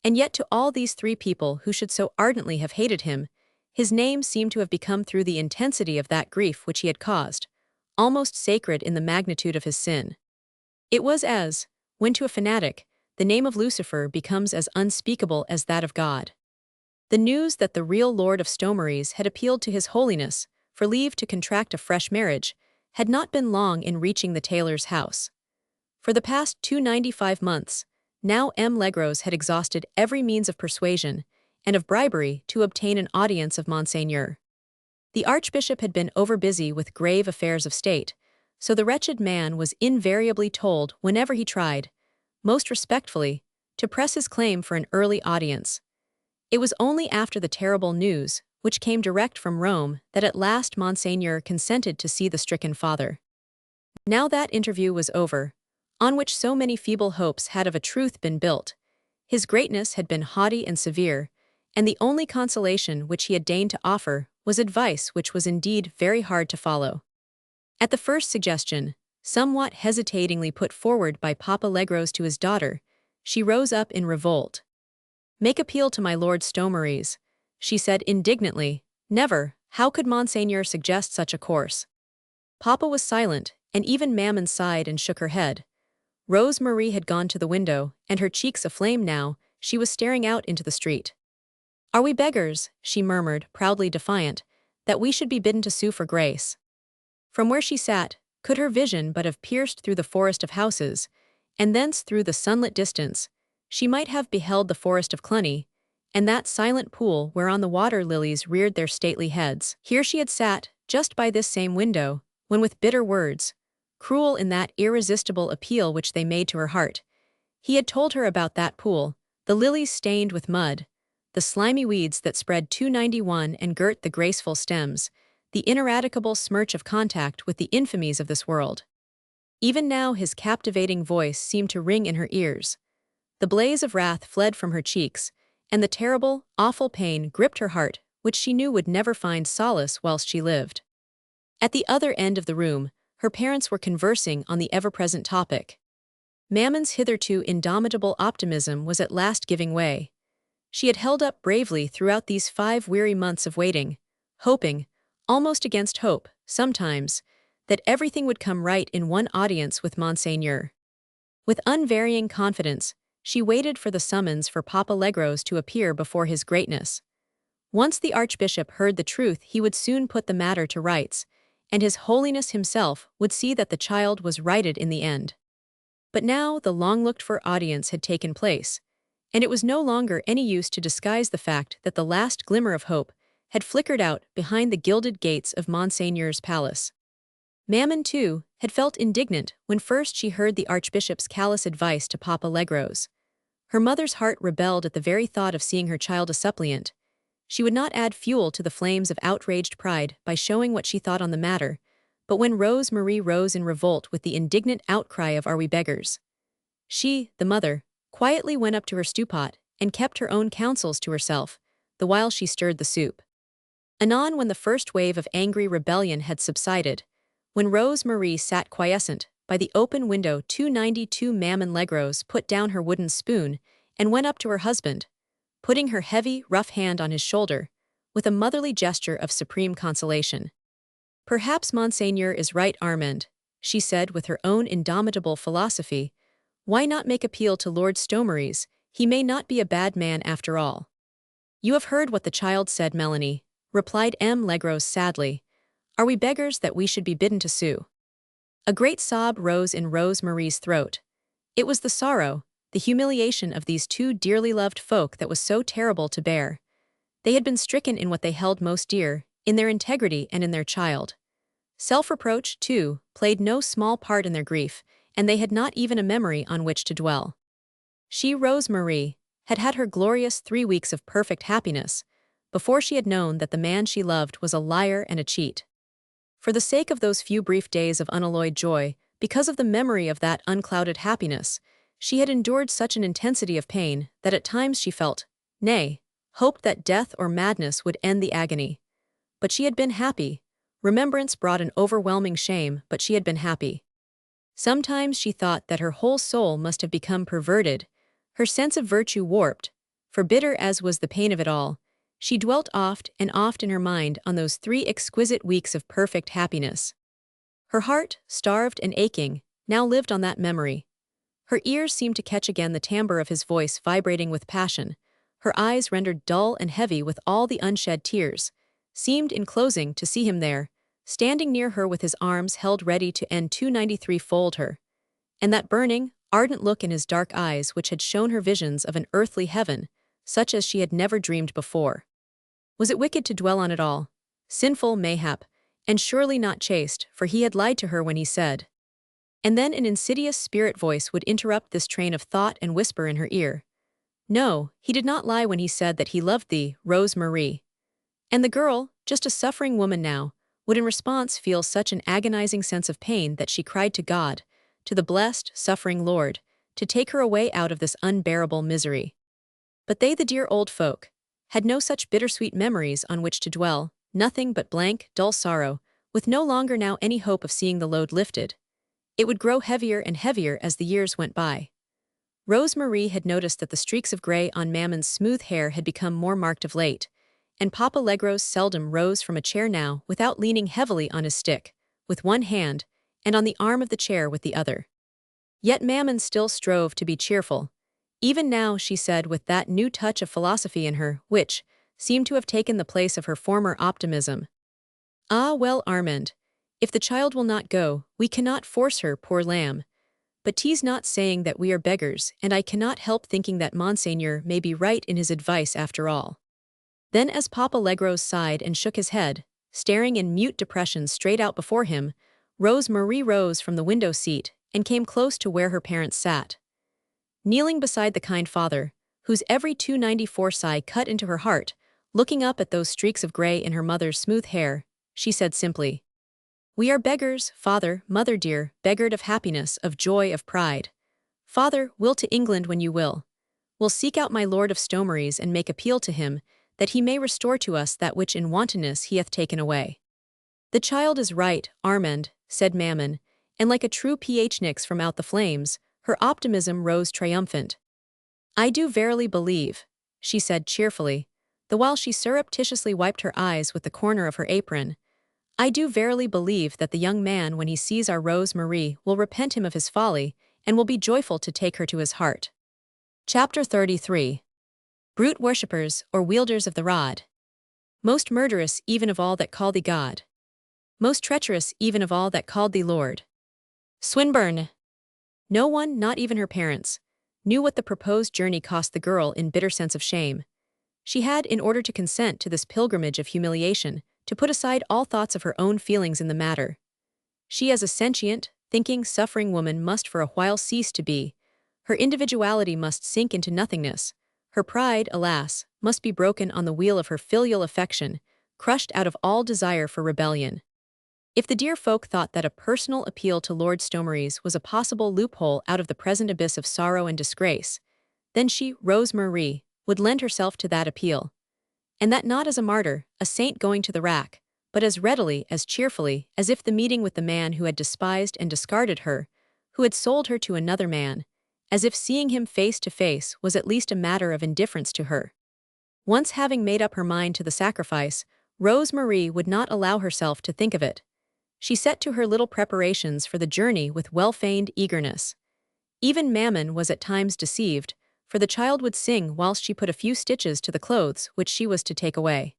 And yet to all these 3 people who should so ardently have hated him, his name seemed to have become, through the intensity of that grief which he had caused, almost sacred in the magnitude of his sin. It was as, when to a fanatic, the name of Lucifer becomes as unspeakable as that of God. The news that the real Lord of Stomeries had appealed to His Holiness for leave to contract a fresh marriage had not been long in reaching the tailor's house. For the past 295 months, now Legros had exhausted every means of persuasion and of bribery to obtain an audience of Monseigneur. The Archbishop had been overbusy with grave affairs of state, so the wretched man was invariably told whenever he tried, most respectfully, to press his claim for an early audience. It was only after the terrible news, which came direct from Rome, that at last Monseigneur consented to see the stricken father. Now that interview was over, on which so many feeble hopes had of a truth been built. His Greatness had been haughty and severe, and the only consolation which he had deigned to offer was advice which was indeed very hard to follow. At the first suggestion, somewhat hesitatingly put forward by Papa Legros to his daughter, she rose up in revolt. "Make appeal to my Lord Stomeries," she said indignantly. "Never, how could Monseigneur suggest such a course?" Papa was silent, and even Mammon sighed and shook her head. Rose Marie had gone to the window, and her cheeks aflame now, she was staring out into the street. "Are we beggars," she murmured, proudly defiant, "that we should be bidden to sue for grace?" From where she sat, could her vision but have pierced through the forest of houses, and thence through the sunlit distance, she might have beheld the forest of Cluny, and that silent pool whereon the water lilies reared their stately heads. Here she had sat, just by this same window, when with bitter words, cruel in that irresistible appeal which they made to her heart, he had told her about that pool, the lilies stained with mud, the slimy weeds that spread 291 and girt the graceful stems, the ineradicable smirch of contact with the infamies of this world. Even now his captivating voice seemed to ring in her ears. The blaze of wrath fled from her cheeks, and the terrible, awful pain gripped her heart, which she knew would never find solace whilst she lived. At the other end of the room, her parents were conversing on the ever-present topic. Mammon's hitherto indomitable optimism was at last giving way. She had held up bravely throughout these 5 weary months of waiting, hoping, almost against hope, sometimes, that everything would come right in one audience with Monseigneur. With unvarying confidence, she waited for the summons for Papa Legros to appear before his greatness. Once the Archbishop heard the truth, he would soon put the matter to rights, and His Holiness himself would see that the child was righted in the end. But now the long-looked-for audience had taken place, and it was no longer any use to disguise the fact that the last glimmer of hope had flickered out behind the gilded gates of Monseigneur's palace. Mammon, too, had felt indignant when first she heard the Archbishop's callous advice to Papa Legros. Her mother's heart rebelled at the very thought of seeing her child a suppliant. She would not add fuel to the flames of outraged pride by showing what she thought on the matter, but when Rose Marie rose in revolt with the indignant outcry of "Are we beggars?" she, the mother, quietly went up to her stewpot and kept her own counsels to herself, the while she stirred the soup. Anon, when the first wave of angry rebellion had subsided, when Rose Marie sat quiescent by the open window 292, Mammon Legros put down her wooden spoon and went up to her husband, putting her heavy, rough hand on his shoulder, with a motherly gesture of supreme consolation. "Perhaps Monseigneur is right, Armand," she said with her own indomitable philosophy. "Why not make appeal to Lord Stomeries? He may not be a bad man after all." "You have heard what the child said, Melanie," replied M. Legros sadly. "Are we beggars that we should be bidden to sue?" A great sob rose in Rose Marie's throat. It was the sorrow, the humiliation of these two dearly loved folk that was so terrible to bear. They had been stricken in what they held most dear, in their integrity and in their child. Self-reproach, too, played no small part in their grief, and they had not even a memory on which to dwell. She, Rose Marie, had had her glorious 3 weeks of perfect happiness, before she had known that the man she loved was a liar and a cheat. For the sake of those few brief days of unalloyed joy, because of the memory of that unclouded happiness, she had endured such an intensity of pain that at times she felt, nay, hoped that death or madness would end the agony. But she had been happy. Remembrance brought an overwhelming shame, but she had been happy. Sometimes she thought that her whole soul must have become perverted, her sense of virtue warped, for bitter as was the pain of it all, she dwelt oft and oft in her mind on those 3 exquisite weeks of perfect happiness. Her heart, starved and aching, now lived on that memory. Her ears seemed to catch again the timbre of his voice vibrating with passion, her eyes rendered dull and heavy with all the unshed tears, seemed in closing to see him there, standing near her with his arms held ready to end 293 fold her. And that burning, ardent look in his dark eyes which had shown her visions of an earthly heaven, such as she had never dreamed before. Was it wicked to dwell on it all? Sinful, mayhap, and surely not chaste, for he had lied to her when he said. And then an insidious spirit voice would interrupt this train of thought and whisper in her ear. No, he did not lie when he said that he loved thee, Rose Marie. And the girl, just a suffering woman now, would in response feel such an agonizing sense of pain that she cried to God, to the blessed, suffering Lord, to take her away out of this unbearable misery. But they, the dear old folk, had no such bittersweet memories on which to dwell, nothing but blank, dull sorrow, with no longer now any hope of seeing the load lifted. It would grow heavier and heavier as the years went by. Rose Marie had noticed that the streaks of gray on Mammon's smooth hair had become more marked of late, and Papa Legros seldom rose from a chair now without leaning heavily on his stick, with one hand, and on the arm of the chair with the other. Yet Mammon still strove to be cheerful. Even now, she said with that new touch of philosophy in her, which seemed to have taken the place of her former optimism. Ah well, Armand, if the child will not go, we cannot force her, poor lamb. But 'tis not saying that we are beggars, and I cannot help thinking that Monseigneur may be right in his advice after all. Then as Papa Legros sighed and shook his head, staring in mute depression straight out before him, Rose Marie rose from the window seat and came close to where her parents sat. Kneeling beside the kind father, whose every 294 sigh cut into her heart, looking up at those streaks of gray in her mother's smooth hair, she said simply, "We are beggars, father, mother dear, beggared of happiness, of joy, of pride. Father, will to England when you will. We'll seek out my lord of Stomeries and make appeal to him, that he may restore to us that which in wantonness he hath taken away." "The child is right, Armand," said Mammon, and like a true phnix from out the flames, her optimism rose triumphant. "I do verily believe," she said cheerfully, the while she surreptitiously wiped her eyes with the corner of her apron, "I do verily believe that the young man when he sees our Rose Marie will repent him of his folly, and will be joyful to take her to his heart." Chapter 33. Brute worshippers, or wielders of the rod. Most murderous even of all that call thee God. Most treacherous even of all that called thee Lord. Swinburne. No one, not even her parents, knew what the proposed journey cost the girl in bitter sense of shame. She had, in order to consent to this pilgrimage of humiliation, to put aside all thoughts of her own feelings in the matter. She as a sentient, thinking, suffering woman must for a while cease to be. Her individuality must sink into nothingness. Her pride, alas, must be broken on the wheel of her filial affection, crushed out of all desire for rebellion. If the dear folk thought that a personal appeal to Lord Stomeries was a possible loophole out of the present abyss of sorrow and disgrace, then she, Rose Marie, would lend herself to that appeal. And that not as a martyr, a saint going to the rack, but as readily, as cheerfully, as if the meeting with the man who had despised and discarded her, who had sold her to another man, as if seeing him face to face was at least a matter of indifference to her. Once having made up her mind to the sacrifice, Rose Marie would not allow herself to think of it. She set to her little preparations for the journey with well-feigned eagerness. Even Mammon was at times deceived, for the child would sing whilst she put a few stitches to the clothes which she was to take away.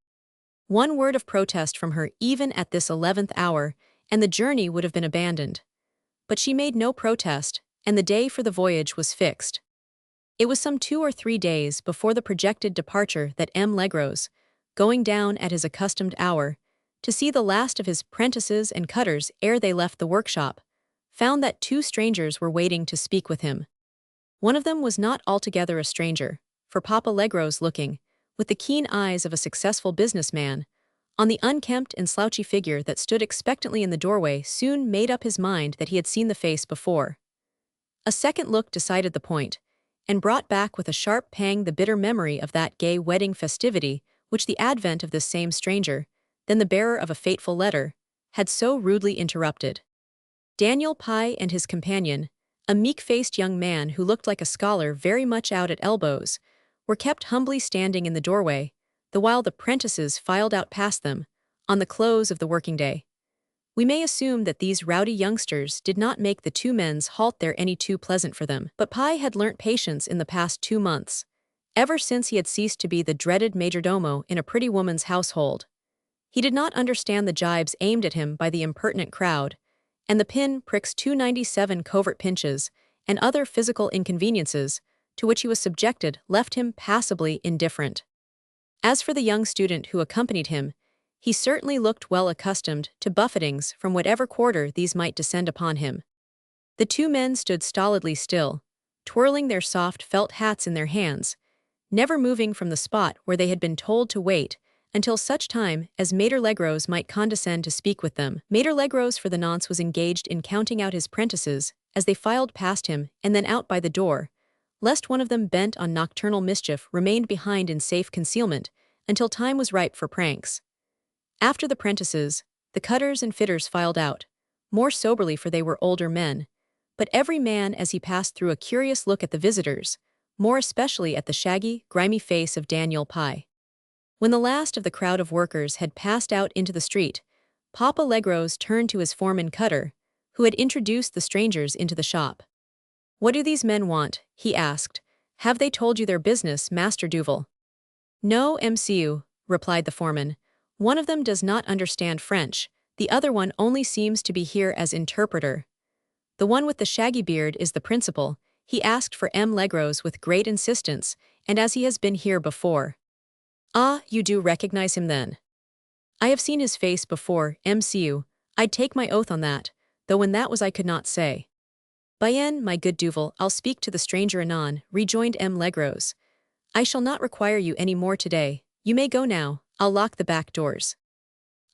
One word of protest from her even at this 11th hour, and the journey would have been abandoned. But she made no protest, and the day for the voyage was fixed. It was some 2 or 3 days before the projected departure that M. Legros, going down at his accustomed hour, to see the last of his prentices and cutters ere they left the workshop, found that 2 strangers were waiting to speak with him. One of them was not altogether a stranger, for Papa Legros looking, with the keen eyes of a successful businessman, on the unkempt and slouchy figure that stood expectantly in the doorway soon made up his mind that he had seen the face before. A second look decided the point, and brought back with a sharp pang the bitter memory of that gay wedding festivity which the advent of this same stranger, then the bearer of a fateful letter, had so rudely interrupted. Daniel Pye and his companion, a meek-faced young man who looked like a scholar very much out at elbows, were kept humbly standing in the doorway, the while the prentices filed out past them, on the close of the working day. We may assume that these rowdy youngsters did not make the 2 men's halt there any too pleasant for them, but Pye had learnt patience in the past 2 months, ever since he had ceased to be the dreaded majordomo in a pretty woman's household. He did not understand the jibes aimed at him by the impertinent crowd, and the pin pricks 297 covert pinches, and other physical inconveniences, to which he was subjected left him passably indifferent. As for the young student who accompanied him, he certainly looked well accustomed to buffetings from whatever quarter these might descend upon him. The 2 men stood stolidly still, twirling their soft felt hats in their hands, never moving from the spot where they had been told to wait, until such time as Maître Legros might condescend to speak with them. Maître Legros for the nonce was engaged in counting out his prentices as they filed past him and then out by the door, lest one of them bent on nocturnal mischief remained behind in safe concealment until time was ripe for pranks. After the prentices, the cutters and fitters filed out, more soberly for they were older men, but every man as he passed threw a curious look at the visitors, more especially at the shaggy, grimy face of Daniel Pye. When the last of the crowd of workers had passed out into the street, Papa Legros turned to his foreman Cutter, who had introduced the strangers into the shop. "What do these men want?" he asked. "Have they told you their business, Master Duval?" "No, MCU," replied the foreman. "One of them does not understand French, the other one only seems to be here as interpreter. The one with the shaggy beard is the principal. He asked for M. Legros with great insistence, and as he has been here before." "Ah, you do recognize him then?" "I have seen his face before, MCU, I'd take my oath on that, though when that was I could not say." "Bien, my good Duval, I'll speak to the stranger anon," rejoined M. Legros. "I shall not require you any more today. You may go now, I'll lock the back doors."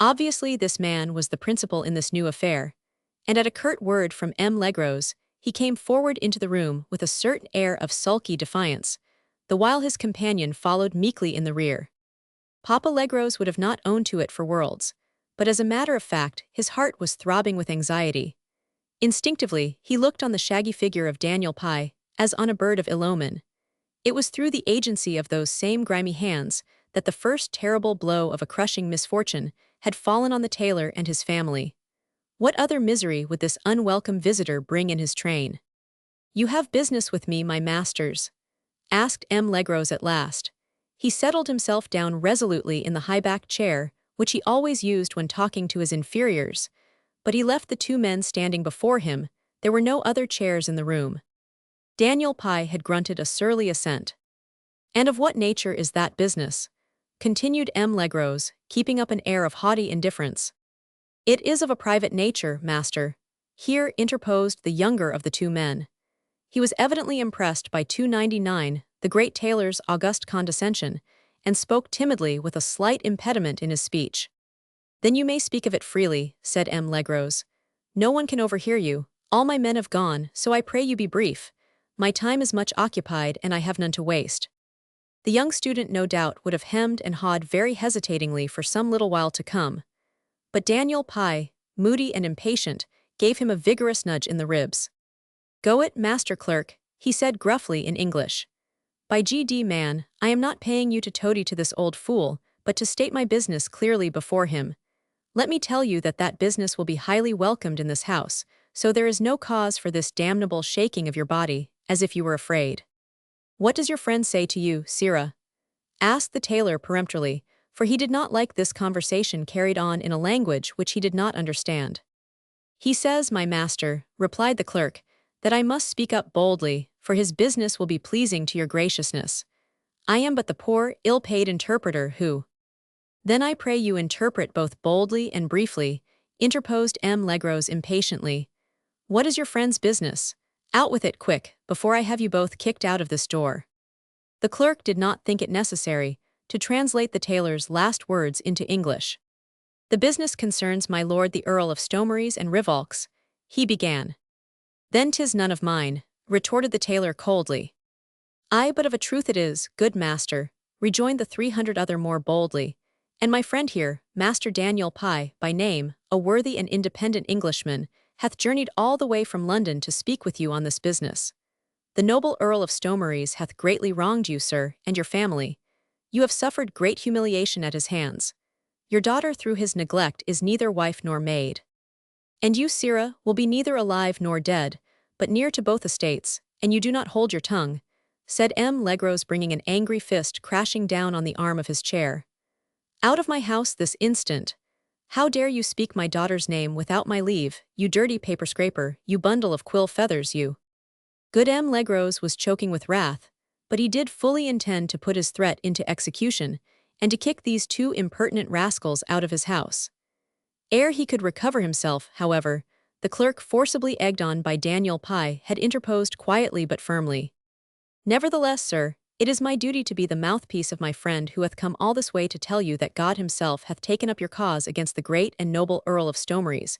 Obviously this man was the principal in this new affair, and at a curt word from M. Legros, he came forward into the room with a certain air of sulky defiance, the while his companion followed meekly in the rear. Papa Legros would have not owned to it for worlds, but as a matter of fact, his heart was throbbing with anxiety. Instinctively, he looked on the shaggy figure of Daniel Pye, as on a bird of ill omen. It was through the agency of those same grimy hands that the first terrible blow of a crushing misfortune had fallen on the tailor and his family. What other misery would this unwelcome visitor bring in his train? "You have business with me, my masters?" asked M. Legros at last. He settled himself down resolutely in the high-backed chair, which he always used when talking to his inferiors, but he left the two men standing before him. There were no other chairs in the room. Daniel Pye had grunted a surly assent. "And of what nature is that business?" continued M. Legros, keeping up an air of haughty indifference. "It is of a private nature, master," here interposed the younger of the two men. He was evidently impressed by 299, the great tailor's august condescension, and spoke timidly with a slight impediment in his speech. "Then you may speak of it freely," said M. Legros. "No one can overhear you. All my men have gone, so I pray you be brief. My time is much occupied and I have none to waste." The young student no doubt would have hemmed and hawed very hesitatingly for some little while to come. But Daniel Pye, moody and impatient, gave him a vigorous nudge in the ribs. "Go it, master clerk," he said gruffly in English. "By G.D. man, I am not paying you to toady to this old fool, but to state my business clearly before him. Let me tell you that that business will be highly welcomed in this house, so there is no cause for this damnable shaking of your body, as if you were afraid." "What does your friend say to you, sirrah?" asked the tailor peremptorily, for he did not like this conversation carried on in a language which he did not understand. "He says, my master," replied the clerk, "that I must speak up boldly, for his business will be pleasing to your graciousness. I am but the poor, ill-paid interpreter who—" "Then I pray you interpret both boldly and briefly," interposed M. Legros impatiently. "What is your friend's business? Out with it quick, before I have you both kicked out of this door." The clerk did not think it necessary to translate the tailor's last words into English. "The business concerns my lord the Earl of Stomeries and Rivolks," he began. "Then 'tis none of mine," retorted the tailor coldly. "Aye, but of a truth it is, good master," rejoined the 300 other more boldly. "And my friend here, Master Daniel Pye, by name, a worthy and independent Englishman, hath journeyed all the way from London to speak with you on this business. The noble Earl of Stomeries hath greatly wronged you, sir, and your family. You have suffered great humiliation at his hands. Your daughter through his neglect is neither wife nor maid. And you, sirrah, will be neither alive nor dead, but near to both estates, and you do not hold your tongue," said M. Legros, bringing an angry fist crashing down on the arm of his chair. "Out of my house this instant. How dare you speak my daughter's name without my leave, you dirty paper scraper, you bundle of quill feathers, you." Good M. Legros was choking with wrath, but he did fully intend to put his threat into execution, and to kick these two impertinent rascals out of his house. Ere he could recover himself, however, the clerk, forcibly egged on by Daniel Pye, had interposed quietly but firmly. "Nevertheless, sir, it is my duty to be the mouthpiece of my friend who hath come all this way to tell you that God himself hath taken up your cause against the great and noble Earl of Stomeries,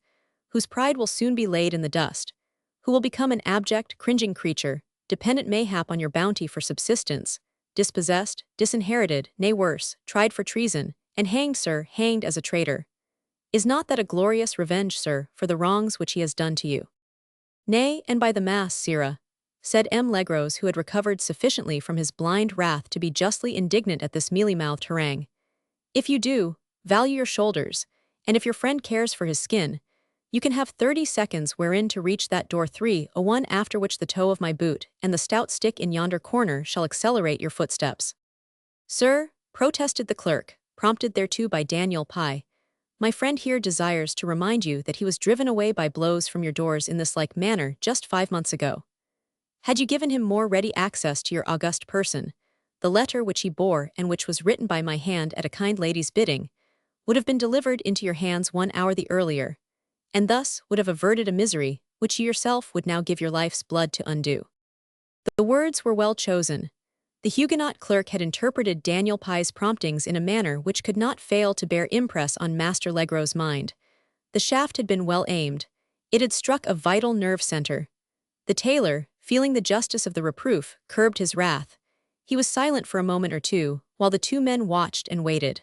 whose pride will soon be laid in the dust, who will become an abject, cringing creature, dependent mayhap on your bounty for subsistence, dispossessed, disinherited, nay worse, tried for treason, and hanged, sir, hanged as a traitor. Is not that a glorious revenge, sir, for the wrongs which he has done to you? Nay, and by the mass, sirrah, said M. Legros, who had recovered sufficiently from his blind wrath to be justly indignant at this mealy-mouthed harangue. If you do, value your shoulders, and if your friend cares for his skin, you can have 30 seconds wherein to reach that door 301, after which the toe of my boot and the stout stick in yonder corner shall accelerate your footsteps. Sir, protested the clerk, prompted thereto by Daniel Pye, my friend here desires to remind you that he was driven away by blows from your doors in this like manner just 5 months ago. Had you given him more ready access to your august person, the letter which he bore and which was written by my hand at a kind lady's bidding, would have been delivered into your hands 1 hour the earlier, and thus would have averted a misery which you yourself would now give your life's blood to undo. The words were well chosen. The Huguenot clerk had interpreted Daniel Pye's promptings in a manner which could not fail to bear impress on Master Legros' mind. The shaft had been well aimed. It had struck a vital nerve center. The tailor, feeling the justice of the reproof, curbed his wrath. He was silent for a moment or two, while the two men watched and waited.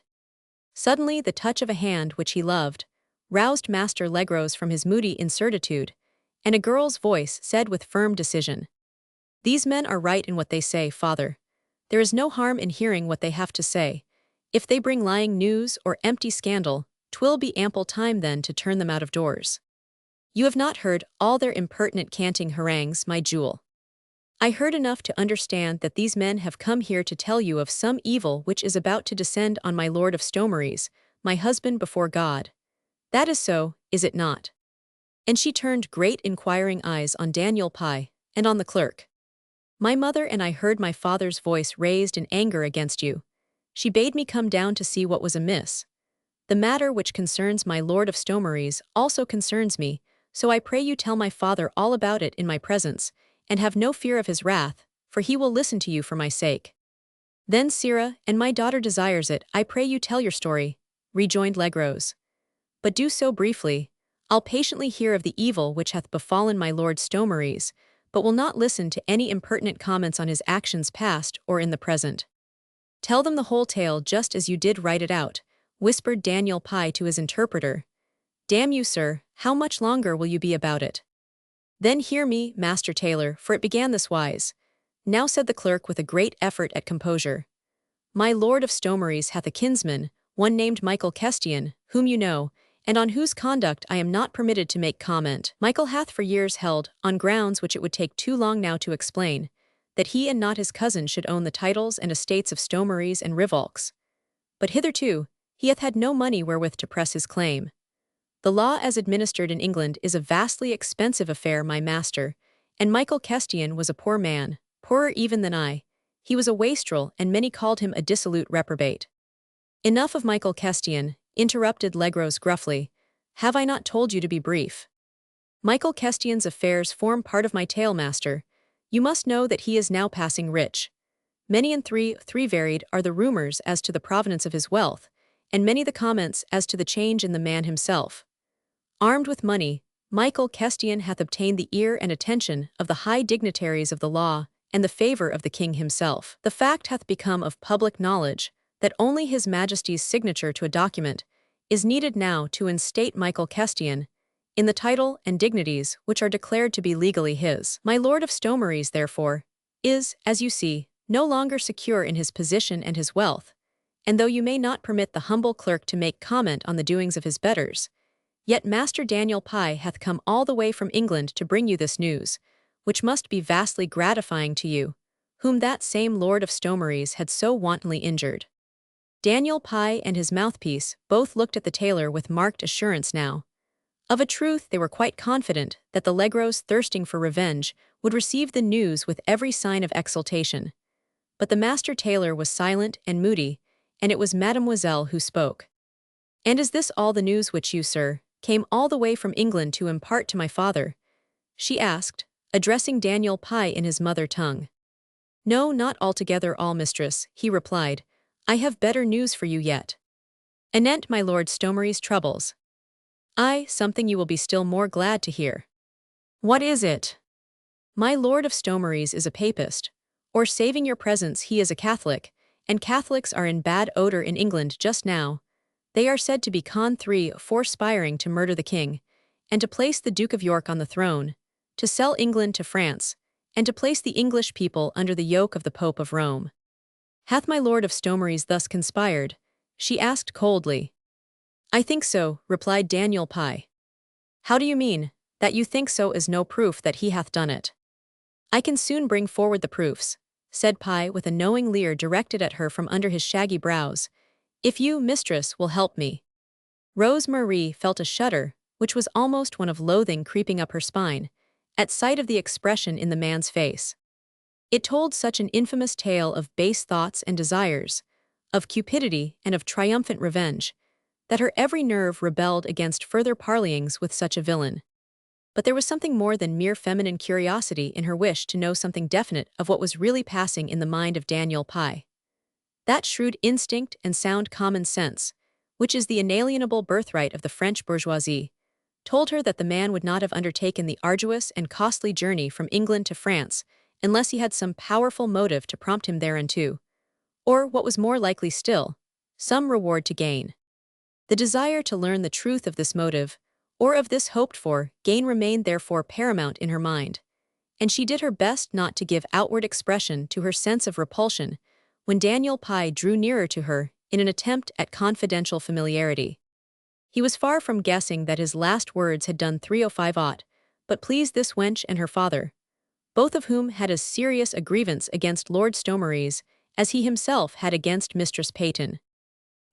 Suddenly the touch of a hand which he loved roused Master Legros from his moody incertitude, and a girl's voice said with firm decision, "These men are right in what they say, father. There is no harm in hearing what they have to say. If they bring lying news or empty scandal, 'twill be ample time then to turn them out of doors. You have not heard all their impertinent canting harangues, my jewel. I heard enough to understand that these men have come here to tell you of some evil which is about to descend on my lord of Stomeries, my husband before God. That is so, is it not?" And she turned great inquiring eyes on Daniel Pye, and on the clerk. "My mother and I heard my father's voice raised in anger against you. She bade me come down to see what was amiss. The matter which concerns my lord of Stomeries also concerns me, so I pray you tell my father all about it in my presence, and have no fear of his wrath, for he will listen to you for my sake." "Then, sirrah, and my daughter desires it, I pray you tell your story," rejoined Legros. "But do so briefly. I'll patiently hear of the evil which hath befallen my lord Stomeries, but will not listen to any impertinent comments on his actions past or in the present." "Tell them the whole tale just as you did write it out," whispered Daniel Pye to his interpreter. "Damn you, sir, how much longer will you be about it?" "Then hear me, Master Tailor, for it began this wise." Now said the clerk with a great effort at composure. "My lord of Stomeries hath a kinsman, one named Michael Kestian, whom you know, and on whose conduct I am not permitted to make comment. Michael hath for years held, on grounds which it would take too long now to explain, that he and not his cousin should own the titles and estates of Stomeries and Rivolks. But hitherto, he hath had no money wherewith to press his claim. The law as administered in England is a vastly expensive affair, my master, and Michael Kestian was a poor man, poorer even than I. He was a wastrel, and many called him a dissolute reprobate." "Enough of Michael Kestian," interrupted Legros gruffly. "Have I not told you to be brief? Michael Kestian's affairs form part of my tale, master. You must know that he is now passing rich. Many and three varied are the rumors as to the provenance of his wealth, and many the comments as to the change in the man himself. Armed with money, Michael Kestian hath obtained the ear and attention of the high dignitaries of the law and the favor of the king himself. The fact hath become of public knowledge that only his majesty's signature to a document is needed now to instate Michael Kestian in the title and dignities which are declared to be legally his. My lord of Stomeries, therefore, is, as you see, no longer secure in his position and his wealth, and though you may not permit the humble clerk to make comment on the doings of his betters, yet Master Daniel Pye hath come all the way from England to bring you this news, which must be vastly gratifying to you, whom that same lord of Stomeries had so wantonly injured." Daniel Pye and his mouthpiece both looked at the tailor with marked assurance now. Of a truth they were quite confident that the Legros thirsting for revenge would receive the news with every sign of exultation. But the master tailor was silent and moody, and it was Mademoiselle who spoke. "And is this all the news which you, sir, came all the way from England to impart to my father?" she asked, addressing Daniel Pye in his mother tongue. "No, not altogether all, mistress," he replied. "I have better news for you yet. Anent my lord Stomeries' troubles. Aye, something you will be still more glad to hear." "What is it?" "My lord of Stomeries is a papist, or saving your presence he is a Catholic, and Catholics are in bad odor in England just now. They are said to be conspiring to murder the king, and to place the Duke of York on the throne, to sell England to France, and to place the English people under the yoke of the Pope of Rome. Hath my lord of Stomeries thus conspired? She asked coldly. I think so, replied Daniel Pye. How do you mean? That you think so is no proof that he hath done it. I can soon bring forward the proofs, said Pye with a knowing leer directed at her from under his shaggy brows, if you, mistress, will help me. Rose Marie felt a shudder, which was almost one of loathing creeping up her spine, at sight of the expression in the man's face. It told such an infamous tale of base thoughts and desires, of cupidity and of triumphant revenge, that her every nerve rebelled against further parleyings with such a villain. But there was something more than mere feminine curiosity in her wish to know something definite of what was really passing in the mind of Daniel Pye. That shrewd instinct and sound common sense, which is the inalienable birthright of the French bourgeoisie, told her that the man would not have undertaken the arduous and costly journey from England to France unless he had some powerful motive to prompt him thereunto, or, what was more likely still, some reward to gain. The desire to learn the truth of this motive, or of this hoped-for gain, remained therefore paramount in her mind, and she did her best not to give outward expression to her sense of repulsion when Daniel Pye drew nearer to her in an attempt at confidential familiarity. He was far from guessing that his last words had done 305 but pleased this wench and her father, both of whom had as serious a grievance against Lord Stomeries as he himself had against Mistress Peyton.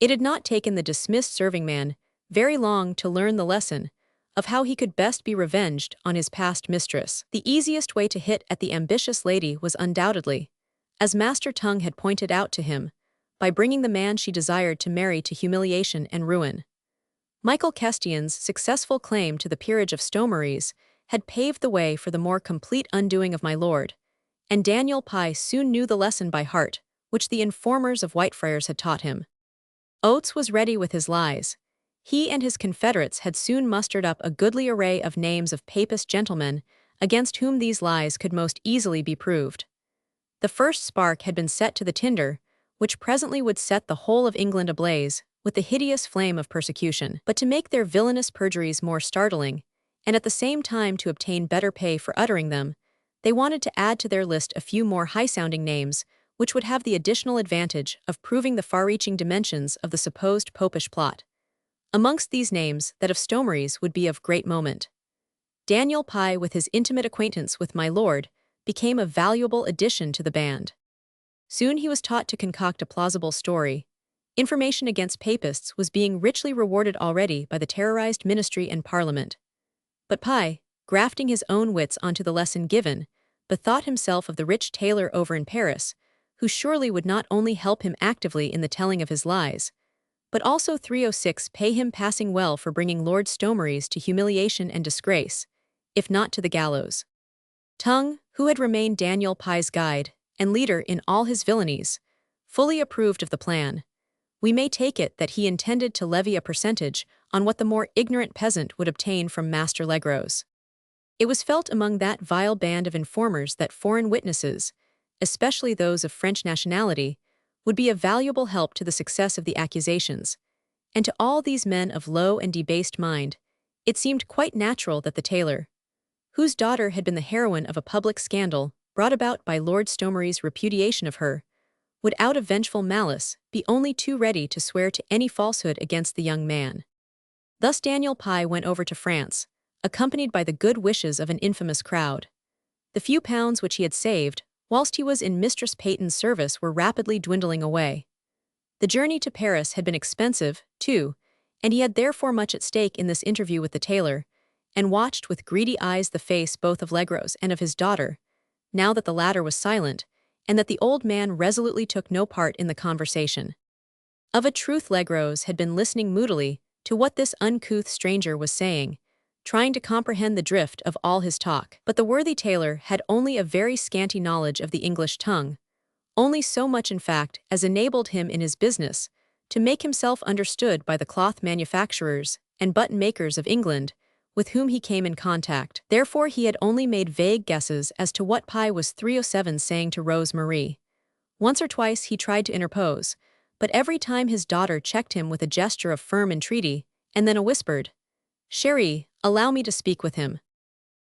It had not taken the dismissed serving-man very long to learn the lesson of how he could best be revenged on his past mistress. The easiest way to hit at the ambitious lady was undoubtedly, as Master Tongue had pointed out to him, by bringing the man she desired to marry to humiliation and ruin. Michael Kestian's successful claim to the peerage of Stomeries had paved the way for the more complete undoing of my lord, and Daniel Pye soon knew the lesson by heart, which the informers of Whitefriars had taught him. Oates was ready with his lies. He and his confederates had soon mustered up a goodly array of names of Papist gentlemen against whom these lies could most easily be proved. The first spark had been set to the tinder, which presently would set the whole of England ablaze with the hideous flame of persecution. But to make their villainous perjuries more startling, and at the same time to obtain better pay for uttering them, they wanted to add to their list a few more high-sounding names, which would have the additional advantage of proving the far-reaching dimensions of the supposed popish plot. Amongst these names, that of Stomeries would be of great moment. Daniel Pye, with his intimate acquaintance with my lord, became a valuable addition to the band. Soon he was taught to concoct a plausible story. Information against Papists was being richly rewarded already by the terrorized ministry and parliament. But Pye, grafting his own wits onto the lesson given, bethought himself of the rich tailor over in Paris, who surely would not only help him actively in the telling of his lies, but also 306 pay him passing well for bringing Lord Stomeries to humiliation and disgrace, if not to the gallows. Tongue, who had remained Daniel Pye's guide and leader in all his villainies, fully approved of the plan. We may take it that he intended to levy a percentage on what the more ignorant peasant would obtain from Master Legros. It was felt among that vile band of informers that foreign witnesses, especially those of French nationality, would be a valuable help to the success of the accusations, and to all these men of low and debased mind, it seemed quite natural that the tailor, whose daughter had been the heroine of a public scandal brought about by Lord Stomeries' repudiation of her, would out of vengeful malice be only too ready to swear to any falsehood against the young man. Thus Daniel Pye went over to France, accompanied by the good wishes of an infamous crowd. The few pounds which he had saved, whilst he was in Mistress Peyton's service, were rapidly dwindling away. The journey to Paris had been expensive, too, and he had therefore much at stake in this interview with the tailor, and watched with greedy eyes the face both of Legros and of his daughter, now that the latter was silent, and that the old man resolutely took no part in the conversation. Of a truth, Legros had been listening moodily to what this uncouth stranger was saying, trying to comprehend the drift of all his talk. But the worthy tailor had only a very scanty knowledge of the English tongue, only so much in fact as enabled him in his business to make himself understood by the cloth manufacturers and button-makers of England with whom he came in contact. Therefore he had only made vague guesses as to what Pye was 307 saying to Rose Marie. Once or twice he tried to interpose, but But every time his daughter checked him with a gesture of firm entreaty, and then a whispered, "Chérie, allow me to speak with him."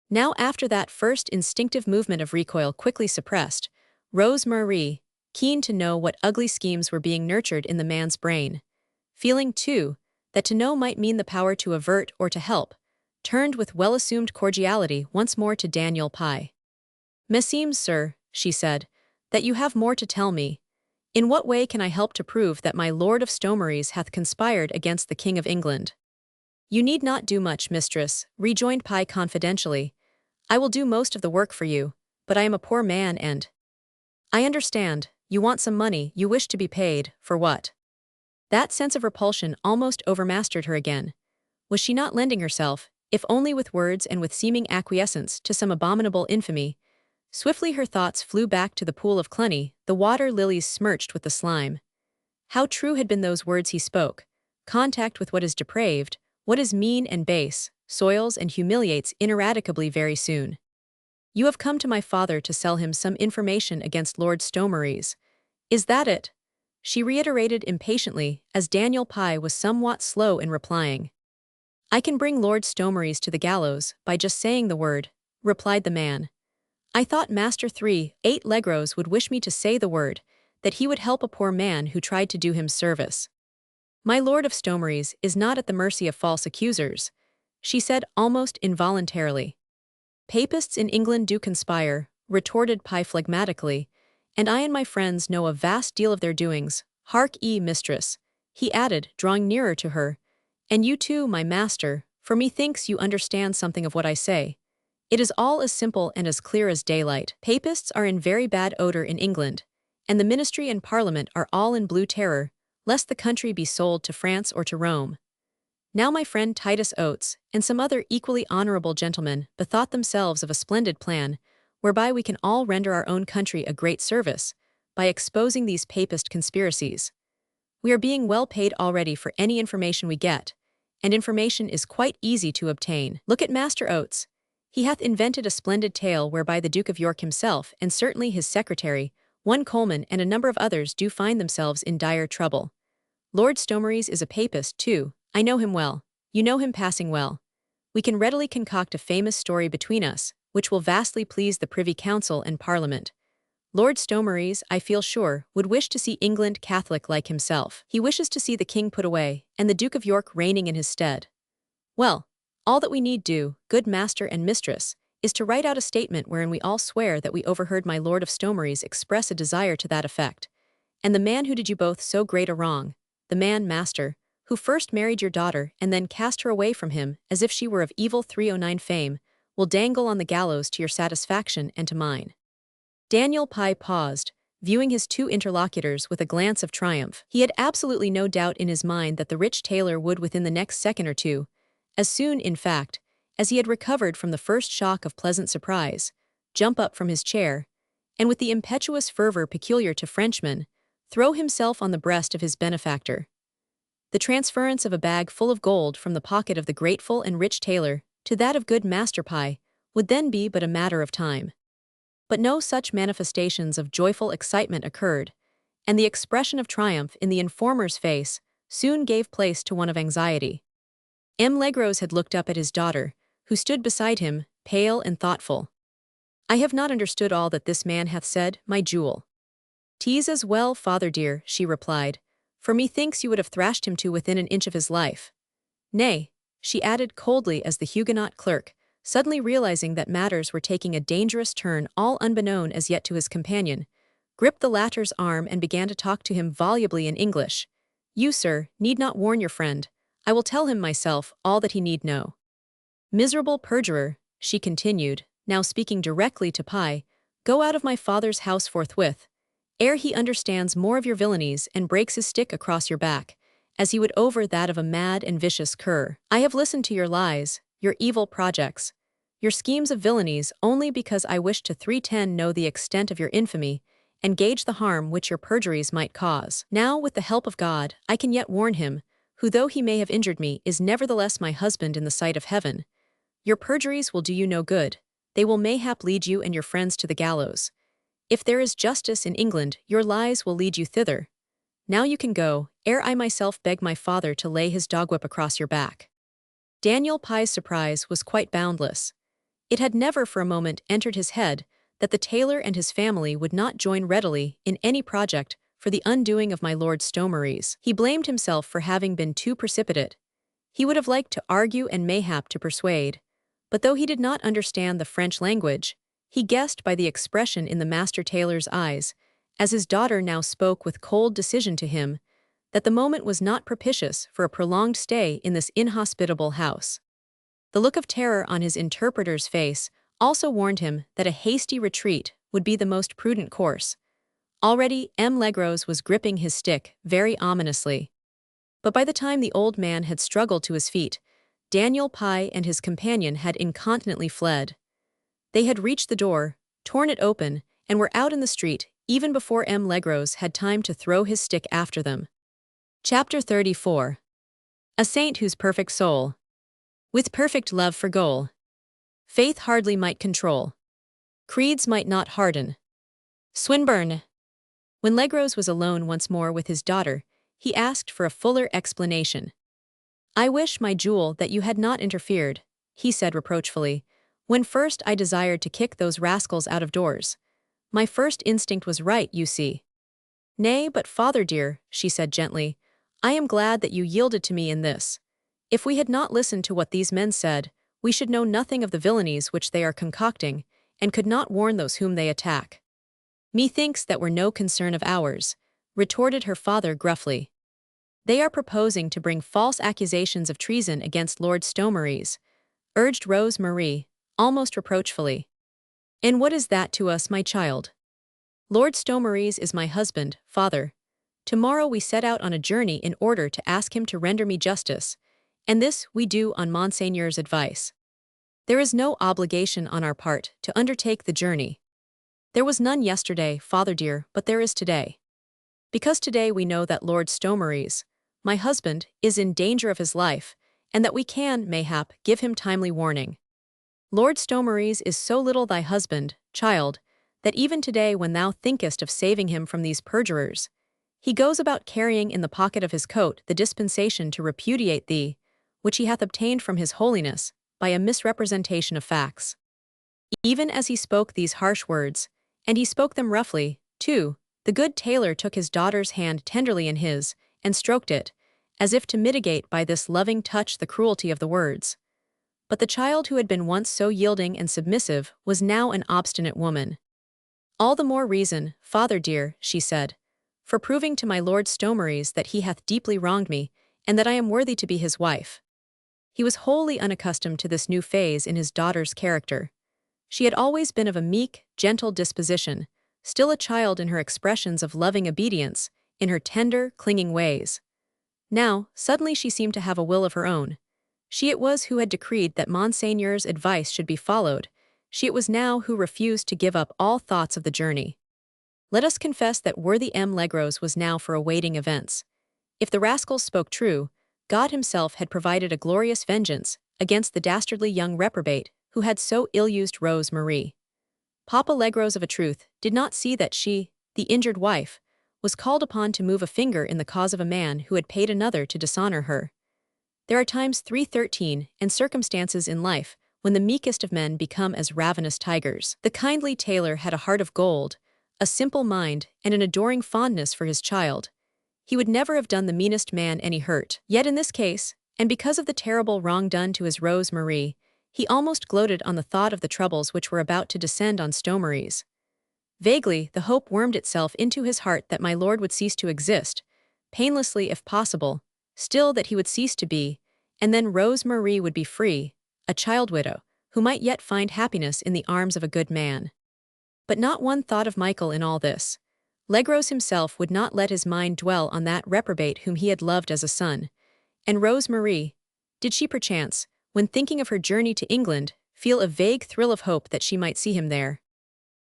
Now after that first instinctive movement of recoil quickly suppressed, Rose Marie, keen to know what ugly schemes were being nurtured in the man's brain, feeling, too, that to know might mean the power to avert or to help, turned with well-assumed cordiality once more to Daniel Pye. "Meseems, sir," she said, "that you have more to tell me. In what way can I help to prove that my Lord of Stomeries hath conspired against the King of England?" "You need not do much, mistress," rejoined Pye confidentially. "I will do most of the work for you, but I am a poor man and—" "I understand, you want some money, you wish to be paid, for what?" That sense of repulsion almost overmastered her again. Was she not lending herself, if only with words and with seeming acquiescence, to some abominable infamy? Swiftly her thoughts flew back to the pool of Cluny, the water lilies smirched with the slime. How true had been those words he spoke. Contact with what is depraved, what is mean and base, soils and humiliates ineradicably very soon. "You have come to my father to sell him some information against Lord Stomeries. Is that it?" she reiterated impatiently, as Daniel Pye was somewhat slow in replying. "I can bring Lord Stomeries to the gallows by just saying the word," replied the man. "I thought Master 3-8 Legros would wish me to say the word, that he would help a poor man who tried to do him service." "My Lord of Stomeries is not at the mercy of false accusers," she said almost involuntarily. "Papists in England do conspire," retorted Pye phlegmatically, "and I and my friends know a vast deal of their doings. Mistress," he added, drawing nearer to her, "and you too, my master, for methinks you understand something of what I say. It is all as simple and as clear as daylight. Papists are in very bad odor in England, and the ministry and parliament are all in blue terror, lest the country be sold to France or to Rome. Now my friend Titus Oates, and some other equally honorable gentlemen, bethought themselves of a splendid plan, whereby we can all render our own country a great service, by exposing these papist conspiracies. We are being well paid already for any information we get, and information is quite easy to obtain. Look at Master Oates. He hath invented a splendid tale whereby the Duke of York himself, and certainly his secretary, one Coleman, and a number of others do find themselves in dire trouble. Lord Stomeries is a papist, too. I know him well. You know him passing well. We can readily concoct a famous story between us, which will vastly please the Privy Council and Parliament. Lord Stomeries, I feel sure, would wish to see England Catholic like himself. He wishes to see the king put away, and the Duke of York reigning in his stead. Well, all that we need do, good master and mistress, is to write out a statement wherein we all swear that we overheard my Lord of Stomeries express a desire to that effect. And the man who did you both so great a wrong, the man, master, who first married your daughter and then cast her away from him as if she were of evil 309 fame, will dangle on the gallows to your satisfaction and to mine." Daniel Pye paused, viewing his two interlocutors with a glance of triumph. He had absolutely no doubt in his mind that the rich tailor would within the next second or two, as soon, in fact, as he had recovered from the first shock of pleasant surprise, jump up from his chair, and with the impetuous fervor peculiar to Frenchmen, throw himself on the breast of his benefactor. The transference of a bag full of gold from the pocket of the grateful and rich tailor to that of good Master Pye would then be but a matter of time. But no such manifestations of joyful excitement occurred, and the expression of triumph in the informer's face soon gave place to one of anxiety. Legros had looked up at his daughter, who stood beside him, pale and thoughtful. "I have not understood all that this man hath said, my jewel." "'Tis as well, father dear," she replied, "for methinks you would have thrashed him to within an inch of his life. Nay," she added coldly as the Huguenot clerk, suddenly realizing that matters were taking a dangerous turn all unbeknown as yet to his companion, gripped the latter's arm and began to talk to him volubly in English. "You, sir, need not warn your friend. I will tell him myself all that he need know. Miserable perjurer," she continued, now speaking directly to Pye, "go out of my father's house forthwith, ere he understands more of your villainies and breaks his stick across your back, as he would over that of a mad and vicious cur. I have listened to your lies, your evil projects, your schemes of villainies only because I wished to 310 know the extent of your infamy, and gauge the harm which your perjuries might cause. Now, with the help of God, I can yet warn him, who though he may have injured me is nevertheless my husband in the sight of heaven. Your perjuries will do you no good, they will mayhap lead you and your friends to the gallows. If there is justice in England, your lies will lead you thither. Now you can go, ere I myself beg my father to lay his dogwhip across your back." Daniel Pye's surprise was quite boundless. It had never for a moment entered his head that the tailor and his family would not join readily in any project for the undoing of my Lord Stomeries. He blamed himself for having been too precipitate. He would have liked to argue and mayhap to persuade, but though he did not understand the French language, he guessed by the expression in the master tailor's eyes, as his daughter now spoke with cold decision to him, that the moment was not propitious for a prolonged stay in this inhospitable house. The look of terror on his interpreter's face also warned him that a hasty retreat would be the most prudent course. Already M. Legros was gripping his stick very ominously. But by the time the old man had struggled to his feet, Daniel Pye and his companion had incontinently fled. They had reached the door, torn it open, and were out in the street even before M. Legros had time to throw his stick after them. Chapter 34. A saint whose perfect soul, with perfect love for goal, faith hardly might control, creeds might not harden. Swinburne. When Legros was alone once more with his daughter, he asked for a fuller explanation. "I wish, my jewel, that you had not interfered," he said reproachfully, "when first I desired to kick those rascals out of doors. My first instinct was right, you see." "Nay, but father dear," she said gently, "I am glad that you yielded to me in this. If we had not listened to what these men said, we should know nothing of the villainies which they are concocting, and could not warn those whom they attack." "Methinks that were no concern of ours," retorted her father gruffly. "They are proposing to bring false accusations of treason against Lord Stomeries," urged Rose Marie, almost reproachfully. "And what is that to us, my child? Lord Stomeries is my husband, father. Tomorrow we set out on a journey in order to ask him to render me justice, and this we do on Monseigneur's advice. There is no obligation on our part to undertake the journey. There was none yesterday, father dear, but there is today. Because today we know that Lord Stomeries, my husband, is in danger of his life, and that we can, mayhap, give him timely warning. Lord Stomeries is so little thy husband, child, that even today when thou thinkest of saving him from these perjurers, he goes about carrying in the pocket of his coat the dispensation to repudiate thee, which he hath obtained from his holiness, by a misrepresentation of facts." Even as he spoke these harsh words, and he spoke them roughly, too, the good tailor took his daughter's hand tenderly in his, and stroked it, as if to mitigate by this loving touch the cruelty of the words. But the child who had been once so yielding and submissive was now an obstinate woman. "All the more reason, father dear," she said, "for proving to my Lord Stomeries that he hath deeply wronged me, and that I am worthy to be his wife." He was wholly unaccustomed to this new phase in his daughter's character. She had always been of a meek, gentle disposition, still a child in her expressions of loving obedience, in her tender, clinging ways. Now, suddenly she seemed to have a will of her own. She it was who had decreed that Monseigneur's advice should be followed. She it was now who refused to give up all thoughts of the journey. Let us confess that worthy M. Legros was now for awaiting events. If the rascals spoke true, God himself had provided a glorious vengeance against the dastardly young reprobate who had so ill-used Rose Marie. Papa Legros of a truth did not see that she, the injured wife, was called upon to move a finger in the cause of a man who had paid another to dishonor her. There are times 313 and circumstances in life when the meekest of men become as ravenous tigers. The kindly tailor had a heart of gold, a simple mind, and an adoring fondness for his child. He would never have done the meanest man any hurt. Yet in this case, and because of the terrible wrong done to his Rose Marie, he almost gloated on the thought of the troubles which were about to descend on Stomeries. Vaguely, the hope wormed itself into his heart that my lord would cease to exist, painlessly if possible, still that he would cease to be, and then Rose Marie would be free, a child widow, who might yet find happiness in the arms of a good man. But not one thought of Michael in all this. Legros himself would not let his mind dwell on that reprobate whom he had loved as a son. And Rose Marie, did she perchance, when thinking of her journey to England, feel a vague thrill of hope that she might see him there?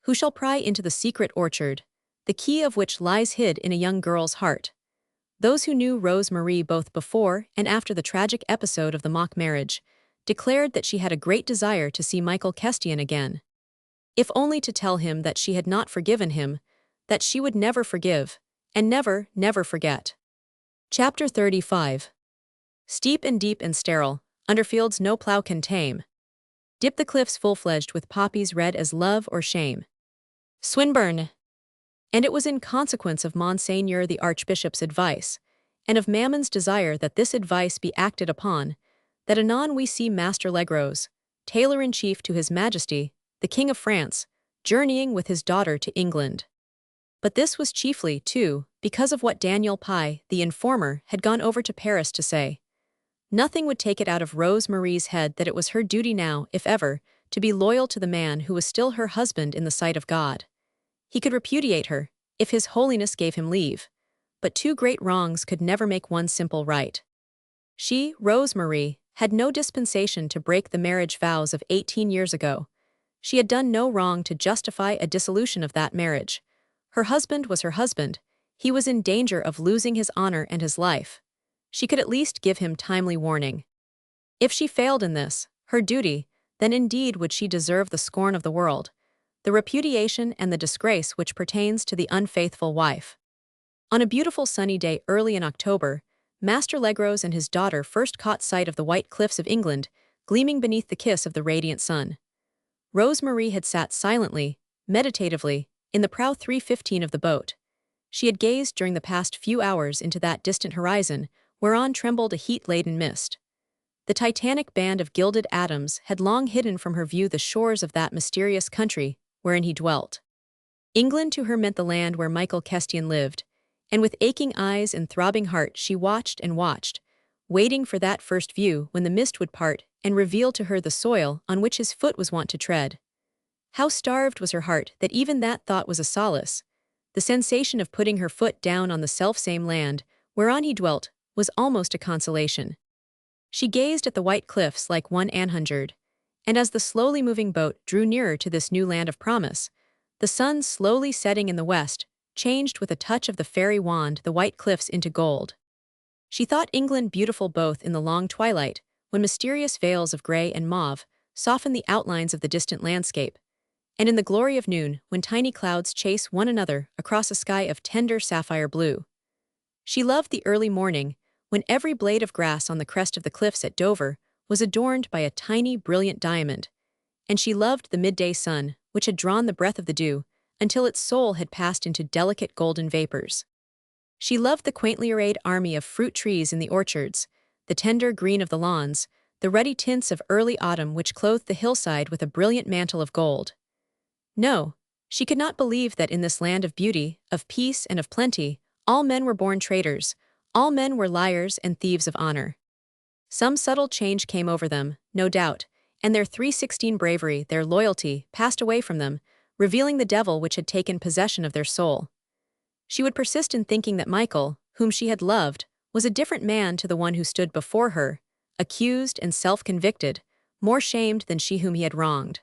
Who shall pry into the secret orchard, the key of which lies hid in a young girl's heart? Those who knew Rose Marie both before and after the tragic episode of the mock marriage declared that she had a great desire to see Michael Kestian again. If only to tell him that she had not forgiven him, that she would never forgive, and never, never forget. Chapter 35. Steep and deep and sterile, under fields no plough can tame. Dip the cliffs full-fledged with poppies red as love or shame. Swinburne. And it was in consequence of Monseigneur the Archbishop's advice, and of Mammon's desire that this advice be acted upon, that anon we see Master Legros, tailor-in-chief to His Majesty, the King of France, journeying with his daughter to England. But this was chiefly, too, because of what Daniel Pye, the informer, had gone over to Paris to say. Nothing would take it out of Rose Marie's head that it was her duty now, if ever, to be loyal to the man who was still her husband in the sight of God. He could repudiate her, if His Holiness gave him leave, but two great wrongs could never make one simple right. She, Rose Marie, had no dispensation to break the marriage vows of 18 years ago. She had done no wrong to justify a dissolution of that marriage. Her husband was her husband. He was in danger of losing his honor and his life. She could at least give him timely warning. If she failed in this, her duty, then indeed would she deserve the scorn of the world, the repudiation and the disgrace which pertains to the unfaithful wife. On a beautiful sunny day early in October, Master Legros and his daughter first caught sight of the white cliffs of England, gleaming beneath the kiss of the radiant sun. Rose Marie had sat silently, meditatively, in the prow 315 of the boat. She had gazed during the past few hours into that distant horizon, whereon trembled a heat-laden mist. The titanic band of gilded atoms had long hidden from her view the shores of that mysterious country wherein he dwelt. England to her meant the land where Michael Kestian lived, and with aching eyes and throbbing heart she watched and watched, waiting for that first view when the mist would part and reveal to her the soil on which his foot was wont to tread. How starved was her heart that even that thought was a solace. The sensation of putting her foot down on the selfsame land whereon he dwelt was almost a consolation. She gazed at the white cliffs like one anhungered, and as the slowly moving boat drew nearer to this new land of promise, the sun slowly setting in the west changed with a touch of the fairy wand the white cliffs into gold. She thought England beautiful both in the long twilight, when mysterious veils of gray and mauve softened the outlines of the distant landscape, and in the glory of noon when tiny clouds chase one another across a sky of tender sapphire blue. She loved the early morning, when every blade of grass on the crest of the cliffs at Dover was adorned by a tiny, brilliant diamond, and she loved the midday sun, which had drawn the breath of the dew, until its soul had passed into delicate golden vapors. She loved the quaintly arrayed army of fruit trees in the orchards, the tender green of the lawns, the ruddy tints of early autumn which clothed the hillside with a brilliant mantle of gold. No, she could not believe that in this land of beauty, of peace and of plenty, all men were born traitors, all men were liars and thieves of honor. Some subtle change came over them, no doubt, and their 316 bravery, their loyalty, passed away from them, revealing the devil which had taken possession of their soul. She would persist in thinking that Michael, whom she had loved, was a different man to the one who stood before her, accused and self-convicted, more shamed than she whom he had wronged.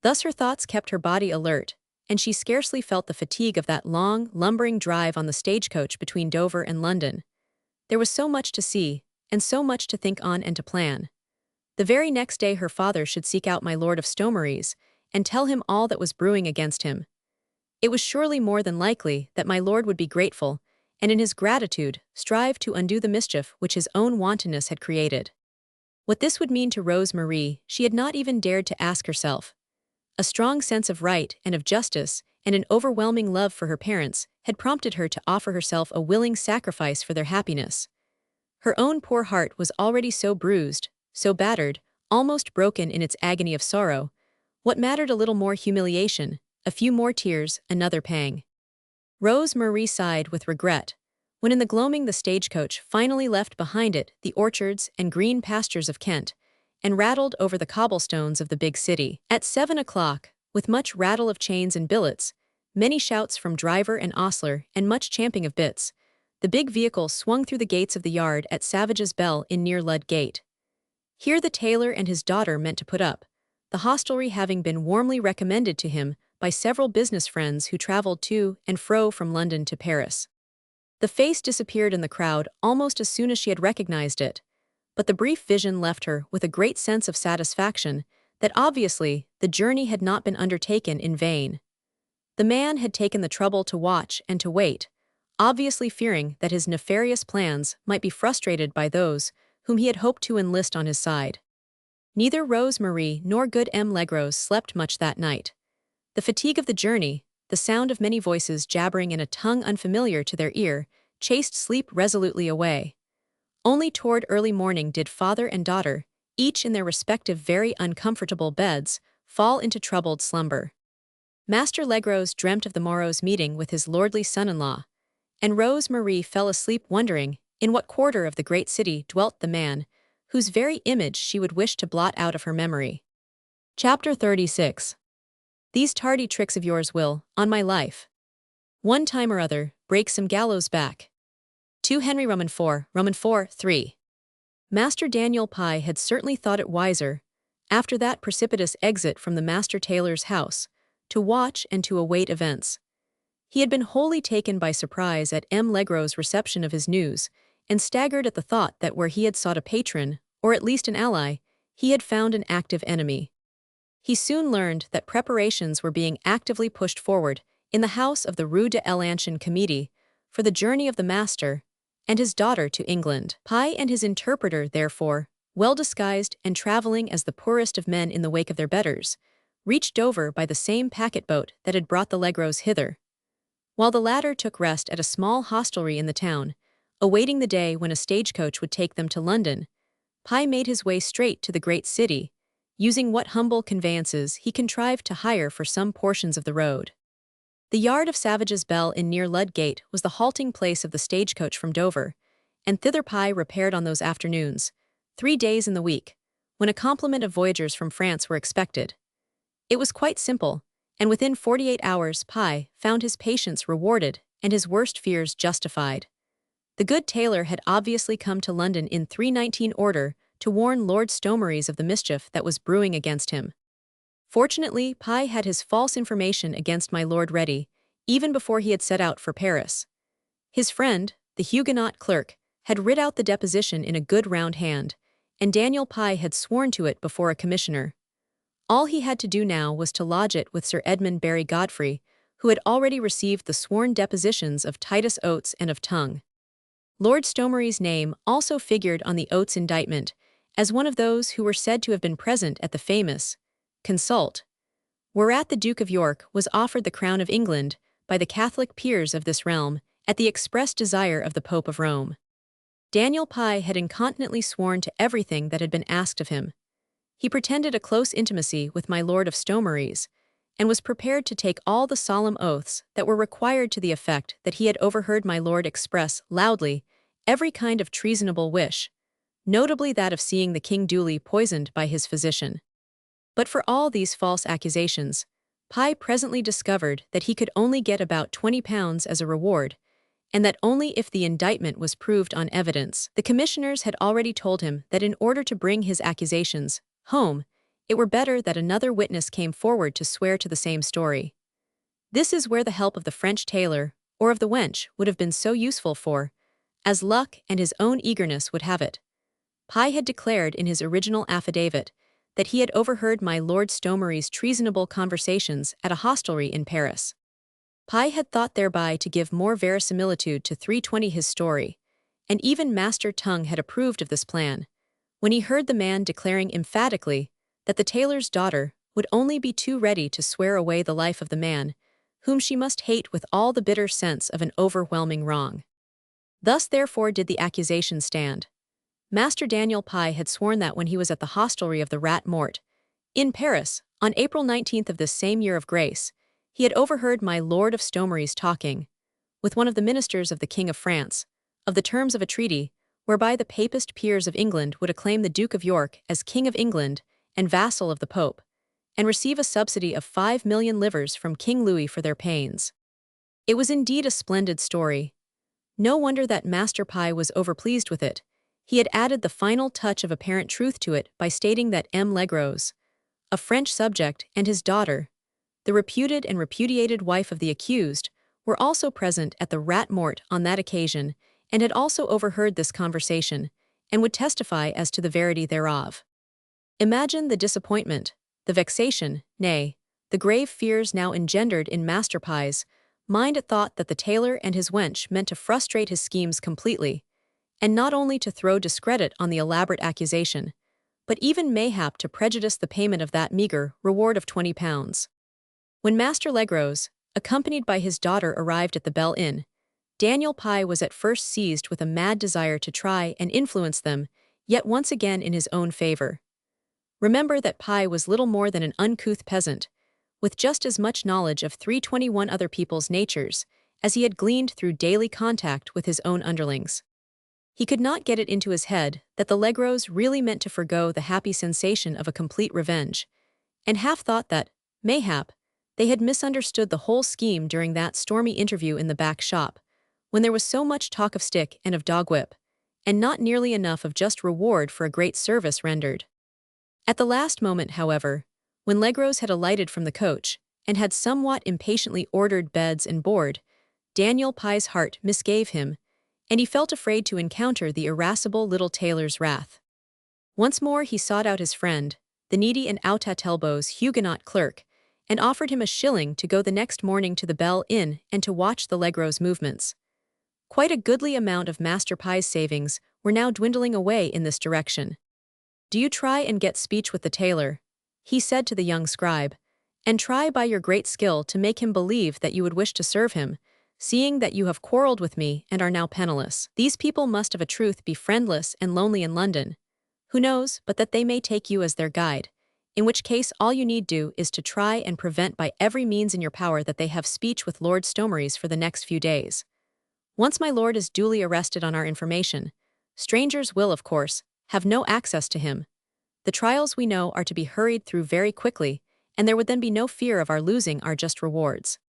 Thus her thoughts kept her body alert, and she scarcely felt the fatigue of that long, lumbering drive on the stagecoach between Dover and London. There was so much to see, and so much to think on and to plan. The very next day her father should seek out my Lord of Stomeries, and tell him all that was brewing against him. It was surely more than likely that my lord would be grateful, and in his gratitude strive to undo the mischief which his own wantonness had created. What this would mean to Rose Marie she had not even dared to ask herself. A strong sense of right and of justice, and an overwhelming love for her parents, had prompted her to offer herself a willing sacrifice for their happiness. Her own poor heart was already so bruised, so battered, almost broken in its agony of sorrow. What mattered a little more humiliation, a few more tears, another pang? Rose Marie sighed with regret, when in the gloaming the stagecoach finally left behind it the orchards and green pastures of Kent, and rattled over the cobblestones of the big city. At 7 o'clock, with much rattle of chains and billets, many shouts from driver and ostler, and much champing of bits, the big vehicle swung through the gates of the yard at Savage's Bell in near Lud Gate. Here the tailor and his daughter meant to put up, the hostelry having been warmly recommended to him by several business friends who traveled to and fro from London to Paris. The face disappeared in the crowd almost as soon as she had recognized it, but the brief vision left her with a great sense of satisfaction that obviously the journey had not been undertaken in vain. The man had taken the trouble to watch and to wait, obviously fearing that his nefarious plans might be frustrated by those whom he had hoped to enlist on his side. Neither Rose Marie nor good M. Legros slept much that night. The fatigue of the journey, the sound of many voices jabbering in a tongue unfamiliar to their ear, chased sleep resolutely away. Only toward early morning did father and daughter, each in their respective very uncomfortable beds, fall into troubled slumber. Master Legros dreamt of the morrow's meeting with his lordly son-in-law, and Rose Marie fell asleep wondering in what quarter of the great city dwelt the man whose very image she would wish to blot out of her memory. Chapter 36. These tardy tricks of yours will, on my life, one time or other, break some gallows back. 2 Henry Roman 4, 3. Master Daniel Pye had certainly thought it wiser, after that precipitous exit from the master tailor's house, to watch and to await events. He had been wholly taken by surprise at M. Legros' reception of his news, and staggered at the thought that where he had sought a patron, or at least an ally, he had found an active enemy. He soon learned that preparations were being actively pushed forward in the house of the Rue de l'Ancien Committee for the journey of the master and his daughter to England. Pye and his interpreter, therefore, well disguised and traveling as the poorest of men in the wake of their betters, reached Dover by the same packet-boat that had brought the Legros hither. While the latter took rest at a small hostelry in the town, awaiting the day when a stagecoach would take them to London, Pye made his way straight to the great city, using what humble conveyances he contrived to hire for some portions of the road. The yard of Savage's Bell in near Ludgate was the halting place of the stagecoach from Dover, and thither Pye repaired on those afternoons, 3 days in the week, when a complement of voyagers from France were expected. It was quite simple, and within 48 hours Pye found his patience rewarded and his worst fears justified. The good tailor had obviously come to London in 319 order to warn Lord Stomeries of the mischief that was brewing against him. Fortunately, Pye had his false information against my lord ready, even before he had set out for Paris. His friend, the Huguenot clerk, had writ out the deposition in a good round hand, and Daniel Pye had sworn to it before a commissioner. All he had to do now was to lodge it with Sir Edmund Barry Godfrey, who had already received the sworn depositions of Titus Oates and of Tongue. Lord Stomeries' name also figured on the Oates indictment as one of those who were said to have been present at the famous consult, whereat the Duke of York was offered the crown of England by the Catholic peers of this realm at the express desire of the Pope of Rome. Daniel Pye had incontinently sworn to everything that had been asked of him. He pretended a close intimacy with my Lord of Stomeries, and was prepared to take all the solemn oaths that were required to the effect that he had overheard my lord express loudly every kind of treasonable wish, notably that of seeing the king duly poisoned by his physician. But for all these false accusations, Pye presently discovered that he could only get about £20 as a reward, and that only if the indictment was proved on evidence. The commissioners had already told him that in order to bring his accusations home, it were better that another witness came forward to swear to the same story. This is where the help of the French tailor, or of the wench, would have been so useful for, as luck and his own eagerness would have it, Pye had declared in his original affidavit that he had overheard my Lord Stomeries' treasonable conversations at a hostelry in Paris. Pye had thought thereby to give more verisimilitude to 320 his story, and even Master Tongue had approved of this plan, when he heard the man declaring emphatically that the tailor's daughter would only be too ready to swear away the life of the man, whom she must hate with all the bitter sense of an overwhelming wrong. Thus therefore did the accusation stand. Master Daniel Pye had sworn that when he was at the hostelry of the Rat Mort, in Paris, on April 19th of this same year of grace, he had overheard my Lord of Stomeries talking, with one of the ministers of the King of France, of the terms of a treaty, whereby the papist peers of England would acclaim the Duke of York as King of England and vassal of the Pope, and receive a subsidy of 5 million livres from King Louis for their pains. It was indeed a splendid story. No wonder that Master Pye was overpleased with it. He had added the final touch of apparent truth to it by stating that M. Legros, a French subject, and his daughter, the reputed and repudiated wife of the accused, were also present at the Rat Mort on that occasion, and had also overheard this conversation, and would testify as to the verity thereof. Imagine the disappointment, the vexation, nay, the grave fears now engendered in Master Pye's mind at thought that the tailor and his wench meant to frustrate his schemes completely, and not only to throw discredit on the elaborate accusation, but even mayhap to prejudice the payment of that meager reward of £20. When Master Legros, accompanied by his daughter, arrived at the Bell Inn, Daniel Pye was at first seized with a mad desire to try and influence them, yet once again in his own favor. Remember that Pye was little more than an uncouth peasant, with just as much knowledge of 321 other people's natures as he had gleaned through daily contact with his own underlings. He could not get it into his head that the Legros really meant to forgo the happy sensation of a complete revenge, and half thought that, mayhap, they had misunderstood the whole scheme during that stormy interview in the back shop, when there was so much talk of stick and of dog whip, and not nearly enough of just reward for a great service rendered. At the last moment, however, when Legros had alighted from the coach, and had somewhat impatiently ordered beds and board, Daniel Pye's heart misgave him, and he felt afraid to encounter the irascible little tailor's wrath. Once more he sought out his friend, the needy and out-at-elbows Huguenot clerk, and offered him a shilling to go the next morning to the Bell Inn and to watch the Legros' movements. Quite a goodly amount of Master Pye's savings were now dwindling away in this direction. "Do you try and get speech with the tailor," he said to the young scribe, "and try by your great skill to make him believe that you would wish to serve him, seeing that you have quarreled with me and are now penniless. These people must of a truth be friendless and lonely in London. Who knows but that they may take you as their guide, in which case all you need do is to try and prevent by every means in your power that they have speech with Lord Stomeries for the next few days. Once my lord is duly arrested on our information, strangers will, of course, have no access to him. The trials we know are to be hurried through very quickly, and there would then be no fear of our losing our just rewards."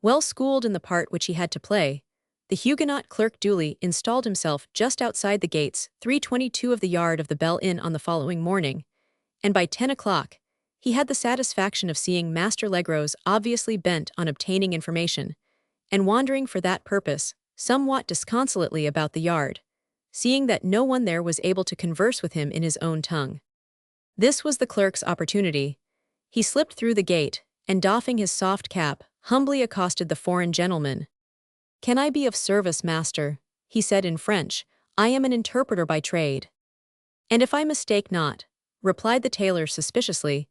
Well schooled in the part which he had to play, the Huguenot clerk duly installed himself just outside the gates 322 of the yard of the Bell Inn on the following morning, and by 10 o'clock he had the satisfaction of seeing Master Legros obviously bent on obtaining information, and wandering for that purpose somewhat disconsolately about the yard, seeing that no one there was able to converse with him in his own tongue. This was the clerk's opportunity. He slipped through the gate, and doffing his soft cap, humbly accosted the foreign gentleman. "Can I be of service, master?" he said in French. "I am an interpreter by trade." "And if I mistake not," replied the tailor suspiciously,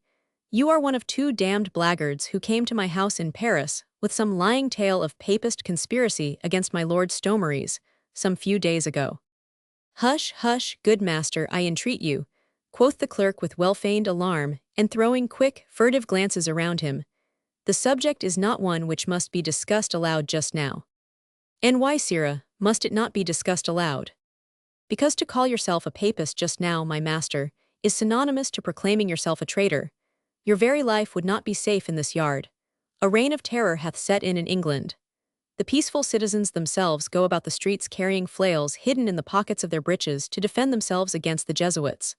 "you are one of two damned blackguards who came to my house in Paris with some lying tale of papist conspiracy against my Lord Stomeries some few days ago." "Hush, hush, good master, I entreat you," quoth the clerk with well-feigned alarm, and throwing quick, furtive glances around him. "The subject is not one which must be discussed aloud just now." "And why, sirrah, must it not be discussed aloud?" "Because to call yourself a papist just now, my master, is synonymous to proclaiming yourself a traitor. Your very life would not be safe in this yard. A reign of terror hath set in England. The peaceful citizens themselves go about the streets carrying flails hidden in the pockets of their breeches to defend themselves against the Jesuits.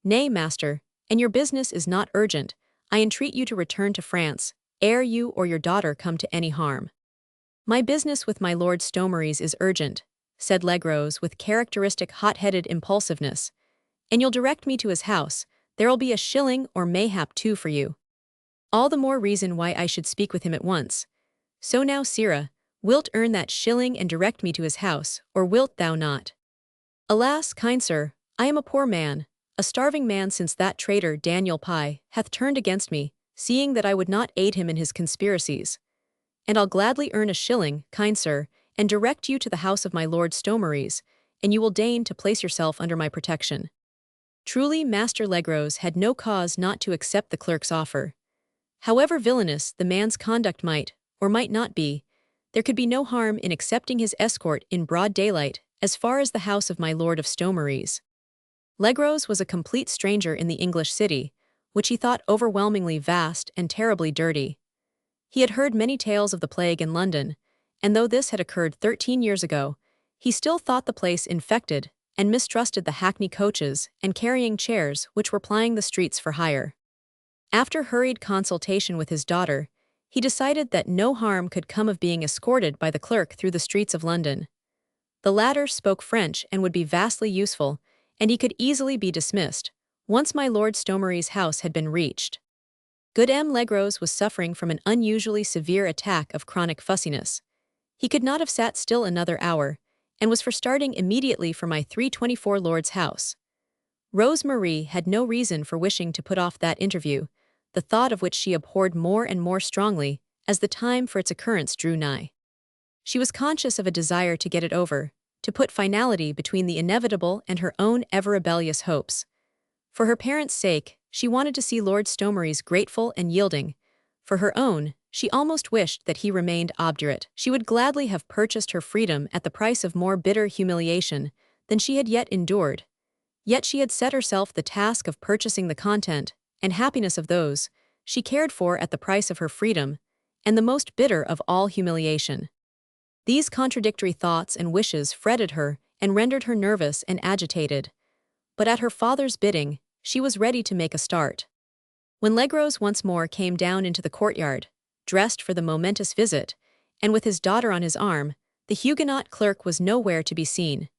Nay, master, and your business is not urgent, I entreat you to return to France, ere you or your daughter come to any harm." "My business with my Lord Stomeries is urgent," said Legros with characteristic hot-headed impulsiveness, "and you'll direct me to his house. There'll be a shilling or mayhap two for you. All the more reason why I should speak with him at once. So now, sirrah, wilt earn that shilling and direct me to his house, or wilt thou not?" "Alas, kind sir, I am a poor man, a starving man, since that traitor Daniel Pye hath turned against me, seeing that I would not aid him in his conspiracies. And I'll gladly earn a shilling, kind sir, and direct you to the house of my Lord Stomeries, and you will deign to place yourself under my protection." Truly, Master Legros had no cause not to accept the clerk's offer. However villainous the man's conduct might, or might not be, there could be no harm in accepting his escort in broad daylight as far as the house of my Lord of Stomeries. Legros was a complete stranger in the English city, which he thought overwhelmingly vast and terribly dirty. He had heard many tales of the plague in London, and though this had occurred 13 years ago, he still thought the place infected and mistrusted the hackney coaches and carrying chairs which were plying the streets for hire. After hurried consultation with his daughter, he decided that no harm could come of being escorted by the clerk through the streets of London. The latter spoke French and would be vastly useful, and he could easily be dismissed, once my Lord Stomeries' house had been reached. Good M. Legros was suffering from an unusually severe attack of chronic fussiness. He could not have sat still another hour, and was for starting immediately for my 324 Lord's house. Rose Marie had no reason for wishing to put off that interview, the thought of which she abhorred more and more strongly as the time for its occurrence drew nigh. She was conscious of a desire to get it over, to put finality between the inevitable and her own ever-rebellious hopes. For her parents' sake, she wanted to see Lord Stomery's grateful and yielding. For her own, she almost wished that he remained obdurate. She would gladly have purchased her freedom at the price of more bitter humiliation than she had yet endured. Yet she had set herself the task of purchasing the content and happiness of those she cared for at the price of her freedom, and the most bitter of all humiliation. These contradictory thoughts and wishes fretted her and rendered her nervous and agitated. But at her father's bidding, she was ready to make a start. When Legros once more came down into the courtyard, dressed for the momentous visit, and with his daughter on his arm, the Huguenot clerk was nowhere to be seen.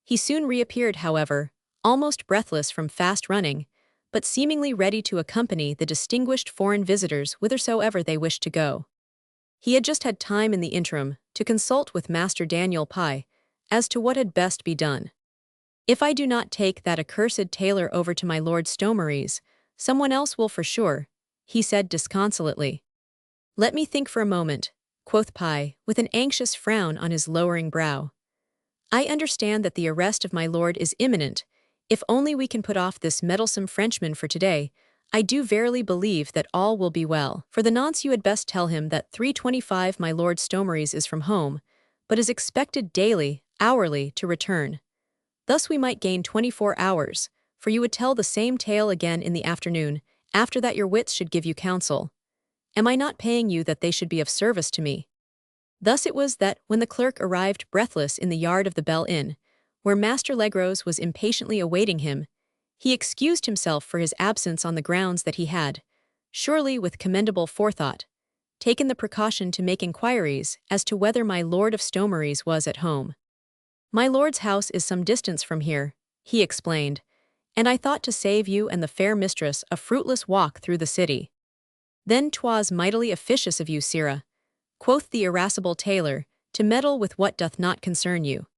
He soon reappeared, however, almost breathless from fast running, but seemingly ready to accompany the distinguished foreign visitors whithersoever they wished to go. He had just had time in the interim to consult with Master Daniel Pye as to what had best be done. "If I do not take that accursed tailor over to my Lord Stomery's, someone else will for sure," he said disconsolately. "Let me think for a moment," quoth Pye, with an anxious frown on his lowering brow. "I understand that the arrest of my lord is imminent. If only we can put off this meddlesome Frenchman for today, I do verily believe that all will be well. For the nonce you had best tell him that 325 my Lord Stomery's is from home, but is expected daily, hourly, to return. Thus we might gain 24 hours, for you would tell the same tale again in the afternoon, after that your wits should give you counsel. Am I not paying you that they should be of service to me?" Thus it was that, when the clerk arrived breathless in the yard of the Bell Inn, where Master Legros was impatiently awaiting him, he excused himself for his absence on the grounds that he had, surely with commendable forethought, taken the precaution to make inquiries as to whether my Lord of Stomery's was at home. "My lord's house is some distance from here," he explained, "and I thought to save you and the fair mistress a fruitless walk through the city." "Then 'twas mightily officious of you, sirrah," quoth the irascible tailor, "to meddle with what doth not concern you.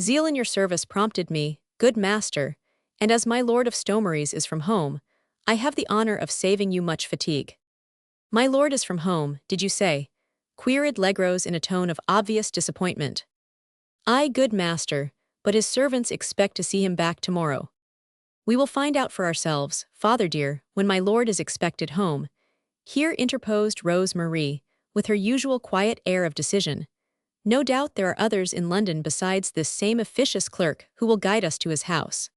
Zeal in your service prompted me, good master, and as my Lord of Stomery's is from home, I have the honor of saving you much fatigue." "My lord is from home, did you say?" queried Legros in a tone of obvious disappointment. "Aye, good master, but his servants expect to see him back tomorrow." "We will find out for ourselves, father dear, when my lord is expected home," here interposed Rose Marie, with her usual quiet air of decision. "No doubt there are others in London besides this same officious clerk who will guide us to his house."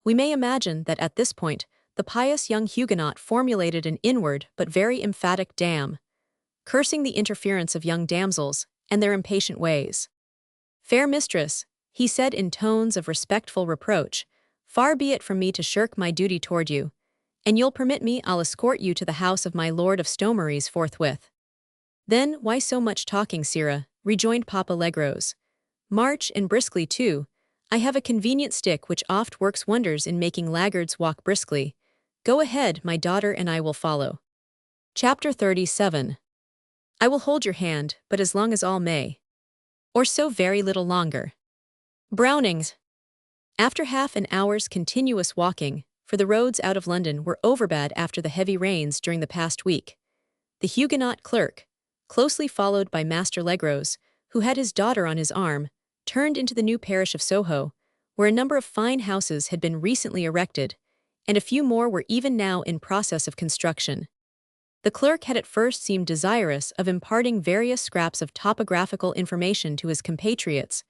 We may imagine that at this point, the pious young Huguenot formulated an inward but very emphatic damn, cursing the interference of young damsels and their impatient ways. "Fair mistress," he said in tones of respectful reproach, "far be it from me to shirk my duty toward you, and you'll permit me I'll escort you to the house of my Lord of Stomery's forthwith." "Then why so much talking, sirrah?" rejoined Papa Legros. "March, and briskly too. I have a convenient stick which oft works wonders in making laggards walk briskly. Go ahead, my daughter, and I will follow." Chapter 37. "I will hold your hand, but as long as all may. Or so very little longer." Brownings. After half an hour's continuous walking, for the roads out of London were overbad after the heavy rains during the past week, the Huguenot clerk, closely followed by Master Legros, who had his daughter on his arm, turned into the new parish of Soho, where a number of fine houses had been recently erected, and a few more were even now in process of construction. The clerk had at first seemed desirous of imparting various scraps of topographical information to his compatriots,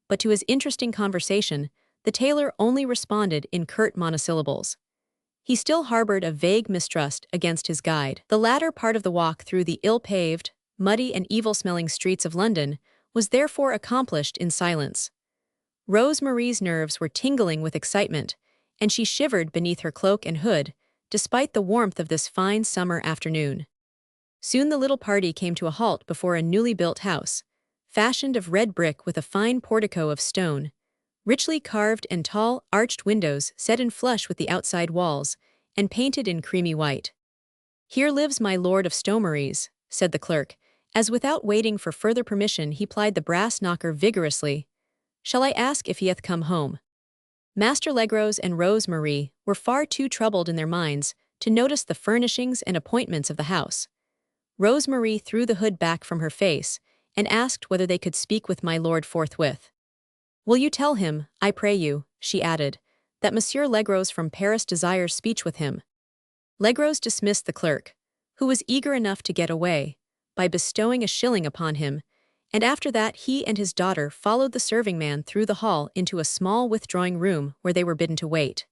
but to his interesting conversation, the tailor only responded in curt monosyllables. He still harbored a vague mistrust against his guide. The latter part of the walk through the ill-paved, muddy and evil-smelling streets of London was therefore accomplished in silence. Rose Marie's nerves were tingling with excitement, and she shivered beneath her cloak and hood, despite the warmth of this fine summer afternoon. Soon the little party came to a halt before a newly built house, fashioned of red brick with a fine portico of stone, richly carved and tall, arched windows set in flush with the outside walls, and painted in creamy white. "Here lives my lord of Stomeries," said the clerk, as without waiting for further permission he plied the brass knocker vigorously. "Shall I ask if he hath come home?" Master Legros and Rose Marie were far too troubled in their minds to notice the furnishings and appointments of the house. Rose Marie threw the hood back from her face and asked whether they could speak with my lord forthwith. "Will you tell him, I pray you," she added, "that Monsieur Legros from Paris desires speech with him?" Legros dismissed the clerk, who was eager enough to get away, by bestowing a shilling upon him, and after that he and his daughter followed the serving man through the hall into a small withdrawing room where they were bidden to wait.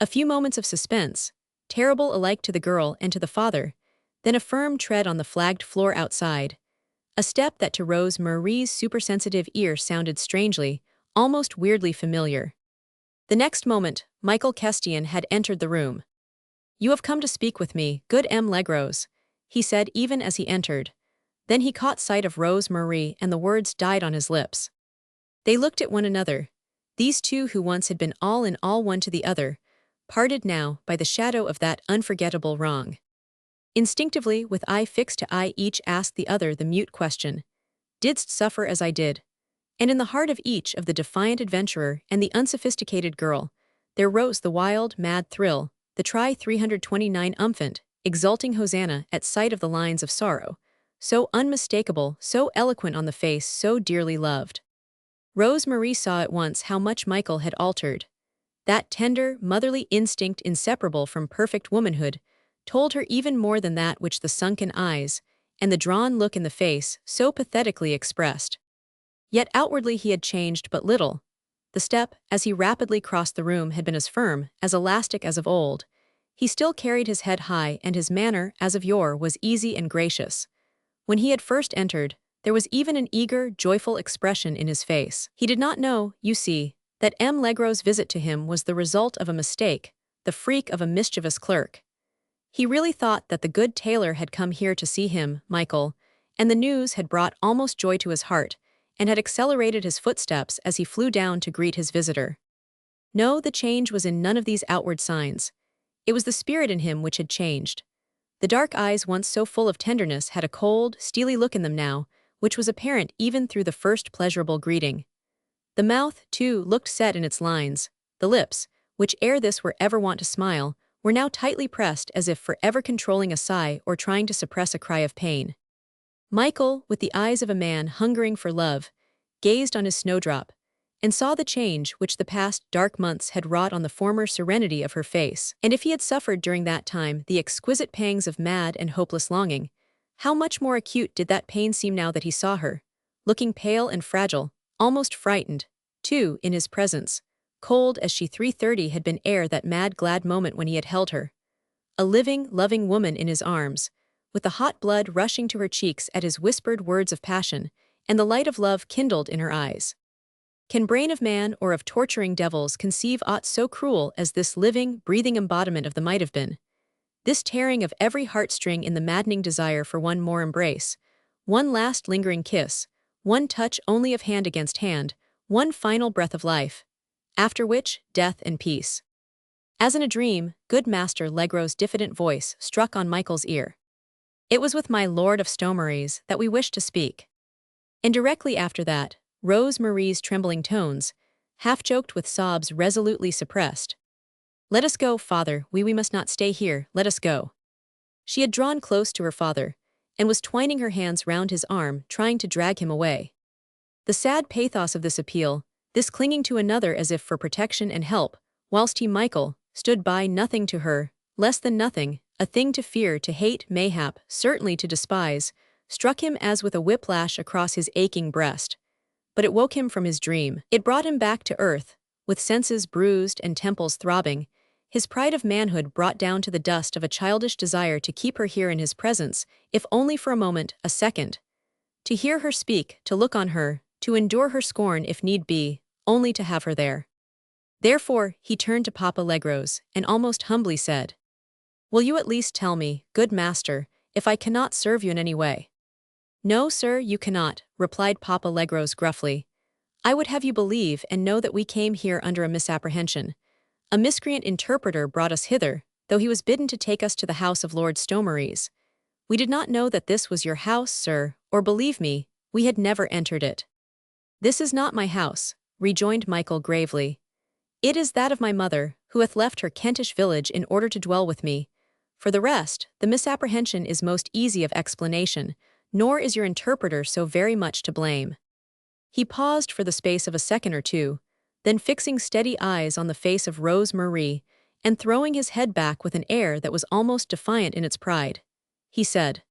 A few moments of suspense, terrible alike to the girl and to the father, then a firm tread on the flagged floor outside, a step that to Rose Marie's supersensitive ear sounded strangely, almost weirdly familiar. The next moment, Michael Kestian had entered the room. "You have come to speak with me, good M. Legros," he said even as he entered. Then he caught sight of Rose Marie and the words died on his lips. They looked at one another. These two who once had been all in all one to the other, parted now by the shadow of that unforgettable wrong. Instinctively, with eye fixed to eye, each asked the other the mute question, "Didst suffer as I did?" And in the heart of each of the defiant adventurer and the unsophisticated girl, there rose the wild, mad thrill, the try 329 umphant, exulting hosanna at sight of the lines of sorrow, so unmistakable, so eloquent on the face so dearly loved. Rose Marie saw at once how much Michael had altered. That tender, motherly instinct inseparable from perfect womanhood told her even more than that which the sunken eyes and the drawn look in the face so pathetically expressed. Yet outwardly he had changed but little. The step, as he rapidly crossed the room, had been as firm, as elastic as of old. He still carried his head high, and his manner, as of yore, was easy and gracious. When he had first entered, there was even an eager, joyful expression in his face. He did not know, you see, that M. Legros' visit to him was the result of a mistake, the freak of a mischievous clerk. He really thought that the good tailor had come here to see him, Michael, and the news had brought almost joy to his heart, and had accelerated his footsteps as he flew down to greet his visitor. No, the change was in none of these outward signs. It was the spirit in him which had changed. The dark eyes, once so full of tenderness, had a cold, steely look in them now, which was apparent even through the first pleasurable greeting. The mouth, too, looked set in its lines. The lips, which ere this were ever wont to smile, were now tightly pressed as if forever controlling a sigh or trying to suppress a cry of pain. Michael, with the eyes of a man hungering for love, gazed on his snowdrop, and saw the change which the past dark months had wrought on the former serenity of her face. And if he had suffered during that time the exquisite pangs of mad and hopeless longing, how much more acute did that pain seem now that he saw her, looking pale and fragile, almost frightened, too, in his presence, cold as she 3:30 had been ere that mad glad moment when he had held her. A living, loving woman in his arms, with the hot blood rushing to her cheeks at his whispered words of passion, and the light of love kindled in her eyes. Can brain of man or of torturing devils conceive aught so cruel as this living, breathing embodiment of the might have been? This tearing of every heartstring in the maddening desire for one more embrace, one last lingering kiss, one touch only of hand against hand, one final breath of life, after which, death and peace. As in a dream, good Master Legros' diffident voice struck on Michael's ear. "It was with my lord of Stomeries that we wished to speak." And directly after that, Rose Marie's trembling tones, half-choked with sobs resolutely suppressed. "Let us go, father, we must not stay here, let us go." She had drawn close to her father, and was twining her hands round his arm, trying to drag him away. The sad pathos of this appeal, this clinging to another as if for protection and help, whilst he, Michael, stood by nothing to her, less than nothing, a thing to fear, to hate, mayhap, certainly to despise, struck him as with a whiplash across his aching breast. But it woke him from his dream. It brought him back to earth, with senses bruised and temples throbbing, his pride of manhood brought down to the dust of a childish desire to keep her here in his presence, if only for a moment, a second. To hear her speak, to look on her, to endure her scorn if need be, only to have her there. Therefore, he turned to Papa Legros, and almost humbly said, "Will you at least tell me, good master, if I cannot serve you in any way?" "No, sir, you cannot," replied Papa Legros gruffly. "I would have you believe and know that we came here under a misapprehension. A miscreant interpreter brought us hither, though he was bidden to take us to the house of Lord Stomeries. We did not know that this was your house, sir, or believe me, we had never entered it. This is not my house, rejoined Michael gravely. It is that of my mother, who hath left her Kentish village in order to dwell with me. For the rest, the misapprehension is most easy of explanation, nor is your interpreter so very much to blame. He paused for the space of a second or two, then fixing steady eyes on the face of Rose Marie, and throwing his head back with an air that was almost defiant in its pride, he said,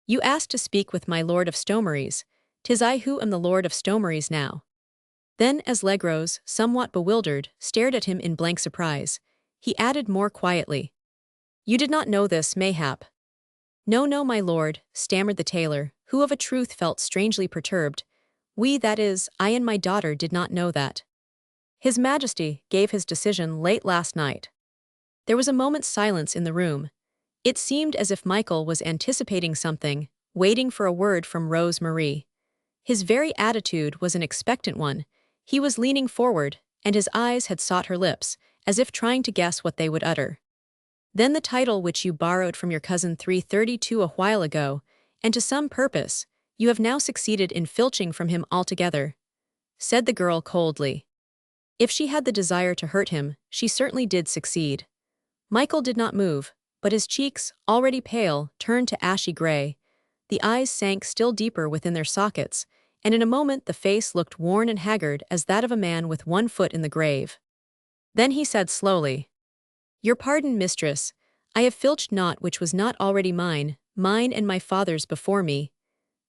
You asked to speak with my Lord of Stomeries. 'Tis I who am the Lord of Stomeries now. Then, as Legros, somewhat bewildered, stared at him in blank surprise, he added more quietly, You did not know this, mayhap. No, no, my lord, stammered the tailor, who of a truth felt strangely perturbed. We, that is, I and my daughter did not know that. His Majesty gave his decision late last night. There was a moment's silence in the room. It seemed as if Michael was anticipating something, waiting for a word from Rose Marie. His very attitude was an expectant one. He was leaning forward, and his eyes had sought her lips, as if trying to guess what they would utter. Then the title which you borrowed from your cousin 332 a while ago, and to some purpose, you have now succeeded in filching from him altogether, said the girl coldly. If she had the desire to hurt him, she certainly did succeed. Michael did not move, but his cheeks, already pale, turned to ashy gray. The eyes sank still deeper within their sockets, and in a moment the face looked worn and haggard as that of a man with one foot in the grave. Then he said slowly, Your pardon, mistress, I have filched naught which was not already mine and my father's before me.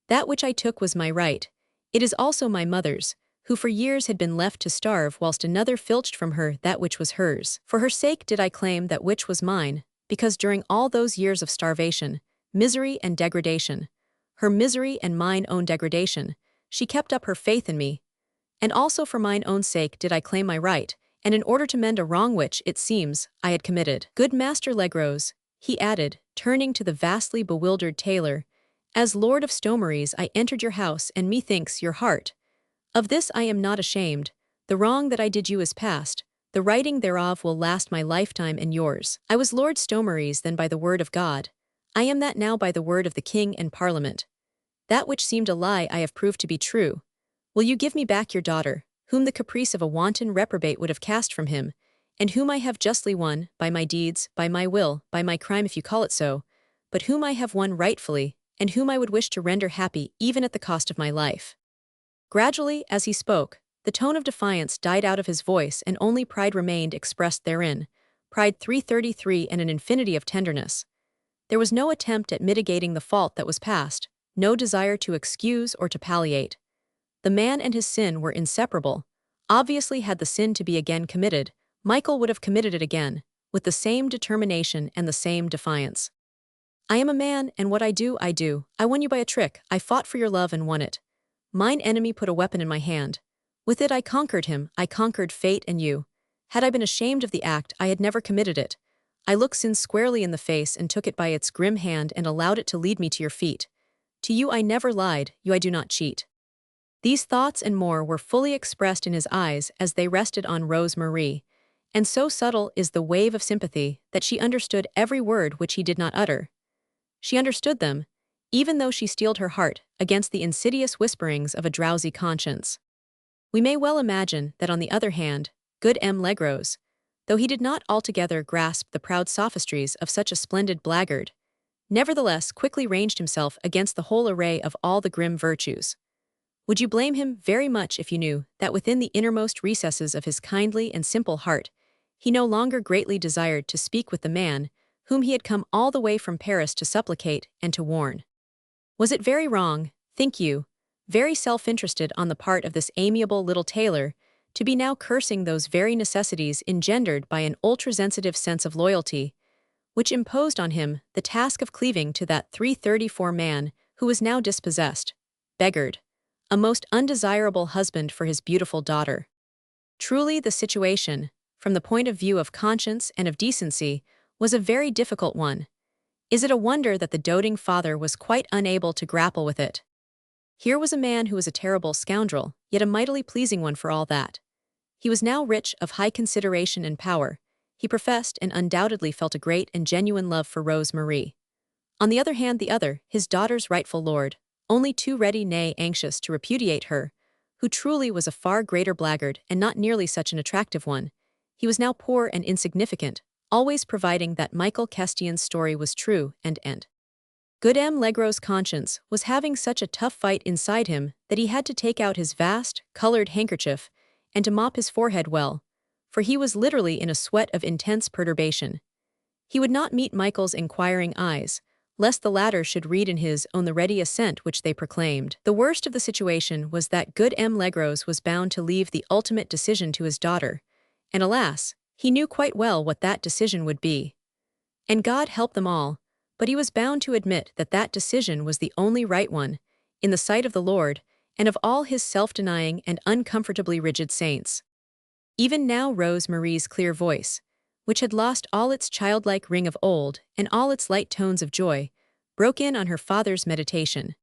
That which I took was my right, it is also my mother's, who for years had been left to starve whilst another filched from her that which was hers. For her sake did I claim that which was mine, because during all those years of starvation, misery and degradation, her misery and mine own degradation, she kept up her faith in me. And also for mine own sake did I claim my right, and in order to mend a wrong which, it seems, I had committed. Good Master Legros, he added, turning to the vastly bewildered tailor, as Lord of Stomeries I entered your house and methinks your heart. Of this I am not ashamed, the wrong that I did you is past, the righting thereof will last my lifetime and yours. I was Lord Stomeries then by the word of God, I am that now by the word of the King and Parliament. That which seemed a lie I have proved to be true. Will you give me back your daughter, whom the caprice of a wanton reprobate would have cast from him, and whom I have justly won, by my deeds, by my will, by my crime if you call it so, but whom I have won rightfully, and whom I would wish to render happy even at the cost of my life. Gradually, as he spoke, the tone of defiance died out of his voice and only pride remained expressed therein, pride 333 and an infinity of tenderness. There was no attempt at mitigating the fault that was past, no desire to excuse or to palliate. The man and his sin were inseparable. Obviously, had the sin to be again committed, Michael would have committed it again, with the same determination and the same defiance. I am a man, and what I do, I do. I won you by a trick. I fought for your love and won it. Mine enemy put a weapon in my hand. With it I conquered him, I conquered fate and you. Had I been ashamed of the act, I had never committed it. I looked sin squarely in the face and took it by its grim hand and allowed it to lead me to your feet. To you I never lied, you I do not cheat. These thoughts and more were fully expressed in his eyes as they rested on Rose Marie, and so subtle is the wave of sympathy that she understood every word which he did not utter. She understood them, even though she steeled her heart against the insidious whisperings of a drowsy conscience. We may well imagine that on the other hand, good M. Legros, though he did not altogether grasp the proud sophistries of such a splendid blackguard, nevertheless quickly ranged himself against the whole array of all the grim virtues. Would you blame him very much if you knew that within the innermost recesses of his kindly and simple heart, he no longer greatly desired to speak with the man whom he had come all the way from Paris to supplicate and to warn? Was it very wrong, think you, very self-interested on the part of this amiable little tailor, to be now cursing those very necessities engendered by an ultra-sensitive sense of loyalty, which imposed on him the task of cleaving to that 334 man who was now dispossessed, beggared, a most undesirable husband for his beautiful daughter? Truly the situation, from the point of view of conscience and of decency, was a very difficult one. Is it a wonder that the doting father was quite unable to grapple with it? Here was a man who was a terrible scoundrel, yet a mightily pleasing one for all that. He was now rich of high consideration and power. he professed and undoubtedly felt a great and genuine love for Rose Marie. On the other hand, his daughter's rightful lord, only too ready nay anxious to repudiate her, who truly was a far greater blackguard and not nearly such an attractive one. He was now poor and insignificant, always providing that Michael Castian's story was true and good. Legro's conscience was having such a tough fight inside him that he had to take out his vast, colored handkerchief and to mop his forehead well, for he was literally in a sweat of intense perturbation. He would not meet Michael's inquiring eyes, lest the latter should read in his own the ready assent which they proclaimed. The worst of the situation was that good Legros was bound to leave the ultimate decision to his daughter, and alas, he knew quite well what that decision would be. And God help them all, but he was bound to admit that that decision was the only right one, in the sight of the Lord, and of all his self-denying and uncomfortably rigid saints. Even now Rose Marie's clear voice, which had lost all its childlike ring of old and all its light tones of joy, broke in on her father's meditation.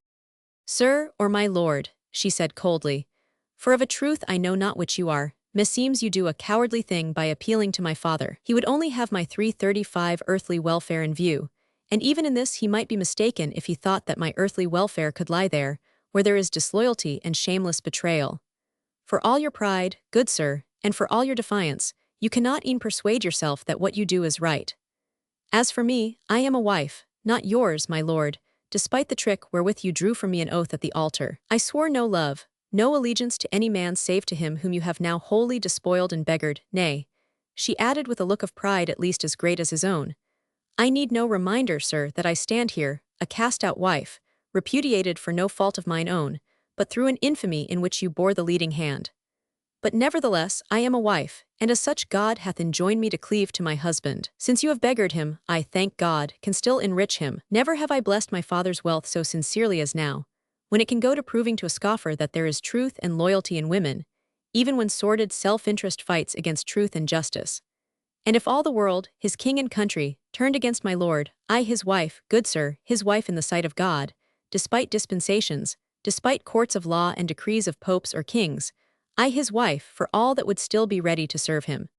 "Sir, or my lord," she said coldly, "for of a truth I know not which you are. Meseems you do a cowardly thing by appealing to my father. He would only have my 335 earthly welfare in view, and even in this he might be mistaken if he thought that my earthly welfare could lie there, where there is disloyalty and shameless betrayal. For all your pride, good sir, and for all your defiance, you cannot e'en persuade yourself that what you do is right. As for me, I am a wife, not yours, my lord, despite the trick wherewith you drew from me an oath at the altar. I swore no love, no allegiance to any man save to him whom you have now wholly despoiled and beggared, nay," she added with a look of pride at least as great as his own, "I need no reminder, sir, that I stand here, a cast-out wife, repudiated for no fault of mine own, but through an infamy in which you bore the leading hand. But nevertheless I am a wife, and as such God hath enjoined me to cleave to my husband. Since you have beggared him, I, thank God, can still enrich him. Never have I blessed my father's wealth so sincerely as now, when it can go to proving to a scoffer that there is truth and loyalty in women, even when sordid self-interest fights against truth and justice. And if all the world, his king and country, turned against my lord, I his wife, good sir, his wife in the sight of God, despite dispensations, despite courts of law and decrees of popes or kings, I his wife for all that would still be ready to serve him."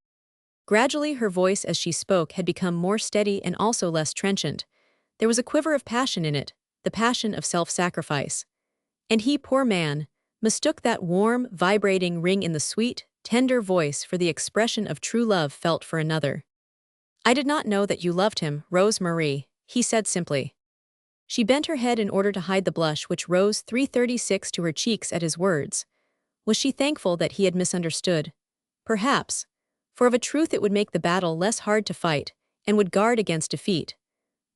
Gradually her voice as she spoke had become more steady and also less trenchant. There was a quiver of passion in it, the passion of self-sacrifice. And he, poor man, mistook that warm, vibrating ring in the sweet, tender voice for the expression of true love felt for another. "I did not know that you loved him, Rose Marie," he said simply. She bent her head in order to hide the blush which rose 336 to her cheeks at his words. Was she thankful that he had misunderstood? Perhaps, for of a truth it would make the battle less hard to fight, and would guard against defeat.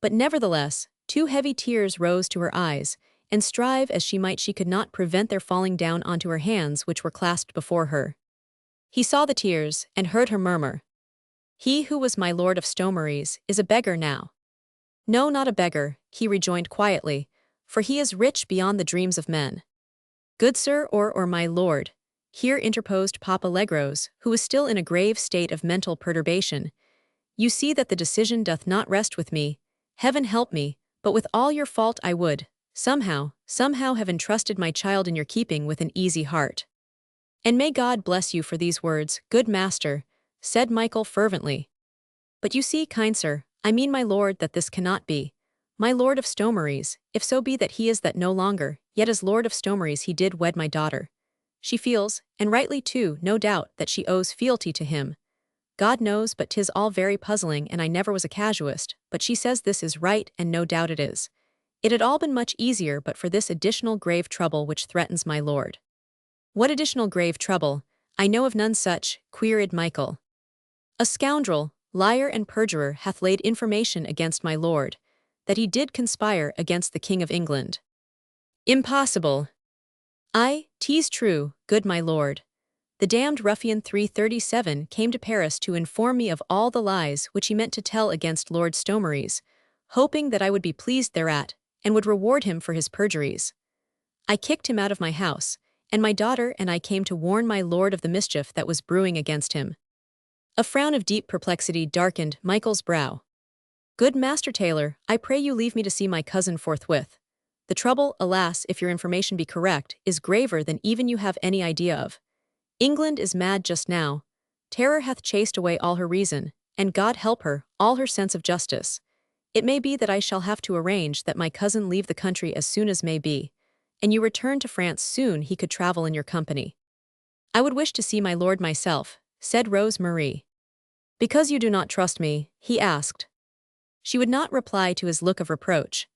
But nevertheless, 2 heavy tears rose to her eyes, and strive as she might she could not prevent their falling down onto her hands which were clasped before her. He saw the tears, and heard her murmur, "He who was my lord of Stomaries is a beggar now." "No, not a beggar," he rejoined quietly, "for he is rich beyond the dreams of men." "Good sir, or my lord," here interposed Papa Legros, who was still in a grave state of mental perturbation, "you see that the decision doth not rest with me, heaven help me, but with all your fault I would, somehow have entrusted my child in your keeping with an easy heart." "And may God bless you for these words, good master," said Michael fervently. "But you see, kind sir, I mean my lord, that this cannot be. My lord of Stomaries, if so be that he is that no longer, yet as lord of Stomaries he did wed my daughter. She feels, and rightly too, no doubt, that she owes fealty to him. God knows, but 'tis all very puzzling, and I never was a casuist, but she says this is right, and no doubt it is. It had all been much easier but for this additional grave trouble which threatens my lord." "What additional grave trouble? I know of none such," queried Michael. "A scoundrel, liar and perjurer hath laid information against my lord, that he did conspire against the King of England." "Impossible." "Aye, 'tis true, good my lord. The damned ruffian 337 came to Paris to inform me of all the lies which he meant to tell against Lord Stomaries, hoping that I would be pleased thereat, and would reward him for his perjuries. I kicked him out of my house, and my daughter and I came to warn my lord of the mischief that was brewing against him." A frown of deep perplexity darkened Michael's brow. "Good Master Taylor, I pray you leave me to see my cousin forthwith. The trouble, alas, if your information be correct, is graver than even you have any idea of. England is mad just now. Terror hath chased away all her reason, and God help her, all her sense of justice. It may be that I shall have to arrange that my cousin leave the country as soon as may be, and you return to France soon he could travel in your company. I would wish to see my lord myself, said Rose Marie. Because you do not trust me, he asked. She would not reply to his look of reproach.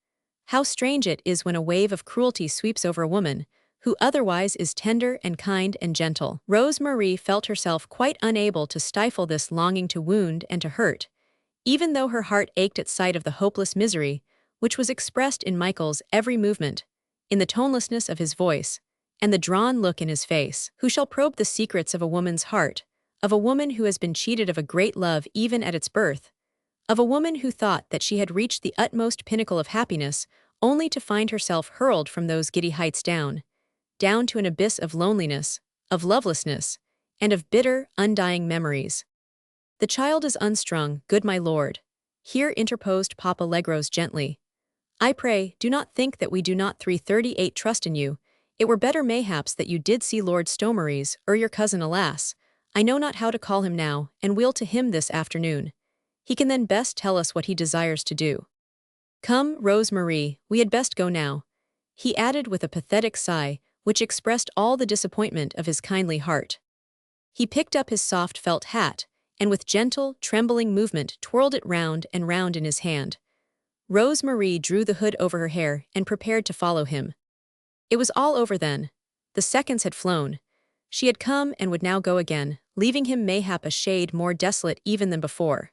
How strange it is when a wave of cruelty sweeps over a woman, who otherwise is tender and kind and gentle. Rose Marie felt herself quite unable to stifle this longing to wound and to hurt, even though her heart ached at sight of the hopeless misery, which was expressed in Michael's every movement, in the tonelessness of his voice, and the drawn look in his face. Who shall probe the secrets of a woman's heart, of a woman who has been cheated of a great love even at its birth, of a woman who thought that she had reached the utmost pinnacle of happiness, only to find herself hurled from those giddy heights down to an abyss of loneliness, of lovelessness, and of bitter, undying memories. The child is unstrung, good my lord, here interposed Papa Legros gently. I pray, do not think that we do not 338 trust in you. It were better mayhaps that you did see Lord Stomeries, or your cousin, alas, I know not how to call him now, and we'll to him this afternoon. He can then best tell us what he desires to do. Come, Rose Marie, we had best go now, he added with a pathetic sigh, which expressed all the disappointment of his kindly heart. He picked up his soft felt hat, and with gentle, trembling movement twirled it round and round in his hand. Rose Marie drew the hood over her hair and prepared to follow him. It was all over then. The seconds had flown. She had come and would now go again, leaving him mayhap a shade more desolate even than before.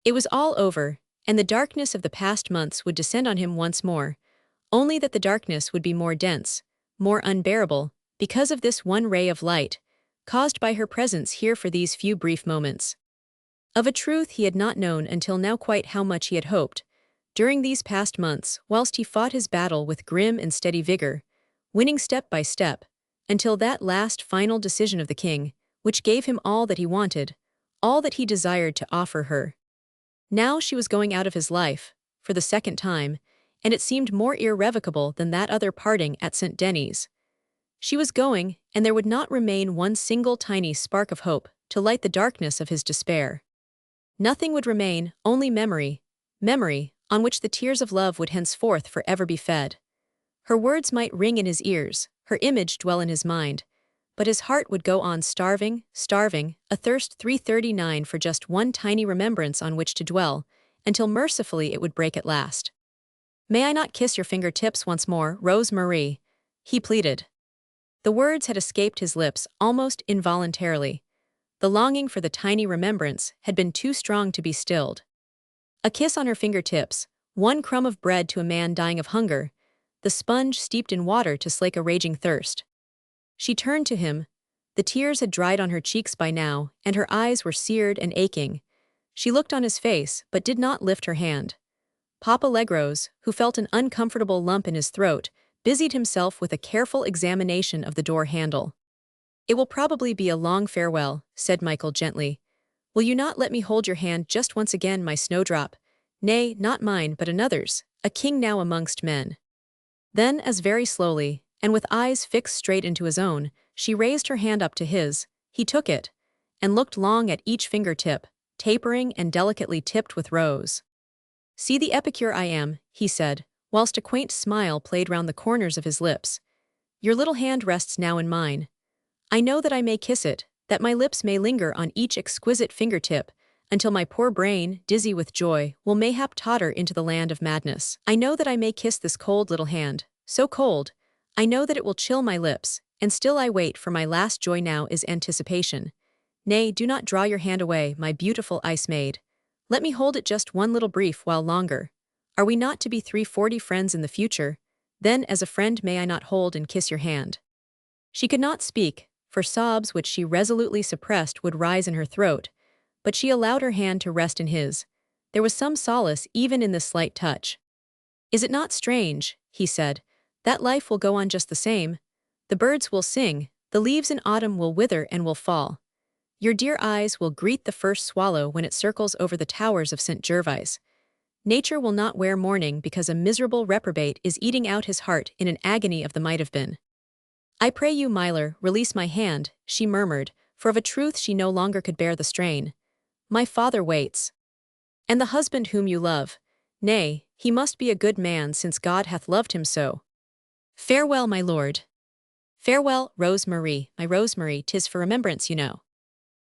It was all over, and the darkness of the past months would descend on him once more, only that the darkness would be more dense, more unbearable, because of this one ray of light, caused by her presence here for these few brief moments. Of a truth he had not known until now quite how much he had hoped, during these past months, whilst he fought his battle with grim and steady vigor, winning step by step, until that last final decision of the king, which gave him all that he wanted, all that he desired to offer her. Now she was going out of his life, for the second time, and it seemed more irrevocable than that other parting at St. Denis. She was going, and there would not remain one single tiny spark of hope to light the darkness of his despair. Nothing would remain, only memory, on which the tears of love would henceforth forever be fed. Her words might ring in his ears, her image dwell in his mind, but his heart would go on starving, athirst 339 for just one tiny remembrance on which to dwell, until mercifully it would break at last. May I not kiss your fingertips once more, Rose Marie? He pleaded. The words had escaped his lips almost involuntarily. The longing for the tiny remembrance had been too strong to be stilled. A kiss on her fingertips, one crumb of bread to a man dying of hunger, the sponge steeped in water to slake a raging thirst. She turned to him. The tears had dried on her cheeks by now, and her eyes were seared and aching. She looked on his face, but did not lift her hand. Papa Legros, who felt an uncomfortable lump in his throat, busied himself with a careful examination of the door handle. It will probably be a long farewell, said Michael gently. Will you not let me hold your hand just once again, my snowdrop? Nay, not mine, but another's, a king now amongst men. Then, as very slowly, and with eyes fixed straight into his own, she raised her hand up to his, he took it, and looked long at each fingertip, tapering and delicately tipped with rose. See the epicure I am, he said, whilst a quaint smile played round the corners of his lips. Your little hand rests now in mine. I know that I may kiss it, that my lips may linger on each exquisite fingertip, until my poor brain, dizzy with joy, will mayhap totter into the land of madness. I know that I may kiss this cold little hand, so cold, I know that it will chill my lips, and still I wait, for my last joy now is anticipation. Nay, do not draw your hand away, my beautiful ice maid. Let me hold it just one little brief while longer. Are we not to be 340 friends in the future? Then as a friend may I not hold and kiss your hand? She could not speak, for sobs which she resolutely suppressed would rise in her throat, but she allowed her hand to rest in his. There was some solace even in this slight touch. Is it not strange, he said, that life will go on just the same? The birds will sing, the leaves in autumn will wither and will fall. Your dear eyes will greet the first swallow when it circles over the towers of St. Gervais. Nature will not wear mourning because a miserable reprobate is eating out his heart in an agony of the might have been. I pray you, Myler, release my hand, she murmured, for of a truth she no longer could bear the strain. my father waits. And the husband whom you love, nay, he must be a good man since God hath loved him so. Farewell, my lord. Farewell, Rose-Marie, my Rose-Marie, 'tis for remembrance, you know.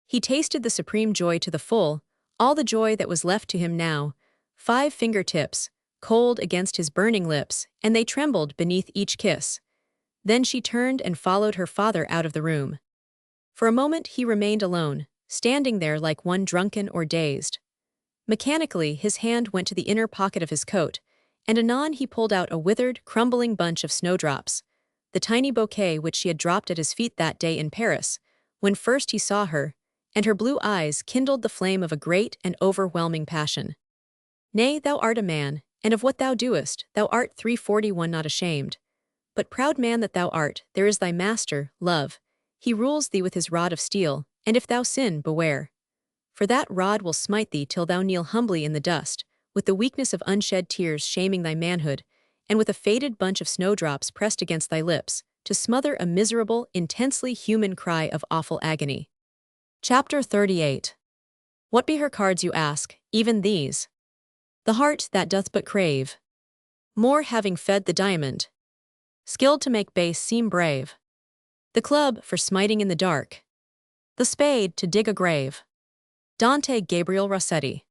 He tasted the supreme joy to the full, all the joy that was left to him now, 5 fingertips, cold against his burning lips, and they trembled beneath each kiss. Then she turned and followed her father out of the room. For a moment he remained alone, standing there like one drunken or dazed. Mechanically his hand went to the inner pocket of his coat, and anon he pulled out a withered, crumbling bunch of snowdrops, the tiny bouquet which she had dropped at his feet that day in Paris, when first he saw her, and her blue eyes kindled the flame of a great and overwhelming passion. Nay, thou art a man, and of what thou doest, thou art 341 not ashamed. But proud man that thou art, there is thy master, love. He rules thee with his rod of steel, and if thou sin, beware. For that rod will smite thee till thou kneel humbly in the dust, with the weakness of unshed tears shaming thy manhood, and with a faded bunch of snowdrops pressed against thy lips, to smother a miserable, intensely human cry of awful agony. Chapter 38. What be her cards, you ask, even these? The heart that doth but crave more, having fed the diamond, skilled to make base seem brave. The club for smiting in the dark, the spade to dig a grave. Dante Gabriel Rossetti.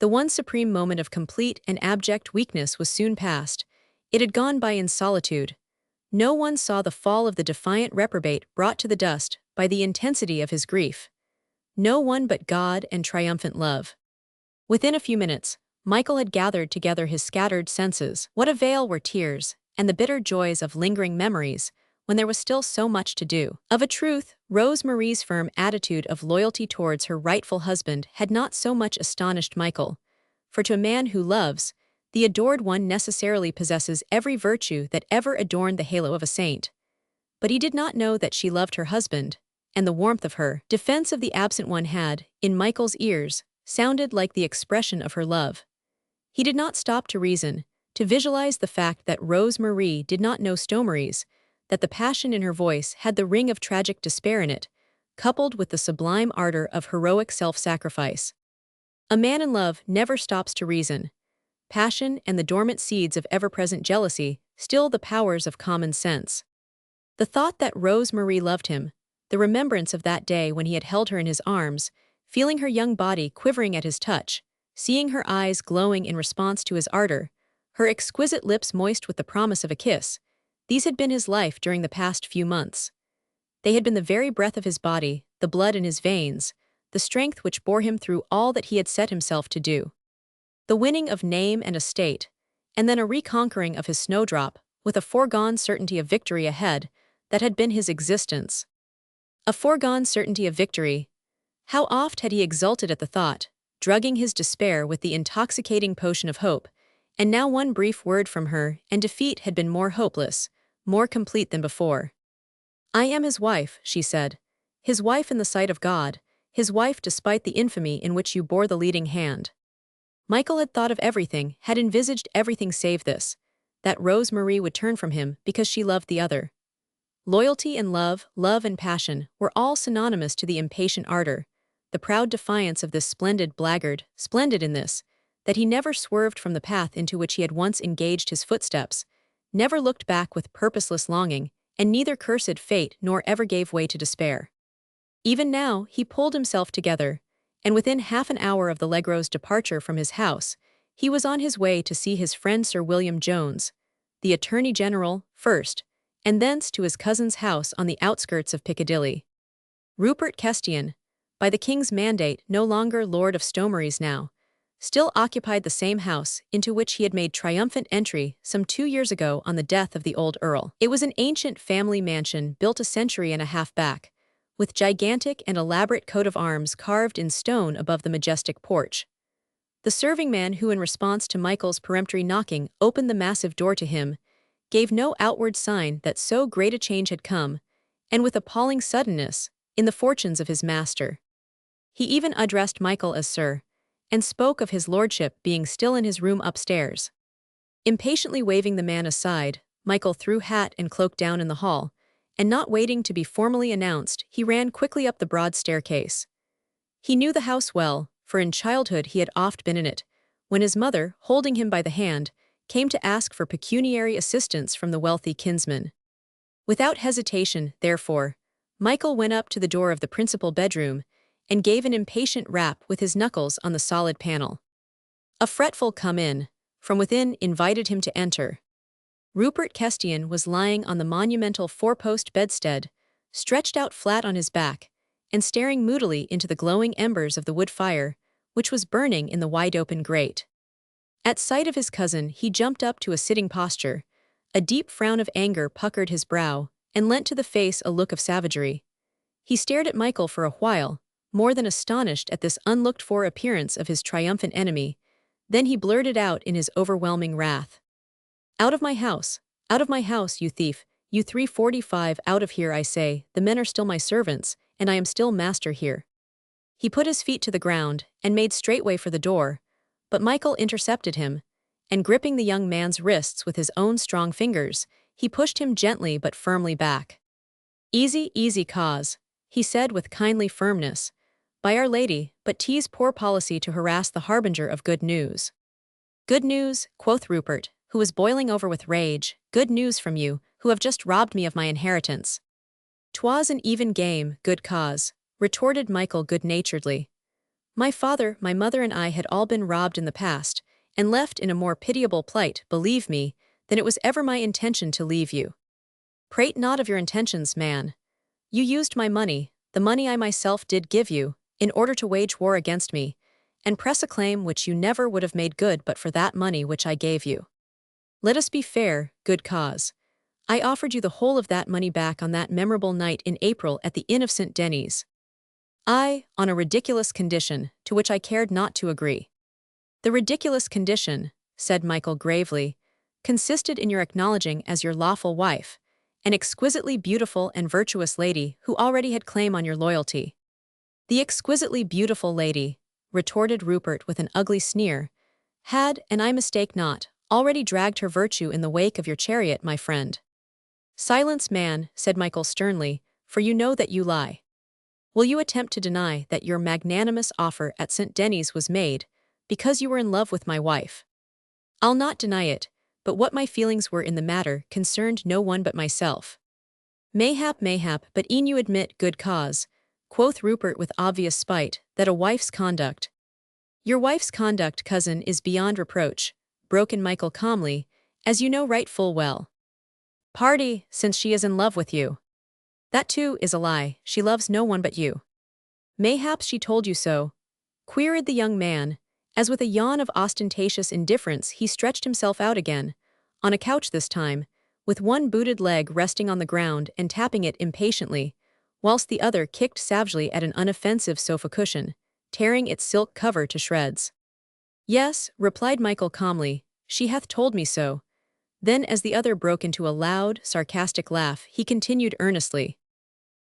The one supreme moment of complete and abject weakness was soon past. It had gone by in solitude. No one saw the fall of the defiant reprobate brought to the dust by the intensity of his grief. No one but God and triumphant love. Within a few minutes, Michael had gathered together his scattered senses. What avail were tears, and the bitter joys of lingering memories, when there was still so much to do? Of a truth, Rose-Marie's firm attitude of loyalty towards her rightful husband had not so much astonished Michael, for to a man who loves, the adored one necessarily possesses every virtue that ever adorned the halo of a saint. But he did not know that she loved her husband, and the warmth of her defense of the absent one had, in Michael's ears, sounded like the expression of her love. He did not stop to reason, to visualize the fact that Rose-Marie did not know Stomeries, that the passion in her voice had the ring of tragic despair in it, coupled with the sublime ardor of heroic self-sacrifice. A man in love never stops to reason. Passion and the dormant seeds of ever-present jealousy still the powers of common sense. The thought that Rose-Marie loved him, the remembrance of that day when he had held her in his arms, feeling her young body quivering at his touch, seeing her eyes glowing in response to his ardor, her exquisite lips moist with the promise of a kiss, these had been his life during the past few months. They had been the very breath of his body, the blood in his veins, the strength which bore him through all that he had set himself to do. The winning of name and estate, and then a reconquering of his snowdrop, with a foregone certainty of victory ahead, that had been his existence. A foregone certainty of victory. How oft had he exulted at the thought, drugging his despair with the intoxicating potion of hope, and now one brief word from her, and defeat had been more hopeless, more complete than before. I am his wife, she said. His wife in the sight of God, his wife despite the infamy in which you bore the leading hand. Michael had thought of everything, had envisaged everything save this, that Rose-Marie would turn from him because she loved the other. Loyalty and love and passion, were all synonymous to the impatient ardor, the proud defiance of this splendid blackguard, splendid in this, that he never swerved from the path into which he had once engaged his footsteps, never looked back with purposeless longing, and neither cursed fate nor ever gave way to despair. Even now, he pulled himself together, and within half an hour of the Legros' departure from his house, he was on his way to see his friend Sir William Jones, the Attorney General, first, and thence to his cousin's house on the outskirts of Piccadilly. Rupert Kestian, by the king's mandate no longer Lord of Stomeries now, still occupied the same house into which he had made triumphant entry some 2 years ago on the death of the old earl. It was an ancient family mansion built a century and a half back, with gigantic and elaborate coat of arms carved in stone above the majestic porch. The serving man who, in response to Michael's peremptory knocking, opened the massive door to him, gave no outward sign that so great a change had come, and with appalling suddenness, in the fortunes of his master. He even addressed Michael as Sir, and spoke of his lordship being still in his room upstairs. Impatiently waving the man aside, Michael threw hat and cloak down in the hall, and not waiting to be formally announced, he ran quickly up the broad staircase. He knew the house well, for in childhood he had oft been in it, when his mother, holding him by the hand, came to ask for pecuniary assistance from the wealthy kinsman. Without hesitation, therefore, Michael went up to the door of the principal bedroom and gave an impatient rap with his knuckles on the solid panel. A fretful "come in" from within invited him to enter. Rupert Kestian was lying on the monumental four-post bedstead, stretched out flat on his back, and staring moodily into the glowing embers of the wood fire, which was burning in the wide-open grate. At sight of his cousin, he jumped up to a sitting posture. A deep frown of anger puckered his brow, and lent to the face a look of savagery. He stared at Michael for a while, more than astonished at this unlooked-for appearance of his triumphant enemy. Then he blurted out in his overwhelming wrath. Out of my house, you thief, you 345, out of here I say, the men are still my servants, and I am still master here." He put his feet to the ground and made straightway for the door, but Michael intercepted him, and gripping the young man's wrists with his own strong fingers, he pushed him gently but firmly back. "Easy, easy, cause," he said with kindly firmness. "By Our Lady, but 'tis poor policy to harass the harbinger of good news." "Good news," quoth Rupert, who was boiling over with rage, "good news from you, who have just robbed me of my inheritance." "'Twas an even game, good cause," retorted Michael good-naturedly. "My father, my mother and I had all been robbed in the past, and left in a more pitiable plight, believe me, than it was ever my intention to leave you." "Prate not of your intentions, man. You used my money, the money I myself did give you, in order to wage war against me, and press a claim which you never would have made good but for that money which I gave you. Let us be fair, good cause. I offered you the whole of that money back on that memorable night in April at the Inn of St. Denis. I, on a ridiculous condition, to which I cared not to agree." "The ridiculous condition," said Michael gravely, "consisted in your acknowledging as your lawful wife an exquisitely beautiful and virtuous lady who already had claim on your loyalty." "The exquisitely beautiful lady," retorted Rupert with an ugly sneer, "had, and I mistake not, already dragged her virtue in the wake of your chariot, my friend." "Silence, man," said Michael sternly, "for you know that you lie. Will you attempt to deny that your magnanimous offer at St. Denis was made because you were in love with my wife?" "I'll not deny it, but what my feelings were in the matter concerned no one but myself." Mayhap, but e'en you admit, good cause," quoth Rupert with obvious spite, "that a wife's conduct—" "Your wife's conduct, cousin, is beyond reproach," broke in Michael calmly, "as you know right full well. Pardy, since she is in love with you." "That too is a lie, she loves no one but you." "Mayhaps she told you so?" queried the young man, as with a yawn of ostentatious indifference he stretched himself out again, on a couch this time, with one booted leg resting on the ground and tapping it impatiently, whilst the other kicked savagely at an unoffensive sofa cushion, tearing its silk cover to shreds. "Yes," replied Michael calmly, "she hath told me so." Then as the other broke into a loud, sarcastic laugh, he continued earnestly,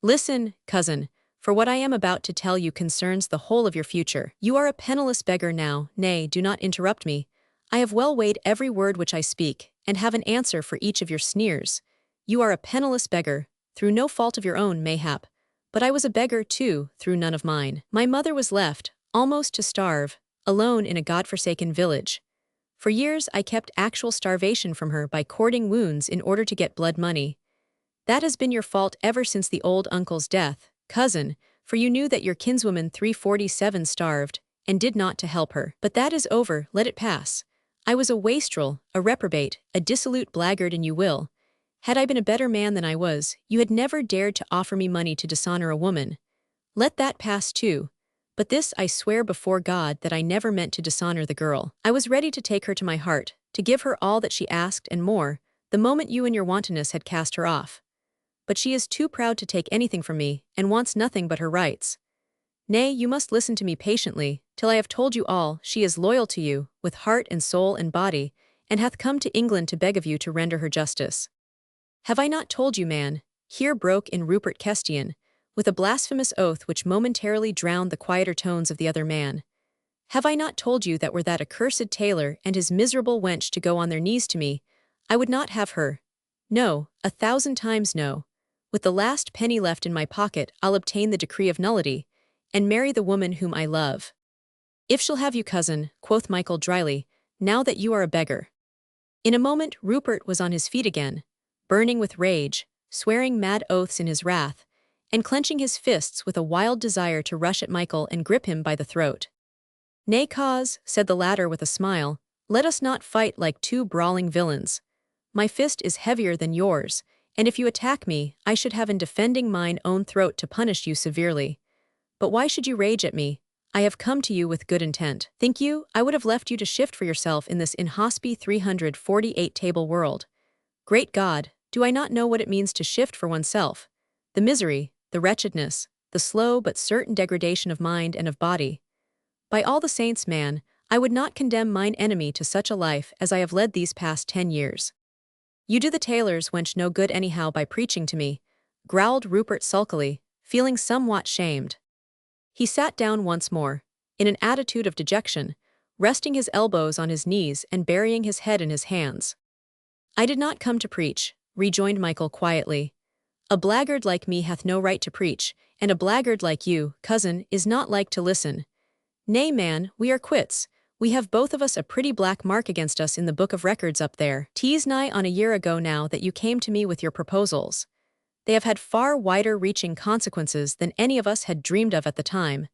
"Listen, cousin, for what I am about to tell you concerns the whole of your future. You are a penniless beggar now, nay, do not interrupt me. I have well weighed every word which I speak, and have an answer for each of your sneers. You are a penniless beggar, through no fault of your own, mayhap, but I was a beggar, too, through none of mine. My mother was left, almost to starve, alone in a god-forsaken village. For years I kept actual starvation from her by courting wounds in order to get blood money. That has been your fault ever since the old uncle's death, cousin, for you knew that your kinswoman 347 starved, and did not to help her. But that is over, let it pass. I was a wastrel, a reprobate, a dissolute blackguard, and you will. Had I been a better man than I was, you had never dared to offer me money to dishonor a woman. Let that pass too. But this I swear before God that I never meant to dishonor the girl. I was ready to take her to my heart, to give her all that she asked and more, the moment you and your wantonness had cast her off. But she is too proud to take anything from me, and wants nothing but her rights. Nay, you must listen to me patiently, till I have told you all. She is loyal to you, with heart and soul and body, and hath come to England to beg of you to render her justice." "Have I not told you, man?" here broke in Rupert Kestian, with a blasphemous oath which momentarily drowned the quieter tones of the other man. "Have I not told you that were that accursed tailor and his miserable wench to go on their knees to me, I would not have her? No, 1,000 times no. With the last penny left in my pocket I'll obtain the decree of nullity, and marry the woman whom I love." If she'll have you, cousin, quoth Michael dryly, now that you are a beggar. In a moment Rupert was on his feet again, burning with rage, swearing mad oaths in his wrath, and clenching his fists with a wild desire to rush at Michael and grip him by the throat. Nay, cause, said the latter with a smile, let us not fight like two brawling villains. My fist is heavier than yours, and if you attack me, I should have in defending mine own throat to punish you severely. But why should you rage at me? I have come to you with good intent. Think you, I would have left you to shift for yourself in this inhospi 348 table world? Great God, do I not know what it means to shift for oneself? The misery, the wretchedness, the slow but certain degradation of mind and of body. By all the saints, man, I would not condemn mine enemy to such a life as I have led these past 10 years. You do the tailors, wench, no good anyhow by preaching to me, growled Rupert sulkily, feeling somewhat shamed. He sat down once more, in an attitude of dejection, resting his elbows on his knees and burying his head in his hands. I did not come to preach, rejoined Michael quietly. A blackguard like me hath no right to preach, and a blackguard like you, cousin, is not like to listen. Nay, man, we are quits. We have both of us a pretty black mark against us in the book of records up there. 'Tis nigh on a year ago now that you came to me with your proposals. They have had far wider-reaching consequences than any of us had dreamed of at the time.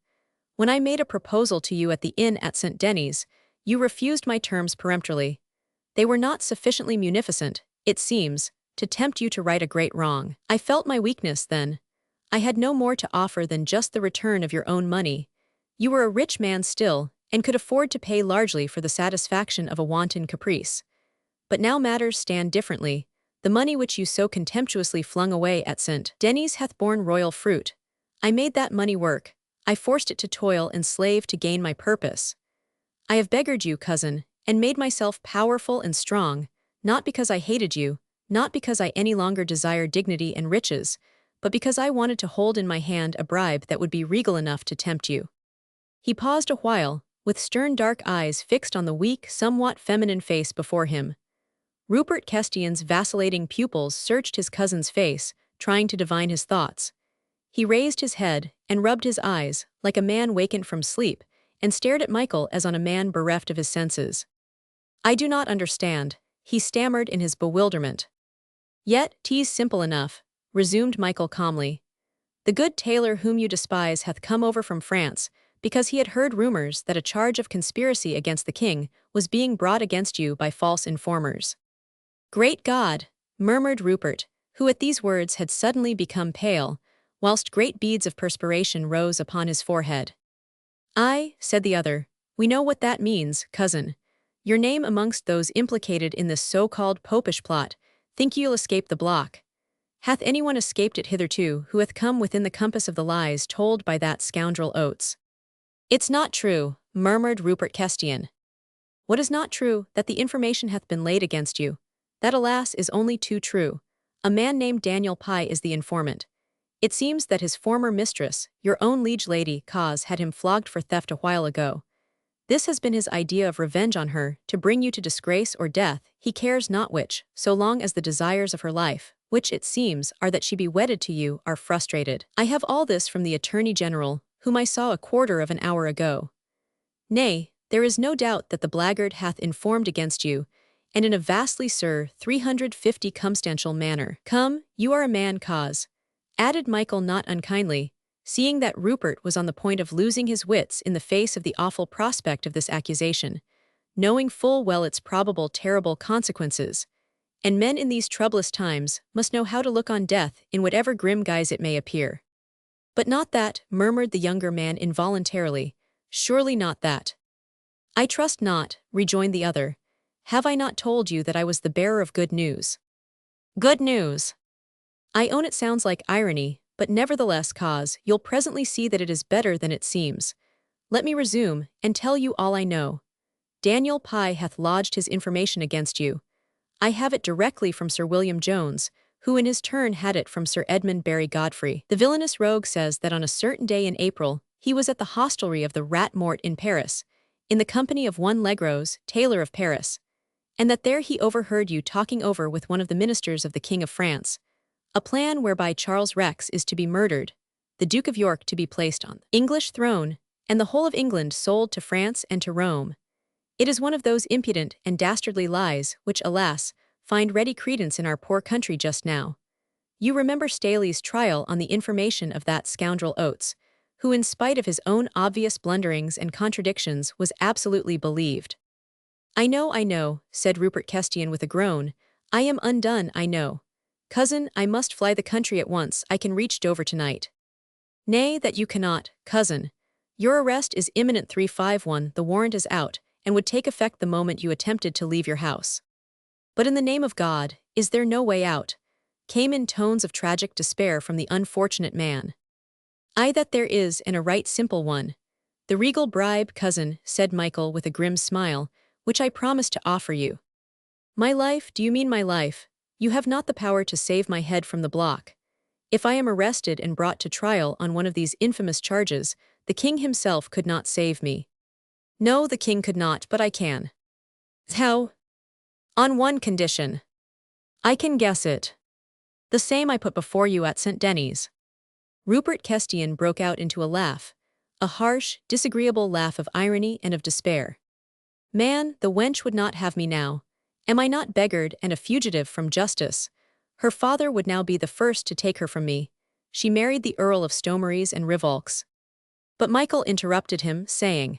When I made a proposal to you at the inn at St. Denis, you refused my terms peremptorily. They were not sufficiently munificent, it seems, to tempt you to right a great wrong. I felt my weakness then. I had no more to offer than just the return of your own money. You were a rich man still, and could afford to pay largely for the satisfaction of a wanton caprice. But now matters stand differently. The money which you so contemptuously flung away at St. Denis hath borne royal fruit. I made that money work. I forced it to toil and slave to gain my purpose. I have beggared you, cousin, and made myself powerful and strong, not because I hated you, not because I any longer desired dignity and riches, but because I wanted to hold in my hand a bribe that would be regal enough to tempt you. He paused a while, with stern dark eyes fixed on the weak, somewhat feminine face before him. Rupert Kestian's vacillating pupils searched his cousin's face, trying to divine his thoughts. He raised his head and rubbed his eyes, like a man wakened from sleep, and stared at Michael as on a man bereft of his senses. I do not understand, he stammered in his bewilderment. Yet 'tis simple enough, resumed Michael calmly. The good tailor whom you despise hath come over from France, because he had heard rumors that a charge of conspiracy against the king was being brought against you by false informers. Great God, murmured Rupert, who at these words had suddenly become pale, whilst great beads of perspiration rose upon his forehead. Aye, said the other, we know what that means, cousin. Your name amongst those implicated in this so-called popish plot. Think you'll escape the block? Hath anyone escaped it hitherto who hath come within the compass of the lies told by that scoundrel Oates? It's not true, murmured Rupert Kestian. What is not true? That the information hath been laid against you. That, alas, is only too true. A man named Daniel Pye is the informant. It seems that his former mistress, your own liege lady, Cause, had him flogged for theft a while ago. This has been his idea of revenge on her, to bring you to disgrace or death, he cares not which, so long as the desires of her life, which, it seems, are that she be wedded to you, are frustrated. I have all this from the Attorney General, whom I saw a quarter of an hour ago. Nay, there is no doubt that the blackguard hath informed against you, and in a vastly 350 circumstantial manner. Come, you are a man, Cause, added Michael not unkindly, seeing that Rupert was on the point of losing his wits in the face of the awful prospect of this accusation, knowing full well its probable terrible consequences. And men in these troublous times must know how to look on death in whatever grim guise it may appear. But not that, murmured the younger man involuntarily, surely not that. I trust not, rejoined the other. Have I not told you that I was the bearer of good news? Good news! I own it sounds like irony, but nevertheless, Cause, you'll presently see that it is better than it seems. Let me resume, and tell you all I know. Daniel Pye hath lodged his information against you. I have it directly from Sir William Jones, who in his turn had it from Sir Edmund Barry Godfrey. The villainous rogue says that on a certain day in April, he was at the hostelry of the Rat Mort in Paris, in the company of one Legros, tailor of Paris, and that there he overheard you talking over with one of the ministers of the King of France, a plan whereby Charles Rex is to be murdered, the Duke of York to be placed on the English throne, and the whole of England sold to France and to Rome. It is one of those impudent and dastardly lies which, alas, find ready credence in our poor country just now. You remember Staley's trial on the information of that scoundrel Oates, who in spite of his own obvious blunderings and contradictions was absolutely believed. I know, said Rupert Kestian with a groan. I am undone, I know. Cousin, I must fly the country at once. I can reach Dover tonight. Nay, that you cannot, cousin. Your arrest is imminent. 351. The warrant is out, and would take effect the moment you attempted to leave your house. But in the name of God, is there no way out? Came in tones of tragic despair from the unfortunate man. Aye, that there is, and a right simple one. The regal bribe, cousin, said Michael with a grim smile, which I promise to offer you. My life, do you mean my life? You have not the power to save my head from the block. If I am arrested and brought to trial on one of these infamous charges, the king himself could not save me. No, the king could not, but I can. How? On one condition. I can guess it. The same I put before you at St. Denis. Rupert Kestian broke out into a laugh, a harsh, disagreeable laugh of irony and of despair. Man, the wench would not have me now. Am I not beggared and a fugitive from justice? Her father would now be the first to take her from me. She married the Earl of Stomeries and Rivolks. But Michael interrupted him, saying,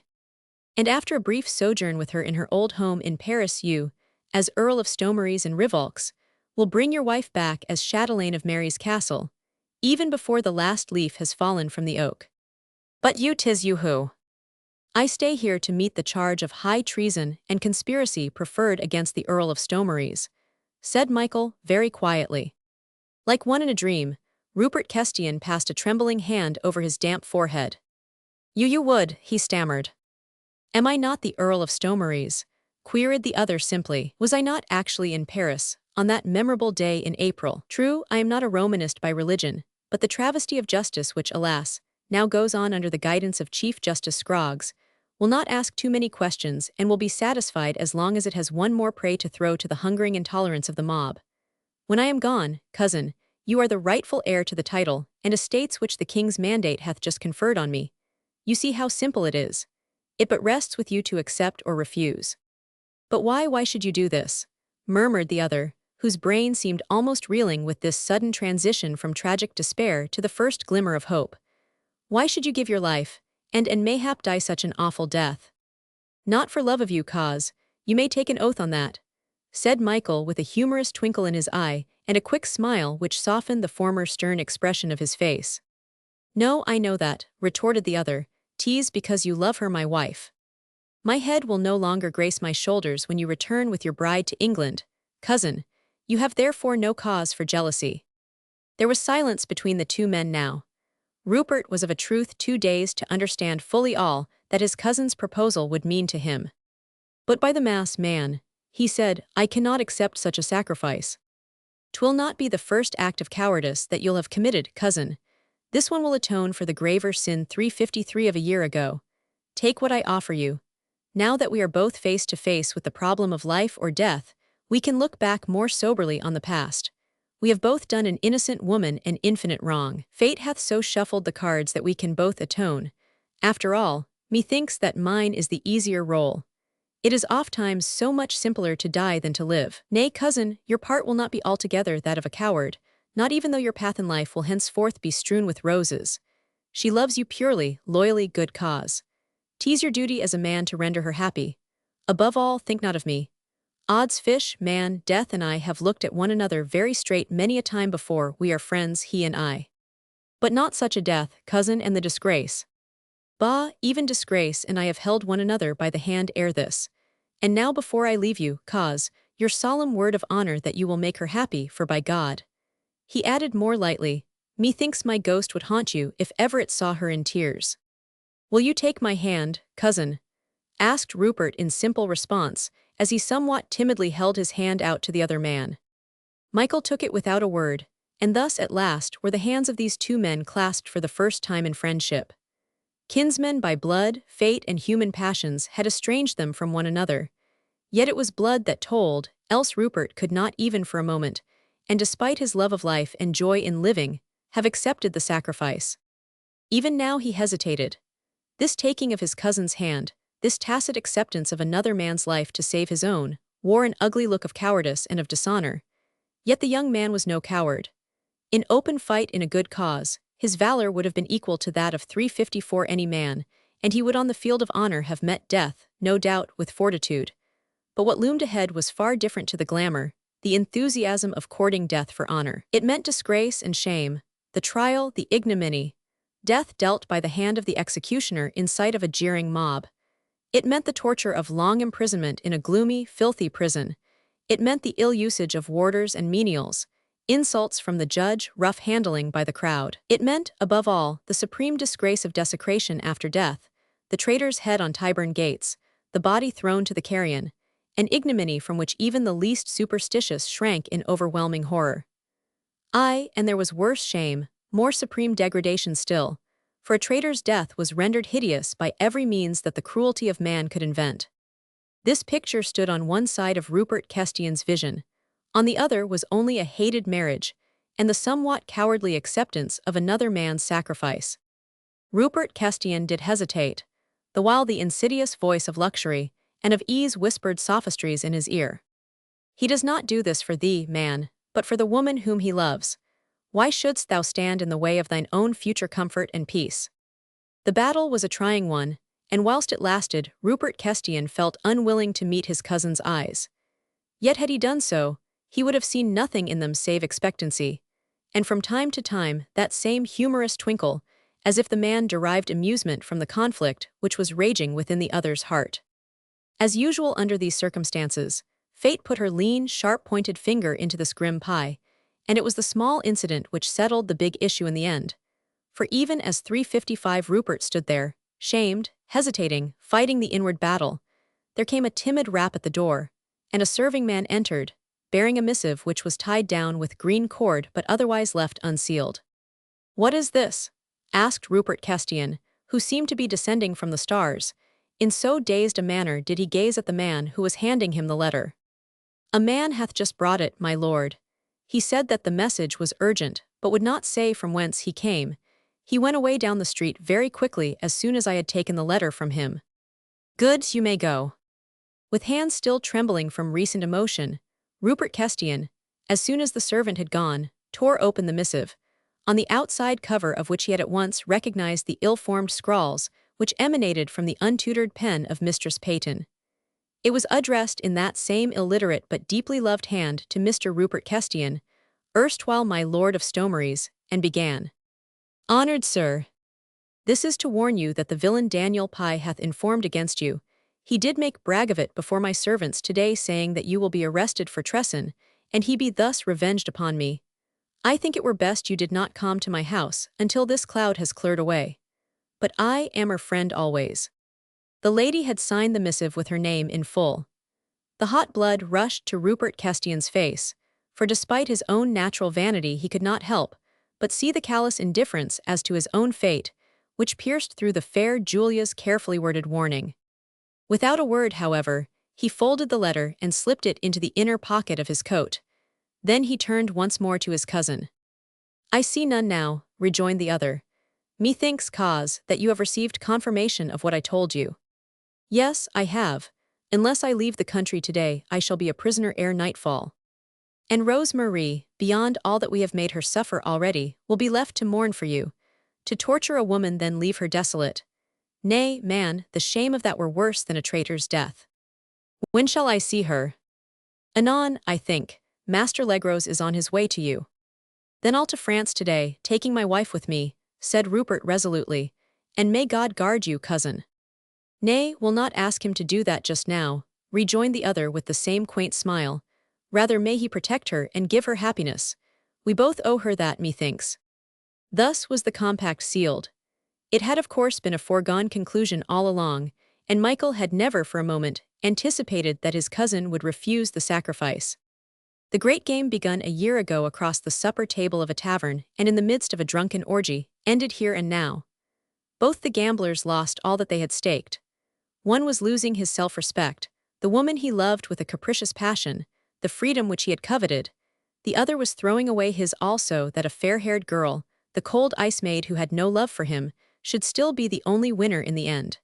and after a brief sojourn with her in her old home in Paris, you, as Earl of Stomeries and Rivolks, will bring your wife back as chatelaine of Mary's castle, even before the last leaf has fallen from the oak. But you, 'tis you who. I stay here to meet the charge of high treason and conspiracy preferred against the Earl of Stomeries, said Michael very quietly. Like one in a dream, Rupert Kestian passed a trembling hand over his damp forehead. You would, he stammered. Am I not the Earl of Stomeries? Queried the other simply. Was I not actually in Paris, on that memorable day in April? True, I am not a Romanist by religion, but the travesty of justice which, alas, now goes on under the guidance of Chief Justice Scroggs, will not ask too many questions and will be satisfied as long as it has one more prey to throw to the hungering intolerance of the mob. When I am gone, cousin, you are the rightful heir to the title and estates which the king's mandate hath just conferred on me. You see how simple it is. It but rests with you to accept or refuse. But why should you do this? Murmured the other, whose brain seemed almost reeling with this sudden transition from tragic despair to the first glimmer of hope. Why should you give your life, and mayhap die such an awful death? Not for love of you, cause, you may take an oath on that, said Michael with a humorous twinkle in his eye and a quick smile which softened the former stern expression of his face. No, I know that, retorted the other, 'tis because you love her, my wife. My head will no longer grace my shoulders when you return with your bride to England, cousin. You have therefore no cause for jealousy. There was silence between the two men now. Rupert was of a truth too dazed to understand fully all that his cousin's proposal would mean to him. But by the mass, man, he said, I cannot accept such a sacrifice. 'Twill not be the first act of cowardice that you'll have committed, cousin. This one will atone for the graver sin 353 of a year ago. Take what I offer you. Now that we are both face to face with the problem of life or death, we can look back more soberly on the past. We have both done an innocent woman an infinite wrong. Fate hath so shuffled the cards that we can both atone. After all, methinks that mine is the easier role. It is ofttimes so much simpler to die than to live. Nay, cousin, your part will not be altogether that of a coward, not even though your path in life will henceforth be strewn with roses. She loves you purely, loyally, good cause. 'Tis your duty as a man to render her happy. Above all, think not of me. Odds fish, man, death and I have looked at one another very straight many a time before. We are friends, he and I. But not such a death, cousin, and the disgrace. Bah, even disgrace and I have held one another by the hand ere this. And now before I leave you, cause, your solemn word of honor that you will make her happy, for by God. He added more lightly, methinks my ghost would haunt you if ever it saw her in tears. Will you take my hand, cousin? Asked Rupert in simple response, as he somewhat timidly held his hand out to the other man. Michael took it without a word, and thus at last were the hands of these two men clasped for the first time in friendship. Kinsmen by blood, fate, and human passions had estranged them from one another. Yet it was blood that told, else Rupert could not even for a moment, and despite his love of life and joy in living, have accepted the sacrifice. Even now he hesitated. This taking of his cousin's hand, this tacit acceptance of another man's life to save his own, wore an ugly look of cowardice and of dishonor. Yet the young man was no coward. In open fight in a good cause, his valor would have been equal to that of 354 any man, and he would on the field of honor have met death, no doubt, with fortitude. But what loomed ahead was far different to the glamour, the enthusiasm of courting death for honor. It meant disgrace and shame, the trial, the ignominy, death dealt by the hand of the executioner in sight of a jeering mob. It meant the torture of long imprisonment in a gloomy, filthy prison. It meant the ill usage of warders and menials, insults from the judge, rough handling by the crowd. It meant, above all, the supreme disgrace of desecration after death, the traitor's head on Tyburn gates, the body thrown to the carrion, an ignominy from which even the least superstitious shrank in overwhelming horror. Aye, and there was worse shame, more supreme degradation still, for a traitor's death was rendered hideous by every means that the cruelty of man could invent. This picture stood on one side of Rupert Kestian's vision, on the other was only a hated marriage, and the somewhat cowardly acceptance of another man's sacrifice. Rupert Kestian did hesitate, the while the insidious voice of luxury and of ease whispered sophistries in his ear. He does not do this for thee, man, but for the woman whom he loves. Why shouldst thou stand in the way of thine own future comfort and peace? The battle was a trying one, and whilst it lasted, Rupert Kestian felt unwilling to meet his cousin's eyes. Yet had he done so, he would have seen nothing in them save expectancy, and from time to time that same humorous twinkle, as if the man derived amusement from the conflict which was raging within the other's heart. As usual under these circumstances, fate put her lean, sharp-pointed finger into this grim pie, and it was the small incident which settled the big issue in the end. For even as 355 Rupert stood there, shamed, hesitating, fighting the inward battle, there came a timid rap at the door, and a serving man entered, bearing a missive which was tied down with green cord but otherwise left unsealed. "What is this?" asked Rupert Kestian, who seemed to be descending from the stars. In so dazed a manner did he gaze at the man who was handing him the letter. "A man hath just brought it, my lord. He said that the message was urgent, but would not say from whence he came. He went away down the street very quickly as soon as I had taken the letter from him." "Good, you may go." With hands still trembling from recent emotion, Rupert Kestian, as soon as the servant had gone, tore open the missive, on the outside cover of which he had at once recognized the ill-formed scrawls which emanated from the untutored pen of Mistress Peyton. It was addressed in that same illiterate but deeply loved hand to Mr. Rupert Kestian, erstwhile my Lord of Stomeries, and began, "Honored Sir, this is to warn you that the villain Daniel Pye hath informed against you. He did make brag of it before my servants today, saying that you will be arrested for treason, and he be thus revenged upon me. I think it were best you did not come to my house until this cloud has cleared away. But I am her friend always." The lady had signed the missive with her name in full. The hot blood rushed to Rupert Kestian's face, for despite his own natural vanity he could not help but see the callous indifference as to his own fate, which pierced through the fair Julia's carefully worded warning. Without a word, however, he folded the letter and slipped it into the inner pocket of his coat. Then he turned once more to his cousin. "I see none now," rejoined the other. "Methinks, cause, that you have received confirmation of what I told you." "Yes, I have. Unless I leave the country today, I shall be a prisoner ere nightfall. And Rose Marie, beyond all that we have made her suffer already, will be left to mourn for you. To torture a woman, then leave her desolate. Nay, man, the shame of that were worse than a traitor's death. When shall I see her?" "Anon, I think. Master Legros is on his way to you." "Then I'll to France today, taking my wife with me," said Rupert resolutely, "and may God guard you, cousin." "Nay, we'll not ask him to do that just now," rejoined the other with the same quaint smile. "Rather may he protect her and give her happiness. We both owe her that, methinks." Thus was the compact sealed. It had of course been a foregone conclusion all along, and Michael had never for a moment anticipated that his cousin would refuse the sacrifice. The great game begun a year ago across the supper table of a tavern and in the midst of a drunken orgy, ended here and now. Both the gamblers lost all that they had staked. One was losing his self-respect, the woman he loved with a capricious passion, the freedom which he had coveted. The other was throwing away his also that a fair-haired girl, the cold ice maid who had no love for him, should still be the only winner in the end.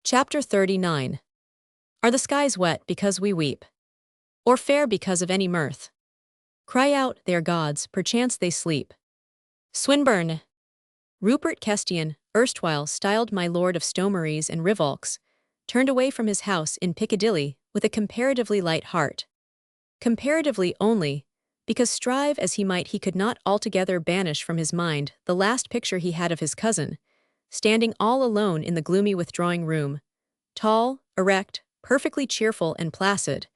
Chapter 39. Are the skies wet because we weep? Or fair because of any mirth? Cry out, they are gods, perchance they sleep. Swinburne. Rupert Kestian, erstwhile styled my Lord of Stomeries and Rivolks, turned away from his house in Piccadilly with a comparatively light heart. Comparatively only, because strive as he might he could not altogether banish from his mind the last picture he had of his cousin, standing all alone in the gloomy withdrawing room, tall, erect, perfectly cheerful and placid,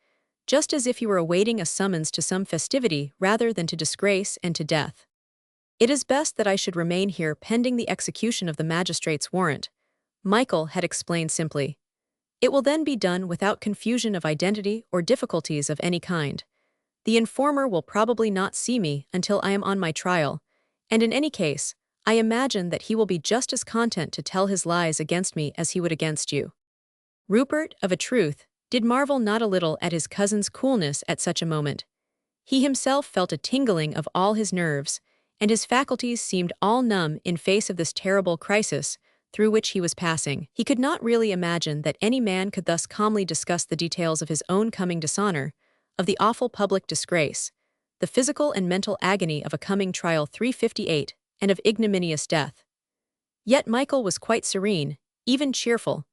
just as if he were awaiting a summons to some festivity rather than to disgrace and to death. It is best that I should remain here pending the execution of the magistrate's warrant, Michael had explained simply. It will then be done without confusion of identity or difficulties of any kind. The informer will probably not see me until I am on my trial, and in any case, I imagine that he will be just as content to tell his lies against me as he would against you. Rupert, of a truth, did marvel not a little at his cousin's coolness at such a moment. He himself felt a tingling of all his nerves, and his faculties seemed all numb in face of this terrible crisis through which he was passing. He could not really imagine that any man could thus calmly discuss the details of his own coming dishonor, of the awful public disgrace, the physical and mental agony of a coming trial 358, and of ignominious death. Yet Michael was quite serene, even cheerful,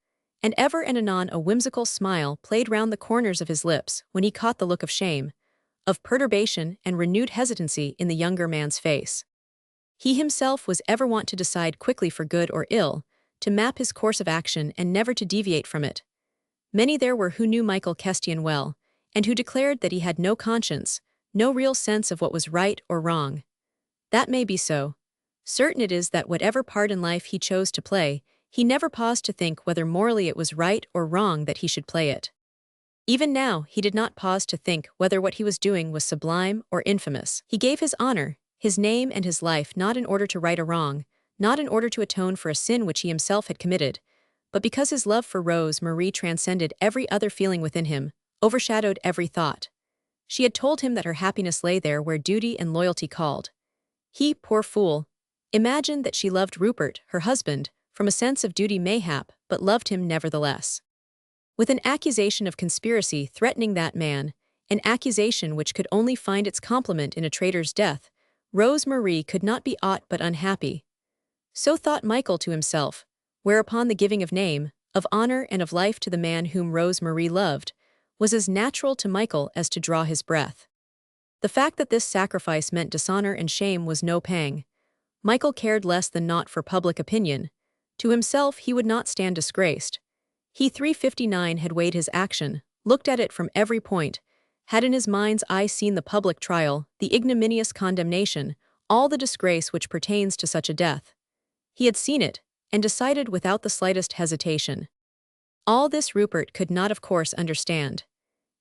and ever and anon a whimsical smile played round the corners of his lips when he caught the look of shame, of perturbation and renewed hesitancy in the younger man's face. He himself was ever wont to decide quickly for good or ill, to map his course of action and never to deviate from it. Many there were who knew Michael Kestian well, and who declared that he had no conscience, no real sense of what was right or wrong. That may be so. Certain it is that whatever part in life he chose to play, he never paused to think whether morally it was right or wrong that he should play it. Even now, he did not pause to think whether what he was doing was sublime or infamous. He gave his honor, his name and his life not in order to right a wrong, not in order to atone for a sin which he himself had committed, but because his love for Rose Marie transcended every other feeling within him, overshadowed every thought. She had told him that her happiness lay there where duty and loyalty called. He, poor fool, imagined that she loved Rupert, her husband, from a sense of duty mayhap, but loved him nevertheless. With an accusation of conspiracy threatening that man, an accusation which could only find its complement in a traitor's death, Rose Marie could not be aught but unhappy. So thought Michael to himself, whereupon the giving of name, of honor and of life to the man whom Rose Marie loved, was as natural to Michael as to draw his breath. The fact that this sacrifice meant dishonor and shame was no pang. Michael cared less than naught for public opinion. To himself he would not stand disgraced. He 359 had weighed his action, looked at it from every point, had in his mind's eye seen the public trial, the ignominious condemnation, all the disgrace which pertains to such a death. He had seen it, and decided without the slightest hesitation. All this Rupert could not of course understand.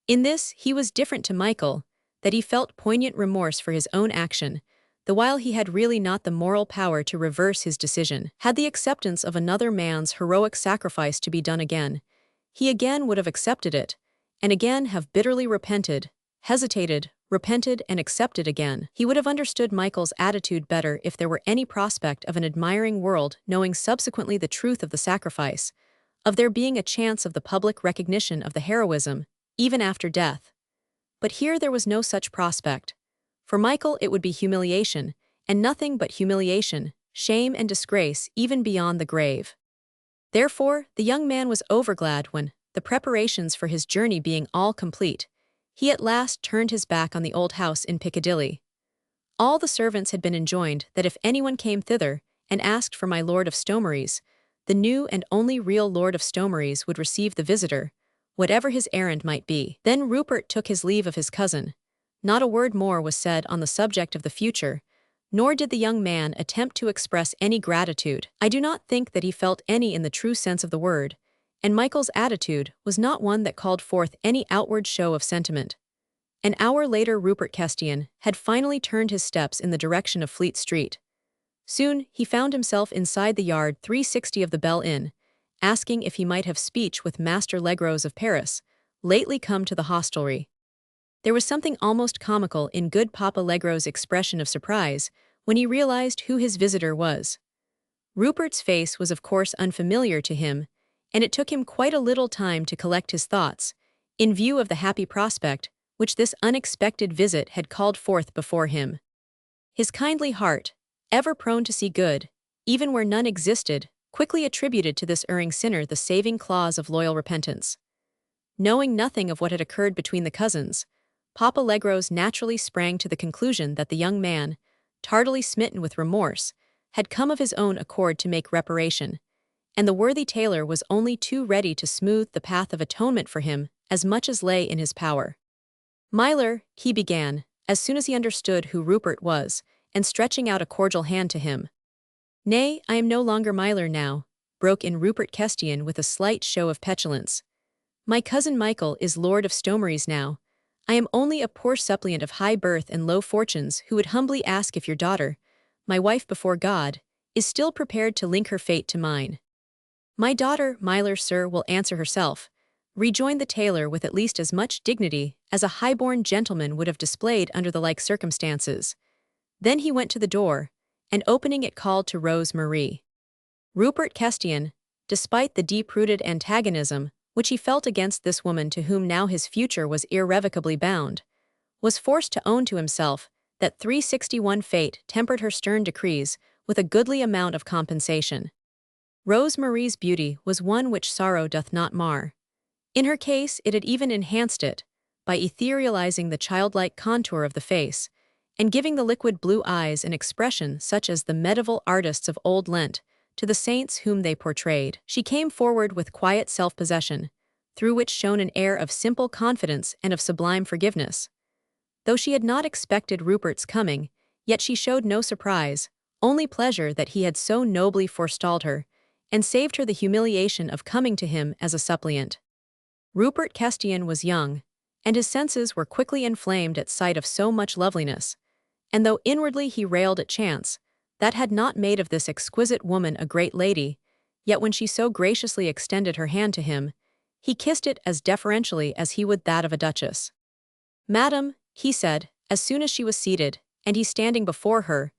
In this he was different to Michael, that he felt poignant remorse for his own action, the while he had really not the moral power to reverse his decision. Had the acceptance of another man's heroic sacrifice to be done again, he again would have accepted it, and again have bitterly repented, hesitated, repented and accepted again. He would have understood Michael's attitude better if there were any prospect of an admiring world knowing subsequently the truth of the sacrifice, of there being a chance of the public recognition of the heroism, even after death. But here there was no such prospect. For Michael it would be humiliation, and nothing but humiliation, shame and disgrace even beyond the grave. Therefore, the young man was overglad when, the preparations for his journey being all complete, he at last turned his back on the old house in Piccadilly. All the servants had been enjoined that if anyone came thither and asked for my Lord of Stomeries, the new and only real Lord of Stomeries would receive the visitor, whatever his errand might be. Then Rupert took his leave of his cousin. Not a word more was said on the subject of the future, nor did the young man attempt to express any gratitude. I do not think that he felt any in the true sense of the word, and Michael's attitude was not one that called forth any outward show of sentiment. An hour later Rupert Kestian had finally turned his steps in the direction of Fleet Street. Soon he found himself inside the yard 360 of the Bell Inn, asking if he might have speech with Master Legros of Paris, lately come to the hostelry. There was something almost comical in good Papa Legros' expression of surprise when he realized who his visitor was. Rupert's face was of course unfamiliar to him, and it took him quite a little time to collect his thoughts, in view of the happy prospect which this unexpected visit had called forth before him. His kindly heart, ever prone to see good, even where none existed, quickly attributed to this erring sinner the saving clause of loyal repentance. Knowing nothing of what had occurred between the cousins, Papa Legros naturally sprang to the conclusion that the young man, tardily smitten with remorse, had come of his own accord to make reparation, and the worthy tailor was only too ready to smooth the path of atonement for him as much as lay in his power. "Myler," he began, as soon as he understood who Rupert was, and stretching out a cordial hand to him. "Nay, I am no longer Myler now," broke in Rupert Kestian with a slight show of petulance. "My cousin Michael is Lord of Stomeries now. I am only a poor suppliant of high birth and low fortunes who would humbly ask if your daughter, my wife before God, is still prepared to link her fate to mine." "My daughter, Myler, sir, will answer herself," rejoined the tailor with at least as much dignity as a high-born gentleman would have displayed under the like circumstances. Then he went to the door, and opening it called to Rose Marie. Rupert Kestian, despite the deep-rooted antagonism which he felt against this woman to whom now his future was irrevocably bound, was forced to own to himself that 361 fate tempered her stern decrees with a goodly amount of compensation. Rose Marie's beauty was one which sorrow doth not mar. In her case it had even enhanced it, by etherealizing the childlike contour of the face, and giving the liquid blue eyes an expression such as the medieval artists of old lent to the saints whom they portrayed. She came forward with quiet self-possession, through which shone an air of simple confidence and of sublime forgiveness. Though she had not expected Rupert's coming, yet she showed no surprise, only pleasure that he had so nobly forestalled her, and saved her the humiliation of coming to him as a suppliant. Rupert Kestian was young, and his senses were quickly inflamed at sight of so much loveliness, and though inwardly he railed at chance, that had not made of this exquisite woman a great lady, yet when she so graciously extended her hand to him, he kissed it as deferentially as he would that of a duchess. "Madam," he said, as soon as she was seated, and he standing before her,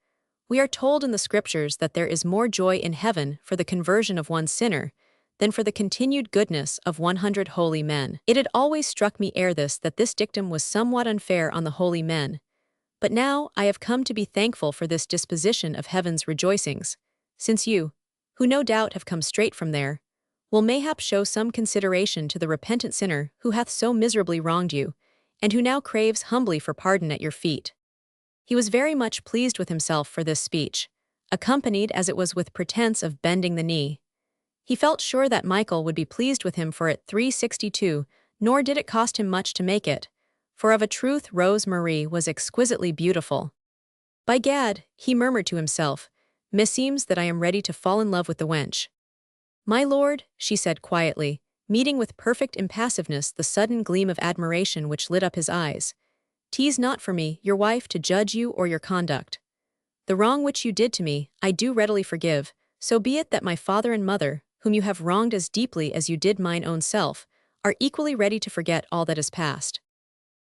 "we are told in the scriptures that there is more joy in heaven for the conversion of one sinner than for the continued goodness of 100 holy men. It had always struck me ere this that this dictum was somewhat unfair on the holy men, but now I have come to be thankful for this disposition of heaven's rejoicings, since you, who no doubt have come straight from there, will mayhap show some consideration to the repentant sinner who hath so miserably wronged you, and who now craves humbly for pardon at your feet." He was very much pleased with himself for this speech, accompanied as it was with pretense of bending the knee. He felt sure that Michael would be pleased with him for it 362, nor did it cost him much to make it, for of a truth Rose Marie was exquisitely beautiful. "By gad," he murmured to himself, "meseems that I am ready to fall in love with the wench." "My lord," she said quietly, meeting with perfect impassiveness the sudden gleam of admiration which lit up his eyes, "'tis not for me, your wife, to judge you or your conduct. The wrong which you did to me, I do readily forgive, so be it that my father and mother, whom you have wronged as deeply as you did mine own self, are equally ready to forget all that is past.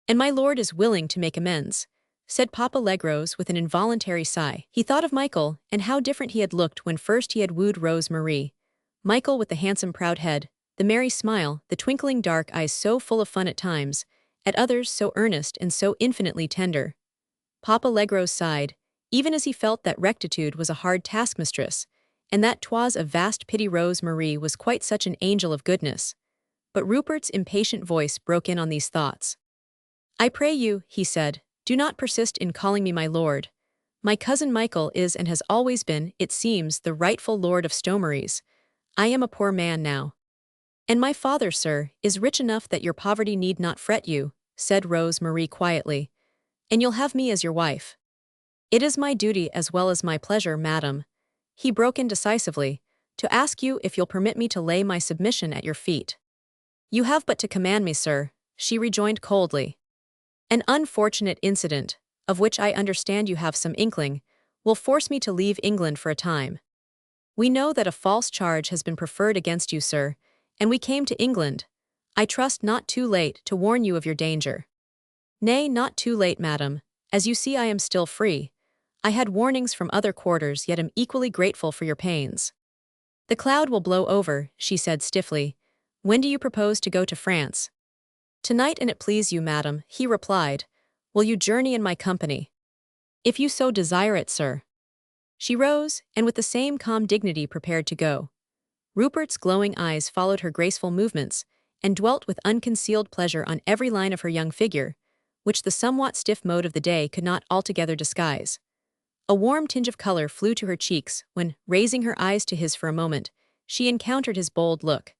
And my lord is willing to make amends," said Papa Legros with an involuntary sigh. He thought of Michael, and how different he had looked when first he had wooed Rose Marie. Michael with the handsome proud head, the merry smile, the twinkling dark eyes so full of fun at times, at others so earnest and so infinitely tender. Papa Legros sighed, even as he felt that rectitude was a hard taskmistress, and that 'twas a vast pity Rose Marie was quite such an angel of goodness. But Rupert's impatient voice broke in on these thoughts. "I pray you," he said, "do not persist in calling me my lord. My cousin Michael is and has always been, it seems, the rightful lord of Stomeries. I am a poor man now." "And my father, sir, is rich enough that your poverty need not fret you," said Rose Marie quietly, "and you'll have me as your wife." "It is my duty as well as my pleasure, madam," he broke in decisively, "to ask you if you'll permit me to lay my submission at your feet." "You have but to command me, sir," she rejoined coldly. "An unfortunate incident, of which I understand you have some inkling, will force me to leave England for a time. We know that a false charge has been preferred against you, sir, and we came to England, I trust not too late, to warn you of your danger." "Nay, not too late, madam, as you see I am still free. I had warnings from other quarters, yet am equally grateful for your pains. The cloud will blow over, she said stiffly. When do you propose to go to France? Tonight, an it please you, madam, he replied. Will you journey in my company? If you so desire it, sir. She rose, and with the same calm dignity prepared to go. Rupert's glowing eyes followed her graceful movements, and dwelt with unconcealed pleasure on every line of her young figure, which the somewhat stiff mode of the day could not altogether disguise. A warm tinge of color flew to her cheeks when, raising her eyes to his for a moment, she encountered his bold look.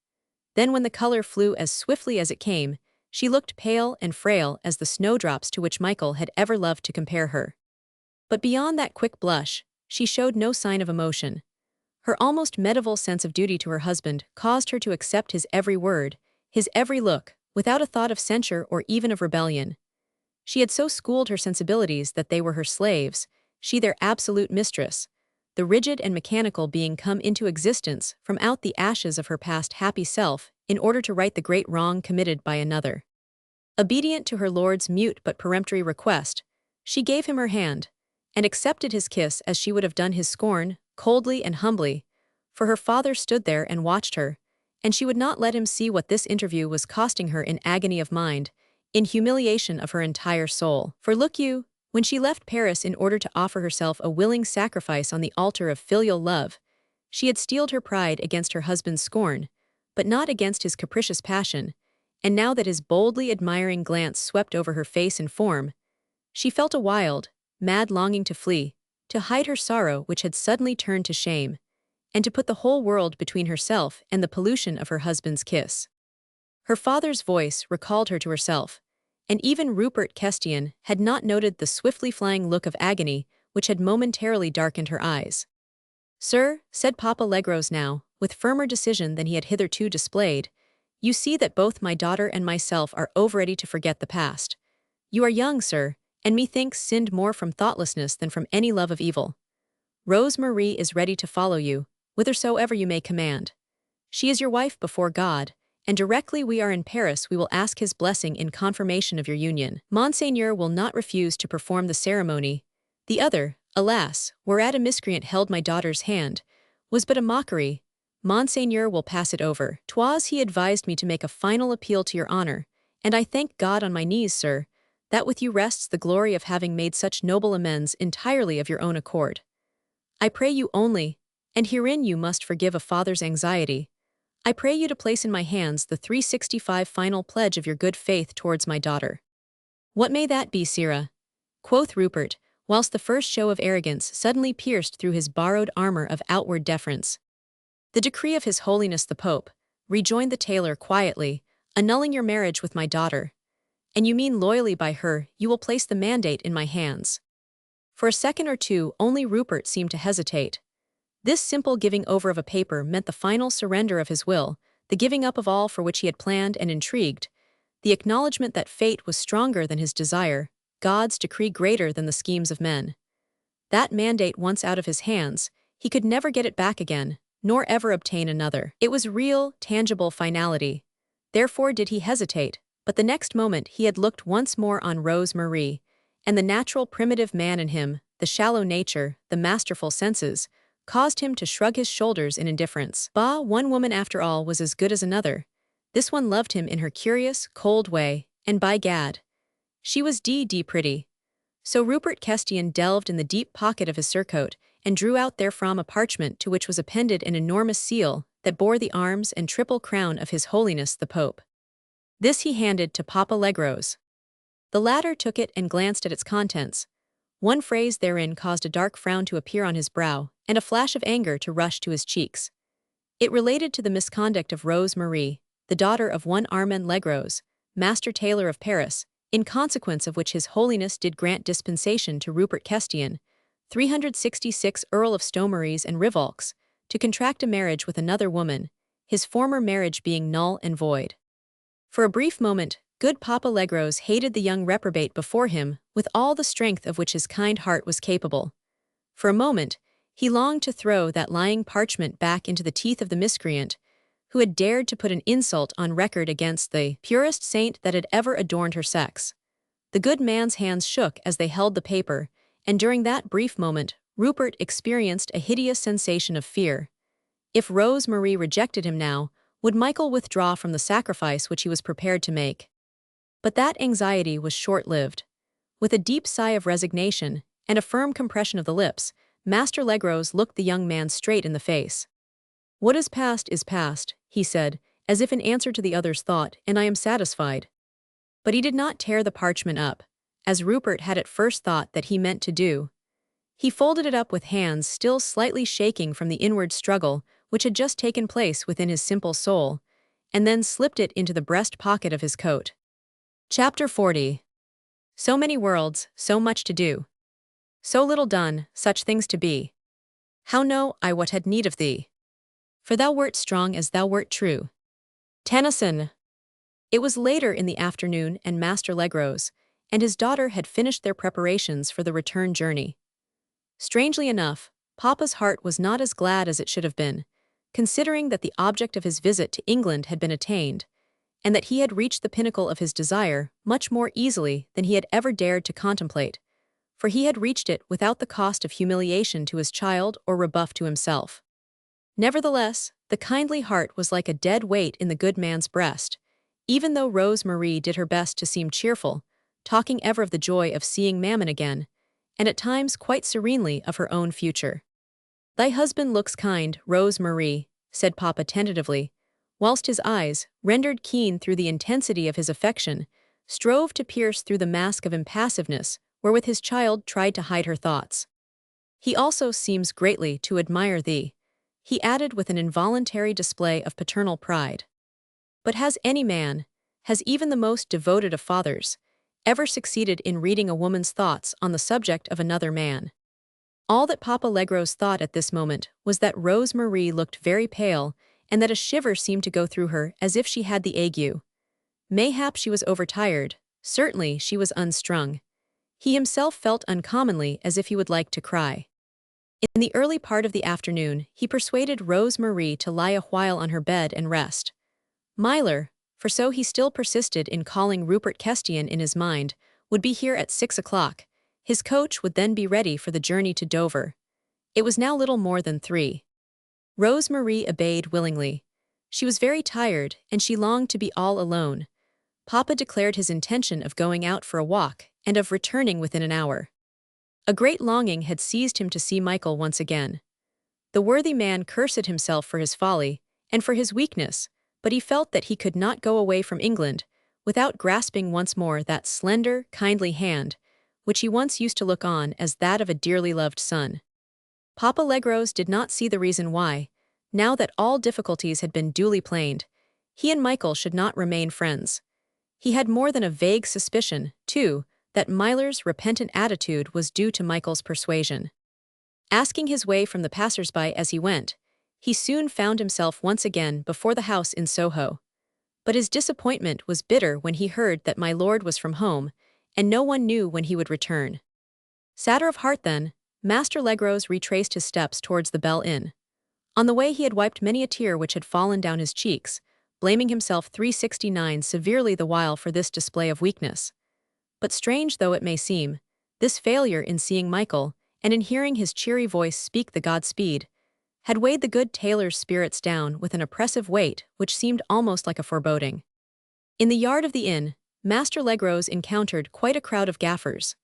Then when the color flew as swiftly as it came, she looked pale and frail as the snowdrops to which Michael had ever loved to compare her. But beyond that quick blush, she showed no sign of emotion. Her almost medieval sense of duty to her husband caused her to accept his every word, his every look, without a thought of censure or even of rebellion. She had so schooled her sensibilities that they were her slaves, she their absolute mistress, the rigid and mechanical being come into existence from out the ashes of her past happy self in order to right the great wrong committed by another. Obedient to her lord's mute but peremptory request, she gave him her hand, and accepted his kiss as she would have done his scorn, coldly and humbly, for her father stood there and watched her, and she would not let him see what this interview was costing her in agony of mind, in humiliation of her entire soul. For look you, when she left Paris in order to offer herself a willing sacrifice on the altar of filial love, she had steeled her pride against her husband's scorn, but not against his capricious passion, and now that his boldly admiring glance swept over her face and form, she felt a wild, mad longing to flee, to hide her sorrow which had suddenly turned to shame, and to put the whole world between herself and the pollution of her husband's kiss. Her father's voice recalled her to herself, and even Rupert Kestian had not noted the swiftly flying look of agony which had momentarily darkened her eyes. Sir, said Papa Legros now, with firmer decision than he had hitherto displayed, you see that both my daughter and myself are over-ready to forget the past. You are young, sir, and methinks sinned more from thoughtlessness than from any love of evil. Rose Marie is ready to follow you, whithersoever you may command. She is your wife before God, and directly we are in Paris we will ask his blessing in confirmation of your union. Monseigneur will not refuse to perform the ceremony. The other, alas, whereat a miscreant held my daughter's hand, was but a mockery. Monseigneur will pass it over. 'Twas he advised me to make a final appeal to your honor, and I thank God on my knees, sir, that with you rests the glory of having made such noble amends entirely of your own accord. I pray you only, and herein you must forgive a father's anxiety, I pray you to place in my hands the 365 final pledge of your good faith towards my daughter. What may that be, sirrah? Quoth Rupert, whilst the first show of arrogance suddenly pierced through his borrowed armor of outward deference. The decree of His Holiness the Pope, rejoined the tailor quietly, annulling your marriage with my daughter. And you mean loyally by her, you will place the mandate in my hands. For a second or two only Rupert seemed to hesitate. This simple giving over of a paper meant the final surrender of his will, the giving up of all for which he had planned and intrigued, the acknowledgement that fate was stronger than his desire, God's decree greater than the schemes of men. That mandate once out of his hands, he could never get it back again, nor ever obtain another. It was real, tangible finality. Therefore did he hesitate, but the next moment he had looked once more on Rose Marie, and the natural primitive man in him, the shallow nature, the masterful senses, caused him to shrug his shoulders in indifference. Bah, one woman after all was as good as another. This one loved him in her curious, cold way, and by gad, she was d pretty. So Rupert Kestian delved in the deep pocket of his surcoat and drew out therefrom a parchment to which was appended an enormous seal that bore the arms and triple crown of His Holiness the Pope. This he handed to Papa Legros. The latter took it and glanced at its contents. One phrase therein caused a dark frown to appear on his brow, and a flash of anger to rush to his cheeks. It related to the misconduct of Rose Marie, the daughter of one Armand Legros, master tailor of Paris, in consequence of which His Holiness did grant dispensation to Rupert Kestian, 366 Earl of Stomeries and Rivolks, to contract a marriage with another woman, his former marriage being null and void. For a brief moment, good Papa Legros hated the young reprobate before him with all the strength of which his kind heart was capable. For a moment, he longed to throw that lying parchment back into the teeth of the miscreant, who had dared to put an insult on record against the purest saint that had ever adorned her sex. The good man's hands shook as they held the paper, and during that brief moment, Rupert experienced a hideous sensation of fear. If Rose Marie rejected him now, would Michael withdraw from the sacrifice which he was prepared to make? But that anxiety was short-lived. With a deep sigh of resignation and a firm compression of the lips, Master Legros looked the young man straight in the face. "What is past," he said, as if in answer to the other's thought, "and I am satisfied." But he did not tear the parchment up, as Rupert had at first thought that he meant to do. He folded it up with hands still slightly shaking from the inward struggle which had just taken place within his simple soul, and then slipped it into the breast pocket of his coat. Chapter 40. So many worlds, so much to do. So little done, such things to be. How know I what had need of thee? For thou wert strong as thou wert true. Tennyson. It was later in the afternoon, and Master Legros and his daughter had finished their preparations for the return journey. Strangely enough, Papa's heart was not as glad as it should have been, considering that the object of his visit to England had been attained, and that he had reached the pinnacle of his desire much more easily than he had ever dared to contemplate, for he had reached it without the cost of humiliation to his child or rebuff to himself. Nevertheless, the kindly heart was like a dead weight in the good man's breast, even though Rose Marie did her best to seem cheerful, talking ever of the joy of seeing Mammon again, and at times quite serenely of her own future. "Thy husband looks kind, Rose Marie," said Papa tentatively, whilst his eyes, rendered keen through the intensity of his affection, strove to pierce through the mask of impassiveness wherewith his child tried to hide her thoughts. "He also seems greatly to admire thee," he added with an involuntary display of paternal pride. But has even the most devoted of fathers, ever succeeded in reading a woman's thoughts on the subject of another man? All that Papa Legros thought at this moment was that Rose Marie looked very pale, and that a shiver seemed to go through her as if she had the ague. Mayhap she was overtired, certainly she was unstrung. He himself felt uncommonly as if he would like to cry. In the early part of the afternoon, he persuaded Rose Marie to lie a while on her bed and rest. Myler, for so he still persisted in calling Rupert Kestian in his mind, would be here at 6 o'clock. His coach would then be ready for the journey to Dover. It was now little more than 3. Rose Marie obeyed willingly. She was very tired, and she longed to be all alone. Papa declared his intention of going out for a walk, and of returning within an hour. A great longing had seized him to see Michael once again. The worthy man cursed himself for his folly, and for his weakness, but he felt that he could not go away from England without grasping once more that slender, kindly hand, which he once used to look on as that of a dearly loved son. Papa Legros did not see the reason why, now that all difficulties had been duly planed, he and Michael should not remain friends. He had more than a vague suspicion, too, that Myler's repentant attitude was due to Michael's persuasion. Asking his way from the passers-by as he went, he soon found himself once again before the house in Soho. But his disappointment was bitter when he heard that my lord was from home, and no one knew when he would return. Sadder of heart then, Master Legros retraced his steps towards the Bell Inn. On the way he had wiped many a tear which had fallen down his cheeks, blaming himself 369 severely the while for this display of weakness. But strange though it may seem, this failure in seeing Michael, and in hearing his cheery voice speak the Godspeed, had weighed the good tailor's spirits down with an oppressive weight which seemed almost like a foreboding. In the yard of the inn, Master Legros encountered quite a crowd of gaffers.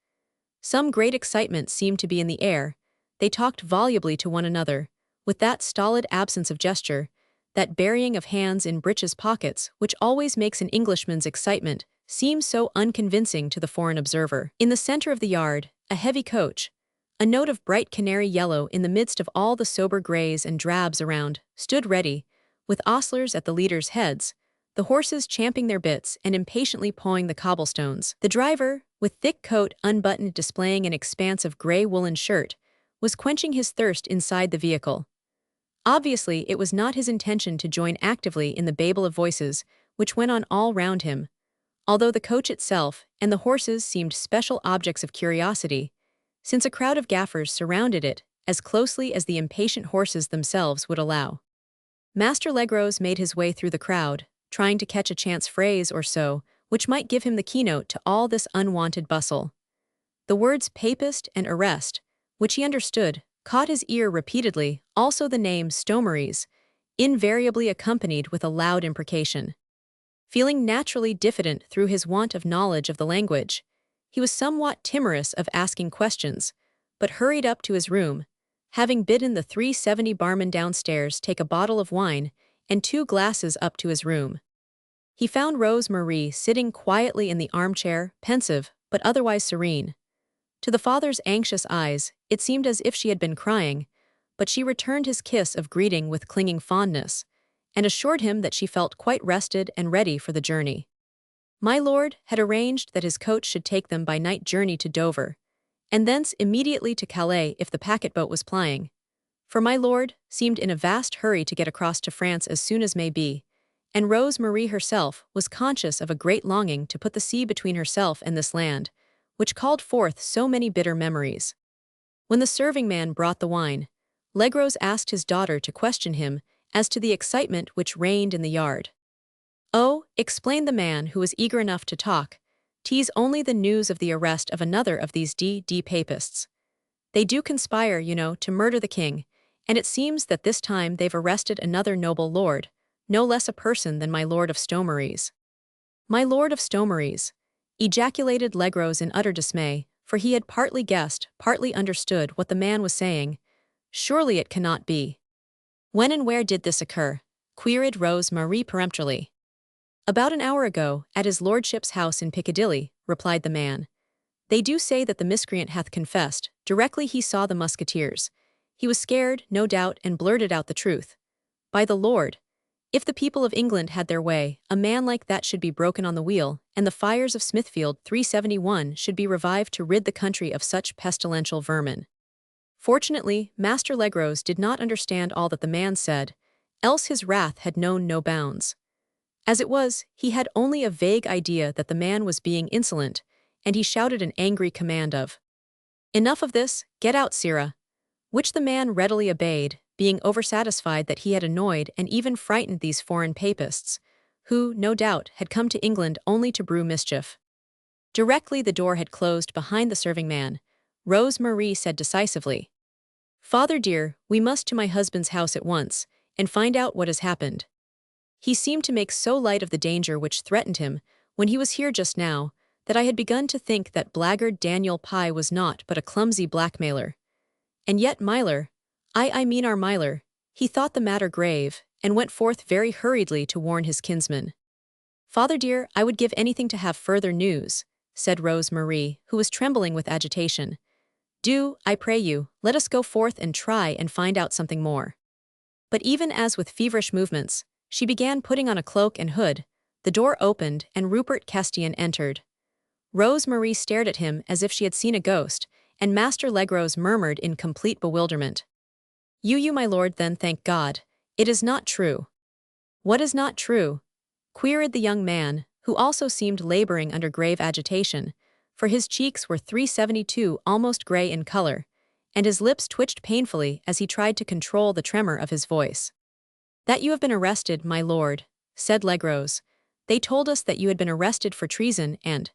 Some great excitement seemed to be in the air. They talked volubly to one another, with that stolid absence of gesture, that burying of hands in breeches pockets which always makes an Englishman's excitement seem so unconvincing to the foreign observer. In the center of the yard, a heavy coach, a note of bright canary yellow in the midst of all the sober grays and drabs around, stood ready, with ostlers at the leaders' heads, the horses champing their bits and impatiently pawing the cobblestones. The driver, with thick coat unbuttoned displaying an expanse of gray woolen shirt, was quenching his thirst inside the vehicle. Obviously, it was not his intention to join actively in the babel of voices which went on all round him, although the coach itself and the horses seemed special objects of curiosity, since a crowd of gaffers surrounded it as closely as the impatient horses themselves would allow. Master Legros made his way through the crowd, trying to catch a chance phrase or so which might give him the keynote to all this unwanted bustle. The words papist and arrest, which he understood, caught his ear repeatedly, also the name Stomeries, invariably accompanied with a loud imprecation. Feeling naturally diffident through his want of knowledge of the language, he was somewhat timorous of asking questions, but hurried up to his room, having bidden the 370 barman downstairs take a bottle of wine and 2 glasses up to his room. He found Rose Marie sitting quietly in the armchair, pensive, but otherwise serene. To the father's anxious eyes, it seemed as if she had been crying, but she returned his kiss of greeting with clinging fondness, and assured him that she felt quite rested and ready for the journey. My lord had arranged that his coach should take them by night journey to Dover, and thence immediately to Calais if the packet-boat was plying. For my lord seemed in a vast hurry to get across to France as soon as may be, and Rose Marie herself was conscious of a great longing to put the sea between herself and this land, which called forth so many bitter memories. When the serving-man brought the wine, Legros asked his daughter to question him as to the excitement which reigned in the yard. "Oh," explained the man who was eager enough to talk, "'tis only the news of the arrest of another of these D.D. papists. They do conspire, you know, to murder the king, and it seems that this time they've arrested another noble lord, no less a person than my lord of Stomeries." "My lord of Stomeries," ejaculated Legros in utter dismay, for he had partly guessed, partly understood what the man was saying. "Surely it cannot be." "When and where did this occur?" queried Rose Marie peremptorily. "About an hour ago, at his lordship's house in Piccadilly," replied the man. "They do say that the miscreant hath confessed, directly he saw the musketeers. He was scared, no doubt, and blurted out the truth. By the Lord, if the people of England had their way, a man like that should be broken on the wheel, and the fires of Smithfield 371 should be revived to rid the country of such pestilential vermin." Fortunately, Master Legros did not understand all that the man said, else his wrath had known no bounds. As it was, he had only a vague idea that the man was being insolent, and he shouted an angry command of, "Enough of this, get out, sirrah," which the man readily obeyed, being oversatisfied that he had annoyed and even frightened these foreign papists, who, no doubt, had come to England only to brew mischief. Directly the door had closed behind the serving-man, Rose Marie said decisively, "Father dear, we must to my husband's house at once, and find out what has happened. He seemed to make so light of the danger which threatened him when he was here just now, that I had begun to think that blackguard Daniel Pye was naught but a clumsy blackmailer. And yet I mean our Myler, he thought the matter grave, and went forth very hurriedly to warn his kinsman." "Father dear, I would give anything to have further news," said Rose Marie, who was trembling with agitation. "Do, I pray you, let us go forth and try and find out something more." But even as with feverish movements, she began putting on a cloak and hood, the door opened and Rupert Castian entered. Rose Marie stared at him as if she had seen a ghost, and Master Legros murmured in complete bewilderment, You, my lord, then thank God. It is not true." "What is not true?" queried the young man, who also seemed laboring under grave agitation, for his cheeks were 372 almost gray in color, and his lips twitched painfully as he tried to control the tremor of his voice. "That you have been arrested, my lord," said Legros. "They told us that you had been arrested for treason and—"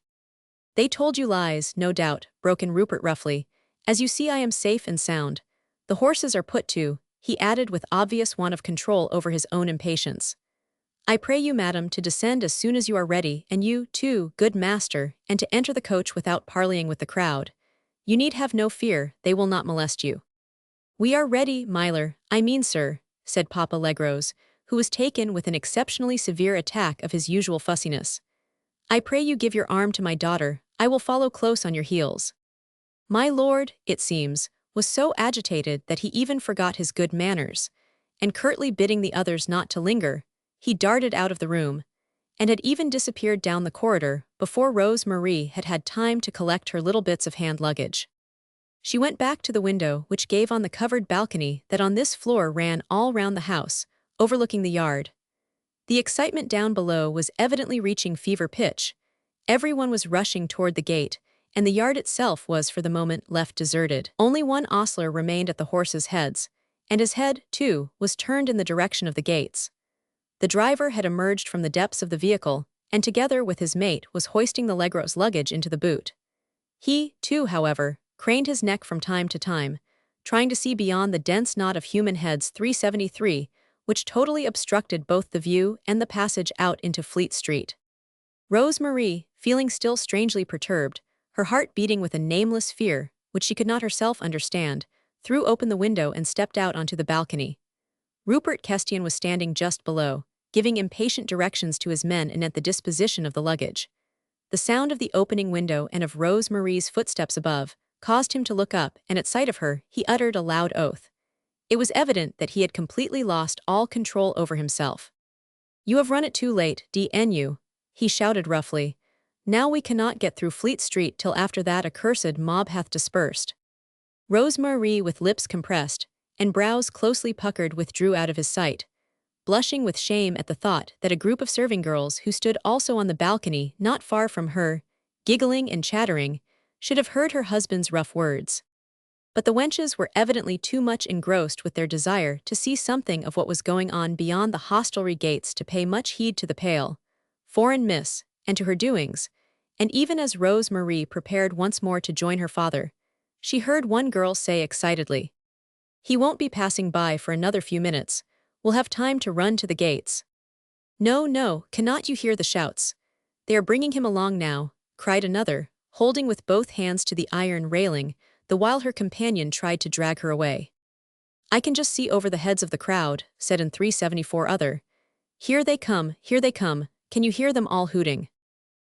"They told you lies, no doubt," broke in Rupert roughly. "As you see, I am safe and sound. The horses are put to," he added with obvious want of control over his own impatience. "I pray you, madam, to descend as soon as you are ready, and you, too, good master, and to enter the coach without parleying with the crowd. You need have no fear, they will not molest you." "We are ready, Myler, I mean, sir," said Papa Legros, who was taken with an exceptionally severe attack of his usual fussiness. "I pray you give your arm to my daughter, I will follow close on your heels." My lord, it seems, was so agitated that he even forgot his good manners, and curtly bidding the others not to linger, he darted out of the room, and had even disappeared down the corridor before Rose Marie had had time to collect her little bits of hand luggage. She went back to the window which gave on the covered balcony that on this floor ran all round the house, overlooking the yard. The excitement down below was evidently reaching fever pitch. Everyone was rushing toward the gate, and the yard itself was for the moment left deserted. Only one ostler remained at the horses' heads, and his head, too, was turned in the direction of the gates. The driver had emerged from the depths of the vehicle, and together with his mate was hoisting the Legros luggage into the boot. He, too, however, craned his neck from time to time, trying to see beyond the dense knot of human heads 373, which totally obstructed both the view and the passage out into Fleet Street. Rose Marie, feeling still strangely perturbed, her heart beating with a nameless fear, which she could not herself understand, threw open the window and stepped out onto the balcony. Rupert Kestian was standing just below, giving impatient directions to his men and at the disposition of the luggage. The sound of the opening window and of Rose Marie's footsteps above caused him to look up, and at sight of her, he uttered a loud oath. It was evident that he had completely lost all control over himself. "You have run it too late, DNU," he shouted roughly. "Now we cannot get through Fleet Street till after that accursed mob hath dispersed." Rose Marie, with lips compressed and brows closely puckered, withdrew out of his sight, blushing with shame at the thought that a group of serving girls who stood also on the balcony not far from her, giggling and chattering, should have heard her husband's rough words. But the wenches were evidently too much engrossed with their desire to see something of what was going on beyond the hostelry gates to pay much heed to the pale, foreign miss, and to her doings, and even as Rose Marie prepared once more to join her father, she heard one girl say excitedly, "He won't be passing by for another few minutes. We'll have time to run to the gates." "No, no, cannot you hear the shouts? They are bringing him along now," cried another, holding with both hands to the iron railing, the while her companion tried to drag her away. "I can just see over the heads of the crowd," said in 374 other. Here they come, can you hear them all hooting?"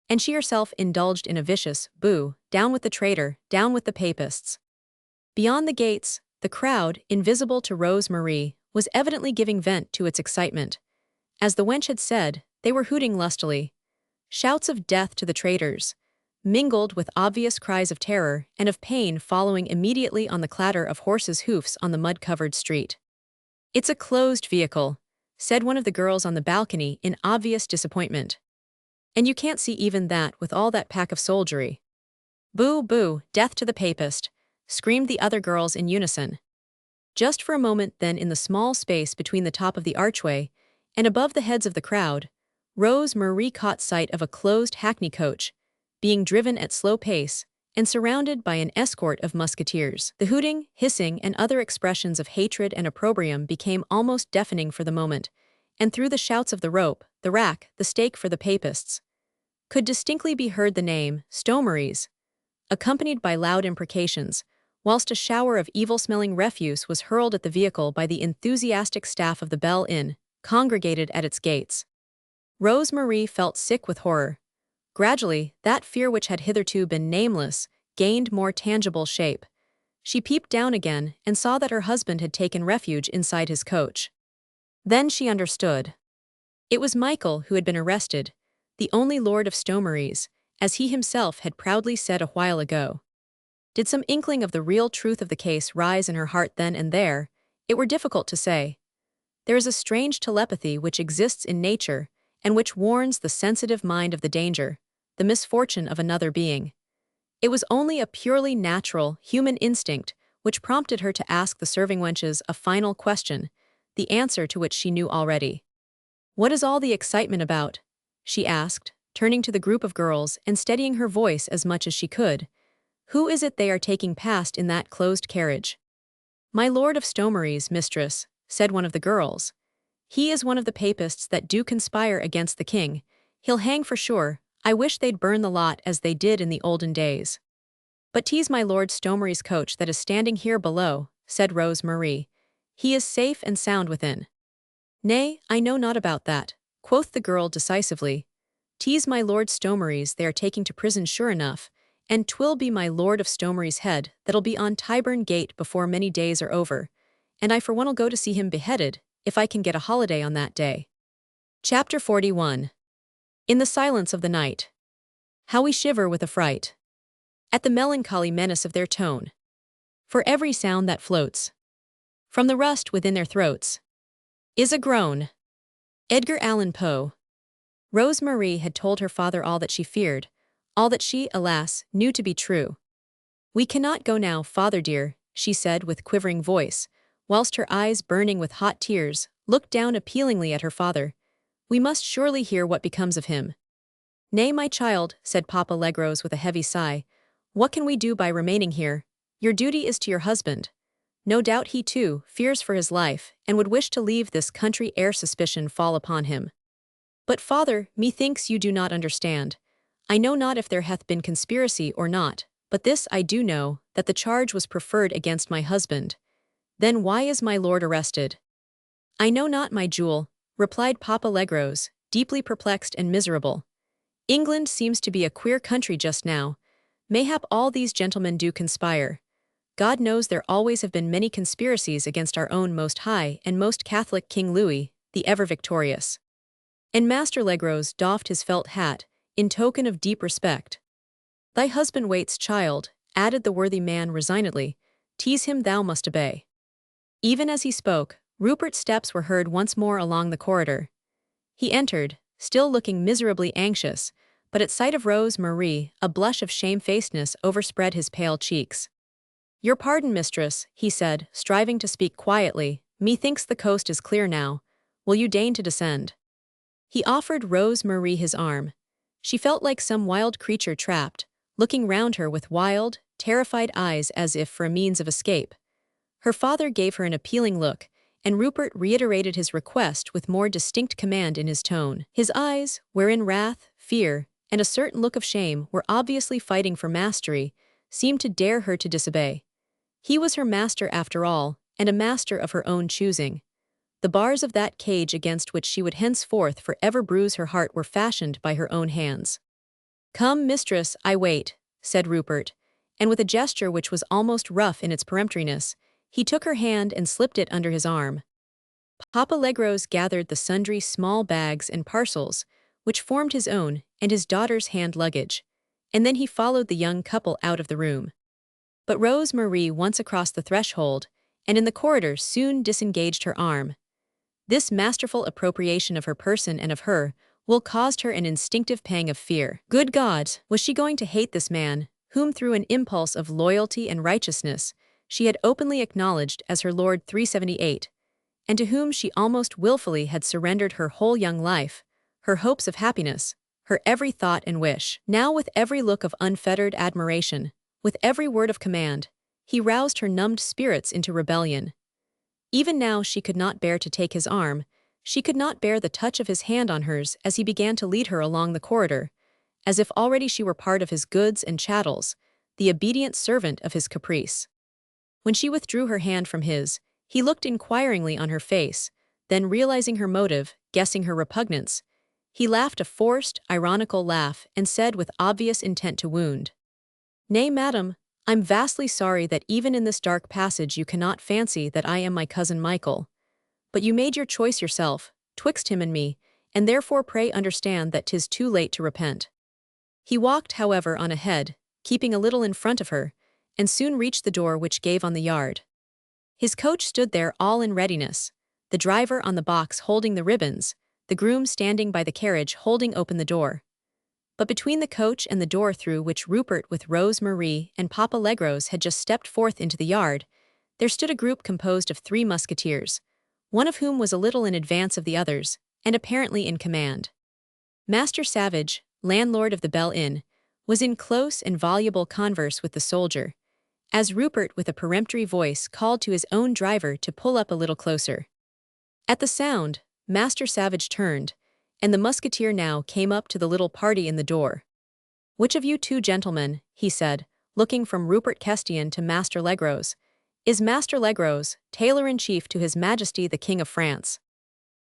And she herself indulged in a vicious boo, "Down with the traitor, down with the papists." Beyond the gates, the crowd, invisible to Rose Marie, was evidently giving vent to its excitement. As the wench had said, they were hooting lustily. Shouts of death to the traitors, mingled with obvious cries of terror and of pain following immediately on the clatter of horses' hoofs on the mud-covered street. "It's a closed vehicle," said one of the girls on the balcony in obvious disappointment. "And you can't see even that with all that pack of soldiery." "Boo, boo, death to the papist," screamed the other girls in unison. Just for a moment then, in the small space between the top of the archway and above the heads of the crowd, Rose Marie caught sight of a closed hackney coach, being driven at slow pace and surrounded by an escort of musketeers. The hooting, hissing, and other expressions of hatred and opprobrium became almost deafening for the moment, and through the shouts of the rope, the rack, the stake for the papists, could distinctly be heard the name, Stomeries, accompanied by loud imprecations, whilst a shower of evil-smelling refuse was hurled at the vehicle by the enthusiastic staff of the Bell Inn, congregated at its gates. Rose Marie felt sick with horror. Gradually, that fear which had hitherto been nameless gained more tangible shape. She peeped down again and saw that her husband had taken refuge inside his coach. Then she understood. It was Michael who had been arrested, the only Lord of Stomeries, as he himself had proudly said a while ago. Did some inkling of the real truth of the case rise in her heart then and there? It were difficult to say. There is a strange telepathy which exists in nature, and which warns the sensitive mind of the danger, the misfortune of another being. It was only a purely natural, human instinct which prompted her to ask the serving wenches a final question, the answer to which she knew already. "What is all the excitement about?" she asked, turning to the group of girls and steadying her voice as much as she could. "Who is it they are taking past in that closed carriage?" "My Lord of Stomeries, mistress," said one of the girls. "He is one of the papists that do conspire against the king. He'll hang for sure. I wish they'd burn the lot as they did in the olden days." "But 'tis my Lord Stomeries' coach that is standing here below," said Rose Marie. "He is safe and sound within." "Nay, I know not about that," quoth the girl decisively. "'Tis my Lord Stomeries they are taking to prison sure enough, and 'twill be my Lord of Stomeries' head that'll be on Tyburn Gate before many days are over, and I for one'll go to see him beheaded, if I can get a holiday on that day." Chapter 41. In the silence of the night. How we shiver with affright at the melancholy menace of their tone. For every sound that floats from the rust within their throats is a groan. Edgar Allan Poe. Rose Marie had told her father all that she feared, all that she, alas, knew to be true. "We cannot go now, father dear," she said with quivering voice, whilst her eyes, burning with hot tears, looked down appealingly at her father. "We must surely hear what becomes of him." "Nay, my child," said Papa Legros with a heavy sigh, What can we do by remaining here? Your duty is to your husband. No doubt he too fears for his life, and would wish to leave this country ere suspicion fall upon him. But father, methinks you do not understand. I know not if there hath been conspiracy or not, but this I do know, that the charge was preferred against my husband. Then why is my lord arrested? I know not, my jewel, replied Papa Legros, deeply perplexed and miserable. England seems to be a queer country just now. Mayhap all these gentlemen do conspire. God knows there always have been many conspiracies against our own most high and most Catholic King Louis, the ever-victorious. And Master Legros doffed his felt hat, in token of deep respect. Thy husband waits, child, added the worthy man resignedly. Tease him thou must obey. Even as he spoke, Rupert's steps were heard once more along the corridor. He entered, still looking miserably anxious, but at sight of Rose Marie, a blush of shamefacedness overspread his pale cheeks. Your pardon, mistress, he said, striving to speak quietly, methinks the coast is clear now. Will you deign to descend? He offered Rose Marie his arm. She felt like some wild creature trapped, looking round her with wild, terrified eyes as if for a means of escape. Her father gave her an appealing look, and Rupert reiterated his request with more distinct command in his tone. His eyes, wherein wrath, fear, and a certain look of shame were obviously fighting for mastery, seemed to dare her to disobey. He was her master after all, and a master of her own choosing. The bars of that cage against which she would henceforth forever bruise her heart were fashioned by her own hands. Come, mistress, I wait, said Rupert, and with a gesture which was almost rough in its peremptoriness, he took her hand and slipped it under his arm. Papa Legros gathered the sundry small bags and parcels, which formed his own and his daughter's hand luggage, and then he followed the young couple out of the room. But Rose Marie once across the threshold, and in the corridor soon disengaged her arm. This masterful appropriation of her person and of her will caused her an instinctive pang of fear. Good God, was she going to hate this man, whom through an impulse of loyalty and righteousness she had openly acknowledged as her Lord 378, and to whom she almost willfully had surrendered her whole young life, her hopes of happiness, her every thought and wish? Now with every look of unfettered admiration, with every word of command, he roused her numbed spirits into rebellion. Even now she could not bear to take his arm, she could not bear the touch of his hand on hers as he began to lead her along the corridor, as if already she were part of his goods and chattels, the obedient servant of his caprice. When she withdrew her hand from his, he looked inquiringly on her face, then realizing her motive, guessing her repugnance, he laughed a forced, ironical laugh and said with obvious intent to wound, Nay, madam, I'm vastly sorry that even in this dark passage you cannot fancy that I am my cousin Michael. But you made your choice yourself, twixt him and me, and therefore pray understand that 'tis too late to repent. He walked, however, on ahead, keeping a little in front of her, and soon reached the door which gave on the yard. His coach stood there all in readiness, the driver on the box holding the ribbons, the groom standing by the carriage holding open the door. But between the coach and the door through which Rupert with Rose Marie and Papa Legros had just stepped forth into the yard, there stood a group composed of 3 musketeers, one of whom was a little in advance of the others, and apparently in command. Master Savage, landlord of the Bell Inn, was in close and voluble converse with the soldier, as Rupert with a peremptory voice called to his own driver to pull up a little closer. At the sound, Master Savage turned, and the musketeer now came up to the little party in the door. Which of you 2 gentlemen, he said, looking from Rupert Kestian to Master Legros, is Master Legros, tailor-in-chief to His Majesty the King of France?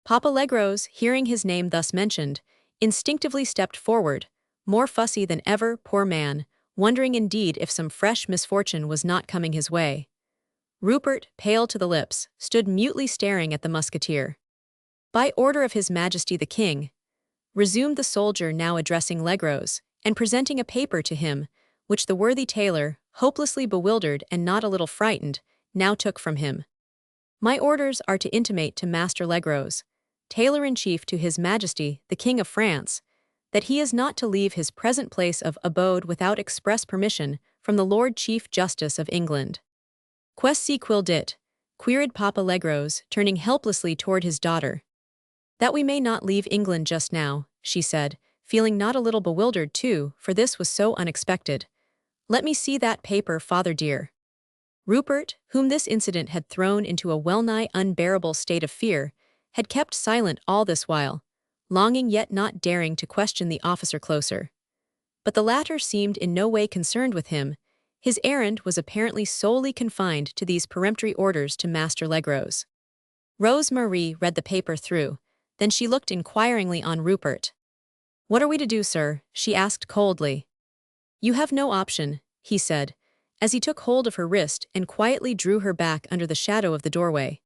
Papa Legros, hearing his name thus mentioned, instinctively stepped forward, more fussy than ever, poor man, wondering indeed if some fresh misfortune was not coming his way. Rupert, pale to the lips, stood mutely staring at the musketeer. By order of His Majesty the King, resumed the soldier now addressing Legros, and presenting a paper to him, which the worthy tailor, hopelessly bewildered and not a little frightened, now took from him. My orders are to intimate to Master Legros, tailor-in-chief to His Majesty the King of France, that he is not to leave his present place of abode without express permission from the Lord Chief Justice of England. Quest si quil dit? Queried Papa Legros, turning helplessly toward his daughter. That we may not leave England just now, she said, feeling not a little bewildered too, for this was so unexpected. Let me see that paper, father dear. Rupert, whom this incident had thrown into a well-nigh unbearable state of fear, had kept silent all this while, longing yet not daring to question the officer closer. But the latter seemed in no way concerned with him. His errand was apparently solely confined to these peremptory orders to Master Legros. Rose Marie read the paper through, then she looked inquiringly on Rupert. "What are we to do, sir?" she asked coldly. "You have no option," he said, as he took hold of her wrist and quietly drew her back under the shadow of the doorway.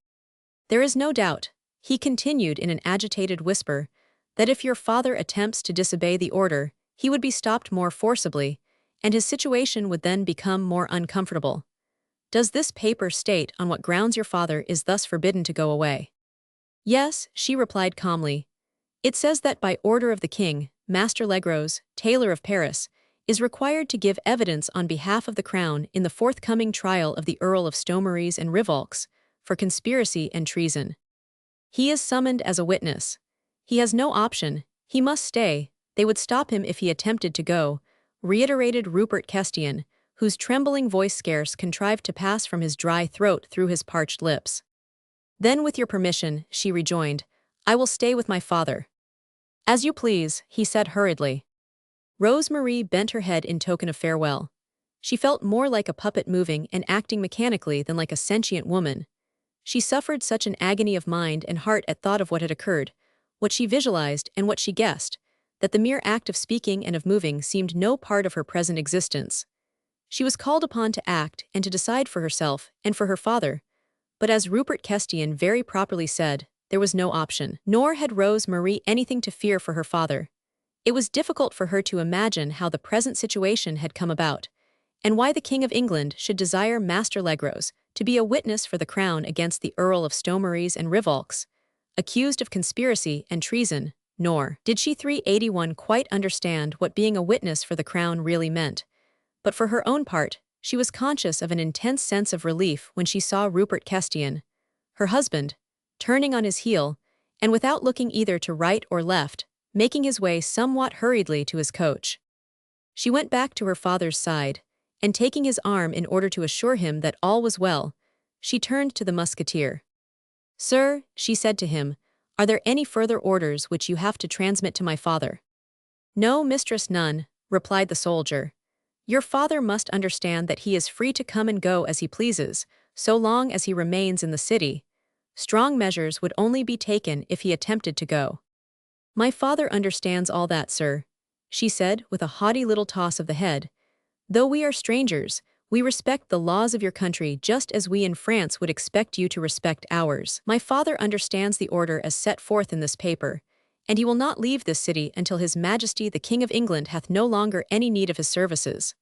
"There is no doubt," he continued in an agitated whisper, "that if your father attempts to disobey the order, he would be stopped more forcibly, and his situation would then become more uncomfortable. Does this paper state on what grounds your father is thus forbidden to go away?" "Yes," she replied calmly. "It says that by order of the king, Master Legros, tailor of Paris, is required to give evidence on behalf of the crown in the forthcoming trial of the Earl of Stomeries and Rivolks for conspiracy and treason. He is summoned as a witness. He has no option, he must stay, they would stop him if he attempted to go," reiterated Rupert Kestian, whose trembling voice scarce contrived to pass from his dry throat through his parched lips. "Then with your permission," she rejoined, "I will stay with my father." "As you please," he said hurriedly. Rose Marie bent her head in token of farewell. She felt more like a puppet moving and acting mechanically than like a sentient woman. She suffered such an agony of mind and heart at thought of what had occurred, what she visualized and what she guessed, that the mere act of speaking and of moving seemed no part of her present existence. She was called upon to act and to decide for herself and for her father, but as Rupert Kestian very properly said, there was no option. Nor had Rose Marie anything to fear for her father. It was difficult for her to imagine how the present situation had come about, and why the King of England should desire Master Legros to be a witness for the crown against the Earl of Stomeries and Rivolks, accused of conspiracy and treason, nor did she 381 quite understand what being a witness for the crown really meant. But for her own part, she was conscious of an intense sense of relief when she saw Rupert Kestian, her husband, turning on his heel, and without looking either to right or left, making his way somewhat hurriedly to his coach. She went back to her father's side, and taking his arm in order to assure him that all was well, she turned to the musketeer. "Sir," she said to him, "are there any further orders which you have to transmit to my father?" "No, mistress, none," replied the soldier. "Your father must understand that he is free to come and go as he pleases, so long as he remains in the city. Strong measures would only be taken if he attempted to go." "My father understands all that, sir," she said with a haughty little toss of the head. "Though we are strangers, we respect the laws of your country just as we in France would expect you to respect ours. My father understands the order as set forth in this paper, and he will not leave this city until His Majesty the King of England hath no longer any need of his services."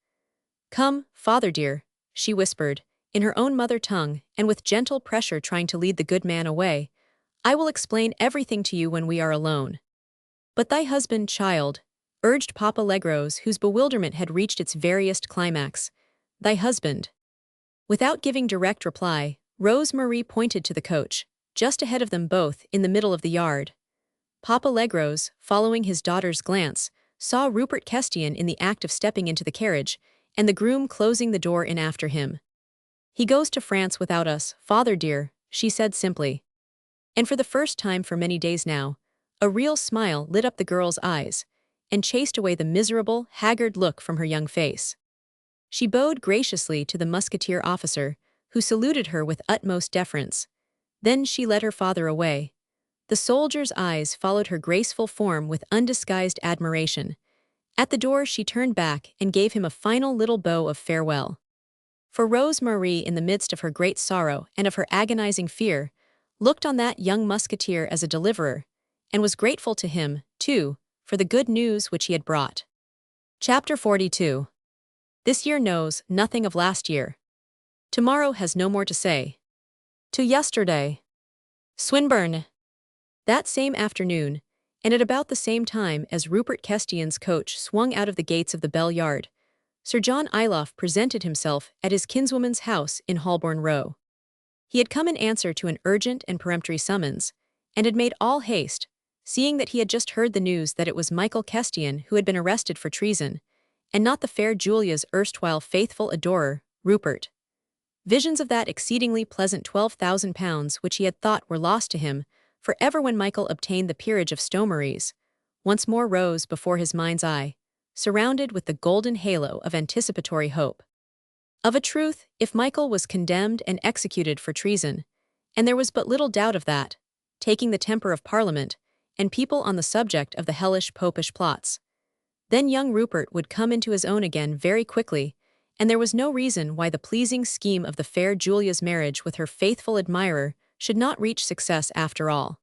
"Come, father dear," she whispered, in her own mother tongue and with gentle pressure trying to lead the good man away. "I will explain everything to you when we are alone." "But thy husband, child," urged Papa Legros, whose bewilderment had reached its veriest climax. "Thy husband." Without giving direct reply, Rose Marie pointed to the coach, just ahead of them both, in the middle of the yard. Papa Legros, following his daughter's glance, saw Rupert Kestian in the act of stepping into the carriage, and the groom closing the door in after him. "He goes to France without us, father dear," she said simply. And for the first time for many days now, a real smile lit up the girl's eyes, and chased away the miserable, haggard look from her young face. She bowed graciously to the musketeer officer, who saluted her with utmost deference. Then she led her father away. The soldier's eyes followed her graceful form with undisguised admiration. At the door she turned back and gave him a final little bow of farewell. For Rose Marie, in the midst of her great sorrow and of her agonizing fear, looked on that young musketeer as a deliverer, and was grateful to him, too, for the good news which he had brought. Chapter 42. This year knows nothing of last year. Tomorrow has no more to say. To yesterday. Swinburne. That same afternoon, and at about the same time as Rupert Kestian's coach swung out of the gates of the Bell Yard, Sir John Iloff presented himself at his kinswoman's house in Holborn Row. He had come in answer to an urgent and peremptory summons, and had made all haste, seeing that he had just heard the news that it was Michael Kestian who had been arrested for treason, and not the fair Julia's erstwhile faithful adorer, Rupert. Visions of that exceedingly pleasant £12,000 which he had thought were lost to him forever when Michael obtained the peerage of Stomeries, once more rose before his mind's eye, surrounded with the golden halo of anticipatory hope. Of a truth, if Michael was condemned and executed for treason, and there was but little doubt of that, taking the temper of Parliament and people on the subject of the hellish popish plots, then young Rupert would come into his own again very quickly, and there was no reason why the pleasing scheme of the fair Julia's marriage with her faithful admirer should not reach success after all.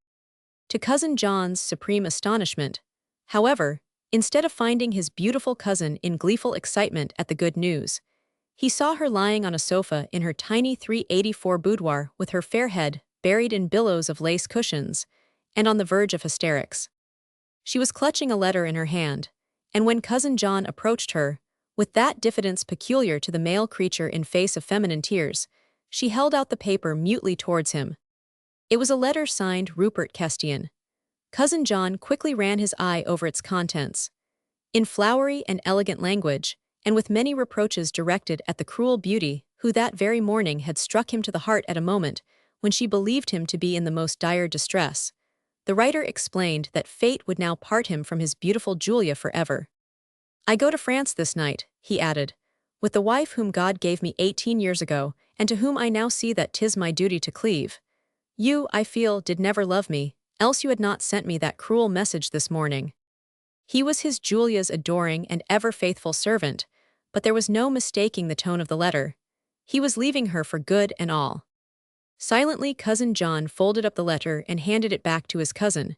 To Cousin John's supreme astonishment, however, instead of finding his beautiful cousin in gleeful excitement at the good news, he saw her lying on a sofa in her tiny 384 boudoir with her fair head buried in billows of lace cushions, and on the verge of hysterics. She was clutching a letter in her hand, and when Cousin John approached her, with that diffidence peculiar to the male creature in face of feminine tears, she held out the paper mutely towards him. It was a letter signed Rupert Kestian. Cousin John quickly ran his eye over its contents. In flowery and elegant language, and with many reproaches directed at the cruel beauty who that very morning had struck him to the heart at a moment when she believed him to be in the most dire distress, the writer explained that fate would now part him from his beautiful Julia forever. "I go to France this night," he added, "with the wife whom God gave me 18 years ago, and to whom I now see that 'tis my duty to cleave. You, I feel, did never love me, else you had not sent me that cruel message this morning." He was his Julia's adoring and ever-faithful servant, but there was no mistaking the tone of the letter. He was leaving her for good and all. Silently, Cousin John folded up the letter and handed it back to his cousin.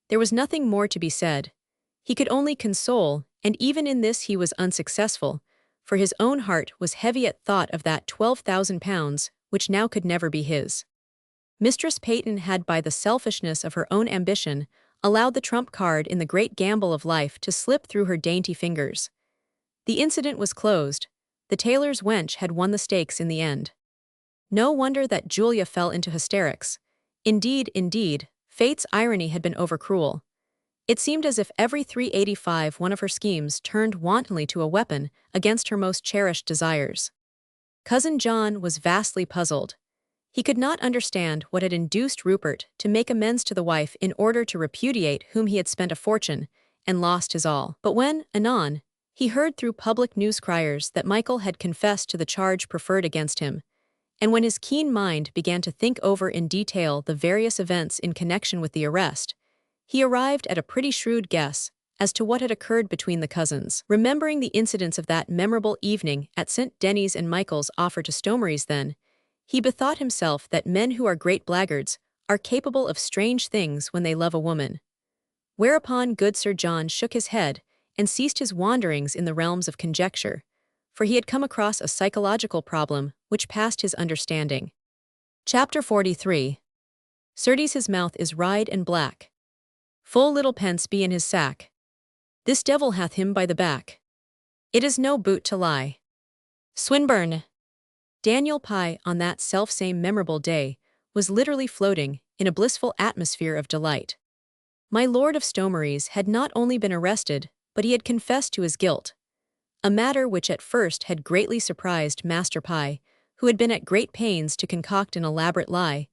There was nothing more to be said. He could only console, and even in this he was unsuccessful, for his own heart was heavy at thought of that £12,000, which now could never be his. Mistress Peyton had, by the selfishness of her own ambition, allowed the trump card in the great gamble of life to slip through her dainty fingers. The incident was closed. The tailor's wench had won the stakes in the end. No wonder that Julia fell into hysterics. Indeed, fate's irony had been over-cruel. It seemed as if every 385 one of her schemes turned wantonly to a weapon against her most cherished desires. Cousin John was vastly puzzled. He could not understand what had induced Rupert to make amends to the wife in order to repudiate whom he had spent a fortune and lost his all. But when, anon, he heard through public news criers that Michael had confessed to the charge preferred against him, and when his keen mind began to think over in detail the various events in connection with the arrest, he arrived at a pretty shrewd guess as to what had occurred between the cousins. Remembering the incidents of that memorable evening at St. Denis and Michael's offer to Stomeries then, he bethought himself that men who are great blackguards are capable of strange things when they love a woman. Whereupon good Sir John shook his head and ceased his wanderings in the realms of conjecture, for he had come across a psychological problem which passed his understanding. Chapter 43. Certes his mouth is wide and black. Full little pence be in his sack. This devil hath him by the back. It is no boot to lie. Swinburne. Daniel Pye, on that self-same memorable day, was literally floating in a blissful atmosphere of delight. My Lord of Stomeries had not only been arrested, but he had confessed to his guilt, a matter which at first had greatly surprised Master Pye, who had been at great pains to concoct an elaborate lie,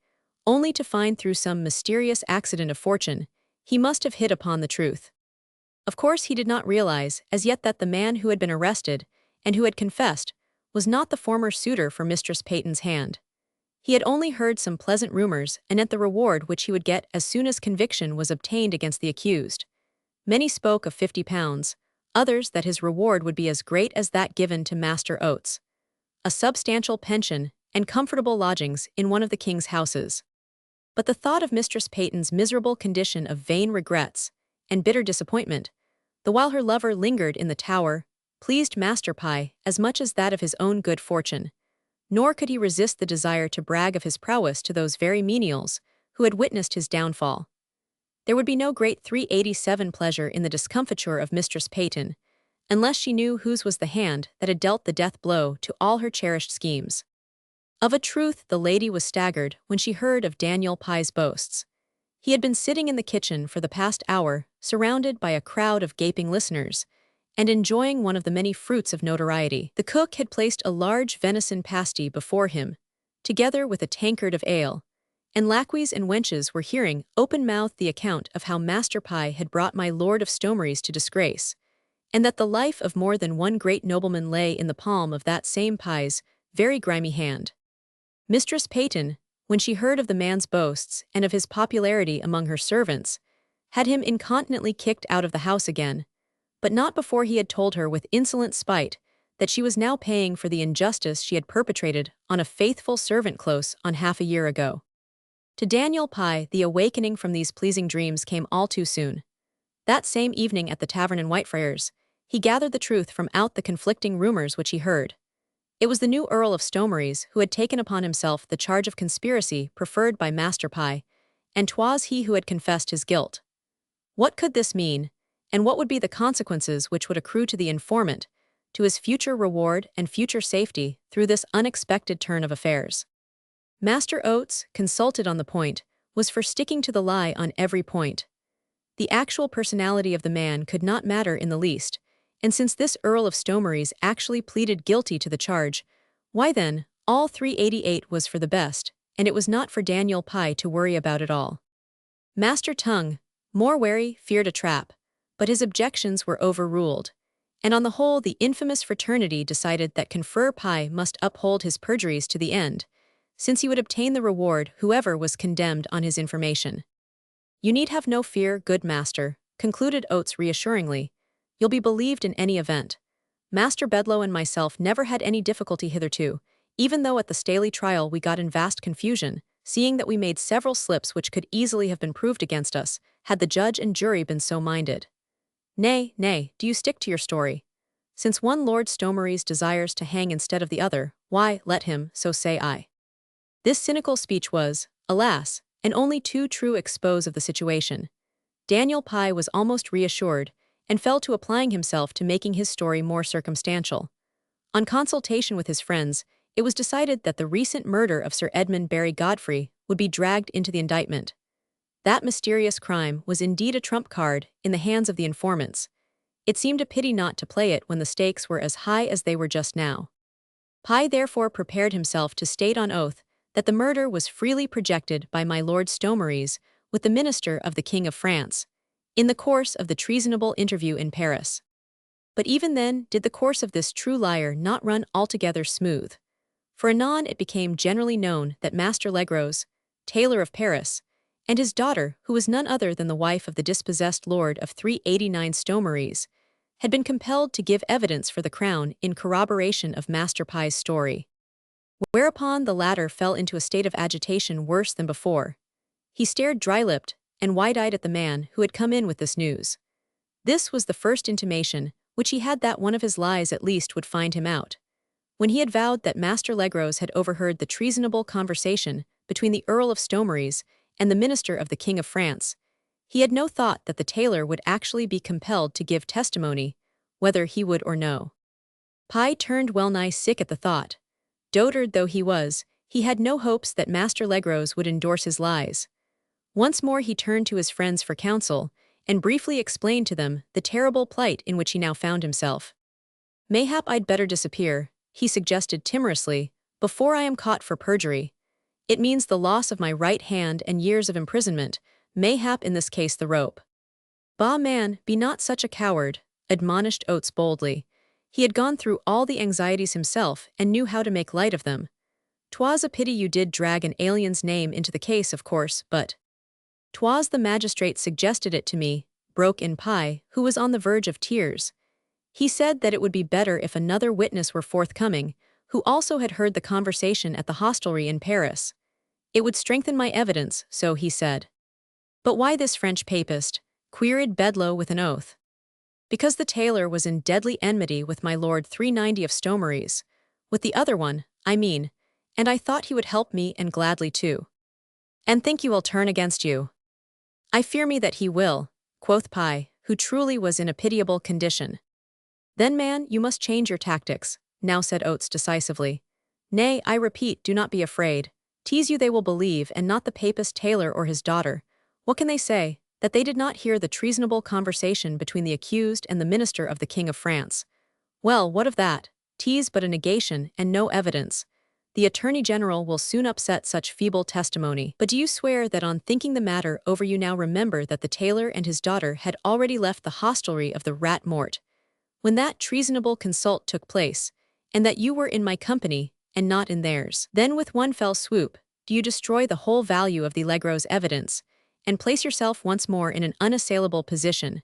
only to find through some mysterious accident of fortune, he must have hit upon the truth. Of course he did not realize as yet that the man who had been arrested, and who had confessed, was not the former suitor for Mistress Peyton's hand. He had only heard some pleasant rumors anent the reward which he would get as soon as conviction was obtained against the accused. Many spoke of £50, others that his reward would be as great as that given to Master Oates, a substantial pension and comfortable lodgings in one of the king's houses. But the thought of Mistress Peyton's miserable condition of vain regrets and bitter disappointment, the while her lover lingered in the Tower, pleased Master Pye as much as that of his own good fortune, nor could he resist the desire to brag of his prowess to those very menials who had witnessed his downfall. There would be no great 387 pleasure in the discomfiture of Mistress Peyton, unless she knew whose was the hand that had dealt the death blow to all her cherished schemes. Of a truth, the lady was staggered when she heard of Daniel Pye's boasts. He had been sitting in the kitchen for the past hour, surrounded by a crowd of gaping listeners, and enjoying one of the many fruits of notoriety. The cook had placed a large venison pasty before him, together with a tankard of ale, and lacqueys and wenches were hearing open-mouthed the account of how Master Pie had brought my Lord of Stomeries to disgrace, and that the life of more than one great nobleman lay in the palm of that same Pie's very grimy hand. Mistress Peyton, when she heard of the man's boasts and of his popularity among her servants, had him incontinently kicked out of the house again, but not before he had told her with insolent spite that she was now paying for the injustice she had perpetrated on a faithful servant close on half a year ago. To Daniel Pie, the awakening from these pleasing dreams came all too soon. That same evening at the tavern in Whitefriars, he gathered the truth from out the conflicting rumors which he heard. It was the new Earl of Stomeries who had taken upon himself the charge of conspiracy preferred by Master Pie, and 'twas he who had confessed his guilt. What could this mean, and what would be the consequences which would accrue to the informant, to his future reward and future safety through this unexpected turn of affairs? Master Oates, consulted on the point, was for sticking to the lie on every point. The actual personality of the man could not matter in the least, and since this Earl of Stomeries actually pleaded guilty to the charge, why then, all 388 was for the best, and it was not for Daniel Pie to worry about it all. Master Tongue, more wary, feared a trap, but his objections were overruled, and on the whole the infamous fraternity decided that Confer Pie must uphold his perjuries to the end, since he would obtain the reward whoever was condemned on his information. "You need have no fear, good master," concluded Oates reassuringly. "You'll be believed in any event. Master Bedloe and myself never had any difficulty hitherto, even though at the Staley trial we got in vast confusion, seeing that we made several slips which could easily have been proved against us, had the judge and jury been so minded." "Nay, nay, do you stick to your story? Since one Lord Stomeries desires to hang instead of the other, why, let him, so say I." This cynical speech was, alas, an only too true expose of the situation. Daniel Pie was almost reassured, and fell to applying himself to making his story more circumstantial. On consultation with his friends, it was decided that the recent murder of Sir Edmund Barry Godfrey would be dragged into the indictment. That mysterious crime was indeed a trump card in the hands of the informants. It seemed a pity not to play it when the stakes were as high as they were just now. Pie therefore prepared himself to state on oath that the murder was freely projected by my Lord Stomeries with the minister of the King of France, in the course of the treasonable interview in Paris. But even then did the course of this true liar not run altogether smooth, for anon it became generally known that Master Legros, tailor of Paris, and his daughter, who was none other than the wife of the dispossessed Lord of 389 Stomeries, had been compelled to give evidence for the crown in corroboration of Master Pie's story. Whereupon the latter fell into a state of agitation worse than before. He stared dry-lipped and wide-eyed at the man who had come in with this news. This was the first intimation which he had that one of his lies at least would find him out. When he had vowed that Master Legros had overheard the treasonable conversation between the Earl of Stomeries and the minister of the King of France, he had no thought that the tailor would actually be compelled to give testimony, whether he would or no. Pie turned well-nigh sick at the thought. Dotard though he was, he had no hopes that Master Legros would endorse his lies. Once more he turned to his friends for counsel, and briefly explained to them the terrible plight in which he now found himself. "Mayhap I'd better disappear," he suggested timorously, "before I am caught for perjury. It means the loss of my right hand and years of imprisonment, mayhap in this case the rope." "Bah, man, be not such a coward," admonished Oates boldly. He had gone through all the anxieties himself and knew how to make light of them. "'Twas a pity you did drag an alien's name into the case, of course, but—" "'Twas the magistrate suggested it to me," broke in Pie, who was on the verge of tears. "He said that it would be better if another witness were forthcoming, who also had heard the conversation at the hostelry in Paris. It would strengthen my evidence, so he said." "But why this French papist?" queried Bedloe with an oath. "Because the tailor was in deadly enmity with my Lord 390 of Stomeries, with the other one, I mean, and I thought he would help me and gladly too." "And think you will turn against you?" "I fear me that he will," quoth Pie, who truly was in a pitiable condition. "Then, man, you must change your tactics," now said Oates decisively. "Nay, I repeat, do not be afraid. Tease you they will believe, and not the papist tailor or his daughter. What can they say? that they did not hear the treasonable conversation between the accused and the minister of the King of France. Well, what of that? 'Tis but a negation and no evidence. The Attorney General will soon upset such feeble testimony. But do you swear that on thinking the matter over you now remember that the tailor and his daughter had already left the hostelry of the Rat Mort when that treasonable consult took place, and that you were in my company and not in theirs? Then with one fell swoop, do you destroy the whole value of the Legros evidence, and place yourself once more in an unassailable position?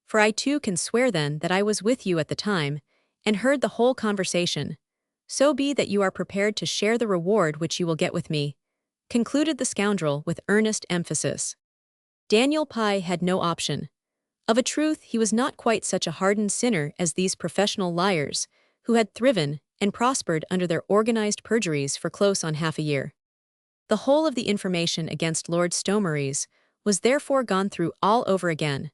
For I too can swear then that I was with you at the time, and heard the whole conversation. So be that you are prepared to share the reward which you will get with me," concluded the scoundrel with earnest emphasis. Daniel Pye had no option. Of a truth, he was not quite such a hardened sinner as these professional liars, who had thriven and prospered under their organized perjuries for close on half a year. The whole of the information against Lord Stomeries was therefore gone through all over again,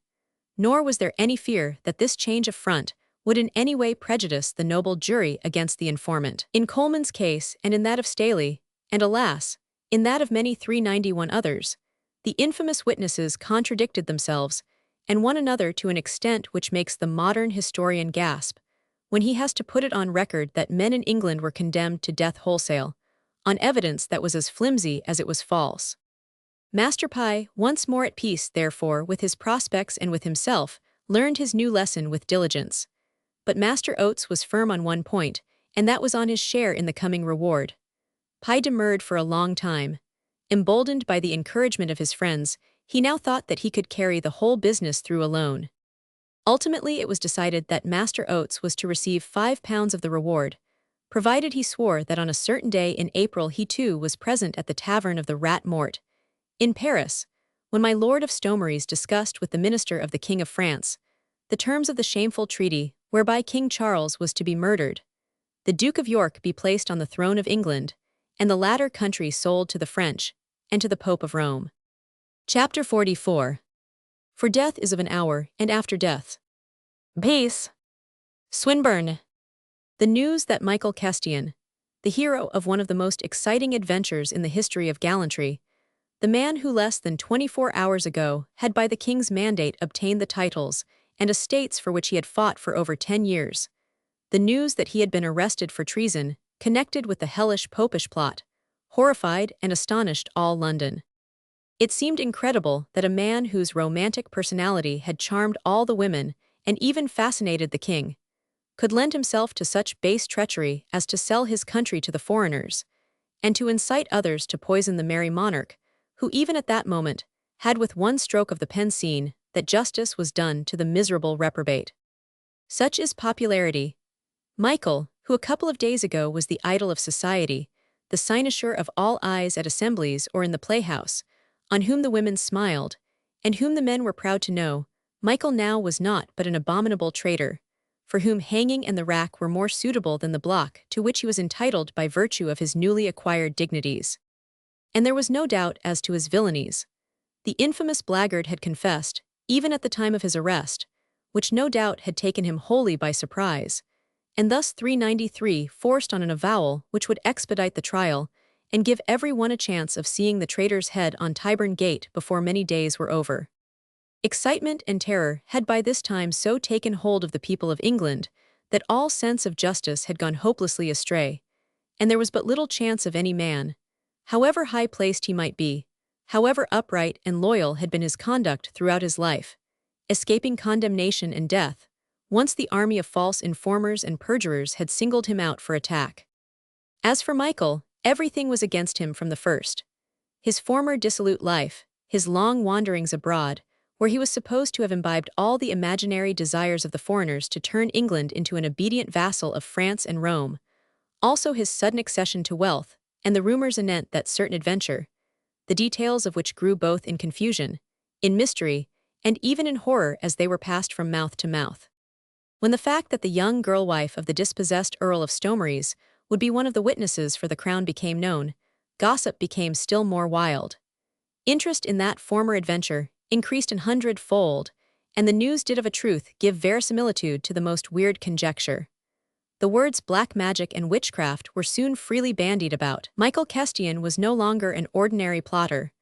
nor was there any fear that this change of front would in any way prejudice the noble jury against the informant. In Coleman's case and in that of Staley, and alas, in that of many 391 others, the infamous witnesses contradicted themselves and one another to an extent which makes the modern historian gasp when he has to put it on record that men in England were condemned to death wholesale, on evidence that was as flimsy as it was false. Master Pye, once more at peace, therefore, with his prospects and with himself, learned his new lesson with diligence. But Master Oates was firm on one point, and that was on his share in the coming reward. Pye demurred for a long time. Emboldened by the encouragement of his friends, he now thought that he could carry the whole business through alone. Ultimately, it was decided that Master Oates was to receive £5 of the reward, provided he swore that on a certain day in April he too was present at the tavern of the Rat Mort, in Paris, when my Lord of Stomeries discussed with the minister of the King of France the terms of the shameful treaty whereby King Charles was to be murdered, the Duke of York be placed on the throne of England, and the latter country sold to the French and to the Pope of Rome. Chapter 44. For death is of an hour, and after death. Peace. Swinburne. The news that Michael Kestian, the hero of one of the most exciting adventures in the history of gallantry, the man who less than 24 hours ago had by the king's mandate obtained the titles and estates for which he had fought for over 10 years, the news that he had been arrested for treason connected with the hellish popish plot, horrified and astonished all London. It seemed incredible that a man whose romantic personality had charmed all the women and even fascinated the king could lend himself to such base treachery as to sell his country to the foreigners, and to incite others to poison the merry monarch, who even at that moment had with one stroke of the pen seen that justice was done to the miserable reprobate. Such is popularity. Michael, who a couple of days ago was the idol of society, the cynosure of all eyes at assemblies or in the playhouse, on whom the women smiled, and whom the men were proud to know, Michael now was naught but an abominable traitor, for whom hanging and the rack were more suitable than the block to which he was entitled by virtue of his newly acquired dignities. And there was no doubt as to his villainies. The infamous blackguard had confessed, even at the time of his arrest, which no doubt had taken him wholly by surprise, and thus 393 forced on an avowal which would expedite the trial and give every one a chance of seeing the traitor's head on Tyburn Gate before many days were over. Excitement and terror had by this time so taken hold of the people of England that all sense of justice had gone hopelessly astray, and there was but little chance of any man, however high-placed he might be, however upright and loyal had been his conduct throughout his life, escaping condemnation and death, once the army of false informers and perjurers had singled him out for attack. As for Michael, everything was against him from the first. His former dissolute life, his long wanderings abroad, where he was supposed to have imbibed all the imaginary desires of the foreigners to turn England into an obedient vassal of France and Rome, also his sudden accession to wealth, and the rumors anent that certain adventure, the details of which grew both in confusion, in mystery, and even in horror as they were passed from mouth to mouth. When the fact that the young girl wife of the dispossessed Earl of Stomeries would be one of the witnesses for the crown became known, gossip became still more wild. Interest in that former adventure increased 100-fold, and the news did of a truth give verisimilitude to the most weird conjecture. The words black magic and witchcraft were soon freely bandied about. Michael Kestian was no longer an ordinary plotter,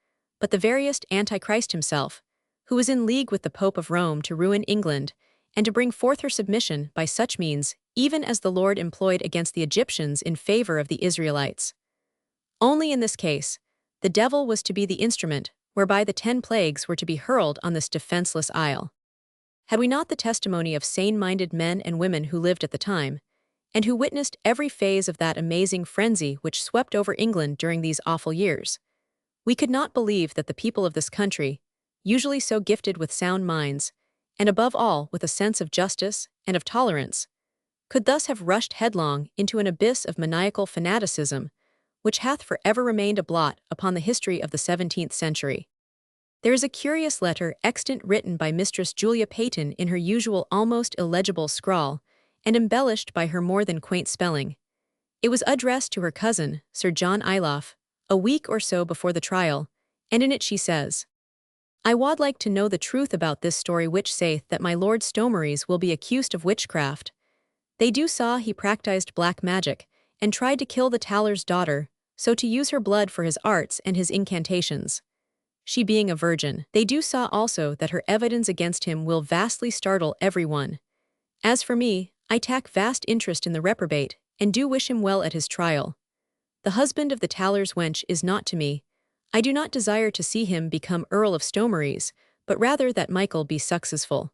but the veriest Antichrist himself, who was in league with the Pope of Rome to ruin England, and to bring forth her submission by such means, even as the Lord employed against the Egyptians in favor of the Israelites. Only in this case, the devil was to be the instrument whereby the 10 plagues were to be hurled on this defenseless isle. Had we not the testimony of sane-minded men and women who lived at the time, and who witnessed every phase of that amazing frenzy which swept over England during these awful years, we could not believe that the people of this country, usually so gifted with sound minds, and above all with a sense of justice and of tolerance, could thus have rushed headlong into an abyss of maniacal fanaticism, which hath forever remained a blot upon the history of the 17th century. There is a curious letter extant written by Mistress Julia Peyton in her usual almost illegible scrawl, and embellished by her more than quaint spelling. It was addressed to her cousin, Sir John Iloff, a week or so before the trial, and in it she says, "I wad like to know the truth about this story which saith that my Lord Stomeries will be accused of witchcraft. They do saw he practised black magic, and tried to kill the Taller's daughter, so to use her blood for his arts and his incantations. She being a virgin, they do saw also that her evidence against him will vastly startle every one. As for me, I take vast interest in the reprobate, and do wish him well at his trial. The husband of the Taller's wench is not to me. I do not desire to see him become Earl of Stomeries, but rather that Michael be successful."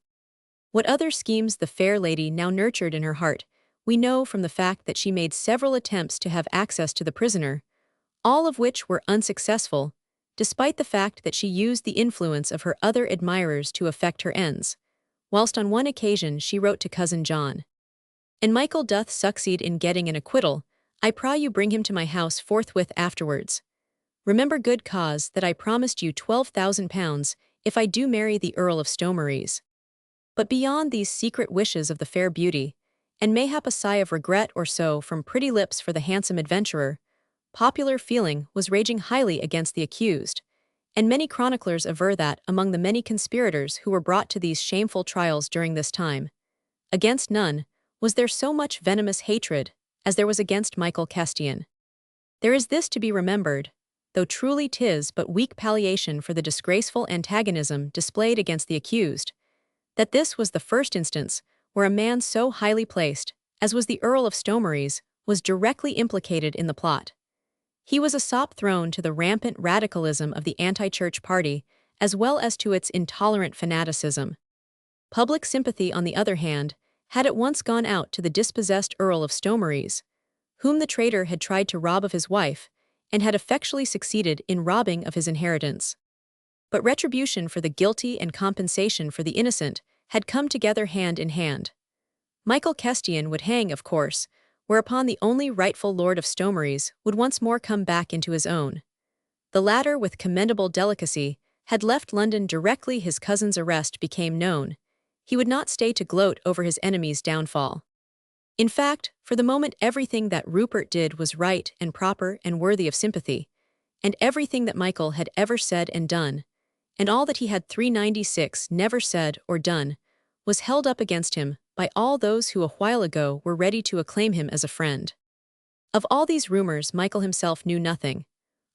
What other schemes the fair lady now nurtured in her heart, we know from the fact that she made several attempts to have access to the prisoner, all of which were unsuccessful, despite the fact that she used the influence of her other admirers to effect her ends, whilst on one occasion she wrote to cousin John, "And Michael doth succeed in getting an acquittal, I pray you bring him to my house forthwith afterwards. Remember good cause that I promised you £12,000 if I do marry the Earl of Stomeries." But beyond these secret wishes of the fair beauty, and mayhap a sigh of regret or so from pretty lips for the handsome adventurer, popular feeling was raging highly against the accused, and many chroniclers aver that, among the many conspirators who were brought to these shameful trials during this time, against none was there so much venomous hatred as there was against Michael Castian. There is this to be remembered, though truly 'tis but weak palliation for the disgraceful antagonism displayed against the accused, that this was the first instance where a man so highly placed, as was the Earl of Stomeries, was directly implicated in the plot. He was a sop thrown to the rampant radicalism of the anti-church party, as well as to its intolerant fanaticism. Public sympathy, on the other hand, had at once gone out to the dispossessed Earl of Stomeries, whom the traitor had tried to rob of his wife, and had effectually succeeded in robbing of his inheritance. But retribution for the guilty and compensation for the innocent had come together hand in hand. Michael Castian would hang, of course, whereupon the only rightful Lord of Stomeries would once more come back into his own. The latter, with commendable delicacy, had left London directly his cousin's arrest became known. He would not stay to gloat over his enemy's downfall. In fact, for the moment everything that Rupert did was right and proper and worthy of sympathy, and everything that Michael had ever said and done, and all that he had 396 never said or done, was held up against him by all those who a while ago were ready to acclaim him as a friend. Of all these rumors Michael himself knew nothing.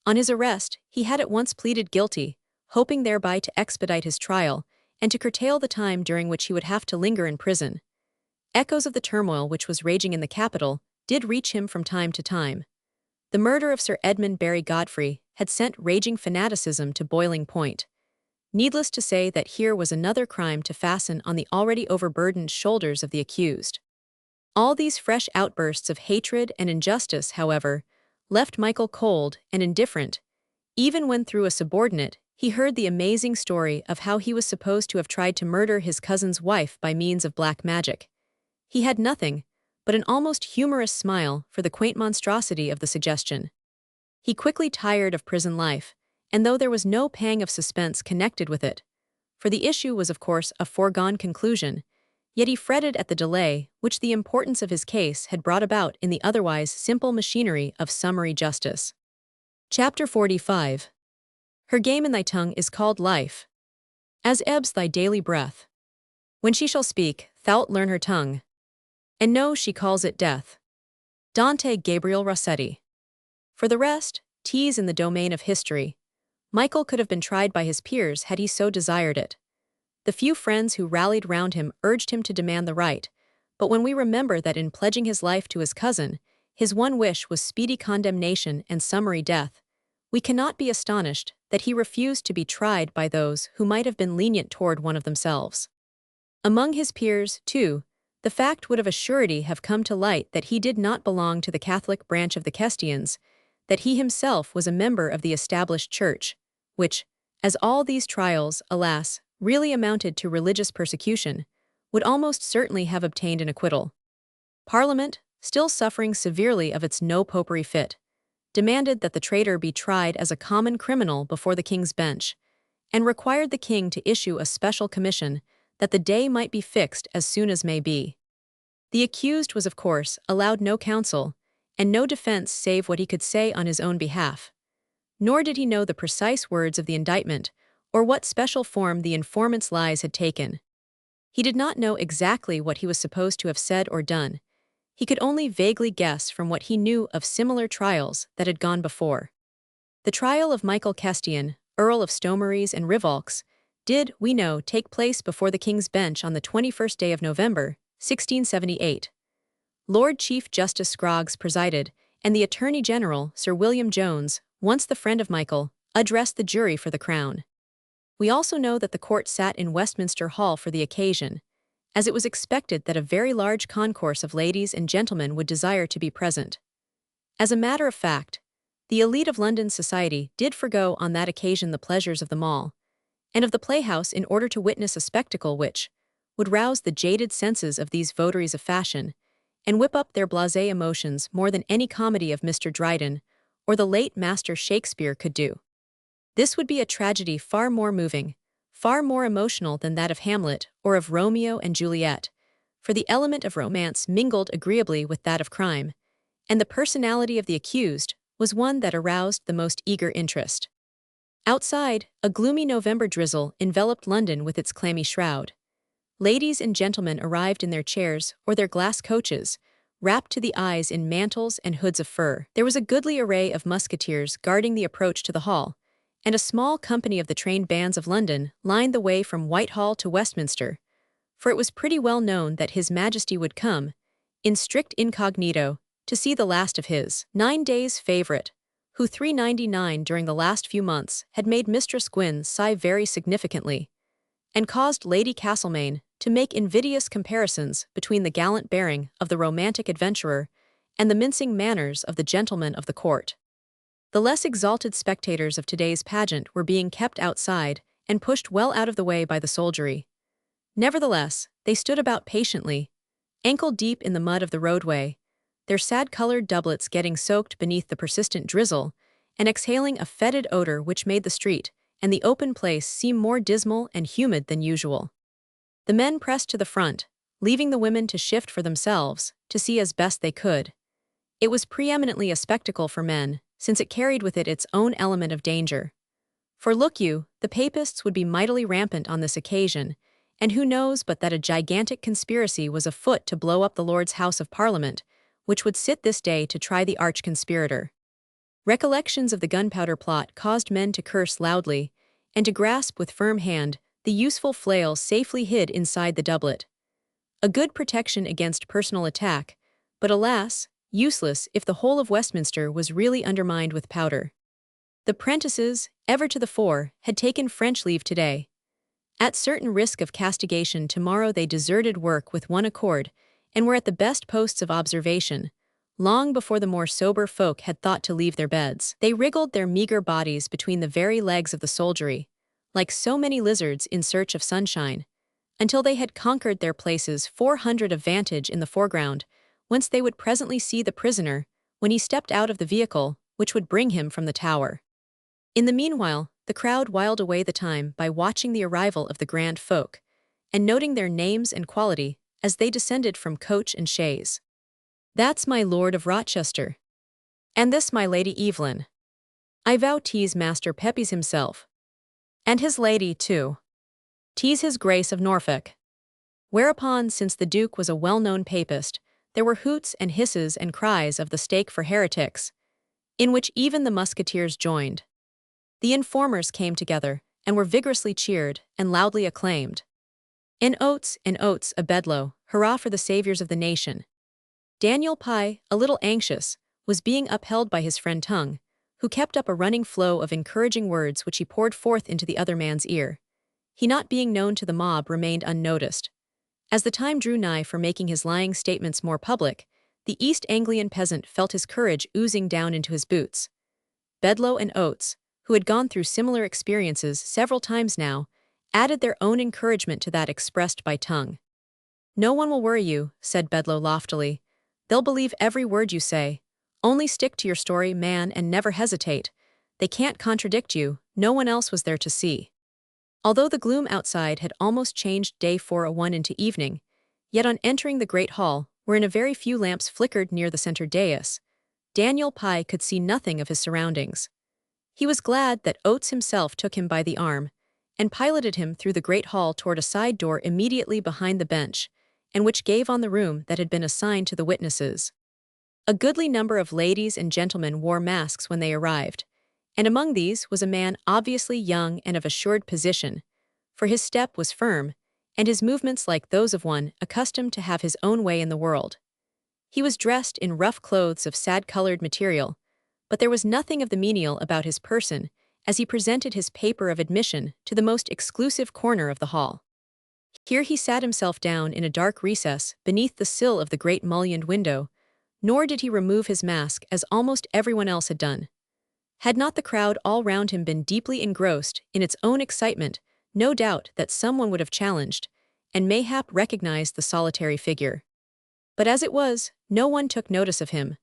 On his arrest, he had at once pleaded guilty, hoping thereby to expedite his trial, and to curtail the time during which he would have to linger in prison. Echoes of the turmoil which was raging in the capital did reach him from time to time. The murder of Sir Edmund Barry Godfrey had sent raging fanaticism to boiling point. Needless to say that here was another crime to fasten on the already overburdened shoulders of the accused. All these fresh outbursts of hatred and injustice, however, left Michael cold and indifferent, even when through a subordinate he heard the amazing story of how he was supposed to have tried to murder his cousin's wife by means of black magic. He had nothing but an almost humorous smile for the quaint monstrosity of the suggestion. He quickly tired of prison life, and though there was no pang of suspense connected with it, for the issue was of course a foregone conclusion, yet he fretted at the delay which the importance of his case had brought about in the otherwise simple machinery of summary justice. Chapter 45. Her game in thy tongue is called life, as ebbs thy daily breath. When she shall speak, thou'lt learn her tongue, and know she calls it death. Dante Gabriel Rossetti. For the rest, 'tis in the domain of history. Michael could have been tried by his peers had he so desired it. The few friends who rallied round him urged him to demand the right, but when we remember that in pledging his life to his cousin, his one wish was speedy condemnation and summary death, we cannot be astonished that he refused to be tried by those who might have been lenient toward one of themselves. Among his peers, too, the fact would of a surety have come to light that he did not belong to the Catholic branch of the Kestians, that he himself was a member of the established church, which, as all these trials, alas, really amounted to religious persecution, would almost certainly have obtained an acquittal. Parliament, still suffering severely of its no-popery fit, demanded that the traitor be tried as a common criminal before the king's bench, and required the king to issue a special commission that the day might be fixed as soon as may be. The accused was, of course, allowed no counsel, and no defense save what he could say on his own behalf. Nor did he know the precise words of the indictment, or what special form the informant's lies had taken. He did not know exactly what he was supposed to have said or done. He could only vaguely guess from what he knew of similar trials that had gone before. The trial of Michael Kestian, Earl of Stomeries and Rivolks, did, we know, take place before the King's Bench on the 21st day of November, 1678. Lord Chief Justice Scroggs presided, and the Attorney General, Sir William Jones, once the friend of Michael, addressed the jury for the Crown. We also know that the court sat in Westminster Hall for the occasion, as it was expected that a very large concourse of ladies and gentlemen would desire to be present. As a matter of fact, the elite of London society did forgo on that occasion the pleasures of the mall and of the playhouse in order to witness a spectacle which would rouse the jaded senses of these votaries of fashion and whip up their blasé emotions more than any comedy of Mr. Dryden or the late Master Shakespeare could do. This would be a tragedy far more moving, far more emotional than that of Hamlet or of Romeo and Juliet, for the element of romance mingled agreeably with that of crime, and the personality of the accused was one that aroused the most eager interest. Outside, a gloomy November drizzle enveloped London with its clammy shroud. Ladies and gentlemen arrived in their chairs or their glass coaches, wrapped to the eyes in mantles and hoods of fur. There was a goodly array of musketeers guarding the approach to the hall, and a small company of the trained bands of London lined the way from Whitehall to Westminster, for it was pretty well known that His Majesty would come, in strict incognito, to see the last of his 9 days' favourite, who 399 during the last few months had made Mistress Gwyn sigh very significantly, and caused Lady Castlemaine to make invidious comparisons between the gallant bearing of the romantic adventurer and the mincing manners of the gentlemen of the court. The less exalted spectators of today's pageant were being kept outside and pushed well out of the way by the soldiery. Nevertheless, they stood about patiently, ankle-deep in the mud of the roadway, their sad-colored doublets getting soaked beneath the persistent drizzle and exhaling a fetid odor which made the street and the open place seem more dismal and humid than usual. The men pressed to the front, leaving the women to shift for themselves, to see as best they could. It was preeminently a spectacle for men, since it carried with it its own element of danger. For look you, the Papists would be mightily rampant on this occasion, and who knows but that a gigantic conspiracy was afoot to blow up the Lord's House of Parliament, which would sit this day to try the arch-conspirator. Recollections of the gunpowder plot caused men to curse loudly, and to grasp with firm hand the useful flail safely hid inside the doublet. A good protection against personal attack, but alas, useless if the whole of Westminster was really undermined with powder. The prentices, ever to the fore, had taken French leave today. At certain risk of castigation tomorrow they deserted work with one accord, and were at the best posts of observation, long before the more sober folk had thought to leave their beds. They wriggled their meager bodies between the very legs of the soldiery, like so many lizards in search of sunshine, until they had conquered their places 400 of vantage in the foreground, whence they would presently see the prisoner when he stepped out of the vehicle which would bring him from the Tower. In the meanwhile, the crowd whiled away the time by watching the arrival of the grand folk, and noting their names and quality as they descended from coach and chaise. "That's my Lord of Rochester. And this my Lady Evelyn. I vow 'tis Master Pepys himself. And his lady, too. 'Tis his Grace of Norfolk." Whereupon, since the Duke was a well-known Papist, there were hoots and hisses and cries of the stake for heretics, in which even the musketeers joined. The informers came together, and were vigorously cheered and loudly acclaimed. And oats, a bedlow, hurrah for the saviors of the nation. Daniel Pye, a little anxious, was being upheld by his friend Tongue, who kept up a running flow of encouraging words which he poured forth into the other man's ear. He not being known to the mob remained unnoticed. As the time drew nigh for making his lying statements more public, the East Anglian peasant felt his courage oozing down into his boots. Bedloe and Oates, who had gone through similar experiences several times now, added their own encouragement to that expressed by Tongue. "No one will worry you," said Bedloe loftily. "They'll believe every word you say. Only stick to your story, man, and never hesitate. They can't contradict you, no one else was there to see." Although the gloom outside had almost changed day 4:01 into evening, yet on entering the great hall, wherein a very few lamps flickered near the center dais, Daniel Pye could see nothing of his surroundings. He was glad that Oates himself took him by the arm and piloted him through the great hall toward a side door immediately behind the bench, and which gave on the room that had been assigned to the witnesses. A goodly number of ladies and gentlemen wore masks when they arrived, and among these was a man obviously young and of assured position, for his step was firm, and his movements like those of one accustomed to have his own way in the world. He was dressed in rough clothes of sad-colored material, but there was nothing of the menial about his person as he presented his paper of admission to the most exclusive corner of the hall. Here he sat himself down in a dark recess beneath the sill of the great mullioned window, nor did he remove his mask as almost everyone else had done. Had not the crowd all round him been deeply engrossed in its own excitement, no doubt that someone would have challenged, and mayhap recognized the solitary figure. But as it was, no one took notice of him.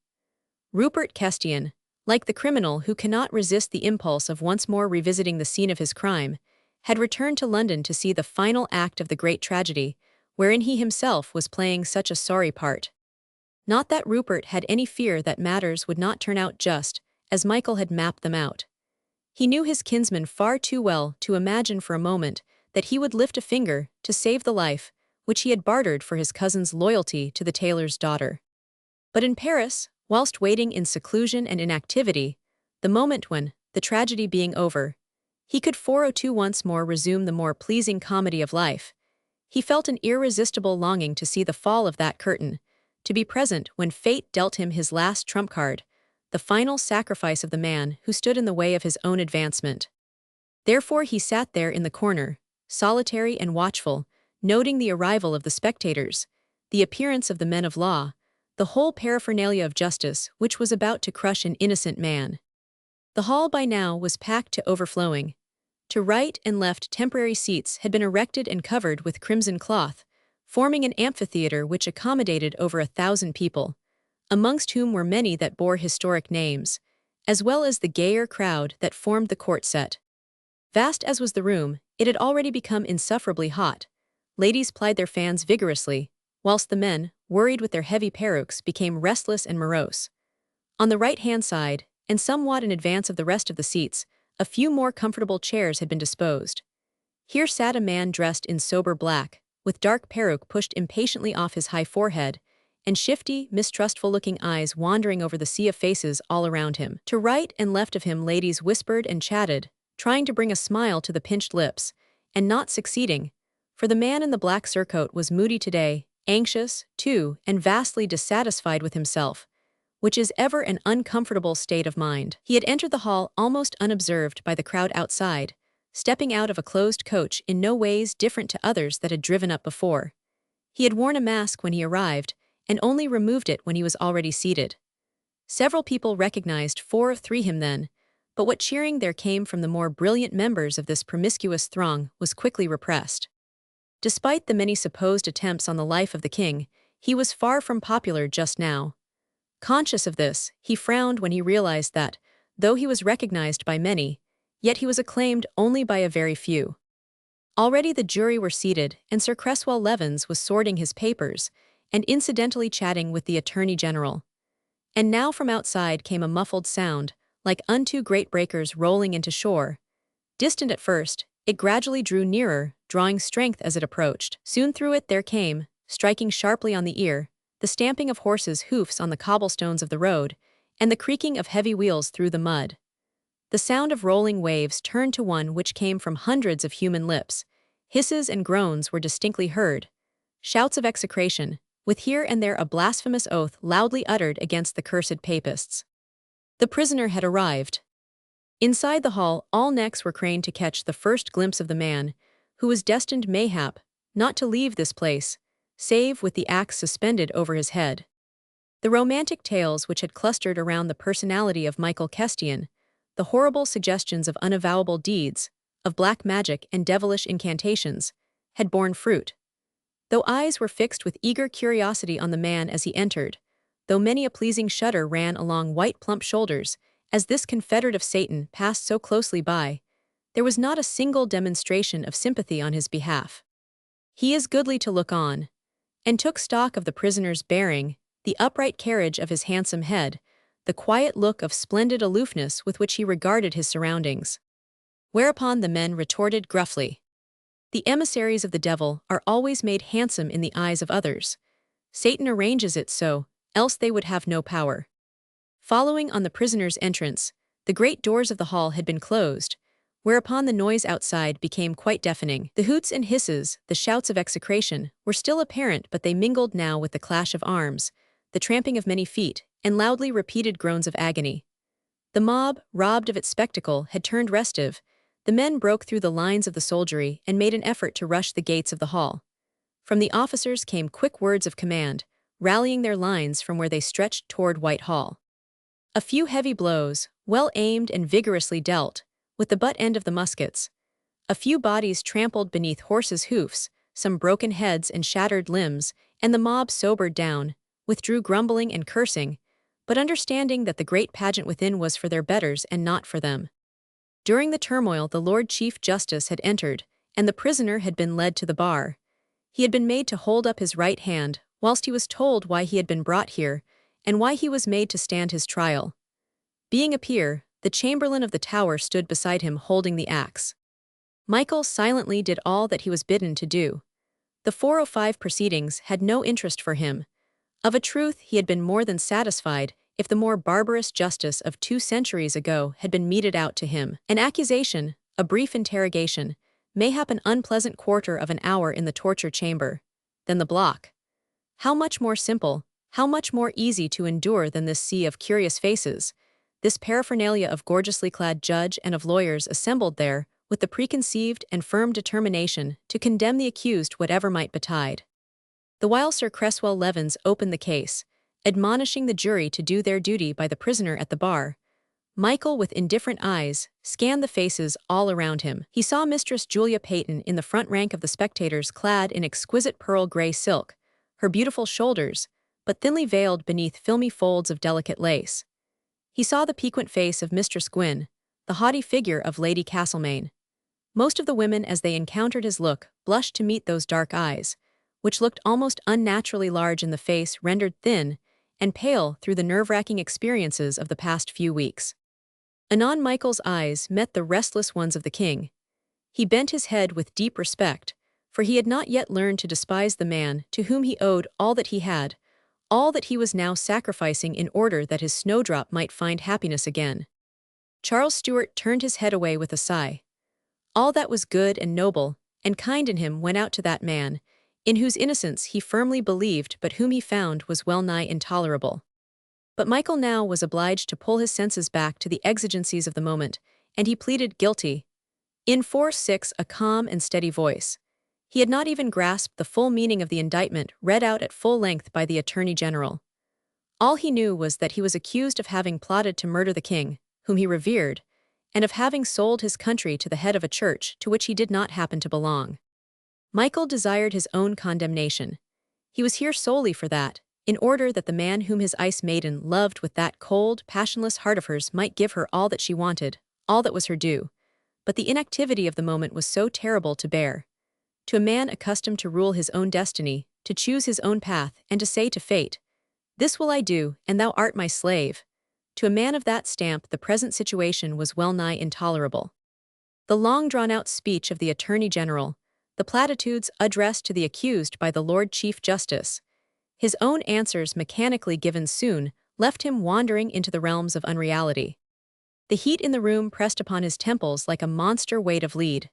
Rupert Kestian, like the criminal who cannot resist the impulse of once more revisiting the scene of his crime, had returned to London to see the final act of the great tragedy, wherein he himself was playing such a sorry part. Not that Rupert had any fear that matters would not turn out just as Michael had mapped them out. He knew his kinsman far too well to imagine for a moment that he would lift a finger to save the life which he had bartered for his cousin's loyalty to the tailor's daughter. But in Paris, whilst waiting in seclusion and inactivity, the moment when, the tragedy being over, he could 4:02 once more resume the more pleasing comedy of life, he felt an irresistible longing to see the fall of that curtain, to be present when fate dealt him his last trump card, the final sacrifice of the man who stood in the way of his own advancement. Therefore he sat there in the corner, solitary and watchful, noting the arrival of the spectators, the appearance of the men of law, the whole paraphernalia of justice which was about to crush an innocent man. The hall by now was packed to overflowing. To right and left temporary seats had been erected and covered with crimson cloth, forming an amphitheater which accommodated over 1,000 people, amongst whom were many that bore historic names, as well as the gayer crowd that formed the court set. Vast as was the room, it had already become insufferably hot. Ladies plied their fans vigorously, whilst the men, worried with their heavy perukes, became restless and morose. On the right-hand side, and somewhat in advance of the rest of the seats, a few more comfortable chairs had been disposed. Here sat a man dressed in sober black, with dark peruke pushed impatiently off his high forehead, and shifty, mistrustful-looking eyes wandering over the sea of faces all around him. To right and left of him ladies whispered and chatted, trying to bring a smile to the pinched lips, and not succeeding, for the man in the black surcoat was moody today, anxious, too, and vastly dissatisfied with himself, which is ever an uncomfortable state of mind. He had entered the hall almost unobserved by the crowd outside, stepping out of a closed coach in no ways different to others that had driven up before. He had worn a mask when he arrived, and only removed it when he was already seated. Several people recognized 4 of 3 him then, but what cheering there came from the more brilliant members of this promiscuous throng was quickly repressed. Despite the many supposed attempts on the life of the king, he was far from popular just now. Conscious of this, he frowned when he realized that, though he was recognized by many, yet he was acclaimed only by a very few. Already the jury were seated, and Sir Cresswell Levens was sorting his papers, and incidentally chatting with the Attorney General. And now from outside came a muffled sound, like unto great breakers rolling into shore. Distant at first, it gradually drew nearer, drawing strength as it approached. Soon through it there came, striking sharply on the ear, the stamping of horses' hoofs on the cobblestones of the road, and the creaking of heavy wheels through the mud. The sound of rolling waves turned to one which came from hundreds of human lips, Hisses and groans were distinctly heard, shouts of execration, with here and there a blasphemous oath loudly uttered against the cursed papists. The prisoner had arrived. Inside the hall, all necks were craned to catch the first glimpse of the man, who was destined mayhap not to leave this place, save with the axe suspended over his head. The romantic tales which had clustered around the personality of Michael Kestian, the horrible suggestions of unavowable deeds, of black magic and devilish incantations, had borne fruit. Though eyes were fixed with eager curiosity on the man as he entered, though many a pleasing shudder ran along white plump shoulders as this confederate of Satan passed so closely by, there was not a single demonstration of sympathy on his behalf. He is goodly to look on, and took stock of the prisoner's bearing, the upright carriage of his handsome head, the quiet look of splendid aloofness with which he regarded his surroundings. Whereupon the men retorted gruffly, "The emissaries of the devil are always made handsome in the eyes of others. Satan arranges it so, else they would have no power." Following on the prisoner's entrance, the great doors of the hall had been closed, whereupon the noise outside became quite deafening. The hoots and hisses, the shouts of execration, were still apparent, but they mingled now with the clash of arms, the tramping of many feet, and loudly repeated groans of agony. The mob, robbed of its spectacle, had turned restive. The men broke through the lines of the soldiery and made an effort to rush the gates of the hall. From the officers came quick words of command, rallying their lines from where they stretched toward Whitehall. A few heavy blows, well aimed and vigorously dealt, with the butt end of the muskets. A few bodies trampled beneath horses' hoofs, some broken heads and shattered limbs, and the mob sobered down, withdrew grumbling and cursing, but understanding that the great pageant within was for their betters and not for them. During the turmoil the Lord Chief Justice had entered, and the prisoner had been led to the bar. He had been made to hold up his right hand, whilst he was told why he had been brought here, and why he was made to stand his trial. Being a peer, the chamberlain of the Tower stood beside him holding the axe. Michael silently did all that he was bidden to do. The 405 proceedings had no interest for him. Of a truth he had been more than satisfied if the more barbarous justice of 2 centuries ago had been meted out to him. An accusation, a brief interrogation, mayhap an unpleasant quarter of an hour in the torture chamber, then the block. How much more simple, how much more easy to endure than this sea of curious faces, this paraphernalia of gorgeously clad judge and of lawyers assembled there with the preconceived and firm determination to condemn the accused whatever might betide. The while Sir Cresswell Levens opened the case, admonishing the jury to do their duty by the prisoner at the bar, Michael, with indifferent eyes, scanned the faces all around him. He saw Mistress Julia Peyton in the front rank of the spectators clad in exquisite pearl gray silk, her beautiful shoulders, but thinly veiled beneath filmy folds of delicate lace. He saw the piquant face of Mistress Gwyn, the haughty figure of Lady Castlemaine. Most of the women, as they encountered his look, blushed to meet those dark eyes, which looked almost unnaturally large in the face rendered thin and pale through the nerve-wracking experiences of the past few weeks. Anon Michael's eyes met the restless ones of the king. He bent his head with deep respect, for he had not yet learned to despise the man to whom he owed all that he had, all that he was now sacrificing in order that his snowdrop might find happiness again. Charles Stuart turned his head away with a sigh. All that was good and noble and kind in him went out to that man, in whose innocence he firmly believed but whom he found was well-nigh intolerable. But Michael now was obliged to pull his senses back to the exigencies of the moment, and he pleaded guilty. In 4-6 a calm and steady voice. He had not even grasped the full meaning of the indictment read out at full length by the Attorney General. All he knew was that he was accused of having plotted to murder the king, whom he revered, and of having sold his country to the head of a church to which he did not happen to belong. Michael desired his own condemnation. He was here solely for that, in order that the man whom his ice maiden loved with that cold, passionless heart of hers might give her all that she wanted, all that was her due. But the inactivity of the moment was so terrible to bear. To a man accustomed to rule his own destiny, to choose his own path, and to say to fate, "This will I do, and thou art my slave," to a man of that stamp the present situation was well-nigh intolerable. The long-drawn-out speech of the Attorney General, the platitudes addressed to the accused by the Lord Chief Justice, his own answers mechanically given soon, left him wandering into the realms of unreality. The heat in the room pressed upon his temples like a monster weight of lead.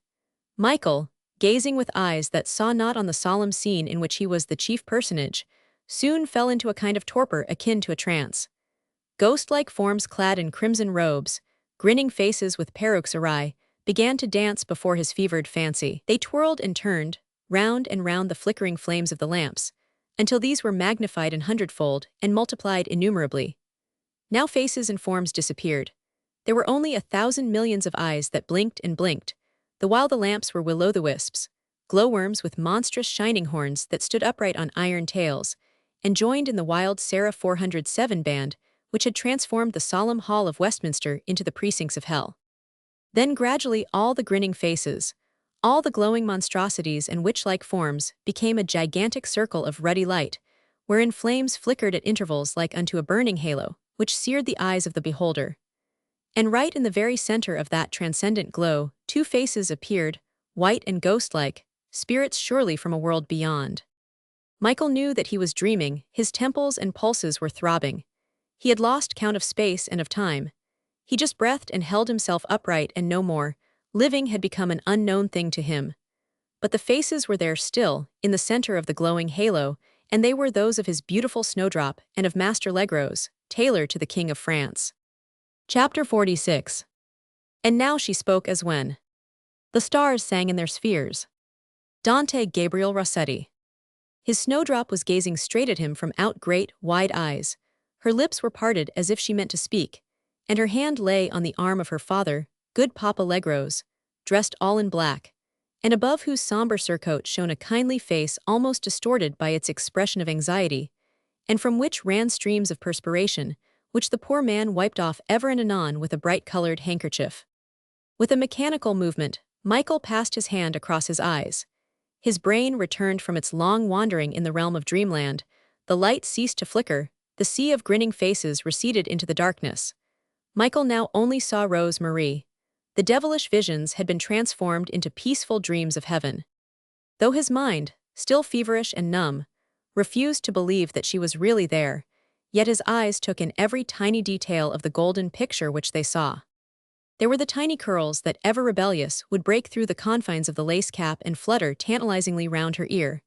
Michael, gazing with eyes that saw not on the solemn scene in which he was the chief personage, soon fell into a kind of torpor akin to a trance. Ghost-like forms clad in crimson robes, grinning faces with perukes awry, began to dance before his fevered fancy. They twirled and turned, round and round the flickering flames of the lamps, until these were magnified an hundredfold and multiplied innumerably. Now faces and forms disappeared. There were only 1,000 millions of eyes that blinked and blinked, the while the lamps were will-o'-the-wisps, glowworms with monstrous shining horns that stood upright on iron tails, and joined in the wild Sarah 407 band, which had transformed the solemn hall of Westminster into the precincts of hell. Then gradually all the grinning faces, all the glowing monstrosities and witch-like forms became a gigantic circle of ruddy light, wherein flames flickered at intervals like unto a burning halo, which seared the eyes of the beholder. And right in the very center of that transcendent glow, two faces appeared, white and ghost-like, spirits surely from a world beyond. Michael knew that he was dreaming, his temples and pulses were throbbing. He had lost count of space and of time. He just breathed and held himself upright and no more. Living had become an unknown thing to him. But the faces were there still, in the center of the glowing halo, and they were those of his beautiful Snowdrop and of Master Legros, tailor to the King of France. Chapter 46. And now she spoke as when the stars sang in their spheres. Dante Gabriel Rossetti. His Snowdrop was gazing straight at him from out great, wide eyes. Her lips were parted as if she meant to speak, and her hand lay on the arm of her father, good Papa Legros, dressed all in black, and above whose somber surcoat shone a kindly face almost distorted by its expression of anxiety, and from which ran streams of perspiration, which the poor man wiped off ever and anon with a bright-colored handkerchief. With a mechanical movement, Michael passed his hand across his eyes. His brain returned from its long wandering in the realm of dreamland, the light ceased to flicker, the sea of grinning faces receded into the darkness. Michael now only saw Rose Marie. The devilish visions had been transformed into peaceful dreams of heaven. Though his mind, still feverish and numb, refused to believe that she was really there, yet his eyes took in every tiny detail of the golden picture which they saw. There were the tiny curls that, ever rebellious, would break through the confines of the lace cap and flutter tantalizingly round her ear.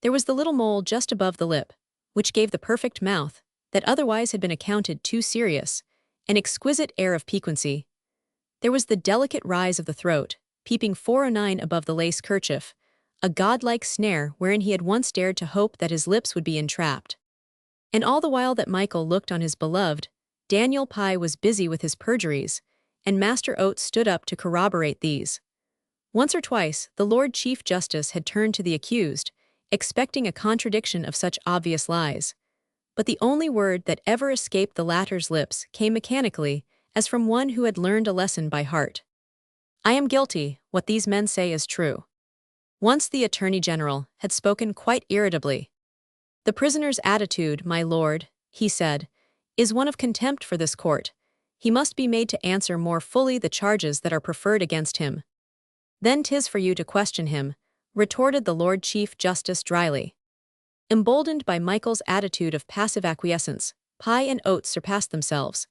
There was the little mole just above the lip, which gave the perfect mouth, that otherwise had been accounted too serious, an exquisite air of piquancy. There was the delicate rise of the throat, peeping 409 above the lace kerchief, a godlike snare wherein he had once dared to hope that his lips would be entrapped. And all the while that Michael looked on his beloved, Daniel Pye was busy with his perjuries, and Master Oates stood up to corroborate these. Once or twice, the Lord Chief Justice had turned to the accused, expecting a contradiction of such obvious lies. But the only word that ever escaped the latter's lips came mechanically, as from one who had learned a lesson by heart. "I am guilty, what these men say is true." Once the Attorney General had spoken quite irritably. "The prisoner's attitude, my lord," he said, "is one of contempt for this court. He must be made to answer more fully the charges that are preferred against him." "Then 'tis for you to question him," retorted the Lord Chief Justice dryly. Emboldened by Michael's attitude of passive acquiescence, Pye and Oates surpassed themselves.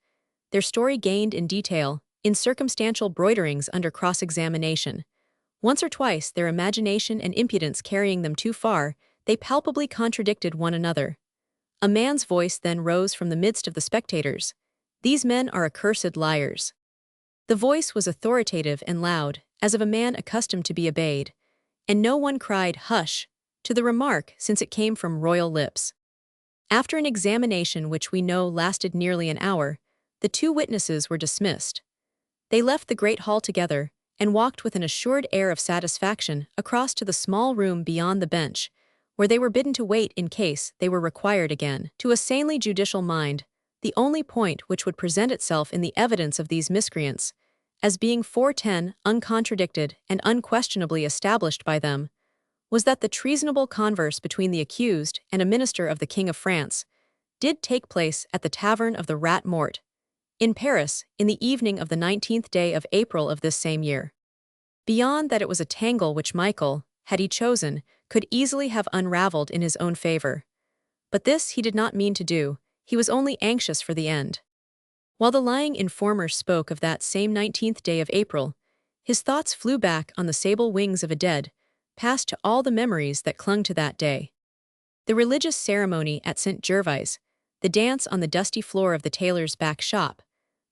Their story gained in detail, in circumstantial broiderings under cross-examination. Once or twice, their imagination and impudence carrying them too far, they palpably contradicted one another. A man's voice then rose from the midst of the spectators. "These men are accursed liars." The voice was authoritative and loud, as of a man accustomed to be obeyed, and no one cried "hush" to the remark since it came from royal lips. After an examination which we know lasted nearly an hour, the two witnesses were dismissed. They left the great hall together, and walked with an assured air of satisfaction across to the small room beyond the bench, where they were bidden to wait in case they were required again. To a sanely judicial mind, the only point which would present itself in the evidence of these miscreants, as being 410 uncontradicted and unquestionably established by them, was that the treasonable converse between the accused and a minister of the King of France did take place at the Tavern of the Rat Mort, in Paris, in the evening of the 19th day of April of this same year. Beyond that, it was a tangle which Michael, had he chosen, could easily have unraveled in his own favor. But this he did not mean to do, he was only anxious for the end. While the lying informer spoke of that same 19th day of April, his thoughts flew back on the sable wings of a dead, passed to all the memories that clung to that day. The religious ceremony at St. Gervais, the dance on the dusty floor of the tailor's back shop,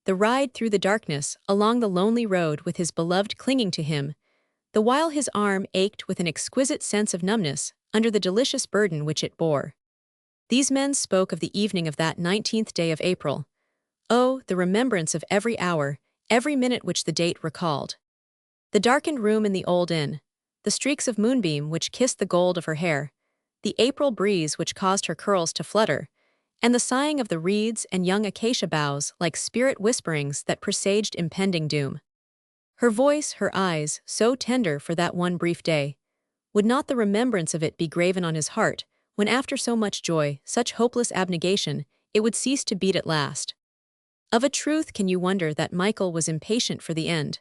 the ride through the darkness along the lonely road with his beloved clinging to him, the while his arm ached with an exquisite sense of numbness under the delicious burden which it bore. These men spoke of the evening of that 19th day of April. Oh, the remembrance of every hour, every minute which the date recalled. The darkened room in the old inn, the streaks of moonbeam which kissed the gold of her hair, the April breeze which caused her curls to flutter, and the sighing of the reeds and young acacia boughs like spirit whisperings that presaged impending doom. Her voice, her eyes, so tender for that one brief day. Would not the remembrance of it be graven on his heart, when after so much joy, such hopeless abnegation, it would cease to beat at last? Of a truth can you wonder that Michael was impatient for the end?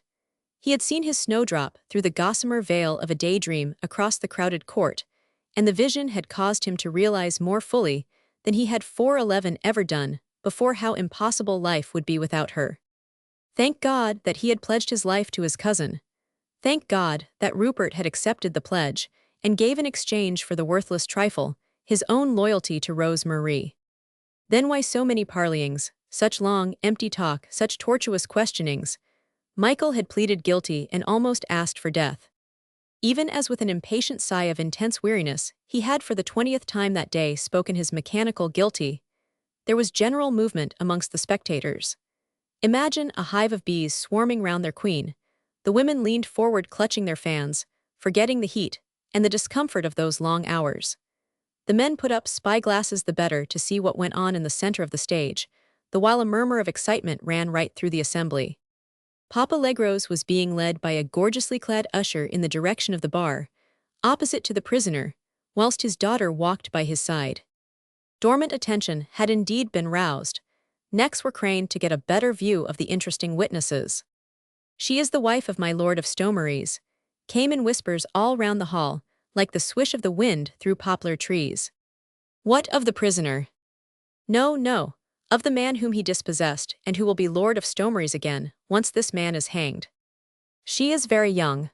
He had seen his snowdrop through the gossamer veil of a daydream across the crowded court, and the vision had caused him to realize more fully than he had 411 ever done before how impossible life would be without her. Thank God that he had pledged his life to his cousin. Thank God that Rupert had accepted the pledge and gave in exchange for the worthless trifle his own loyalty to Rose Marie. Then why so many parleyings, such long, empty talk, such tortuous questionings? Michael had pleaded guilty and almost asked for death. Even as with an impatient sigh of intense weariness, he had for the 20th time that day spoken his mechanical guilty. There was general movement amongst the spectators. Imagine a hive of bees swarming round their queen. The women leaned forward clutching their fans, forgetting the heat and the discomfort of those long hours. The men put up spyglasses the better to see what went on in the center of the stage, the while a murmur of excitement ran right through the assembly. Papa Legros was being led by a gorgeously clad usher in the direction of the bar, opposite to the prisoner, whilst his daughter walked by his side. Dormant attention had indeed been roused. Necks were craned to get a better view of the interesting witnesses. "She is the wife of my lord of Stomeries," came in whispers all round the hall, like the swish of the wind through poplar trees. "What of the prisoner?" "No, no, of the man whom he dispossessed and who will be lord of Stomeries again, once this man is hanged." "She is very young."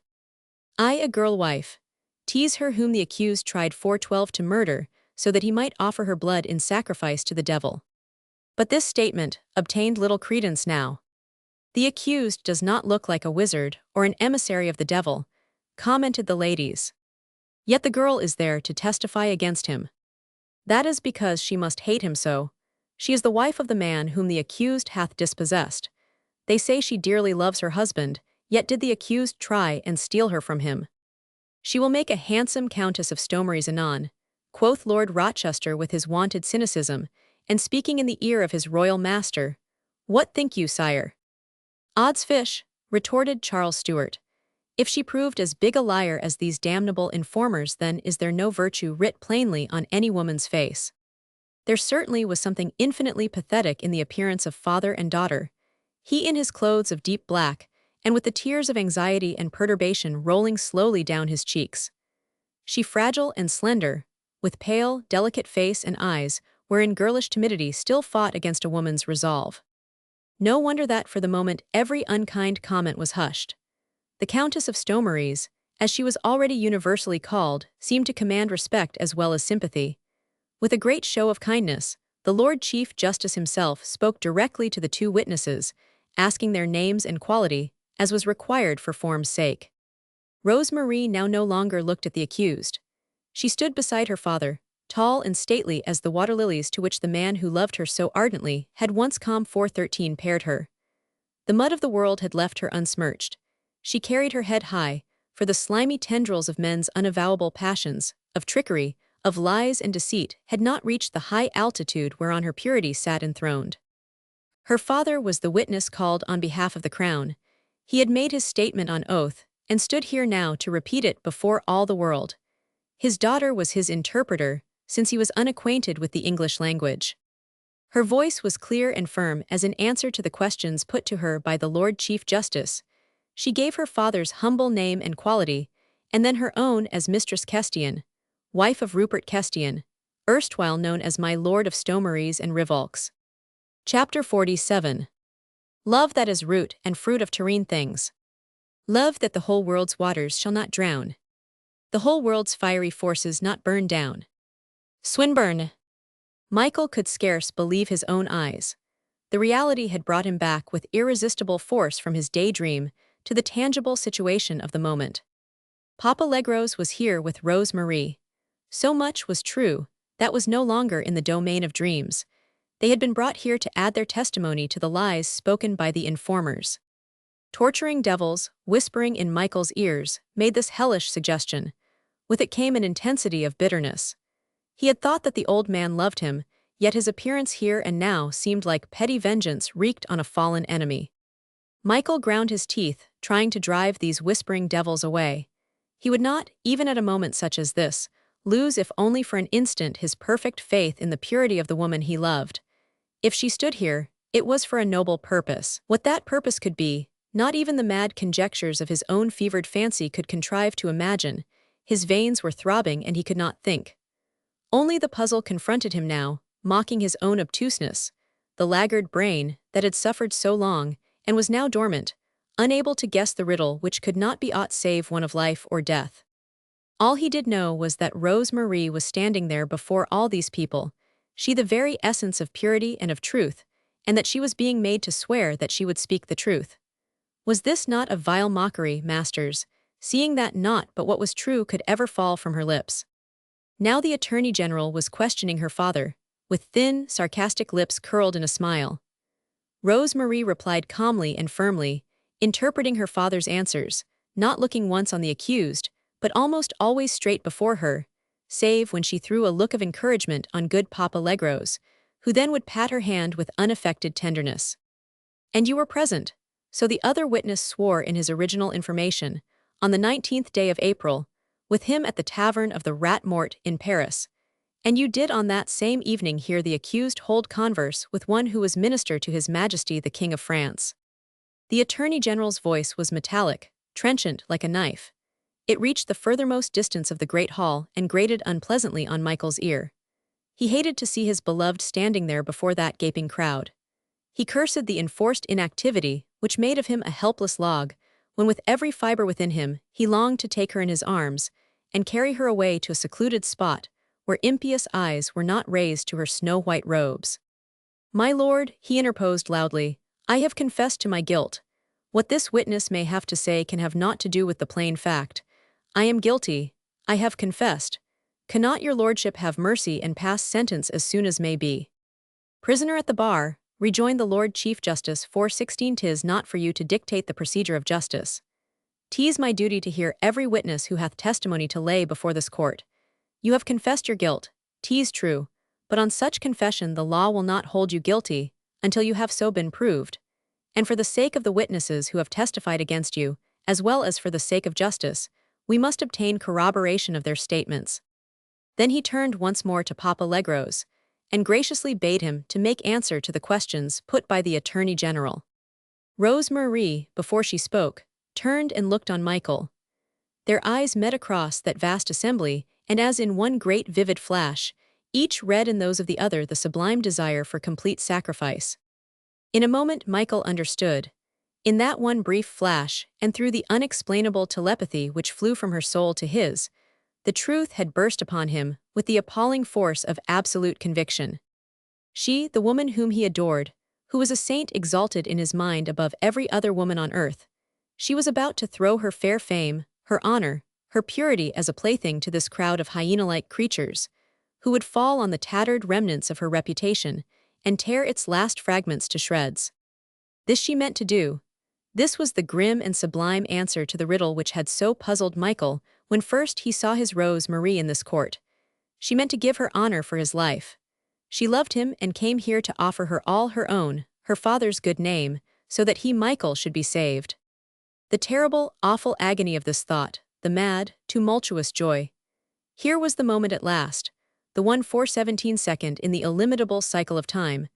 "I a girl wife. Tease her whom the accused tried 412 to murder, so that he might offer her blood in sacrifice to the devil." But this statement obtained little credence now. "The accused does not look like a wizard or an emissary of the devil," commented the ladies. "Yet the girl is there to testify against him. That is because she must hate him so. She is the wife of the man whom the accused hath dispossessed. They say she dearly loves her husband, yet did the accused try and steal her from him. She will make a handsome Countess of Stomeries anon," quoth Lord Rochester with his wonted cynicism, and speaking in the ear of his royal master. "What think you, sire?" "Odds fish," retorted Charles Stuart. "If she proved as big a liar as these damnable informers, then is there no virtue writ plainly on any woman's face." There certainly was something infinitely pathetic in the appearance of father and daughter, he in his clothes of deep black, and with the tears of anxiety and perturbation rolling slowly down his cheeks. She fragile and slender, with pale, delicate face and eyes, wherein girlish timidity still fought against a woman's resolve. No wonder that for the moment every unkind comment was hushed. The Countess of Stomeries, as she was already universally called, seemed to command respect as well as sympathy. With a great show of kindness, the Lord Chief Justice himself spoke directly to the two witnesses, asking their names and quality, as was required for form's sake. Rose Marie now no longer looked at the accused. She stood beside her father, tall and stately as the water lilies to which the man who loved her so ardently had once come 413 paired her. The mud of the world had left her unsmirched. She carried her head high, for the slimy tendrils of men's unavowable passions, of trickery, of lies and deceit had not reached the high altitude whereon her purity sat enthroned. Her father was the witness called on behalf of the crown. He had made his statement on oath, and stood here now to repeat it before all the world. His daughter was his interpreter, since he was unacquainted with the English language. Her voice was clear and firm as in answer to the questions put to her by the Lord Chief Justice. She gave her father's humble name and quality, and then her own as Mistress Kestian, wife of Rupert Kestian, erstwhile known as my Lord of Stomeries and Rivolks. Chapter 47. Love that is root and fruit of terrene things. Love that the whole world's waters shall not drown. the whole world's fiery forces not burned down. Swinburne. Michael could scarce believe his own eyes. The reality had brought him back with irresistible force from his daydream to the tangible situation of the moment. Papa Legros was here with Rose Marie. So much was true, that was no longer in the domain of dreams. They had been brought here to add their testimony to the lies spoken by the informers. Torturing devils, whispering in Michael's ears, made this hellish suggestion. With it came an intensity of bitterness. He had thought that the old man loved him, yet his appearance here and now seemed like petty vengeance wreaked on a fallen enemy. Michael ground his teeth, trying to drive these whispering devils away. He would not, even at a moment such as this, lose if only for an instant his perfect faith in the purity of the woman he loved. If she stood here, it was for a noble purpose. What that purpose could be, not even the mad conjectures of his own fevered fancy could contrive to imagine. His veins were throbbing and he could not think. Only the puzzle confronted him now, mocking his own obtuseness, the laggard brain that had suffered so long and was now dormant, unable to guess the riddle which could not be aught save one of life or death. All he did know was that Rose Marie was standing there before all these people, she the very essence of purity and of truth, and that she was being made to swear that she would speak the truth. Was this not a vile mockery, masters, seeing that naught but what was true could ever fall from her lips? Now the Attorney General was questioning her father, with thin, sarcastic lips curled in a smile. Rose Marie replied calmly and firmly, interpreting her father's answers, not looking once on the accused, but almost always straight before her, save when she threw a look of encouragement on good Papa Legros, who then would pat her hand with unaffected tenderness. And you were present, so the other witness swore in his original information, on the 19th day of April, with him at the tavern of the Rat Mort in Paris. And you did on that same evening hear the accused hold converse with one who was minister to His Majesty the King of France. The Attorney General's voice was metallic, trenchant like a knife. It reached the furthermost distance of the great hall and grated unpleasantly on Michael's ear. He hated to see his beloved standing there before that gaping crowd. He cursed the enforced inactivity which made of him a helpless log, when with every fiber within him he longed to take her in his arms and carry her away to a secluded spot where impious eyes were not raised to her snow-white robes. "My lord," he interposed loudly, "I have confessed to my guilt. What this witness may have to say can have naught to do with the plain fact. I am guilty. I have confessed. Cannot your lordship have mercy and pass sentence as soon as may be?" "Prisoner at the bar," rejoined the Lord Chief Justice, 416, "'tis not for you to dictate the procedure of justice. 'Tis my duty to hear every witness who hath testimony to lay before this court. You have confessed your guilt, 'tis true, but on such confession the law will not hold you guilty until you have so been proved. And for the sake of the witnesses who have testified against you, as well as for the sake of justice, we must obtain corroboration of their statements." Then he turned once more to Papa Legros, and graciously bade him to make answer to the questions put by the Attorney General. Rose Marie, before she spoke, turned and looked on Michael. Their eyes met across that vast assembly, and as in one great vivid flash, each read in those of the other the sublime desire for complete sacrifice. In a moment Michael understood. In that one brief flash, and through the unexplainable telepathy which flew from her soul to his, the truth had burst upon him with the appalling force of absolute conviction. She, the woman whom he adored, who was a saint exalted in his mind above every other woman on earth, she was about to throw her fair fame, her honor, her purity as a plaything to this crowd of hyena-like creatures, who would fall on the tattered remnants of her reputation and tear its last fragments to shreds. This she meant to do. This was the grim and sublime answer to the riddle which had so puzzled Michael when first he saw his Rose Marie in this court. She meant to give her honor for his life. She loved him and came here to offer her all her own, her father's good name, so that he, Michael, should be saved. The terrible, awful agony of this thought, the mad, tumultuous joy. Here was the moment at last, the 1/417 second in the illimitable cycle of time,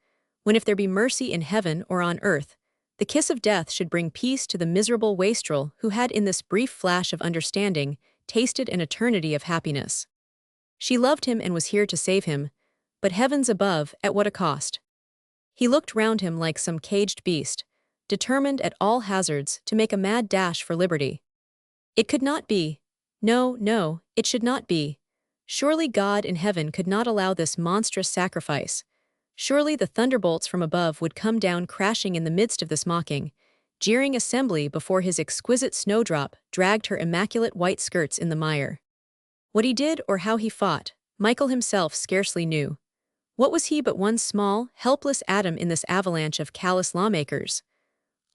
when if there be mercy in heaven or on earth, the kiss of death should bring peace to the miserable wastrel who had in this brief flash of understanding tasted an eternity of happiness. She loved him and was here to save him, but heavens above, at what a cost. He looked round him like some caged beast, determined at all hazards to make a mad dash for liberty. It could not be. No, no, it should not be. Surely God in heaven could not allow this monstrous sacrifice. Surely the thunderbolts from above would come down crashing in the midst of this mocking, jeering assembly before his exquisite snowdrop dragged her immaculate white skirts in the mire. What he did or how he fought, Michael himself scarcely knew. What was he but one small, helpless atom in this avalanche of callous lawmakers?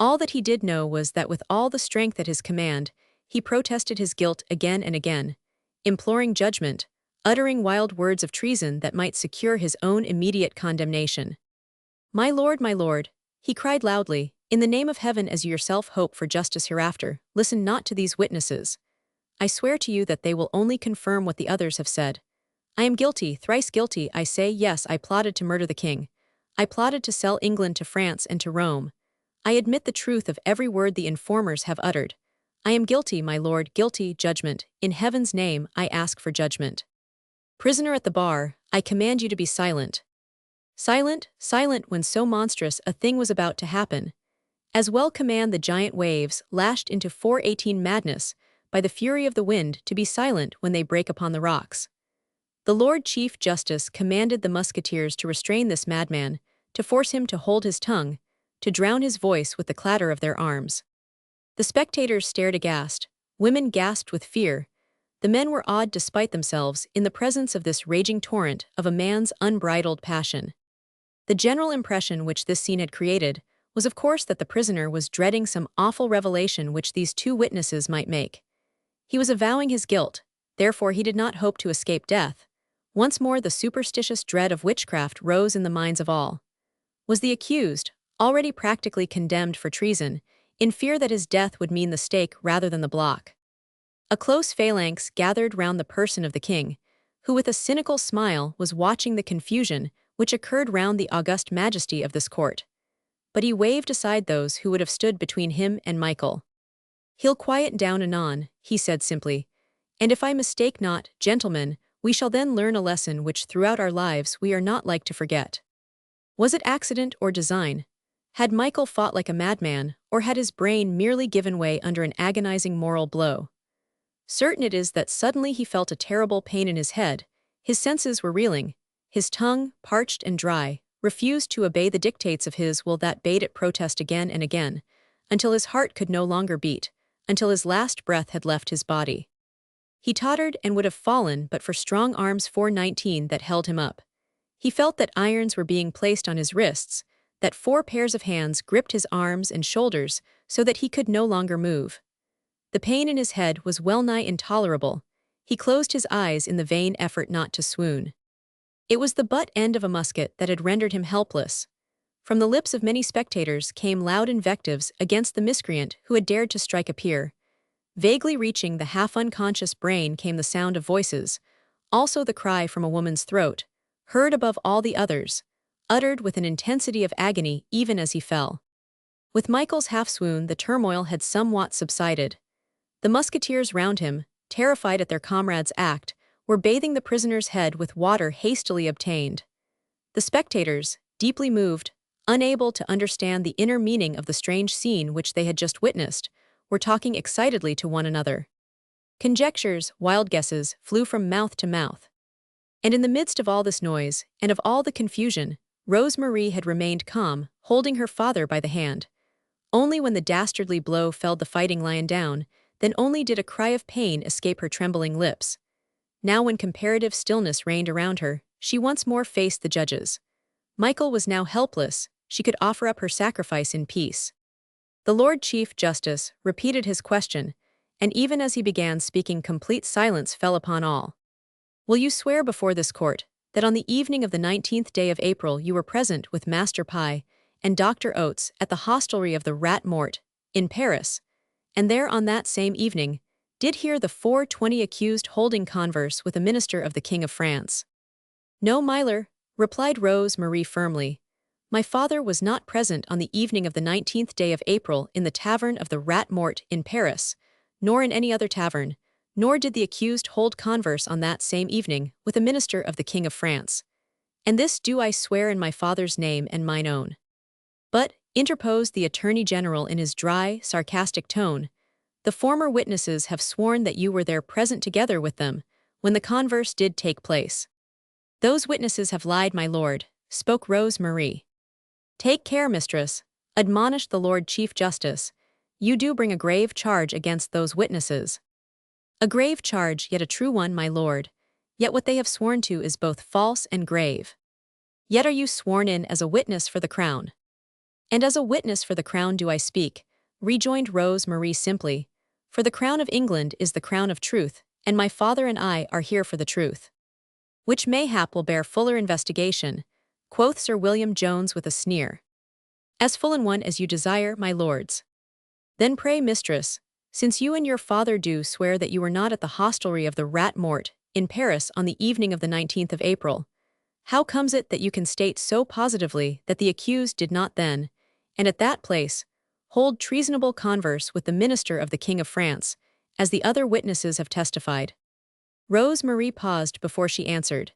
All that he did know was that with all the strength at his command, he protested his guilt again and again, imploring judgment, uttering wild words of treason that might secure his own immediate condemnation. My lord, he cried loudly, in the name of heaven, as you yourself hope for justice hereafter, listen not to these witnesses. I swear to you that they will only confirm what the others have said. I am guilty, thrice guilty, I say. Yes, I plotted to murder the king. I plotted to sell England to France and to Rome. I admit the truth of every word the informers have uttered. I am guilty, my lord, guilty. Judgment. In heaven's name, I ask for judgment. Prisoner at the bar, I command you to be silent. Silent, silent when so monstrous a thing was about to happen. As well command the giant waves, lashed into 418 madness, by the fury of the wind, to be silent when they break upon the rocks. The Lord Chief Justice commanded the musketeers to restrain this madman, to force him to hold his tongue, to drown his voice with the clatter of their arms. The spectators stared aghast, women gasped with fear, the men were awed despite themselves in the presence of this raging torrent of a man's unbridled passion. The general impression which this scene had created was of course that the prisoner was dreading some awful revelation which these two witnesses might make. He was avowing his guilt, therefore he did not hope to escape death. Once more the superstitious dread of witchcraft rose in the minds of all. Was the accused, already practically condemned for treason, in fear that his death would mean the stake rather than the block? A close phalanx gathered round the person of the king, who with a cynical smile was watching the confusion which occurred round the august majesty of this court. But he waved aside those who would have stood between him and Michael. He'll quiet down anon, he said simply, and if I mistake not, gentlemen, we shall then learn a lesson which throughout our lives we are not like to forget. Was it accident or design? Had Michael fought like a madman, or had his brain merely given way under an agonizing moral blow? Certain it is that suddenly he felt a terrible pain in his head, his senses were reeling, his tongue, parched and dry, refused to obey the dictates of his will that bade it protest again and again, until his heart could no longer beat, until his last breath had left his body. He tottered and would have fallen but for strong arms 419 that held him up. He felt that irons were being placed on his wrists, that 4 pairs of hands gripped his arms and shoulders so that he could no longer move. The pain in his head was well-nigh intolerable. He closed his eyes in the vain effort not to swoon. It was the butt end of a musket that had rendered him helpless. From the lips of many spectators came loud invectives against the miscreant who had dared to strike a peer. Vaguely reaching the half-unconscious brain came the sound of voices, also the cry from a woman's throat, heard above all the others, uttered with an intensity of agony even as he fell. With Michael's half-swoon the turmoil had somewhat subsided. The musketeers round him, terrified at their comrade's act, were bathing the prisoner's head with water hastily obtained. The spectators, deeply moved, unable to understand the inner meaning of the strange scene which they had just witnessed, were talking excitedly to one another. Conjectures, wild guesses, flew from mouth to mouth. And in the midst of all this noise, and of all the confusion, Rose Marie had remained calm, holding her father by the hand. Only when the dastardly blow felled the fighting lion down, then only did a cry of pain escape her trembling lips. Now when comparative stillness reigned around her, she once more faced the judges. Michael was now helpless, she could offer up her sacrifice in peace. The Lord Chief Justice repeated his question, and even as he began speaking complete silence fell upon all. Will you swear before this court that on the evening of the 19th day of April you were present with Master Pie and Dr. Oates at the hostelry of the Rat Mort, in Paris, and there on that same evening did hear the 420 accused holding converse with a minister of the King of France? No, milor, replied Rose Marie firmly. My father was not present on the evening of the 19th day of April in the tavern of the Rat Mort in Paris, nor in any other tavern, nor did the accused hold converse on that same evening with a minister of the King of France. And this do I swear in my father's name and mine own. But, interposed the Attorney General in his dry, sarcastic tone, The former witnesses have sworn that you were there present together with them, when the converse did take place. Those witnesses have lied, my lord, spoke Rose Marie. Take care, mistress, admonished the Lord Chief Justice. You do bring a grave charge against those witnesses. A grave charge, yet a true one, my lord. Yet what they have sworn to is both false and grave. Yet are you sworn in as a witness for the crown. And as a witness for the crown do I speak, rejoined Rose Marie simply, for the crown of England is the crown of truth, and my father and I are here for the truth. Which mayhap will bear fuller investigation, quoth Sir William Jones with a sneer. As full an one as you desire, my lords. Then pray, mistress, since you and your father do swear that you were not at the hostelry of the Rat Mort, in Paris on the evening of the 19th of April, how comes it that you can state so positively that the accused did not then, and at that place, hold treasonable converse with the minister of the King of France, as the other witnesses have testified? Rose Marie paused before she answered.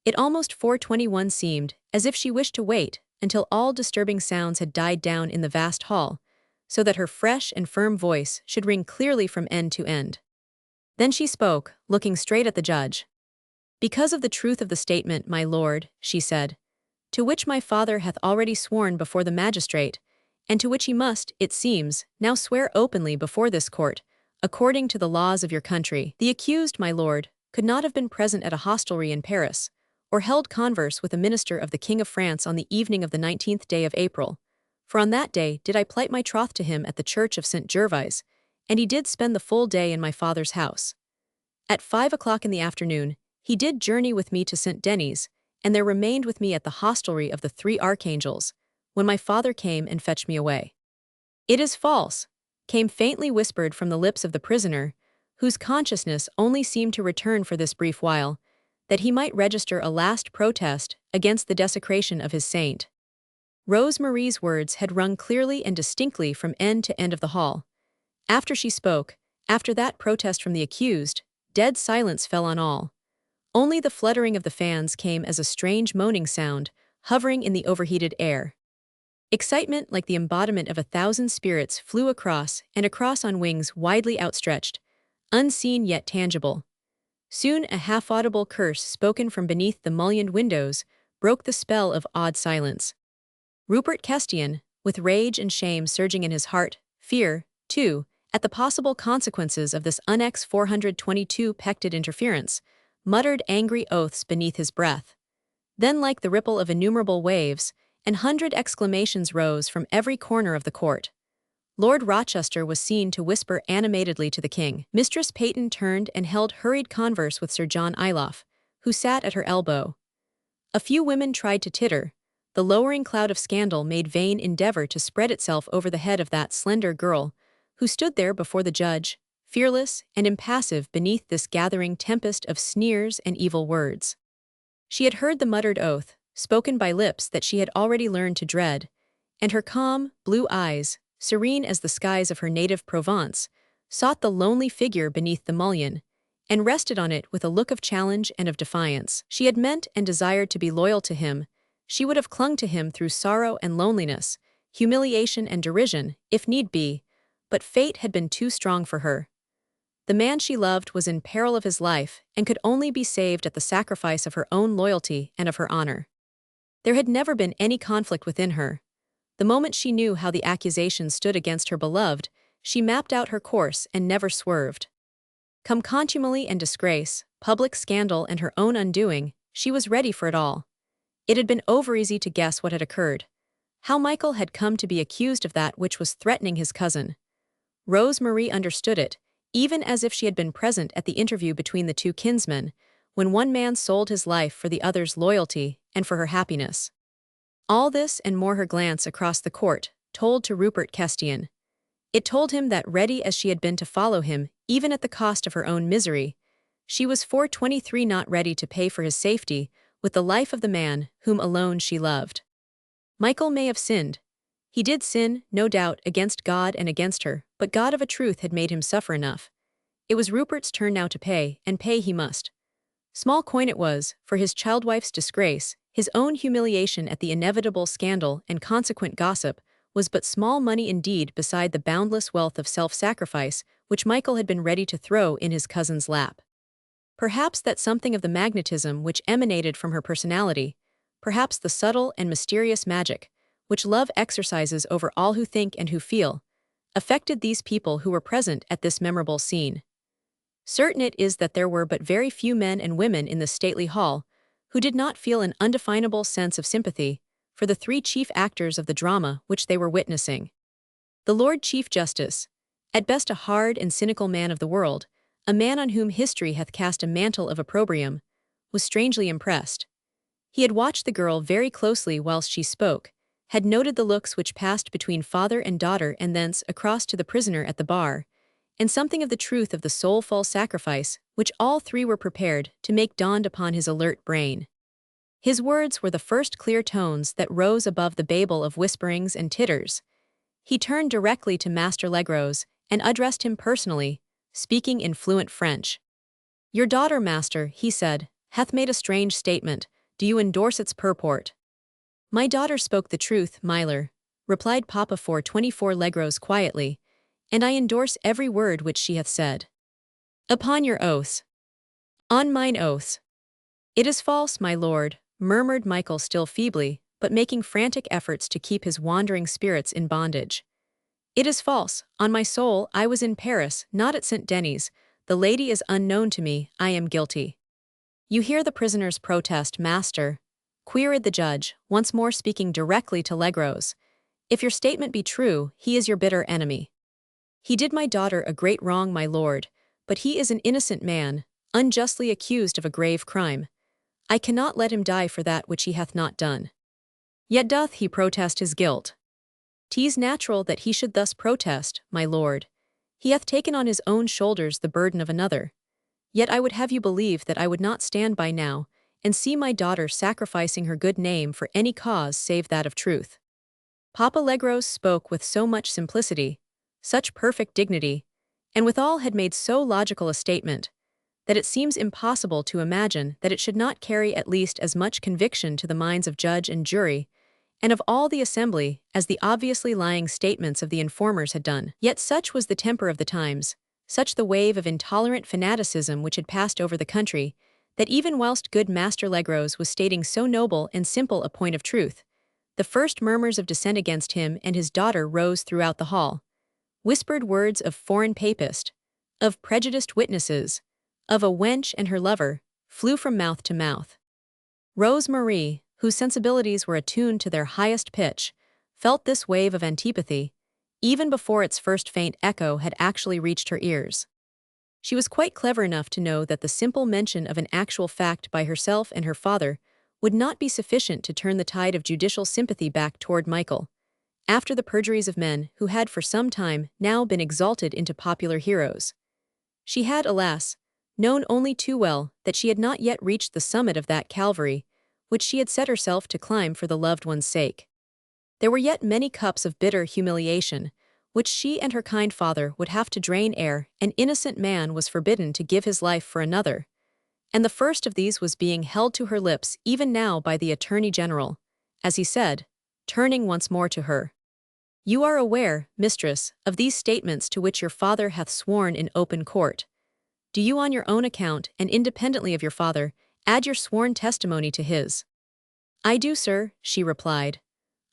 It almost 4:21 seemed as if she wished to wait until all disturbing sounds had died down in the vast hall, so that her fresh and firm voice should ring clearly from end to end. Then she spoke, looking straight at the judge. Because of the truth of the statement, my lord, she said, to which my father hath already sworn before the magistrate, and to which he must, it seems, now swear openly before this court, according to the laws of your country, the accused, my lord, could not have been present at a hostelry in Paris, or held converse with a minister of the King of France on the evening of the 19th day of April, for on that day did I plight my troth to him at the church of St. Gervais, and he did spend the full day in my father's house. At 5 o'clock in the afternoon, he did journey with me to St. Denis, and there remained with me at the hostelry of the Three Archangels, when my father came and fetched me away. It is false, came faintly whispered from the lips of the prisoner, whose consciousness only seemed to return for this brief while, that he might register a last protest against the desecration of his saint. Rose Marie's words had rung clearly and distinctly from end to end of the hall. After she spoke, after that protest from the accused, dead silence fell on all. Only the fluttering of the fans came as a strange moaning sound, hovering in the overheated air. Excitement like the embodiment of 1,000 spirits flew across and across on wings widely outstretched, unseen yet tangible. Soon a half-audible curse spoken from beneath the mullioned windows broke the spell of awed silence. Rupert Kestian, with rage and shame surging in his heart, fear, too, at the possible consequences of this unex 422 pected interference, muttered angry oaths beneath his breath. Then, like the ripple of innumerable waves, 100 exclamations rose from every corner of the court. Lord Rochester was seen to whisper animatedly to the king. Mistress Peyton turned and held hurried converse with Sir John Iloff, who sat at her elbow. A few women tried to titter. The lowering cloud of scandal made vain endeavor to spread itself over the head of that slender girl, who stood there before the judge, fearless and impassive beneath this gathering tempest of sneers and evil words. She had heard the muttered oath, spoken by lips that she had already learned to dread, and her calm, blue eyes, serene as the skies of her native Provence, sought the lonely figure beneath the mullion, and rested on it with a look of challenge and of defiance. She had meant and desired to be loyal to him. She would have clung to him through sorrow and loneliness, humiliation and derision, if need be, but fate had been too strong for her. The man she loved was in peril of his life and could only be saved at the sacrifice of her own loyalty and of her honor. There had never been any conflict within her. The moment she knew how the accusations stood against her beloved, she mapped out her course and never swerved. Come contumely and disgrace, public scandal and her own undoing, she was ready for it all. It had been overeasy to guess what had occurred. How Michael had come to be accused of that which was threatening his cousin. Rose Marie understood it, even as if she had been present at the interview between the two kinsmen, when one man sold his life for the other's loyalty and for her happiness. All this and more her glance across the court told to Rupert Kestian. It told him that ready as she had been to follow him, even at the cost of her own misery, she was 423 not ready to pay for his safety with the life of the man whom alone she loved. Michael may have sinned. He did sin, no doubt, against God and against her, but God of a truth had made him suffer enough. It was Rupert's turn now to pay, and pay he must. Small coin it was, for his childwife's disgrace, his own humiliation at the inevitable scandal and consequent gossip, was but small money indeed beside the boundless wealth of self-sacrifice which Michael had been ready to throw in his cousin's lap. Perhaps that something of the magnetism which emanated from her personality, perhaps the subtle and mysterious magic, which love exercises over all who think and who feel, affected these people who were present at this memorable scene. Certain it is that there were but very few men and women in the stately hall who did not feel an undefinable sense of sympathy for the three chief actors of the drama which they were witnessing. The Lord Chief Justice, at best a hard and cynical man of the world, a man on whom history hath cast a mantle of opprobrium, was strangely impressed. He had watched the girl very closely whilst she spoke, had noted the looks which passed between father and daughter and thence across to the prisoner at the bar, and something of the truth of the soulful sacrifice which all three were prepared to make dawned upon his alert brain. His words were the first clear tones that rose above the babel of whisperings and titters. He turned directly to Master Legros and addressed him personally, speaking in fluent French. "Your daughter, master," he said, "hath made a strange statement. Do you endorse its purport?" "My daughter spoke the truth, Myler," replied Papa 424 Legros quietly, "and I endorse every word which she hath said." "Upon your oaths." "On mine oaths." "It is false, my lord," murmured Michael still feebly, but making frantic efforts to keep his wandering spirits in bondage. "It is false. On my soul, I was in Paris, not at St. Denis. The lady is unknown to me. I am guilty." "You hear the prisoner's protest, master?" queried the judge, once more speaking directly to Legros. "If your statement be true, he is your bitter enemy." "He did my daughter a great wrong, my lord, but he is an innocent man, unjustly accused of a grave crime. I cannot let him die for that which he hath not done. Yet doth he protest his guilt. 'Tis natural that he should thus protest, my lord. He hath taken on his own shoulders the burden of another. Yet I would have you believe that I would not stand by now and see my daughter sacrificing her good name for any cause save that of truth." Papa Legros spoke with so much simplicity, such perfect dignity, and withal had made so logical a statement, that it seems impossible to imagine that it should not carry at least as much conviction to the minds of judge and jury, and of all the assembly, as the obviously lying statements of the informers had done. Yet such was the temper of the times, such the wave of intolerant fanaticism which had passed over the country, that even whilst good Master Legros was stating so noble and simple a point of truth, the first murmurs of dissent against him and his daughter rose throughout the hall. Whispered words of foreign papist, of prejudiced witnesses, of a wench and her lover, flew from mouth to mouth. Rose Marie, whose sensibilities were attuned to their highest pitch, felt this wave of antipathy, even before its first faint echo had actually reached her ears. She was quite clever enough to know that the simple mention of an actual fact by herself and her father would not be sufficient to turn the tide of judicial sympathy back toward Michael, after the perjuries of men who had for some time now been exalted into popular heroes. She had, alas, known only too well that she had not yet reached the summit of that Calvary which she had set herself to climb for the loved one's sake. There were yet many cups of bitter humiliation, which she and her kind father would have to drain ere an innocent man was forbidden to give his life for another, and the first of these was being held to her lips even now by the Attorney General, as he said, turning once more to her. "You are aware, mistress, of these statements to which your father hath sworn in open court. Do you on your own account, and independently of your father, add your sworn testimony to his?" "I do, sir," she replied.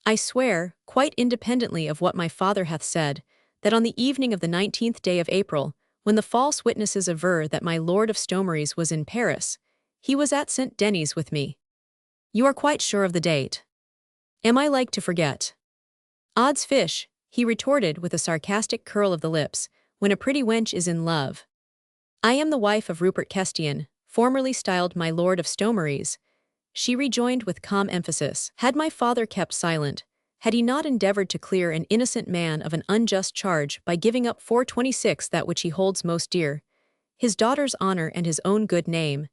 "I swear, quite independently of what my father hath said, that on the evening of the 19th day of April, when the false witnesses aver that my Lord of Stomeries was in Paris, he was at St. Denis with me." "You are quite sure of the date?" "Am I like to forget?" "Odds fish," he retorted with a sarcastic curl of the lips, "when a pretty wench is in love. I am the wife of Rupert Kestian, formerly styled my Lord of Stomeries," she rejoined with calm emphasis. "Had my father kept silent, had he not endeavored to clear an innocent man of an unjust charge by giving up 426 that which he holds most dear, his daughter's honor and his own good name,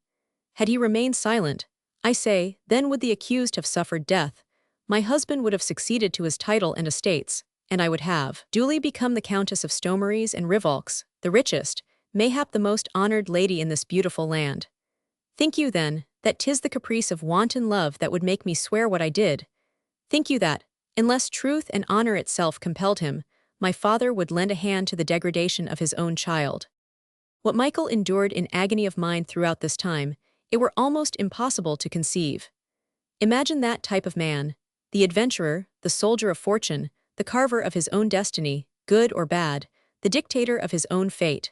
had he remained silent, I say, then would the accused have suffered death, my husband would have succeeded to his title and estates, and I would have duly become the Countess of Stomeries and Rivolx, the richest, mayhap the most honored lady in this beautiful land. Think you, then, that 'tis the caprice of wanton love that would make me swear what I did? Think you that, unless truth and honor itself compelled him, my father would lend a hand to the degradation of his own child. What Michael endured in agony of mind throughout this time, it were almost impossible to conceive. Imagine that type of man, the adventurer, the soldier of fortune, the carver of his own destiny, good or bad, the dictator of his own fate.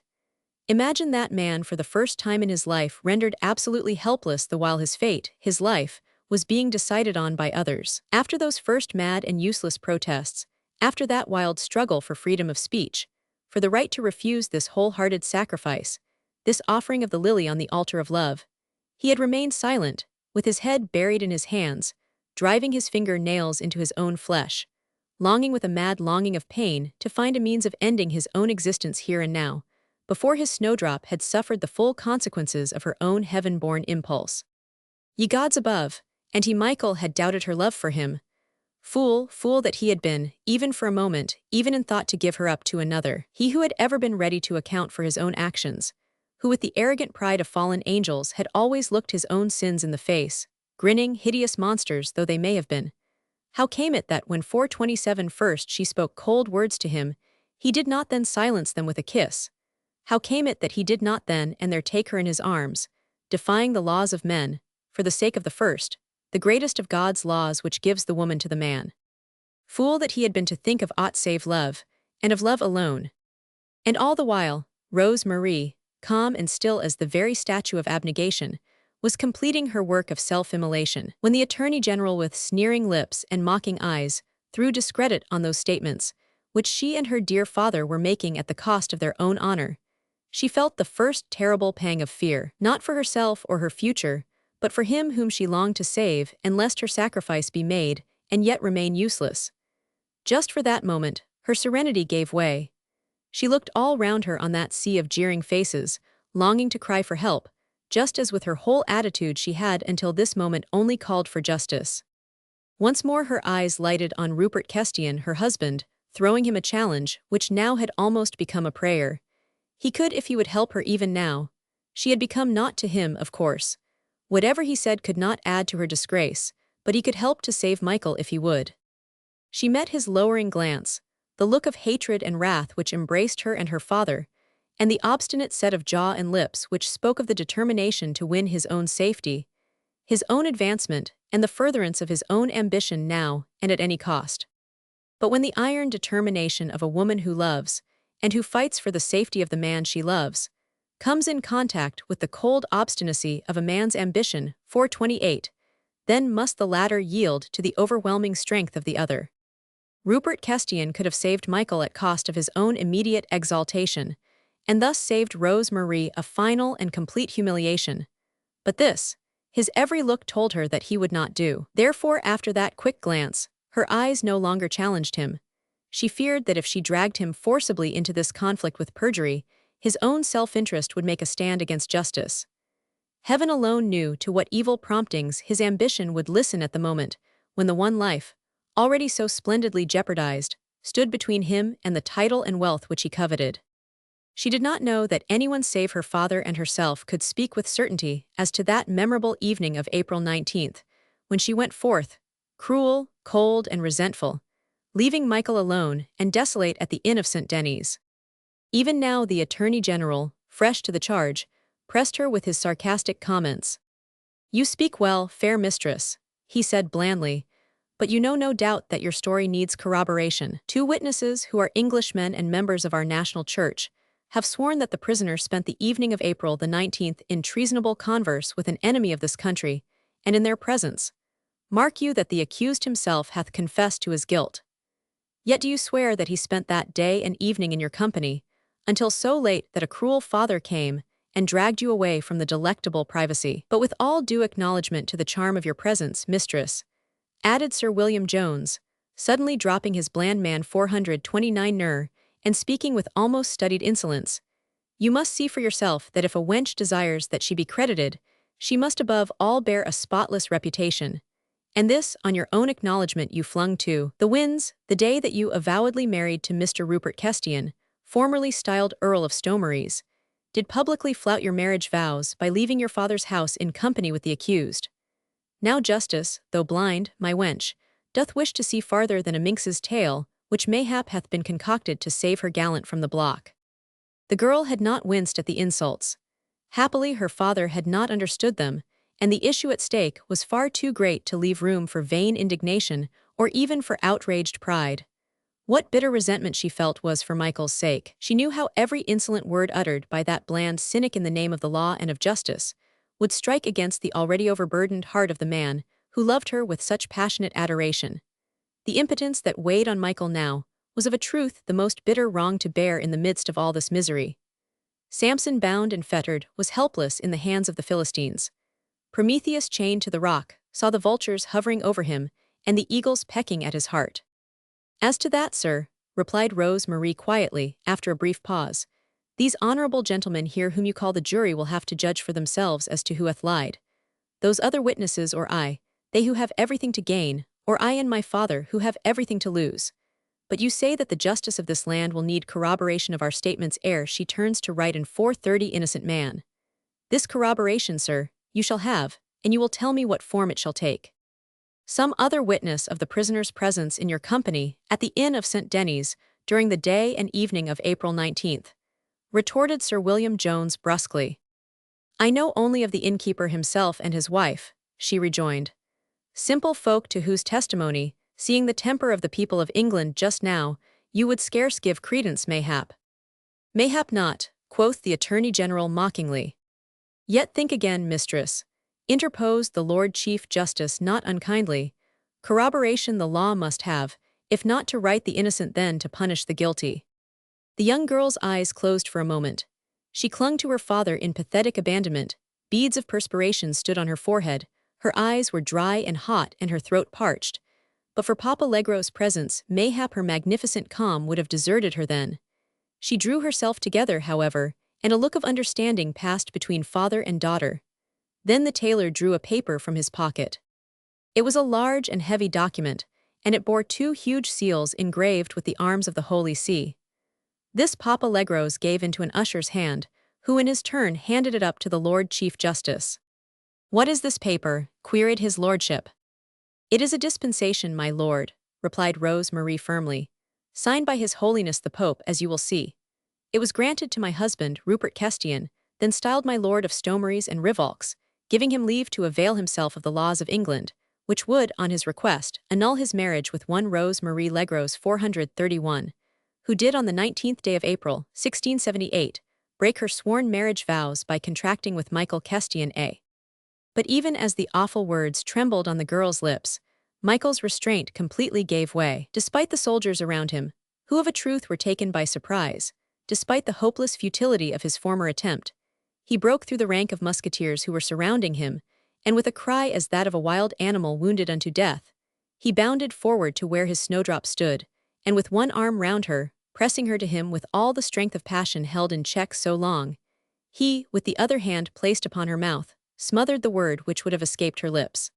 Imagine that man for the first time in his life rendered absolutely helpless the while his fate, his life, was being decided on by others. After those first mad and useless protests, after that wild struggle for freedom of speech, for the right to refuse this wholehearted sacrifice, this offering of the lily on the altar of love, he had remained silent, with his head buried in his hands, driving his finger nails into his own flesh, longing with a mad longing of pain to find a means of ending his own existence here and now, before his snowdrop had suffered the full consequences of her own heaven-born impulse. Ye gods above, and he Michael had doubted her love for him. Fool, fool that he had been, even for a moment, even in thought to give her up to another. He who had ever been ready to account for his own actions, who with the arrogant pride of fallen angels had always looked his own sins in the face, grinning, hideous monsters though they may have been. How came it that when 427 first she spoke cold words to him, he did not then silence them with a kiss? How came it that he did not then and there take her in his arms, defying the laws of men, for the sake of the first, the greatest of God's laws which gives the woman to the man? Fool that he had been to think of aught save love, and of love alone. And all the while, Rose Marie, calm and still as the very statue of abnegation, was completing her work of self-immolation, when the Attorney General with sneering lips and mocking eyes threw discredit on those statements, which she and her dear father were making at the cost of their own honor. She felt the first terrible pang of fear, not for herself or her future, but for him whom she longed to save, and lest her sacrifice be made, and yet remain useless. Just for that moment, her serenity gave way. She looked all round her on that sea of jeering faces, longing to cry for help, just as with her whole attitude she had until this moment only called for justice. Once more her eyes lighted on Rupert Kestian, her husband, throwing him a challenge, which now had almost become a prayer. He could if he would help her even now. She had become naught to him, of course. Whatever he said could not add to her disgrace, but he could help to save Michael if he would. She met his lowering glance, the look of hatred and wrath which embraced her and her father, and the obstinate set of jaw and lips which spoke of the determination to win his own safety, his own advancement, and the furtherance of his own ambition now and at any cost. But when the iron determination of a woman who loves, and who fights for the safety of the man she loves, comes in contact with the cold obstinacy of a man's ambition, 428, then must the latter yield to the overwhelming strength of the other. Rupert Kestian could have saved Michael at cost of his own immediate exaltation, and thus saved Rose Marie a final and complete humiliation. But this, his every look told her that he would not do. Therefore, after that quick glance, her eyes no longer challenged him. She feared that if she dragged him forcibly into this conflict with perjury, his own self-interest would make a stand against justice. Heaven alone knew to what evil promptings his ambition would listen at the moment, when the one life, already so splendidly jeopardized, stood between him and the title and wealth which he coveted. She did not know that anyone save her father and herself could speak with certainty as to that memorable evening of April 19th, when she went forth, cruel, cold, and resentful, leaving Michael alone and desolate at the Inn of St. Denis. Even now the Attorney General, fresh to the charge, pressed her with his sarcastic comments. "You speak well, fair mistress," he said blandly, "but you know no doubt that your story needs corroboration. 2 witnesses who are Englishmen and members of our national church have sworn that the prisoner spent the evening of April the 19th in treasonable converse with an enemy of this country, and in their presence. Mark you that the accused himself hath confessed to his guilt. Yet do you swear that he spent that day and evening in your company, until so late that a cruel father came and dragged you away from the delectable privacy. But with all due acknowledgment to the charm of your presence, mistress," added Sir William Jones, suddenly dropping his bland man 429 ner, and speaking with almost studied insolence, "you must see for yourself that if a wench desires that she be credited, she must above all bear a spotless reputation. And this, on your own acknowledgment, you flung to the winds the day that you avowedly married to Mr. Rupert Kestian, formerly styled Earl of Stomeries, did publicly flout your marriage vows by leaving your father's house in company with the accused. Now justice, though blind, my wench, doth wish to see farther than a minx's tail which mayhap hath been concocted to save her gallant from the block. The girl had not winced at the insults. Happily her father had not understood them, and the issue at stake was far too great to leave room for vain indignation or even for outraged pride. What bitter resentment she felt was for Michael's sake. She knew how every insolent word uttered by that bland cynic in the name of the law and of justice would strike against the already overburdened heart of the man who loved her with such passionate adoration. The impotence that weighed on Michael now was of a truth the most bitter wrong to bear in the midst of all this misery. Samson, bound and fettered, was helpless in the hands of the Philistines. Prometheus, chained to the rock, saw the vultures hovering over him and the eagles pecking at his heart. "As to that, sir," replied Rose Marie quietly, after a brief pause, "these honorable gentlemen here whom you call the jury will have to judge for themselves as to who hath lied. Those other witnesses or I, they who have everything to gain, or I and my father who have everything to lose. But you say that the justice of this land will need corroboration of our statements ere she turns to right in 430 innocent man. This corroboration, sir, you shall have, and you will tell me what form it shall take." "Some other witness of the prisoner's presence in your company at the Inn of St. Denis during the day and evening of April 19th, retorted Sir William Jones brusquely. "I know only of the innkeeper himself and his wife," she rejoined. "Simple folk to whose testimony, seeing the temper of the people of England just now, you would scarce give credence mayhap." "Mayhap not," quoth the Attorney General mockingly. "Yet think again, mistress," interposed the Lord Chief Justice not unkindly. "Corroboration the law must have, if not to right the innocent then to punish the guilty." The young girl's eyes closed for a moment. She clung to her father in pathetic abandonment. Beads of perspiration stood on her forehead, her eyes were dry and hot and her throat parched. But for Papa Legro's presence, mayhap her magnificent calm would have deserted her then. She drew herself together, however, and a look of understanding passed between father and daughter. Then the tailor drew a paper from his pocket. It was a large and heavy document, and it bore 2 huge seals engraved with the arms of the Holy See. This Papa Legros gave into an usher's hand, who in his turn handed it up to the Lord Chief Justice. "What is this paper?" queried his lordship. "It is a dispensation, my lord," replied Rose Marie firmly, "signed by His Holiness the Pope, as you will see. It was granted to my husband, Rupert Kestian, then styled my lord of Stomeries and Rivolks, giving him leave to avail himself of the laws of England, which would, on his request, annul his marriage with one Rose Marie Legros 431, who did on the 19th day of April, 1678, break her sworn marriage vows by contracting with Michael Kestian A. But even as the awful words trembled on the girl's lips, Michael's restraint completely gave way. Despite the soldiers around him, who of a truth were taken by surprise, despite the hopeless futility of his former attempt, he broke through the rank of musketeers who were surrounding him, and with a cry as that of a wild animal wounded unto death, he bounded forward to where his snowdrop stood, and with one arm round her, pressing her to him with all the strength of passion held in check so long, he, with the other hand placed upon her mouth, smothered the word which would have escaped her lips.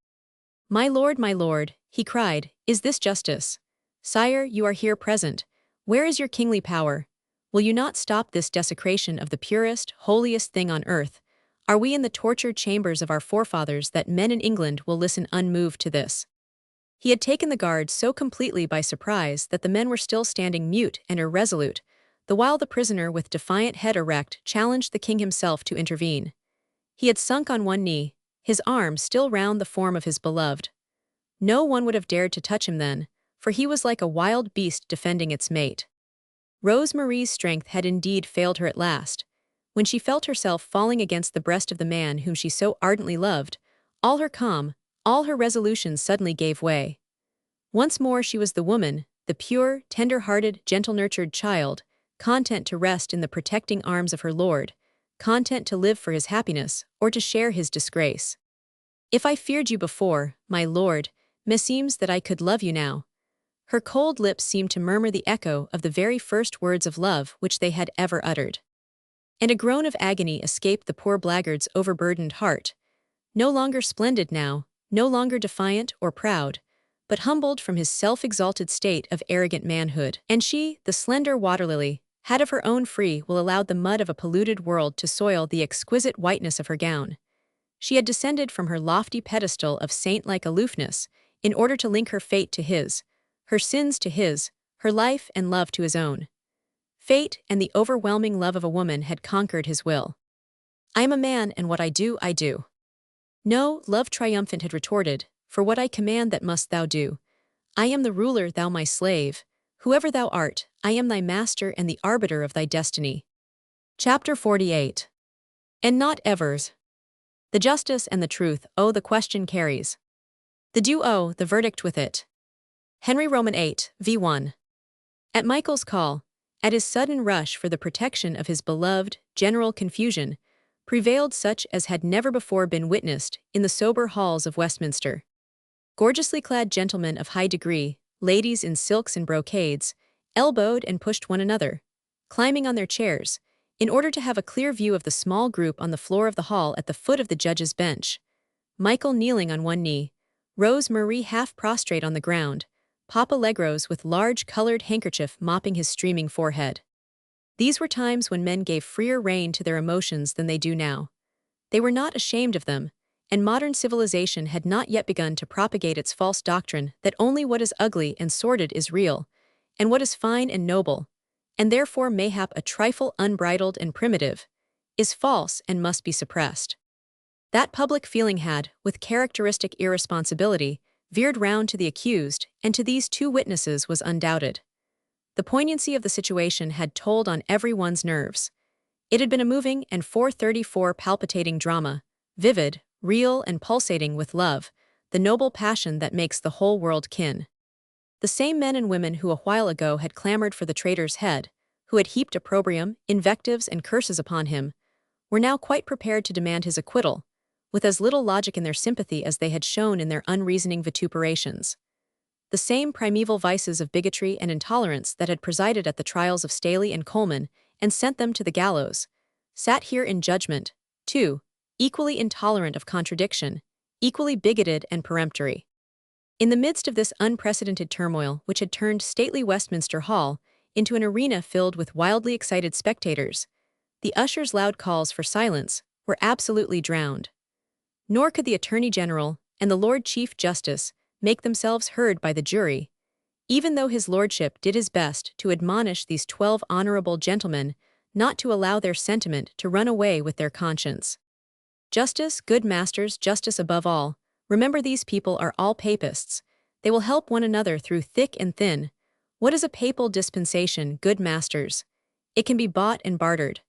my lord," he cried, "is this justice? Sire, you are here present. Where is your kingly power? Will you not stop this desecration of the purest, holiest thing on earth? Are we in the tortured chambers of our forefathers that men in England will listen unmoved to this?" He had taken the guard so completely by surprise that the men were still standing mute and irresolute, the while the prisoner with defiant head erect challenged the king himself to intervene. He had sunk on one knee, his arm still round the form of his beloved. No one would have dared to touch him then, for he was like a wild beast defending its mate. Rose Marie's strength had indeed failed her at last. When she felt herself falling against the breast of the man whom she so ardently loved, all her calm, all her resolutions suddenly gave way. Once more she was the woman, the pure, tender-hearted, gentle-nurtured child, content to rest in the protecting arms of her lord, content to live for his happiness or to share his disgrace. "If I feared you before, my lord, meseems that I could love you now." Her cold lips seemed to murmur the echo of the very first words of love which they had ever uttered. And a groan of agony escaped the poor blackguard's overburdened heart. No longer splendid now, no longer defiant or proud, but humbled from his self-exalted state of arrogant manhood. And she, the slender water lily, had of her own free will allowed the mud of a polluted world to soil the exquisite whiteness of her gown. She had descended from her lofty pedestal of saint-like aloofness in order to link her fate to his, her sins to his, her life and love to his own. Fate and the overwhelming love of a woman had conquered his will. I am a man, and what I do, I do. No, love triumphant had retorted, for what I command that must thou do. I am the ruler, thou my slave. Whoever thou art, I am thy master and the arbiter of thy destiny. Chapter 48. And not evers. The justice and the truth, oh, the question carries. The due, oh, the verdict with it. Henry Roman 8, v. 1. At Michael's call, at his sudden rush for the protection of his beloved, general confusion prevailed such as had never before been witnessed in the sober halls of Westminster. Gorgeously clad gentlemen of high degree, ladies in silks and brocades, elbowed and pushed one another, climbing on their chairs, in order to have a clear view of the small group on the floor of the hall at the foot of the judge's bench. Michael kneeling on one knee, Rose Marie half prostrate on the ground, Papa Legros with large colored handkerchief mopping his streaming forehead. These were times when men gave freer rein to their emotions than they do now. They were not ashamed of them, and modern civilization had not yet begun to propagate its false doctrine that only what is ugly and sordid is real, and what is fine and noble, and therefore mayhap a trifle unbridled and primitive, is false and must be suppressed. That public feeling had, with characteristic irresponsibility, veered round to the accused, and to these two witnesses was undoubted. The poignancy of the situation had told on everyone's nerves. It had been a moving and 434 palpitating drama, vivid, real and pulsating with love, the noble passion that makes the whole world kin. The same men and women who a while ago had clamored for the traitor's head, who had heaped opprobrium, invectives and curses upon him, were now quite prepared to demand his acquittal, with as little logic in their sympathy as they had shown in their unreasoning vituperations. The same primeval vices of bigotry and intolerance that had presided at the trials of Staley and Coleman and sent them to the gallows, sat here in judgment, too, equally intolerant of contradiction, equally bigoted and peremptory. In the midst of this unprecedented turmoil which had turned stately Westminster Hall into an arena filled with wildly excited spectators, the ushers' loud calls for silence were absolutely drowned. Nor could the Attorney General and the Lord Chief Justice make themselves heard by the jury, even though his lordship did his best to admonish these 12 honorable gentlemen not to allow their sentiment to run away with their conscience. Justice, good masters, justice above all, remember these people are all papists. They will help one another through thick and thin. What is a papal dispensation, good masters? It can be bought and bartered.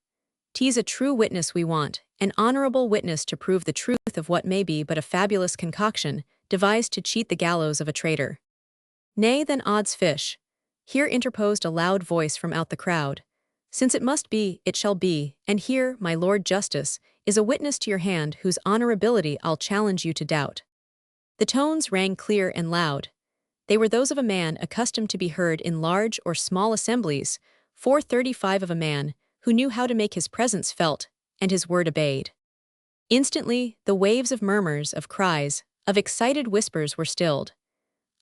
'Tis a true witness we want, an honorable witness to prove the truth of what may be but a fabulous concoction, devised to cheat the gallows of a traitor. Nay, then odds fish. Here interposed a loud voice from out the crowd. Since it must be, it shall be, and here, my Lord Justice, is a witness to your hand whose honorability I'll challenge you to doubt. The tones rang clear and loud. They were those of a man accustomed to be heard in large or small assemblies, 435 of a man who knew how to make his presence felt and his word obeyed. Instantly, the waves of murmurs, of cries, of excited whispers were stilled.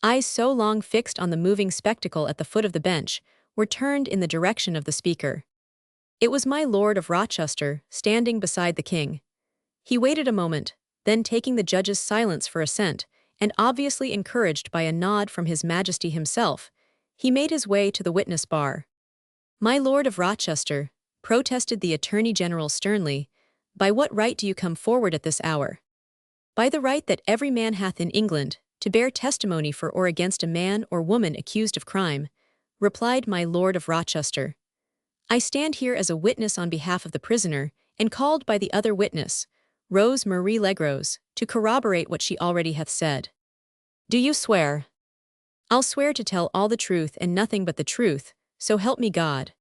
Eyes so long fixed on the moving spectacle at the foot of the bench were turned in the direction of the speaker. It was my Lord of Rochester, standing beside the king. He waited a moment, then taking the judge's silence for assent, and obviously encouraged by a nod from His Majesty himself, he made his way to the witness bar. My Lord of Rochester, protested the Attorney General sternly, by what right do you come forward at this hour? By the right that every man hath in England, to bear testimony for or against a man or woman accused of crime, replied my Lord of Rochester. I stand here as a witness on behalf of the prisoner, and called by the other witness, Rose Marie Legros, to corroborate what she already hath said. Do you swear? I'll swear to tell all the truth and nothing but the truth, so help me God.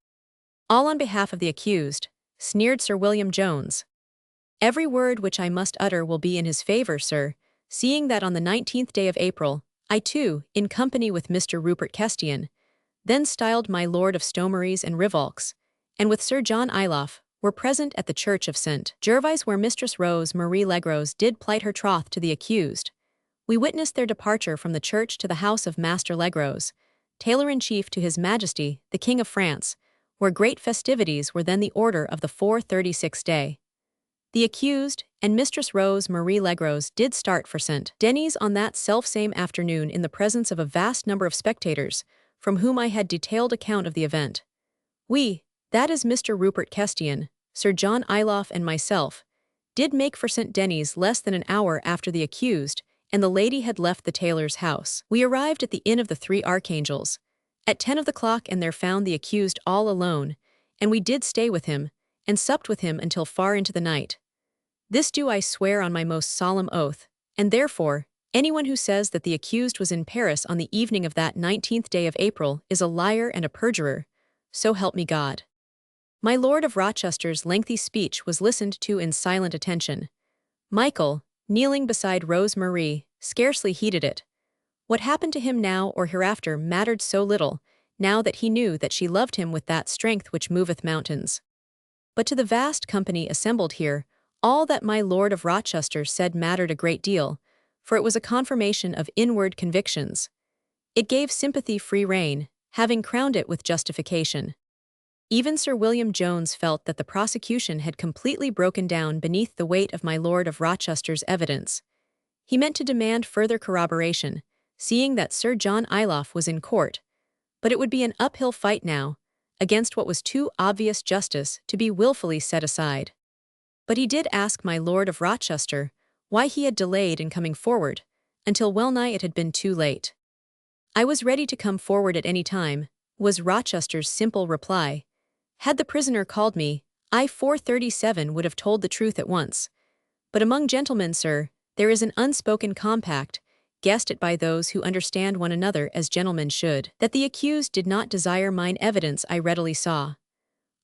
All on behalf of the accused, sneered Sir William Jones. Every word which I must utter will be in his favor, sir, seeing that on the 19th day of April, I too, in company with Mr. Rupert Kestian, then styled my Lord of Stomeries and Rivolks, and with Sir John Iloff, were present at the church of St. Gervais where Mistress Rose Marie Legros did plight her troth to the accused. We witnessed their departure from the church to the house of Master Legros, tailor-in-chief to His Majesty, the King of France, where great festivities were then the order of the 436th day. The accused and Mistress Rose Marie Legros did start for St. Denis on that self-same afternoon in the presence of a vast number of spectators, from whom I had detailed account of the event. We, that is Mr. Rupert Kestian, Sir John Iloff and myself, did make for St. Denis less than an hour after the accused and the lady had left the tailor's house. We arrived at the Inn of the Three Archangels at 10 of the clock and there found the accused all alone, and we did stay with him, and supped with him until far into the night. This do I swear on my most solemn oath, and therefore, anyone who says that the accused was in Paris on the evening of that 19th day of April is a liar and a perjurer, so help me God. My Lord of Rochester's lengthy speech was listened to in silent attention. Michael, kneeling beside Rose Marie, scarcely heeded it. What happened to him now or hereafter mattered so little, now that he knew that she loved him with that strength which moveth mountains. But to the vast company assembled here, all that my Lord of Rochester said mattered a great deal, for it was a confirmation of inward convictions. It gave sympathy free rein, having crowned it with justification. Even Sir William Jones felt that the prosecution had completely broken down beneath the weight of my Lord of Rochester's evidence. He meant to demand further corroboration, seeing that Sir John Iloff was in court, but it would be an uphill fight now, against what was too obvious justice to be willfully set aside. But he did ask my Lord of Rochester why he had delayed in coming forward, until well-nigh it had been too late. I was ready to come forward at any time, was Rochester's simple reply. Had the prisoner called me, I 437 would have told the truth at once. But among gentlemen, sir, there is an unspoken compact, guessed at by those who understand one another as gentlemen should, that the accused did not desire mine evidence I readily saw.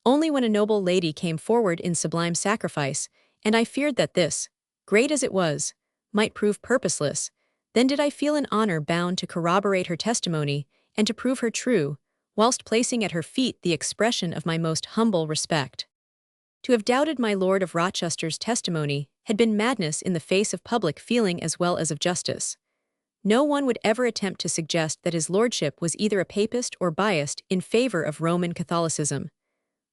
Only when a noble lady came forward in sublime sacrifice, and I feared that this, great as it was, might prove purposeless, then did I feel in honor bound to corroborate her testimony and to prove her true, whilst placing at her feet the expression of my most humble respect. To have doubted my Lord of Rochester's testimony had been madness in the face of public feeling as well as of justice. No one would ever attempt to suggest that his lordship was either a papist or biased in favor of Roman Catholicism.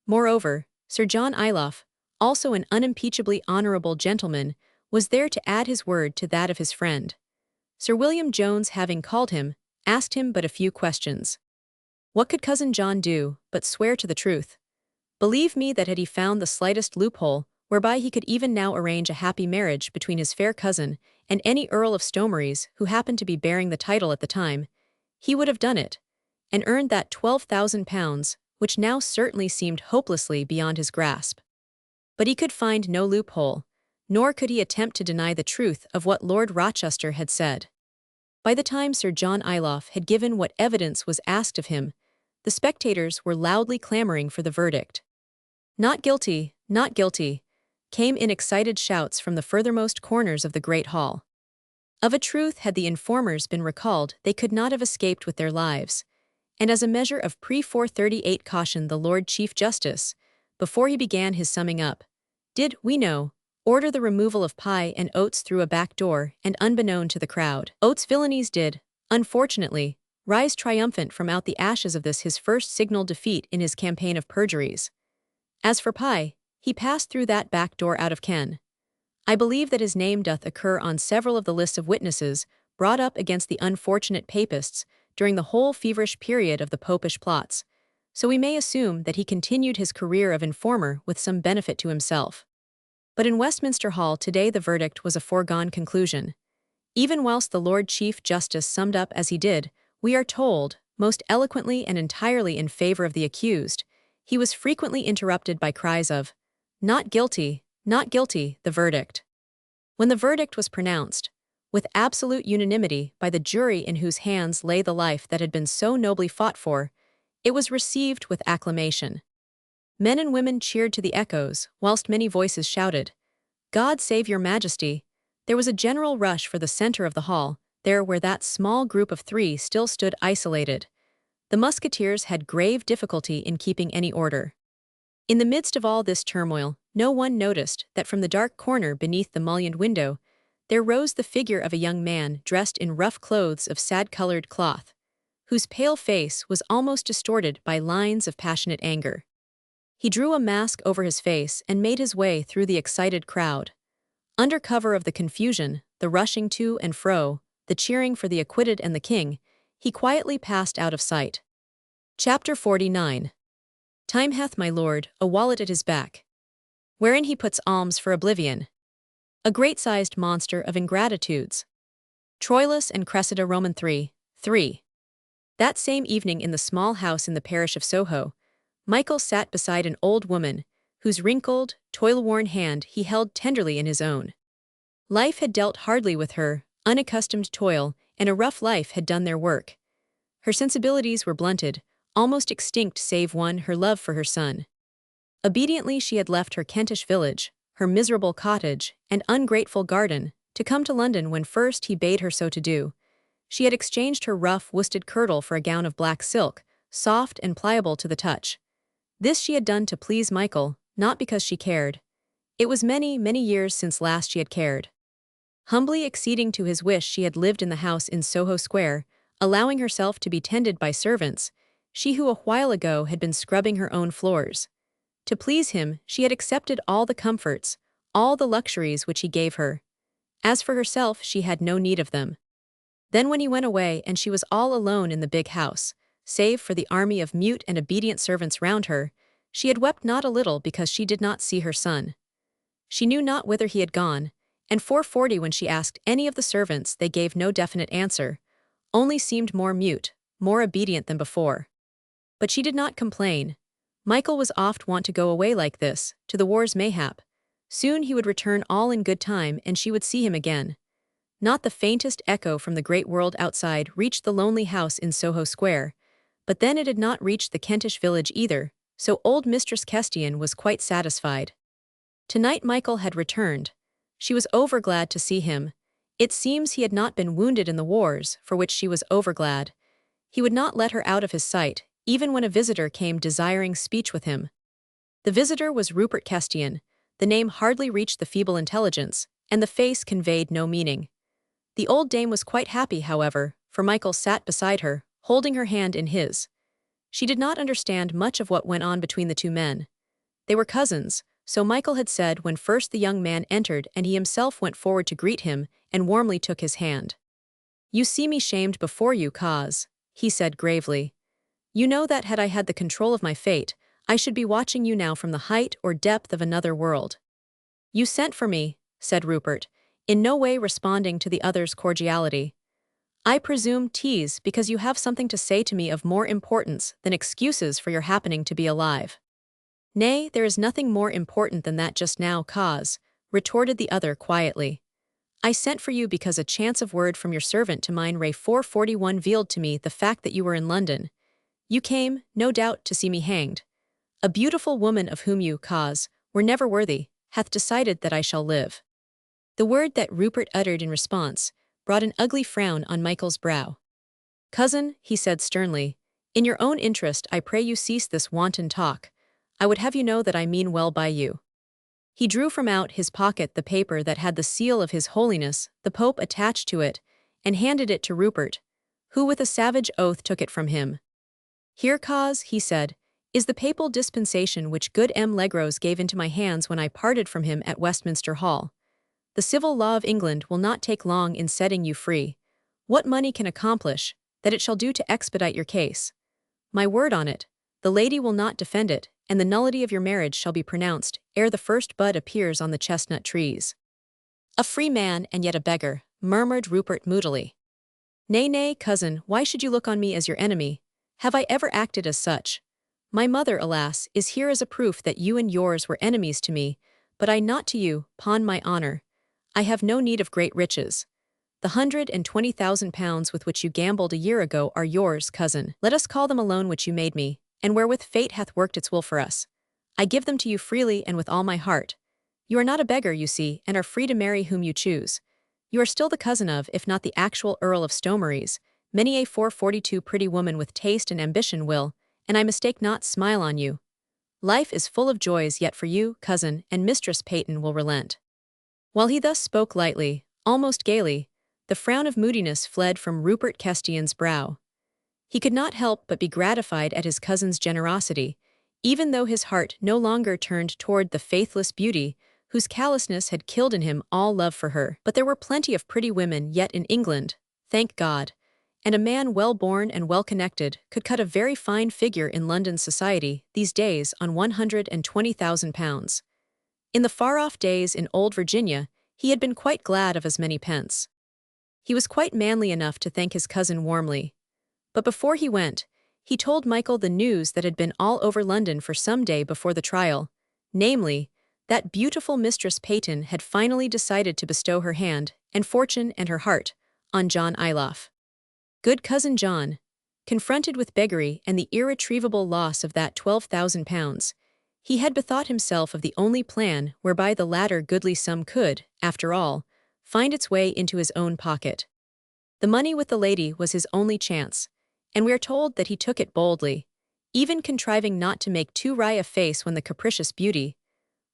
Moreover, Sir John Iloff, also an unimpeachably honorable gentleman, was there to add his word to that of his friend. Sir William Jones, having called him, asked him but a few questions. What could Cousin John do but swear to the truth? Believe me that had he found the slightest loophole whereby he could even now arrange a happy marriage between his fair cousin and any Earl of Stomeries who happened to be bearing the title at the time, he would have done it, and earned that £12,000, which now certainly seemed hopelessly beyond his grasp. But he could find no loophole, nor could he attempt to deny the truth of what Lord Rochester had said. By the time Sir John Iloff had given what evidence was asked of him, the spectators were loudly clamoring for the verdict. Not guilty, came in excited shouts from the furthermost corners of the great hall. Of a truth, had the informers been recalled, they could not have escaped with their lives, and as a measure of pre-438 caution the Lord Chief Justice, before he began his summing up, did, we know, order the removal of Pye and Oates through a back door and unbeknown to the crowd. Oates' villainies did, unfortunately, rise triumphant from out the ashes of this his first signal defeat in his campaign of perjuries. As for Pye, he passed through that back door out of ken. I believe that his name doth occur on several of the lists of witnesses brought up against the unfortunate papists during the whole feverish period of the popish plots, so we may assume that he continued his career of informer with some benefit to himself. But in Westminster Hall today the verdict was a foregone conclusion. Even whilst the Lord Chief Justice summed up as he did, we are told, most eloquently and entirely in favor of the accused, he was frequently interrupted by cries of, not guilty, the verdict. When the verdict was pronounced, with absolute unanimity by the jury in whose hands lay the life that had been so nobly fought for, it was received with acclamation. Men and women cheered to the echoes, whilst many voices shouted, God save your Majesty. There was a general rush for the center of the hall, there where that small group of three still stood isolated. The musketeers had grave difficulty in keeping any order. In the midst of all this turmoil, no one noticed that from the dark corner beneath the mullioned window, there rose the figure of a young man dressed in rough clothes of sad-colored cloth, whose pale face was almost distorted by lines of passionate anger. He drew a mask over his face and made his way through the excited crowd. Under cover of the confusion, the rushing to and fro, the cheering for the acquitted and the king, he quietly passed out of sight. Chapter 49. Time hath my lord a wallet at his back, wherein he puts alms for oblivion. A great-sized monster of ingratitudes. Troilus and Cressida Roman 3:3. That same evening in the small house in the parish of Soho, Michael sat beside an old woman, whose wrinkled, toil-worn hand he held tenderly in his own. Life had dealt hardly with her, unaccustomed toil, and a rough life had done their work. Her sensibilities were blunted, almost extinct save one, her love for her son. Obediently she had left her Kentish village, her miserable cottage, and ungrateful garden, to come to London when first he bade her so to do. She had exchanged her rough worsted kirtle for a gown of black silk, soft and pliable to the touch. This she had done to please Michael, not because she cared. It was many, many years since last she had cared. Humbly acceding to his wish, she had lived in the house in Soho Square, allowing herself to be tended by servants, she who a while ago had been scrubbing her own floors. To please him, she had accepted all the comforts, all the luxuries which he gave her. As for herself, she had no need of them. Then when he went away and she was all alone in the big house, save for the army of mute and obedient servants round her, she had wept not a little because she did not see her son. She knew not whither he had gone, and 4:40 when she asked any of the servants they gave no definite answer, only seemed more mute, more obedient than before. But she did not complain. Michael was oft wont to go away like this, to the wars mayhap. Soon he would return all in good time and she would see him again. Not the faintest echo from the great world outside reached the lonely house in Soho Square, but then it had not reached the Kentish village either, so old Mistress Kestian was quite satisfied. Tonight Michael had returned. She was overglad to see him. It seems he had not been wounded in the wars, for which she was overglad. He would not let her out of his sight, even when a visitor came desiring speech with him. The visitor was Rupert Kestian. The name hardly reached the feeble intelligence, and the face conveyed no meaning. The old dame was quite happy, however, for Michael sat beside her, holding her hand in his. She did not understand much of what went on between the two men. They were cousins, so Michael had said when first the young man entered, and he himself went forward to greet him and warmly took his hand. "You see me shamed before you, cause," he said gravely. "You know that had I had the control of my fate, I should be watching you now from the height or depth of another world." "You sent for me," said Rupert, in no way responding to the other's cordiality. "I presume, tease, because you have something to say to me of more importance than excuses for your happening to be alive." "Nay, there is nothing more important than that just now, cause," retorted the other quietly. "I sent for you because a chance of word from your servant to mine Ray 441 veiled to me the fact that you were in London. You came, no doubt, to see me hanged. A beautiful woman of whom you, cause, were never worthy, hath decided that I shall live." The word that Rupert uttered in response brought an ugly frown on Michael's brow. "Cousin," he said sternly, "in your own interest I pray you cease this wanton talk. I would have you know that I mean well by you." He drew from out his pocket the paper that had the seal of His Holiness, the Pope, attached to it, and handed it to Rupert, who with a savage oath took it from him. "Here, cause," he said, "is the papal dispensation which good M. Legros gave into my hands when I parted from him at Westminster Hall. The civil law of England will not take long in setting you free. What money can accomplish, that it shall do to expedite your case. My word on it, the lady will not defend it, and the nullity of your marriage shall be pronounced ere the first bud appears on the chestnut trees." "A free man and yet a beggar," murmured Rupert moodily. "Nay, nay, cousin, why should you look on me as your enemy? Have I ever acted as such? My mother, alas, is here as a proof that you and yours were enemies to me, but I not to you, pawn my honor. I have no need of great riches. The £120,000 with which you gambled a year ago are yours, cousin. Let us call them a loan which you made me, and wherewith fate hath worked its will for us. I give them to you freely and with all my heart. You are not a beggar, you see, and are free to marry whom you choose. You are still the cousin of, if not the actual Earl of Stonemarys. Many a 442 pretty woman with taste and ambition will, and I mistake not, smile on you. Life is full of joys yet for you, cousin, and Mistress Peyton will relent." While he thus spoke lightly, almost gaily, the frown of moodiness fled from Rupert Kestian's brow. He could not help but be gratified at his cousin's generosity, even though his heart no longer turned toward the faithless beauty whose callousness had killed in him all love for her. But there were plenty of pretty women yet in England, thank God, and a man well-born and well-connected could cut a very fine figure in London society these days on £120,000. In the far-off days in old Virginia, he had been quite glad of as many pence. He was quite manly enough to thank his cousin warmly. But before he went, he told Michael the news that had been all over London for some day before the trial, namely, that beautiful Mistress Peyton had finally decided to bestow her hand and fortune and her heart on John Iloff. Good cousin John, confronted with beggary and the irretrievable loss of that £12,000, he had bethought himself of the only plan whereby the latter goodly sum could, after all, find its way into his own pocket. The money with the lady was his only chance, and we are told that he took it boldly, even contriving not to make too wry a face when the capricious beauty,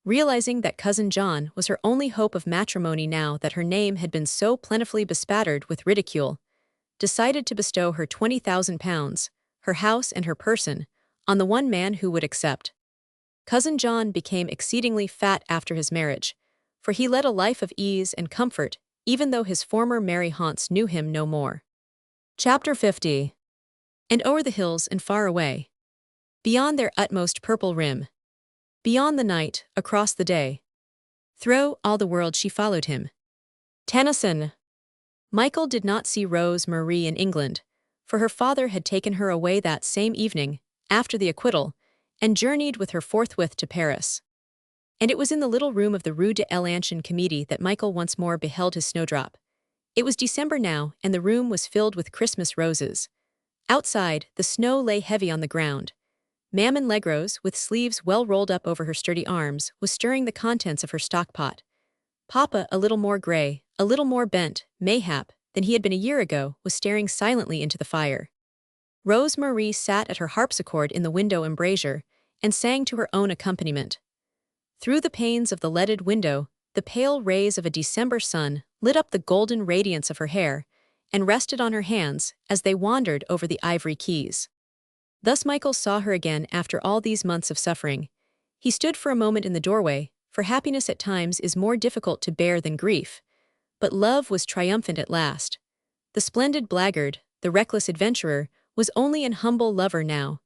realizing that cousin John was her only hope of matrimony now that her name had been so plentifully bespattered with ridicule, decided to bestow her £20,000, her house and her person, on the one man who would accept. Cousin John became exceedingly fat after his marriage, for he led a life of ease and comfort, even though his former merry haunts knew him no more. Chapter 50. And o'er the hills and far away, beyond their utmost purple rim, beyond the night, across the day, through all the world she followed him. Tennyson. Michael did not see Rose Marie in England, for her father had taken her away that same evening, after the acquittal, and journeyed with her forthwith to Paris. And it was in the little room of the Rue de l'Ancien Comedie that Michael once more beheld his snowdrop. It was December now, and the room was filled with Christmas roses. Outside, the snow lay heavy on the ground. Mammon Legrose, with sleeves well rolled up over her sturdy arms, was stirring the contents of her stock-pot. Papa, a little more grey, a little more bent, mayhap, than he had been a year ago, was staring silently into the fire. Rose Marie sat at her harpsichord in the window embrasure and sang to her own accompaniment. Through the panes of the leaded window, the pale rays of a December sun lit up the golden radiance of her hair and rested on her hands as they wandered over the ivory keys. Thus Michael saw her again after all these months of suffering. He stood for a moment in the doorway, for happiness at times is more difficult to bear than grief. But love was triumphant at last. The splendid blackguard, the reckless adventurer, was only an humble lover now.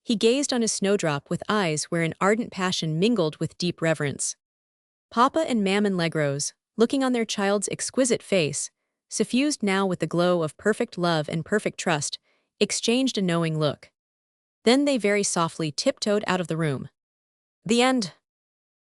He gazed on his snowdrop with eyes wherein ardent passion mingled with deep reverence. Papa and Mammon Legrose, looking on their child's exquisite face, suffused now with the glow of perfect love and perfect trust, exchanged a knowing look. Then they very softly tiptoed out of the room. The end.